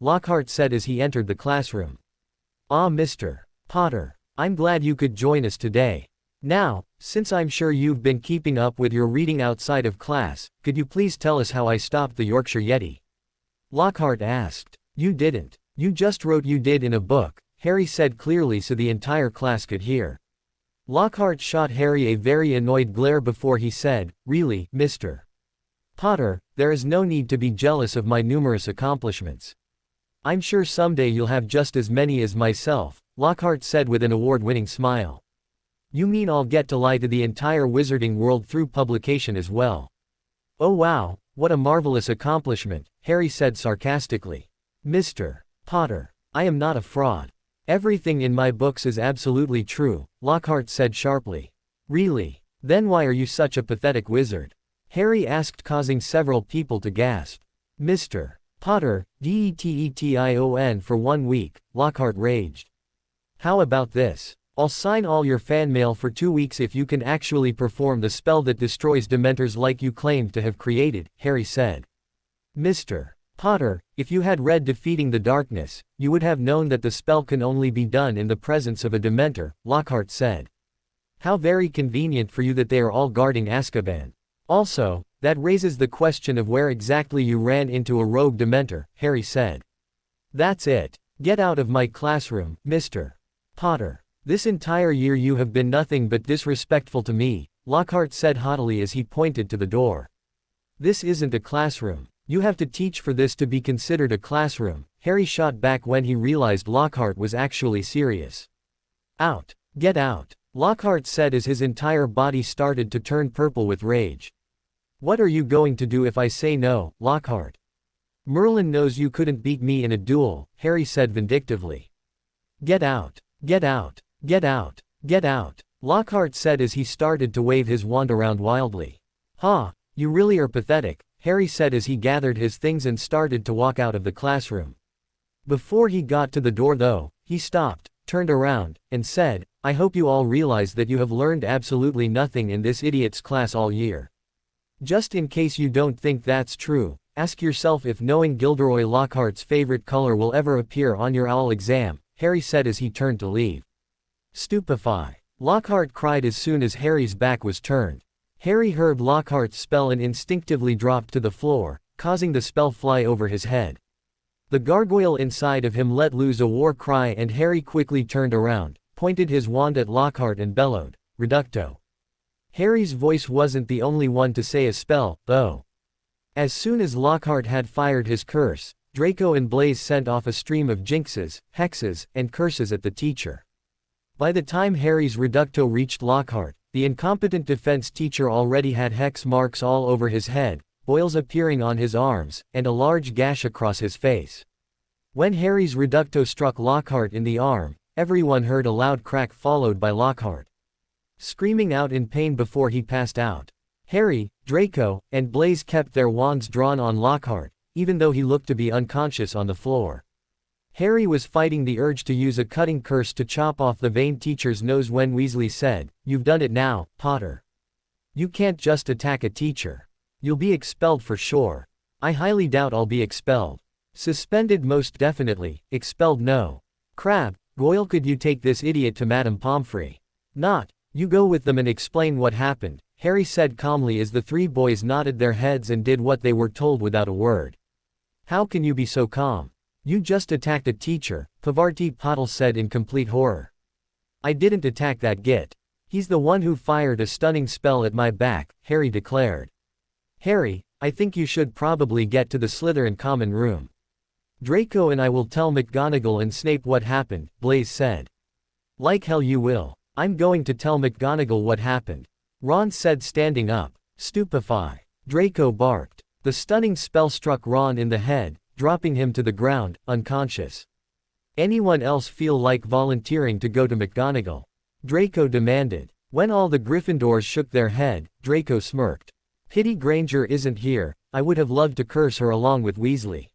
Lockhart said as he entered the classroom. Ah, Mr. Potter, I'm glad you could join us today. Now, since I'm sure you've been keeping up with your reading outside of class, could you please tell us how I stopped the Yorkshire Yeti? Lockhart asked. You didn't. You just wrote you did in a book, Harry said clearly so the entire class could hear. Lockhart shot Harry a very annoyed glare before he said, Really, Mr. Potter, there is no need to be jealous of my numerous accomplishments. I'm sure someday you'll have just as many as myself, Lockhart said with an award-winning smile. You mean I'll get to lie to the entire wizarding world through publication as well? Oh wow, what a marvelous accomplishment, Harry said sarcastically. Mr. Potter, I am not a fraud. Everything in my books is absolutely true, Lockhart said sharply. Really? Then why are you such a pathetic wizard? Harry asked, causing several people to gasp. Mr. Potter, detetion for 1 week, Lockhart raged. How about this? I'll sign all your fan mail for 2 weeks if you can actually perform the spell that destroys Dementors like you claimed to have created, Harry said. Mr. Potter, if you had read Defeating the Darkness, you would have known that the spell can only be done in the presence of a Dementor, Lockhart said. How very convenient for you that they are all guarding Azkaban. Also, that raises the question of where exactly you ran into a rogue Dementor, Harry said. That's it. Get out of my classroom, Mr. Potter. This entire year you have been nothing but disrespectful to me, Lockhart said haughtily as he pointed to the door. This isn't a classroom. You have to teach for this to be considered a classroom, Harry shot back when he realized Lockhart was actually serious. Out! Get out! Lockhart said as his entire body started to turn purple with rage. What are you going to do if I say no, Lockhart? Merlin knows you couldn't beat me in a duel, Harry said vindictively. Get out! Get out! Get out! Get out! Lockhart said as he started to wave his wand around wildly. Ha! You really are pathetic, Harry said as he gathered his things and started to walk out of the classroom. Before he got to the door though, he stopped, turned around, and said, I hope you all realize that you have learned absolutely nothing in this idiot's class all year. Just in case you don't think that's true, ask yourself if knowing Gilderoy Lockhart's favorite color will ever appear on your owl exam, Harry said as he turned to leave. Stupefy! Lockhart cried as soon as Harry's back was turned. Harry heard Lockhart's spell and instinctively dropped to the floor, causing the spell fly over his head. The gargoyle inside of him let loose a war cry and Harry quickly turned around, pointed his wand at Lockhart and bellowed, Reducto. Harry's voice wasn't the only one to say a spell, though. As soon as Lockhart had fired his curse, Draco and Blaise sent off a stream of jinxes, hexes, and curses at the teacher. By the time Harry's Reducto reached Lockhart, the incompetent defense teacher already had hex marks all over his head, boils appearing on his arms, and a large gash across his face. When Harry's Reducto struck Lockhart in the arm, everyone heard a loud crack followed by Lockhart screaming out in pain before he passed out. Harry, Draco, and Blaise kept their wands drawn on Lockhart, even though he looked to be unconscious on the floor. Harry was fighting the urge to use a cutting curse to chop off the vain teacher's nose when Weasley said, You've done it now, Potter. You can't just attack a teacher. You'll be expelled for sure. I highly doubt I'll be expelled. Suspended most definitely, expelled no. Crab, Goyle, could you take this idiot to Madame Pomfrey? Not. You go with them and explain what happened, Harry said calmly as the three boys nodded their heads and did what they were told without a word. How can you be so calm? You just attacked a teacher, Pavarti Patil said in complete horror. I didn't attack that git. He's the one who fired a stunning spell at my back, Harry declared. Harry, I think you should probably get to the Slytherin common room. Draco and I will tell McGonagall and Snape what happened, Blaise said. Like hell you will. I'm going to tell McGonagall what happened. Ron said standing up. Stupefy. Draco barked. The stunning spell struck Ron in the head, dropping him to the ground, unconscious. Anyone else feel like volunteering to go to McGonagall? Draco demanded. When all the Gryffindors shook their head, Draco smirked. Pity Granger isn't here, I would have loved to curse her along with Weasley.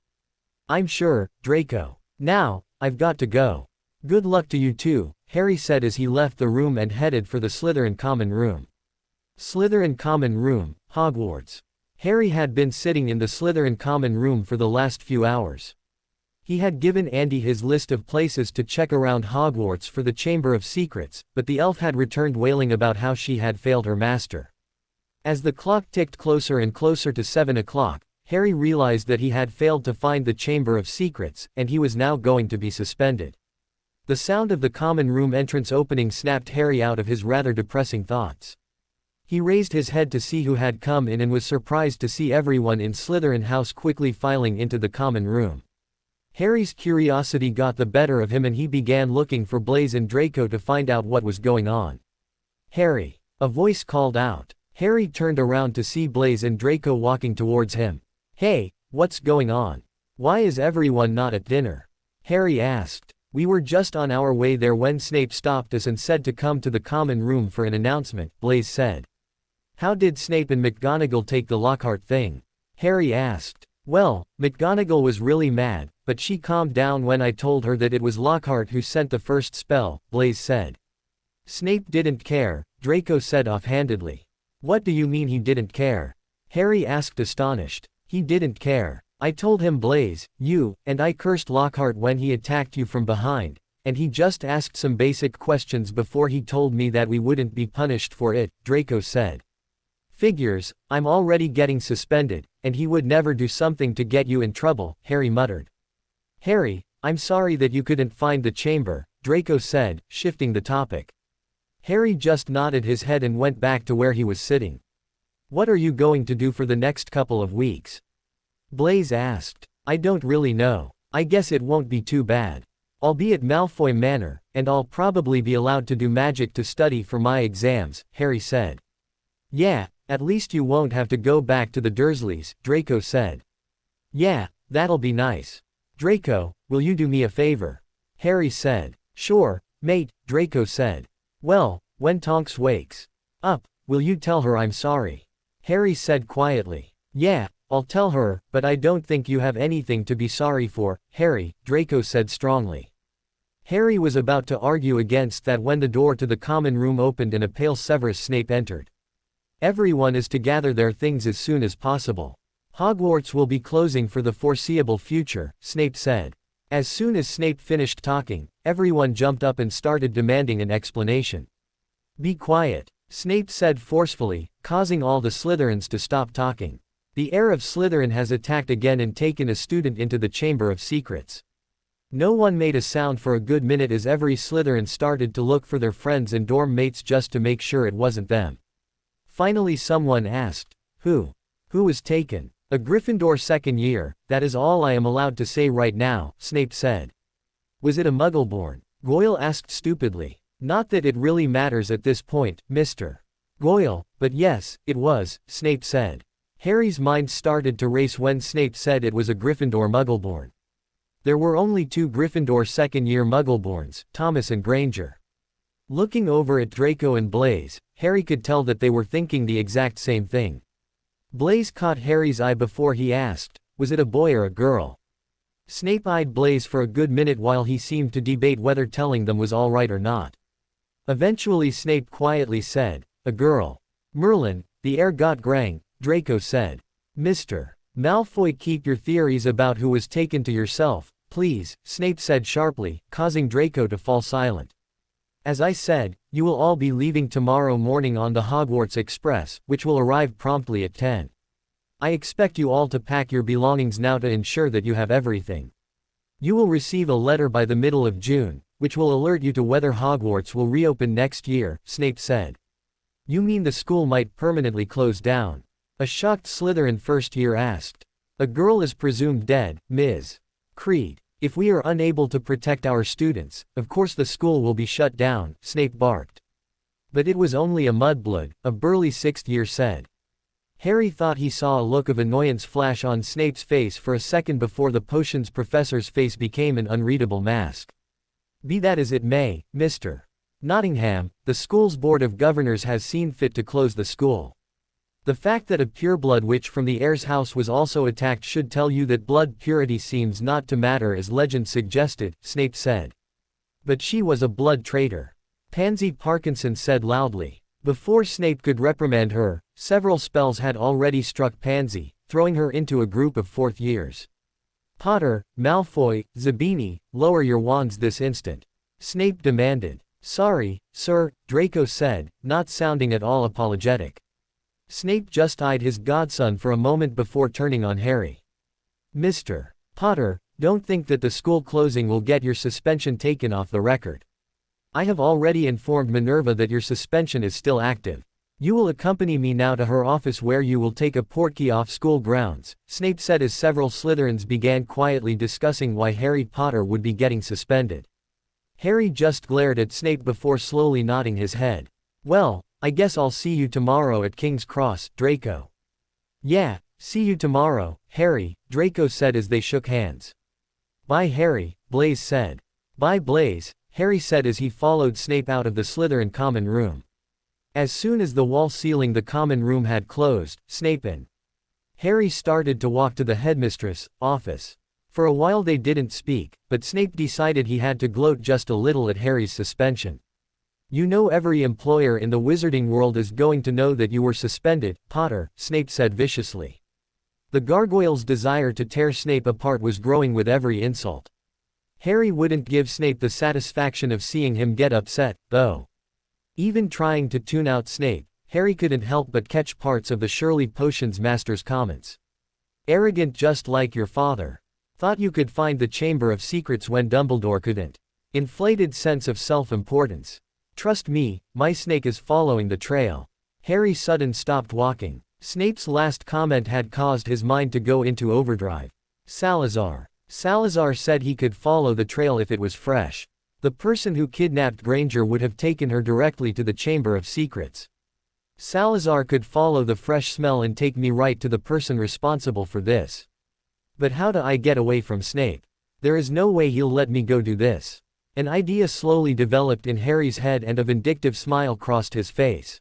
I'm sure, Draco. Now, I've got to go. Good luck to you too, Harry said as he left the room and headed for the Slytherin common room. Slytherin common room, Hogwarts. Harry had been sitting in the Slytherin common room for the last few hours. He had given Andy his list of places to check around Hogwarts for the Chamber of Secrets, but the elf had returned wailing about how she had failed her master. As the clock ticked closer and closer to 7 o'clock, Harry realized that he had failed to find the Chamber of Secrets, and he was now going to be suspended. The sound of the common room entrance opening snapped Harry out of his rather depressing thoughts. He raised his head to see who had come in and was surprised to see everyone in Slytherin House quickly filing into the common room. Harry's curiosity got the better of him and he began looking for Blaise and Draco to find out what was going on. Harry! A voice called out. Harry turned around to see Blaise and Draco walking towards him. Hey, what's going on? Why is everyone not at dinner? Harry asked. We were just on our way there when Snape stopped us and said to come to the common room for an announcement, Blaise said. How did Snape and McGonagall take the Lockhart thing? Harry asked. Well, McGonagall was really mad, but she calmed down when I told her that it was Lockhart who sent the first spell, Blaise said. Snape didn't care, Draco said offhandedly. What do you mean he didn't care? Harry asked astonished. He didn't care. I told him Blaise, you, and I cursed Lockhart when he attacked you from behind, and he just asked some basic questions before he told me that we wouldn't be punished for it, Draco said. Figures, I'm already getting suspended, and he would never do something to get you in trouble, Harry muttered. Harry, I'm sorry that you couldn't find the chamber, Draco said, shifting the topic. Harry just nodded his head and went back to where he was sitting. What are you going to do for the next couple of weeks? Blaise asked. I don't really know. I guess it won't be too bad. I'll be at Malfoy Manor, and I'll probably be allowed to do magic to study for my exams, Harry said. Yeah, at least you won't have to go back to the Dursleys, Draco said. Yeah, that'll be nice. Draco, will you do me a favor? Harry said. Sure, mate, Draco said. Well, when Tonks wakes up, will you tell her I'm sorry? Harry said quietly. Yeah, I'll tell her, but I don't think you have anything to be sorry for, Harry, Draco said strongly. Harry was about to argue against that when the door to the common room opened and a pale Severus Snape entered. Everyone is to gather their things as soon as possible. Hogwarts will be closing for the foreseeable future, Snape said. As soon as Snape finished talking, everyone jumped up and started demanding an explanation. Be quiet, Snape said forcefully, causing all the Slytherins to stop talking. The heir of Slytherin has attacked again and taken a student into the Chamber of Secrets. No one made a sound for a good minute as every Slytherin started to look for their friends and dorm mates just to make sure it wasn't them. Finally someone asked, Who was taken? A Gryffindor second year, that is all I am allowed to say right now, Snape said. Was it a Muggleborn? Goyle asked stupidly. Not that it really matters at this point, Mr. Goyle, but yes, it was, Snape said. Harry's mind started to race when Snape said it was a Gryffindor Muggleborn. There were only two Gryffindor second-year Muggleborns, Thomas and Granger. Looking over at Draco and Blaise, Harry could tell that they were thinking the exact same thing. Blaise caught Harry's eye before he asked, was it a boy or a girl? Snape eyed Blaise for a good minute while he seemed to debate whether telling them was all right or not. Eventually Snape quietly said, a girl. Merlin, the heir got Grang, Draco said. Mr. Malfoy, keep your theories about who was taken to yourself, please, Snape said sharply, causing Draco to fall silent. As I said, you will all be leaving tomorrow morning on the Hogwarts Express, which will arrive promptly at 10. I expect you all to pack your belongings now to ensure that you have everything. You will receive a letter by the middle of June, which will alert you to whether Hogwarts will reopen next year, Snape said. You mean the school might permanently close down? A shocked Slytherin first year asked. A girl is presumed dead, Ms. Creed. If we are unable to protect our students, of course the school will be shut down, Snape barked. But it was only a mudblood, a burly sixth year said. Harry thought he saw a look of annoyance flash on Snape's face for a second before the potions professor's face became an unreadable mask. Be that as it may, Mr. Nottingham, the school's board of governors has seen fit to close the school. The fact that a pureblood witch from the heir's house was also attacked should tell you that blood purity seems not to matter as legend suggested, Snape said. But she was a blood traitor. Pansy Parkinson said loudly. Before Snape could reprimand her, several spells had already struck Pansy, throwing her into a group of fourth years. Potter, Malfoy, Zabini, lower your wands this instant. Snape demanded. Sorry, sir, Draco said, not sounding at all apologetic. Snape just eyed his godson for a moment before turning on Harry. Mr. Potter, don't think that the school closing will get your suspension taken off the record. I have already informed Minerva that your suspension is still active. You will accompany me now to her office where you will take a portkey off school grounds, Snape said as several Slytherins began quietly discussing why Harry Potter would be getting suspended. Harry just glared at Snape before slowly nodding his head. Well, I guess I'll see you tomorrow at King's Cross, Draco. Yeah, see you tomorrow, Harry, Draco said as they shook hands. Bye Harry, Blaise said. Bye Blaise, Harry said as he followed Snape out of the Slytherin common room. As soon as the wall sealing the common room had closed, Snape and Harry started to walk to the headmistress' office. For a while they didn't speak, but Snape decided he had to gloat just a little at Harry's suspension. You know every employer in the wizarding world is going to know that you were suspended, Potter, Snape said viciously. The gargoyle's desire to tear Snape apart was growing with every insult. Harry wouldn't give Snape the satisfaction of seeing him get upset, though. Even trying to tune out Snape, Harry couldn't help but catch parts of the Surely Potions Master's comments. Arrogant just like your father. Thought you could find the Chamber of Secrets when Dumbledore couldn't. Inflated sense of self-importance. Trust me, my snake is following the trail. Harry suddenly stopped walking. Snape's last comment had caused his mind to go into overdrive. Salazar. Salazar said he could follow the trail if it was fresh. The person who kidnapped Granger would have taken her directly to the Chamber of Secrets. Salazar could follow the fresh smell and take me right to the person responsible for this. But how do I get away from Snape? There is no way he'll let me go do this. An idea slowly developed in Harry's head and a vindictive smile crossed his face.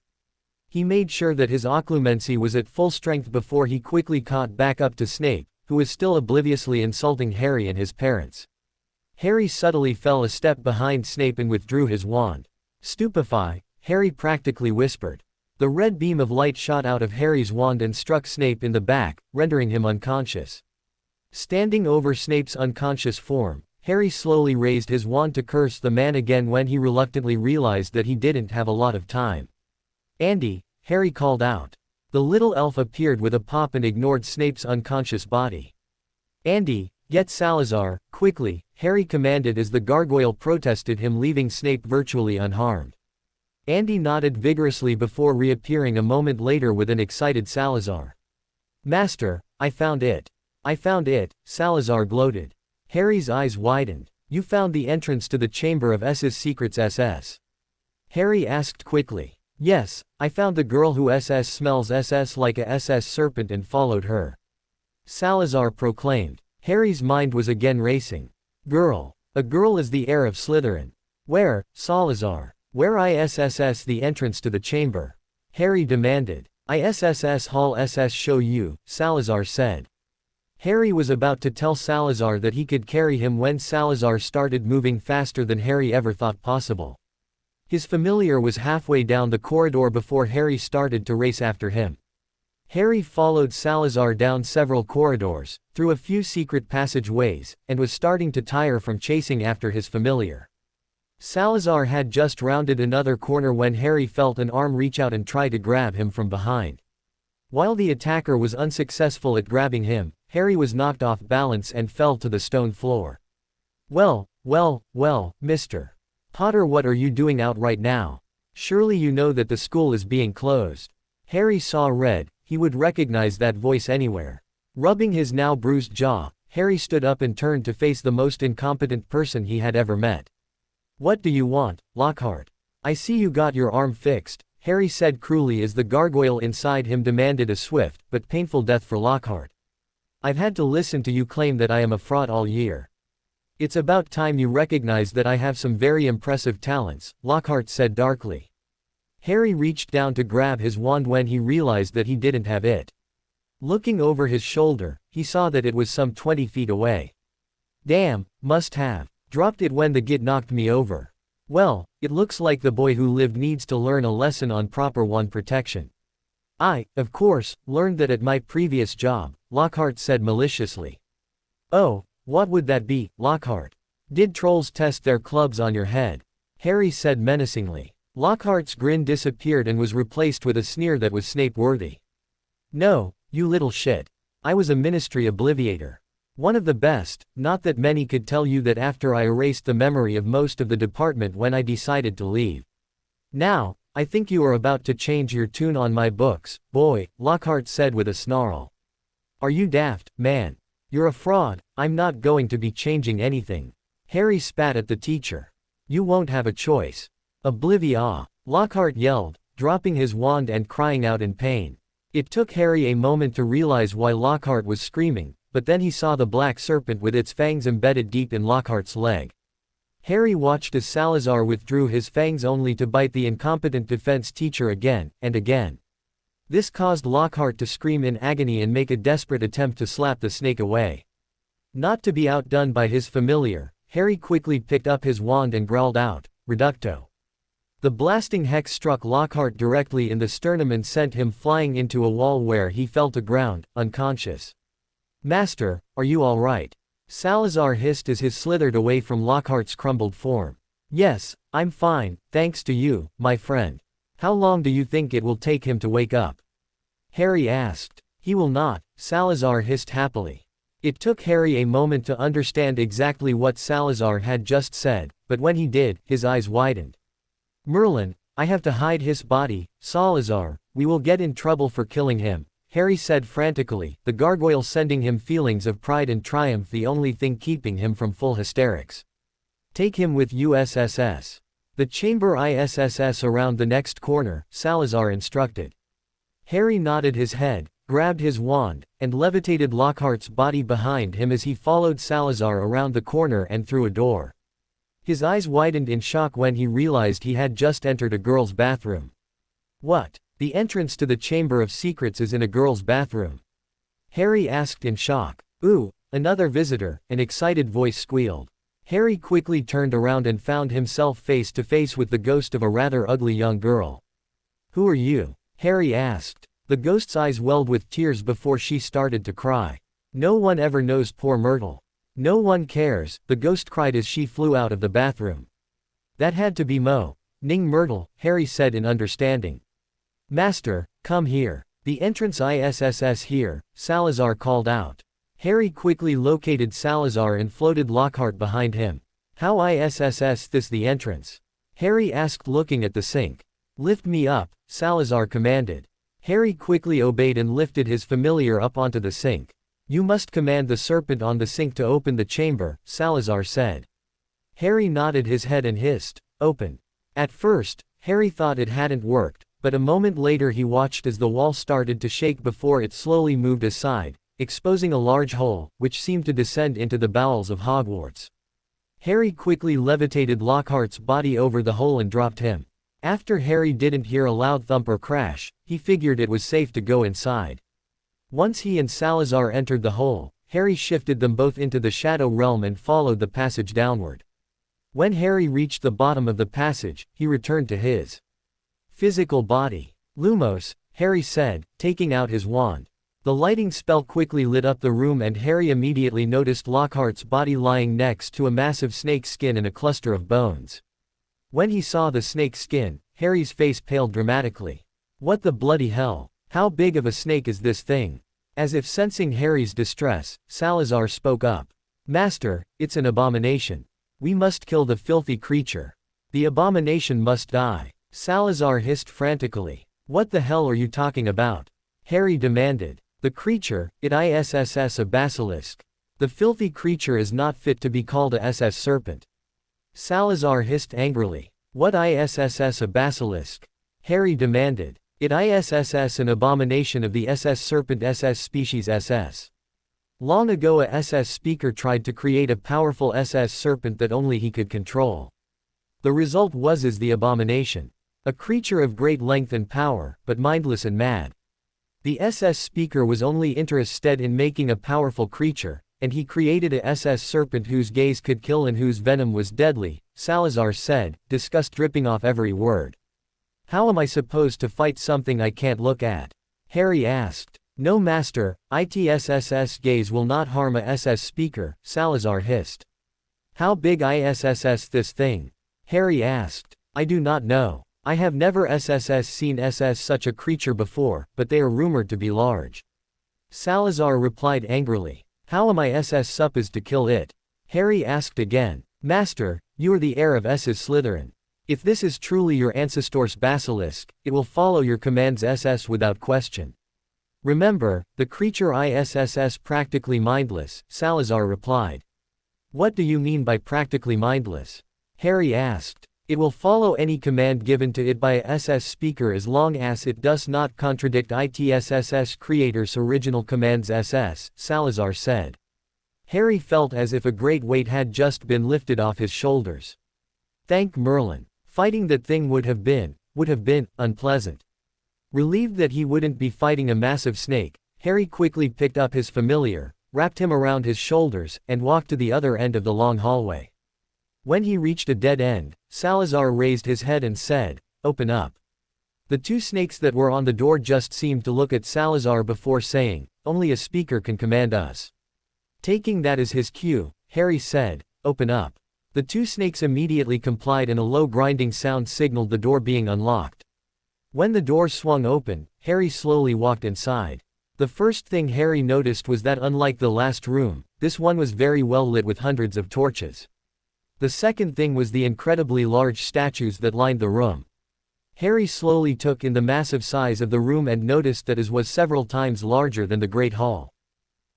He made sure that his occlumency was at full strength before he quickly caught back up to Snape, who was still obliviously insulting Harry and his parents. Harry subtly fell a step behind Snape and withdrew his wand. Stupefied, Harry practically whispered. The red beam of light shot out of Harry's wand and struck Snape in the back, rendering him unconscious. Standing over Snape's unconscious form, Harry slowly raised his wand to curse the man again when he reluctantly realized that he didn't have a lot of time. "Andy," Harry called out. The little elf appeared with a pop and ignored Snape's unconscious body. "Andy, get Salazar, quickly," Harry commanded as the gargoyle protested him, leaving Snape virtually unharmed. Andy nodded vigorously before reappearing a moment later with an excited Salazar. "Master, I found it. I found it," Salazar gloated. Harry's eyes widened. "You found the entrance to the Chamber of Secrets SS?" Harry asked quickly. "Yes, I found the girl who smells like a SS serpent and followed her," Salazar proclaimed. Harry's mind was again racing. "Girl. A girl is the heir of Slytherin. Where, Salazar? Where ISSS the entrance to the chamber?" Harry demanded. "ISSS Hall SS show you," Salazar said. Harry was about to tell Salazar that he could carry him when Salazar started moving faster than Harry ever thought possible. His familiar was halfway down the corridor before Harry started to race after him. Harry followed Salazar down several corridors, through a few secret passageways, and was starting to tire from chasing after his familiar. Salazar had just rounded another corner when Harry felt an arm reach out and try to grab him from behind. While the attacker was unsuccessful at grabbing him, Harry was knocked off balance and fell to the stone floor. Well, Mr. Potter, what are you doing out right now? Surely you know that the school is being closed." Harry saw red. He would recognize that voice anywhere. Rubbing his now bruised jaw, Harry stood up and turned to face the most incompetent person he had ever met. "What do you want, Lockhart? I see you got your arm fixed," Harry said cruelly as the gargoyle inside him demanded a swift but painful death for Lockhart. "I've had to listen to you claim that I am a fraud all year. It's about time you recognize that I have some very impressive talents," Lockhart said darkly. Harry reached down to grab his wand when he realized that he didn't have it. Looking over his shoulder, he saw that it was some 20 feet away. "Damn, must have. Dropped it when the git knocked me over. Well, it looks like the boy who lived needs to learn a lesson on proper wand protection. I, of course, learned that at my previous job," Lockhart said maliciously. "Oh, what would that be, Lockhart? Did trolls test their clubs on your head?" Harry said menacingly. Lockhart's grin disappeared and was replaced with a sneer that was Snape-worthy. "No, you little shit. I was a Ministry Obliviator. One of the best, not that many could tell you that after I erased the memory of most of the department when I decided to leave. Now, I think you are about to change your tune on my books, boy," Lockhart said with a snarl. "Are you daft, man? You're a fraud. I'm not going to be changing anything." Harry spat at the teacher. "You won't have a choice." "Oblivia!" Lockhart yelled, dropping his wand and crying out in pain. It took Harry a moment to realize why Lockhart was screaming, but then he saw the black serpent with its fangs embedded deep in Lockhart's leg. Harry watched as Salazar withdrew his fangs only to bite the incompetent defense teacher again and again. This caused Lockhart to scream in agony and make a desperate attempt to slap the snake away. Not to be outdone by his familiar, Harry quickly picked up his wand and growled out, "Reducto." The blasting hex struck Lockhart directly in the sternum and sent him flying into a wall where he fell to ground, unconscious. "Master, are you all right?" Salazar hissed as he slithered away from Lockhart's crumbled form. "Yes, I'm fine, thanks to you, my friend. How long do you think it will take him to wake up?" Harry asked. "He will not," Salazar hissed happily. It took Harry a moment to understand exactly what Salazar had just said, but when he did, his eyes widened. "Merlin, I have to hide his body, Salazar, we will get in trouble for killing him," Harry said frantically, the gargoyle sending him feelings of pride and triumph, the only thing keeping him from full hysterics. Take him with USSS. The chamber ISSS around the next corner, Salazar instructed. Harry nodded his head, grabbed his wand, and levitated Lockhart's body behind him as he followed Salazar around the corner and through a door. His eyes widened in shock when he realized he had just entered a girl's bathroom. What? The entrance to the Chamber of Secrets is in a girl's bathroom? Harry asked in shock. Ooh, another visitor, an excited voice squealed. Harry quickly turned around and found himself face to face with the ghost of a rather ugly young girl. Who are you? Harry asked. The ghost's eyes welled with tears before she started to cry. No one ever knows poor Myrtle. No one cares, the ghost cried as she flew out of the bathroom. That had to be Ning Myrtle, Harry said in understanding. Master, come here. The entrance ISSS here, Salazar called out. Harry quickly located Salazar and floated Lockhart behind him. How ISSS this the entrance? Harry asked looking at the sink. Lift me up, Salazar commanded. Harry quickly obeyed and lifted his familiar up onto the sink. You must command the serpent on the sink to open the chamber, Salazar said. Harry nodded his head and hissed, open. At first, Harry thought it hadn't worked, but a moment later he watched as the wall started to shake before it slowly moved aside, exposing a large hole, which seemed to descend into the bowels of Hogwarts. Harry quickly levitated Lockhart's body over the hole and dropped him. After Harry didn't hear a loud thump or crash, he figured it was safe to go inside. Once he and Salazar entered the hole, Harry shifted them both into the Shadow Realm and followed the passage downward. When Harry reached the bottom of the passage, he returned to his physical body. Lumos, Harry said, taking out his wand. The lighting spell quickly lit up the room and Harry immediately noticed Lockhart's body lying next to a massive snake skin and a cluster of bones. When he saw the snake skin, Harry's face paled dramatically. What the bloody hell? How big of a snake is this thing? As if sensing Harry's distress, Salazar spoke up. Master, it's an abomination. We must kill the filthy creature. The abomination must die. Salazar hissed frantically. What the hell are you talking about? Harry demanded. The creature, it ISSS a basilisk. The filthy creature is not fit to be called a SS serpent. Salazar hissed angrily. What ISSS a basilisk? Harry demanded. It ISSS an abomination of the SS serpent SS species SS. Long ago a SS speaker tried to create a powerful SS serpent that only he could control. The result was the abomination. A creature of great length and power, but mindless and mad. The SS speaker was only interested in making a powerful creature, and he created a SS serpent whose gaze could kill and whose venom was deadly, Salazar said, disgust dripping off every word. How am I supposed to fight something I can't look at? Harry asked. No master, ITSS's gaze will not harm a SS speaker, Salazar hissed. How big ISSS this thing? Harry asked. I do not know. I have never seen SS such a creature before, but they are rumored to be large. Salazar replied angrily. How am I SS supposed to kill it? Harry asked again. Master, you are the heir of SS Slytherin. If this is truly your ancestor's basilisk, it will follow your commands SS without question. Remember, the creature ISSS practically mindless, Salazar replied. What do you mean by practically mindless? Harry asked. It will follow any command given to it by a SS speaker as long as it does not contradict ITSS's creator's original commands SS, Salazar said. Harry felt as if a great weight had just been lifted off his shoulders. Thank Merlin. Fighting that thing would have been unpleasant. Relieved that he wouldn't be fighting a massive snake, Harry quickly picked up his familiar, wrapped him around his shoulders, and walked to the other end of the long hallway. When he reached a dead end, Salazar raised his head and said, "Open up." The two snakes that were on the door just seemed to look at Salazar before saying, "Only a speaker can command us." Taking that as his cue, Harry said, "Open up." The two snakes immediately complied and a low grinding sound signaled the door being unlocked. When the door swung open, Harry slowly walked inside. The first thing Harry noticed was that unlike the last room, this one was very well lit with hundreds of torches. The second thing was the incredibly large statues that lined the room. Harry slowly took in the massive size of the room and noticed that it was several times larger than the Great Hall.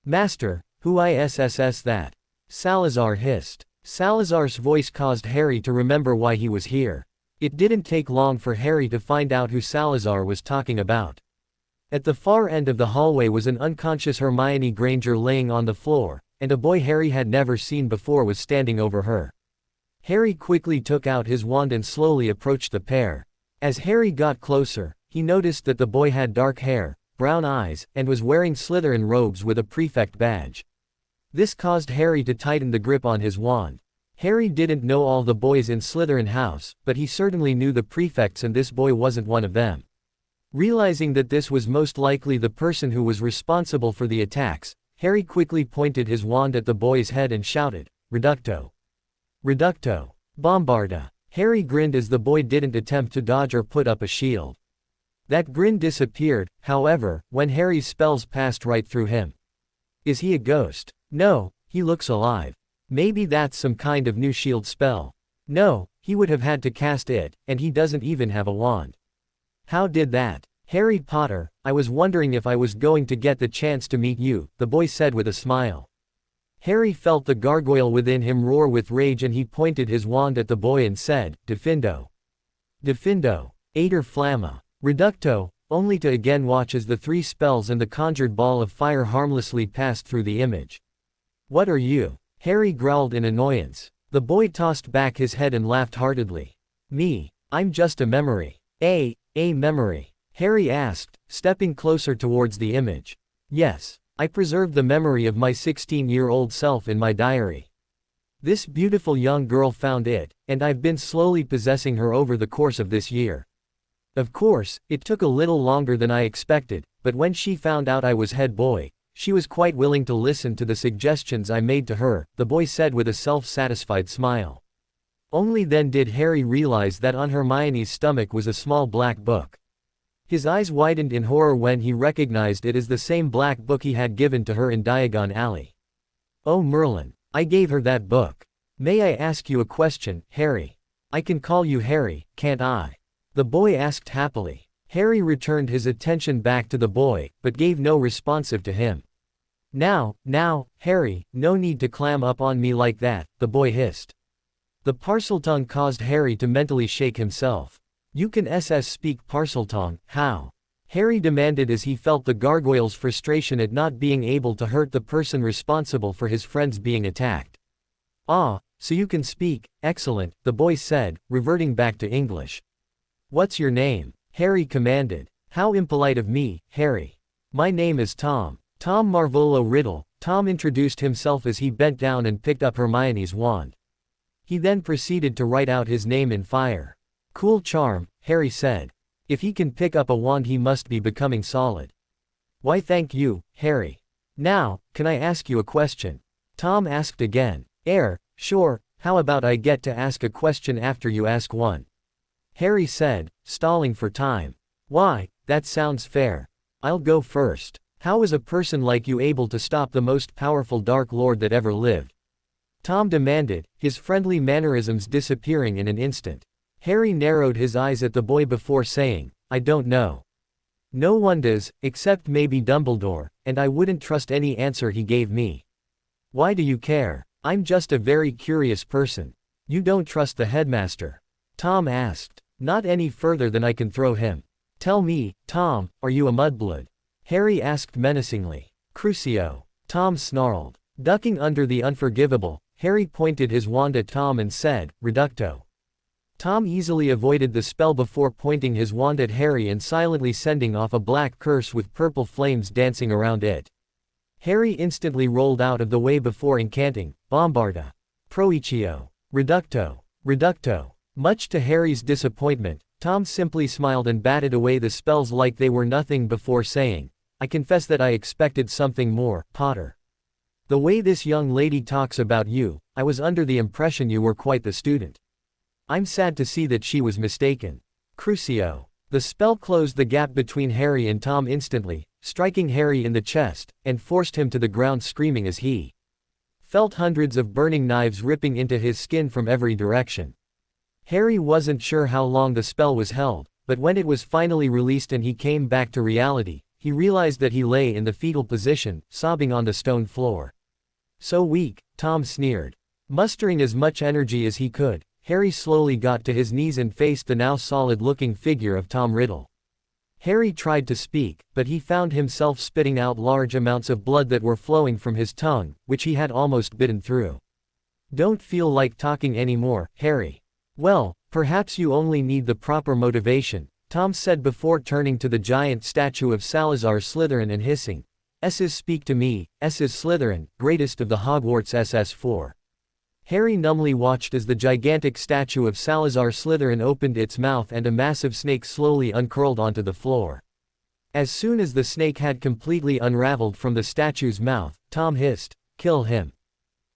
"Master, who is that?" Salazar hissed. Salazar's voice caused Harry to remember why he was here. It didn't take long for Harry to find out who Salazar was talking about. At the far end of the hallway was an unconscious Hermione Granger laying on the floor, and a boy Harry had never seen before was standing over her. Harry quickly took out his wand and slowly approached the pair. As Harry got closer, he noticed that the boy had dark hair, brown eyes, and was wearing Slytherin robes with a prefect badge. This caused Harry to tighten the grip on his wand. Harry didn't know all the boys in Slytherin house, but he certainly knew the prefects, and this boy wasn't one of them. Realizing that this was most likely the person who was responsible for the attacks, Harry quickly pointed his wand at the boy's head and shouted, "Reducto! Reducto! Bombarda!" Harry grinned as the boy didn't attempt to dodge or put up a shield. That grin disappeared, however, when Harry's spells passed right through him. Is he a ghost? No, he looks alive. Maybe that's some kind of new shield spell. No, he would have had to cast it, and he doesn't even have a wand. How did that? Harry Potter, I was wondering if I was going to get the chance to meet you, the boy said with a smile. Harry felt the gargoyle within him roar with rage, and he pointed his wand at the boy and said, "Defindo. Defindo. Ater Flamma. Reducto," only to again watch as the three spells and the conjured ball of fire harmlessly passed through the image. "What are you?" Harry growled in annoyance. The boy tossed back his head and laughed heartedly. "Me, I'm just a memory." A memory?" Harry asked, stepping closer towards the image. "Yes, I preserved the memory of my 16-year-old self in my diary. This beautiful young girl found it, and I've been slowly possessing her over the course of this year. Of course, it took a little longer than I expected, but when she found out I was head boy, she was quite willing to listen to the suggestions I made to her," the boy said with a self-satisfied smile. Only then did Harry realize that on Hermione's stomach was a small black book. His eyes widened in horror when he recognized it as the same black book he had given to her in Diagon Alley. "Oh Merlin, I gave her that book. May I ask you a question, Harry? I can call you Harry, can't I?" the boy asked happily. Harry returned his attention back to the boy, but gave no responsive to him. Now, Harry, no need to clam up on me like that," the boy hissed. The Parseltongue caused Harry to mentally shake himself. "You can speak Parseltongue, how?" Harry demanded as he felt the gargoyle's frustration at not being able to hurt the person responsible for his friends being attacked. "Ah, so you can speak, excellent," the boy said, reverting back to English. "What's your name?" Harry commanded. "How impolite of me, Harry. My name is Tom. Tom Marvolo Riddle." Tom introduced himself as he bent down and picked up Hermione's wand. He then proceeded to write out his name in fire. "Cool charm," Harry said. "If he can pick up a wand, he must be becoming solid." "Why thank you, Harry. Now, can I ask you a question?" Tom asked again. Sure, how about I get to ask a question after you ask one?" Harry said, stalling for time. "Why, that sounds fair. I'll go first. How is a person like you able to stop the most powerful Dark Lord that ever lived?" Tom demanded, his friendly mannerisms disappearing in an instant. Harry narrowed his eyes at the boy before saying, "I don't know. No one does, except maybe Dumbledore, and I wouldn't trust any answer he gave me." "Why do you care?" "I'm just a very curious person." "You don't trust the headmaster?" Tom asked. "Not any further than I can throw him." "Tell me, Tom, are you a mudblood?" Harry asked menacingly. "Crucio," Tom snarled. Ducking under the unforgivable, Harry pointed his wand at Tom and said, "Reducto." Tom easily avoided the spell before pointing his wand at Harry and silently sending off a black curse with purple flames dancing around it. Harry instantly rolled out of the way before incanting, "Bombarda. Proicio. Reducto. Reducto." Much to Harry's disappointment, Tom simply smiled and batted away the spells like they were nothing before saying, "I confess that I expected something more, Potter. The way this young lady talks about you, I was under the impression you were quite the student. I'm sad to see that she was mistaken." Crucio. The spell closed the gap between Harry and Tom instantly, striking Harry in the chest, and forced him to the ground screaming as he felt hundreds of burning knives ripping into his skin from every direction. Harry wasn't sure how long the spell was held, but when it was finally released and he came back to reality, he realized that he lay in the fetal position, sobbing on the stone floor. So weak, Tom sneered. Mustering as much energy as he could, Harry slowly got to his knees and faced the now solid-looking figure of Tom Riddle. Harry tried to speak, but he found himself spitting out large amounts of blood that were flowing from his tongue, which he had almost bitten through. "Don't feel like talking anymore, Harry. Well, perhaps you only need the proper motivation," Tom said before turning to the giant statue of Salazar Slytherin and hissing, "S's speak to me, S's Slytherin, greatest of the Hogwarts SS4." Harry numbly watched as the gigantic statue of Salazar Slytherin opened its mouth and a massive snake slowly uncurled onto the floor. As soon as the snake had completely unraveled from the statue's mouth, Tom hissed, "Kill him."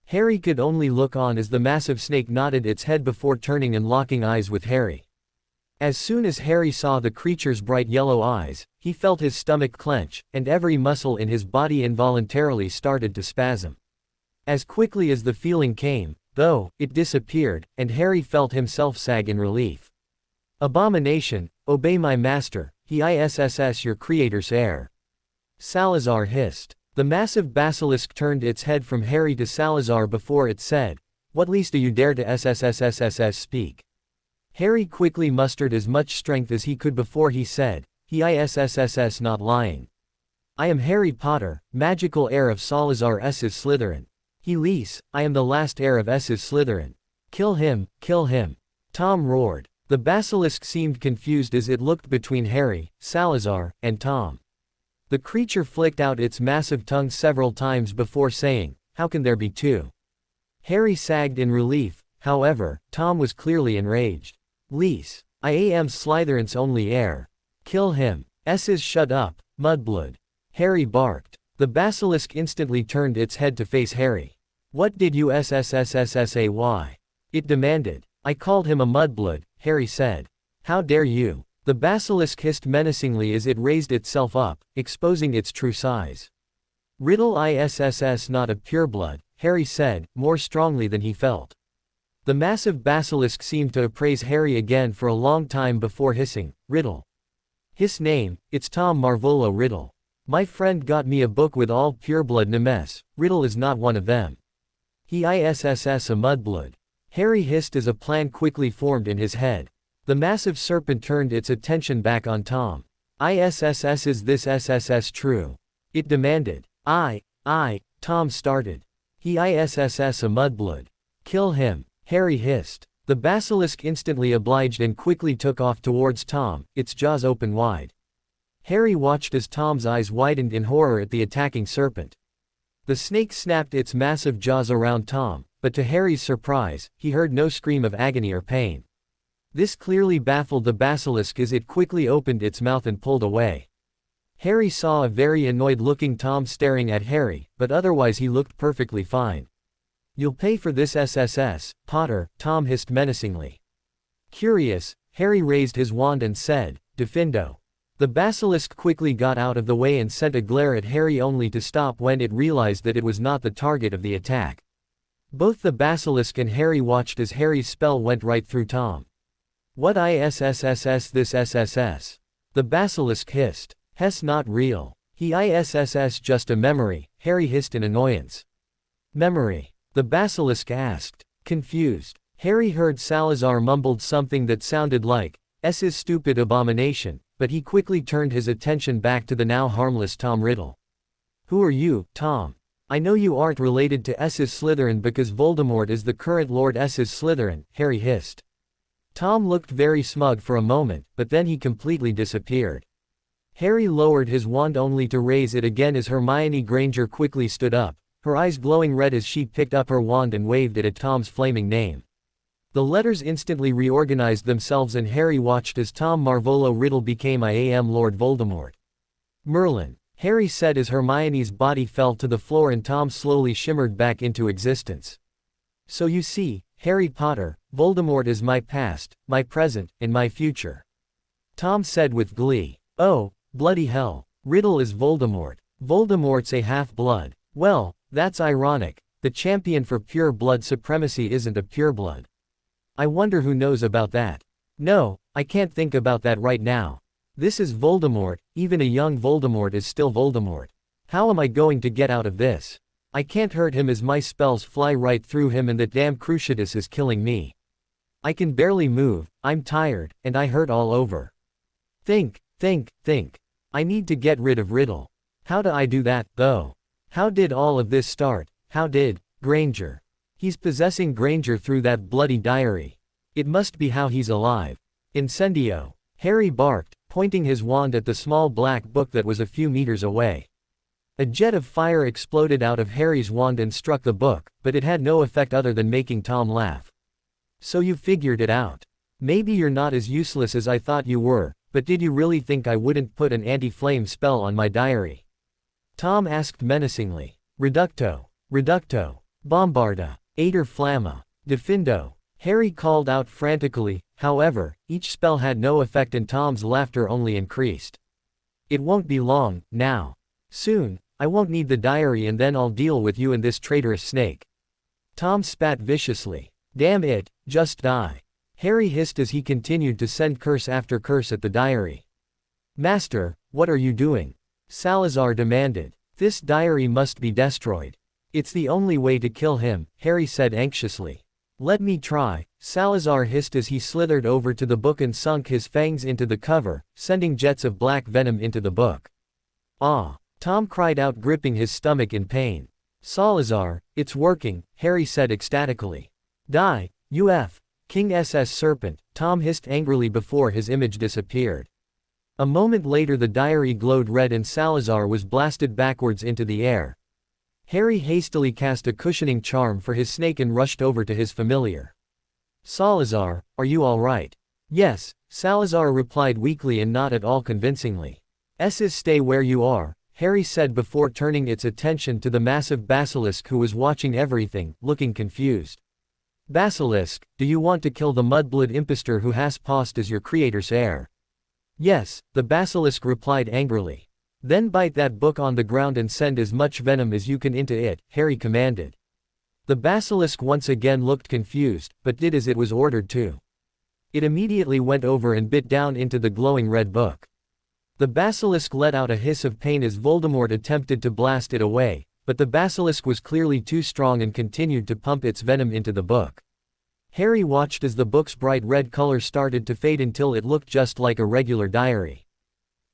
Harry could only look on as the massive snake nodded its head before turning and locking eyes with Harry. As soon as Harry saw the creature's bright yellow eyes, he felt his stomach clench, and every muscle in his body involuntarily started to spasm. As quickly as the feeling came, though, it disappeared, and Harry felt himself sag in relief. "Abomination, obey my master, he is your creator's heir," Salazar hissed. The massive basilisk turned its head from Harry to Salazar before it said, "What least do you dare to SSSSSS speak?" Harry quickly mustered as much strength as he could before he said, "He is not lying. I am Harry Potter, magical heir of Salazar S's Slytherin. I am the last heir of S's Slytherin. Kill him, kill him." Tom roared. The basilisk seemed confused as it looked between Harry, Salazar, and Tom. The creature flicked out its massive tongue several times before saying, "How can there be two?" Harry sagged in relief, however, Tom was clearly enraged. I am Slytherin's only heir. Kill him. S's shut up, mudblood." Harry barked. The basilisk instantly turned its head to face Harry. "What did you say?" it demanded. "I called him a mudblood," Harry said. "How dare you?" The basilisk hissed menacingly as it raised itself up, exposing its true size. "Riddle is not a pureblood," Harry said, more strongly than he felt. The massive basilisk seemed to appraise Harry again for a long time before hissing, "Riddle. His name, it's Tom Marvolo Riddle. My friend got me a book with all pureblood names, Riddle is not one of them. He is a mudblood." Harry hissed as a plan quickly formed in his head. The massive serpent turned its attention back on Tom. "Is this SSS true?" it demanded. Tom started. "He is a mudblood. Kill him," Harry hissed. The basilisk instantly obliged and quickly took off towards Tom, its jaws open wide. Harry watched as Tom's eyes widened in horror at the attacking serpent. The snake snapped its massive jaws around Tom, but to Harry's surprise, he heard no scream of agony or pain. This clearly baffled the basilisk as it quickly opened its mouth and pulled away. Harry saw a very annoyed-looking Tom staring at Harry, but otherwise he looked perfectly fine. "You'll pay for this SSS, Potter," Tom hissed menacingly. Curious, Harry raised his wand and said, "Defendo." The basilisk quickly got out of the way and sent a glare at Harry only to stop when it realized that it was not the target of the attack. Both the basilisk and Harry watched as Harry's spell went right through Tom. "What is this SSS?" the basilisk hissed. "Hess not real. He is just a memory," Harry hissed in annoyance. "Memory?" the basilisk asked. Confused, Harry heard Salazar mumbled something that sounded like, "S's stupid abomination," but he quickly turned his attention back to the now harmless Tom Riddle. "Who are you, Tom? I know you aren't related to S's Slytherin because Voldemort is the current Lord S's Slytherin," Harry hissed. Tom looked very smug for a moment, but then he completely disappeared. Harry lowered his wand only to raise it again as Hermione Granger quickly stood up, her eyes glowing red as she picked up her wand and waved it at Tom's flaming name. The letters instantly reorganized themselves and Harry watched as Tom Marvolo Riddle became I am Lord Voldemort. "Merlin," Harry said as Hermione's body fell to the floor and Tom slowly shimmered back into existence. "So you see, Harry Potter, Voldemort is my past, my present, and my future," Tom said with glee. "Oh, bloody hell. Riddle is Voldemort. Voldemort's a half-blood. Well, that's ironic. The champion for pure blood supremacy isn't a pureblood. I wonder who knows about that. No, I can't think about that right now. This is Voldemort, even a young Voldemort is still Voldemort. How am I going to get out of this? I can't hurt him as my spells fly right through him and that damn Cruciatus is killing me. I can barely move, I'm tired, and I hurt all over. Think. I need to get rid of Riddle. How do I do that, though? How did all of this start? How did Granger? He's possessing Granger through that bloody diary. It must be how he's alive. Incendio. Harry barked, pointing his wand at the small black book that was a few meters away. A jet of fire exploded out of Harry's wand and struck the book, but it had no effect other than making Tom laugh. So you figured it out. Maybe you're not as useless as I thought you were, but did you really think I wouldn't put an anti-flame spell on my diary? Tom asked menacingly. Reducto. Bombarda. Ater Flamma. Defindo. Harry called out frantically, however, each spell had no effect and Tom's laughter only increased. It won't be long, now. Soon, I won't need the diary and then I'll deal with you and this traitorous snake. Tom spat viciously. Damn it, just die. Harry hissed as he continued to send curse after curse at the diary. Master, what are you doing? Salazar demanded. This diary must be destroyed. It's the only way to kill him, Harry said anxiously. Let me try, Salazar hissed as he slithered over to the book and sunk his fangs into the cover, sending jets of black venom into the book. Ah! Tom cried out, gripping his stomach in pain. Salazar, it's working, Harry said ecstatically. Die, UF, King SS Serpent, Tom hissed angrily before his image disappeared. A moment later the diary glowed red and Salazar was blasted backwards into the air. Harry hastily cast a cushioning charm for his snake and rushed over to his familiar. Salazar, are you all right? Yes, Salazar replied weakly and not at all convincingly. Stay where you are, Harry said before turning its attention to the massive basilisk who was watching everything, looking confused. Basilisk, do you want to kill the mudblood impostor who has posed as your creator's heir? Yes, the basilisk replied angrily. Then bite that book on the ground and send as much venom as you can into it, Harry commanded. The basilisk once again looked confused, but did as it was ordered to. It immediately went over and bit down into the glowing red book. The basilisk let out a hiss of pain as Voldemort attempted to blast it away, but the basilisk was clearly too strong and continued to pump its venom into the book. Harry watched as the book's bright red color started to fade until it looked just like a regular diary.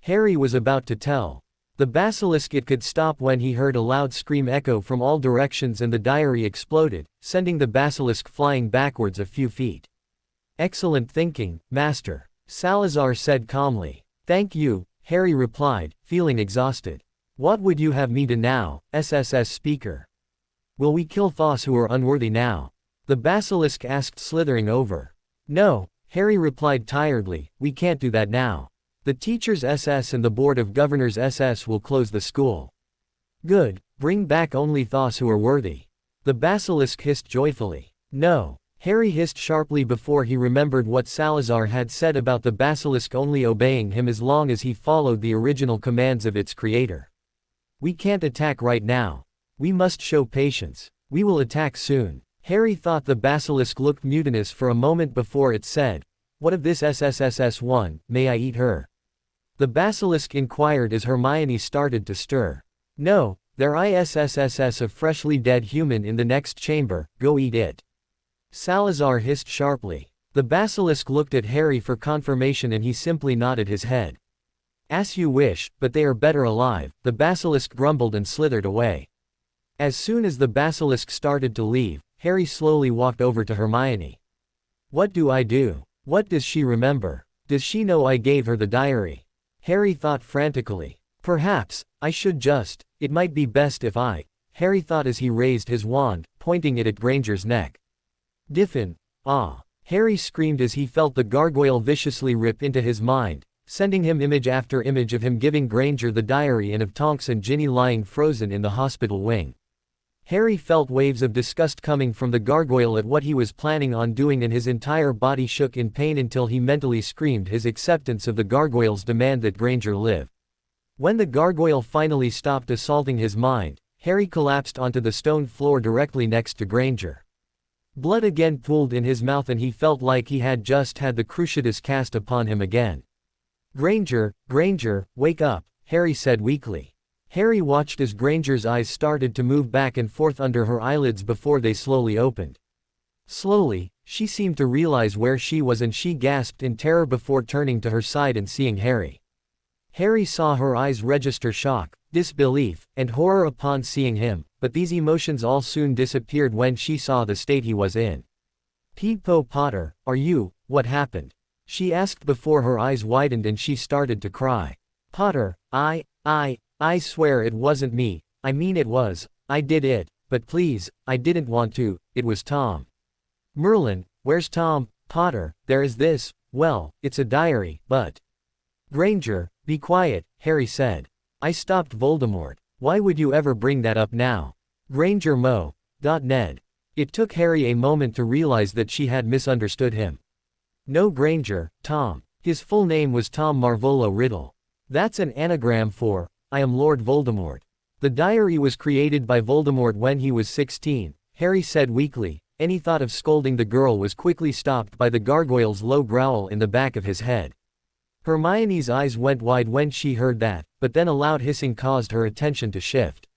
Harry was about to tell the basilisk it could stop when he heard a loud scream echo from all directions and the diary exploded, sending the basilisk flying backwards a few feet. Excellent thinking, Master, Salazar said calmly. Thank you, Harry replied, feeling exhausted. What would you have me do now, SSS speaker? Will we kill Thos who are unworthy now? The basilisk asked, slithering over. No, Harry replied tiredly, we can't do that now. The teachers SS and the Board of Governors SS will close the school. Good, bring back only Thos who are worthy. The basilisk hissed joyfully. No, Harry hissed sharply before he remembered what Salazar had said about the basilisk only obeying him as long as he followed the original commands of its creator. We can't attack right now. We must show patience. We will attack soon. Harry thought the basilisk looked mutinous for a moment before it said, What of this SSSS1, may I eat her? The basilisk inquired as Hermione started to stir. No, there ISSSS a freshly dead human in the next chamber, go eat it. Salazar hissed sharply. The basilisk looked at Harry for confirmation and he simply nodded his head. As you wish, but they are better alive, the basilisk grumbled and slithered away. As soon as the basilisk started to leave, Harry slowly walked over to Hermione. What do I do? What does she remember? Does she know I gave her the diary? Harry thought frantically. Perhaps, I should just, it might be best if I, Harry thought as he raised his wand, pointing it at Granger's neck. Diffin, ah! Harry screamed as he felt the gargoyle viciously rip into his mind, sending him image after image of him giving Granger the diary and of Tonks and Ginny lying frozen in the hospital wing. Harry felt waves of disgust coming from the gargoyle at what he was planning on doing and his entire body shook in pain until he mentally screamed his acceptance of the gargoyle's demand that Granger live. When the gargoyle finally stopped assaulting his mind, Harry collapsed onto the stone floor directly next to Granger. Blood again pooled in his mouth and he felt like he had just had the Cruciatus cast upon him again. Granger, wake up, Harry said weakly. Harry watched as Granger's eyes started to move back and forth under her eyelids before they slowly opened. Slowly, she seemed to realize where she was and she gasped in terror before turning to her side and seeing Harry. Harry saw her eyes register shock, disbelief, and horror upon seeing him, but these emotions all soon disappeared when she saw the state he was in. "Peepo Potter, are you, what happened?" she asked before her eyes widened and she started to cry. "Potter, I swear it wasn't me, I mean it was, I did it, but please, I didn't want to, it was Tom." "Merlin, where's Tom, Potter? There is this, well, it's a diary, but—" "Granger, be quiet," Harry said. "I stopped Voldemort. Why would you ever bring that up now?" Granger Ned. It took Harry a moment to realize that she had misunderstood him. "No Granger, Tom. His full name was Tom Marvolo Riddle. That's an anagram for, I am Lord Voldemort. The diary was created by Voldemort when he was 16, Harry said weakly. Any thought of scolding the girl was quickly stopped by the gargoyle's low growl in the back of his head. Hermione's eyes went wide when she heard that, but then a loud hissing caused her attention to shift.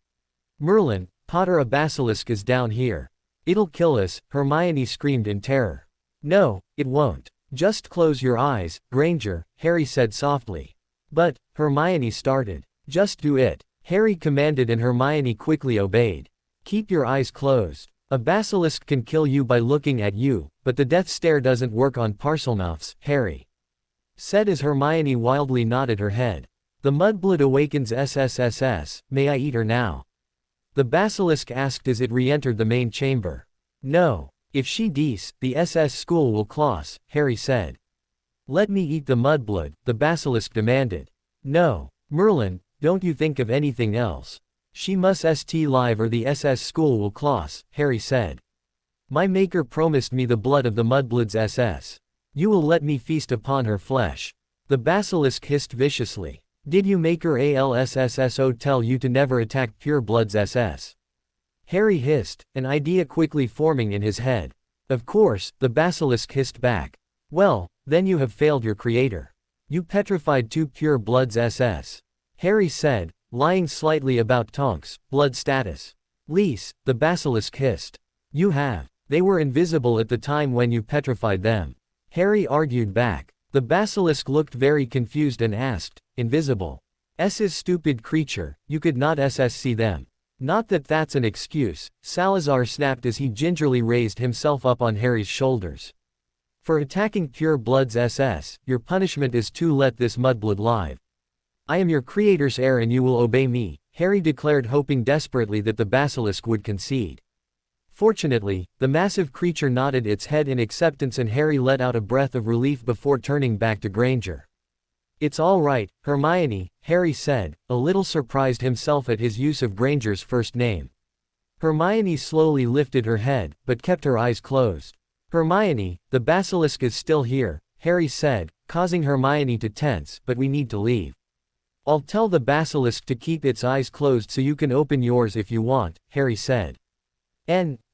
"Merlin, Potter, a basilisk is down here. It'll kill us," Hermione screamed in terror. "No, it won't. Just close your eyes, Granger," Harry said softly. "But," Hermione started. "Just do it," Harry commanded and Hermione quickly obeyed. "Keep your eyes closed. A basilisk can kill you by looking at you, but the death stare doesn't work on Parselmouths," Harry said as Hermione wildly nodded her head. "The mudblood awakens SSSS, may I eat her now?" the basilisk asked as it re-entered the main chamber. "No. If she dies, the SS school will close," Harry said. "Let me eat the mudblood," the basilisk demanded. "No. Merlin, don't you think of anything else. She must st live or the SS school will close," Harry said. "My maker promised me the blood of the mudbloods SS. You will let me feast upon her flesh." The basilisk hissed viciously. "Did you maker ALSSSO tell you to never attack pure bloods SS?" Harry hissed, an idea quickly forming in his head. "Of course," the basilisk hissed back. "Well, then you have failed your creator. You petrified 2 pure bloods SS." Harry said, lying slightly about Tonk's blood status. "Lise," the basilisk hissed. "You have. They were invisible at the time when you petrified them." Harry argued back. The basilisk looked very confused and asked, "Invisible? S's stupid creature, you could not see them." "Not that that's an excuse," Salazar snapped as he gingerly raised himself up on Harry's shoulders. "For attacking pure bloods SS, your punishment is to let this mudblood live. I am your creator's heir and you will obey me," Harry declared, hoping desperately that the basilisk would concede. Fortunately, the massive creature nodded its head in acceptance and Harry let out a breath of relief before turning back to Granger. "It's all right, Hermione," Harry said, a little surprised himself at his use of Granger's first name. Hermione slowly lifted her head, but kept her eyes closed. "Hermione, the basilisk is still here," Harry said, causing Hermione to tense, "but we need to leave. I'll tell the basilisk to keep its eyes closed so you can open yours if you want," Harry said.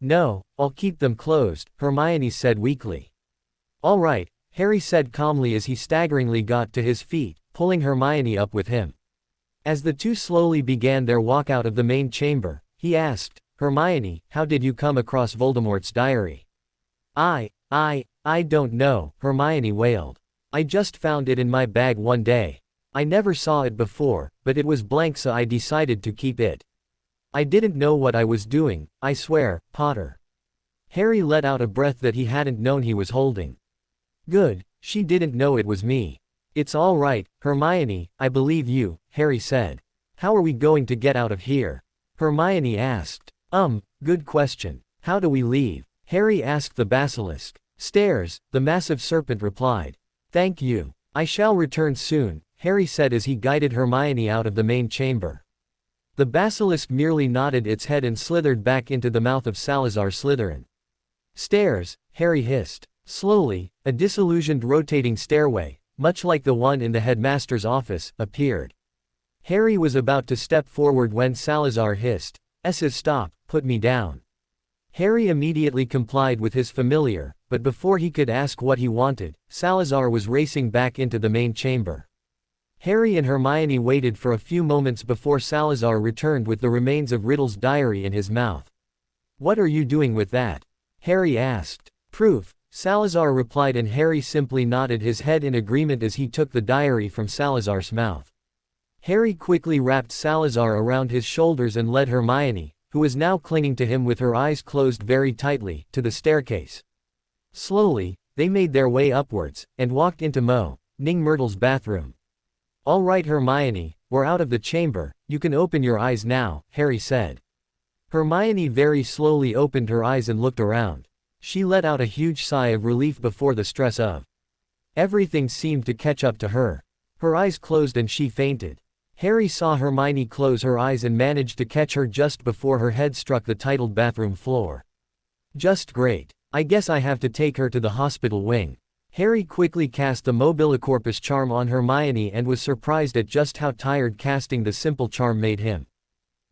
No, I'll keep them closed," Hermione said weakly. "All right," Harry said calmly as he staggeringly got to his feet, pulling Hermione up with him. As the two slowly began their walk out of the main chamber, he asked, "Hermione, how did you come across Voldemort's diary?" I don't know," Hermione wailed. "I just found it in my bag one day. I never saw it before, but it was blank so I decided to keep it. I didn't know what I was doing, I swear, Potter." Harry let out a breath that he hadn't known he was holding. "Good, she didn't know it was me. It's all right, Hermione, I believe you," Harry said. "How are we going to get out of here?" Hermione asked. Good question. How do we leave?" Harry asked the basilisk. "Stairs," the massive serpent replied. "Thank you. I shall return soon," Harry said as he guided Hermione out of the main chamber. The basilisk merely nodded its head and slithered back into the mouth of Salazar Slytherin. "Stairs," Harry hissed. Slowly, a disillusioned rotating stairway, much like the one in the headmaster's office, appeared. Harry was about to step forward when Salazar hissed, "Stop, put me down." Harry immediately complied with his familiar, but before he could ask what he wanted, Salazar was racing back into the main chamber. Harry and Hermione waited for a few moments before Salazar returned with the remains of Riddle's diary in his mouth. "What are you doing with that?" Harry asked. "Proof," Salazar replied, and Harry simply nodded his head in agreement as he took the diary from Salazar's mouth. Harry quickly wrapped Salazar around his shoulders and led Hermione, who was now clinging to him with her eyes closed very tightly, to the staircase. Slowly, they made their way upwards, and walked into Ning Myrtle's bathroom. "All right Hermione, we're out of the chamber, you can open your eyes now," Harry said. Hermione very slowly opened her eyes and looked around. She let out a huge sigh of relief before the stress of everything seemed to catch up to her. Her eyes closed and she fainted. Harry saw Hermione close her eyes and managed to catch her just before her head struck the tiled bathroom floor. "Just great. I guess I have to take her to the hospital wing." Harry quickly cast the Mobilicorpus charm on Hermione and was surprised at just how tired casting the simple charm made him.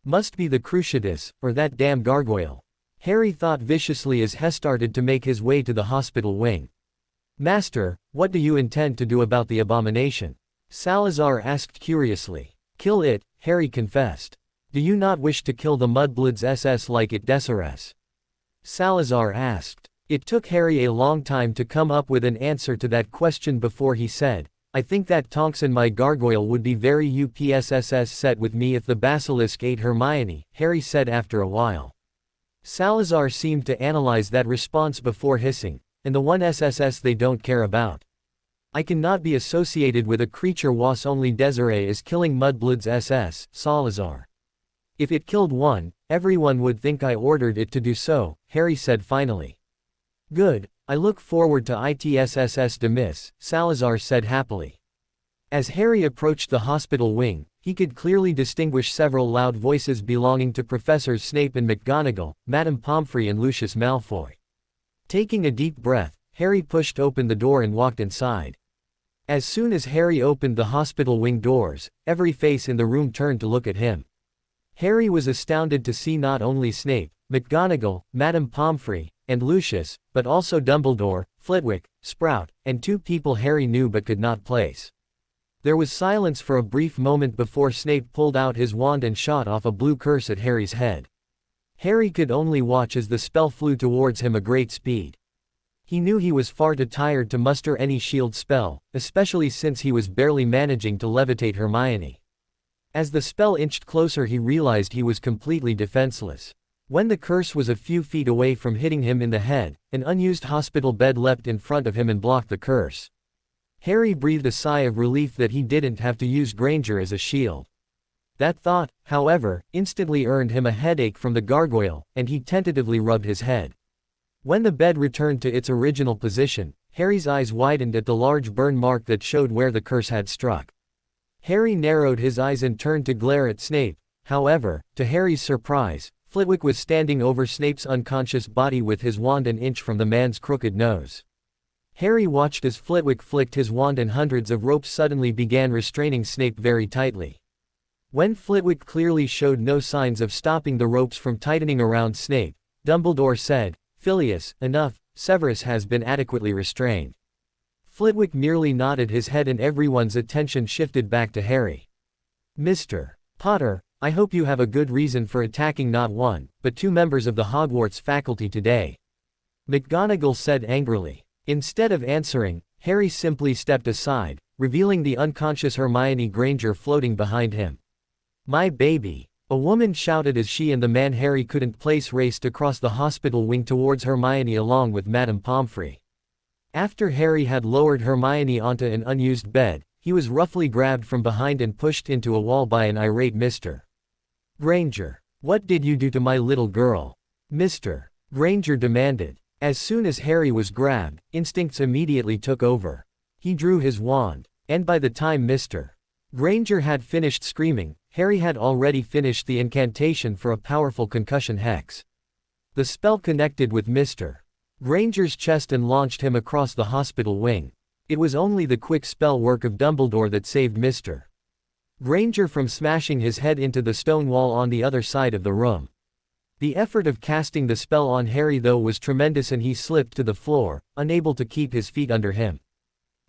"Must be the Cruciatus, or that damn gargoyle," Harry thought viciously as he started to make his way to the hospital wing. "Master, what do you intend to do about the abomination?" Salazar asked curiously. "Kill it," Harry confessed. "Do you not wish to kill the Mudbloods SS like it deseres?" Salazar asked. It took Harry a long time to come up with an answer to that question before he said, "I think that Tonks my gargoyle would be very UPSSS set with me if the basilisk ate Hermione," Harry said after a while. Salazar seemed to analyze that response before hissing, "And the one SSS they don't care about. I cannot be associated with a creature was only Desiree is killing Mudbloods SS, Salazar. If it killed one, everyone would think I ordered it to do so," Harry said finally. "Good, I look forward to ITSSS Demis," Salazar said happily. As Harry approached the hospital wing, he could clearly distinguish several loud voices belonging to Professors Snape and McGonagall, Madame Pomfrey and Lucius Malfoy. Taking a deep breath, Harry pushed open the door and walked inside. As soon as Harry opened the hospital wing doors, every face in the room turned to look at him. Harry was astounded to see not only Snape, McGonagall, Madame Pomfrey, and Lucius, but also Dumbledore, Flitwick, Sprout, and two people Harry knew but could not place. There was silence for a brief moment before Snape pulled out his wand and shot off a blue curse at Harry's head. Harry could only watch as the spell flew towards him at great speed. He knew he was far too tired to muster any shield spell, especially since he was barely managing to levitate Hermione. As the spell inched closer he realized he was completely defenseless. When the curse was a few feet away from hitting him in the head, an unused hospital bed leapt in front of him and blocked the curse. Harry breathed a sigh of relief that he didn't have to use Granger as a shield. That thought, however, instantly earned him a headache from the gargoyle, and he tentatively rubbed his head. When the bed returned to its original position, Harry's eyes widened at the large burn mark that showed where the curse had struck. Harry narrowed his eyes and turned to glare at Snape. However, to Harry's surprise, Flitwick was standing over Snape's unconscious body with his wand an inch from the man's crooked nose. Harry watched as Flitwick flicked his wand and hundreds of ropes suddenly began restraining Snape very tightly. When Flitwick clearly showed no signs of stopping the ropes from tightening around Snape, Dumbledore said, "Filius, enough, Severus has been adequately restrained." Flitwick merely nodded his head and everyone's attention shifted back to Harry. "Mr. Potter, I hope you have a good reason for attacking not one, but two members of the Hogwarts faculty today," McGonagall said angrily. Instead of answering, Harry simply stepped aside, revealing the unconscious Hermione Granger floating behind him. "My baby," a woman shouted as she and the man Harry couldn't place raced across the hospital wing towards Hermione along with Madame Pomfrey. After Harry had lowered Hermione onto an unused bed, he was roughly grabbed from behind and pushed into a wall by an irate Mr. Granger. "What did you do to my little girl?" Mr. Granger demanded. As soon as Harry was grabbed, instincts immediately took over. He drew his wand, and by the time Mr. Granger had finished screaming, Harry had already finished the incantation for a powerful concussion hex. The spell connected with Mr. Granger's chest and launched him across the hospital wing. It was only the quick spell work of Dumbledore that saved Mr. Granger from smashing his head into the stone wall on the other side of the room. The effort of casting the spell on Harry though was tremendous and he slipped to the floor, unable to keep his feet under him.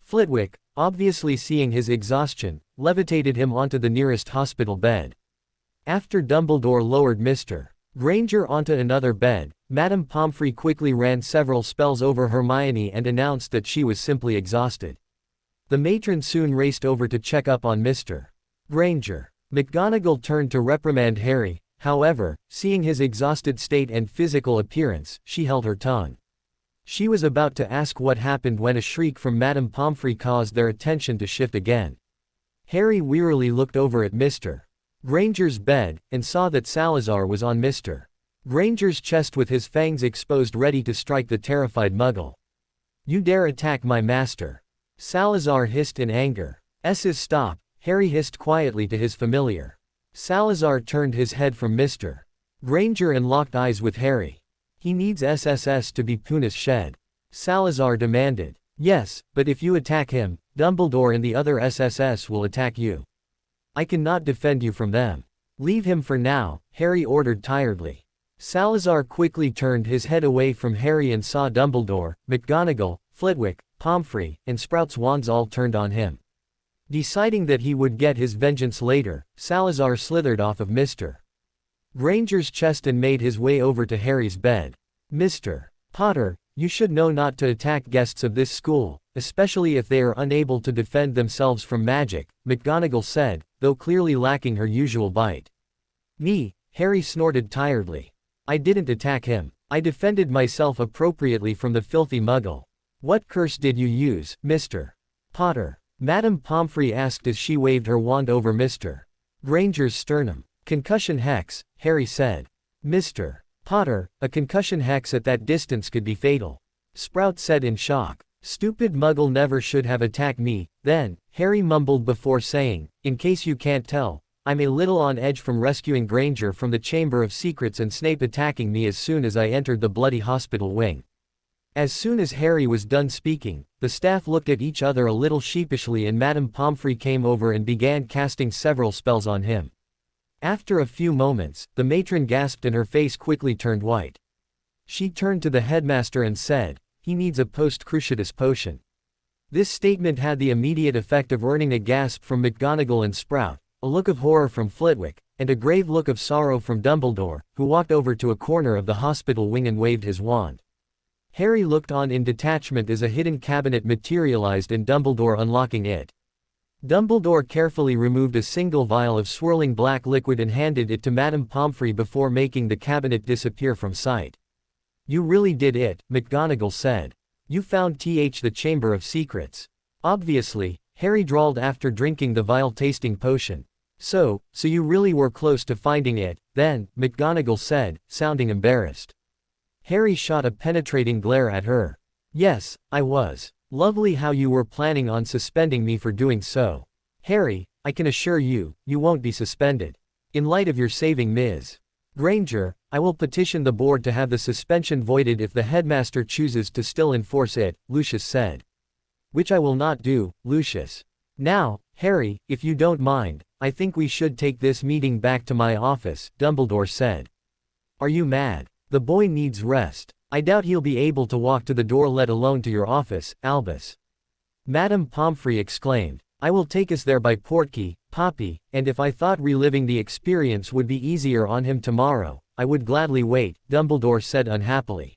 Flitwick, obviously seeing his exhaustion, levitated him onto the nearest hospital bed. After Dumbledore lowered Mr. Granger onto another bed, Madame Pomfrey quickly ran several spells over Hermione and announced that she was simply exhausted. The matron soon raced over to check up on Mr. Granger. McGonagall turned to reprimand Harry, however, seeing his exhausted state and physical appearance, she held her tongue. She was about to ask what happened when a shriek from Madame Pomfrey caused their attention to shift again. Harry wearily looked over at Mr. Granger's bed, and saw that Salazar was on Mr. Granger's chest with his fangs exposed ready to strike the terrified Muggle. "You dare attack my master!" Salazar hissed in anger. Stop," Harry hissed quietly to his familiar. Salazar turned his head from Mr. Granger and locked eyes with Harry. "He needs SSS to be punis shed," Salazar demanded. "Yes, but if you attack him, Dumbledore and the other SSS will attack you. I cannot defend you from them. Leave him for now," Harry ordered tiredly. Salazar quickly turned his head away from Harry and saw Dumbledore, McGonagall, Flitwick, Pomfrey, and Sprout's wands all turned on him. Deciding that he would get his vengeance later, Salazar slithered off of Mr. Granger's chest and made his way over to Harry's bed. "Mr. Potter, you should know not to attack guests of this school, especially if they are unable to defend themselves from magic," McGonagall said, though clearly lacking her usual bite. "Me," Harry snorted tiredly. "I didn't attack him. I defended myself appropriately from the filthy Muggle." "What curse did you use, Mr. Potter?" Madame Pomfrey asked as she waved her wand over Mr. Granger's sternum. "Concussion hex," Harry said. "Mr. Potter, a concussion hex at that distance could be fatal," Sprout said in shock. "Stupid Muggle never should have attacked me, then," Harry mumbled before saying, "In case you can't tell, I'm a little on edge from rescuing Granger from the Chamber of Secrets and Snape attacking me as soon as I entered the bloody hospital wing." As soon as Harry was done speaking, the staff looked at each other a little sheepishly and Madame Pomfrey came over and began casting several spells on him. After a few moments, the matron gasped and her face quickly turned white. She turned to the headmaster and said, "He needs a post-cruciatus potion." This statement had the immediate effect of earning a gasp from McGonagall and Sprout, a look of horror from Flitwick, and a grave look of sorrow from Dumbledore, who walked over to a corner of the hospital wing and waved his wand. Harry looked on in detachment as a hidden cabinet materialized and Dumbledore unlocking it. Dumbledore carefully removed a single vial of swirling black liquid and handed it to Madame Pomfrey before making the cabinet disappear from sight. "You really did it," McGonagall said. "You found the Chamber of Secrets." "Obviously," Harry drawled after drinking the vial-tasting potion. So you really were close to finding it, then," McGonagall said, sounding embarrassed. Harry shot a penetrating glare at her. "Yes, I was. Lovely how you were planning on suspending me for doing so. Harry, I can assure you, you won't be suspended. In light of your saving Ms. Granger, I will petition the board to have the suspension voided if the headmaster chooses to still enforce it," Lucius said. "Which I will not do, Lucius. Now, Harry, if you don't mind, I think we should take this meeting back to my office," Dumbledore said. "Are you mad? The boy needs rest. I doubt he'll be able to walk to the door let alone to your office, Albus." Madame Pomfrey exclaimed. "I will take us there by Portkey, Poppy, and if I thought reliving the experience would be easier on him tomorrow, I would gladly wait," Dumbledore said unhappily.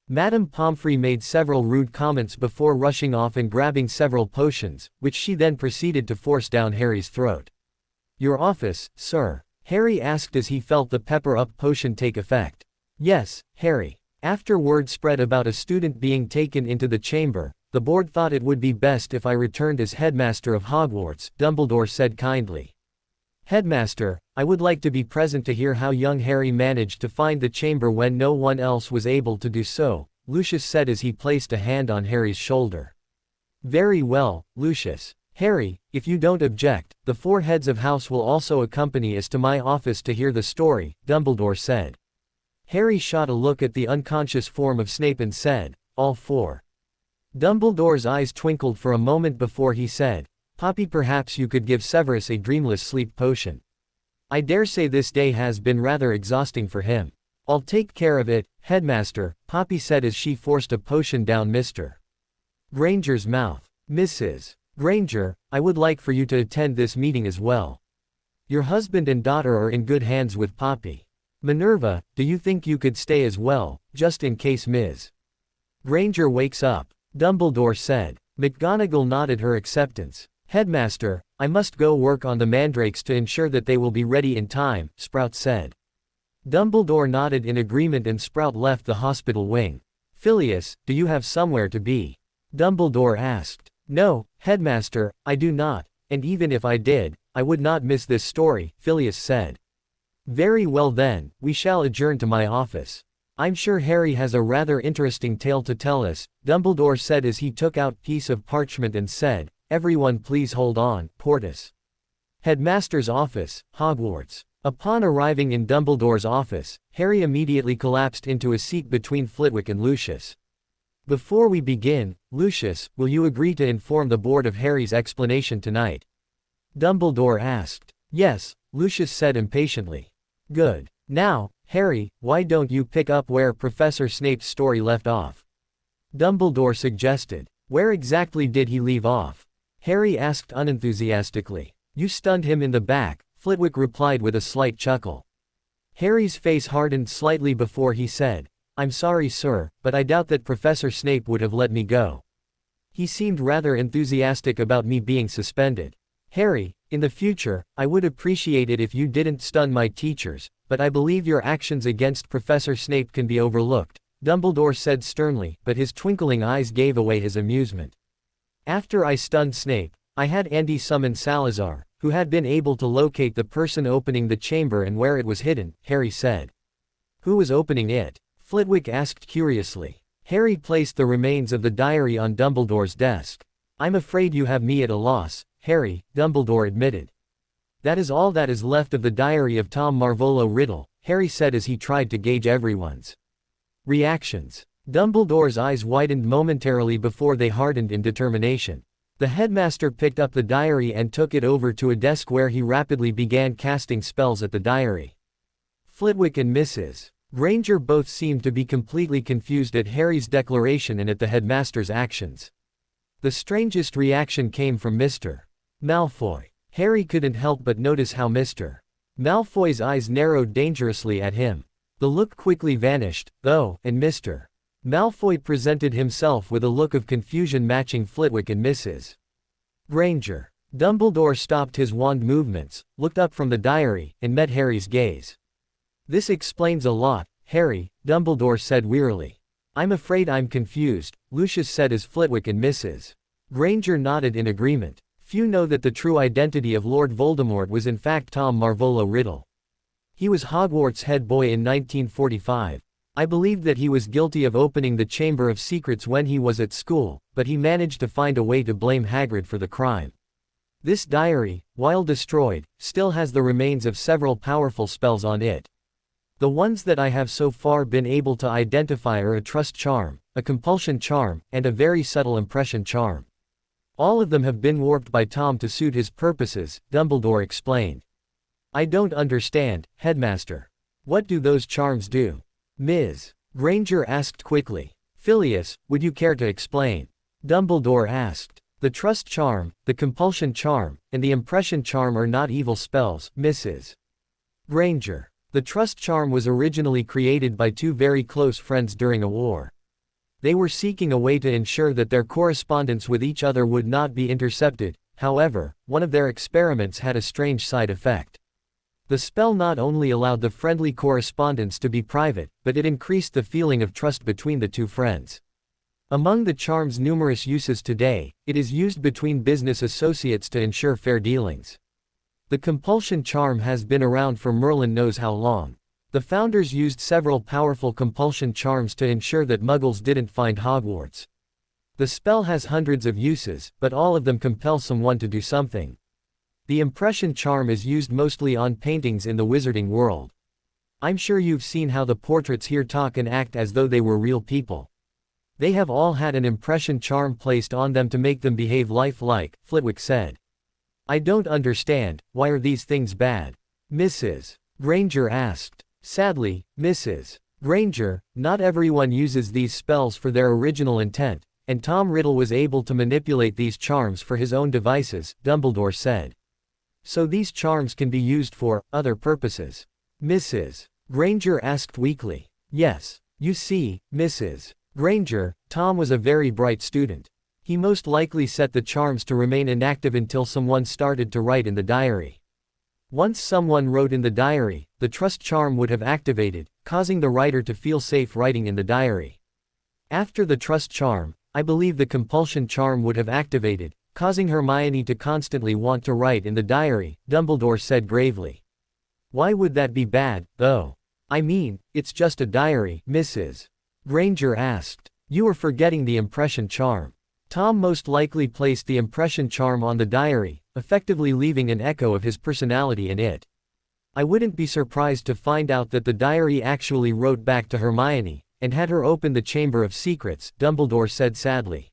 Madame Pomfrey made several rude comments before rushing off and grabbing several potions, which she then proceeded to force down Harry's throat. "Your office, sir?" Harry asked as he felt the pepper-up potion take effect. "Yes, Harry. After word spread about a student being taken into the chamber, the board thought it would be best if I returned as headmaster of Hogwarts," Dumbledore said kindly. "Headmaster, I would like to be present to hear how young Harry managed to find the chamber when no one else was able to do so," Lucius said as he placed a hand on Harry's shoulder. "Very well, Lucius. Harry, if you don't object, the 4 heads of house will also accompany us to my office to hear the story," Dumbledore said. Harry shot a look at the unconscious form of Snape and said, "All 4. Dumbledore's eyes twinkled for a moment before he said, "Poppy, perhaps you could give Severus a dreamless sleep potion. I dare say this day has been rather exhausting for him." I'll take care of it, Headmaster, Poppy said as she forced a potion down Mr. Granger's mouth. Mrs. Granger, I would like for you to attend this meeting as well. Your husband and daughter are in good hands with Poppy. Minerva, do you think you could stay as well, just in case Ms. Granger wakes up? Dumbledore said. McGonagall nodded her acceptance. Headmaster, I must go work on the mandrakes to ensure that they will be ready in time, Sprout said. Dumbledore nodded in agreement and Sprout left the hospital wing. Phileas, do you have somewhere to be? Dumbledore asked. No, Headmaster, I do not, and even if I did, I would not miss this story, Phileas said. Very well then, we shall adjourn to my office. I'm sure Harry has a rather interesting tale to tell us, Dumbledore said as he took out a piece of parchment and said, Everyone please hold on, Portus. Headmaster's office, Hogwarts. Upon arriving in Dumbledore's office, Harry immediately collapsed into a seat between Flitwick and Lucius. Before we begin, Lucius, will you agree to inform the board of Harry's explanation tonight? Dumbledore asked. Yes, Lucius said impatiently. Good. Now, Harry, why don't you pick up where Professor Snape's story left off? Dumbledore suggested. Where exactly did he leave off? Harry asked unenthusiastically. You stunned him in the back, Flitwick replied with a slight chuckle. Harry's face hardened slightly before he said, I'm sorry sir, but I doubt that Professor Snape would have let me go. He seemed rather enthusiastic about me being suspended. Harry, in the future, I would appreciate it if you didn't stun my teachers, but I believe your actions against Professor Snape can be overlooked, Dumbledore said sternly, but his twinkling eyes gave away his amusement. After I stunned Snape, I had Andy summon Salazar, who had been able to locate the person opening the chamber and where it was hidden, Harry said. Who was opening it? Flitwick asked curiously. Harry placed the remains of the diary on Dumbledore's desk. I'm afraid you have me at a loss, Harry, Dumbledore admitted. That is all that is left of the diary of Tom Marvolo Riddle, Harry said as he tried to gauge everyone's reactions. Dumbledore's eyes widened momentarily before they hardened in determination. The headmaster picked up the diary and took it over to a desk where he rapidly began casting spells at the diary. Flitwick and Mrs. Granger both seemed to be completely confused at Harry's declaration and at the headmaster's actions. The strangest reaction came from Mr. Malfoy. Harry couldn't help but notice how Mr. Malfoy's eyes narrowed dangerously at him. The look quickly vanished, though, and Mr. Malfoy presented himself with a look of confusion matching Flitwick and Mrs. Granger. Dumbledore stopped his wand movements, looked up from the diary, and met Harry's gaze. This explains a lot, Harry, Dumbledore said wearily. I'm afraid I'm confused, Lucius said as Flitwick and Mrs. Granger nodded in agreement. Few know that the true identity of Lord Voldemort was in fact Tom Marvolo Riddle. He was Hogwarts head boy in 1945. I believed that he was guilty of opening the Chamber of Secrets when he was at school, but he managed to find a way to blame Hagrid for the crime. This diary, while destroyed, still has the remains of several powerful spells on it. The ones that I have so far been able to identify are a trust charm, a compulsion charm, and a very subtle impression charm. All of them have been warped by Tom to suit his purposes, Dumbledore explained. I don't understand, Headmaster. What do those charms do? Ms. Granger asked quickly. Phileas, would you care to explain? Dumbledore asked. The trust charm, the compulsion charm, and the impression charm are not evil spells, Mrs. Granger. The trust charm was originally created by two very close friends during a war. They were seeking a way to ensure that their correspondence with each other would not be intercepted. However, one of their experiments had a strange side effect. The spell not only allowed the friendly correspondence to be private, but it increased the feeling of trust between the two friends. Among the charm's numerous uses today, it is used between business associates to ensure fair dealings. The compulsion charm has been around for Merlin knows how long. The founders used several powerful compulsion charms to ensure that Muggles didn't find Hogwarts. The spell has hundreds of uses, but all of them compel someone to do something. The impression charm is used mostly on paintings in the wizarding world. I'm sure you've seen how the portraits here talk and act as though they were real people. They have all had an impression charm placed on them to make them behave lifelike, Flitwick said. I don't understand, why are these things bad? Mrs. Granger asked. Sadly, Mrs. Granger, not everyone uses these spells for their original intent, and Tom Riddle was able to manipulate these charms for his own devices, Dumbledore said. So these charms can be used for other purposes? Mrs. Granger asked weakly. Yes. You see, Mrs. Granger, Tom was a very bright student. He most likely set the charms to remain inactive until someone started to write in the diary. Once someone wrote in the diary, the trust charm would have activated, causing the writer to feel safe writing in the diary. After the trust charm, I believe the compulsion charm would have activated, causing Hermione to constantly want to write in the diary, Dumbledore said gravely. Why would that be bad, though? I mean, it's just a diary, Mrs. Granger asked. You are forgetting the impression charm. Tom most likely placed the impression charm on the diary, effectively leaving an echo of his personality in it. I wouldn't be surprised to find out that the diary actually wrote back to Hermione, and had her open the Chamber of Secrets, Dumbledore said sadly.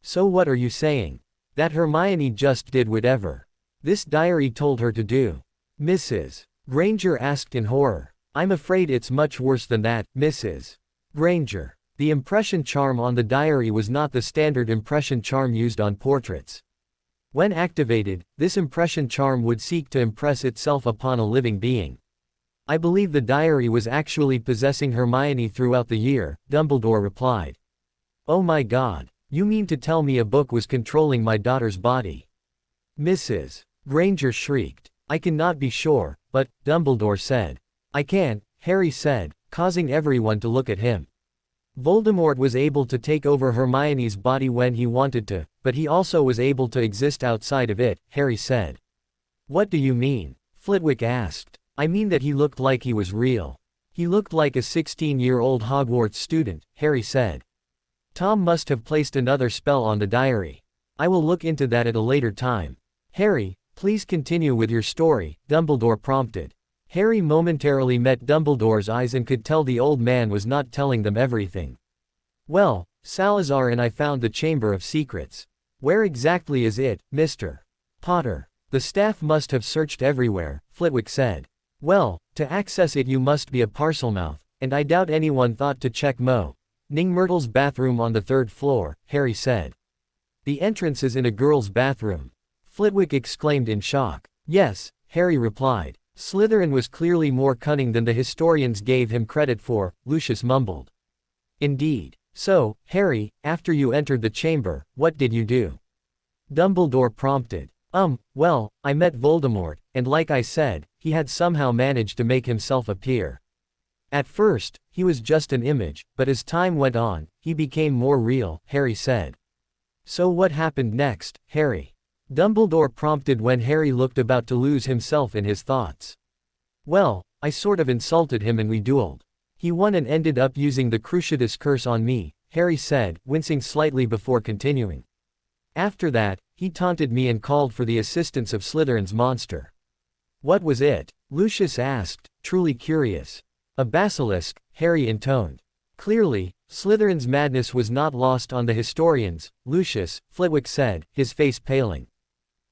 So what are you saying? That Hermione just did whatever this diary told her to do? Mrs. Granger asked in horror. I'm afraid it's much worse than that, Mrs. Granger. The impression charm on the diary was not the standard impression charm used on portraits. When activated, this impression charm would seek to impress itself upon a living being. I believe the diary was actually possessing Hermione throughout the year, Dumbledore replied. Oh my God, you mean to tell me a book was controlling my daughter's body? Mrs. Granger shrieked. I cannot be sure, but, Dumbledore said. I can, Harry said, causing everyone to look at him. Voldemort was able to take over Hermione's body when he wanted to, but he also was able to exist outside of it, Harry said. What do you mean? Flitwick asked. I mean that he looked like he was real. He looked like a 16-year-old Hogwarts student, Harry said. Tom must have placed another spell on the diary. I will look into that at a later time. Harry, please continue with your story, Dumbledore prompted. Harry momentarily met Dumbledore's eyes and could tell the old man was not telling them everything. Well, Salazar and I found the Chamber of Secrets. Where exactly is it, Mr. Potter? The staff must have searched everywhere, Flitwick said. Well, to access it you must be a Parselmouth, and I doubt anyone thought to check Ning Myrtle's bathroom on the 3rd floor, Harry said. The entrance is in a girl's bathroom. Flitwick exclaimed in shock. Yes, Harry replied. Slytherin was clearly more cunning than the historians gave him credit for, Lucius mumbled. Indeed. So, Harry, after you entered the chamber, what did you do? Dumbledore prompted. Well, I met Voldemort, and like I said, he had somehow managed to make himself appear. At first, he was just an image, but as time went on, he became more real, Harry said. So what happened next, Harry? Dumbledore prompted when Harry looked about to lose himself in his thoughts. Well, I sort of insulted him and we dueled. He won and ended up using the Cruciatus curse on me, Harry said, wincing slightly before continuing. After that, he taunted me and called for the assistance of Slytherin's monster. What was it? Lucius asked, truly curious. A basilisk, Harry intoned. Clearly, Slytherin's madness was not lost on the historians, Lucius, Flitwick said, his face paling.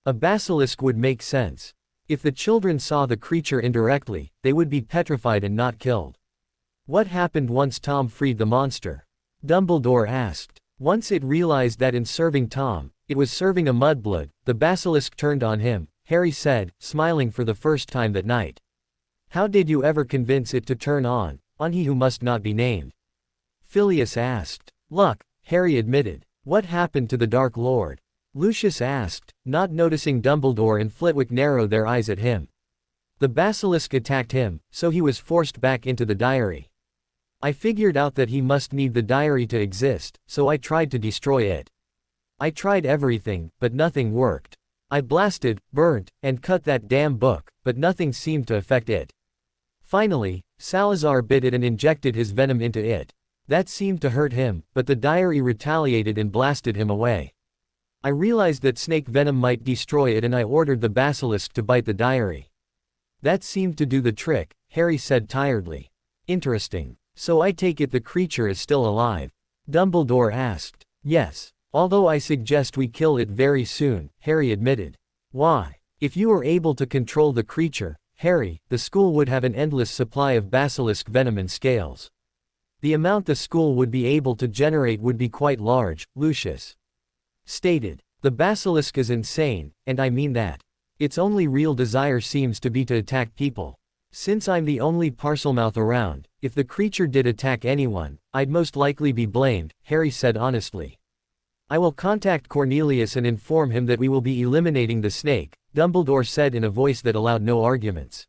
A basilisk would make sense. If the children saw the creature indirectly, they would be petrified and not killed. What happened once Tom freed the monster? Dumbledore asked. Once it realized that in serving Tom, it was serving a mudblood, the basilisk turned on him, Harry said, smiling for the first time that night. How did you ever convince it to turn on he who must not be named? Phileas asked. Luck, Harry admitted. What happened to the Dark Lord? Lucius asked, not noticing Dumbledore and Flitwick narrow their eyes at him. The basilisk attacked him, so he was forced back into the diary. I figured out that he must need the diary to exist, so I tried to destroy it. I tried everything, but nothing worked. I blasted, burnt, and cut that damn book, but nothing seemed to affect it. Finally, Salazar bit it and injected his venom into it. That seemed to hurt him, but the diary retaliated and blasted him away. I realized that snake venom might destroy it and I ordered the basilisk to bite the diary. That seemed to do the trick, Harry said tiredly. Interesting. So I take it the creature is still alive? Dumbledore asked. Yes. Although I suggest we kill it very soon, Harry admitted. Why? If you are able to control the creature, Harry, the school would have an endless supply of basilisk venom and scales. The amount the school would be able to generate would be quite large, Lucius stated. The basilisk is insane, and I mean that. Its only real desire seems to be to attack people. Since I'm the only Parselmouth around, if the creature did attack anyone, I'd most likely be blamed, Harry said honestly. I will contact Cornelius and inform him that we will be eliminating the snake, Dumbledore said in a voice that allowed no arguments.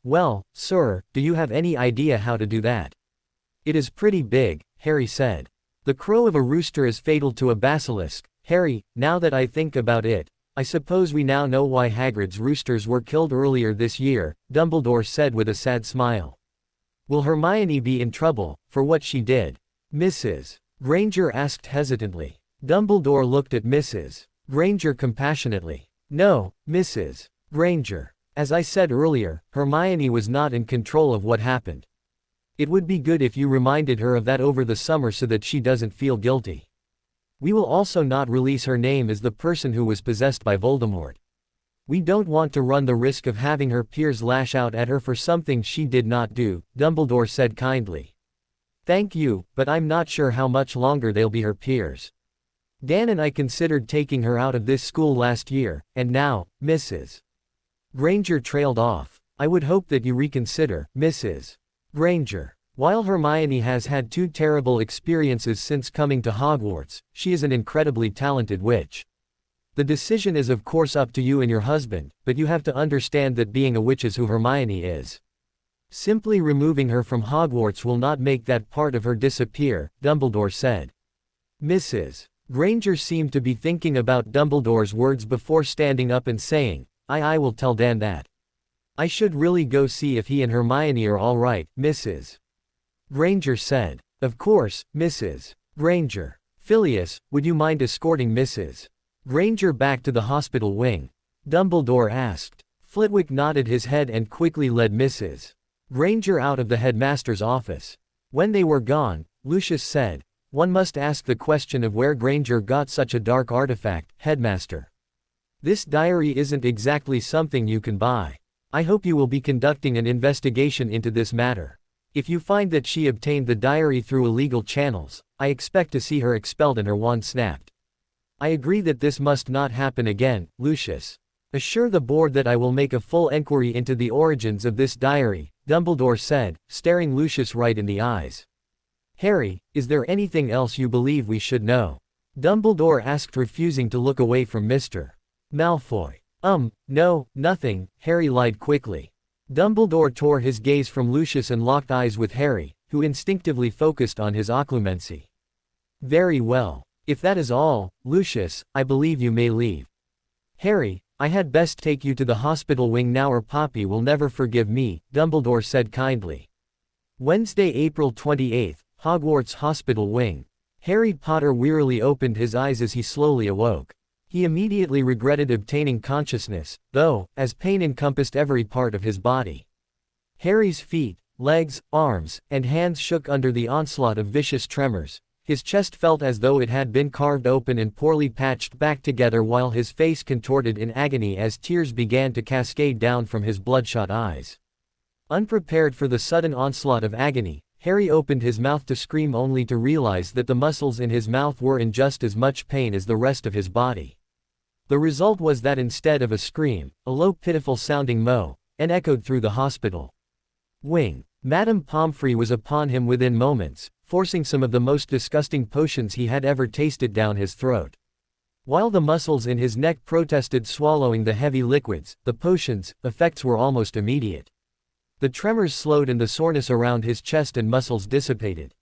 Well, sir, do you have any idea how to do that? It is pretty big, Harry said. The crow of a rooster is fatal to a basilisk, Harry, now that I think about it, I suppose we now know why Hagrid's roosters were killed earlier this year, Dumbledore said with a sad smile. Will Hermione be in trouble, for what she did? Mrs. Granger asked hesitantly. Dumbledore looked at Mrs. Granger compassionately. No, Mrs. Granger. As I said earlier, Hermione was not in control of what happened. It would be good if you reminded her of that over the summer so that she doesn't feel guilty. We will also not release her name as the person who was possessed by Voldemort. We don't want to run the risk of having her peers lash out at her for something she did not do, Dumbledore said kindly. Thank you, but I'm not sure how much longer they'll be her peers. Dan and I considered taking her out of this school last year, and now, Mrs. Granger trailed off. I would hope that you reconsider, Mrs. Granger. While Hermione has had 2 terrible experiences since coming to Hogwarts, she is an incredibly talented witch. The decision is of course up to you and your husband, but you have to understand that being a witch is who Hermione is. Simply removing her from Hogwarts will not make that part of her disappear, Dumbledore said. Mrs. Granger seemed to be thinking about Dumbledore's words before standing up and saying, I will tell Dan that. I should really go see if he and Hermione are all right, Mrs. Granger said. Of course, Mrs. Granger. Phileas, would you mind escorting Mrs. Granger back to the hospital wing? Dumbledore asked. Flitwick nodded his head and quickly led Mrs. Granger out of the headmaster's office. When they were gone, Lucius said, one must ask the question of where Granger got such a dark artifact, headmaster. This diary isn't exactly something you can buy. I hope you will be conducting an investigation into this matter. If you find that she obtained the diary through illegal channels, I expect to see her expelled and her wand snapped. I agree that this must not happen again, Lucius. Assure the board that I will make a full enquiry into the origins of this diary, Dumbledore said, staring Lucius right in the eyes. Harry, is there anything else you believe we should know? Dumbledore asked, refusing to look away from Mr. Malfoy. No, nothing, Harry lied quickly. Dumbledore tore his gaze from Lucius and locked eyes with Harry, who instinctively focused on his occlumency. Very well. If that is all, Lucius, I believe you may leave. Harry, I had best take you to the hospital wing now or Poppy will never forgive me, Dumbledore said kindly. Wednesday, April 28, Hogwarts Hospital Wing. Harry Potter wearily opened his eyes as he slowly awoke. He immediately regretted obtaining consciousness, though, as pain encompassed every part of his body. Harry's feet, legs, arms, and hands shook under the onslaught of vicious tremors. His chest felt as though it had been carved open and poorly patched back together while his face contorted in agony as tears began to cascade down from his bloodshot eyes. Unprepared for the sudden onslaught of agony, Harry opened his mouth to scream only to realize that the muscles in his mouth were in just as much pain as the rest of his body. The result was that instead of a scream, a low pitiful sounding moan echoed through the hospital wing. Madame Pomfrey was upon him within moments, forcing some of the most disgusting potions he had ever tasted down his throat. While the muscles in his neck protested swallowing the heavy liquids, the potions' effects were almost immediate. The tremors slowed and the soreness around his chest and muscles dissipated.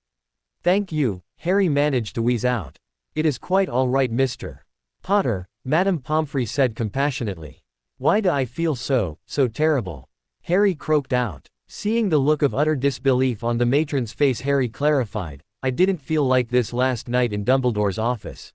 Thank you, Harry managed to wheeze out. It is quite all right, Mr. Potter, Madame Pomfrey said compassionately. Why do I feel so terrible? Harry croaked out. Seeing the look of utter disbelief on the matron's face, Harry clarified, I didn't feel like this last night in Dumbledore's office.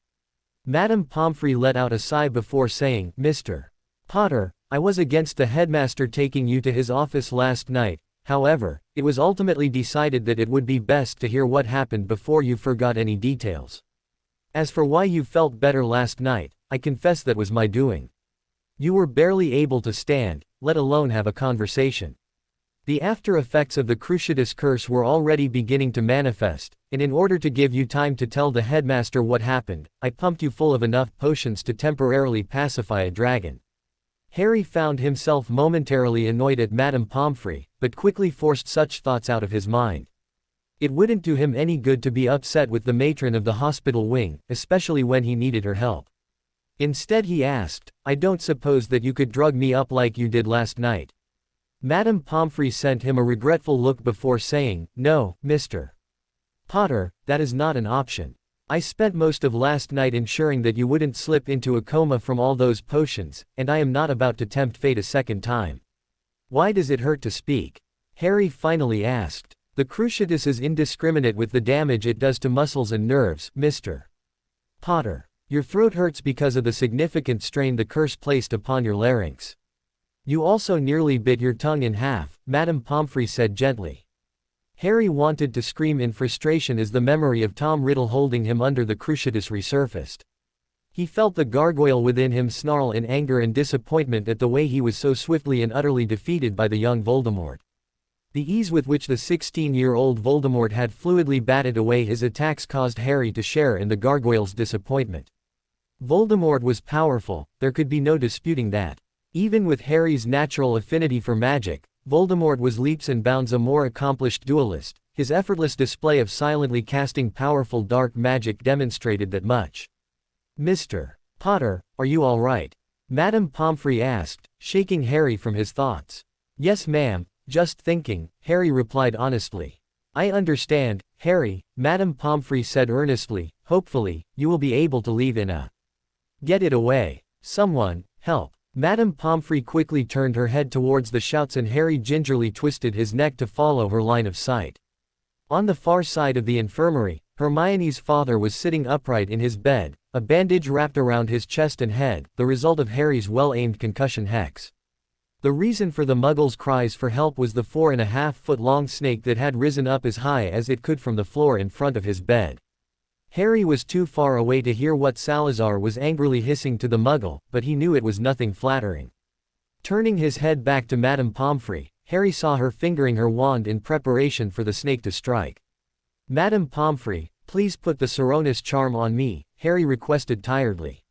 Madame Pomfrey let out a sigh before saying, Mr. Potter, I was against the headmaster taking you to his office last night, however, it was ultimately decided that it would be best to hear what happened before you forgot any details. As for why you felt better last night, I confess that was my doing. You were barely able to stand, let alone have a conversation. The after effects of the Cruciatus curse were already beginning to manifest, and in order to give you time to tell the headmaster what happened, I pumped you full of enough potions to temporarily pacify a dragon. Harry found himself momentarily annoyed at Madame Pomfrey, but quickly forced such thoughts out of his mind. It wouldn't do him any good to be upset with the matron of the hospital wing, especially when he needed her help. Instead he asked, "I don't suppose that you could drug me up like you did last night?" Madame Pomfrey sent him a regretful look before saying, "No, Mr. Potter, that is not an option. I spent most of last night ensuring that you wouldn't slip into a coma from all those potions, and I am not about to tempt fate a second time." "Why does it hurt to speak?" Harry finally asked. "The Cruciatus is indiscriminate with the damage it does to muscles and nerves, Mr. Potter. Your throat hurts because of the significant strain the curse placed upon your larynx. You also nearly bit your tongue in half," Madame Pomfrey said gently. Harry wanted to scream in frustration as the memory of Tom Riddle holding him under the Cruciatus resurfaced. He felt the gargoyle within him snarl in anger and disappointment at the way he was so swiftly and utterly defeated by the young Voldemort. The ease with which the 16-year-old Voldemort had fluidly batted away his attacks caused Harry to share in the gargoyle's disappointment. Voldemort was powerful, there could be no disputing that. Even with Harry's natural affinity for magic, Voldemort was leaps and bounds a more accomplished duelist. His effortless display of silently casting powerful dark magic demonstrated that much. "Mr. Potter, are you all right?" Madame Pomfrey asked, shaking Harry from his thoughts. "Yes ma'am, just thinking," Harry replied honestly. "I understand, Harry," Madame Pomfrey said earnestly. "Hopefully, you will be able to leave in a Get it away. Someone, help." Madame Pomfrey quickly turned her head towards the shouts and Harry gingerly twisted his neck to follow her line of sight. On the far side of the infirmary, Hermione's father was sitting upright in his bed, a bandage wrapped around his chest and head, the result of Harry's well-aimed concussion hex. The reason for the Muggle's cries for help was the 4.5-foot-long snake that had risen up as high as it could from the floor in front of his bed. Harry was too far away to hear what Salazar was angrily hissing to the Muggle, but he knew it was nothing flattering. Turning his head back to Madame Pomfrey, Harry saw her fingering her wand in preparation for the snake to strike. "Madame Pomfrey, please put the Coronis charm on me," Harry requested tiredly.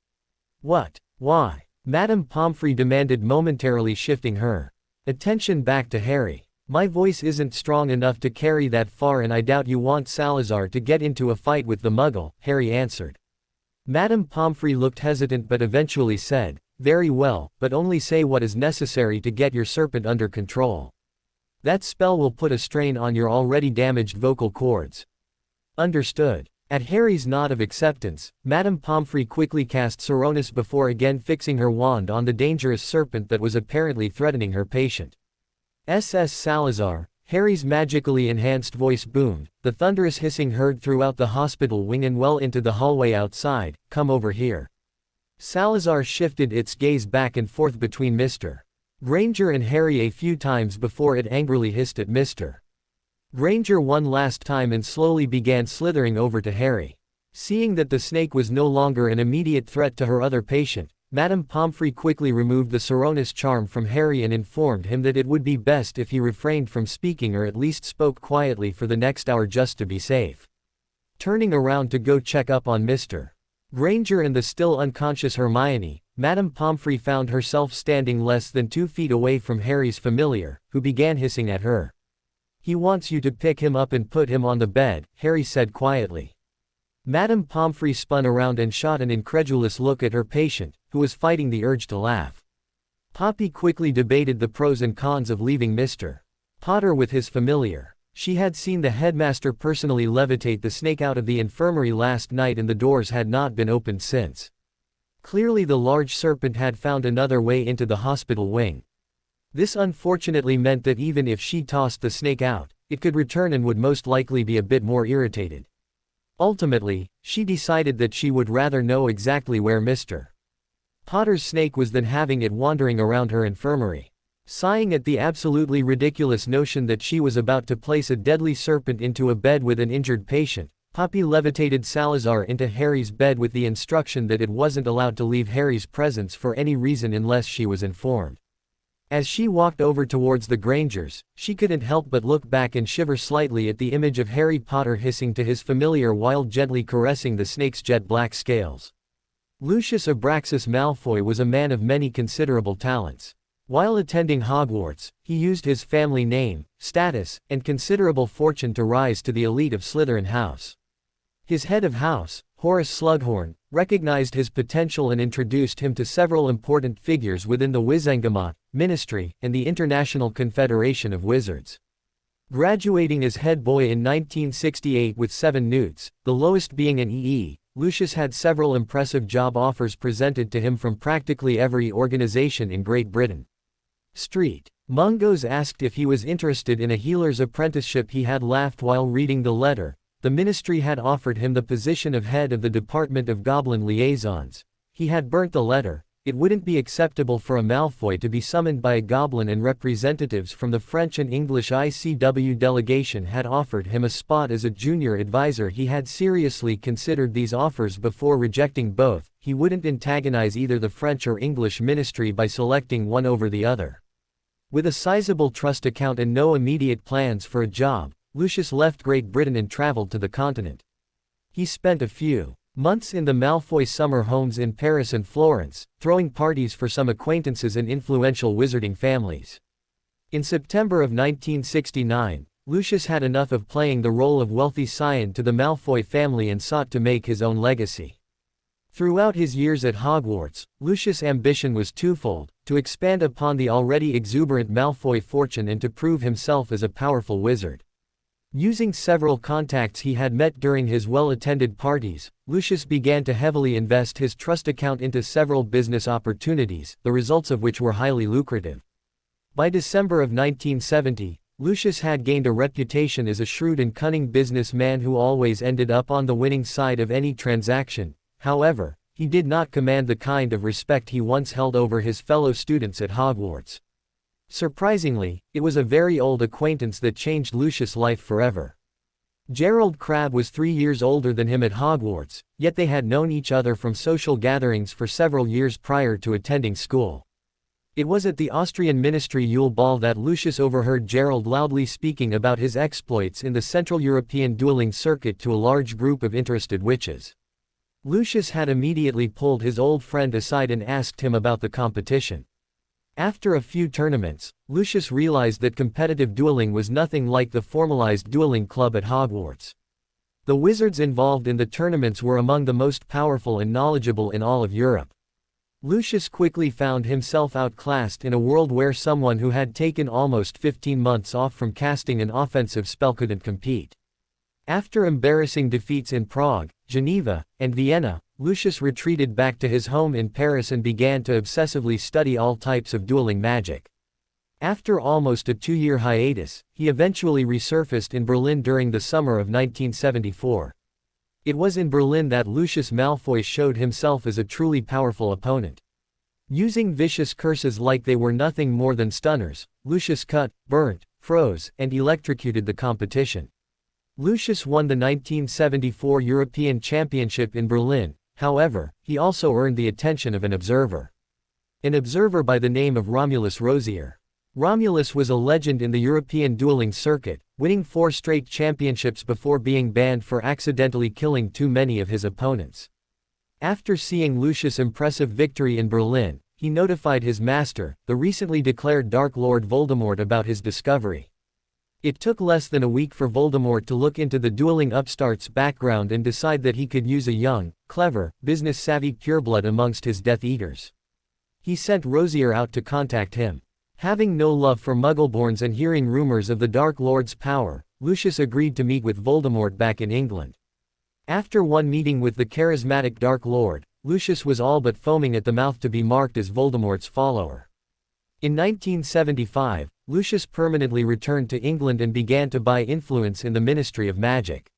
"What? Why?" Madame Pomfrey demanded, momentarily shifting her attention back to Harry. "My voice isn't strong enough to carry that far and I doubt you want Salazar to get into a fight with the Muggle," Harry answered. Madame Pomfrey looked hesitant but eventually said, "Very well, but only say what is necessary to get your serpent under control. That spell will put a strain on your already damaged vocal cords." "Understood." At Harry's nod of acceptance, Madame Pomfrey quickly cast Coronis before again fixing her wand on the dangerous serpent that was apparently threatening her patient. "SS Salazar," Harry's magically enhanced voice boomed, the thunderous hissing heard throughout the hospital wing and well into the hallway outside. "Come over here." Salazar shifted its gaze back and forth between Mr. Granger and Harry a few times before it angrily hissed at Mr. Granger one last time and slowly began slithering over to Harry. Seeing that the snake was no longer an immediate threat to her other patient, Madame Pomfrey quickly removed the Coronis charm from Harry and informed him that it would be best if he refrained from speaking or at least spoke quietly for the next hour just to be safe. Turning around to go check up on Mr. Granger and the still unconscious Hermione, Madame Pomfrey found herself standing less than 2 feet away from Harry's familiar, who began hissing at her. "He wants you to pick him up and put him on the bed," Harry said quietly. Madame Pomfrey spun around and shot an incredulous look at her patient, who was fighting the urge to laugh. Poppy quickly debated the pros and cons of leaving Mr. Potter with his familiar. She had seen the headmaster personally levitate the snake out of the infirmary last night and the doors had not been opened since. Clearly the large serpent had found another way into the hospital wing. This unfortunately meant that even if she tossed the snake out, it could return and would most likely be a bit more irritated. Ultimately, she decided that she would rather know exactly where Mr. Potter's snake was than having it wandering around her infirmary. Sighing at the absolutely ridiculous notion that she was about to place a deadly serpent into a bed with an injured patient, Poppy levitated Salazar into Harry's bed with the instruction that it wasn't allowed to leave Harry's presence for any reason unless she was informed. As she walked over towards the Grangers, she couldn't help but look back and shiver slightly at the image of Harry Potter hissing to his familiar while gently caressing the snake's jet-black scales. Lucius Abraxas Malfoy was a man of many considerable talents. While attending Hogwarts, he used his family name, status, and considerable fortune to rise to the elite of Slytherin House. His head of house, Horace Slughorn, recognized his potential and introduced him to several important figures within the Wizengamot, Ministry, and the International Confederation of Wizards. Graduating as head boy in 1968 with 7 newts, the lowest being an EE, Lucius had several impressive job offers presented to him from practically every organization in Great Britain. Street Mungo's asked if he was interested in a healer's apprenticeship. He had laughed while reading the letter. The ministry had offered him the position of head of the Department of Goblin Liaisons. He had burnt the letter. It wouldn't be acceptable for a Malfoy to be summoned by a goblin, and representatives from the French and English ICW delegation had offered him a spot as a junior advisor. He had seriously considered these offers before rejecting both. He wouldn't antagonize either the French or English ministry by selecting one over the other. With a sizable trust account and no immediate plans for a job, Lucius left Great Britain and traveled to the continent. He spent a few months in the Malfoy summer homes in Paris and Florence, throwing parties for some acquaintances and influential wizarding families. In September of 1969, Lucius had enough of playing the role of wealthy scion to the Malfoy family and sought to make his own legacy. Throughout his years at Hogwarts, Lucius' ambition was twofold: to expand upon the already exuberant Malfoy fortune and to prove himself as a powerful wizard. Using several contacts he had met during his well-attended parties, Lucius began to heavily invest his trust account into several business opportunities, the results of which were highly lucrative. By December of 1970, Lucius had gained a reputation as a shrewd and cunning businessman who always ended up on the winning side of any transaction. However, he did not command the kind of respect he once held over his fellow students at Hogwarts. Surprisingly, it was a very old acquaintance that changed Lucius' life forever. Gerald Crabbe was 3 years older than him at Hogwarts, yet they had known each other from social gatherings for several years prior to attending school. It was at the Austrian Ministry Yule Ball that Lucius overheard Gerald loudly speaking about his exploits in the Central European dueling circuit to a large group of interested witches. Lucius had immediately pulled his old friend aside and asked him about the competition. After a few tournaments, Lucius realized that competitive dueling was nothing like the formalized dueling club at Hogwarts. The wizards involved in the tournaments were among the most powerful and knowledgeable in all of Europe. Lucius quickly found himself outclassed in a world where someone who had taken almost 15 months off from casting an offensive spell couldn't compete. After embarrassing defeats in Prague, Geneva, and Vienna, Lucius retreated back to his home in Paris and began to obsessively study all types of dueling magic. After almost a 2-year hiatus, he eventually resurfaced in Berlin during the summer of 1974. It was in Berlin that Lucius Malfoy showed himself as a truly powerful opponent. Using vicious curses like they were nothing more than stunners, Lucius cut, burnt, froze, and electrocuted the competition. Lucius won the 1974 European Championship in Berlin. However, he also earned the attention of an observer. An observer by the name of Romulus Rosier. Romulus was a legend in the European dueling circuit, winning 4 straight championships before being banned for accidentally killing too many of his opponents. After seeing Lucius' impressive victory in Berlin, he notified his master, the recently declared Dark Lord Voldemort, about his discovery. It took less than a week for Voldemort to look into the dueling upstart's background and decide that he could use a young, clever, business-savvy pureblood amongst his Death Eaters. He sent Rosier out to contact him. Having no love for Muggleborns and hearing rumors of the Dark Lord's power, Lucius agreed to meet with Voldemort back in England. After one meeting with the charismatic Dark Lord, Lucius was all but foaming at the mouth to be marked as Voldemort's follower. In 1975, Lucius permanently returned to England and began to buy influence in the Ministry of Magic.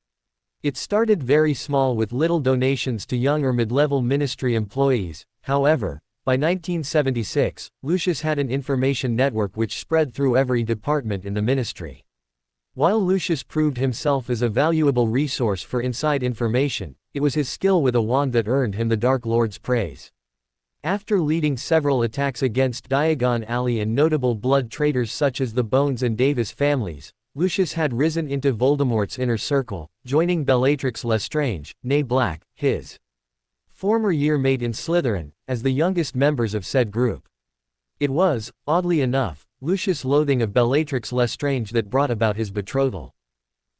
It started very small with little donations to young or mid-level ministry employees. However, by 1976, Lucius had an information network which spread through every department in the ministry. While Lucius proved himself as a valuable resource for inside information, it was his skill with a wand that earned him the Dark Lord's praise. After leading several attacks against Diagon Alley and notable blood traitors such as the Bones and Davis families, Lucius had risen into Voldemort's inner circle, joining Bellatrix Lestrange, née Black, his former year-mate in Slytherin, as the youngest members of said group. It was, oddly enough, Lucius' loathing of Bellatrix Lestrange that brought about his betrothal.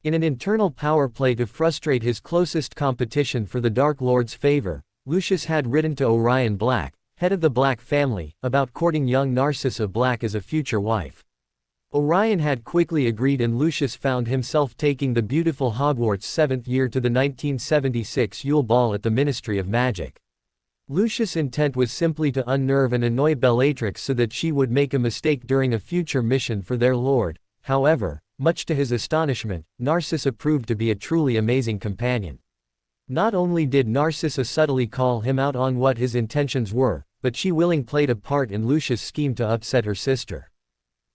In an internal power play to frustrate his closest competition for the Dark Lord's favor, Lucius had written to Orion Black, head of the Black family, about courting young Narcissa Black as a future wife. Orion had quickly agreed and Lucius found himself taking the beautiful Hogwarts 7th year to the 1976 Yule Ball at the Ministry of Magic. Lucius' intent was simply to unnerve and annoy Bellatrix so that she would make a mistake during a future mission for their lord. However, much to his astonishment, Narcissa proved to be a truly amazing companion. Not only did Narcissa subtly call him out on what his intentions were, but she willingly played a part in Lucius' scheme to upset her sister.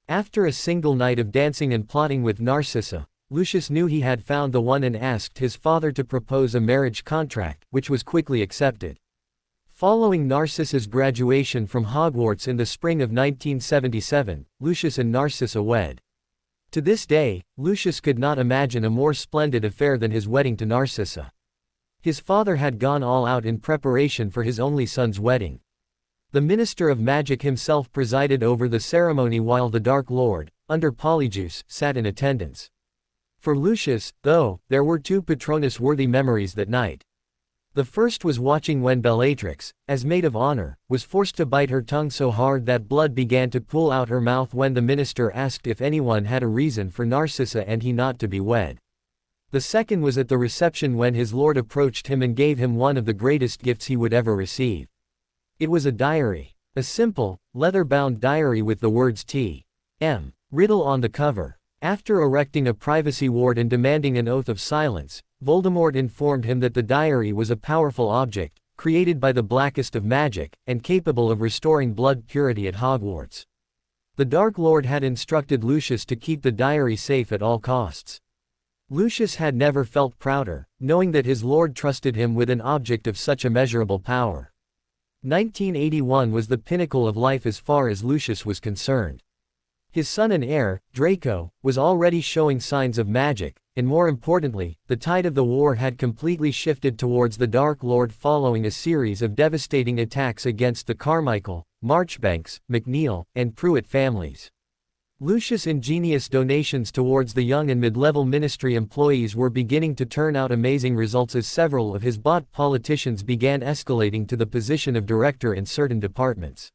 After a single night of dancing and plotting with Narcissa, Lucius knew he had found the one and asked his father to propose a marriage contract, which was quickly accepted. Following Narcissa's graduation from Hogwarts in the spring of 1977, Lucius and Narcissa wed. To this day, Lucius could not imagine a more splendid affair than his wedding to Narcissa. His father had gone all out in preparation for his only son's wedding. The Minister of Magic himself presided over the ceremony while the Dark Lord, under Polyjuice, sat in attendance. For Lucius, though, there were two Patronus-worthy memories that night. The first was watching when Bellatrix, as maid of honor, was forced to bite her tongue so hard that blood began to pool out her mouth when the minister asked if anyone had a reason for Narcissa and he not to be wed. The second was at the reception when his lord approached him and gave him one of the greatest gifts he would ever receive. It was a diary. A simple, leather-bound diary with the words T.M. Riddle on the cover. After erecting a privacy ward and demanding an oath of silence, Voldemort informed him that the diary was a powerful object, created by the blackest of magic, and capable of restoring blood purity at Hogwarts. The Dark Lord had instructed Lucius to keep the diary safe at all costs. Lucius had never felt prouder, knowing that his lord trusted him with an object of such immeasurable power. 1981 was the pinnacle of life as far as Lucius was concerned. His son and heir, Draco, was already showing signs of magic, and more importantly, the tide of the war had completely shifted towards the Dark Lord following a series of devastating attacks against the Carmichael, Marchbanks, McNeil, and Pruitt families. Lucius' ingenious donations towards the young and mid-level ministry employees were beginning to turn out amazing results as several of his bought politicians began escalating to the position of director in certain departments.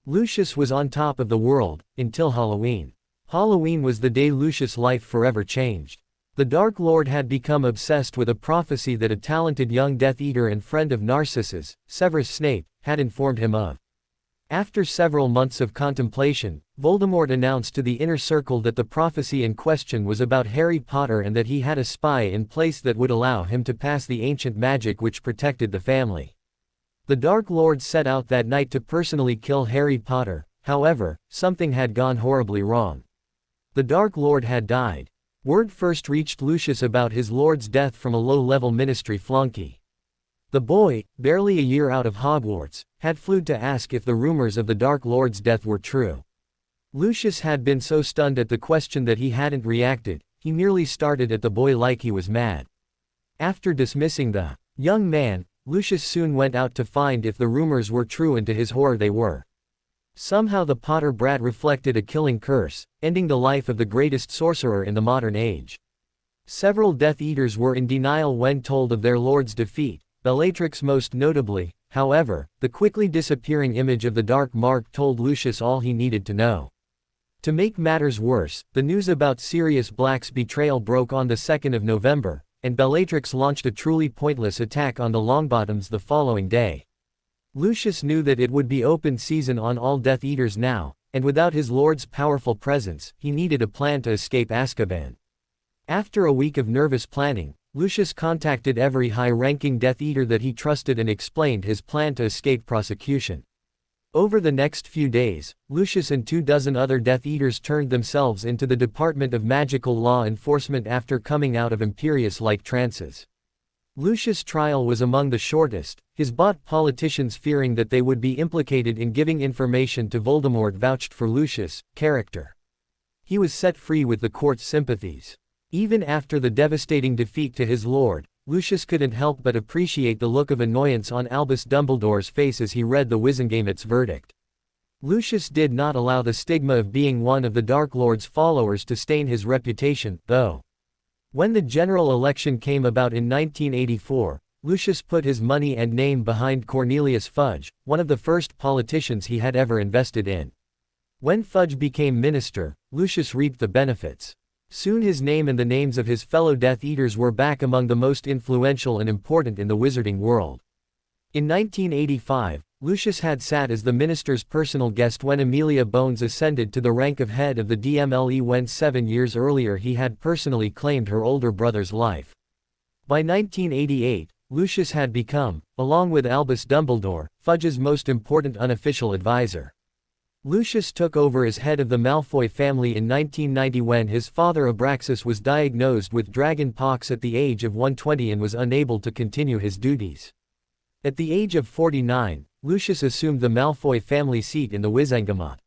Lucius was on top of the world, until Halloween. Halloween was the day Lucius' life forever changed. The Dark Lord had become obsessed with a prophecy that a talented young Death Eater and friend of Narcissus, Severus Snape, had informed him of. After several months of contemplation, Voldemort announced to the inner circle that the prophecy in question was about Harry Potter and that he had a spy in place that would allow him to pass the ancient magic which protected the family. The Dark Lord set out that night to personally kill Harry Potter. However, something had gone horribly wrong. The Dark Lord had died. Word first reached Lucius about his lord's death from a low-level ministry flunky. The boy, barely a year out of Hogwarts, had flew to ask if the rumors of the Dark Lord's death were true. Lucius had been so stunned at the question that he hadn't reacted. He merely stared at the boy like he was mad. After dismissing the young man, Lucius soon went out to find if the rumors were true, and to his horror they were. Somehow the Potter brat reflected a killing curse, ending the life of the greatest sorcerer in the modern age. Several Death Eaters were in denial when told of their lord's defeat, Bellatrix most notably. However, the quickly disappearing image of the Dark Mark told Lucius all he needed to know. To make matters worse, the news about Sirius Black's betrayal broke on the 2nd of November, and Bellatrix launched a truly pointless attack on the Longbottoms the following day. Lucius knew that it would be open season on all Death Eaters now, and without his lord's powerful presence, he needed a plan to escape Azkaban. After a week of nervous planning, Lucius contacted every high-ranking Death Eater that he trusted and explained his plan to escape prosecution. Over the next few days, Lucius and 24 other Death Eaters turned themselves into the Department of Magical Law Enforcement after coming out of Imperius-like trances. Lucius' trial was among the shortest, his bought politicians fearing that they would be implicated in giving information to Voldemort vouched for Lucius' character. He was set free with the court's sympathies. Even after the devastating defeat to his lord, Lucius couldn't help but appreciate the look of annoyance on Albus Dumbledore's face as he read the Wizengamot's verdict. Lucius did not allow the stigma of being one of the Dark Lord's followers to stain his reputation, though. When the general election came about in 1984, Lucius put his money and name behind Cornelius Fudge, one of the first politicians he had ever invested in. When Fudge became minister, Lucius reaped the benefits. Soon his name and the names of his fellow Death Eaters were back among the most influential and important in the wizarding world. In 1985, Lucius had sat as the minister's personal guest when Amelia Bones ascended to the rank of head of the DMLE when 7 years earlier he had personally claimed her older brother's life. By 1988, Lucius had become, along with Albus Dumbledore, Fudge's most important unofficial advisor. Lucius took over as head of the Malfoy family in 1990 when his father Abraxas was diagnosed with dragon pox at the age of 120 and was unable to continue his duties. At the age of 49, Lucius assumed the Malfoy family seat in the Wizengamot.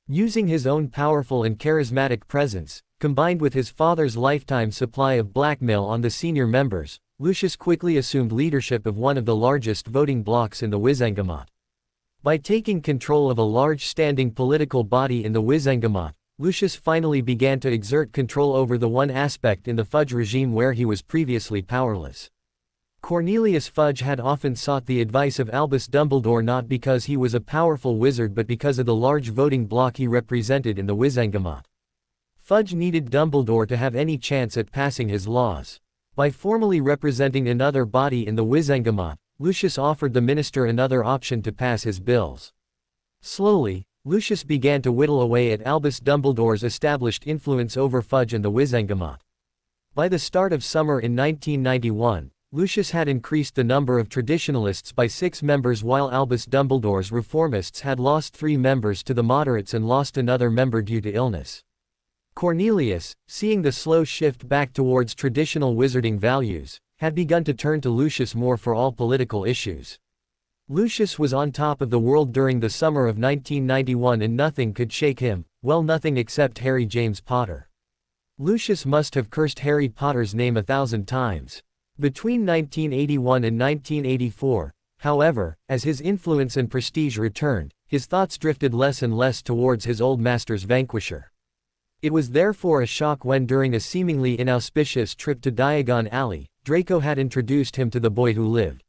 Using his own powerful and charismatic presence, combined with his father's lifetime supply of blackmail on the senior members, Lucius quickly assumed leadership of one of the largest voting blocs in the Wizengamot. By taking control of a large standing political body in the Wizengamot, Lucius finally began to exert control over the one aspect in the Fudge regime where he was previously powerless. Cornelius Fudge had often sought the advice of Albus Dumbledore not because he was a powerful wizard but because of the large voting bloc he represented in the Wizengamot. Fudge needed Dumbledore to have any chance at passing his laws. By formally representing another body in the Wizengamot, Lucius offered the minister another option to pass his bills. Slowly, Lucius began to whittle away at Albus Dumbledore's established influence over Fudge and the Wizengamot. By the start of summer in 1991, Lucius had increased the number of traditionalists by 6 members while Albus Dumbledore's reformists had lost 3 members to the moderates and lost another member due to illness. Cornelius, seeing the slow shift back towards traditional wizarding values, had begun to turn to Lucius more for all political issues. Lucius was on top of the world during the summer of 1991 and nothing could shake him, well, nothing except Harry James Potter. Lucius must have cursed Harry Potter's name 1,000 times. Between 1981 and 1984, however, as his influence and prestige returned, his thoughts drifted less and less towards his old master's vanquisher. It was therefore a shock when during a seemingly inauspicious trip to Diagon Alley, Draco had introduced him to the boy who lived.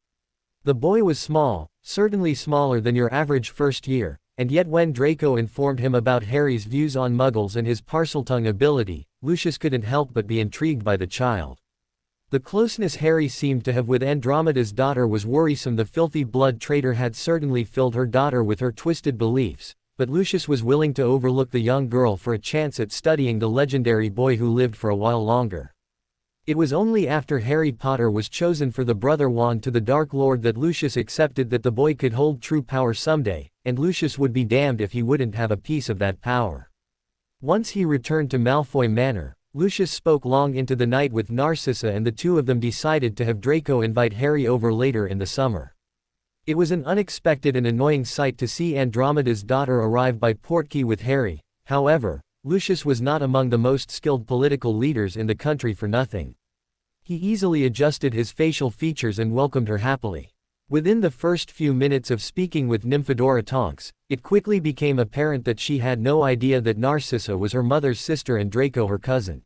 The boy was small, certainly smaller than your average first year, and yet when Draco informed him about Harry's views on Muggles and his Parseltongue ability, Lucius couldn't help but be intrigued by the child. The closeness Harry seemed to have with Andromeda's daughter was worrisome. The filthy blood traitor had certainly filled her daughter with her twisted beliefs, but Lucius was willing to overlook the young girl for a chance at studying the legendary boy who lived for a while longer. It was only after Harry Potter was chosen for the Brother Wand to the Dark Lord that Lucius accepted that the boy could hold true power someday, and Lucius would be damned if he wouldn't have a piece of that power. Once he returned to Malfoy Manor, Lucius spoke long into the night with Narcissa and the two of them decided to have Draco invite Harry over later in the summer. It was an unexpected and annoying sight to see Andromeda's daughter arrive by portkey with Harry. However, Lucius was not among the most skilled political leaders in the country for nothing. He easily adjusted his facial features and welcomed her happily. Within the first few minutes of speaking with Nymphadora Tonks, it quickly became apparent that she had no idea that Narcissa was her mother's sister and Draco her cousin.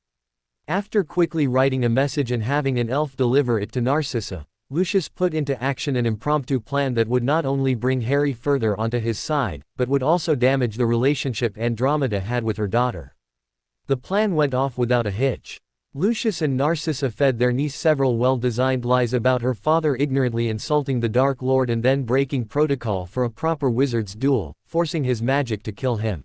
After quickly writing a message and having an elf deliver it to Narcissa, Lucius put into action an impromptu plan that would not only bring Harry further onto his side, but would also damage the relationship Andromeda had with her daughter. The plan went off without a hitch. Lucius and Narcissa fed their niece several well-designed lies about her father ignorantly insulting the Dark Lord and then breaking protocol for a proper wizard's duel, forcing his magic to kill him.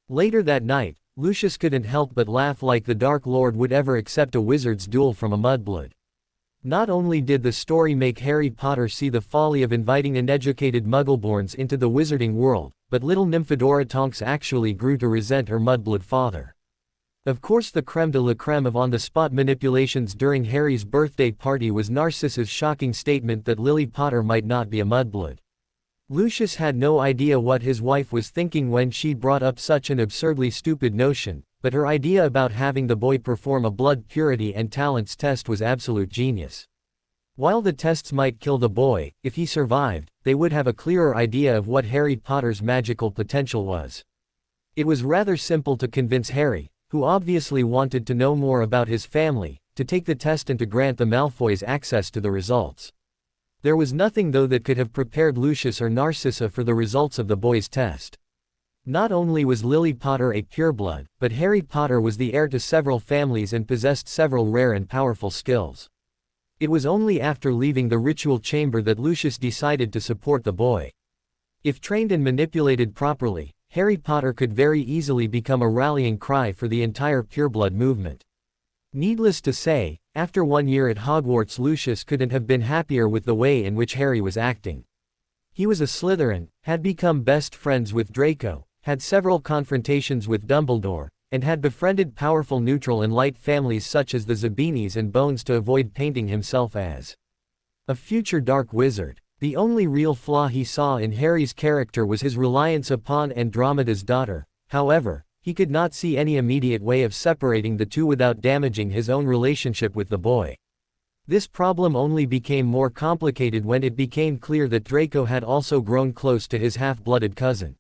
Later that night, Lucius couldn't help but laugh like the Dark Lord would ever accept a wizard's duel from a mudblood. Not only did the story make Harry Potter see the folly of inviting uneducated Muggleborns into the wizarding world, but little Nymphadora Tonks actually grew to resent her mudblood father. Of course, the creme de la creme of on-the-spot manipulations during Harry's birthday party was Narcissa's shocking statement that Lily Potter might not be a mudblood. Lucius had no idea what his wife was thinking when she brought up such an absurdly stupid notion, but her idea about having the boy perform a blood purity and talents test was absolute genius. While the tests might kill the boy, if he survived, they would have a clearer idea of what Harry Potter's magical potential was. It was rather simple to convince Harry, who obviously wanted to know more about his family, to take the test and to grant the Malfoys access to the results. There was nothing though that could have prepared Lucius or Narcissa for the results of the boy's test. Not only was Lily Potter a pureblood, but Harry Potter was the heir to several families and possessed several rare and powerful skills. It was only after leaving the ritual chamber that Lucius decided to support the boy. If trained and manipulated properly, Harry Potter could very easily become a rallying cry for the entire pureblood movement. Needless to say, after 1 year at Hogwarts, Lucius couldn't have been happier with the way in which Harry was acting. He was a Slytherin, had become best friends with Draco, had several confrontations with Dumbledore, and had befriended powerful neutral and light families such as the Zabinis and Bones to avoid painting himself as a future dark wizard. The only real flaw he saw in Harry's character was his reliance upon Andromeda's daughter. However, he could not see any immediate way of separating the two without damaging his own relationship with the boy. This problem only became more complicated when it became clear that Draco had also grown close to his half-blooded cousin.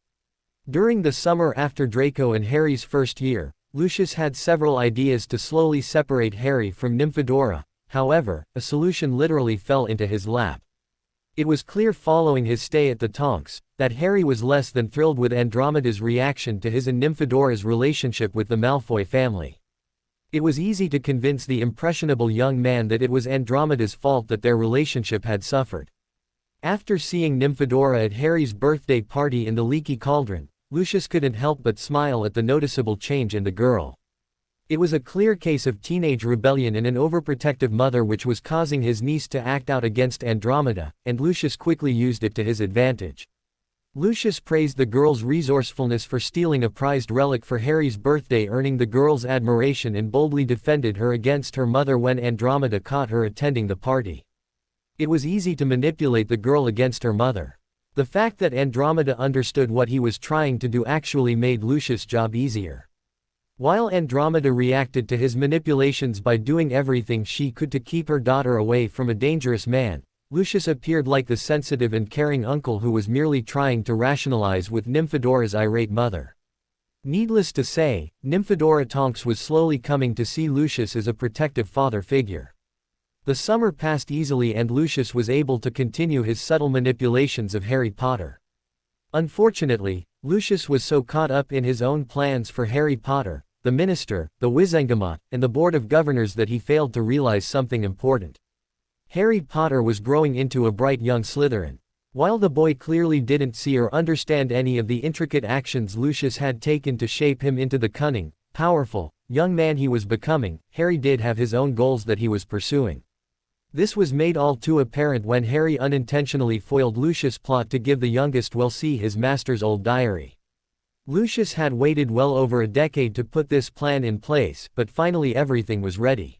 During the summer after Draco and Harry's first year, Lucius had several ideas to slowly separate Harry from Nymphadora. However, a solution literally fell into his lap. It was clear following his stay at the Tonks, that Harry was less than thrilled with Andromeda's reaction to his and Nymphadora's relationship with the Malfoy family. It was easy to convince the impressionable young man that it was Andromeda's fault that their relationship had suffered. After seeing Nymphadora at Harry's birthday party in the Leaky Cauldron, Lucius couldn't help but smile at the noticeable change in the girl. It was a clear case of teenage rebellion in an overprotective mother which was causing his niece to act out against Andromeda, and Lucius quickly used it to his advantage. Lucius praised the girl's resourcefulness for stealing a prized relic for Harry's birthday, earning the girl's admiration, and boldly defended her against her mother when Andromeda caught her attending the party. It was easy to manipulate the girl against her mother. The fact that Andromeda understood what he was trying to do actually made Lucius' job easier. While Andromeda reacted to his manipulations by doing everything she could to keep her daughter away from a dangerous man, Lucius appeared like the sensitive and caring uncle who was merely trying to rationalize with Nymphadora's irate mother. Needless to say, Nymphadora Tonks was slowly coming to see Lucius as a protective father figure. The summer passed easily and Lucius was able to continue his subtle manipulations of Harry Potter. Unfortunately, Lucius was so caught up in his own plans for Harry Potter, the Minister, the Wizengamot, and the Board of Governors that he failed to realize something important. Harry Potter was growing into a bright young Slytherin. While the boy clearly didn't see or understand any of the intricate actions Lucius had taken to shape him into the cunning, powerful, young man he was becoming, Harry did have his own goals that he was pursuing. This was made all too apparent when Harry unintentionally foiled Lucius' plot to give the youngest Welsi his master's old diary. Lucius had waited well over a decade to put this plan in place, but finally everything was ready.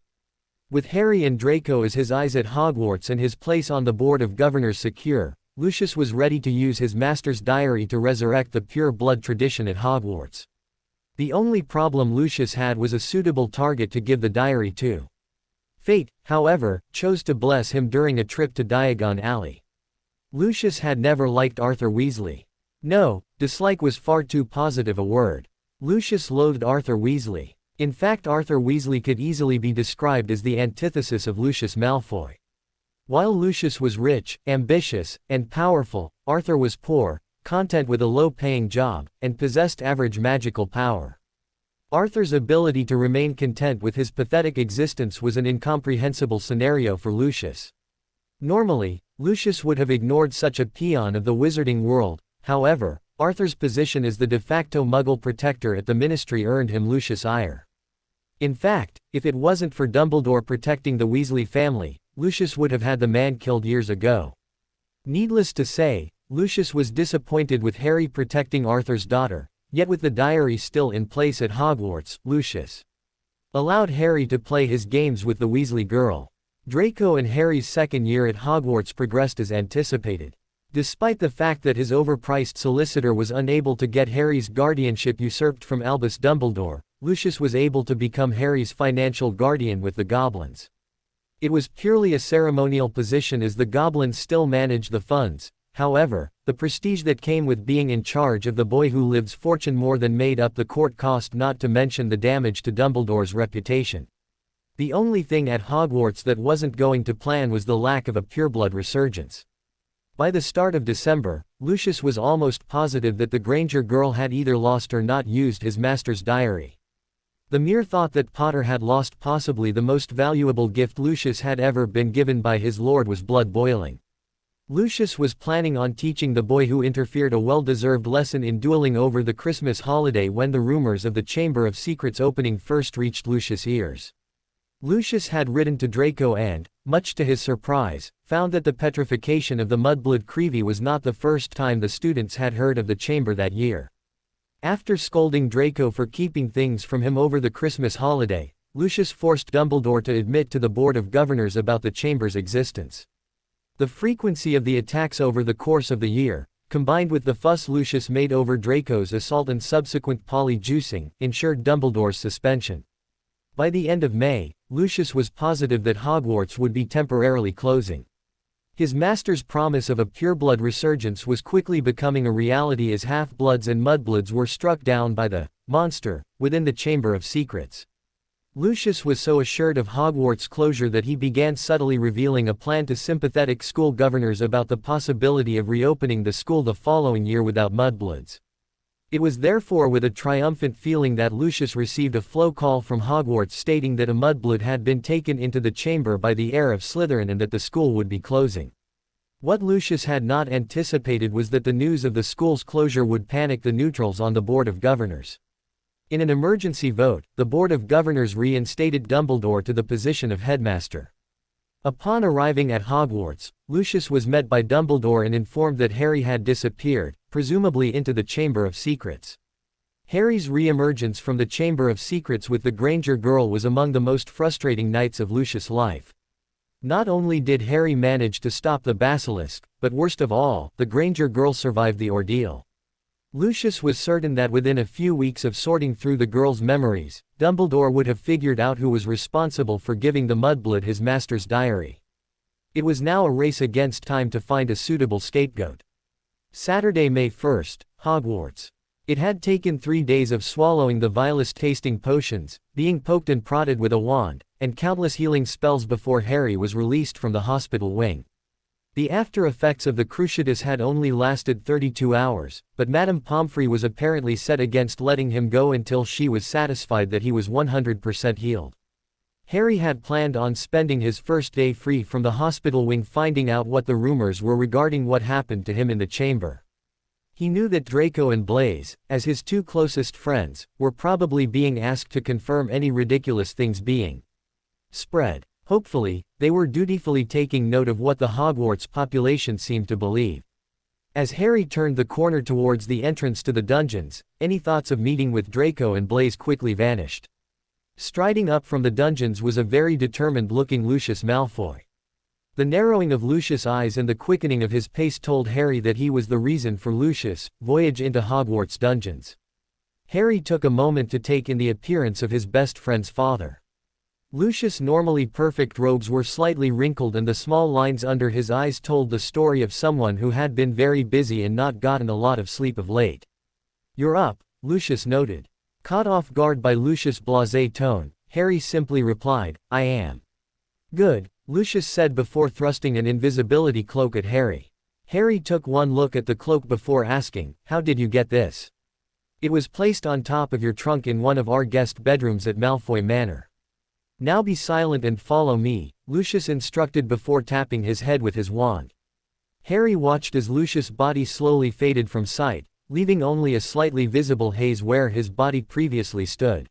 With Harry and Draco as his eyes at Hogwarts and his place on the Board of Governors secure, Lucius was ready to use his master's diary to resurrect the pure blood tradition at Hogwarts. The only problem Lucius had was a suitable target to give the diary to. Fate, however, chose to bless him during a trip to Diagon Alley. Lucius had never liked Arthur Weasley. No, dislike was far too positive a word. Lucius loathed Arthur Weasley. In fact, Arthur Weasley could easily be described as the antithesis of Lucius Malfoy. While Lucius was rich, ambitious, and powerful, Arthur was poor, content with a low-paying job, and possessed average magical power. Arthur's ability to remain content with his pathetic existence was an incomprehensible scenario for Lucius. Normally, Lucius would have ignored such a peon of the wizarding world. However, Arthur's position as the de facto Muggle protector at the Ministry earned him Lucius' ire. In fact, if it wasn't for Dumbledore protecting the Weasley family, Lucius would have had the man killed years ago. Needless to say, Lucius was disappointed with Harry protecting Arthur's daughter, yet with the diary still in place at Hogwarts, Lucius allowed Harry to play his games with the Weasley girl. Draco and Harry's second year at Hogwarts progressed as anticipated. Despite the fact that his overpriced solicitor was unable to get Harry's guardianship usurped from Albus Dumbledore, Lucius was able to become Harry's financial guardian with the goblins. It was purely a ceremonial position as the goblins still managed the funds. However, the prestige that came with being in charge of the boy who lives fortune more than made up the court cost, not to mention the damage to Dumbledore's reputation. The only thing at Hogwarts that wasn't going to plan was the lack of a pureblood resurgence. By the start of December, Lucius was almost positive that the Granger girl had either lost or not used his master's diary. The mere thought that Potter had lost possibly the most valuable gift Lucius had ever been given by his lord was blood-boiling. Lucius was planning on teaching the boy who interfered a well-deserved lesson in dueling over the Christmas holiday when the rumors of the Chamber of Secrets opening first reached Lucius' ears. Lucius had written to Draco and, much to his surprise, found that the petrification of the mudblood Creevey was not the first time the students had heard of the chamber that year. After scolding Draco for keeping things from him over the Christmas holiday, Lucius forced Dumbledore to admit to the Board of Governors about the chamber's existence. The frequency of the attacks over the course of the year, combined with the fuss Lucius made over Draco's assault and subsequent polyjuicing, ensured Dumbledore's suspension. By the end of May, Lucius was positive that Hogwarts would be temporarily closing. His master's promise of a pureblood resurgence was quickly becoming a reality as half-bloods and mudbloods were struck down by the monster within the Chamber of Secrets. Lucius was so assured of Hogwarts' closure that he began subtly revealing a plan to sympathetic school governors about the possibility of reopening the school the following year without mudbloods. It was therefore with a triumphant feeling that Lucius received a flow call from Hogwarts stating that a mudblood had been taken into the chamber by the heir of Slytherin and that the school would be closing. What Lucius had not anticipated was that the news of the school's closure would panic the neutrals on the Board of Governors. In an emergency vote, the Board of Governors reinstated Dumbledore to the position of headmaster. Upon arriving at Hogwarts, Lucius was met by Dumbledore and informed that Harry had disappeared, presumably into the Chamber of Secrets. Harry's re-emergence from the Chamber of Secrets with the Granger girl was among the most frustrating nights of Lucius' life. Not only did Harry manage to stop the basilisk, but worst of all, the Granger girl survived the ordeal. Lucius was certain that within a few weeks of sorting through the girl's memories, Dumbledore would have figured out who was responsible for giving the mudblood his master's diary. It was now a race against time to find a suitable scapegoat. Saturday, May 1st, Hogwarts. It had taken 3 days of swallowing the vilest tasting potions, being poked and prodded with a wand, and countless healing spells before Harry was released from the hospital wing. The after effects of the cruciatus had only lasted 32 hours, but Madame Pomfrey was apparently set against letting him go until she was satisfied that he was 100% healed. Harry had planned on spending his first day free from the hospital wing finding out what the rumors were regarding what happened to him in the chamber. He knew that Draco and Blaise, as his two closest friends, were probably being asked to confirm any ridiculous things being spread. Hopefully, they were dutifully taking note of what the Hogwarts population seemed to believe. As Harry turned the corner towards the entrance to the dungeons, any thoughts of meeting with Draco and Blaise quickly vanished. Striding up from the dungeons was a very determined-looking Lucius Malfoy. The narrowing of Lucius' eyes and the quickening of his pace told Harry that he was the reason for Lucius' voyage into Hogwarts dungeons. Harry took a moment to take in the appearance of his best friend's father. Lucius' normally perfect robes were slightly wrinkled and the small lines under his eyes told the story of someone who had been very busy and not gotten a lot of sleep of late. "You're up," Lucius noted. Caught off guard by Lucius' blasé tone, Harry simply replied, "I am." "Good," Lucius said before thrusting an invisibility cloak at Harry. Harry took one look at the cloak before asking, "How did you get this?" "It was placed on top of your trunk in one of our guest bedrooms at Malfoy Manor." "Now be silent and follow me," Lucius instructed before tapping his head with his wand. Harry watched as Lucius' body slowly faded from sight, leaving only a slightly visible haze where his body previously stood.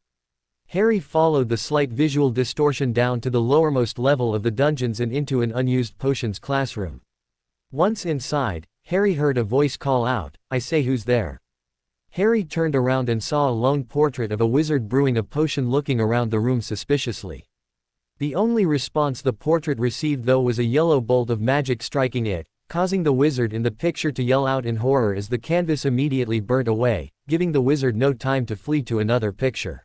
Harry followed the slight visual distortion down to the lowermost level of the dungeons and into an unused potions classroom. Once inside, Harry heard a voice call out, "I say, who's there?" Harry turned around and saw a lone portrait of a wizard brewing a potion looking around the room suspiciously. The only response the portrait received though was a yellow bolt of magic striking it, causing the wizard in the picture to yell out in horror as the canvas immediately burnt away, giving the wizard no time to flee to another picture.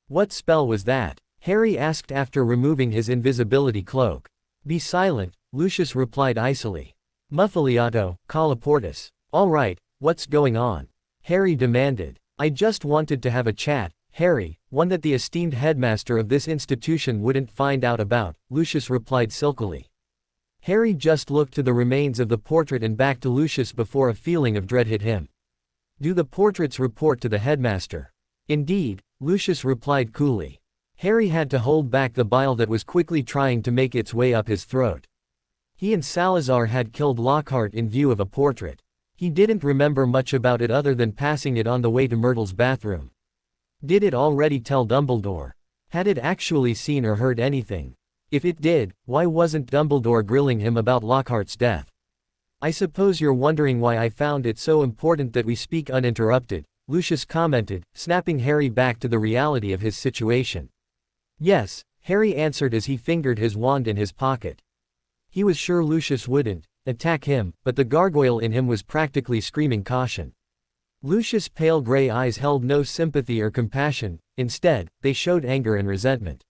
What spell was that? Harry asked after removing his invisibility cloak. Be silent, Lucius replied icily. Muffaliato, colloportus. All right, what's going on? Harry demanded. I just wanted to have a chat, Harry, one that the esteemed headmaster of this institution wouldn't find out about, Lucius replied silkily. Harry just looked to the remains of the portrait and back to Lucius before a feeling of dread hit him. Do the portraits report to the headmaster? Indeed, Lucius replied coolly. Harry had to hold back the bile that was quickly trying to make its way up his throat. He and Salazar had killed Lockhart in view of a portrait. He didn't remember much about it other than passing it on the way to Myrtle's bathroom. Did it already tell Dumbledore? Had it actually seen or heard anything? If it did, why wasn't Dumbledore grilling him about Lockhart's death? I suppose you're wondering why I found it so important that we speak uninterrupted, Lucius commented, snapping Harry back to the reality of his situation. Yes, Harry answered as he fingered his wand in his pocket. He was sure Lucius wouldn't attack him, but the gargoyle in him was practically screaming caution. Lucius' pale gray eyes held no sympathy or compassion, instead, they showed anger and resentment.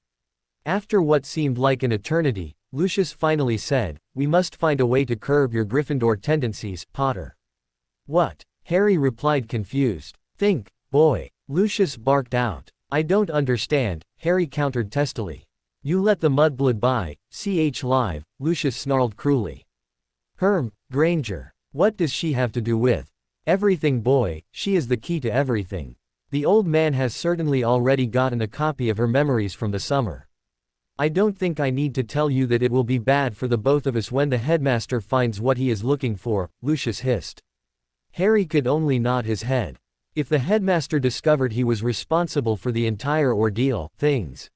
After what seemed like an eternity, Lucius finally said, we must find a way to curb your Gryffindor tendencies, Potter. What? Harry replied confused. Think, boy. Lucius barked out. I don't understand, Harry countered testily. You let the mudblood by, live, Lucius snarled cruelly. Granger. What does she have to do with everything, boy? She is the key to everything. The old man has certainly already gotten a copy of her memories from the summer. I don't think I need to tell you that it will be bad for the both of us when the headmaster finds what he is looking for, Lucius hissed. Harry could only nod his head. If the headmaster discovered he was responsible for the entire ordeal, things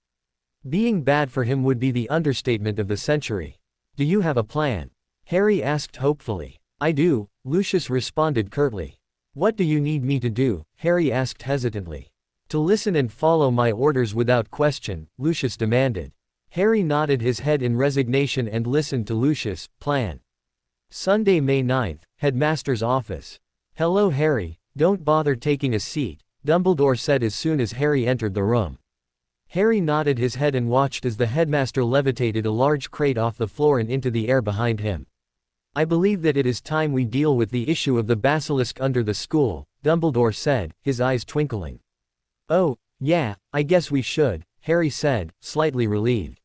being bad for him would be the understatement of the century. Do you have a plan? Harry asked hopefully. I do, Lucius responded curtly. What do you need me to do? Harry asked hesitantly. To listen and follow my orders without question, Lucius demanded. Harry nodded his head in resignation and listened to Lucius' plan. Sunday, May 9th, Headmaster's office. Hello, Harry, don't bother taking a seat, Dumbledore said as soon as Harry entered the room. Harry nodded his head and watched as the headmaster levitated a large crate off the floor and into the air behind him. I believe that it is time we deal with the issue of the basilisk under the school, Dumbledore said, his eyes twinkling. Oh, yeah, I guess we should, Harry said, slightly relieved.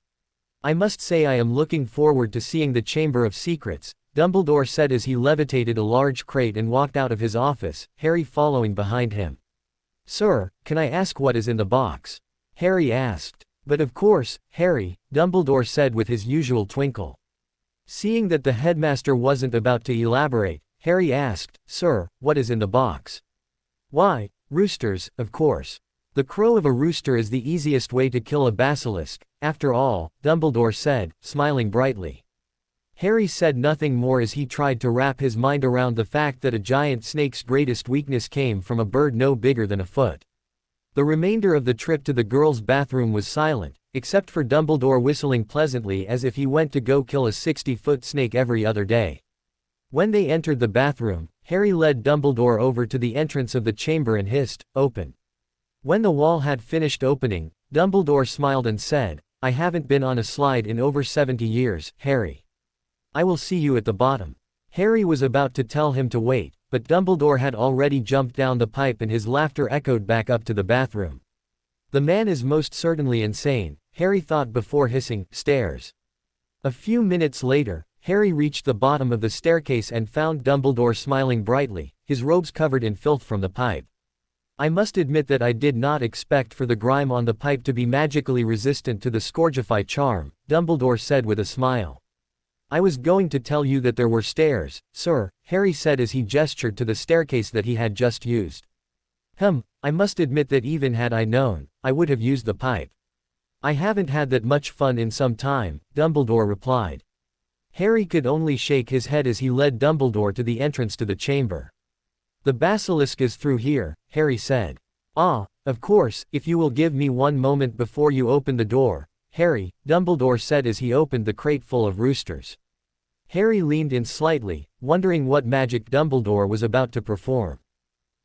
I must say I am looking forward to seeing the Chamber of Secrets, Dumbledore said as he levitated a large crate and walked out of his office, Harry following behind him. Sir, can I ask what is in the box? Harry asked. But of course, Harry, Dumbledore said with his usual twinkle. Seeing that the headmaster wasn't about to elaborate, Harry asked, Sir, what is in the box? Why, roosters, of course. The crow of a rooster is the easiest way to kill a basilisk, after all, Dumbledore said, smiling brightly. Harry said nothing more as he tried to wrap his mind around the fact that a giant snake's greatest weakness came from a bird no bigger than a foot. The remainder of the trip to the girls' bathroom was silent, except for Dumbledore whistling pleasantly as if he went to go kill a 60-foot snake every other day. When they entered the bathroom, Harry led Dumbledore over to the entrance of the chamber and hissed, "Open." When the wall had finished opening, Dumbledore smiled and said, "I haven't been on a slide in over 70 years, Harry. I will see you at the bottom." Harry was about to tell him to wait, but Dumbledore had already jumped down the pipe and his laughter echoed back up to the bathroom. The man is most certainly insane, Harry thought before hissing, "Stairs." A few minutes later, Harry reached the bottom of the staircase and found Dumbledore smiling brightly, his robes covered in filth from the pipe. "I must admit that I did not expect for the grime on the pipe to be magically resistant to the Scourgify charm," Dumbledore said with a smile. "I was going to tell you that there were stairs, sir," Harry said as he gestured to the staircase that he had just used. I must admit that even had I known, I would have used the pipe. I haven't had that much fun in some time," Dumbledore replied. Harry could only shake his head as he led Dumbledore to the entrance to the chamber. The basilisk is through here, Harry said. Ah, of course, if you will give me one moment before you open the door, Harry, Dumbledore said as he opened the crate full of roosters. Harry leaned in slightly, wondering what magic Dumbledore was about to perform.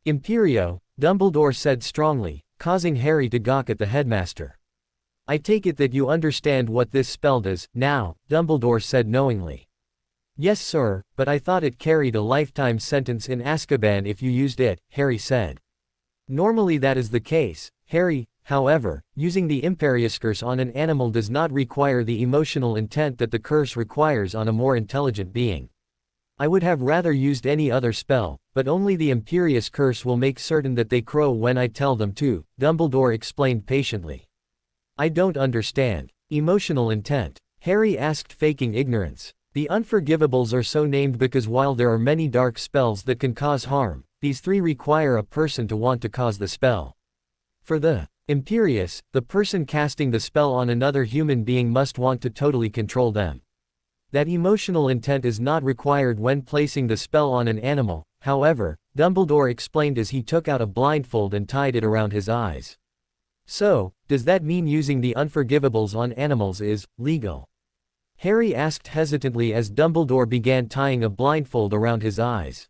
Imperio, Dumbledore said strongly, causing Harry to gawk at the headmaster. I take it that you understand what this spell does, now, Dumbledore said knowingly. Yes sir, but I thought it carried a lifetime sentence in Azkaban if you used it, Harry said. Normally that is the case, Harry, however, using the Imperius curse on an animal does not require the emotional intent that the curse requires on a more intelligent being. I would have rather used any other spell, but only the Imperius curse will make certain that they crow when I tell them to, Dumbledore explained patiently. I don't understand. Emotional intent, Harry asked, faking ignorance. The Unforgivables are so named because while there are many dark spells that can cause harm, these three require a person to want to cause the spell. For the Imperius, the person casting the spell on another human being must want to totally control them. That emotional intent is not required when placing the spell on an animal, however, Dumbledore explained as he took out a blindfold and tied it around his eyes. So, does that mean using the Unforgivables on animals is legal? Harry asked hesitantly as Dumbledore began tying a blindfold around his eyes.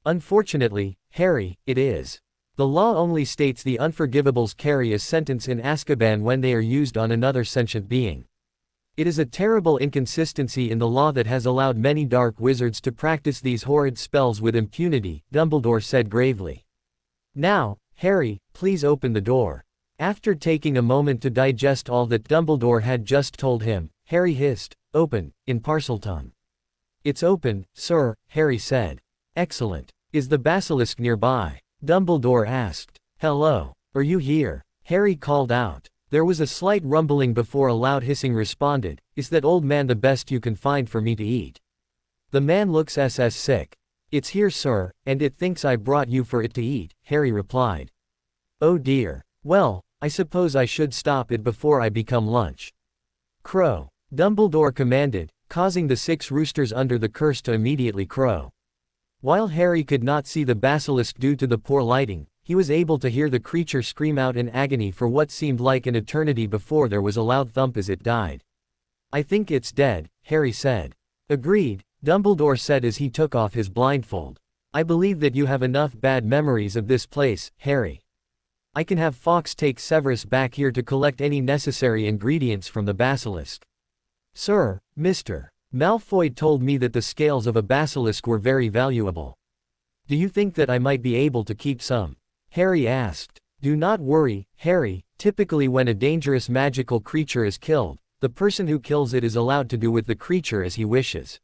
Unfortunately, Harry, it is. The law only states the Unforgivables carry a sentence in Azkaban when they are used on another sentient being. It is a terrible inconsistency in the law that has allowed many dark wizards to practice these horrid spells with impunity, Dumbledore said gravely. Now, Harry, please open the door. After taking a moment to digest all that Dumbledore had just told him, Harry hissed, open, in Parseltongue. It's open, sir, Harry said. Excellent. Is the basilisk nearby? Dumbledore asked. Hello. Are you here? Harry called out. There was a slight rumbling before a loud hissing responded, is that old man the best you can find for me to eat? The man looks sick. It's here sir, and it thinks I brought you for it to eat, Harry replied. Oh dear. Well, I suppose I should stop it before I become lunch. Crow. Dumbledore commanded, causing the 6 roosters under the curse to immediately crow. While Harry could not see the basilisk due to the poor lighting, he was able to hear the creature scream out in agony for what seemed like an eternity before there was a loud thump as it died. I think it's dead, Harry said. Agreed, Dumbledore said as he took off his blindfold. I believe that you have enough bad memories of this place, Harry. I can have Fawkes take Severus back here to collect any necessary ingredients from the basilisk. Sir, Mr. Malfoy told me that the scales of a basilisk were very valuable. Do you think that I might be able to keep some? Harry asked. Do not worry, Harry, typically when a dangerous magical creature is killed, the person who kills it is allowed to do with the creature as he wishes.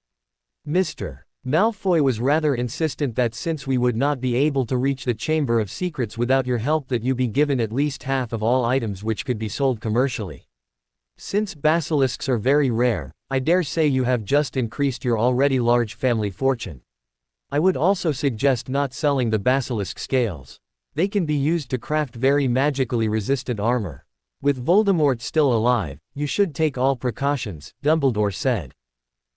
Mr. Malfoy was rather insistent that since we would not be able to reach the Chamber of Secrets without your help that you be given at least half of all items which could be sold commercially. Since basilisks are very rare, I dare say you have just increased your already large family fortune. I would also suggest not selling the basilisk scales. They can be used to craft very magically resistant armor. With Voldemort still alive, you should take all precautions, Dumbledore said.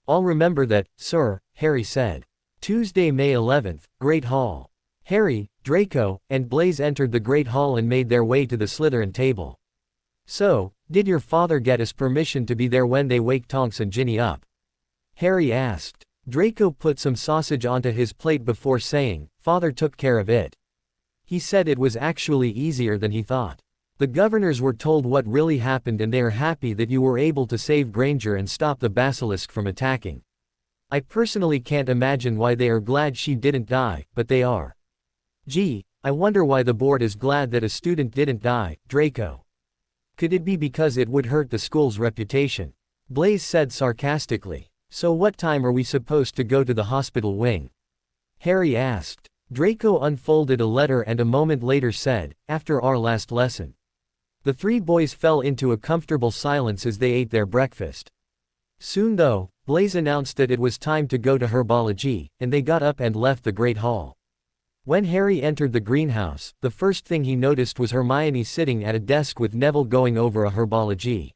I'll remember that, sir, Harry said. Tuesday, May 11th, Great Hall. Harry, Draco, and Blaise entered the Great Hall and made their way to the Slytherin table. So, did your father get us permission to be there when they wake Tonks and Ginny up? Harry asked. Draco put some sausage onto his plate before saying, Father took care of it. He said it was actually easier than he thought. The governors were told what really happened and they are happy that you were able to save Granger and stop the basilisk from attacking. I personally can't imagine why they are glad she didn't die, but they are. Gee, I wonder why the board is glad that a student didn't die, Draco. Could it be because it would hurt the school's reputation? Blaise said sarcastically. So what time are we supposed to go to the hospital wing? Harry asked. Draco unfolded a letter and a moment later said, after our last lesson. The 3 boys fell into a comfortable silence as they ate their breakfast. Soon though, Blaise announced that it was time to go to herbology, and they got up and left the Great Hall. When Harry entered the greenhouse, the first thing he noticed was Hermione sitting at a desk with Neville going over a herbology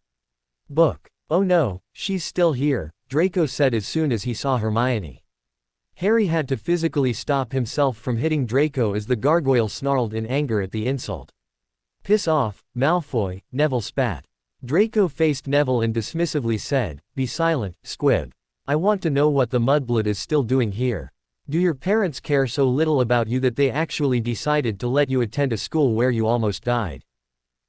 book. Oh no, she's still here, Draco said as soon as he saw Hermione. Harry had to physically stop himself from hitting Draco as the gargoyle snarled in anger at the insult. "Piss off, Malfoy," Neville spat. Draco faced Neville and dismissively said, "Be silent, squib. I want to know what the mudblood is still doing here. Do your parents care so little about you that they actually decided to let you attend a school where you almost died?"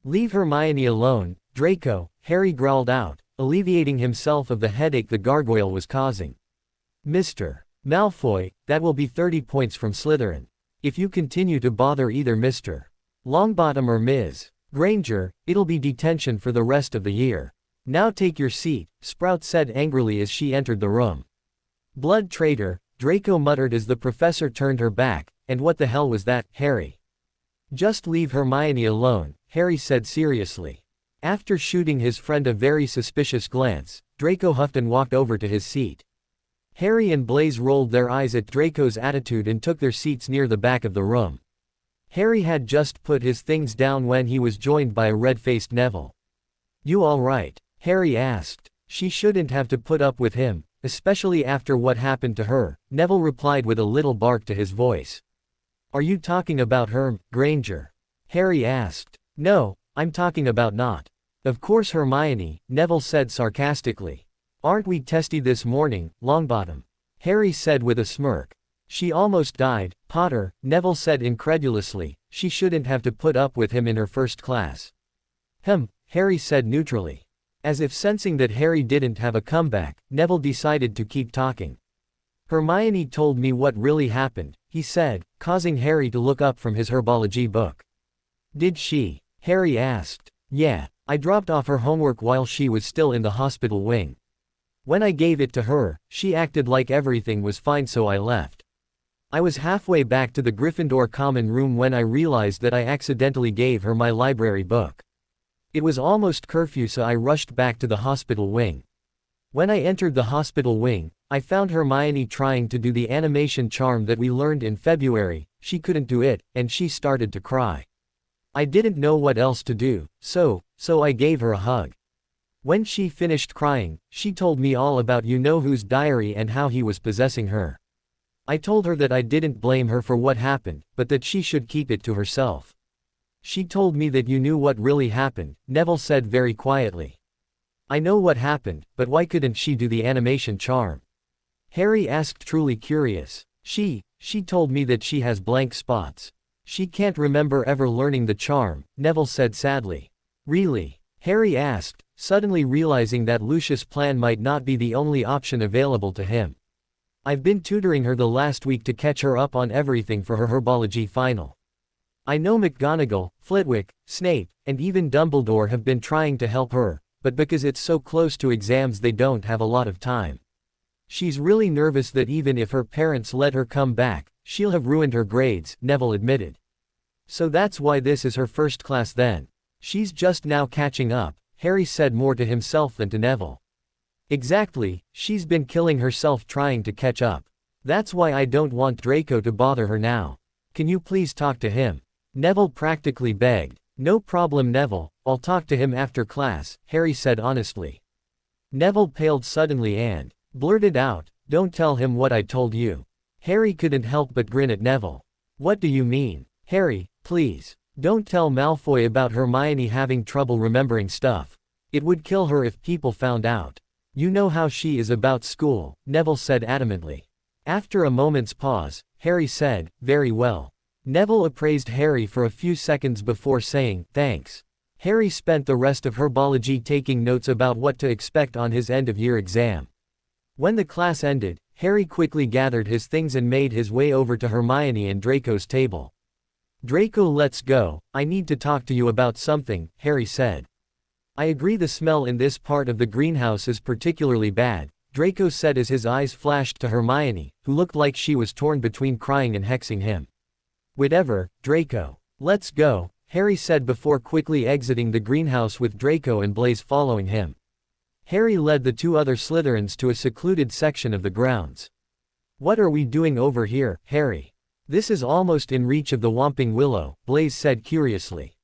"Leave Hermione alone, Draco," Harry growled out, alleviating himself of the headache the gargoyle was causing. "Mr. Malfoy, that will be 30 points from Slytherin. If you continue to bother either Mr. Longbottom or Ms. Granger, it'll be detention for the rest of the year. Now take your seat," Sprout said angrily as she entered the room. "Blood traitor," Draco muttered as the professor turned her back, "and what the hell was that, Harry?" "Just leave Hermione alone," Harry said seriously. After shooting his friend a very suspicious glance, Draco huffed and walked over to his seat. Harry and Blaise rolled their eyes at Draco's attitude and took their seats near the back of the room. Harry had just put his things down when he was joined by a red-faced Neville. "You all right?" Harry asked. "She shouldn't have to put up with him, especially after what happened to her," Neville replied with a little bark to his voice. "Are you talking about Granger?" Harry asked. "No, I'm talking about not. Of course Hermione," Neville said sarcastically. "Aren't we testy this morning, Longbottom?" Harry said with a smirk. "She almost died, Potter," Neville said incredulously. "She shouldn't have to put up with him in her first class." Harry said neutrally. As if sensing that Harry didn't have a comeback, Neville decided to keep talking. "Hermione told me what really happened," he said, causing Harry to look up from his herbology book. "Did she?" Harry asked. "Yeah, I dropped off her homework while she was still in the hospital wing. When I gave it to her, she acted like everything was fine, so I left. I was halfway back to the Gryffindor common room when I realized that I accidentally gave her my library book. It was almost curfew, so I rushed back to the hospital wing. When I entered the hospital wing, I found Hermione trying to do the animation charm that we learned in February. She couldn't do it, and she started to cry. I didn't know what else to do, so I gave her a hug. When she finished crying, she told me all about you-know-who's diary and how he was possessing her. I told her that I didn't blame her for what happened, but that she should keep it to herself. She told me that you knew what really happened," Neville said very quietly. "I know what happened, but why couldn't she do the animation charm?" Harry asked, truly curious. She told me that she has blank spots. She can't remember ever learning the charm," Neville said sadly. "Really?" Harry asked, suddenly realizing that Lucius' plan might not be the only option available to him. "I've been tutoring her the last week to catch her up on everything for her herbology final. I know McGonagall, Flitwick, Snape, and even Dumbledore have been trying to help her, but because it's so close to exams they don't have a lot of time. She's really nervous that even if her parents let her come back, she'll have ruined her grades," Neville admitted. "So that's why this is her first class then. She's just now catching up," Harry said more to himself than to Neville. "Exactly, she's been killing herself trying to catch up. That's why I don't want Draco to bother her now. Can you please talk to him?" Neville practically begged. "No problem, Neville, I'll talk to him after class," Harry said honestly. Neville paled suddenly and blurted out, "Don't tell him what I told you." Harry couldn't help but grin at Neville. "What do you mean? Harry, please. Don't tell Malfoy about Hermione having trouble remembering stuff. It would kill her if people found out. You know how she is about school," Neville said adamantly. After a moment's pause, Harry said, "Very well." Neville appraised Harry for a few seconds before saying, "Thanks." Harry spent the rest of herbology taking notes about what to expect on his end-of-year exam. When the class ended, Harry quickly gathered his things and made his way over to Hermione and Draco's table. "Draco, let's go, I need to talk to you about something," Harry said. "I agree, the smell in this part of the greenhouse is particularly bad," Draco said as his eyes flashed to Hermione, who looked like she was torn between crying and hexing him. "Whatever, Draco. Let's go," Harry said before quickly exiting the greenhouse with Draco and Blaise following him. Harry led the two other Slytherins to a secluded section of the grounds. "What are we doing over here, Harry? This is almost in reach of the Whomping Willow," Blaise said curiously.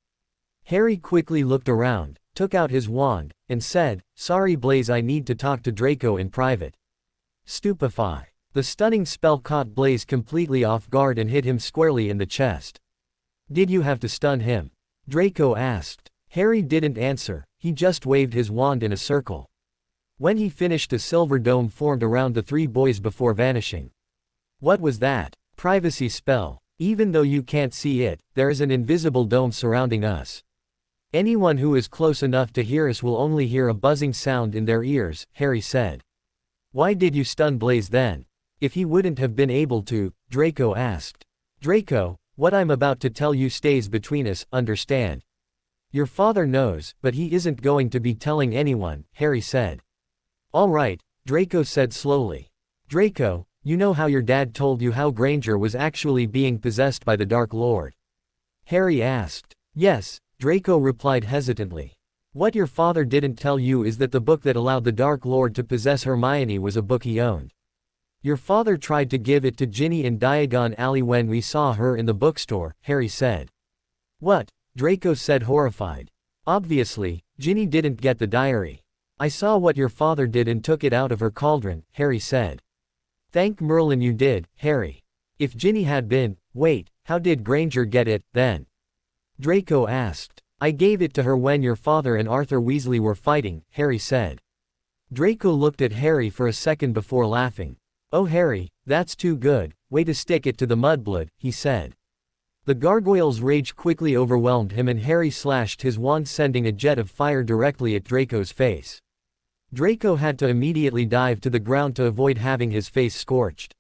Harry quickly looked around, took out his wand, and said, "Sorry Blaise, I need to talk to Draco in private." "Stupefy. The stunning spell caught Blaze completely off guard and hit him squarely in the chest. Did you have to stun him? Draco asked. Harry didn't answer, he just waved his wand in a circle. When he finished, a silver dome formed around the three boys before vanishing. What was that? Privacy spell. Even though you can't see it, there is an invisible dome surrounding us. Anyone who is close enough to hear us will only hear a buzzing sound in their ears, Harry said. Why did you stun Blaze then? If he wouldn't have been able to, Draco asked. Draco, what I'm about to tell you stays between us, understand? Your father knows, but he isn't going to be telling anyone, Harry said. All right, Draco said slowly. Draco, you know how your dad told you how Granger was actually being possessed by the Dark Lord? Harry asked. Yes, Draco replied hesitantly. What your father didn't tell you is that the book that allowed the Dark Lord to possess Hermione was a book he owned. Your father tried to give it to Ginny in Diagon Alley when we saw her in the bookstore, Harry said. What? Draco said, horrified. Obviously, Ginny didn't get the diary. I saw what your father did and took it out of her cauldron, Harry said. Thank Merlin you did, Harry. If Ginny had been, wait, how did Granger get it, then? Draco asked. I gave it to her when your father and Arthur Weasley were fighting, Harry said. Draco looked at Harry for a second before laughing. Oh Harry, that's too good, way to stick it to the mudblood, he said. The gargoyle's rage quickly overwhelmed him and Harry slashed his wand, sending a jet of fire directly at Draco's face. Draco had to immediately dive to the ground to avoid having his face scorched.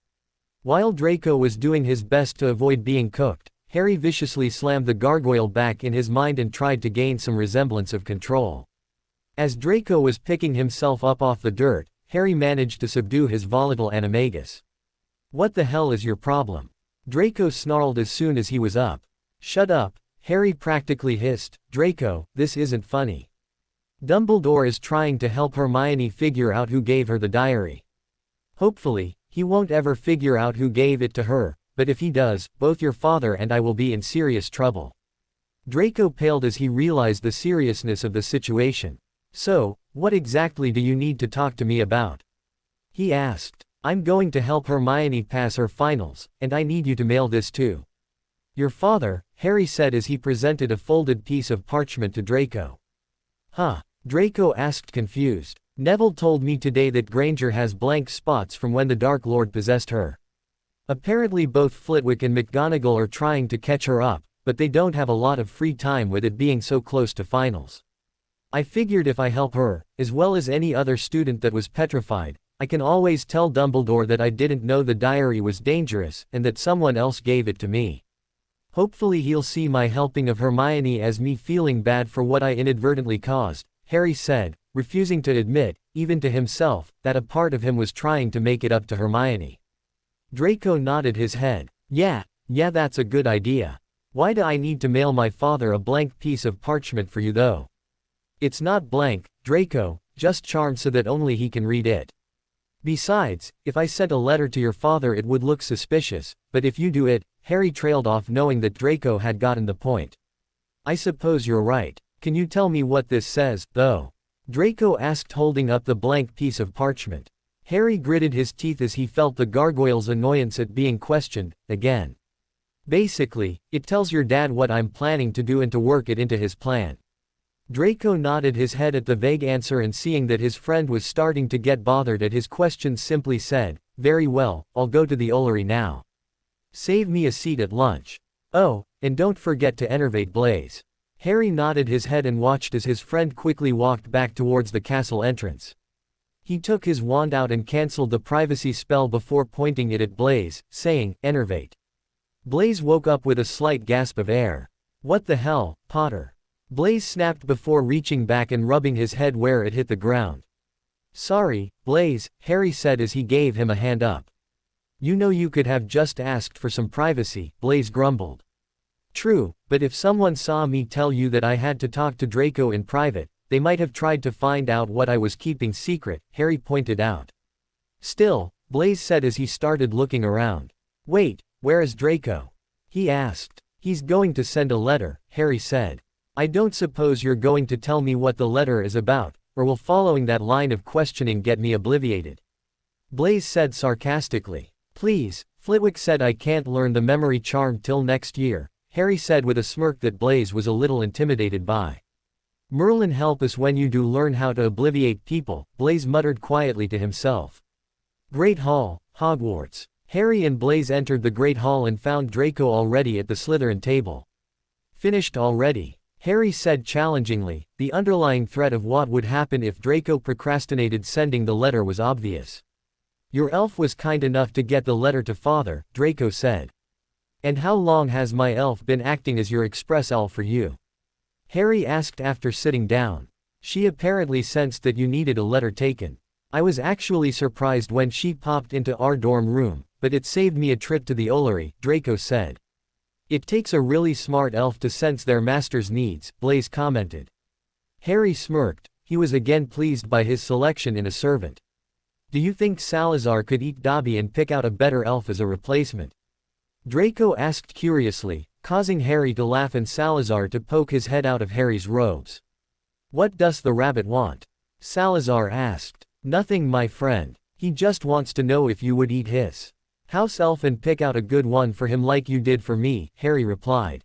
While Draco was doing his best to avoid being cooked, Harry viciously slammed the gargoyle back in his mind and tried to gain some resemblance of control. As Draco was picking himself up off the dirt, Harry managed to subdue his volatile animagus. What the hell is your problem? Draco snarled as soon as he was up. Shut up, Harry practically hissed. Draco, this isn't funny. Dumbledore is trying to help Hermione figure out who gave her the diary. Hopefully, he won't ever figure out who gave it to her, but if he does, both your father and I will be in serious trouble. Draco paled as he realized the seriousness of the situation. So, what exactly do you need to talk to me about? He asked. I'm going to help Hermione pass her finals, and I need you to mail this too. Your father, Harry said as he presented a folded piece of parchment to Draco. Huh? Draco asked, confused. Neville told me today that Granger has blank spots from when the Dark Lord possessed her. Apparently both Flitwick and McGonagall are trying to catch her up, but they don't have a lot of free time with it being so close to finals. I figured if I help her, as well as any other student that was petrified, I can always tell Dumbledore that I didn't know the diary was dangerous, and that someone else gave it to me. Hopefully he'll see my helping of Hermione as me feeling bad for what I inadvertently caused, Harry said, refusing to admit, even to himself, that a part of him was trying to make it up to Hermione. Draco nodded his head. Yeah, that's a good idea. Why do I need to mail my father a blank piece of parchment for you though? It's not blank, Draco, just charmed so that only he can read it. Besides, if I sent a letter to your father it would look suspicious, but if you do it, Harry trailed off knowing that Draco had gotten the point. I suppose you're right. Can you tell me what this says, though? Draco asked, holding up the blank piece of parchment. Harry gritted his teeth as he felt the gargoyle's annoyance at being questioned, again. Basically, it tells your dad what I'm planning to do and to work it into his plan. Draco nodded his head at the vague answer and seeing that his friend was starting to get bothered at his questions simply said, very well, I'll go to the Ollery now. Save me a seat at lunch. Oh, and don't forget to enervate Blaze. Harry nodded his head and watched as his friend quickly walked back towards the castle entrance. He took his wand out and cancelled the privacy spell before pointing it at Blaze, saying, enervate. Blaze woke up with a slight gasp of air. What the hell, Potter? Blaze snapped before reaching back and rubbing his head where it hit the ground. Sorry, Blaze, Harry said as he gave him a hand up. You know you could have just asked for some privacy, Blaze grumbled. True, but if someone saw me tell you that I had to talk to Draco in private, they might have tried to find out what I was keeping secret, Harry pointed out. Still, Blaze said as he started looking around. Wait, where is Draco? He asked. He's going to send a letter, Harry said. I don't suppose you're going to tell me what the letter is about, or will following that line of questioning get me obliviated? Blaise said sarcastically. Please, Flitwick said. I can't learn the memory charm till next year, Harry said with a smirk that Blaise was a little intimidated by. Merlin help us when you do learn how to obliviate people, Blaise muttered quietly to himself. Great Hall, Hogwarts. Harry and Blaise entered the Great Hall and found Draco already at the Slytherin table. Finished already? Harry said challengingly. The underlying threat of what would happen if Draco procrastinated sending the letter was obvious. Your elf was kind enough to get the letter to Father, Draco said. And how long has my elf been acting as your express elf for you? Harry asked after sitting down. She apparently sensed that you needed a letter taken. I was actually surprised when she popped into our dorm room, but it saved me a trip to the Ollery, Draco said. It takes a really smart elf to sense their master's needs, Blaise commented. Harry smirked. He was again pleased by his selection in a servant. Do you think Salazar could eat Dobby and pick out a better elf as a replacement? Draco asked curiously, causing Harry to laugh and Salazar to poke his head out of Harry's robes. What does the rabbit want? Salazar asked. Nothing, my friend. He just wants to know if you would eat his house elf and pick out a good one for him like you did for me, Harry replied.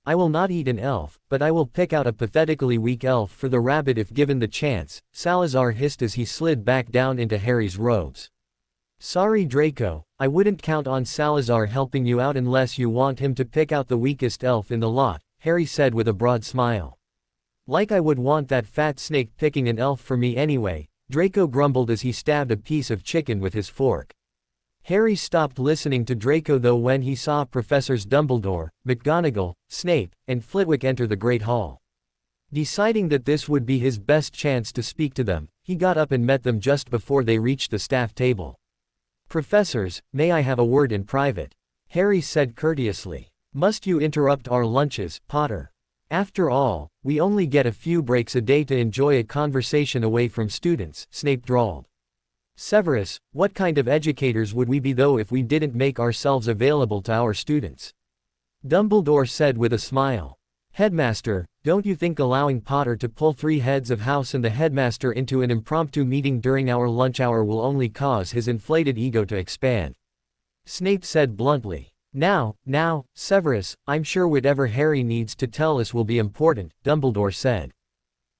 I will not eat an elf, but I will pick out a pathetically weak elf for the rabbit if given the chance, Salazar hissed as he slid back down into Harry's robes. Sorry Draco, I wouldn't count on Salazar helping you out unless you want him to pick out the weakest elf in the lot, Harry said with a broad smile. Like I would want that fat snake picking an elf for me anyway, Draco grumbled as he stabbed a piece of chicken with his fork. Harry stopped listening to Draco though when he saw Professors Dumbledore, McGonagall, Snape, and Flitwick enter the Great Hall. Deciding that this would be his best chance to speak to them, he got up and met them just before they reached the staff table. Professors, may I have a word in private? Harry said courteously. Must you interrupt our lunches, Potter? After all, we only get a few breaks a day to enjoy a conversation away from students, Snape drawled. Severus, what kind of educators would we be though if we didn't make ourselves available to our students? Dumbledore said with a smile. Headmaster, don't you think allowing Potter to pull 3 heads of house and the headmaster into an impromptu meeting during our lunch hour will only cause his inflated ego to expand? Snape said bluntly. Now, Severus, I'm sure whatever Harry needs to tell us will be important, Dumbledore said.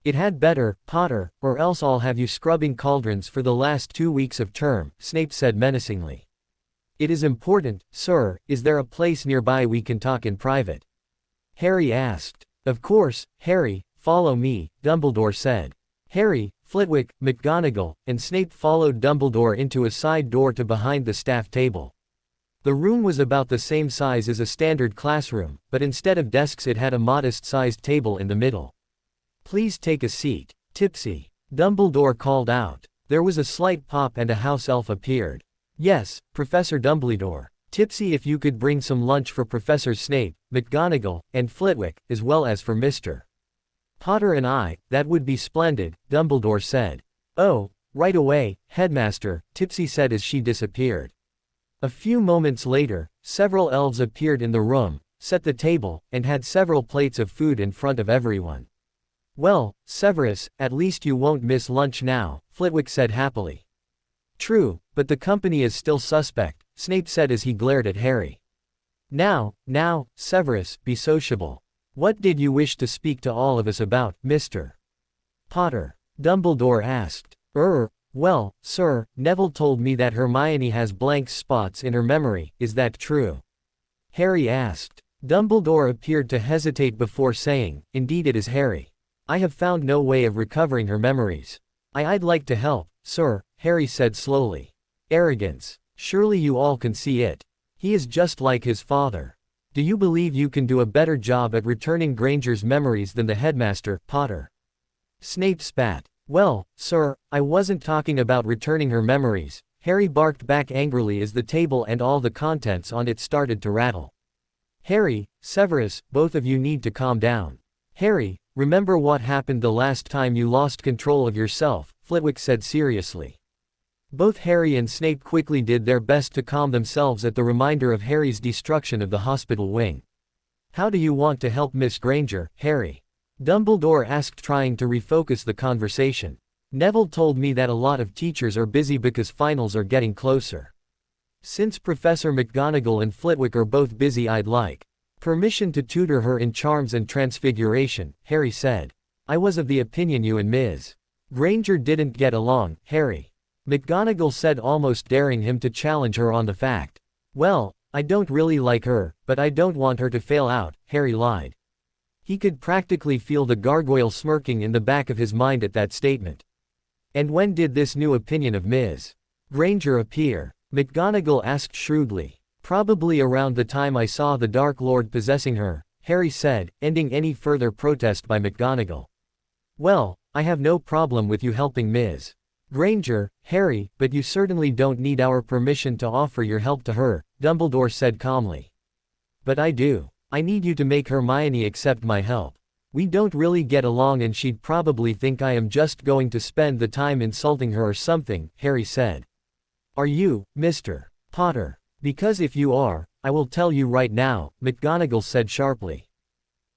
It had better, Potter, or else I'll have you scrubbing cauldrons for the last 2 weeks of term, Snape said menacingly. It is important, sir. Is there a place nearby we can talk in private? Harry asked. Of course, Harry, follow me, Dumbledore said. Harry, Flitwick, McGonagall, and Snape followed Dumbledore into a side door to behind the staff table. The room was about the same size as a standard classroom, but instead of desks it had a modest-sized table in the middle. Please take a seat, Tipsy, Dumbledore called out. There was a slight pop and a house elf appeared. Yes, Professor Dumbledore. Tipsy, if you could bring some lunch for Professor Snape, McGonagall, and Flitwick, as well as for Mr. Potter and I, that would be splendid, Dumbledore said. Oh, right away, Headmaster, Tipsy said as she disappeared. A few moments later, several elves appeared in the room, set the table, and had several plates of food in front of everyone. Well, Severus, at least you won't miss lunch now, Flitwick said happily. True, but the company is still suspect, Snape said as he glared at Harry. Now, Severus, be sociable. What did you wish to speak to all of us about, Mr. Potter? Dumbledore asked. Well, sir, Neville told me that Hermione has blank spots in her memory, is that true? Harry asked. Dumbledore appeared to hesitate before saying, indeed it is Harry. I have found no way of recovering her memories. I'd like to help, sir, Harry said slowly. Arrogance. Surely you all can see it. He is just like his father. Do you believe you can do a better job at returning Granger's memories than the headmaster, Potter? Snape spat. Well, sir, I wasn't talking about returning her memories, Harry barked back angrily as the table and all the contents on it started to rattle. Harry, Severus, both of you need to calm down. Harry, remember what happened the last time you lost control of yourself, Flitwick said seriously. Both Harry and Snape quickly did their best to calm themselves at the reminder of Harry's destruction of the hospital wing. How do you want to help Miss Granger, Harry? Dumbledore asked, trying to refocus the conversation. Neville told me that a lot of teachers are busy because finals are getting closer. Since Professor McGonagall and Flitwick are both busy, I'd like permission to tutor her in charms and transfiguration, Harry said. I was of the opinion you and Ms. Granger didn't get along, Harry. McGonagall said, almost daring him to challenge her on the fact. Well, I don't really like her, but I don't want her to fail out, Harry lied. He could practically feel the gargoyle smirking in the back of his mind at that statement. And when did this new opinion of Ms. Granger appear? McGonagall asked shrewdly. Probably around the time I saw the Dark Lord possessing her, Harry said, ending any further protest by McGonagall. Well, I have no problem with you helping Ms. Granger, Harry, but you certainly don't need our permission to offer your help to her, Dumbledore said calmly. But I do. I need you to make Hermione accept my help. We don't really get along and she'd probably think I am just going to spend the time insulting her or something, Harry said. Are you, Mr. Potter? Because if you are, I will tell you right now, McGonagall said sharply.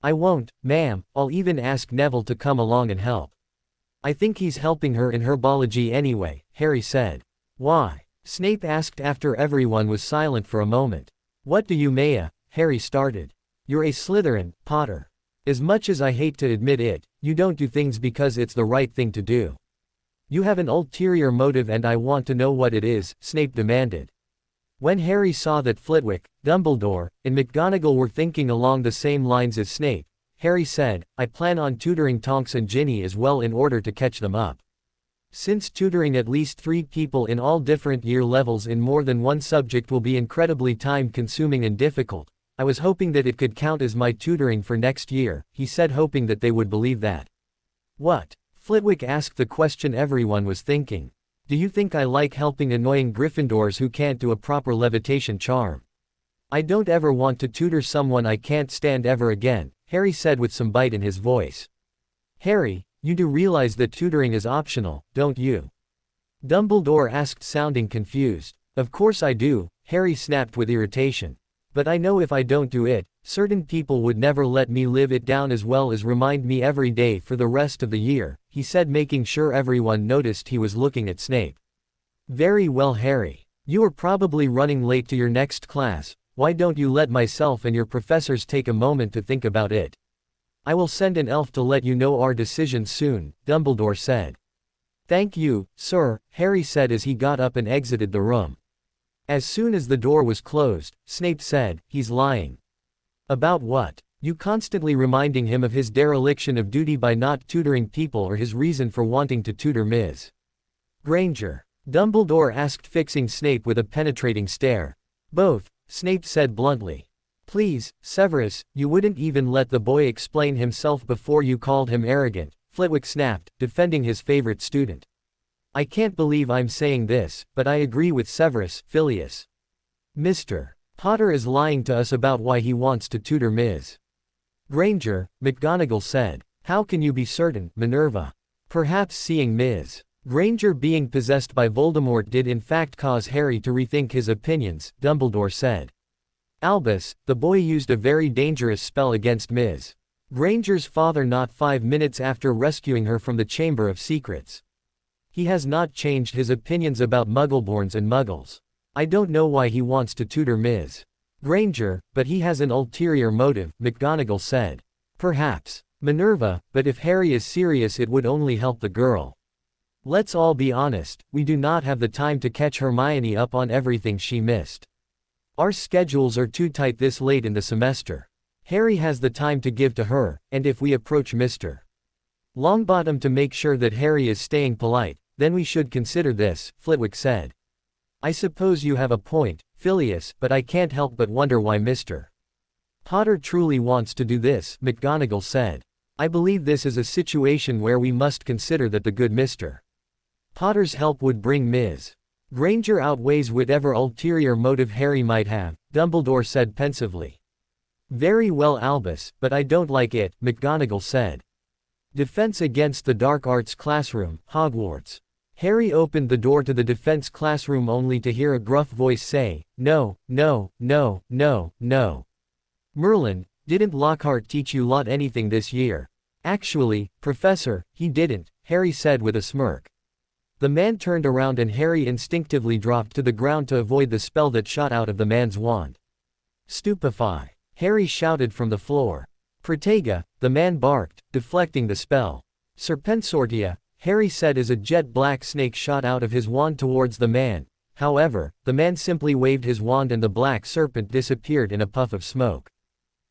I won't, ma'am. I'll even ask Neville to come along and help. I think he's helping her in herbology anyway, Harry said. Why? Snape asked after everyone was silent for a moment. What do you mean? Harry started. You're a Slytherin, Potter. As much as I hate to admit it, you don't do things because it's the right thing to do. You have an ulterior motive and I want to know what it is, Snape demanded. When Harry saw that Flitwick, Dumbledore, and McGonagall were thinking along the same lines as Snape, Harry said, I plan on tutoring Tonks and Ginny as well in order to catch them up. Since tutoring at least 3 people in all different year levels in more than one subject will be incredibly time-consuming and difficult, I was hoping that it could count as my tutoring for next year, he said, hoping that they would believe that. What? Flitwick asked the question everyone was thinking. Do you think I like helping annoying Gryffindors who can't do a proper levitation charm? I don't ever want to tutor someone I can't stand ever again, Harry said with some bite in his voice. Harry, you do realize that tutoring is optional, don't you? Dumbledore asked, sounding confused. Of course I do, Harry snapped with irritation. But I know if I don't do it, certain people would never let me live it down as well as remind me every day for the rest of the year, he said, making sure everyone noticed he was looking at Snape. Very well, Harry. You are probably running late to your next class. Why don't you let myself and your professors take a moment to think about it? I will send an elf to let you know our decision soon, Dumbledore said. Thank you, sir, Harry said as he got up and exited the room. As soon as the door was closed, Snape said, he's lying. About what? You constantly reminding him of his dereliction of duty by not tutoring people or his reason for wanting to tutor Ms. Granger? Dumbledore asked, fixing Snape with a penetrating stare. Both, Snape said bluntly. Please, Severus, you wouldn't even let the boy explain himself before you called him arrogant, Flitwick snapped, defending his favorite student. I can't believe I'm saying this, but I agree with Severus, Filius. Mr. Potter is lying to us about why he wants to tutor Ms. Granger, McGonagall said. How can you be certain, Minerva? Perhaps seeing Ms. Granger being possessed by Voldemort did in fact cause Harry to rethink his opinions, Dumbledore said. Albus, the boy used a very dangerous spell against Ms. Granger's father not 5 minutes after rescuing her from the Chamber of Secrets. He has not changed his opinions about Muggleborns and Muggles. I don't know why he wants to tutor Ms. Granger, but he has an ulterior motive, McGonagall said. Perhaps. Minerva, but if Harry is serious it would only help the girl. Let's all be honest, we do not have the time to catch Hermione up on everything she missed. Our schedules are too tight this late in the semester. Harry has the time to give to her, and if we approach Mr. Longbottom to make sure that Harry is staying polite, then we should consider this, Flitwick said. I suppose you have a point, Filius, but I can't help but wonder why Mr. Potter truly wants to do this, McGonagall said. I believe this is a situation where we must consider that the good Mr. Potter's help would bring Ms. Granger outweighs whatever ulterior motive Harry might have, Dumbledore said pensively. Very well, Albus, but I don't like it, McGonagall said. Defense against the Dark Arts classroom, Hogwarts. Harry opened the door to the defense classroom only to hear a gruff voice say, no, no, no, no, no. Merlin, didn't Lockhart teach you lot anything this year? Actually, Professor, he didn't, Harry said with a smirk. The man turned around and Harry instinctively dropped to the ground to avoid the spell that shot out of the man's wand. Stupefy! Harry shouted from the floor. Protega, the man barked, deflecting the spell. Serpensortia, Harry said as a jet black snake shot out of his wand towards the man. However, the man simply waved his wand and the black serpent disappeared in a puff of smoke.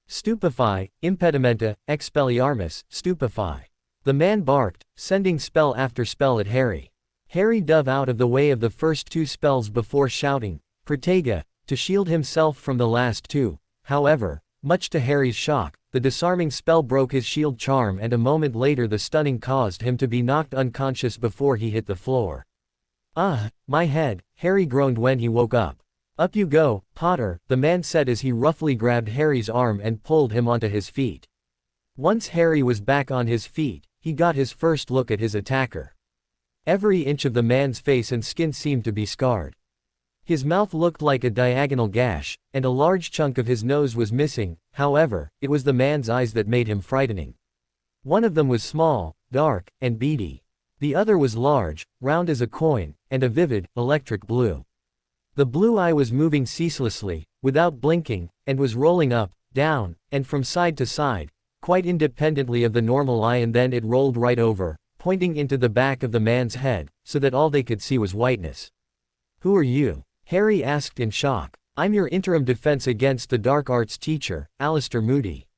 Stupefy, impedimenta, expelliarmus, stupefy. The man barked, sending spell after spell at Harry. Harry dove out of the way of the first two spells before shouting, Protega, to shield himself from the last two. However, much to Harry's shock, the disarming spell broke his shield charm and a moment later the stunning caused him to be knocked unconscious before he hit the floor. "Ah, my head," Harry groaned when he woke up. "Up you go, Potter," the man said as he roughly grabbed Harry's arm and pulled him onto his feet. Once Harry was back on his feet, he got his first look at his attacker. Every inch of the man's face and skin seemed to be scarred. His mouth looked like a diagonal gash, and a large chunk of his nose was missing. However, it was the man's eyes that made him frightening. One of them was small, dark, and beady. The other was large, round as a coin, and a vivid, electric blue. The blue eye was moving ceaselessly, without blinking, and was rolling up, down, and from side to side, quite independently of the normal eye, and then it rolled right over, pointing into the back of the man's head, so that all they could see was whiteness. "Who are you?" Harry asked in shock. "I'm your interim defense against the dark arts teacher, Alistair Moody.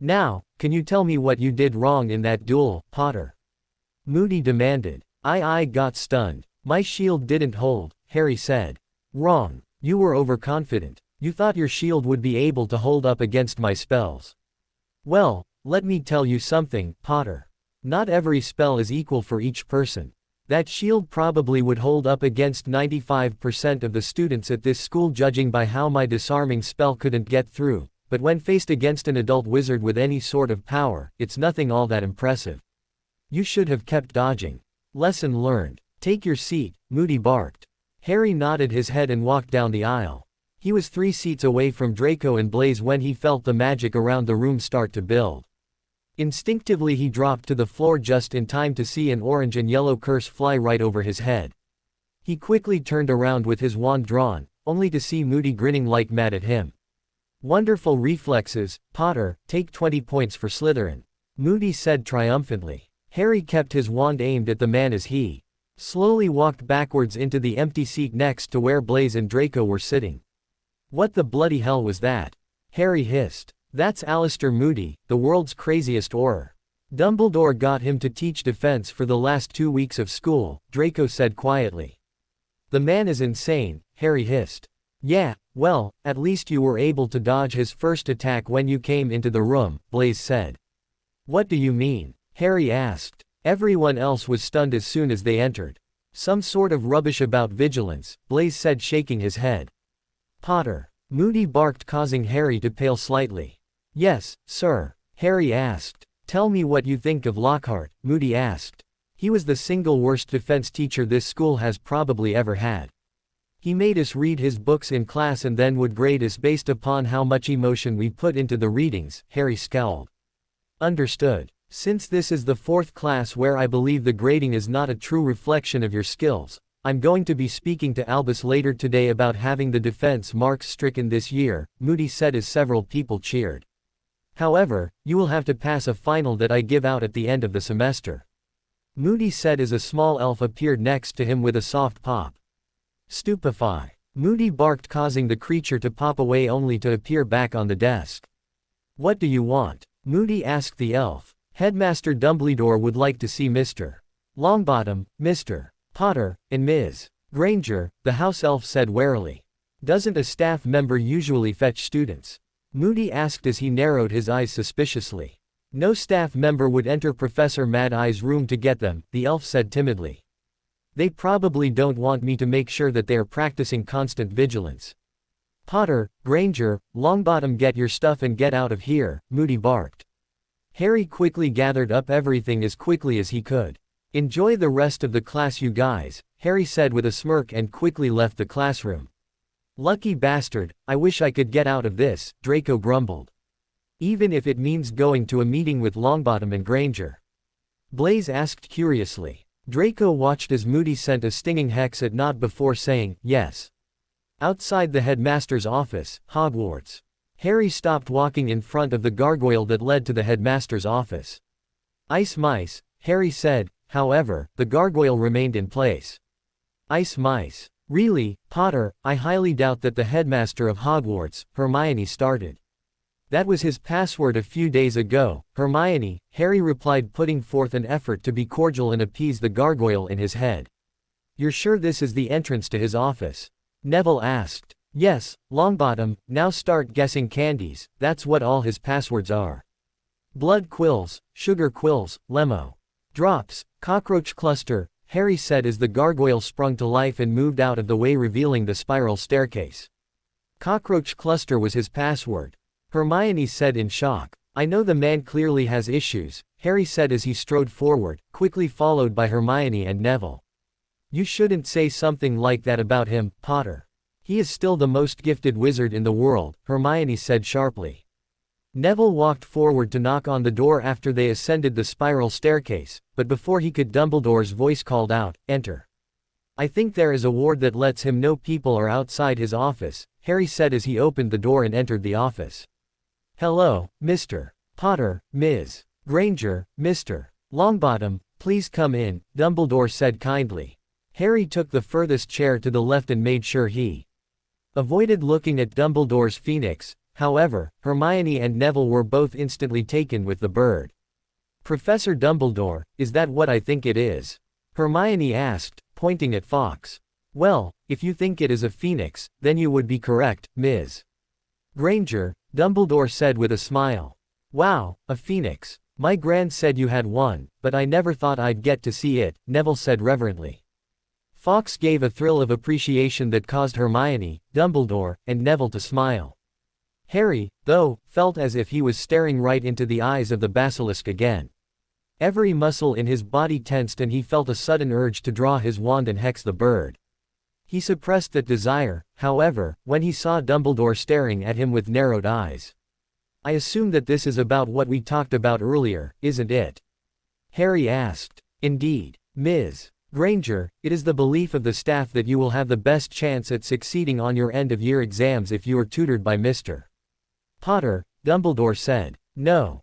Now, can you tell me what you did wrong in that duel, Potter?" Moody demanded. I got stunned. My shield didn't hold," Harry said. "Wrong. You were overconfident. You thought your shield would be able to hold up against my spells. Well, let me tell you something, Potter. Not every spell is equal for each person. That shield probably would hold up against 95% of the students at this school, judging by how my disarming spell couldn't get through, but when faced against an adult wizard with any sort of power, it's nothing all that impressive. You should have kept dodging. Lesson learned. Take your seat," Moody barked. Harry nodded his head and walked down the aisle. He was 3 seats away from Draco and Blaise when he felt the magic around the room start to build. Instinctively he dropped to the floor just in time to see an orange and yellow curse fly right over his head. He quickly turned around with his wand drawn, only to see Moody grinning like mad at him. "Wonderful reflexes, Potter, take 20 points for Slytherin," Moody said triumphantly. Harry kept his wand aimed at the man as he slowly walked backwards into the empty seat next to where Blaise and Draco were sitting. "What the bloody hell was that?" Harry hissed. "That's Alistair Moody, the world's craziest Auror. Dumbledore got him to teach defense for the last 2 weeks of school," Draco said quietly. "The man is insane," Harry hissed. "Yeah, well, at least you were able to dodge his first attack when you came into the room," Blaise said. "What do you mean?" Harry asked. Everyone else was stunned as soon as they entered. "Some sort of rubbish about vigilance," Blaise said, shaking his head. "Potter," Moody barked, causing Harry to pale slightly. "Yes, sir," Harry asked. "Tell me what you think of Lockhart," Moody asked. "He was the single worst defense teacher this school has probably ever had. He made us read his books in class and then would grade us based upon how much emotion we put into the readings," Harry scowled. "Understood. Since this is the 4th class where I believe the grading is not a true reflection of your skills, I'm going to be speaking to Albus later today about having the defense marks stricken this year," Moody said as several people cheered. "However, you will have to pass a final that I give out at the end of the semester," Moody said as a small elf appeared next to him with a soft pop. "Stupefy," Moody barked, causing the creature to pop away only to appear back on the desk. "What do you want?" Moody asked the elf. "Headmaster Dumbledore would like to see Mr. Longbottom, Mr. Potter, and Ms. Granger," the house elf said warily. "Doesn't a staff member usually fetch students?" Moody asked as he narrowed his eyes suspiciously. "No staff member would enter Professor Mad Eye's room to get them," the elf said timidly. "They probably don't want me to make sure that they are practicing constant vigilance." "Potter, Granger, Longbottom, get your stuff and get out of here," Moody barked. Harry quickly gathered up everything as quickly as he could. "Enjoy the rest of the class, you guys," Harry said with a smirk and quickly left the classroom. "Lucky bastard, I wish I could get out of this," Draco grumbled. Even if it means going to a meeting with Longbottom and Granger? Blaise asked curiously. Draco watched as Moody sent a stinging hex at Nott before saying, yes. Outside the headmaster's office, Hogwarts. Harry stopped walking in front of the gargoyle that led to the headmaster's office. Ice mice, Harry said, however, the gargoyle remained in place. Ice mice. Really, Potter, I highly doubt that the headmaster of Hogwarts, Hermione started. That was his password a few days ago, Hermione, Harry replied, putting forth an effort to be cordial and appease the gargoyle in his head. You're sure this is the entrance to his office? Neville asked. Yes, Longbottom, now start guessing candies, that's what all his passwords are. Blood quills, sugar quills, lemo. Drops, cockroach cluster, Harry said as the gargoyle sprung to life and moved out of the way, revealing the spiral staircase. Cockroach cluster was his password. Hermione said in shock. I know the man clearly has issues, Harry said as he strode forward, quickly followed by Hermione and Neville. You shouldn't say something like that about him, Potter. He is still the most gifted wizard in the world, Hermione said sharply. Neville walked forward to knock on the door after they ascended the spiral staircase, but before he could, Dumbledore's voice called out, enter. I think there is a ward that lets him know people are outside his office, Harry said as he opened the door and entered the office. Hello, Mr. Potter, Ms. Granger, Mr. Longbottom, please come in, Dumbledore said kindly. Harry took the furthest chair to the left and made sure he avoided looking at Dumbledore's phoenix. However, Hermione and Neville were both instantly taken with the bird. Professor Dumbledore, is that what I think it is? Hermione asked, pointing at Fawkes. Well, if you think it is a phoenix, then you would be correct, Ms. Granger, Dumbledore said with a smile. Wow, a phoenix. My grand said you had one, but I never thought I'd get to see it, Neville said reverently. Fawkes gave a thrill of appreciation that caused Hermione, Dumbledore, and Neville to smile. Harry, though, felt as if he was staring right into the eyes of the basilisk again. Every muscle in his body tensed and he felt a sudden urge to draw his wand and hex the bird. He suppressed that desire, however, when he saw Dumbledore staring at him with narrowed eyes. I assume that this is about what we talked about earlier, isn't it? Harry asked. Indeed, Ms. Granger, it is the belief of the staff that you will have the best chance at succeeding on your end-of-year exams if you are tutored by Mr. Potter, Dumbledore said. No,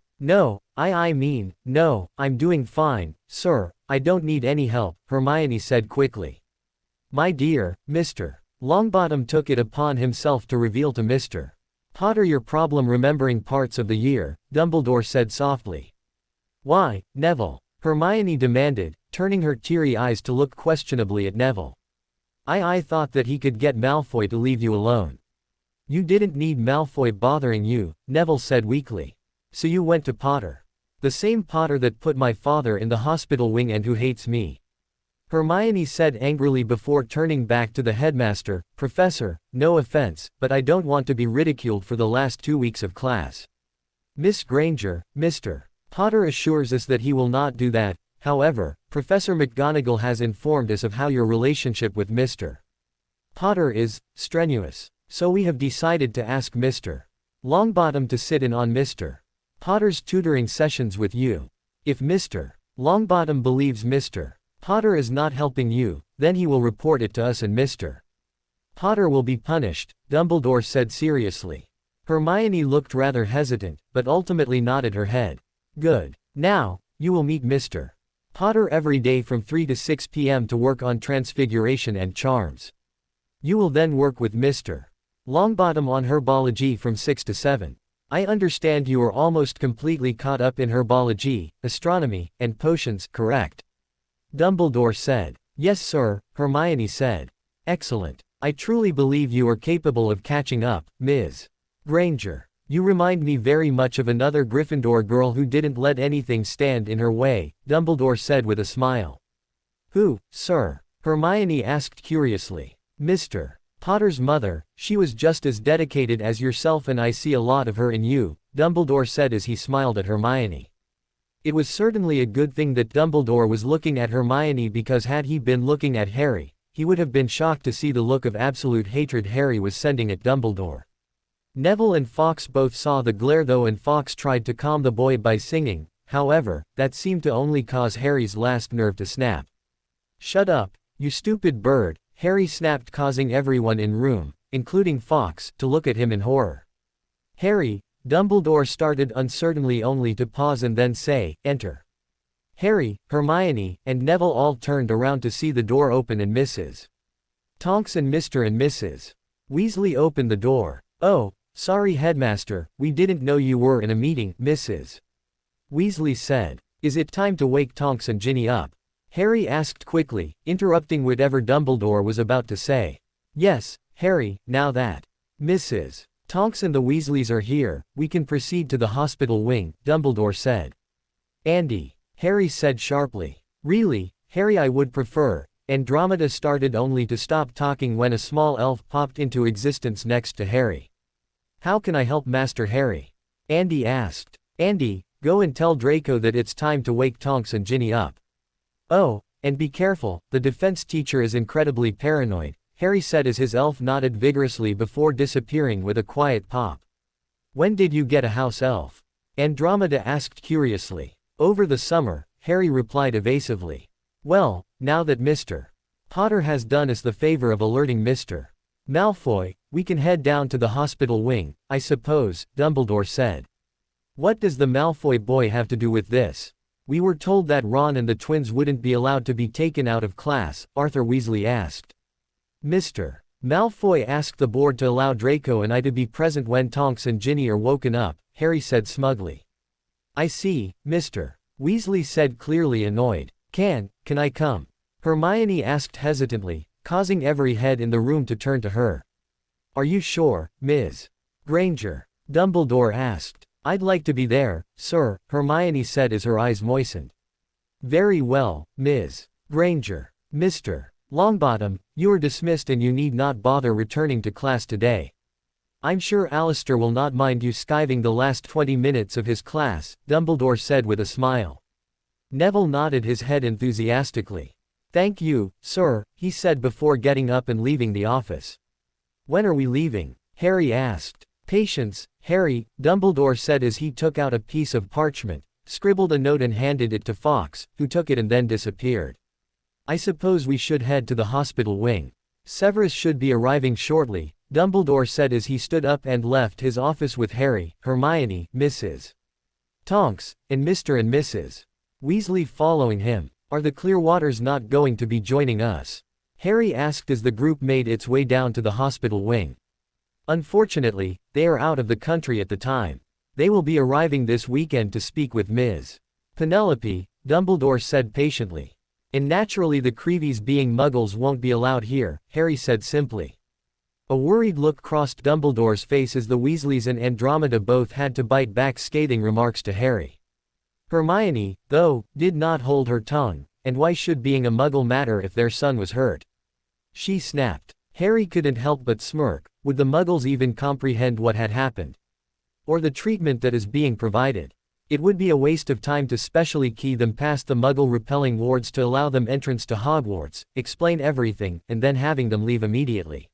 I mean, no, I'm doing fine, sir, I don't need any help, Hermione said quickly. My dear, Mr. Longbottom took it upon himself to reveal to Mr. Potter your problem remembering parts of the year, Dumbledore said softly. Why, Neville? Hermione demanded, turning her teary eyes to look questionably at Neville. I thought that he could get Malfoy to leave you alone. You didn't need Malfoy bothering you, Neville said weakly. So you went to Potter. The same Potter that put my father in the hospital wing and who hates me. Hermione said angrily before turning back to the headmaster, Professor, no offense, but I don't want to be ridiculed for the last 2 weeks of class. Miss Granger, Mr. Potter assures us that he will not do that, however, Professor McGonagall has informed us of how your relationship with Mr. Potter is strenuous. So we have decided to ask Mr. Longbottom to sit in on Mr. Potter's tutoring sessions with you. If Mr. Longbottom believes Mr. Potter is not helping you, then he will report it to us and Mr. Potter will be punished, Dumbledore said seriously. Hermione looked rather hesitant, but ultimately nodded her head. Good. Now, you will meet Mr. Potter every day from 3 to 6 p.m. to work on transfiguration and charms. You will then work with Mr. Longbottom on herbology from 6 to 7. I understand you are almost completely caught up in herbology, astronomy, and potions, correct? Dumbledore said. Yes sir, Hermione said. Excellent. I truly believe you are capable of catching up, Ms. Granger. You remind me very much of another Gryffindor girl who didn't let anything stand in her way, Dumbledore said with a smile. Who, sir? Hermione asked curiously. Mr. Potter's mother, she was just as dedicated as yourself and I see a lot of her in you, Dumbledore said as he smiled at Hermione. It was certainly a good thing that Dumbledore was looking at Hermione because had he been looking at Harry, he would have been shocked to see the look of absolute hatred Harry was sending at Dumbledore. Neville and Fawkes both saw the glare though, and Fawkes tried to calm the boy by singing, however, that seemed to only cause Harry's last nerve to snap. "Shut up, you stupid bird," Harry snapped, causing everyone in room, including Fawkes, to look at him in horror. "Harry," Dumbledore started uncertainly, only to pause and then say, "Enter." Harry, Hermione, and Neville all turned around to see the door open and Mrs. Tonks and Mr. and Mrs. Weasley opened the door. "Oh, sorry headmaster, we didn't know you were in a meeting," Mrs. Weasley said. "Is it time to wake Tonks and Ginny up?" Harry asked quickly, interrupting whatever Dumbledore was about to say. "Yes, Harry, now that Mrs. Tonks and the Weasleys are here, we can proceed to the hospital wing," Dumbledore said. "Andy," Harry said sharply. "Really, Harry, I would prefer." Andromeda started, only to stop talking when a small elf popped into existence next to Harry. "How can I help, Master Harry?" Andy asked. "Andy, go and tell Draco that it's time to wake Tonks and Ginny up. Oh, and be careful, the defense teacher is incredibly paranoid," Harry said as his elf nodded vigorously before disappearing with a quiet pop. "When did you get a house elf?" Andromeda asked curiously. "Over the summer," Harry replied evasively. "Well, now that Mr. Potter has done us the favor of alerting Mr. Malfoy, we can head down to the hospital wing, I suppose," Dumbledore said. "What does the Malfoy boy have to do with this?" "We were told that Ron and the twins wouldn't be allowed to be taken out of class," Arthur Weasley asked. "Mr. Malfoy asked the board to allow Draco and I to be present when Tonks and Ginny are woken up," Harry said smugly. "I see, Mr. Weasley said, clearly annoyed. Can I come?" Hermione asked hesitantly, causing every head in the room to turn to her. "Are you sure, Ms. Granger?" Dumbledore asked. "I'd like to be there, sir," Hermione said as her eyes moistened. "Very well, Ms. Granger. Mr. Longbottom, you are dismissed and you need not bother returning to class today. I'm sure Alistair will not mind you skiving the last 20 minutes of his class," Dumbledore said with a smile. Neville nodded his head enthusiastically. "Thank you, sir," he said before getting up and leaving the office. "When are we leaving?" Harry asked. "Patience, Harry," Dumbledore said as he took out a piece of parchment, scribbled a note and handed it to Fawkes, who took it and then disappeared. "I suppose we should head to the hospital wing. Severus should be arriving shortly," Dumbledore said as he stood up and left his office with Harry, Hermione, Mrs. Tonks, and Mr. and Mrs. Weasley following him. "Are the Clearwaters not going to be joining us?" Harry asked as the group made its way down to the hospital wing. "Unfortunately, they are out of the country at the time. They will be arriving this weekend to speak with Ms. Penelope," Dumbledore said patiently. "And naturally the Creevies, being muggles, won't be allowed here," Harry said simply. A worried look crossed Dumbledore's face as the Weasleys and Andromeda both had to bite back scathing remarks to Harry. Hermione, though, did not hold her tongue, and why should being a muggle matter if their son was hurt? She snapped. Harry couldn't help but smirk. Would the muggles even comprehend what had happened? Or the treatment that is being provided? It would be a waste of time to specially key them past the muggle-repelling wards to allow them entrance to Hogwarts, explain everything, and then having them leave immediately.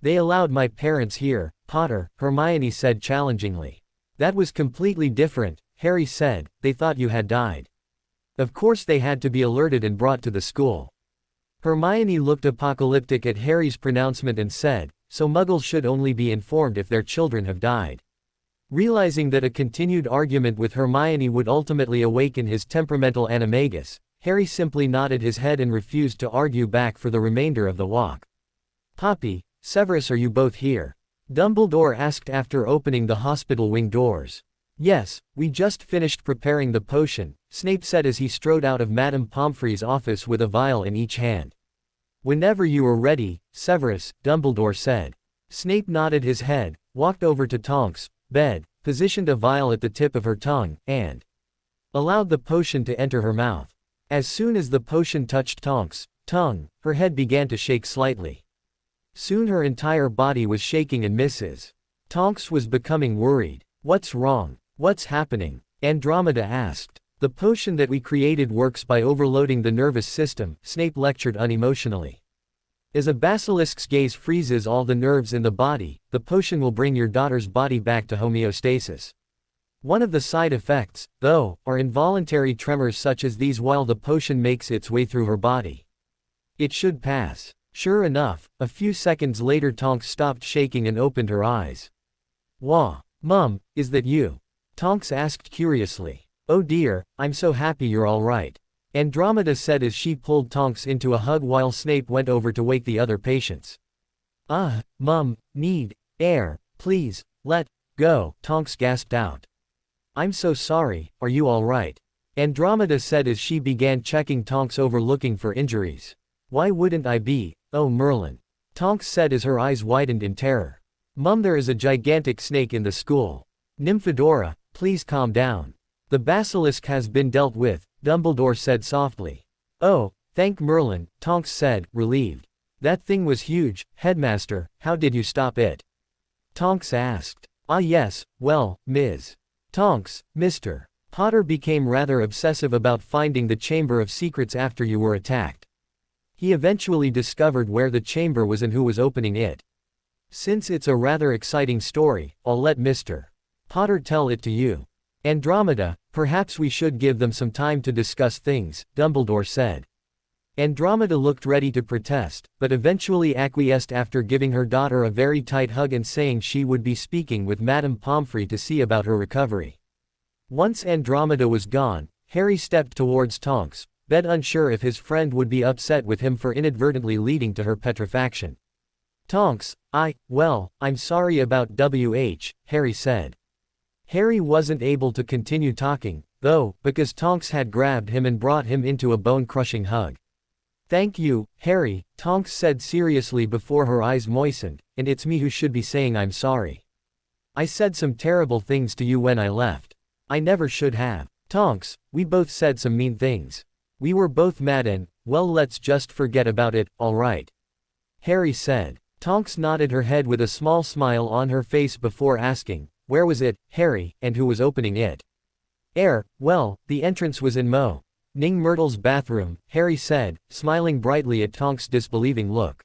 "They allowed my parents here, Potter," Hermione said challengingly. "That was completely different," Harry said. "They thought you had died. Of course they had to be alerted and brought to the school." Hermione looked apocalyptic at Harry's pronouncement and said, "So muggles should only be informed if their children have died." Realizing that a continued argument with Hermione would ultimately awaken his temperamental animagus, Harry simply nodded his head and refused to argue back for the remainder of the walk. "Poppy, Severus, are you both here?" Dumbledore asked after opening the hospital wing doors. "Yes, we just finished preparing the potion," Snape said as he strode out of Madame Pomfrey's office with a vial in each hand. "Whenever you are ready, Severus," Dumbledore said. Snape nodded his head, walked over to Tonks' bed, positioned a vial at the tip of her tongue, and allowed the potion to enter her mouth. As soon as the potion touched Tonks' tongue, her head began to shake slightly. Soon her entire body was shaking and Mrs. Tonks was becoming worried. "What's wrong? What's happening?" Andromeda asked. "The potion that we created works by overloading the nervous system," Snape lectured unemotionally. As a basilisk's gaze freezes all the nerves in the body, the potion will bring your daughter's body back to homeostasis. One of the side effects, though, are involuntary tremors such as these while the potion makes its way through her body. It should pass. Sure enough, a few seconds later Tonks stopped shaking and opened her eyes. "Wah, Mum, is that you?" Tonks asked curiously. "Oh dear, I'm so happy you're all right," Andromeda said as she pulled Tonks into a hug while Snape went over to wake the other patients. Mum, need air, please, let go," Tonks gasped out. "I'm so sorry, are you all right?" Andromeda said as she began checking Tonks over looking for injuries. "Why wouldn't I be, oh Merlin?" Tonks said as her eyes widened in terror. "Mum, there is a gigantic snake in the school. Nymphadora, please calm down. The basilisk has been dealt with," Dumbledore said softly. "Oh, thank Merlin," Tonks said, relieved. "That thing was huge, Headmaster, how did you stop it?" Tonks asked. Yes, well, Ms. Tonks, Mr. Potter became rather obsessive about finding the Chamber of Secrets after you were attacked. He eventually discovered where the chamber was and who was opening it. Since it's a rather exciting story, I'll let Mr. Potter tell it to you. Andromeda, perhaps we should give them some time to discuss things, Dumbledore said. Andromeda looked ready to protest, but eventually acquiesced after giving her daughter a very tight hug and saying she would be speaking with Madame Pomfrey to see about her recovery. Once Andromeda was gone, Harry stepped towards Tonks, but unsure if his friend would be upset with him for inadvertently leading to her petrifaction. "Tonks, I'm sorry about Harry said. Harry wasn't able to continue talking, though, because Tonks had grabbed him and brought him into a bone-crushing hug. "Thank you, Harry," Tonks said seriously before her eyes moistened, "and it's me who should be saying I'm sorry. I said some terrible things to you when I left. I never should have. Tonks, we both said some mean things. We were both mad and, well, let's just forget about it, all right?" Harry said. Tonks nodded her head with a small smile on her face before asking, "Where was it, Harry, and who was opening it?" Well, the entrance was in Ning Myrtle's bathroom," Harry said, smiling brightly at Tonks' disbelieving look.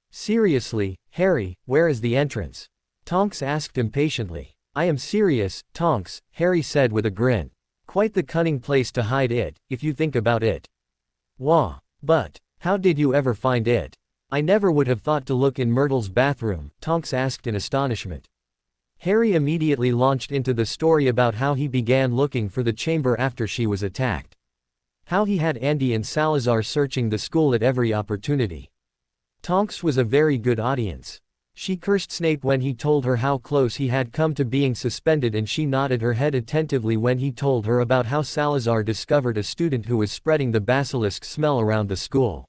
"Seriously, Harry, where is the entrance?" Tonks asked impatiently. "I am serious, Tonks," Harry said with a grin. "Quite the cunning place to hide it, if you think about it." "Wah, but how did you ever find it?" "I never would have thought to look in Myrtle's bathroom," Tonks asked in astonishment. Harry immediately launched into the story about how he began looking for the chamber after she was attacked. How he had Andy and Salazar searching the school at every opportunity. Tonks was a very good audience. She cursed Snape when he told her how close he had come to being suspended, and she nodded her head attentively when he told her about how Salazar discovered a student who was spreading the basilisk smell around the school.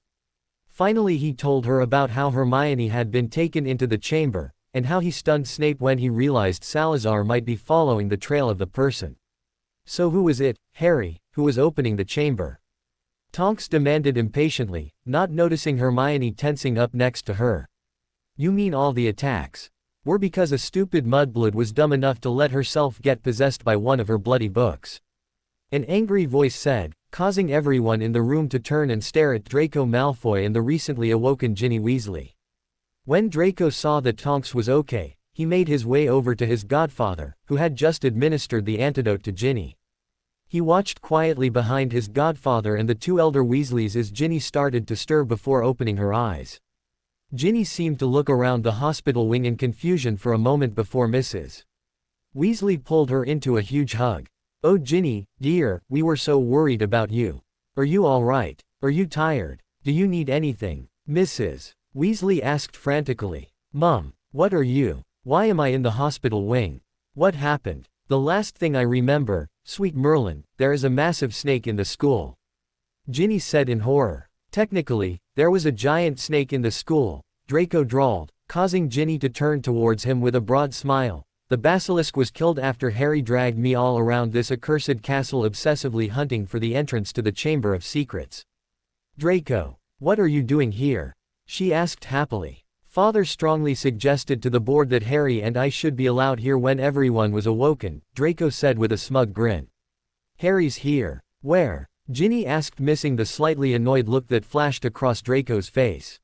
Finally he told her about how Hermione had been taken into the chamber, and how he stunned Snape when he realized Salazar might be following the trail of the person. "So who was it, Harry, who was opening the chamber?" Tonks demanded impatiently, not noticing Hermione tensing up next to her. "You mean all the attacks were because a stupid mudblood was dumb enough to let herself get possessed by one of her bloody books?" An angry voice said, causing everyone in the room to turn and stare at Draco Malfoy and the recently awoken Ginny Weasley. When Draco saw that Tonks was okay, he made his way over to his godfather, who had just administered the antidote to Ginny. He watched quietly behind his godfather and the two elder Weasleys as Ginny started to stir before opening her eyes. Ginny seemed to look around the hospital wing in confusion for a moment before Mrs. Weasley pulled her into a huge hug. "Oh Ginny, dear, we were so worried about you. Are you all right? Are you tired? Do you need anything?" Mrs. Weasley asked frantically. "Mum, what are you? Why am I in the hospital wing? What happened?" "The last thing I remember, sweet Merlin, there is a massive snake in the school," Ginny said in horror. "Technically, there was a giant snake in the school," Draco drawled, causing Ginny to turn towards him with a broad smile. "The basilisk was killed after Harry dragged me all around this accursed castle obsessively hunting for the entrance to the Chamber of Secrets." "Draco, what are you doing here?" she asked happily. "Father strongly suggested to the board that Harry and I should be allowed here when everyone was awoken," Draco said with a smug grin. "Harry's here. Where?" Ginny asked, missing the slightly annoyed look that flashed across Draco's face.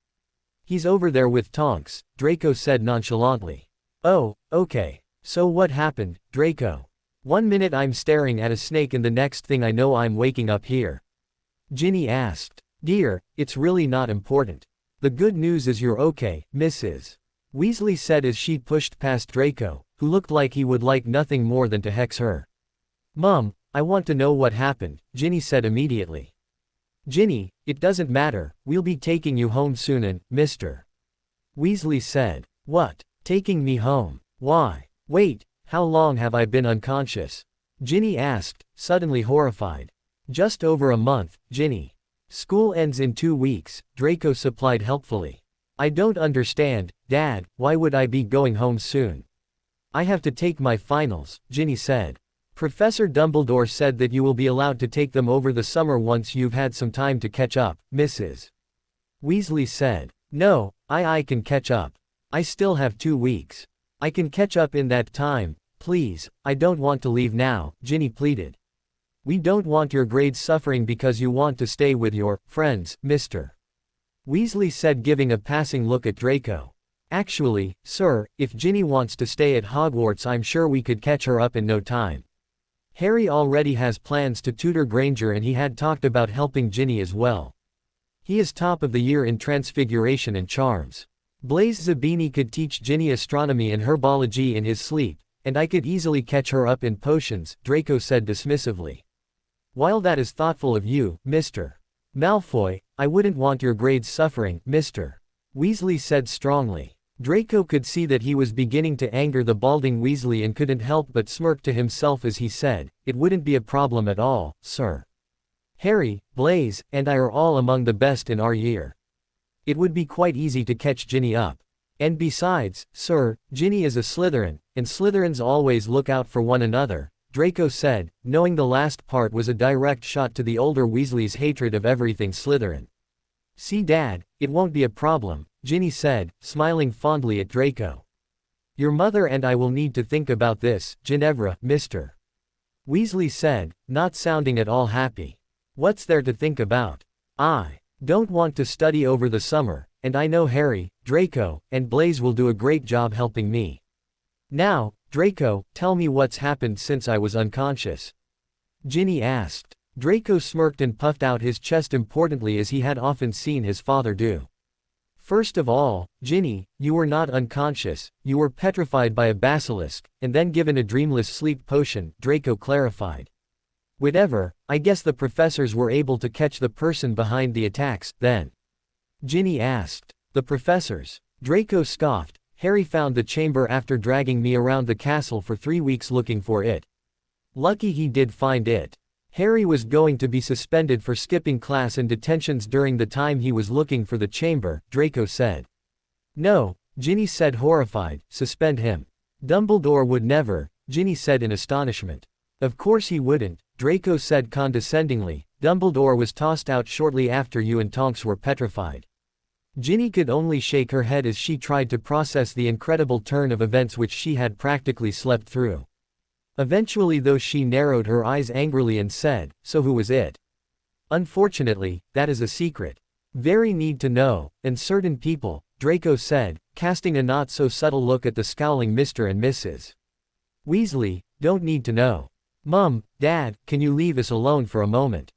He's over there with Tonks, Draco said nonchalantly. Oh, okay. So what happened, Draco? One minute I'm staring at a snake and the next thing I know I'm waking up here. Ginny asked. Dear, it's really not important. The good news is you're okay, Mrs. Weasley said as she pushed past Draco, who looked like he would like nothing more than to hex her. Mom, I want to know what happened, Ginny said immediately. Ginny, it doesn't matter, we'll be taking you home soon and, Mr. Weasley said. What? Taking me home? Why? Wait, how long have I been unconscious? Ginny asked, suddenly horrified. Just over a month, Ginny. School ends in 2 weeks, Draco supplied helpfully. I don't understand, Dad, why would I be going home soon? I have to take my finals, Ginny said. Professor Dumbledore said that you will be allowed to take them over the summer once you've had some time to catch up, Mrs. Weasley said. No, I can catch up. I still have 2 weeks. I can catch up in that time, please, I don't want to leave now, Ginny pleaded. We don't want your grades suffering because you want to stay with your friends, Mr. Weasley said, giving a passing look at Draco. Actually, sir, if Ginny wants to stay at Hogwarts I'm sure we could catch her up in no time. Harry already has plans to tutor Granger and he had talked about helping Ginny as well. He is top of the year in Transfiguration and Charms. Blaise Zabini could teach Ginny astronomy and herbology in his sleep, and I could easily catch her up in potions, Draco said dismissively. While that is thoughtful of you, Mr. Malfoy, I wouldn't want your grades suffering, Mr. Weasley said strongly. Draco could see that he was beginning to anger the balding Weasley and couldn't help but smirk to himself as he said, it wouldn't be a problem at all, sir. Harry, Blaise, and I are all among the best in our year. It would be quite easy to catch Ginny up. And besides, sir, Ginny is a Slytherin, and Slytherins always look out for one another, Draco said, knowing the last part was a direct shot to the older Weasley's hatred of everything Slytherin. See Dad, it won't be a problem, Ginny said, smiling fondly at Draco. Your mother and I will need to think about this, Ginevra, Mr. Weasley said, not sounding at all happy. What's there to think about? I don't want to study over the summer, and I know Harry, Draco, and Blaise will do a great job helping me. Now, Draco, tell me what's happened since I was unconscious. Ginny asked. Draco smirked and puffed out his chest importantly as he had often seen his father do. First of all, Ginny, you were not unconscious, you were petrified by a basilisk, and then given a dreamless sleep potion, Draco clarified. Whatever, I guess the professors were able to catch the person behind the attacks, then. Ginny asked. The professors? Draco scoffed. Harry found the chamber after dragging me around the castle for 3 weeks looking for it. Lucky he did find it. Harry was going to be suspended for skipping class and detentions during the time he was looking for the chamber, Draco said. No, Ginny said horrified, suspend him. Dumbledore would never, Ginny said in astonishment. Of course he wouldn't, Draco said condescendingly, Dumbledore was tossed out shortly after you and Tonks were petrified. Ginny could only shake her head as she tried to process the incredible turn of events which she had practically slept through. Eventually though she narrowed her eyes angrily and said, so who was it? Unfortunately, that is a secret. Very need to know, and certain people, Draco said, casting a not so subtle look at the scowling Mr. and Mrs. Weasley, don't need to know. Mum, Dad, can you leave us alone for a moment?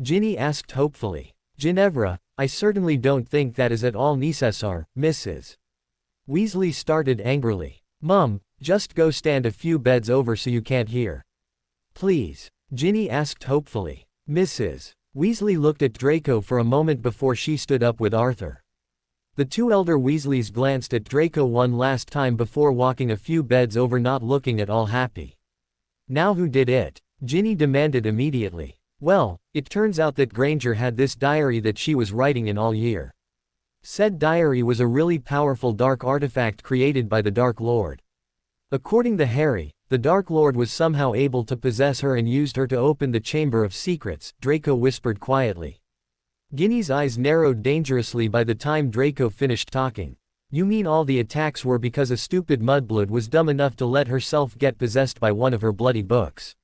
Ginny asked hopefully. Ginevra, I certainly don't think that is at all necessary, Mrs. Weasley started angrily. Mum, just go stand a few beds over so you can't hear. Please. Ginny asked hopefully. Mrs. Weasley looked at Draco for a moment before she stood up with Arthur. The 2 elder Weasleys glanced at Draco one last time before walking a few beds over, not looking at all happy. Now who did it? Ginny demanded immediately. Well, it turns out that Granger had this diary that she was writing in all year. Said diary was a really powerful dark artifact created by the Dark Lord. According to Harry, the Dark Lord was somehow able to possess her and used her to open the Chamber of Secrets, Draco whispered quietly. Ginny's eyes narrowed dangerously by the time Draco finished talking. You mean all the attacks were because a stupid mudblood was dumb enough to let herself get possessed by one of her bloody books?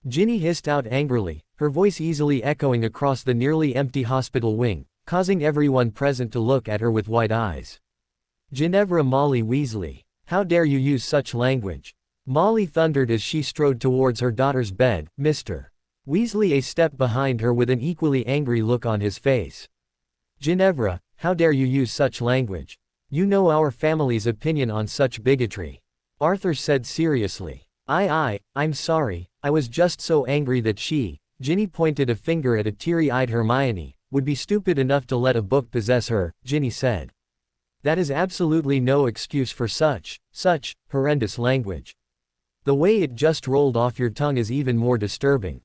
Ginny hissed out angrily, her voice easily echoing across the nearly empty hospital wing. causing everyone present to look at her with wide eyes. Ginevra Molly Weasley. How dare you use such language? Molly thundered as she strode towards her daughter's bed, Mr. Weasley a step behind her with an equally angry look on his face. Ginevra, how dare you use such language? You know our family's opinion on such bigotry. Arthur said seriously. I'm sorry, I was just so angry that she, Ginny pointed a finger at a teary-eyed Hermione, would be stupid enough to let a book possess her, Ginny said. That is absolutely no excuse for such horrendous language. The way it just rolled off your tongue is even more disturbing.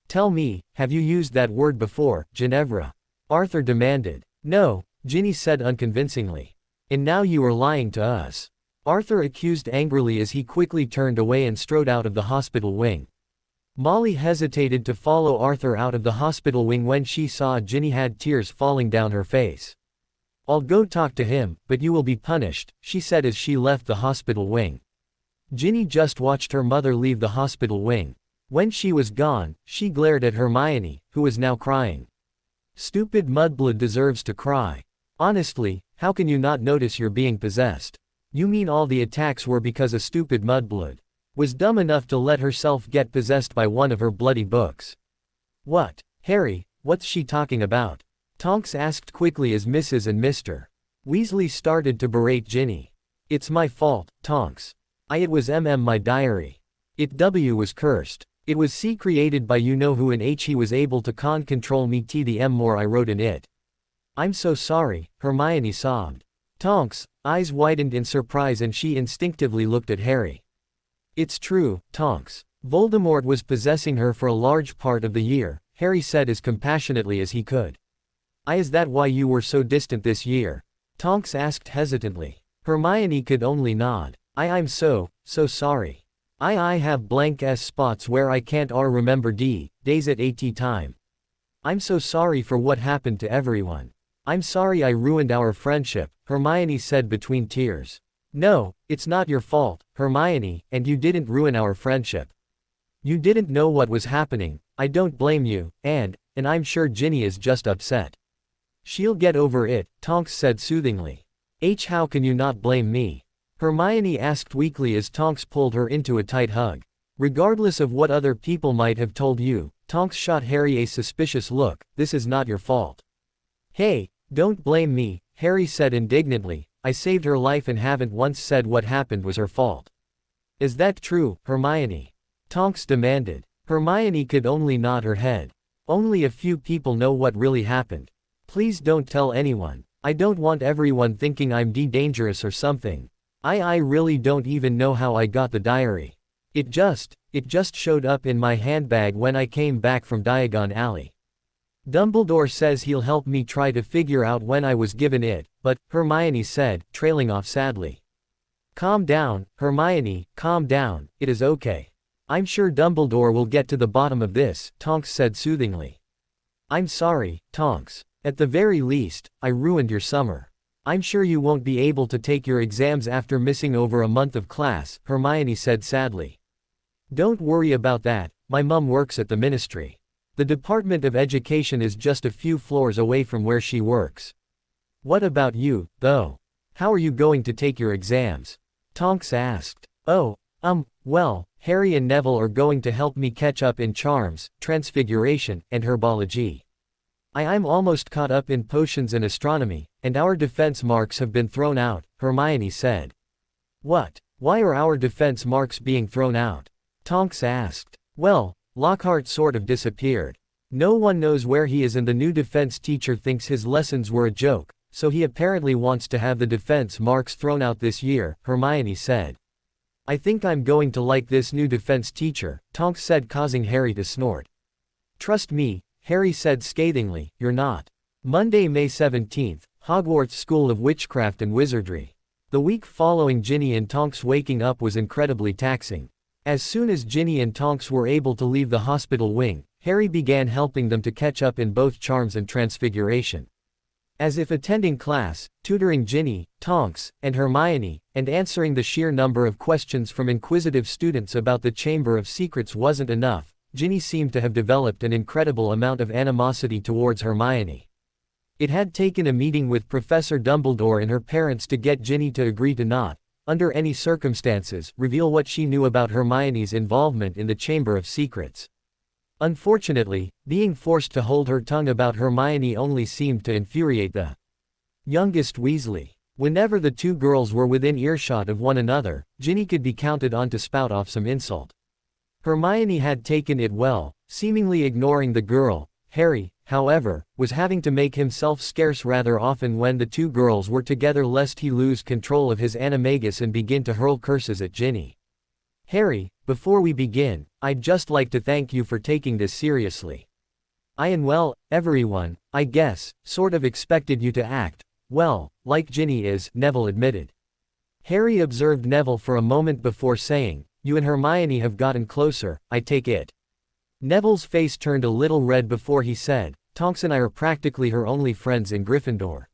Tell me, have you used that word before, Ginevra? Arthur demanded. No, Ginny said unconvincingly. And now you are lying to us. Arthur accused angrily as he quickly turned away and strode out of the hospital wing. Molly hesitated to follow Arthur out of the hospital wing when she saw Ginny had tears falling down her face. I'll go talk to him, but you will be punished, she said as she left the hospital wing. Ginny just watched her mother leave the hospital wing. When she was gone, she glared at Hermione, who was now crying. Stupid mudblood deserves to cry. Honestly, how can you not notice you're being possessed? You mean all the attacks were because a stupid mudblood was dumb enough to let herself get possessed by one of her bloody books? What? Harry, what's she talking about? Tonks asked quickly as Mrs. and Mr. Weasley started to berate Ginny. It's my fault, Tonks. It was my diary. It W was cursed. It was C created by you know who and H he was able to control me T the M more I wrote in it. I'm so sorry, Hermione sobbed. Tonks' eyes widened in surprise and she instinctively looked at Harry. It's true, Tonks. Voldemort was possessing her for a large part of the year, Harry said as compassionately as he could. Is that why you were so distant this year? Tonks asked hesitantly. Hermione could only nod. I'm so sorry. I have blank S spots where I can't remember days at AT time. I'm so sorry for what happened to everyone. I'm sorry I ruined our friendship, Hermione said between tears. No, it's not your fault, Hermione, and you didn't ruin our friendship. You didn't know what was happening, I don't blame you, and I'm sure Ginny is just upset. She'll get over it, Tonks said soothingly. How can you not blame me? Hermione asked weakly as Tonks pulled her into a tight hug. Regardless of what other people might have told you, Tonks shot Harry a suspicious look, this is not your fault. Hey, don't blame me, Harry said indignantly, I saved her life and haven't once said what happened was her fault. Is that true, Hermione? Tonks demanded. Hermione could only nod her head. Only a few people know what really happened. Please don't tell anyone. I don't want everyone thinking I'm dangerous or something. I really don't even know how I got the diary. It just showed up in my handbag when I came back from Diagon Alley. Dumbledore says he'll help me try to figure out when I was given it, but, Hermione said, trailing off sadly. Calm down, Hermione, calm down, it is okay. I'm sure Dumbledore will get to the bottom of this, Tonks said soothingly. I'm sorry, Tonks. At the very least, I ruined your summer. I'm sure you won't be able to take your exams after missing over a month of class, Hermione said sadly. Don't worry about that, my mum works at the ministry. The Department of Education is just a few floors away from where she works. What about you, though? How are you going to take your exams? Tonks asked. Well, Harry and Neville are going to help me catch up in charms, transfiguration, and herbology. I'm almost caught up in potions and astronomy, and our defense marks have been thrown out, Hermione said. What? Why are our defense marks being thrown out? Tonks asked. Well, Lockhart sort of disappeared. No one knows where he is and the new defense teacher thinks his lessons were a joke, so he apparently wants to have the defense marks thrown out this year, Hermione said. I think I'm going to like this new defense teacher, Tonks said, causing Harry to snort. Trust me, Harry said scathingly, you're not. Monday, May 17th, Hogwarts School of Witchcraft and Wizardry. The week following Ginny and Tonks waking up was incredibly taxing. As soon as Ginny and Tonks were able to leave the hospital wing, Harry began helping them to catch up in both charms and transfiguration. As if attending class, tutoring Ginny, Tonks, and Hermione, and answering the sheer number of questions from inquisitive students about the Chamber of Secrets wasn't enough, Ginny seemed to have developed an incredible amount of animosity towards Hermione. It had taken a meeting with Professor Dumbledore and her parents to get Ginny to agree to not, under any circumstances, reveal what she knew about Hermione's involvement in the Chamber of Secrets. Unfortunately, being forced to hold her tongue about Hermione only seemed to infuriate the youngest Weasley. Whenever the two girls were within earshot of one another, Ginny could be counted on to spout off some insult. Hermione had taken it well, seemingly ignoring the girl. Harry, however, was having to make himself scarce rather often when the two girls were together lest he lose control of his animagus and begin to hurl curses at Ginny. "Harry, before we begin, I'd just like to thank you for taking this seriously. Well, everyone, I guess, sort of expected you to act, well, like Ginny is," Neville admitted. Harry observed Neville for a moment before saying, "You and Hermione have gotten closer, I take it." Neville's face turned a little red before he said, "Tonks and I are practically her only friends in Gryffindor.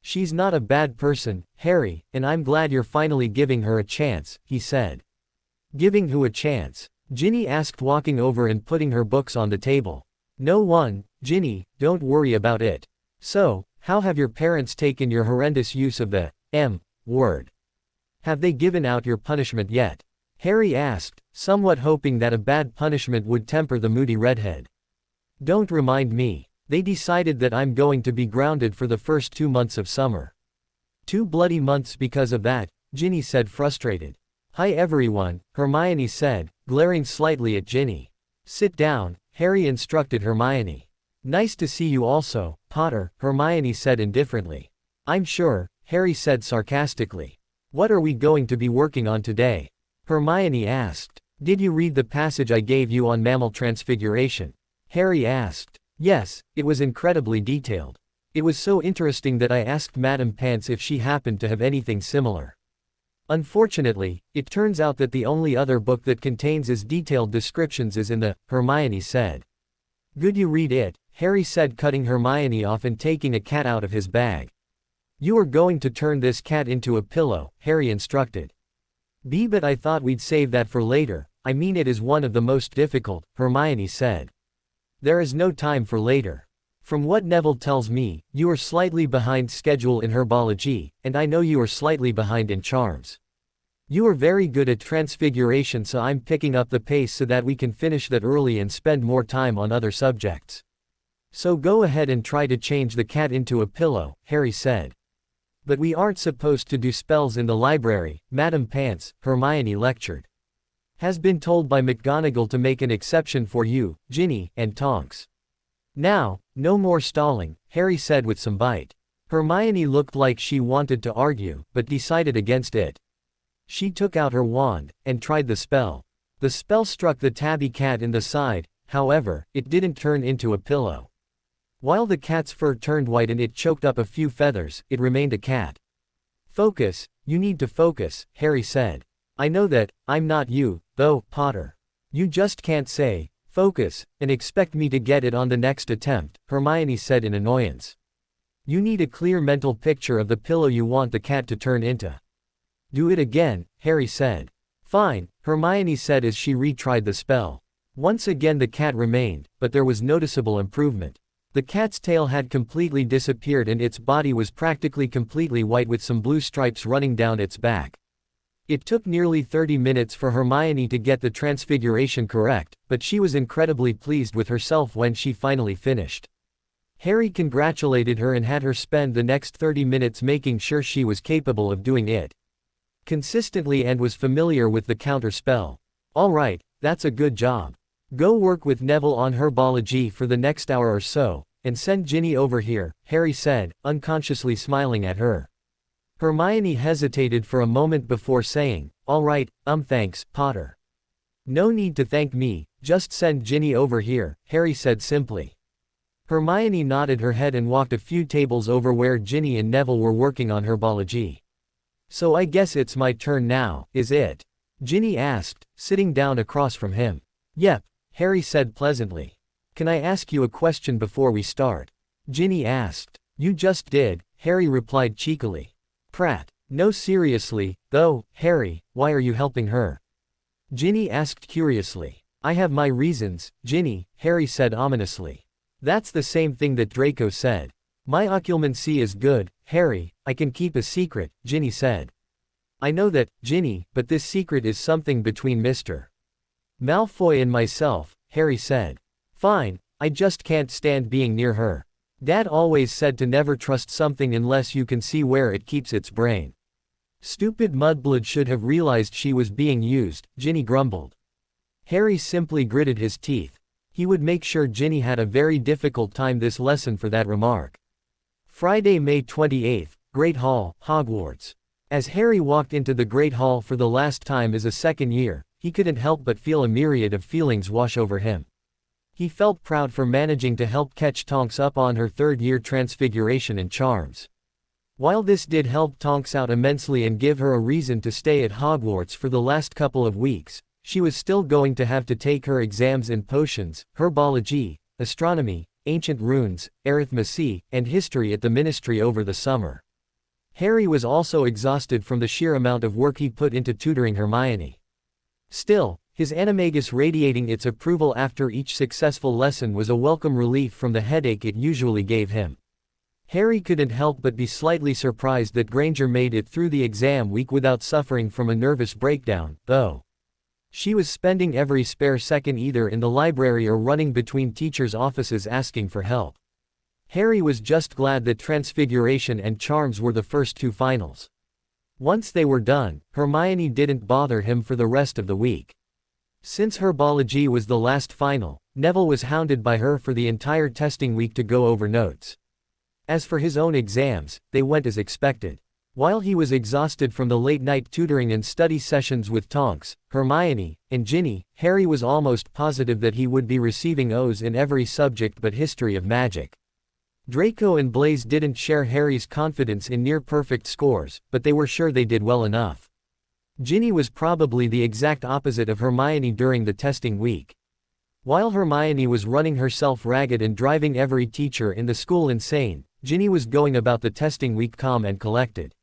She's not a bad person, Harry, and I'm glad you're finally giving her a chance," he said. "Giving who a chance?" Ginny asked, walking over and putting her books on the table. "No one, Ginny, don't worry about it. So, how have your parents taken your horrendous use of the word? Have they given out your punishment yet?" Harry asked, somewhat hoping that a bad punishment would temper the moody redhead. "Don't remind me. They decided that I'm going to be grounded for the first 2 months of summer." 2 bloody months because of that," Ginny said, frustrated. "Hi everyone," Hermione said, glaring slightly at Ginny. "Sit down," Harry instructed Hermione. "Nice to see you also, Potter," Hermione said indifferently. "I'm sure," Harry said sarcastically. "What are we going to be working on today?" Hermione asked. "Did you read the passage I gave you on mammal transfiguration?" Harry asked. "Yes, it was incredibly detailed. It was so interesting that I asked Madame Pants if she happened to have anything similar. Unfortunately, it turns out that the only other book that contains as detailed descriptions is in the," Hermione said. "Good, you read it," Harry said, cutting Hermione off and taking a cat out of his bag. "You are going to turn this cat into a pillow," Harry instructed. But I thought we'd save that for later. I mean, it is one of the most difficult," Hermione said. "There is no time for later. From what Neville tells me, you are slightly behind schedule in herbology, and I know you are slightly behind in charms. You are very good at transfiguration, so I'm picking up the pace so that we can finish that early and spend more time on other subjects. So go ahead and try to change the cat into a pillow," Harry said. "But we aren't supposed to do spells in the library," Madame Pants, Hermione lectured. "Has been told by McGonagall to make an exception for you, Ginny, and Tonks." "Now, no more stalling," Harry said with some bite. Hermione looked like she wanted to argue, but decided against it. She took out her wand, and tried the spell. The spell struck the tabby cat in the side, however, it didn't turn into a pillow. While the cat's fur turned white and it choked up a few feathers, it remained a cat. "Focus, you need to focus," Harry said. "I know that, I'm not you, though, Potter. You just can't say, focus, and expect me to get it on the next attempt," Hermione said in annoyance. "You need a clear mental picture of the pillow you want the cat to turn into." "Do it again," Harry said. "Fine," Hermione said as she retried the spell. Once again the cat remained, but there was noticeable improvement. The cat's tail had completely disappeared and its body was practically completely white with some blue stripes running down its back. It took nearly 30 minutes for Hermione to get the transfiguration correct, but she was incredibly pleased with herself when she finally finished. Harry congratulated her and had her spend the next 30 minutes making sure she was capable of doing it consistently and was familiar with the counter spell. "All right, that's a good job. Go work with Neville on herbology for the next hour or so, and send Ginny over here," Harry said, unconsciously smiling at her. Hermione hesitated for a moment before saying, "All right, thanks, Potter." "No need to thank me, just send Ginny over here," Harry said simply. Hermione nodded her head and walked a few tables over where Ginny and Neville were working on herbology. "So I guess it's my turn now, is it?" Ginny asked, sitting down across from him. "Yep," Harry said pleasantly. "Can I ask you a question before we start?" Ginny asked. "You just did," Harry replied cheekily. "Prat. No, seriously, though, Harry, why are you helping her?" Ginny asked curiously. "I have my reasons, Ginny," Harry said ominously. "That's the same thing that Draco said. My occlumency is good, Harry, I can keep a secret, Ginny said. I know that, Ginny, but this secret is something between Mr. Malfoy and myself, Harry said. Fine, I just can't stand being near her. Dad always said to never trust something unless you can see where it keeps its brain. Stupid mudblood should have realized she was being used, Ginny grumbled. Harry simply gritted his teeth. He would make sure Ginny had a very difficult time this lesson for that remark. Friday, May 28th, Great Hall, Hogwarts. As Harry walked into the Great Hall for the last time as a second year, he couldn't help but feel a myriad of feelings wash over him. He felt proud for managing to help catch Tonks up on her third-year transfiguration and charms. While this did help Tonks out immensely and give her a reason to stay at Hogwarts for the last couple of weeks, she was still going to have to take her exams in potions, herbology, astronomy, ancient runes, arithmetic, and history at the Ministry over the summer. Harry was also exhausted from the sheer amount of work he put into tutoring Hermione. Still, his animagus radiating its approval after each successful lesson was a welcome relief from the headache it usually gave him. Harry couldn't help but be slightly surprised that Granger made it through the exam week without suffering from a nervous breakdown, though. She was spending every spare second either in the library or running between teachers' offices asking for help. Harry was just glad that Transfiguration and Charms were the first two finals. Once they were done, Hermione didn't bother him for the rest of the week. Since Herbology was the last final, Neville was hounded by her for the entire testing week to go over notes. As for his own exams, they went as expected. While he was exhausted from the late-night tutoring and study sessions with Tonks, Hermione, and Ginny, Harry was almost positive that he would be receiving O's in every subject but history of magic. Draco and Blaise didn't share Harry's confidence in near-perfect scores, but they were sure they did well enough. Ginny was probably the exact opposite of Hermione during the testing week. While Hermione was running herself ragged and driving every teacher in the school insane, Ginny was going about the testing week calm and collected.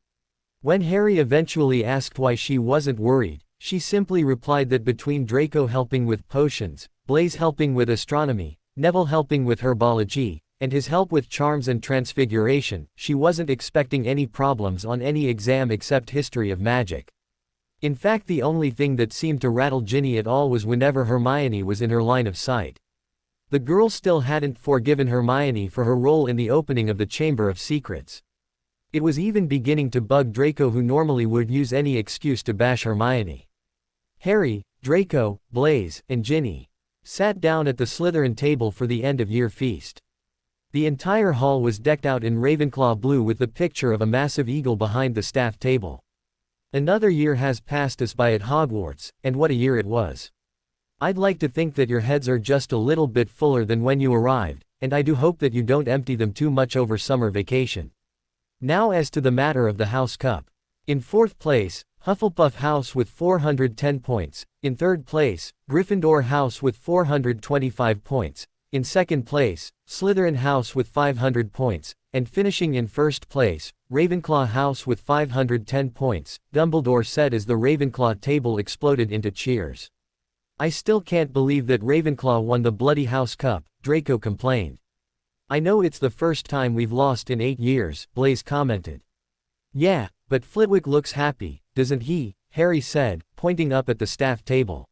When Harry eventually asked why she wasn't worried, she simply replied that between Draco helping with potions, Blaise helping with astronomy, Neville helping with herbology, and his help with charms and transfiguration, she wasn't expecting any problems on any exam except history of magic. In fact, the only thing that seemed to rattle Ginny at all was whenever Hermione was in her line of sight. The girl still hadn't forgiven Hermione for her role in the opening of the Chamber of Secrets. It was even beginning to bug Draco, who normally would use any excuse to bash Hermione. Harry, Draco, Blaise, and Ginny sat down at the Slytherin table for the end-of-year feast. The entire hall was decked out in Ravenclaw blue with the picture of a massive eagle behind the staff table. Another year has passed us by at Hogwarts, and what a year it was. I'd like to think that your heads are just a little bit fuller than when you arrived, and I do hope that you don't empty them too much over summer vacation. Now as to the matter of the House Cup. In fourth place, Hufflepuff House with 410 points, in third place, Gryffindor House with 425 points, in second place, Slytherin House with 500 points, and finishing in first place, Ravenclaw House with 510 points, Dumbledore said as the Ravenclaw table exploded into cheers. I still can't believe that Ravenclaw won the bloody House Cup, Draco complained. I know it's the first time we've lost in 8 years, Blaise commented. Yeah, but Flitwick looks happy, doesn't he? Harry said, pointing up at the staff table.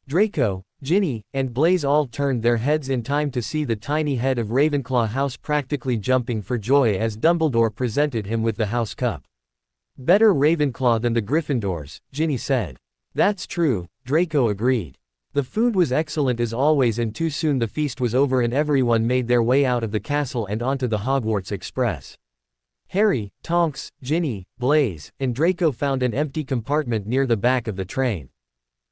Draco, Ginny, and Blaise all turned their heads in time to see the tiny head of Ravenclaw House practically jumping for joy as Dumbledore presented him with the House Cup. Better Ravenclaw than the Gryffindors, Ginny said. That's true, Draco agreed. The food was excellent as always, and too soon the feast was over and everyone made their way out of the castle and onto the Hogwarts Express. Harry, Tonks, Ginny, Blaise, and Draco found an empty compartment near the back of the train.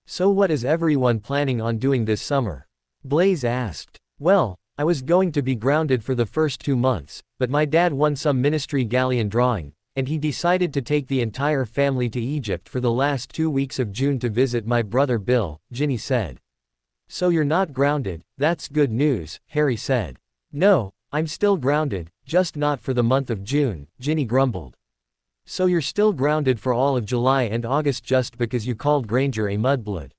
So what is everyone planning on doing this summer? Blaise asked. Well, I was going to be grounded for the first 2 months, but my dad won some ministry galleon drawing, and he decided to take the entire family to Egypt for the last 2 weeks of June to visit my brother Bill, Ginny said. So you're not grounded, that's good news, Harry said. No, I'm still grounded, just not for the month of June, Ginny grumbled. So you're still grounded for all of July and August just because you called Granger a mudblood.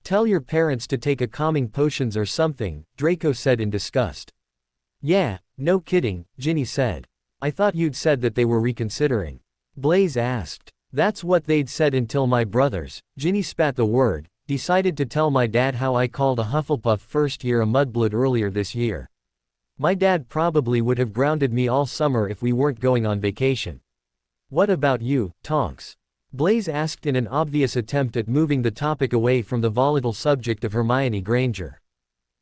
Tell your parents to take a calming potions or something, Draco said in disgust. Yeah, no kidding, Ginny said. I thought you'd said that they were reconsidering. Blaise asked. That's what they'd said until my brothers, Ginny spat the word, decided to tell my dad how I called a Hufflepuff first year a mudblood earlier this year. My dad probably would have grounded me all summer if we weren't going on vacation. What about you, Tonks? Blaise asked in an obvious attempt at moving the topic away from the volatile subject of Hermione Granger.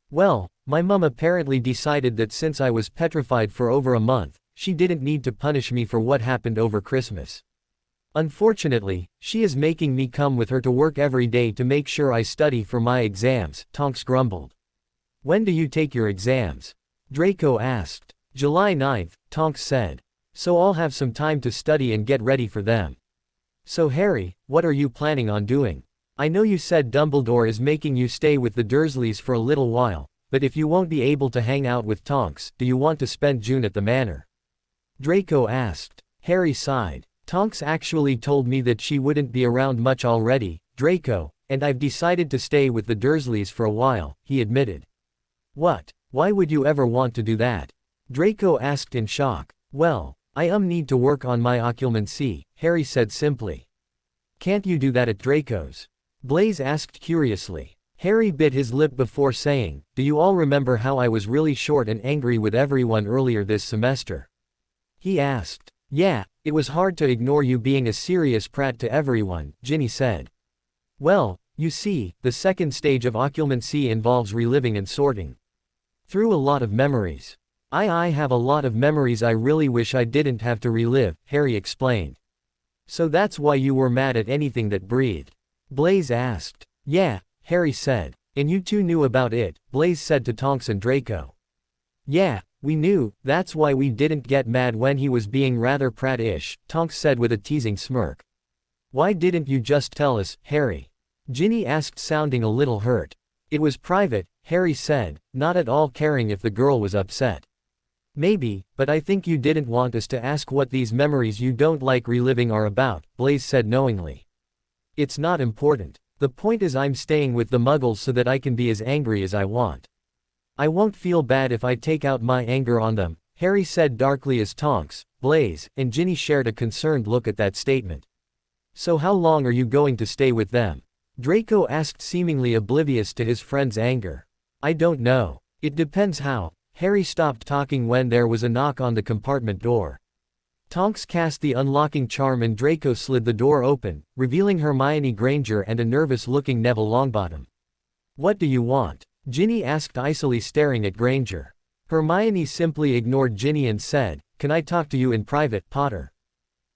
Well, my mum apparently decided that since I was petrified for over a month, she didn't need to punish me for what happened over Christmas. Unfortunately, she is making me come with her to work every day to make sure I study for my exams, Tonks grumbled. When do you take your exams? Draco asked. July 9th, Tonks said. So I'll have some time to study and get ready for them. So Harry, what are you planning on doing? I know you said Dumbledore is making you stay with the Dursleys for a little while, but if you won't be able to hang out with Tonks, do you want to spend June at the manor? Draco asked. Harry sighed. Tonks actually told me that she wouldn't be around much already, Draco, and I've decided to stay with the Dursleys for a while, he admitted. What? Why would you ever want to do that? Draco asked in shock. Well, I need to work on my occlumency, Harry said simply. Can't you do that at Draco's? Blaise asked curiously. Harry bit his lip before saying, do you all remember how I was really short and angry with everyone earlier this semester? He asked. Yeah, it was hard to ignore you being a serious prat to everyone, Ginny said. Well, you see, the second stage of occlumency involves reliving and sorting through a lot of memories. I have a lot of memories I really wish I didn't have to relive, Harry explained. So that's why you were mad at anything that breathed? Blaise asked. Yeah, Harry said. And you two knew about it, Blaise said to Tonks and Draco. Yeah, we knew, that's why we didn't get mad when he was being rather prat-ish, Tonks said with a teasing smirk. Why didn't you just tell us, Harry? Ginny asked, sounding a little hurt. It was private, Harry said, not at all caring if the girl was upset. Maybe, but I think you didn't want us to ask what these memories you don't like reliving are about, Blaise said knowingly. It's not important. The point is I'm staying with the Muggles so that I can be as angry as I want. I won't feel bad if I take out my anger on them, Harry said darkly as Tonks, Blaise, and Ginny shared a concerned look at that statement. So how long are you going to stay with them? Draco asked, seemingly oblivious to his friend's anger. I don't know. It depends how. Harry stopped talking when there was a knock on the compartment door. Tonks cast the unlocking charm and Draco slid the door open, revealing Hermione Granger and a nervous-looking Neville Longbottom. What do you want? Ginny asked icily, staring at Granger. Hermione simply ignored Ginny and said, Can I talk to you in private, Potter?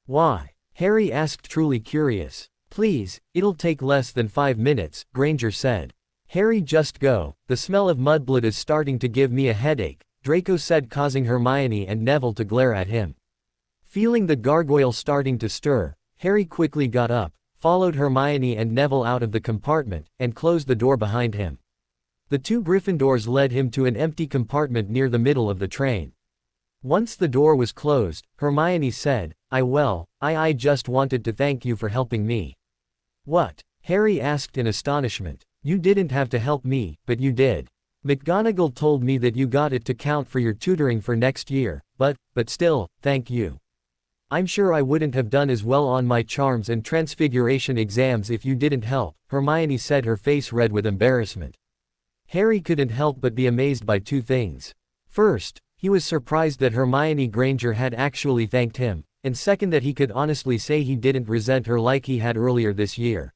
Why? Harry asked, truly curious. Please, it'll take less than 5 minutes, Granger said. Harry, just go, the smell of mudblood is starting to give me a headache, Draco said, causing Hermione and Neville to glare at him. Feeling the gargoyle starting to stir, Harry quickly got up, followed Hermione and Neville out of the compartment, and closed the door behind him. The two Gryffindors led him to an empty compartment near the middle of the train. Once the door was closed, Hermione said, I just wanted to thank you for helping me. What? Harry asked in astonishment. You didn't have to help me, but you did. McGonagall told me that you got it to count for your tutoring for next year, but still, thank you. I'm sure I wouldn't have done as well on my charms and transfiguration exams if you didn't help, Hermione said, her face red with embarrassment. Harry couldn't help but be amazed by two things. First, he was surprised that Hermione Granger had actually thanked him, and second that he could honestly say he didn't resent her like he had earlier this year.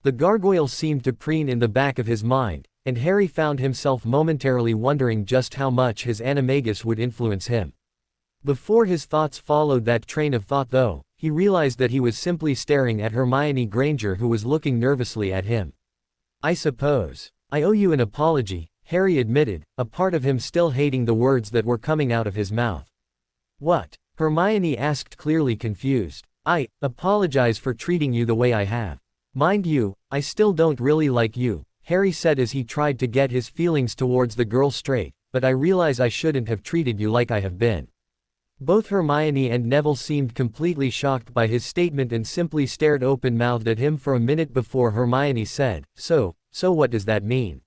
The gargoyle seemed to preen in the back of his mind, and Harry found himself momentarily wondering just how much his animagus would influence him. Before his thoughts followed that train of thought though, he realized that he was simply staring at Hermione Granger, who was looking nervously at him. I suppose I owe you an apology, Harry admitted, a part of him still hating the words that were coming out of his mouth. What? Hermione asked, clearly confused. I apologize for treating you the way I have. Mind you, I still don't really like you, Harry said as he tried to get his feelings towards the girl straight, but I realize I shouldn't have treated you like I have been. Both Hermione and Neville seemed completely shocked by his statement and simply stared open-mouthed at him for a minute before Hermione said, So what does that mean?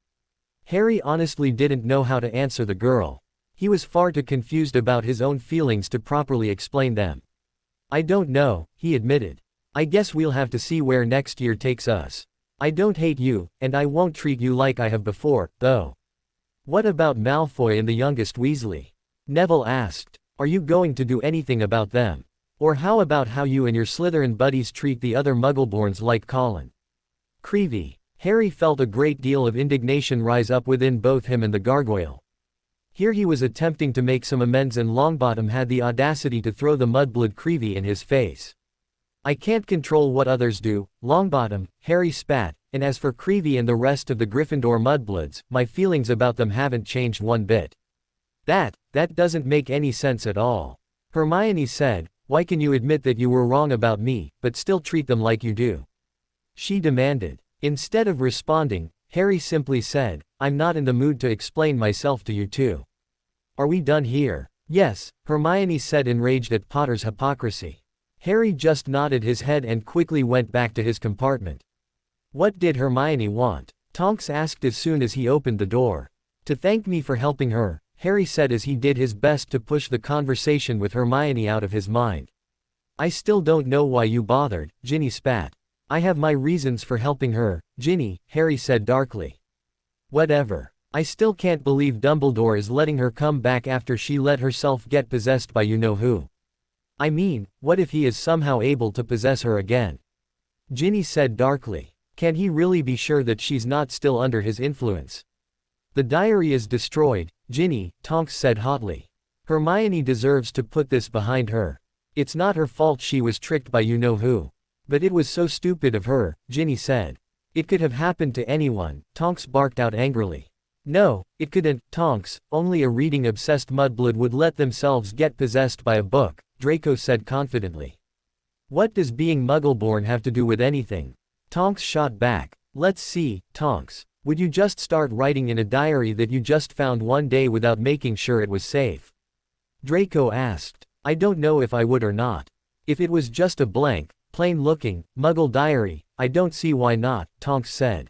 Harry honestly didn't know how to answer the girl. He was far too confused about his own feelings to properly explain them. I don't know, he admitted. I guess we'll have to see where next year takes us. I don't hate you, and I won't treat you like I have before, though. What about Malfoy and the youngest Weasley? Neville asked. Are you going to do anything about them? Or how about how you and your Slytherin buddies treat the other Muggleborns like Colin? Creevy. Harry felt a great deal of indignation rise up within both him and the gargoyle. Here he was attempting to make some amends and Longbottom had the audacity to throw the mudblood Creevy in his face. I can't control what others do, Longbottom, Harry spat, and as for Creevy and the rest of the Gryffindor mudbloods, my feelings about them haven't changed one bit. That doesn't make any sense at all. Hermione said, why can you admit that you were wrong about me, but still treat them like you do? She demanded. Instead of responding, Harry simply said, I'm not in the mood to explain myself to you two. Are we done here? Yes, Hermione said, enraged at Potter's hypocrisy. Harry just nodded his head and quickly went back to his compartment. What did Hermione want? Tonks asked as soon as he opened the door. To thank me for helping her, Harry said as he did his best to push the conversation with Hermione out of his mind. I still don't know why you bothered, Ginny spat. I have my reasons for helping her, Ginny, Harry said darkly. Whatever. I still can't believe Dumbledore is letting her come back after she let herself get possessed by you-know-who. I mean, what if he is somehow able to possess her again? Ginny said darkly. Can he really be sure that she's not still under his influence? The diary is destroyed, Ginny, Tonks said hotly. Hermione deserves to put this behind her. It's not her fault she was tricked by you-know-who. But it was so stupid of her, Ginny said. It could have happened to anyone, Tonks barked out angrily. No, it couldn't, Tonks, only a reading-obsessed mudblood would let themselves get possessed by a book, Draco said confidently. What does being Muggleborn have to do with anything? Tonks shot back. Let's see, Tonks. Would you just start writing in a diary that you just found one day without making sure it was safe? Draco asked. I don't know if I would or not. If it was just a blank, plain-looking, Muggle diary, I don't see why not, Tonks said.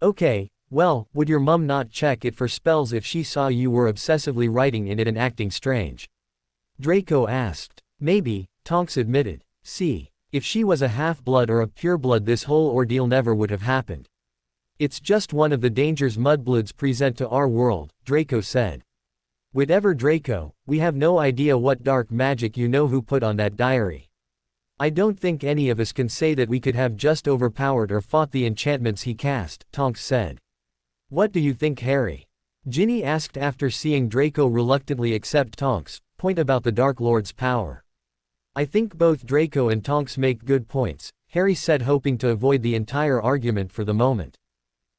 Okay, well, would your mum not check it for spells if she saw you were obsessively writing in it and acting strange? Draco asked. Maybe, Tonks admitted. See, if she was a half-blood or a pureblood this whole ordeal never would have happened. It's just one of the dangers mudbloods present to our world, Draco said. Whatever Draco, we have no idea what dark magic you-know-who put on that diary. I don't think any of us can say that we could have just overpowered or fought the enchantments he cast, Tonks said. What do you think, Harry? Ginny asked after seeing Draco reluctantly accept Tonks' point about the Dark Lord's power. I think both Draco and Tonks make good points, Harry said, hoping to avoid the entire argument for the moment.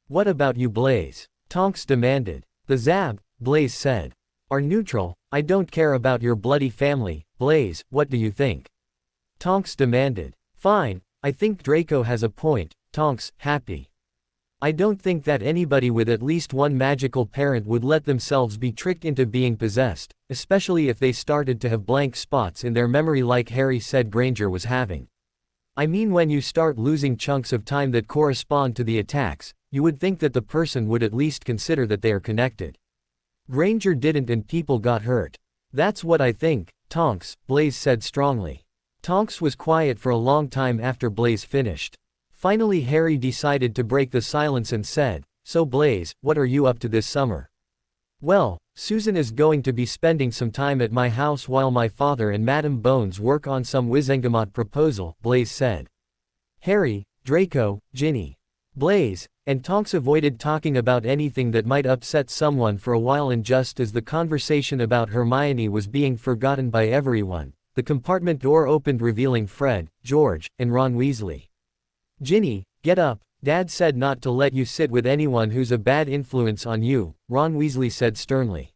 What about you, Blaise? Tonks demanded. The Zab, Blaise said. Are neutral, I don't care about your bloody family, Blaise, what do you think? Tonks demanded. Fine, I think Draco has a point, Tonks, happy. I don't think that anybody with at least one magical parent would let themselves be tricked into being possessed, especially if they started to have blank spots in their memory like Harry said Granger was having. I mean, when you start losing chunks of time that correspond to the attacks, you would think that the person would at least consider that they are connected. Granger didn't and people got hurt. That's what I think, Tonks, Blaise said strongly. Tonks was quiet for a long time after Blaise finished. Finally Harry decided to break the silence and said, So Blaise, what are you up to this summer? Well, Susan is going to be spending some time at my house while my father and Madame Bones work on some Wizengamot proposal, Blaise said. Harry, Draco, Ginny, Blaise, and Tonks avoided talking about anything that might upset someone for a while, and just as the conversation about Hermione was being forgotten by everyone, the compartment door opened revealing Fred, George, and Ron Weasley. Ginny, get up, Dad said not to let you sit with anyone who's a bad influence on you, Ron Weasley said sternly.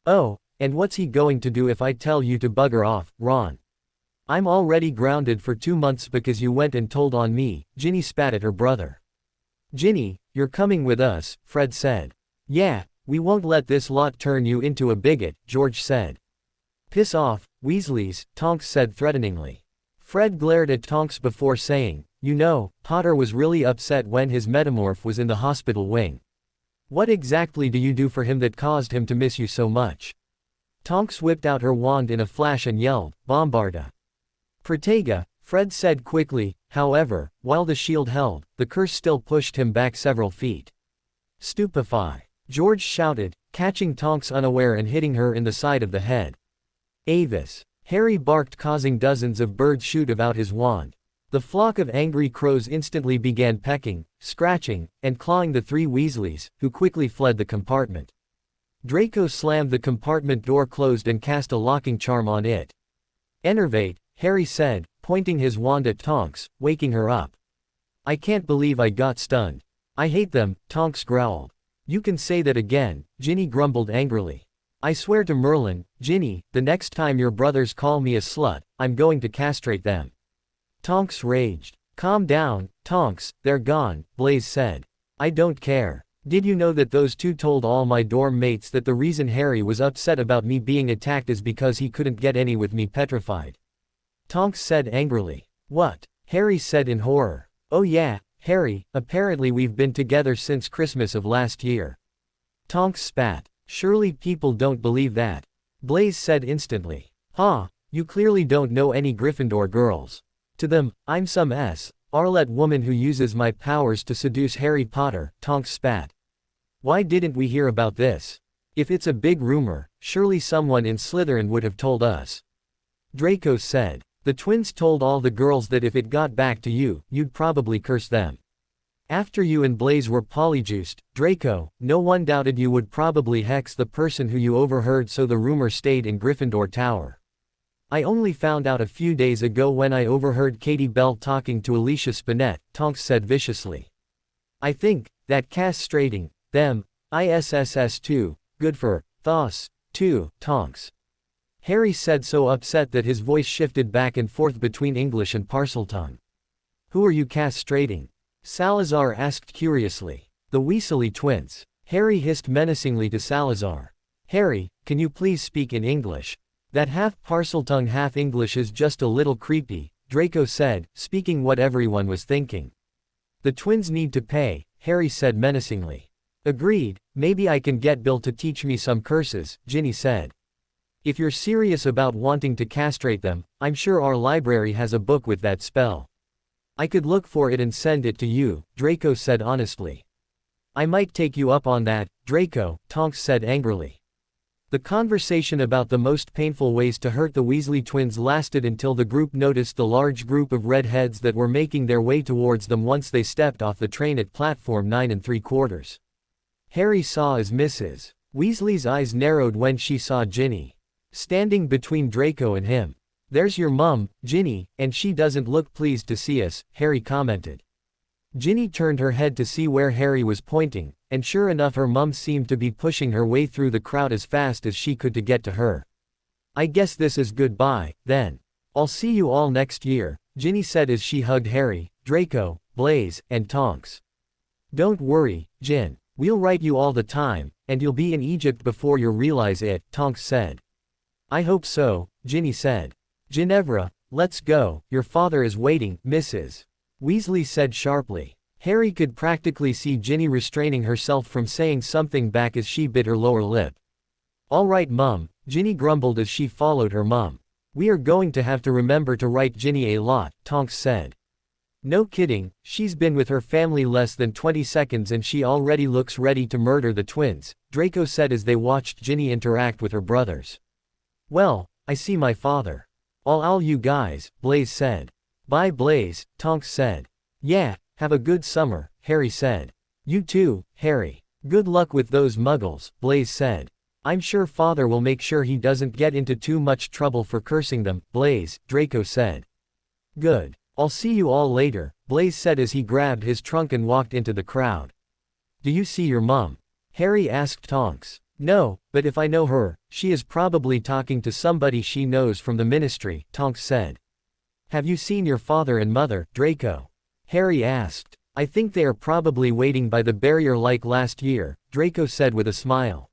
Oh, and what's he going to do if I tell you to bugger off, Ron? I'm already grounded for 2 months because you went and told on me, Ginny spat at her brother. Ginny, you're coming with us, Fred said. Yeah, we won't let this lot turn you into a bigot, George said. Piss off, Weasleys, Tonks said threateningly. Fred glared at Tonks before saying, You know, Potter was really upset when his metamorph was in the hospital wing. What exactly do you do for him that caused him to miss you so much? Tonks whipped out her wand in a flash and yelled, Bombarda. Protega, Fred said quickly. However, while the shield held, the curse still pushed him back several feet. Stupefy! George shouted, catching Tonks unaware and hitting her in the side of the head. Avis! Harry barked, causing dozens of birds shoot about his wand. The flock of angry crows instantly began pecking, scratching, and clawing the three Weasleys, who quickly fled the compartment. Draco slammed the compartment door closed and cast a locking charm on it. Enervate, Harry said, pointing his wand at Tonks, waking her up. I can't believe I got stunned. I hate them, Tonks growled. You can say that again, Ginny grumbled angrily. I swear to Merlin, Ginny, the next time your brothers call me a slut, I'm going to castrate them. Tonks raged. Calm down, Tonks, they're gone, Blaise said. I don't care. Did you know that those two told all my dorm mates that the reason Harry was upset about me being attacked is because he couldn't get any with me petrified? Tonks said angrily. What? Harry said in horror. Oh yeah, Harry, apparently we've been together since Christmas of last year. Tonks spat. Surely people don't believe that. Blaise said instantly. Huh, you clearly don't know any Gryffindor girls. To them, I'm some Arlet woman who uses my powers to seduce Harry Potter, Tonks spat. Why didn't we hear about this? If it's a big rumor, surely someone in Slytherin would have told us. Draco said. The twins told all the girls that if it got back to you, you'd probably curse them. After you and Blaise were polyjuiced, Draco, no one doubted you would probably hex the person who you overheard, so the rumor stayed in Gryffindor Tower. I only found out a few days ago when I overheard Katie Bell talking to Alicia Spinette, Tonks said viciously. I think, that castrating them, ISSS2, good for, thos, too, Tonks. Harry said, so upset that his voice shifted back and forth between English and Parseltongue. Who are you castrating? Salazar asked curiously. The Weasley twins. Harry hissed menacingly to Salazar. Harry, can you please speak in English? That half Parseltongue half English is just a little creepy, Draco said, speaking what everyone was thinking. The twins need to pay, Harry said menacingly. Agreed, maybe I can get Bill to teach me some curses, Ginny said. If you're serious about wanting to castrate them, I'm sure our library has a book with that spell. I could look for it and send it to you, Draco said honestly. I might take you up on that, Draco, Tonks said angrily. The conversation about the most painful ways to hurt the Weasley twins lasted until the group noticed the large group of redheads that were making their way towards them once they stepped off the train at platform 9 3/4. Harry saw as Mrs. Weasley's eyes narrowed when she saw Ginny standing between Draco and him. There's your mum, Ginny, and she doesn't look pleased to see us, Harry commented. Ginny turned her head to see where Harry was pointing, and sure enough her mum seemed to be pushing her way through the crowd as fast as she could to get to her. I guess this is goodbye, then. I'll see you all next year, Ginny said as she hugged Harry, Draco, Blaise, and Tonks. Don't worry, Gin. We'll write you all the time, and you'll be in Egypt before you realize it, Tonks said. I hope so, Ginny said. Ginevra, let's go, your father is waiting, Mrs. Weasley said sharply. Harry could practically see Ginny restraining herself from saying something back as she bit her lower lip. All right Mum, Ginny grumbled as she followed her mum. We are going to have to remember to write Ginny a lot, Tonks said. No kidding, she's been with her family less than 20 seconds and she already looks ready to murder the twins, Draco said as they watched Ginny interact with her brothers. Well, I see my father. All you guys, Blaise said. Bye Blaise, Tonks said. Yeah, have a good summer, Harry said. You too, Harry. Good luck with those muggles, Blaise said. I'm sure father will make sure he doesn't get into too much trouble for cursing them, Blaise, Draco said. Good. I'll see you all later, Blaise said as he grabbed his trunk and walked into the crowd. Do you see your mum? Harry asked Tonks. No, but if I know her, she is probably talking to somebody she knows from the ministry, Tonks said. Have you seen your father and mother, Draco? Harry asked. I think they are probably waiting by the barrier like last year, Draco said with a smile.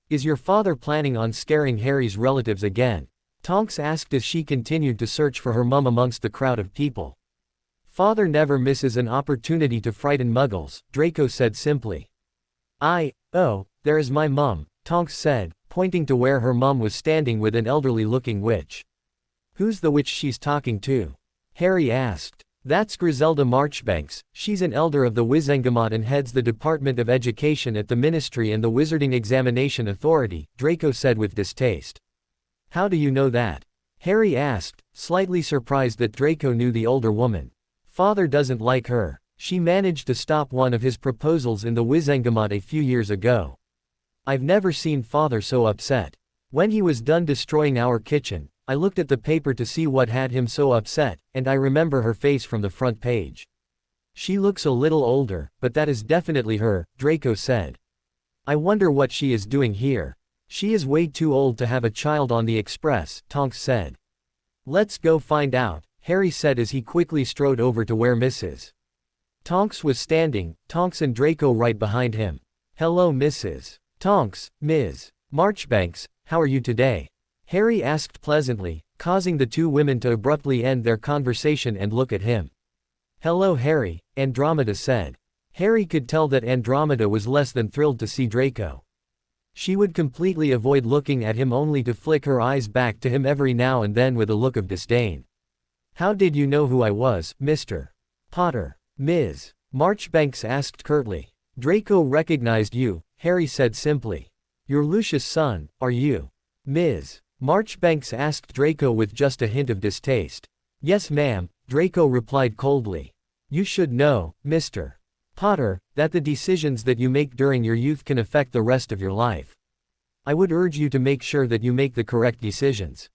Is your father planning on scaring Harry's relatives again? Tonks asked as she continued to search for her mum amongst the crowd of people. Father never misses an opportunity to frighten muggles, Draco said simply. Oh, there is my mum, Tonks said, pointing to where her mum was standing with an elderly-looking witch. "Who's the witch she's talking to?" Harry asked. "That's Griselda Marchbanks, she's an elder of the Wizengamot and heads the Department of Education at the Ministry and the Wizarding Examination Authority," Draco said with distaste. "How do you know that?" Harry asked, slightly surprised that Draco knew the older woman. "Father doesn't like her. She managed to stop one of his proposals in the Wizengamot a few years ago. I've never seen Father so upset. When he was done destroying our kitchen, I looked at the paper to see what had him so upset, and I remember her face from the front page. She looks a little older, but that is definitely her," Draco said. "I wonder what she is doing here. She is way too old to have a child on the express," Tonks said. "Let's go find out," Harry said as he quickly strode over to where Mrs. Tonks was standing, Tonks and Draco right behind him. "Hello Mrs. Tonks, Ms. Marchbanks, how are you today?" Harry asked pleasantly, causing the two women to abruptly end their conversation and look at him. "Hello Harry," Andromeda said. Harry could tell that Andromeda was less than thrilled to see Draco. She would completely avoid looking at him only to flick her eyes back to him every now and then with a look of disdain. "How did you know who I was, Mr. Potter?" Ms. Marchbanks asked curtly. "Draco recognized you," Harry said simply. "You're Lucius' son, are you?" Ms. Marchbanks asked Draco with just a hint of distaste. "Yes ma'am," Draco replied coldly. "You should know, Mr. Potter, that the decisions that you make during your youth can affect the rest of your life. I would urge you to make sure that you make the correct decisions."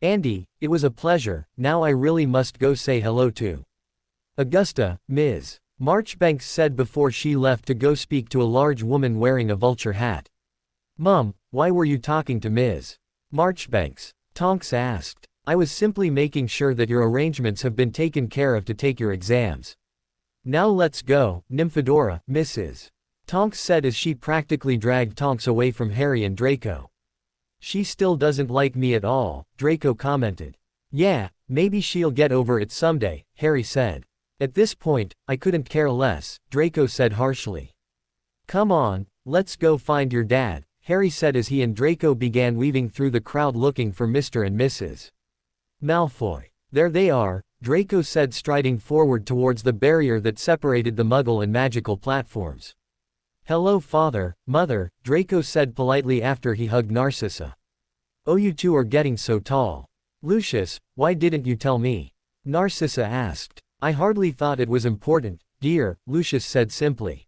"Andy, it was a pleasure, now I really must go say hello to Augusta," Ms. Marchbanks said before she left to go speak to a large woman wearing a vulture hat. "Mum, why were you talking to Ms. Marchbanks?" Tonks asked. "I was simply making sure that your arrangements have been taken care of to take your exams." "Now let's go, Nymphadora," Mrs. Tonks said as she practically dragged Tonks away from Harry and Draco. "She still doesn't like me at all," Draco commented. "Yeah, maybe she'll get over it someday," Harry said. "At this point, I couldn't care less," Draco said harshly. "Come on, let's go find your dad," Harry said as he and Draco began weaving through the crowd looking for Mr. and Mrs. Malfoy. "There they are," Draco said striding forward towards the barrier that separated the Muggle and magical platforms. "Hello Father, Mother," Draco said politely after he hugged Narcissa. "Oh you two are getting so tall. Lucius, why didn't you tell me?" Narcissa asked. "I hardly thought it was important, dear," Lucius said simply.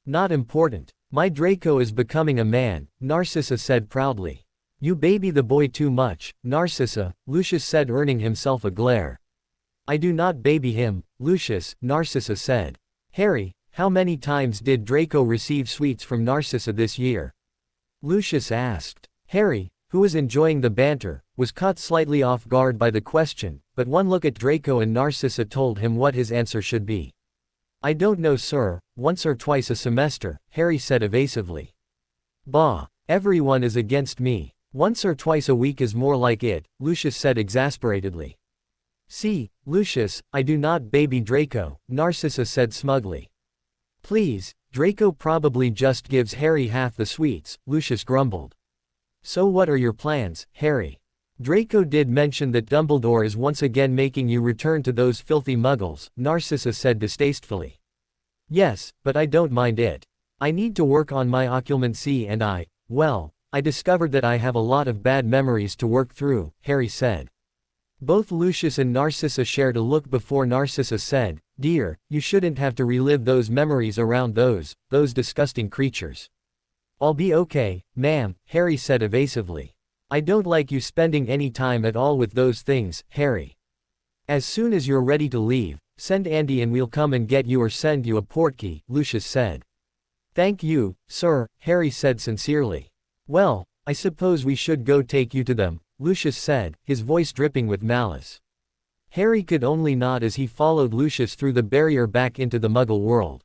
"Not important. My Draco is becoming a man," Narcissa said proudly. "You baby the boy too much, Narcissa," Lucius said, earning himself a glare. "I do not baby him, Lucius," Narcissa said. "Harry, how many times did Draco receive sweets from Narcissa this year?" Lucius asked. Harry, who was enjoying the banter, was caught slightly off guard by the question, but one look at Draco and Narcissa told him what his answer should be. "I don't know sir, once or twice a semester," Harry said evasively. "Bah, everyone is against me. Once or twice a week is more like it," Lucius said exasperatedly. "See, Lucius, I do not baby Draco," Narcissa said smugly. "Please, Draco probably just gives Harry half the sweets," Lucius grumbled. "So what are your plans, Harry? Draco did mention that Dumbledore is once again making you return to those filthy muggles," Narcissa said distastefully. "Yes, but I don't mind it. I need to work on my occlumency and I discovered that I have a lot of bad memories to work through," Harry said. Both Lucius and Narcissa shared a look before Narcissa said, "Dear, you shouldn't have to relive those memories around those disgusting creatures." "I'll be okay, ma'am," Harry said evasively. "I don't like you spending any time at all with those things, Harry. As soon as you're ready to leave, send Andy and we'll come and get you or send you a portkey," Lucius said. "Thank you, sir," Harry said sincerely. "Well, I suppose we should go take you to them," Lucius said, his voice dripping with malice. Harry could only nod as he followed Lucius through the barrier back into the Muggle world.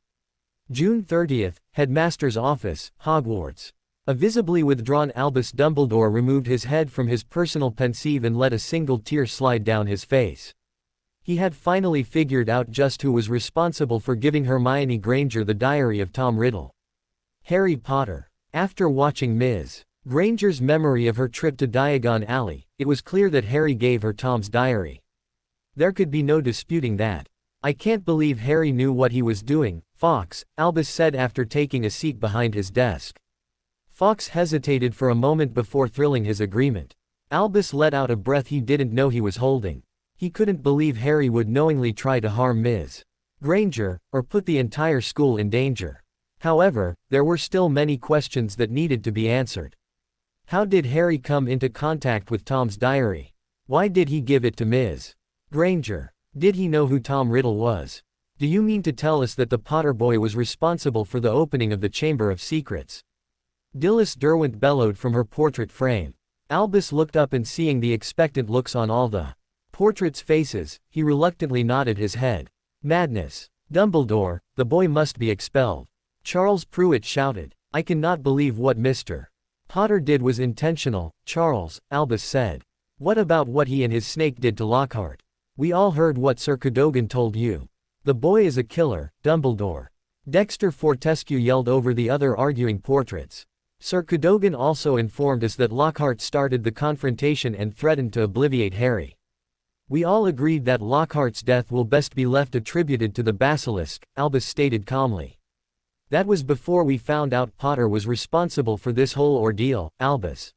June 30th, Headmaster's Office, Hogwarts. A visibly withdrawn Albus Dumbledore removed his head from his personal pensieve and let a single tear slide down his face. He had finally figured out just who was responsible for giving Hermione Granger the Diary of Tom Riddle. Harry Potter. After watching Ms. Granger's memory of her trip to Diagon Alley, it was clear that Harry gave her Tom's diary. There could be no disputing that. I can't believe Harry knew what he was doing, Fawkes, Albus said after taking a seat behind his desk. Fawkes hesitated for a moment before thrilling his agreement. Albus let out a breath he didn't know he was holding. He couldn't believe Harry would knowingly try to harm Ms. Granger, or put the entire school in danger. However, there were still many questions that needed to be answered. How did Harry come into contact with Tom's diary? Why did he give it to Ms. Granger? Did he know who Tom Riddle was? Do you mean to tell us that the Potter boy was responsible for the opening of the Chamber of Secrets? Dilys Derwent bellowed from her portrait frame. Albus looked up and seeing the expectant looks on all the portraits' faces, he reluctantly nodded his head. Madness. Dumbledore, the boy must be expelled. Charles Pruitt shouted. I cannot believe what Mr. Potter did was intentional, Charles, Albus said. What about what he and his snake did to Lockhart? We all heard what Sir Cadogan told you. The boy is a killer, Dumbledore. Dexter Fortescue yelled over the other arguing portraits. Sir Cadogan also informed us that Lockhart started the confrontation and threatened to obliviate Harry. We all agreed that Lockhart's death will best be left attributed to the basilisk, Albus stated calmly. That was before we found out Potter was responsible for this whole ordeal, Albus.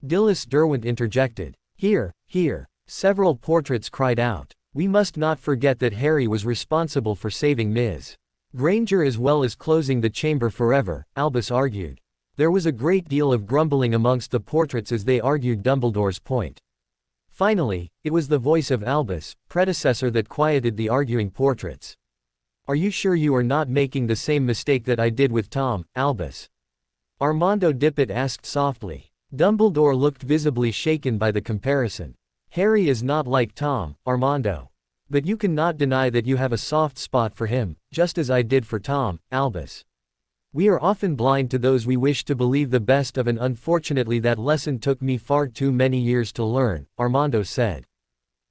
Dilys Derwent interjected. Here, several portraits cried out. We must not forget that Harry was responsible for saving Ms. Granger as well as closing the chamber forever, Albus argued. There was a great deal of grumbling amongst the portraits as they argued Dumbledore's point. Finally, it was the voice of Albus, predecessor, that quieted the arguing portraits. Are you sure you are not making the same mistake that I did with Tom, Albus? Armando Dippet asked softly. Dumbledore looked visibly shaken by the comparison. Harry is not like Tom, Armando. But you cannot deny that you have a soft spot for him, just as I did for Tom, Albus. We are often blind to those we wish to believe the best of, and unfortunately that lesson took me far too many years to learn, Armando said.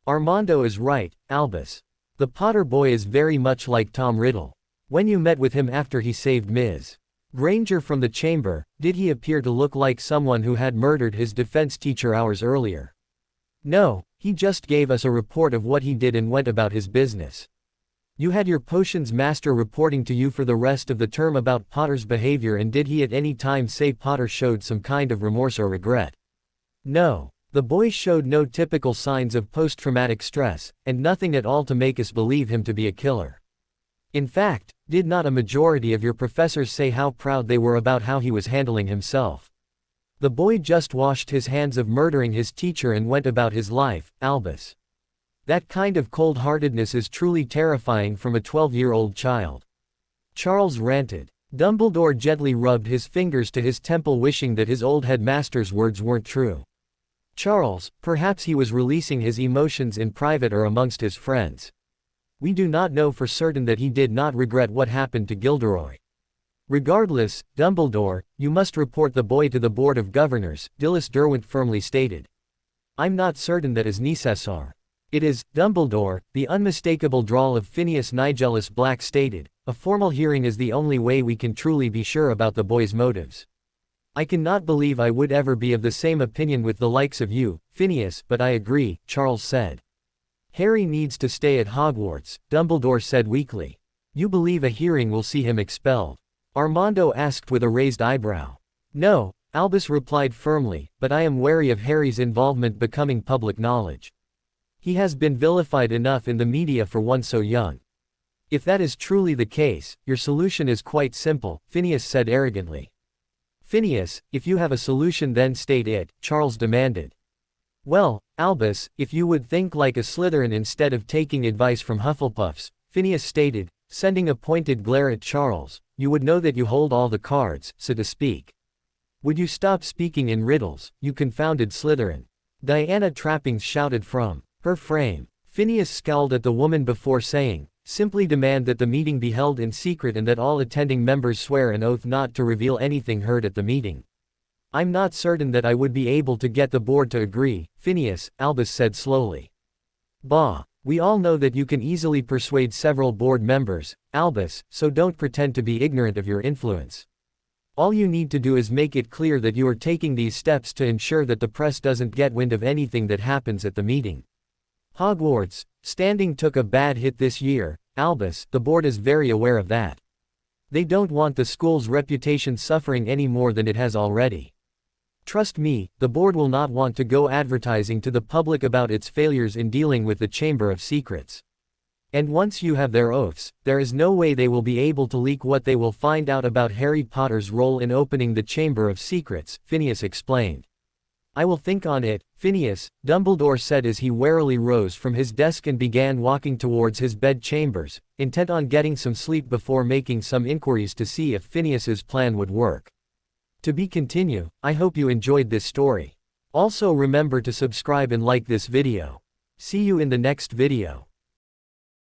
Armando is right, Albus. The Potter boy is very much like Tom Riddle. When you met with him after he saved Ms. Granger from the chamber, did he appear to look like someone who had murdered his defense teacher hours earlier? No, he just gave us a report of what he did and went about his business. You had your potions master reporting to you for the rest of the term about Potter's behavior, and did he at any time say Potter showed some kind of remorse or regret? No. The boy showed no typical signs of post-traumatic stress, and nothing at all to make us believe him to be a killer. In fact, did not a majority of your professors say how proud they were about how he was handling himself? The boy just washed his hands of murdering his teacher and went about his life, Albus. That kind of cold-heartedness is truly terrifying from a 12-year-old child. Charles ranted. Dumbledore gently rubbed his fingers to his temple, wishing that his old headmaster's words weren't true. Charles, perhaps he was releasing his emotions in private or amongst his friends. We do not know for certain that he did not regret what happened to Gilderoy. Regardless, Dumbledore, you must report the boy to the Board of Governors, Dilys Derwent firmly stated. I'm not certain that is necessary. It is, Dumbledore, the unmistakable drawl of Phineas Nigellus Black stated. A formal hearing is the only way we can truly be sure about the boy's motives. I cannot believe I would ever be of the same opinion with the likes of you, Phineas, but I agree, Charles said. Harry needs to stay at Hogwarts, Dumbledore said weakly. You believe a hearing will see him expelled? Armando asked with a raised eyebrow. No, Albus replied firmly, but I am wary of Harry's involvement becoming public knowledge. He has been vilified enough in the media for one so young. If that is truly the case, your solution is quite simple, Phineas said arrogantly. Phineas, if you have a solution then state it, Charles demanded. Well, Albus, if you would think like a Slytherin instead of taking advice from Hufflepuffs, Phineas stated, sending a pointed glare at Charles, you would know that you hold all the cards, so to speak. Would you stop speaking in riddles, you confounded Slytherin? Diana Trappings shouted from her frame. Phineas scowled at the woman before saying, simply demand that the meeting be held in secret and that all attending members swear an oath not to reveal anything heard at the meeting. I'm not certain that I would be able to get the board to agree, Phineas, Albus said slowly. Bah, we all know that you can easily persuade several board members, Albus, so don't pretend to be ignorant of your influence. All you need to do is make it clear that you are taking these steps to ensure that the press doesn't get wind of anything that happens at the meeting. Hogwarts, standing took a bad hit this year, Albus, the board is very aware of that. They don't want the school's reputation suffering any more than it has already. Trust me, the board will not want to go advertising to the public about its failures in dealing with the Chamber of Secrets. And once you have their oaths, there is no way they will be able to leak what they will find out about Harry Potter's role in opening the Chamber of Secrets, Phineas explained. I will think on it, Phineas, Dumbledore said as he warily rose from his desk and began walking towards his bed chambers, intent on getting some sleep before making some inquiries to see if Phineas's plan would work. To be continued. I hope you enjoyed this story. Also remember to subscribe and like this video. See you in the next video.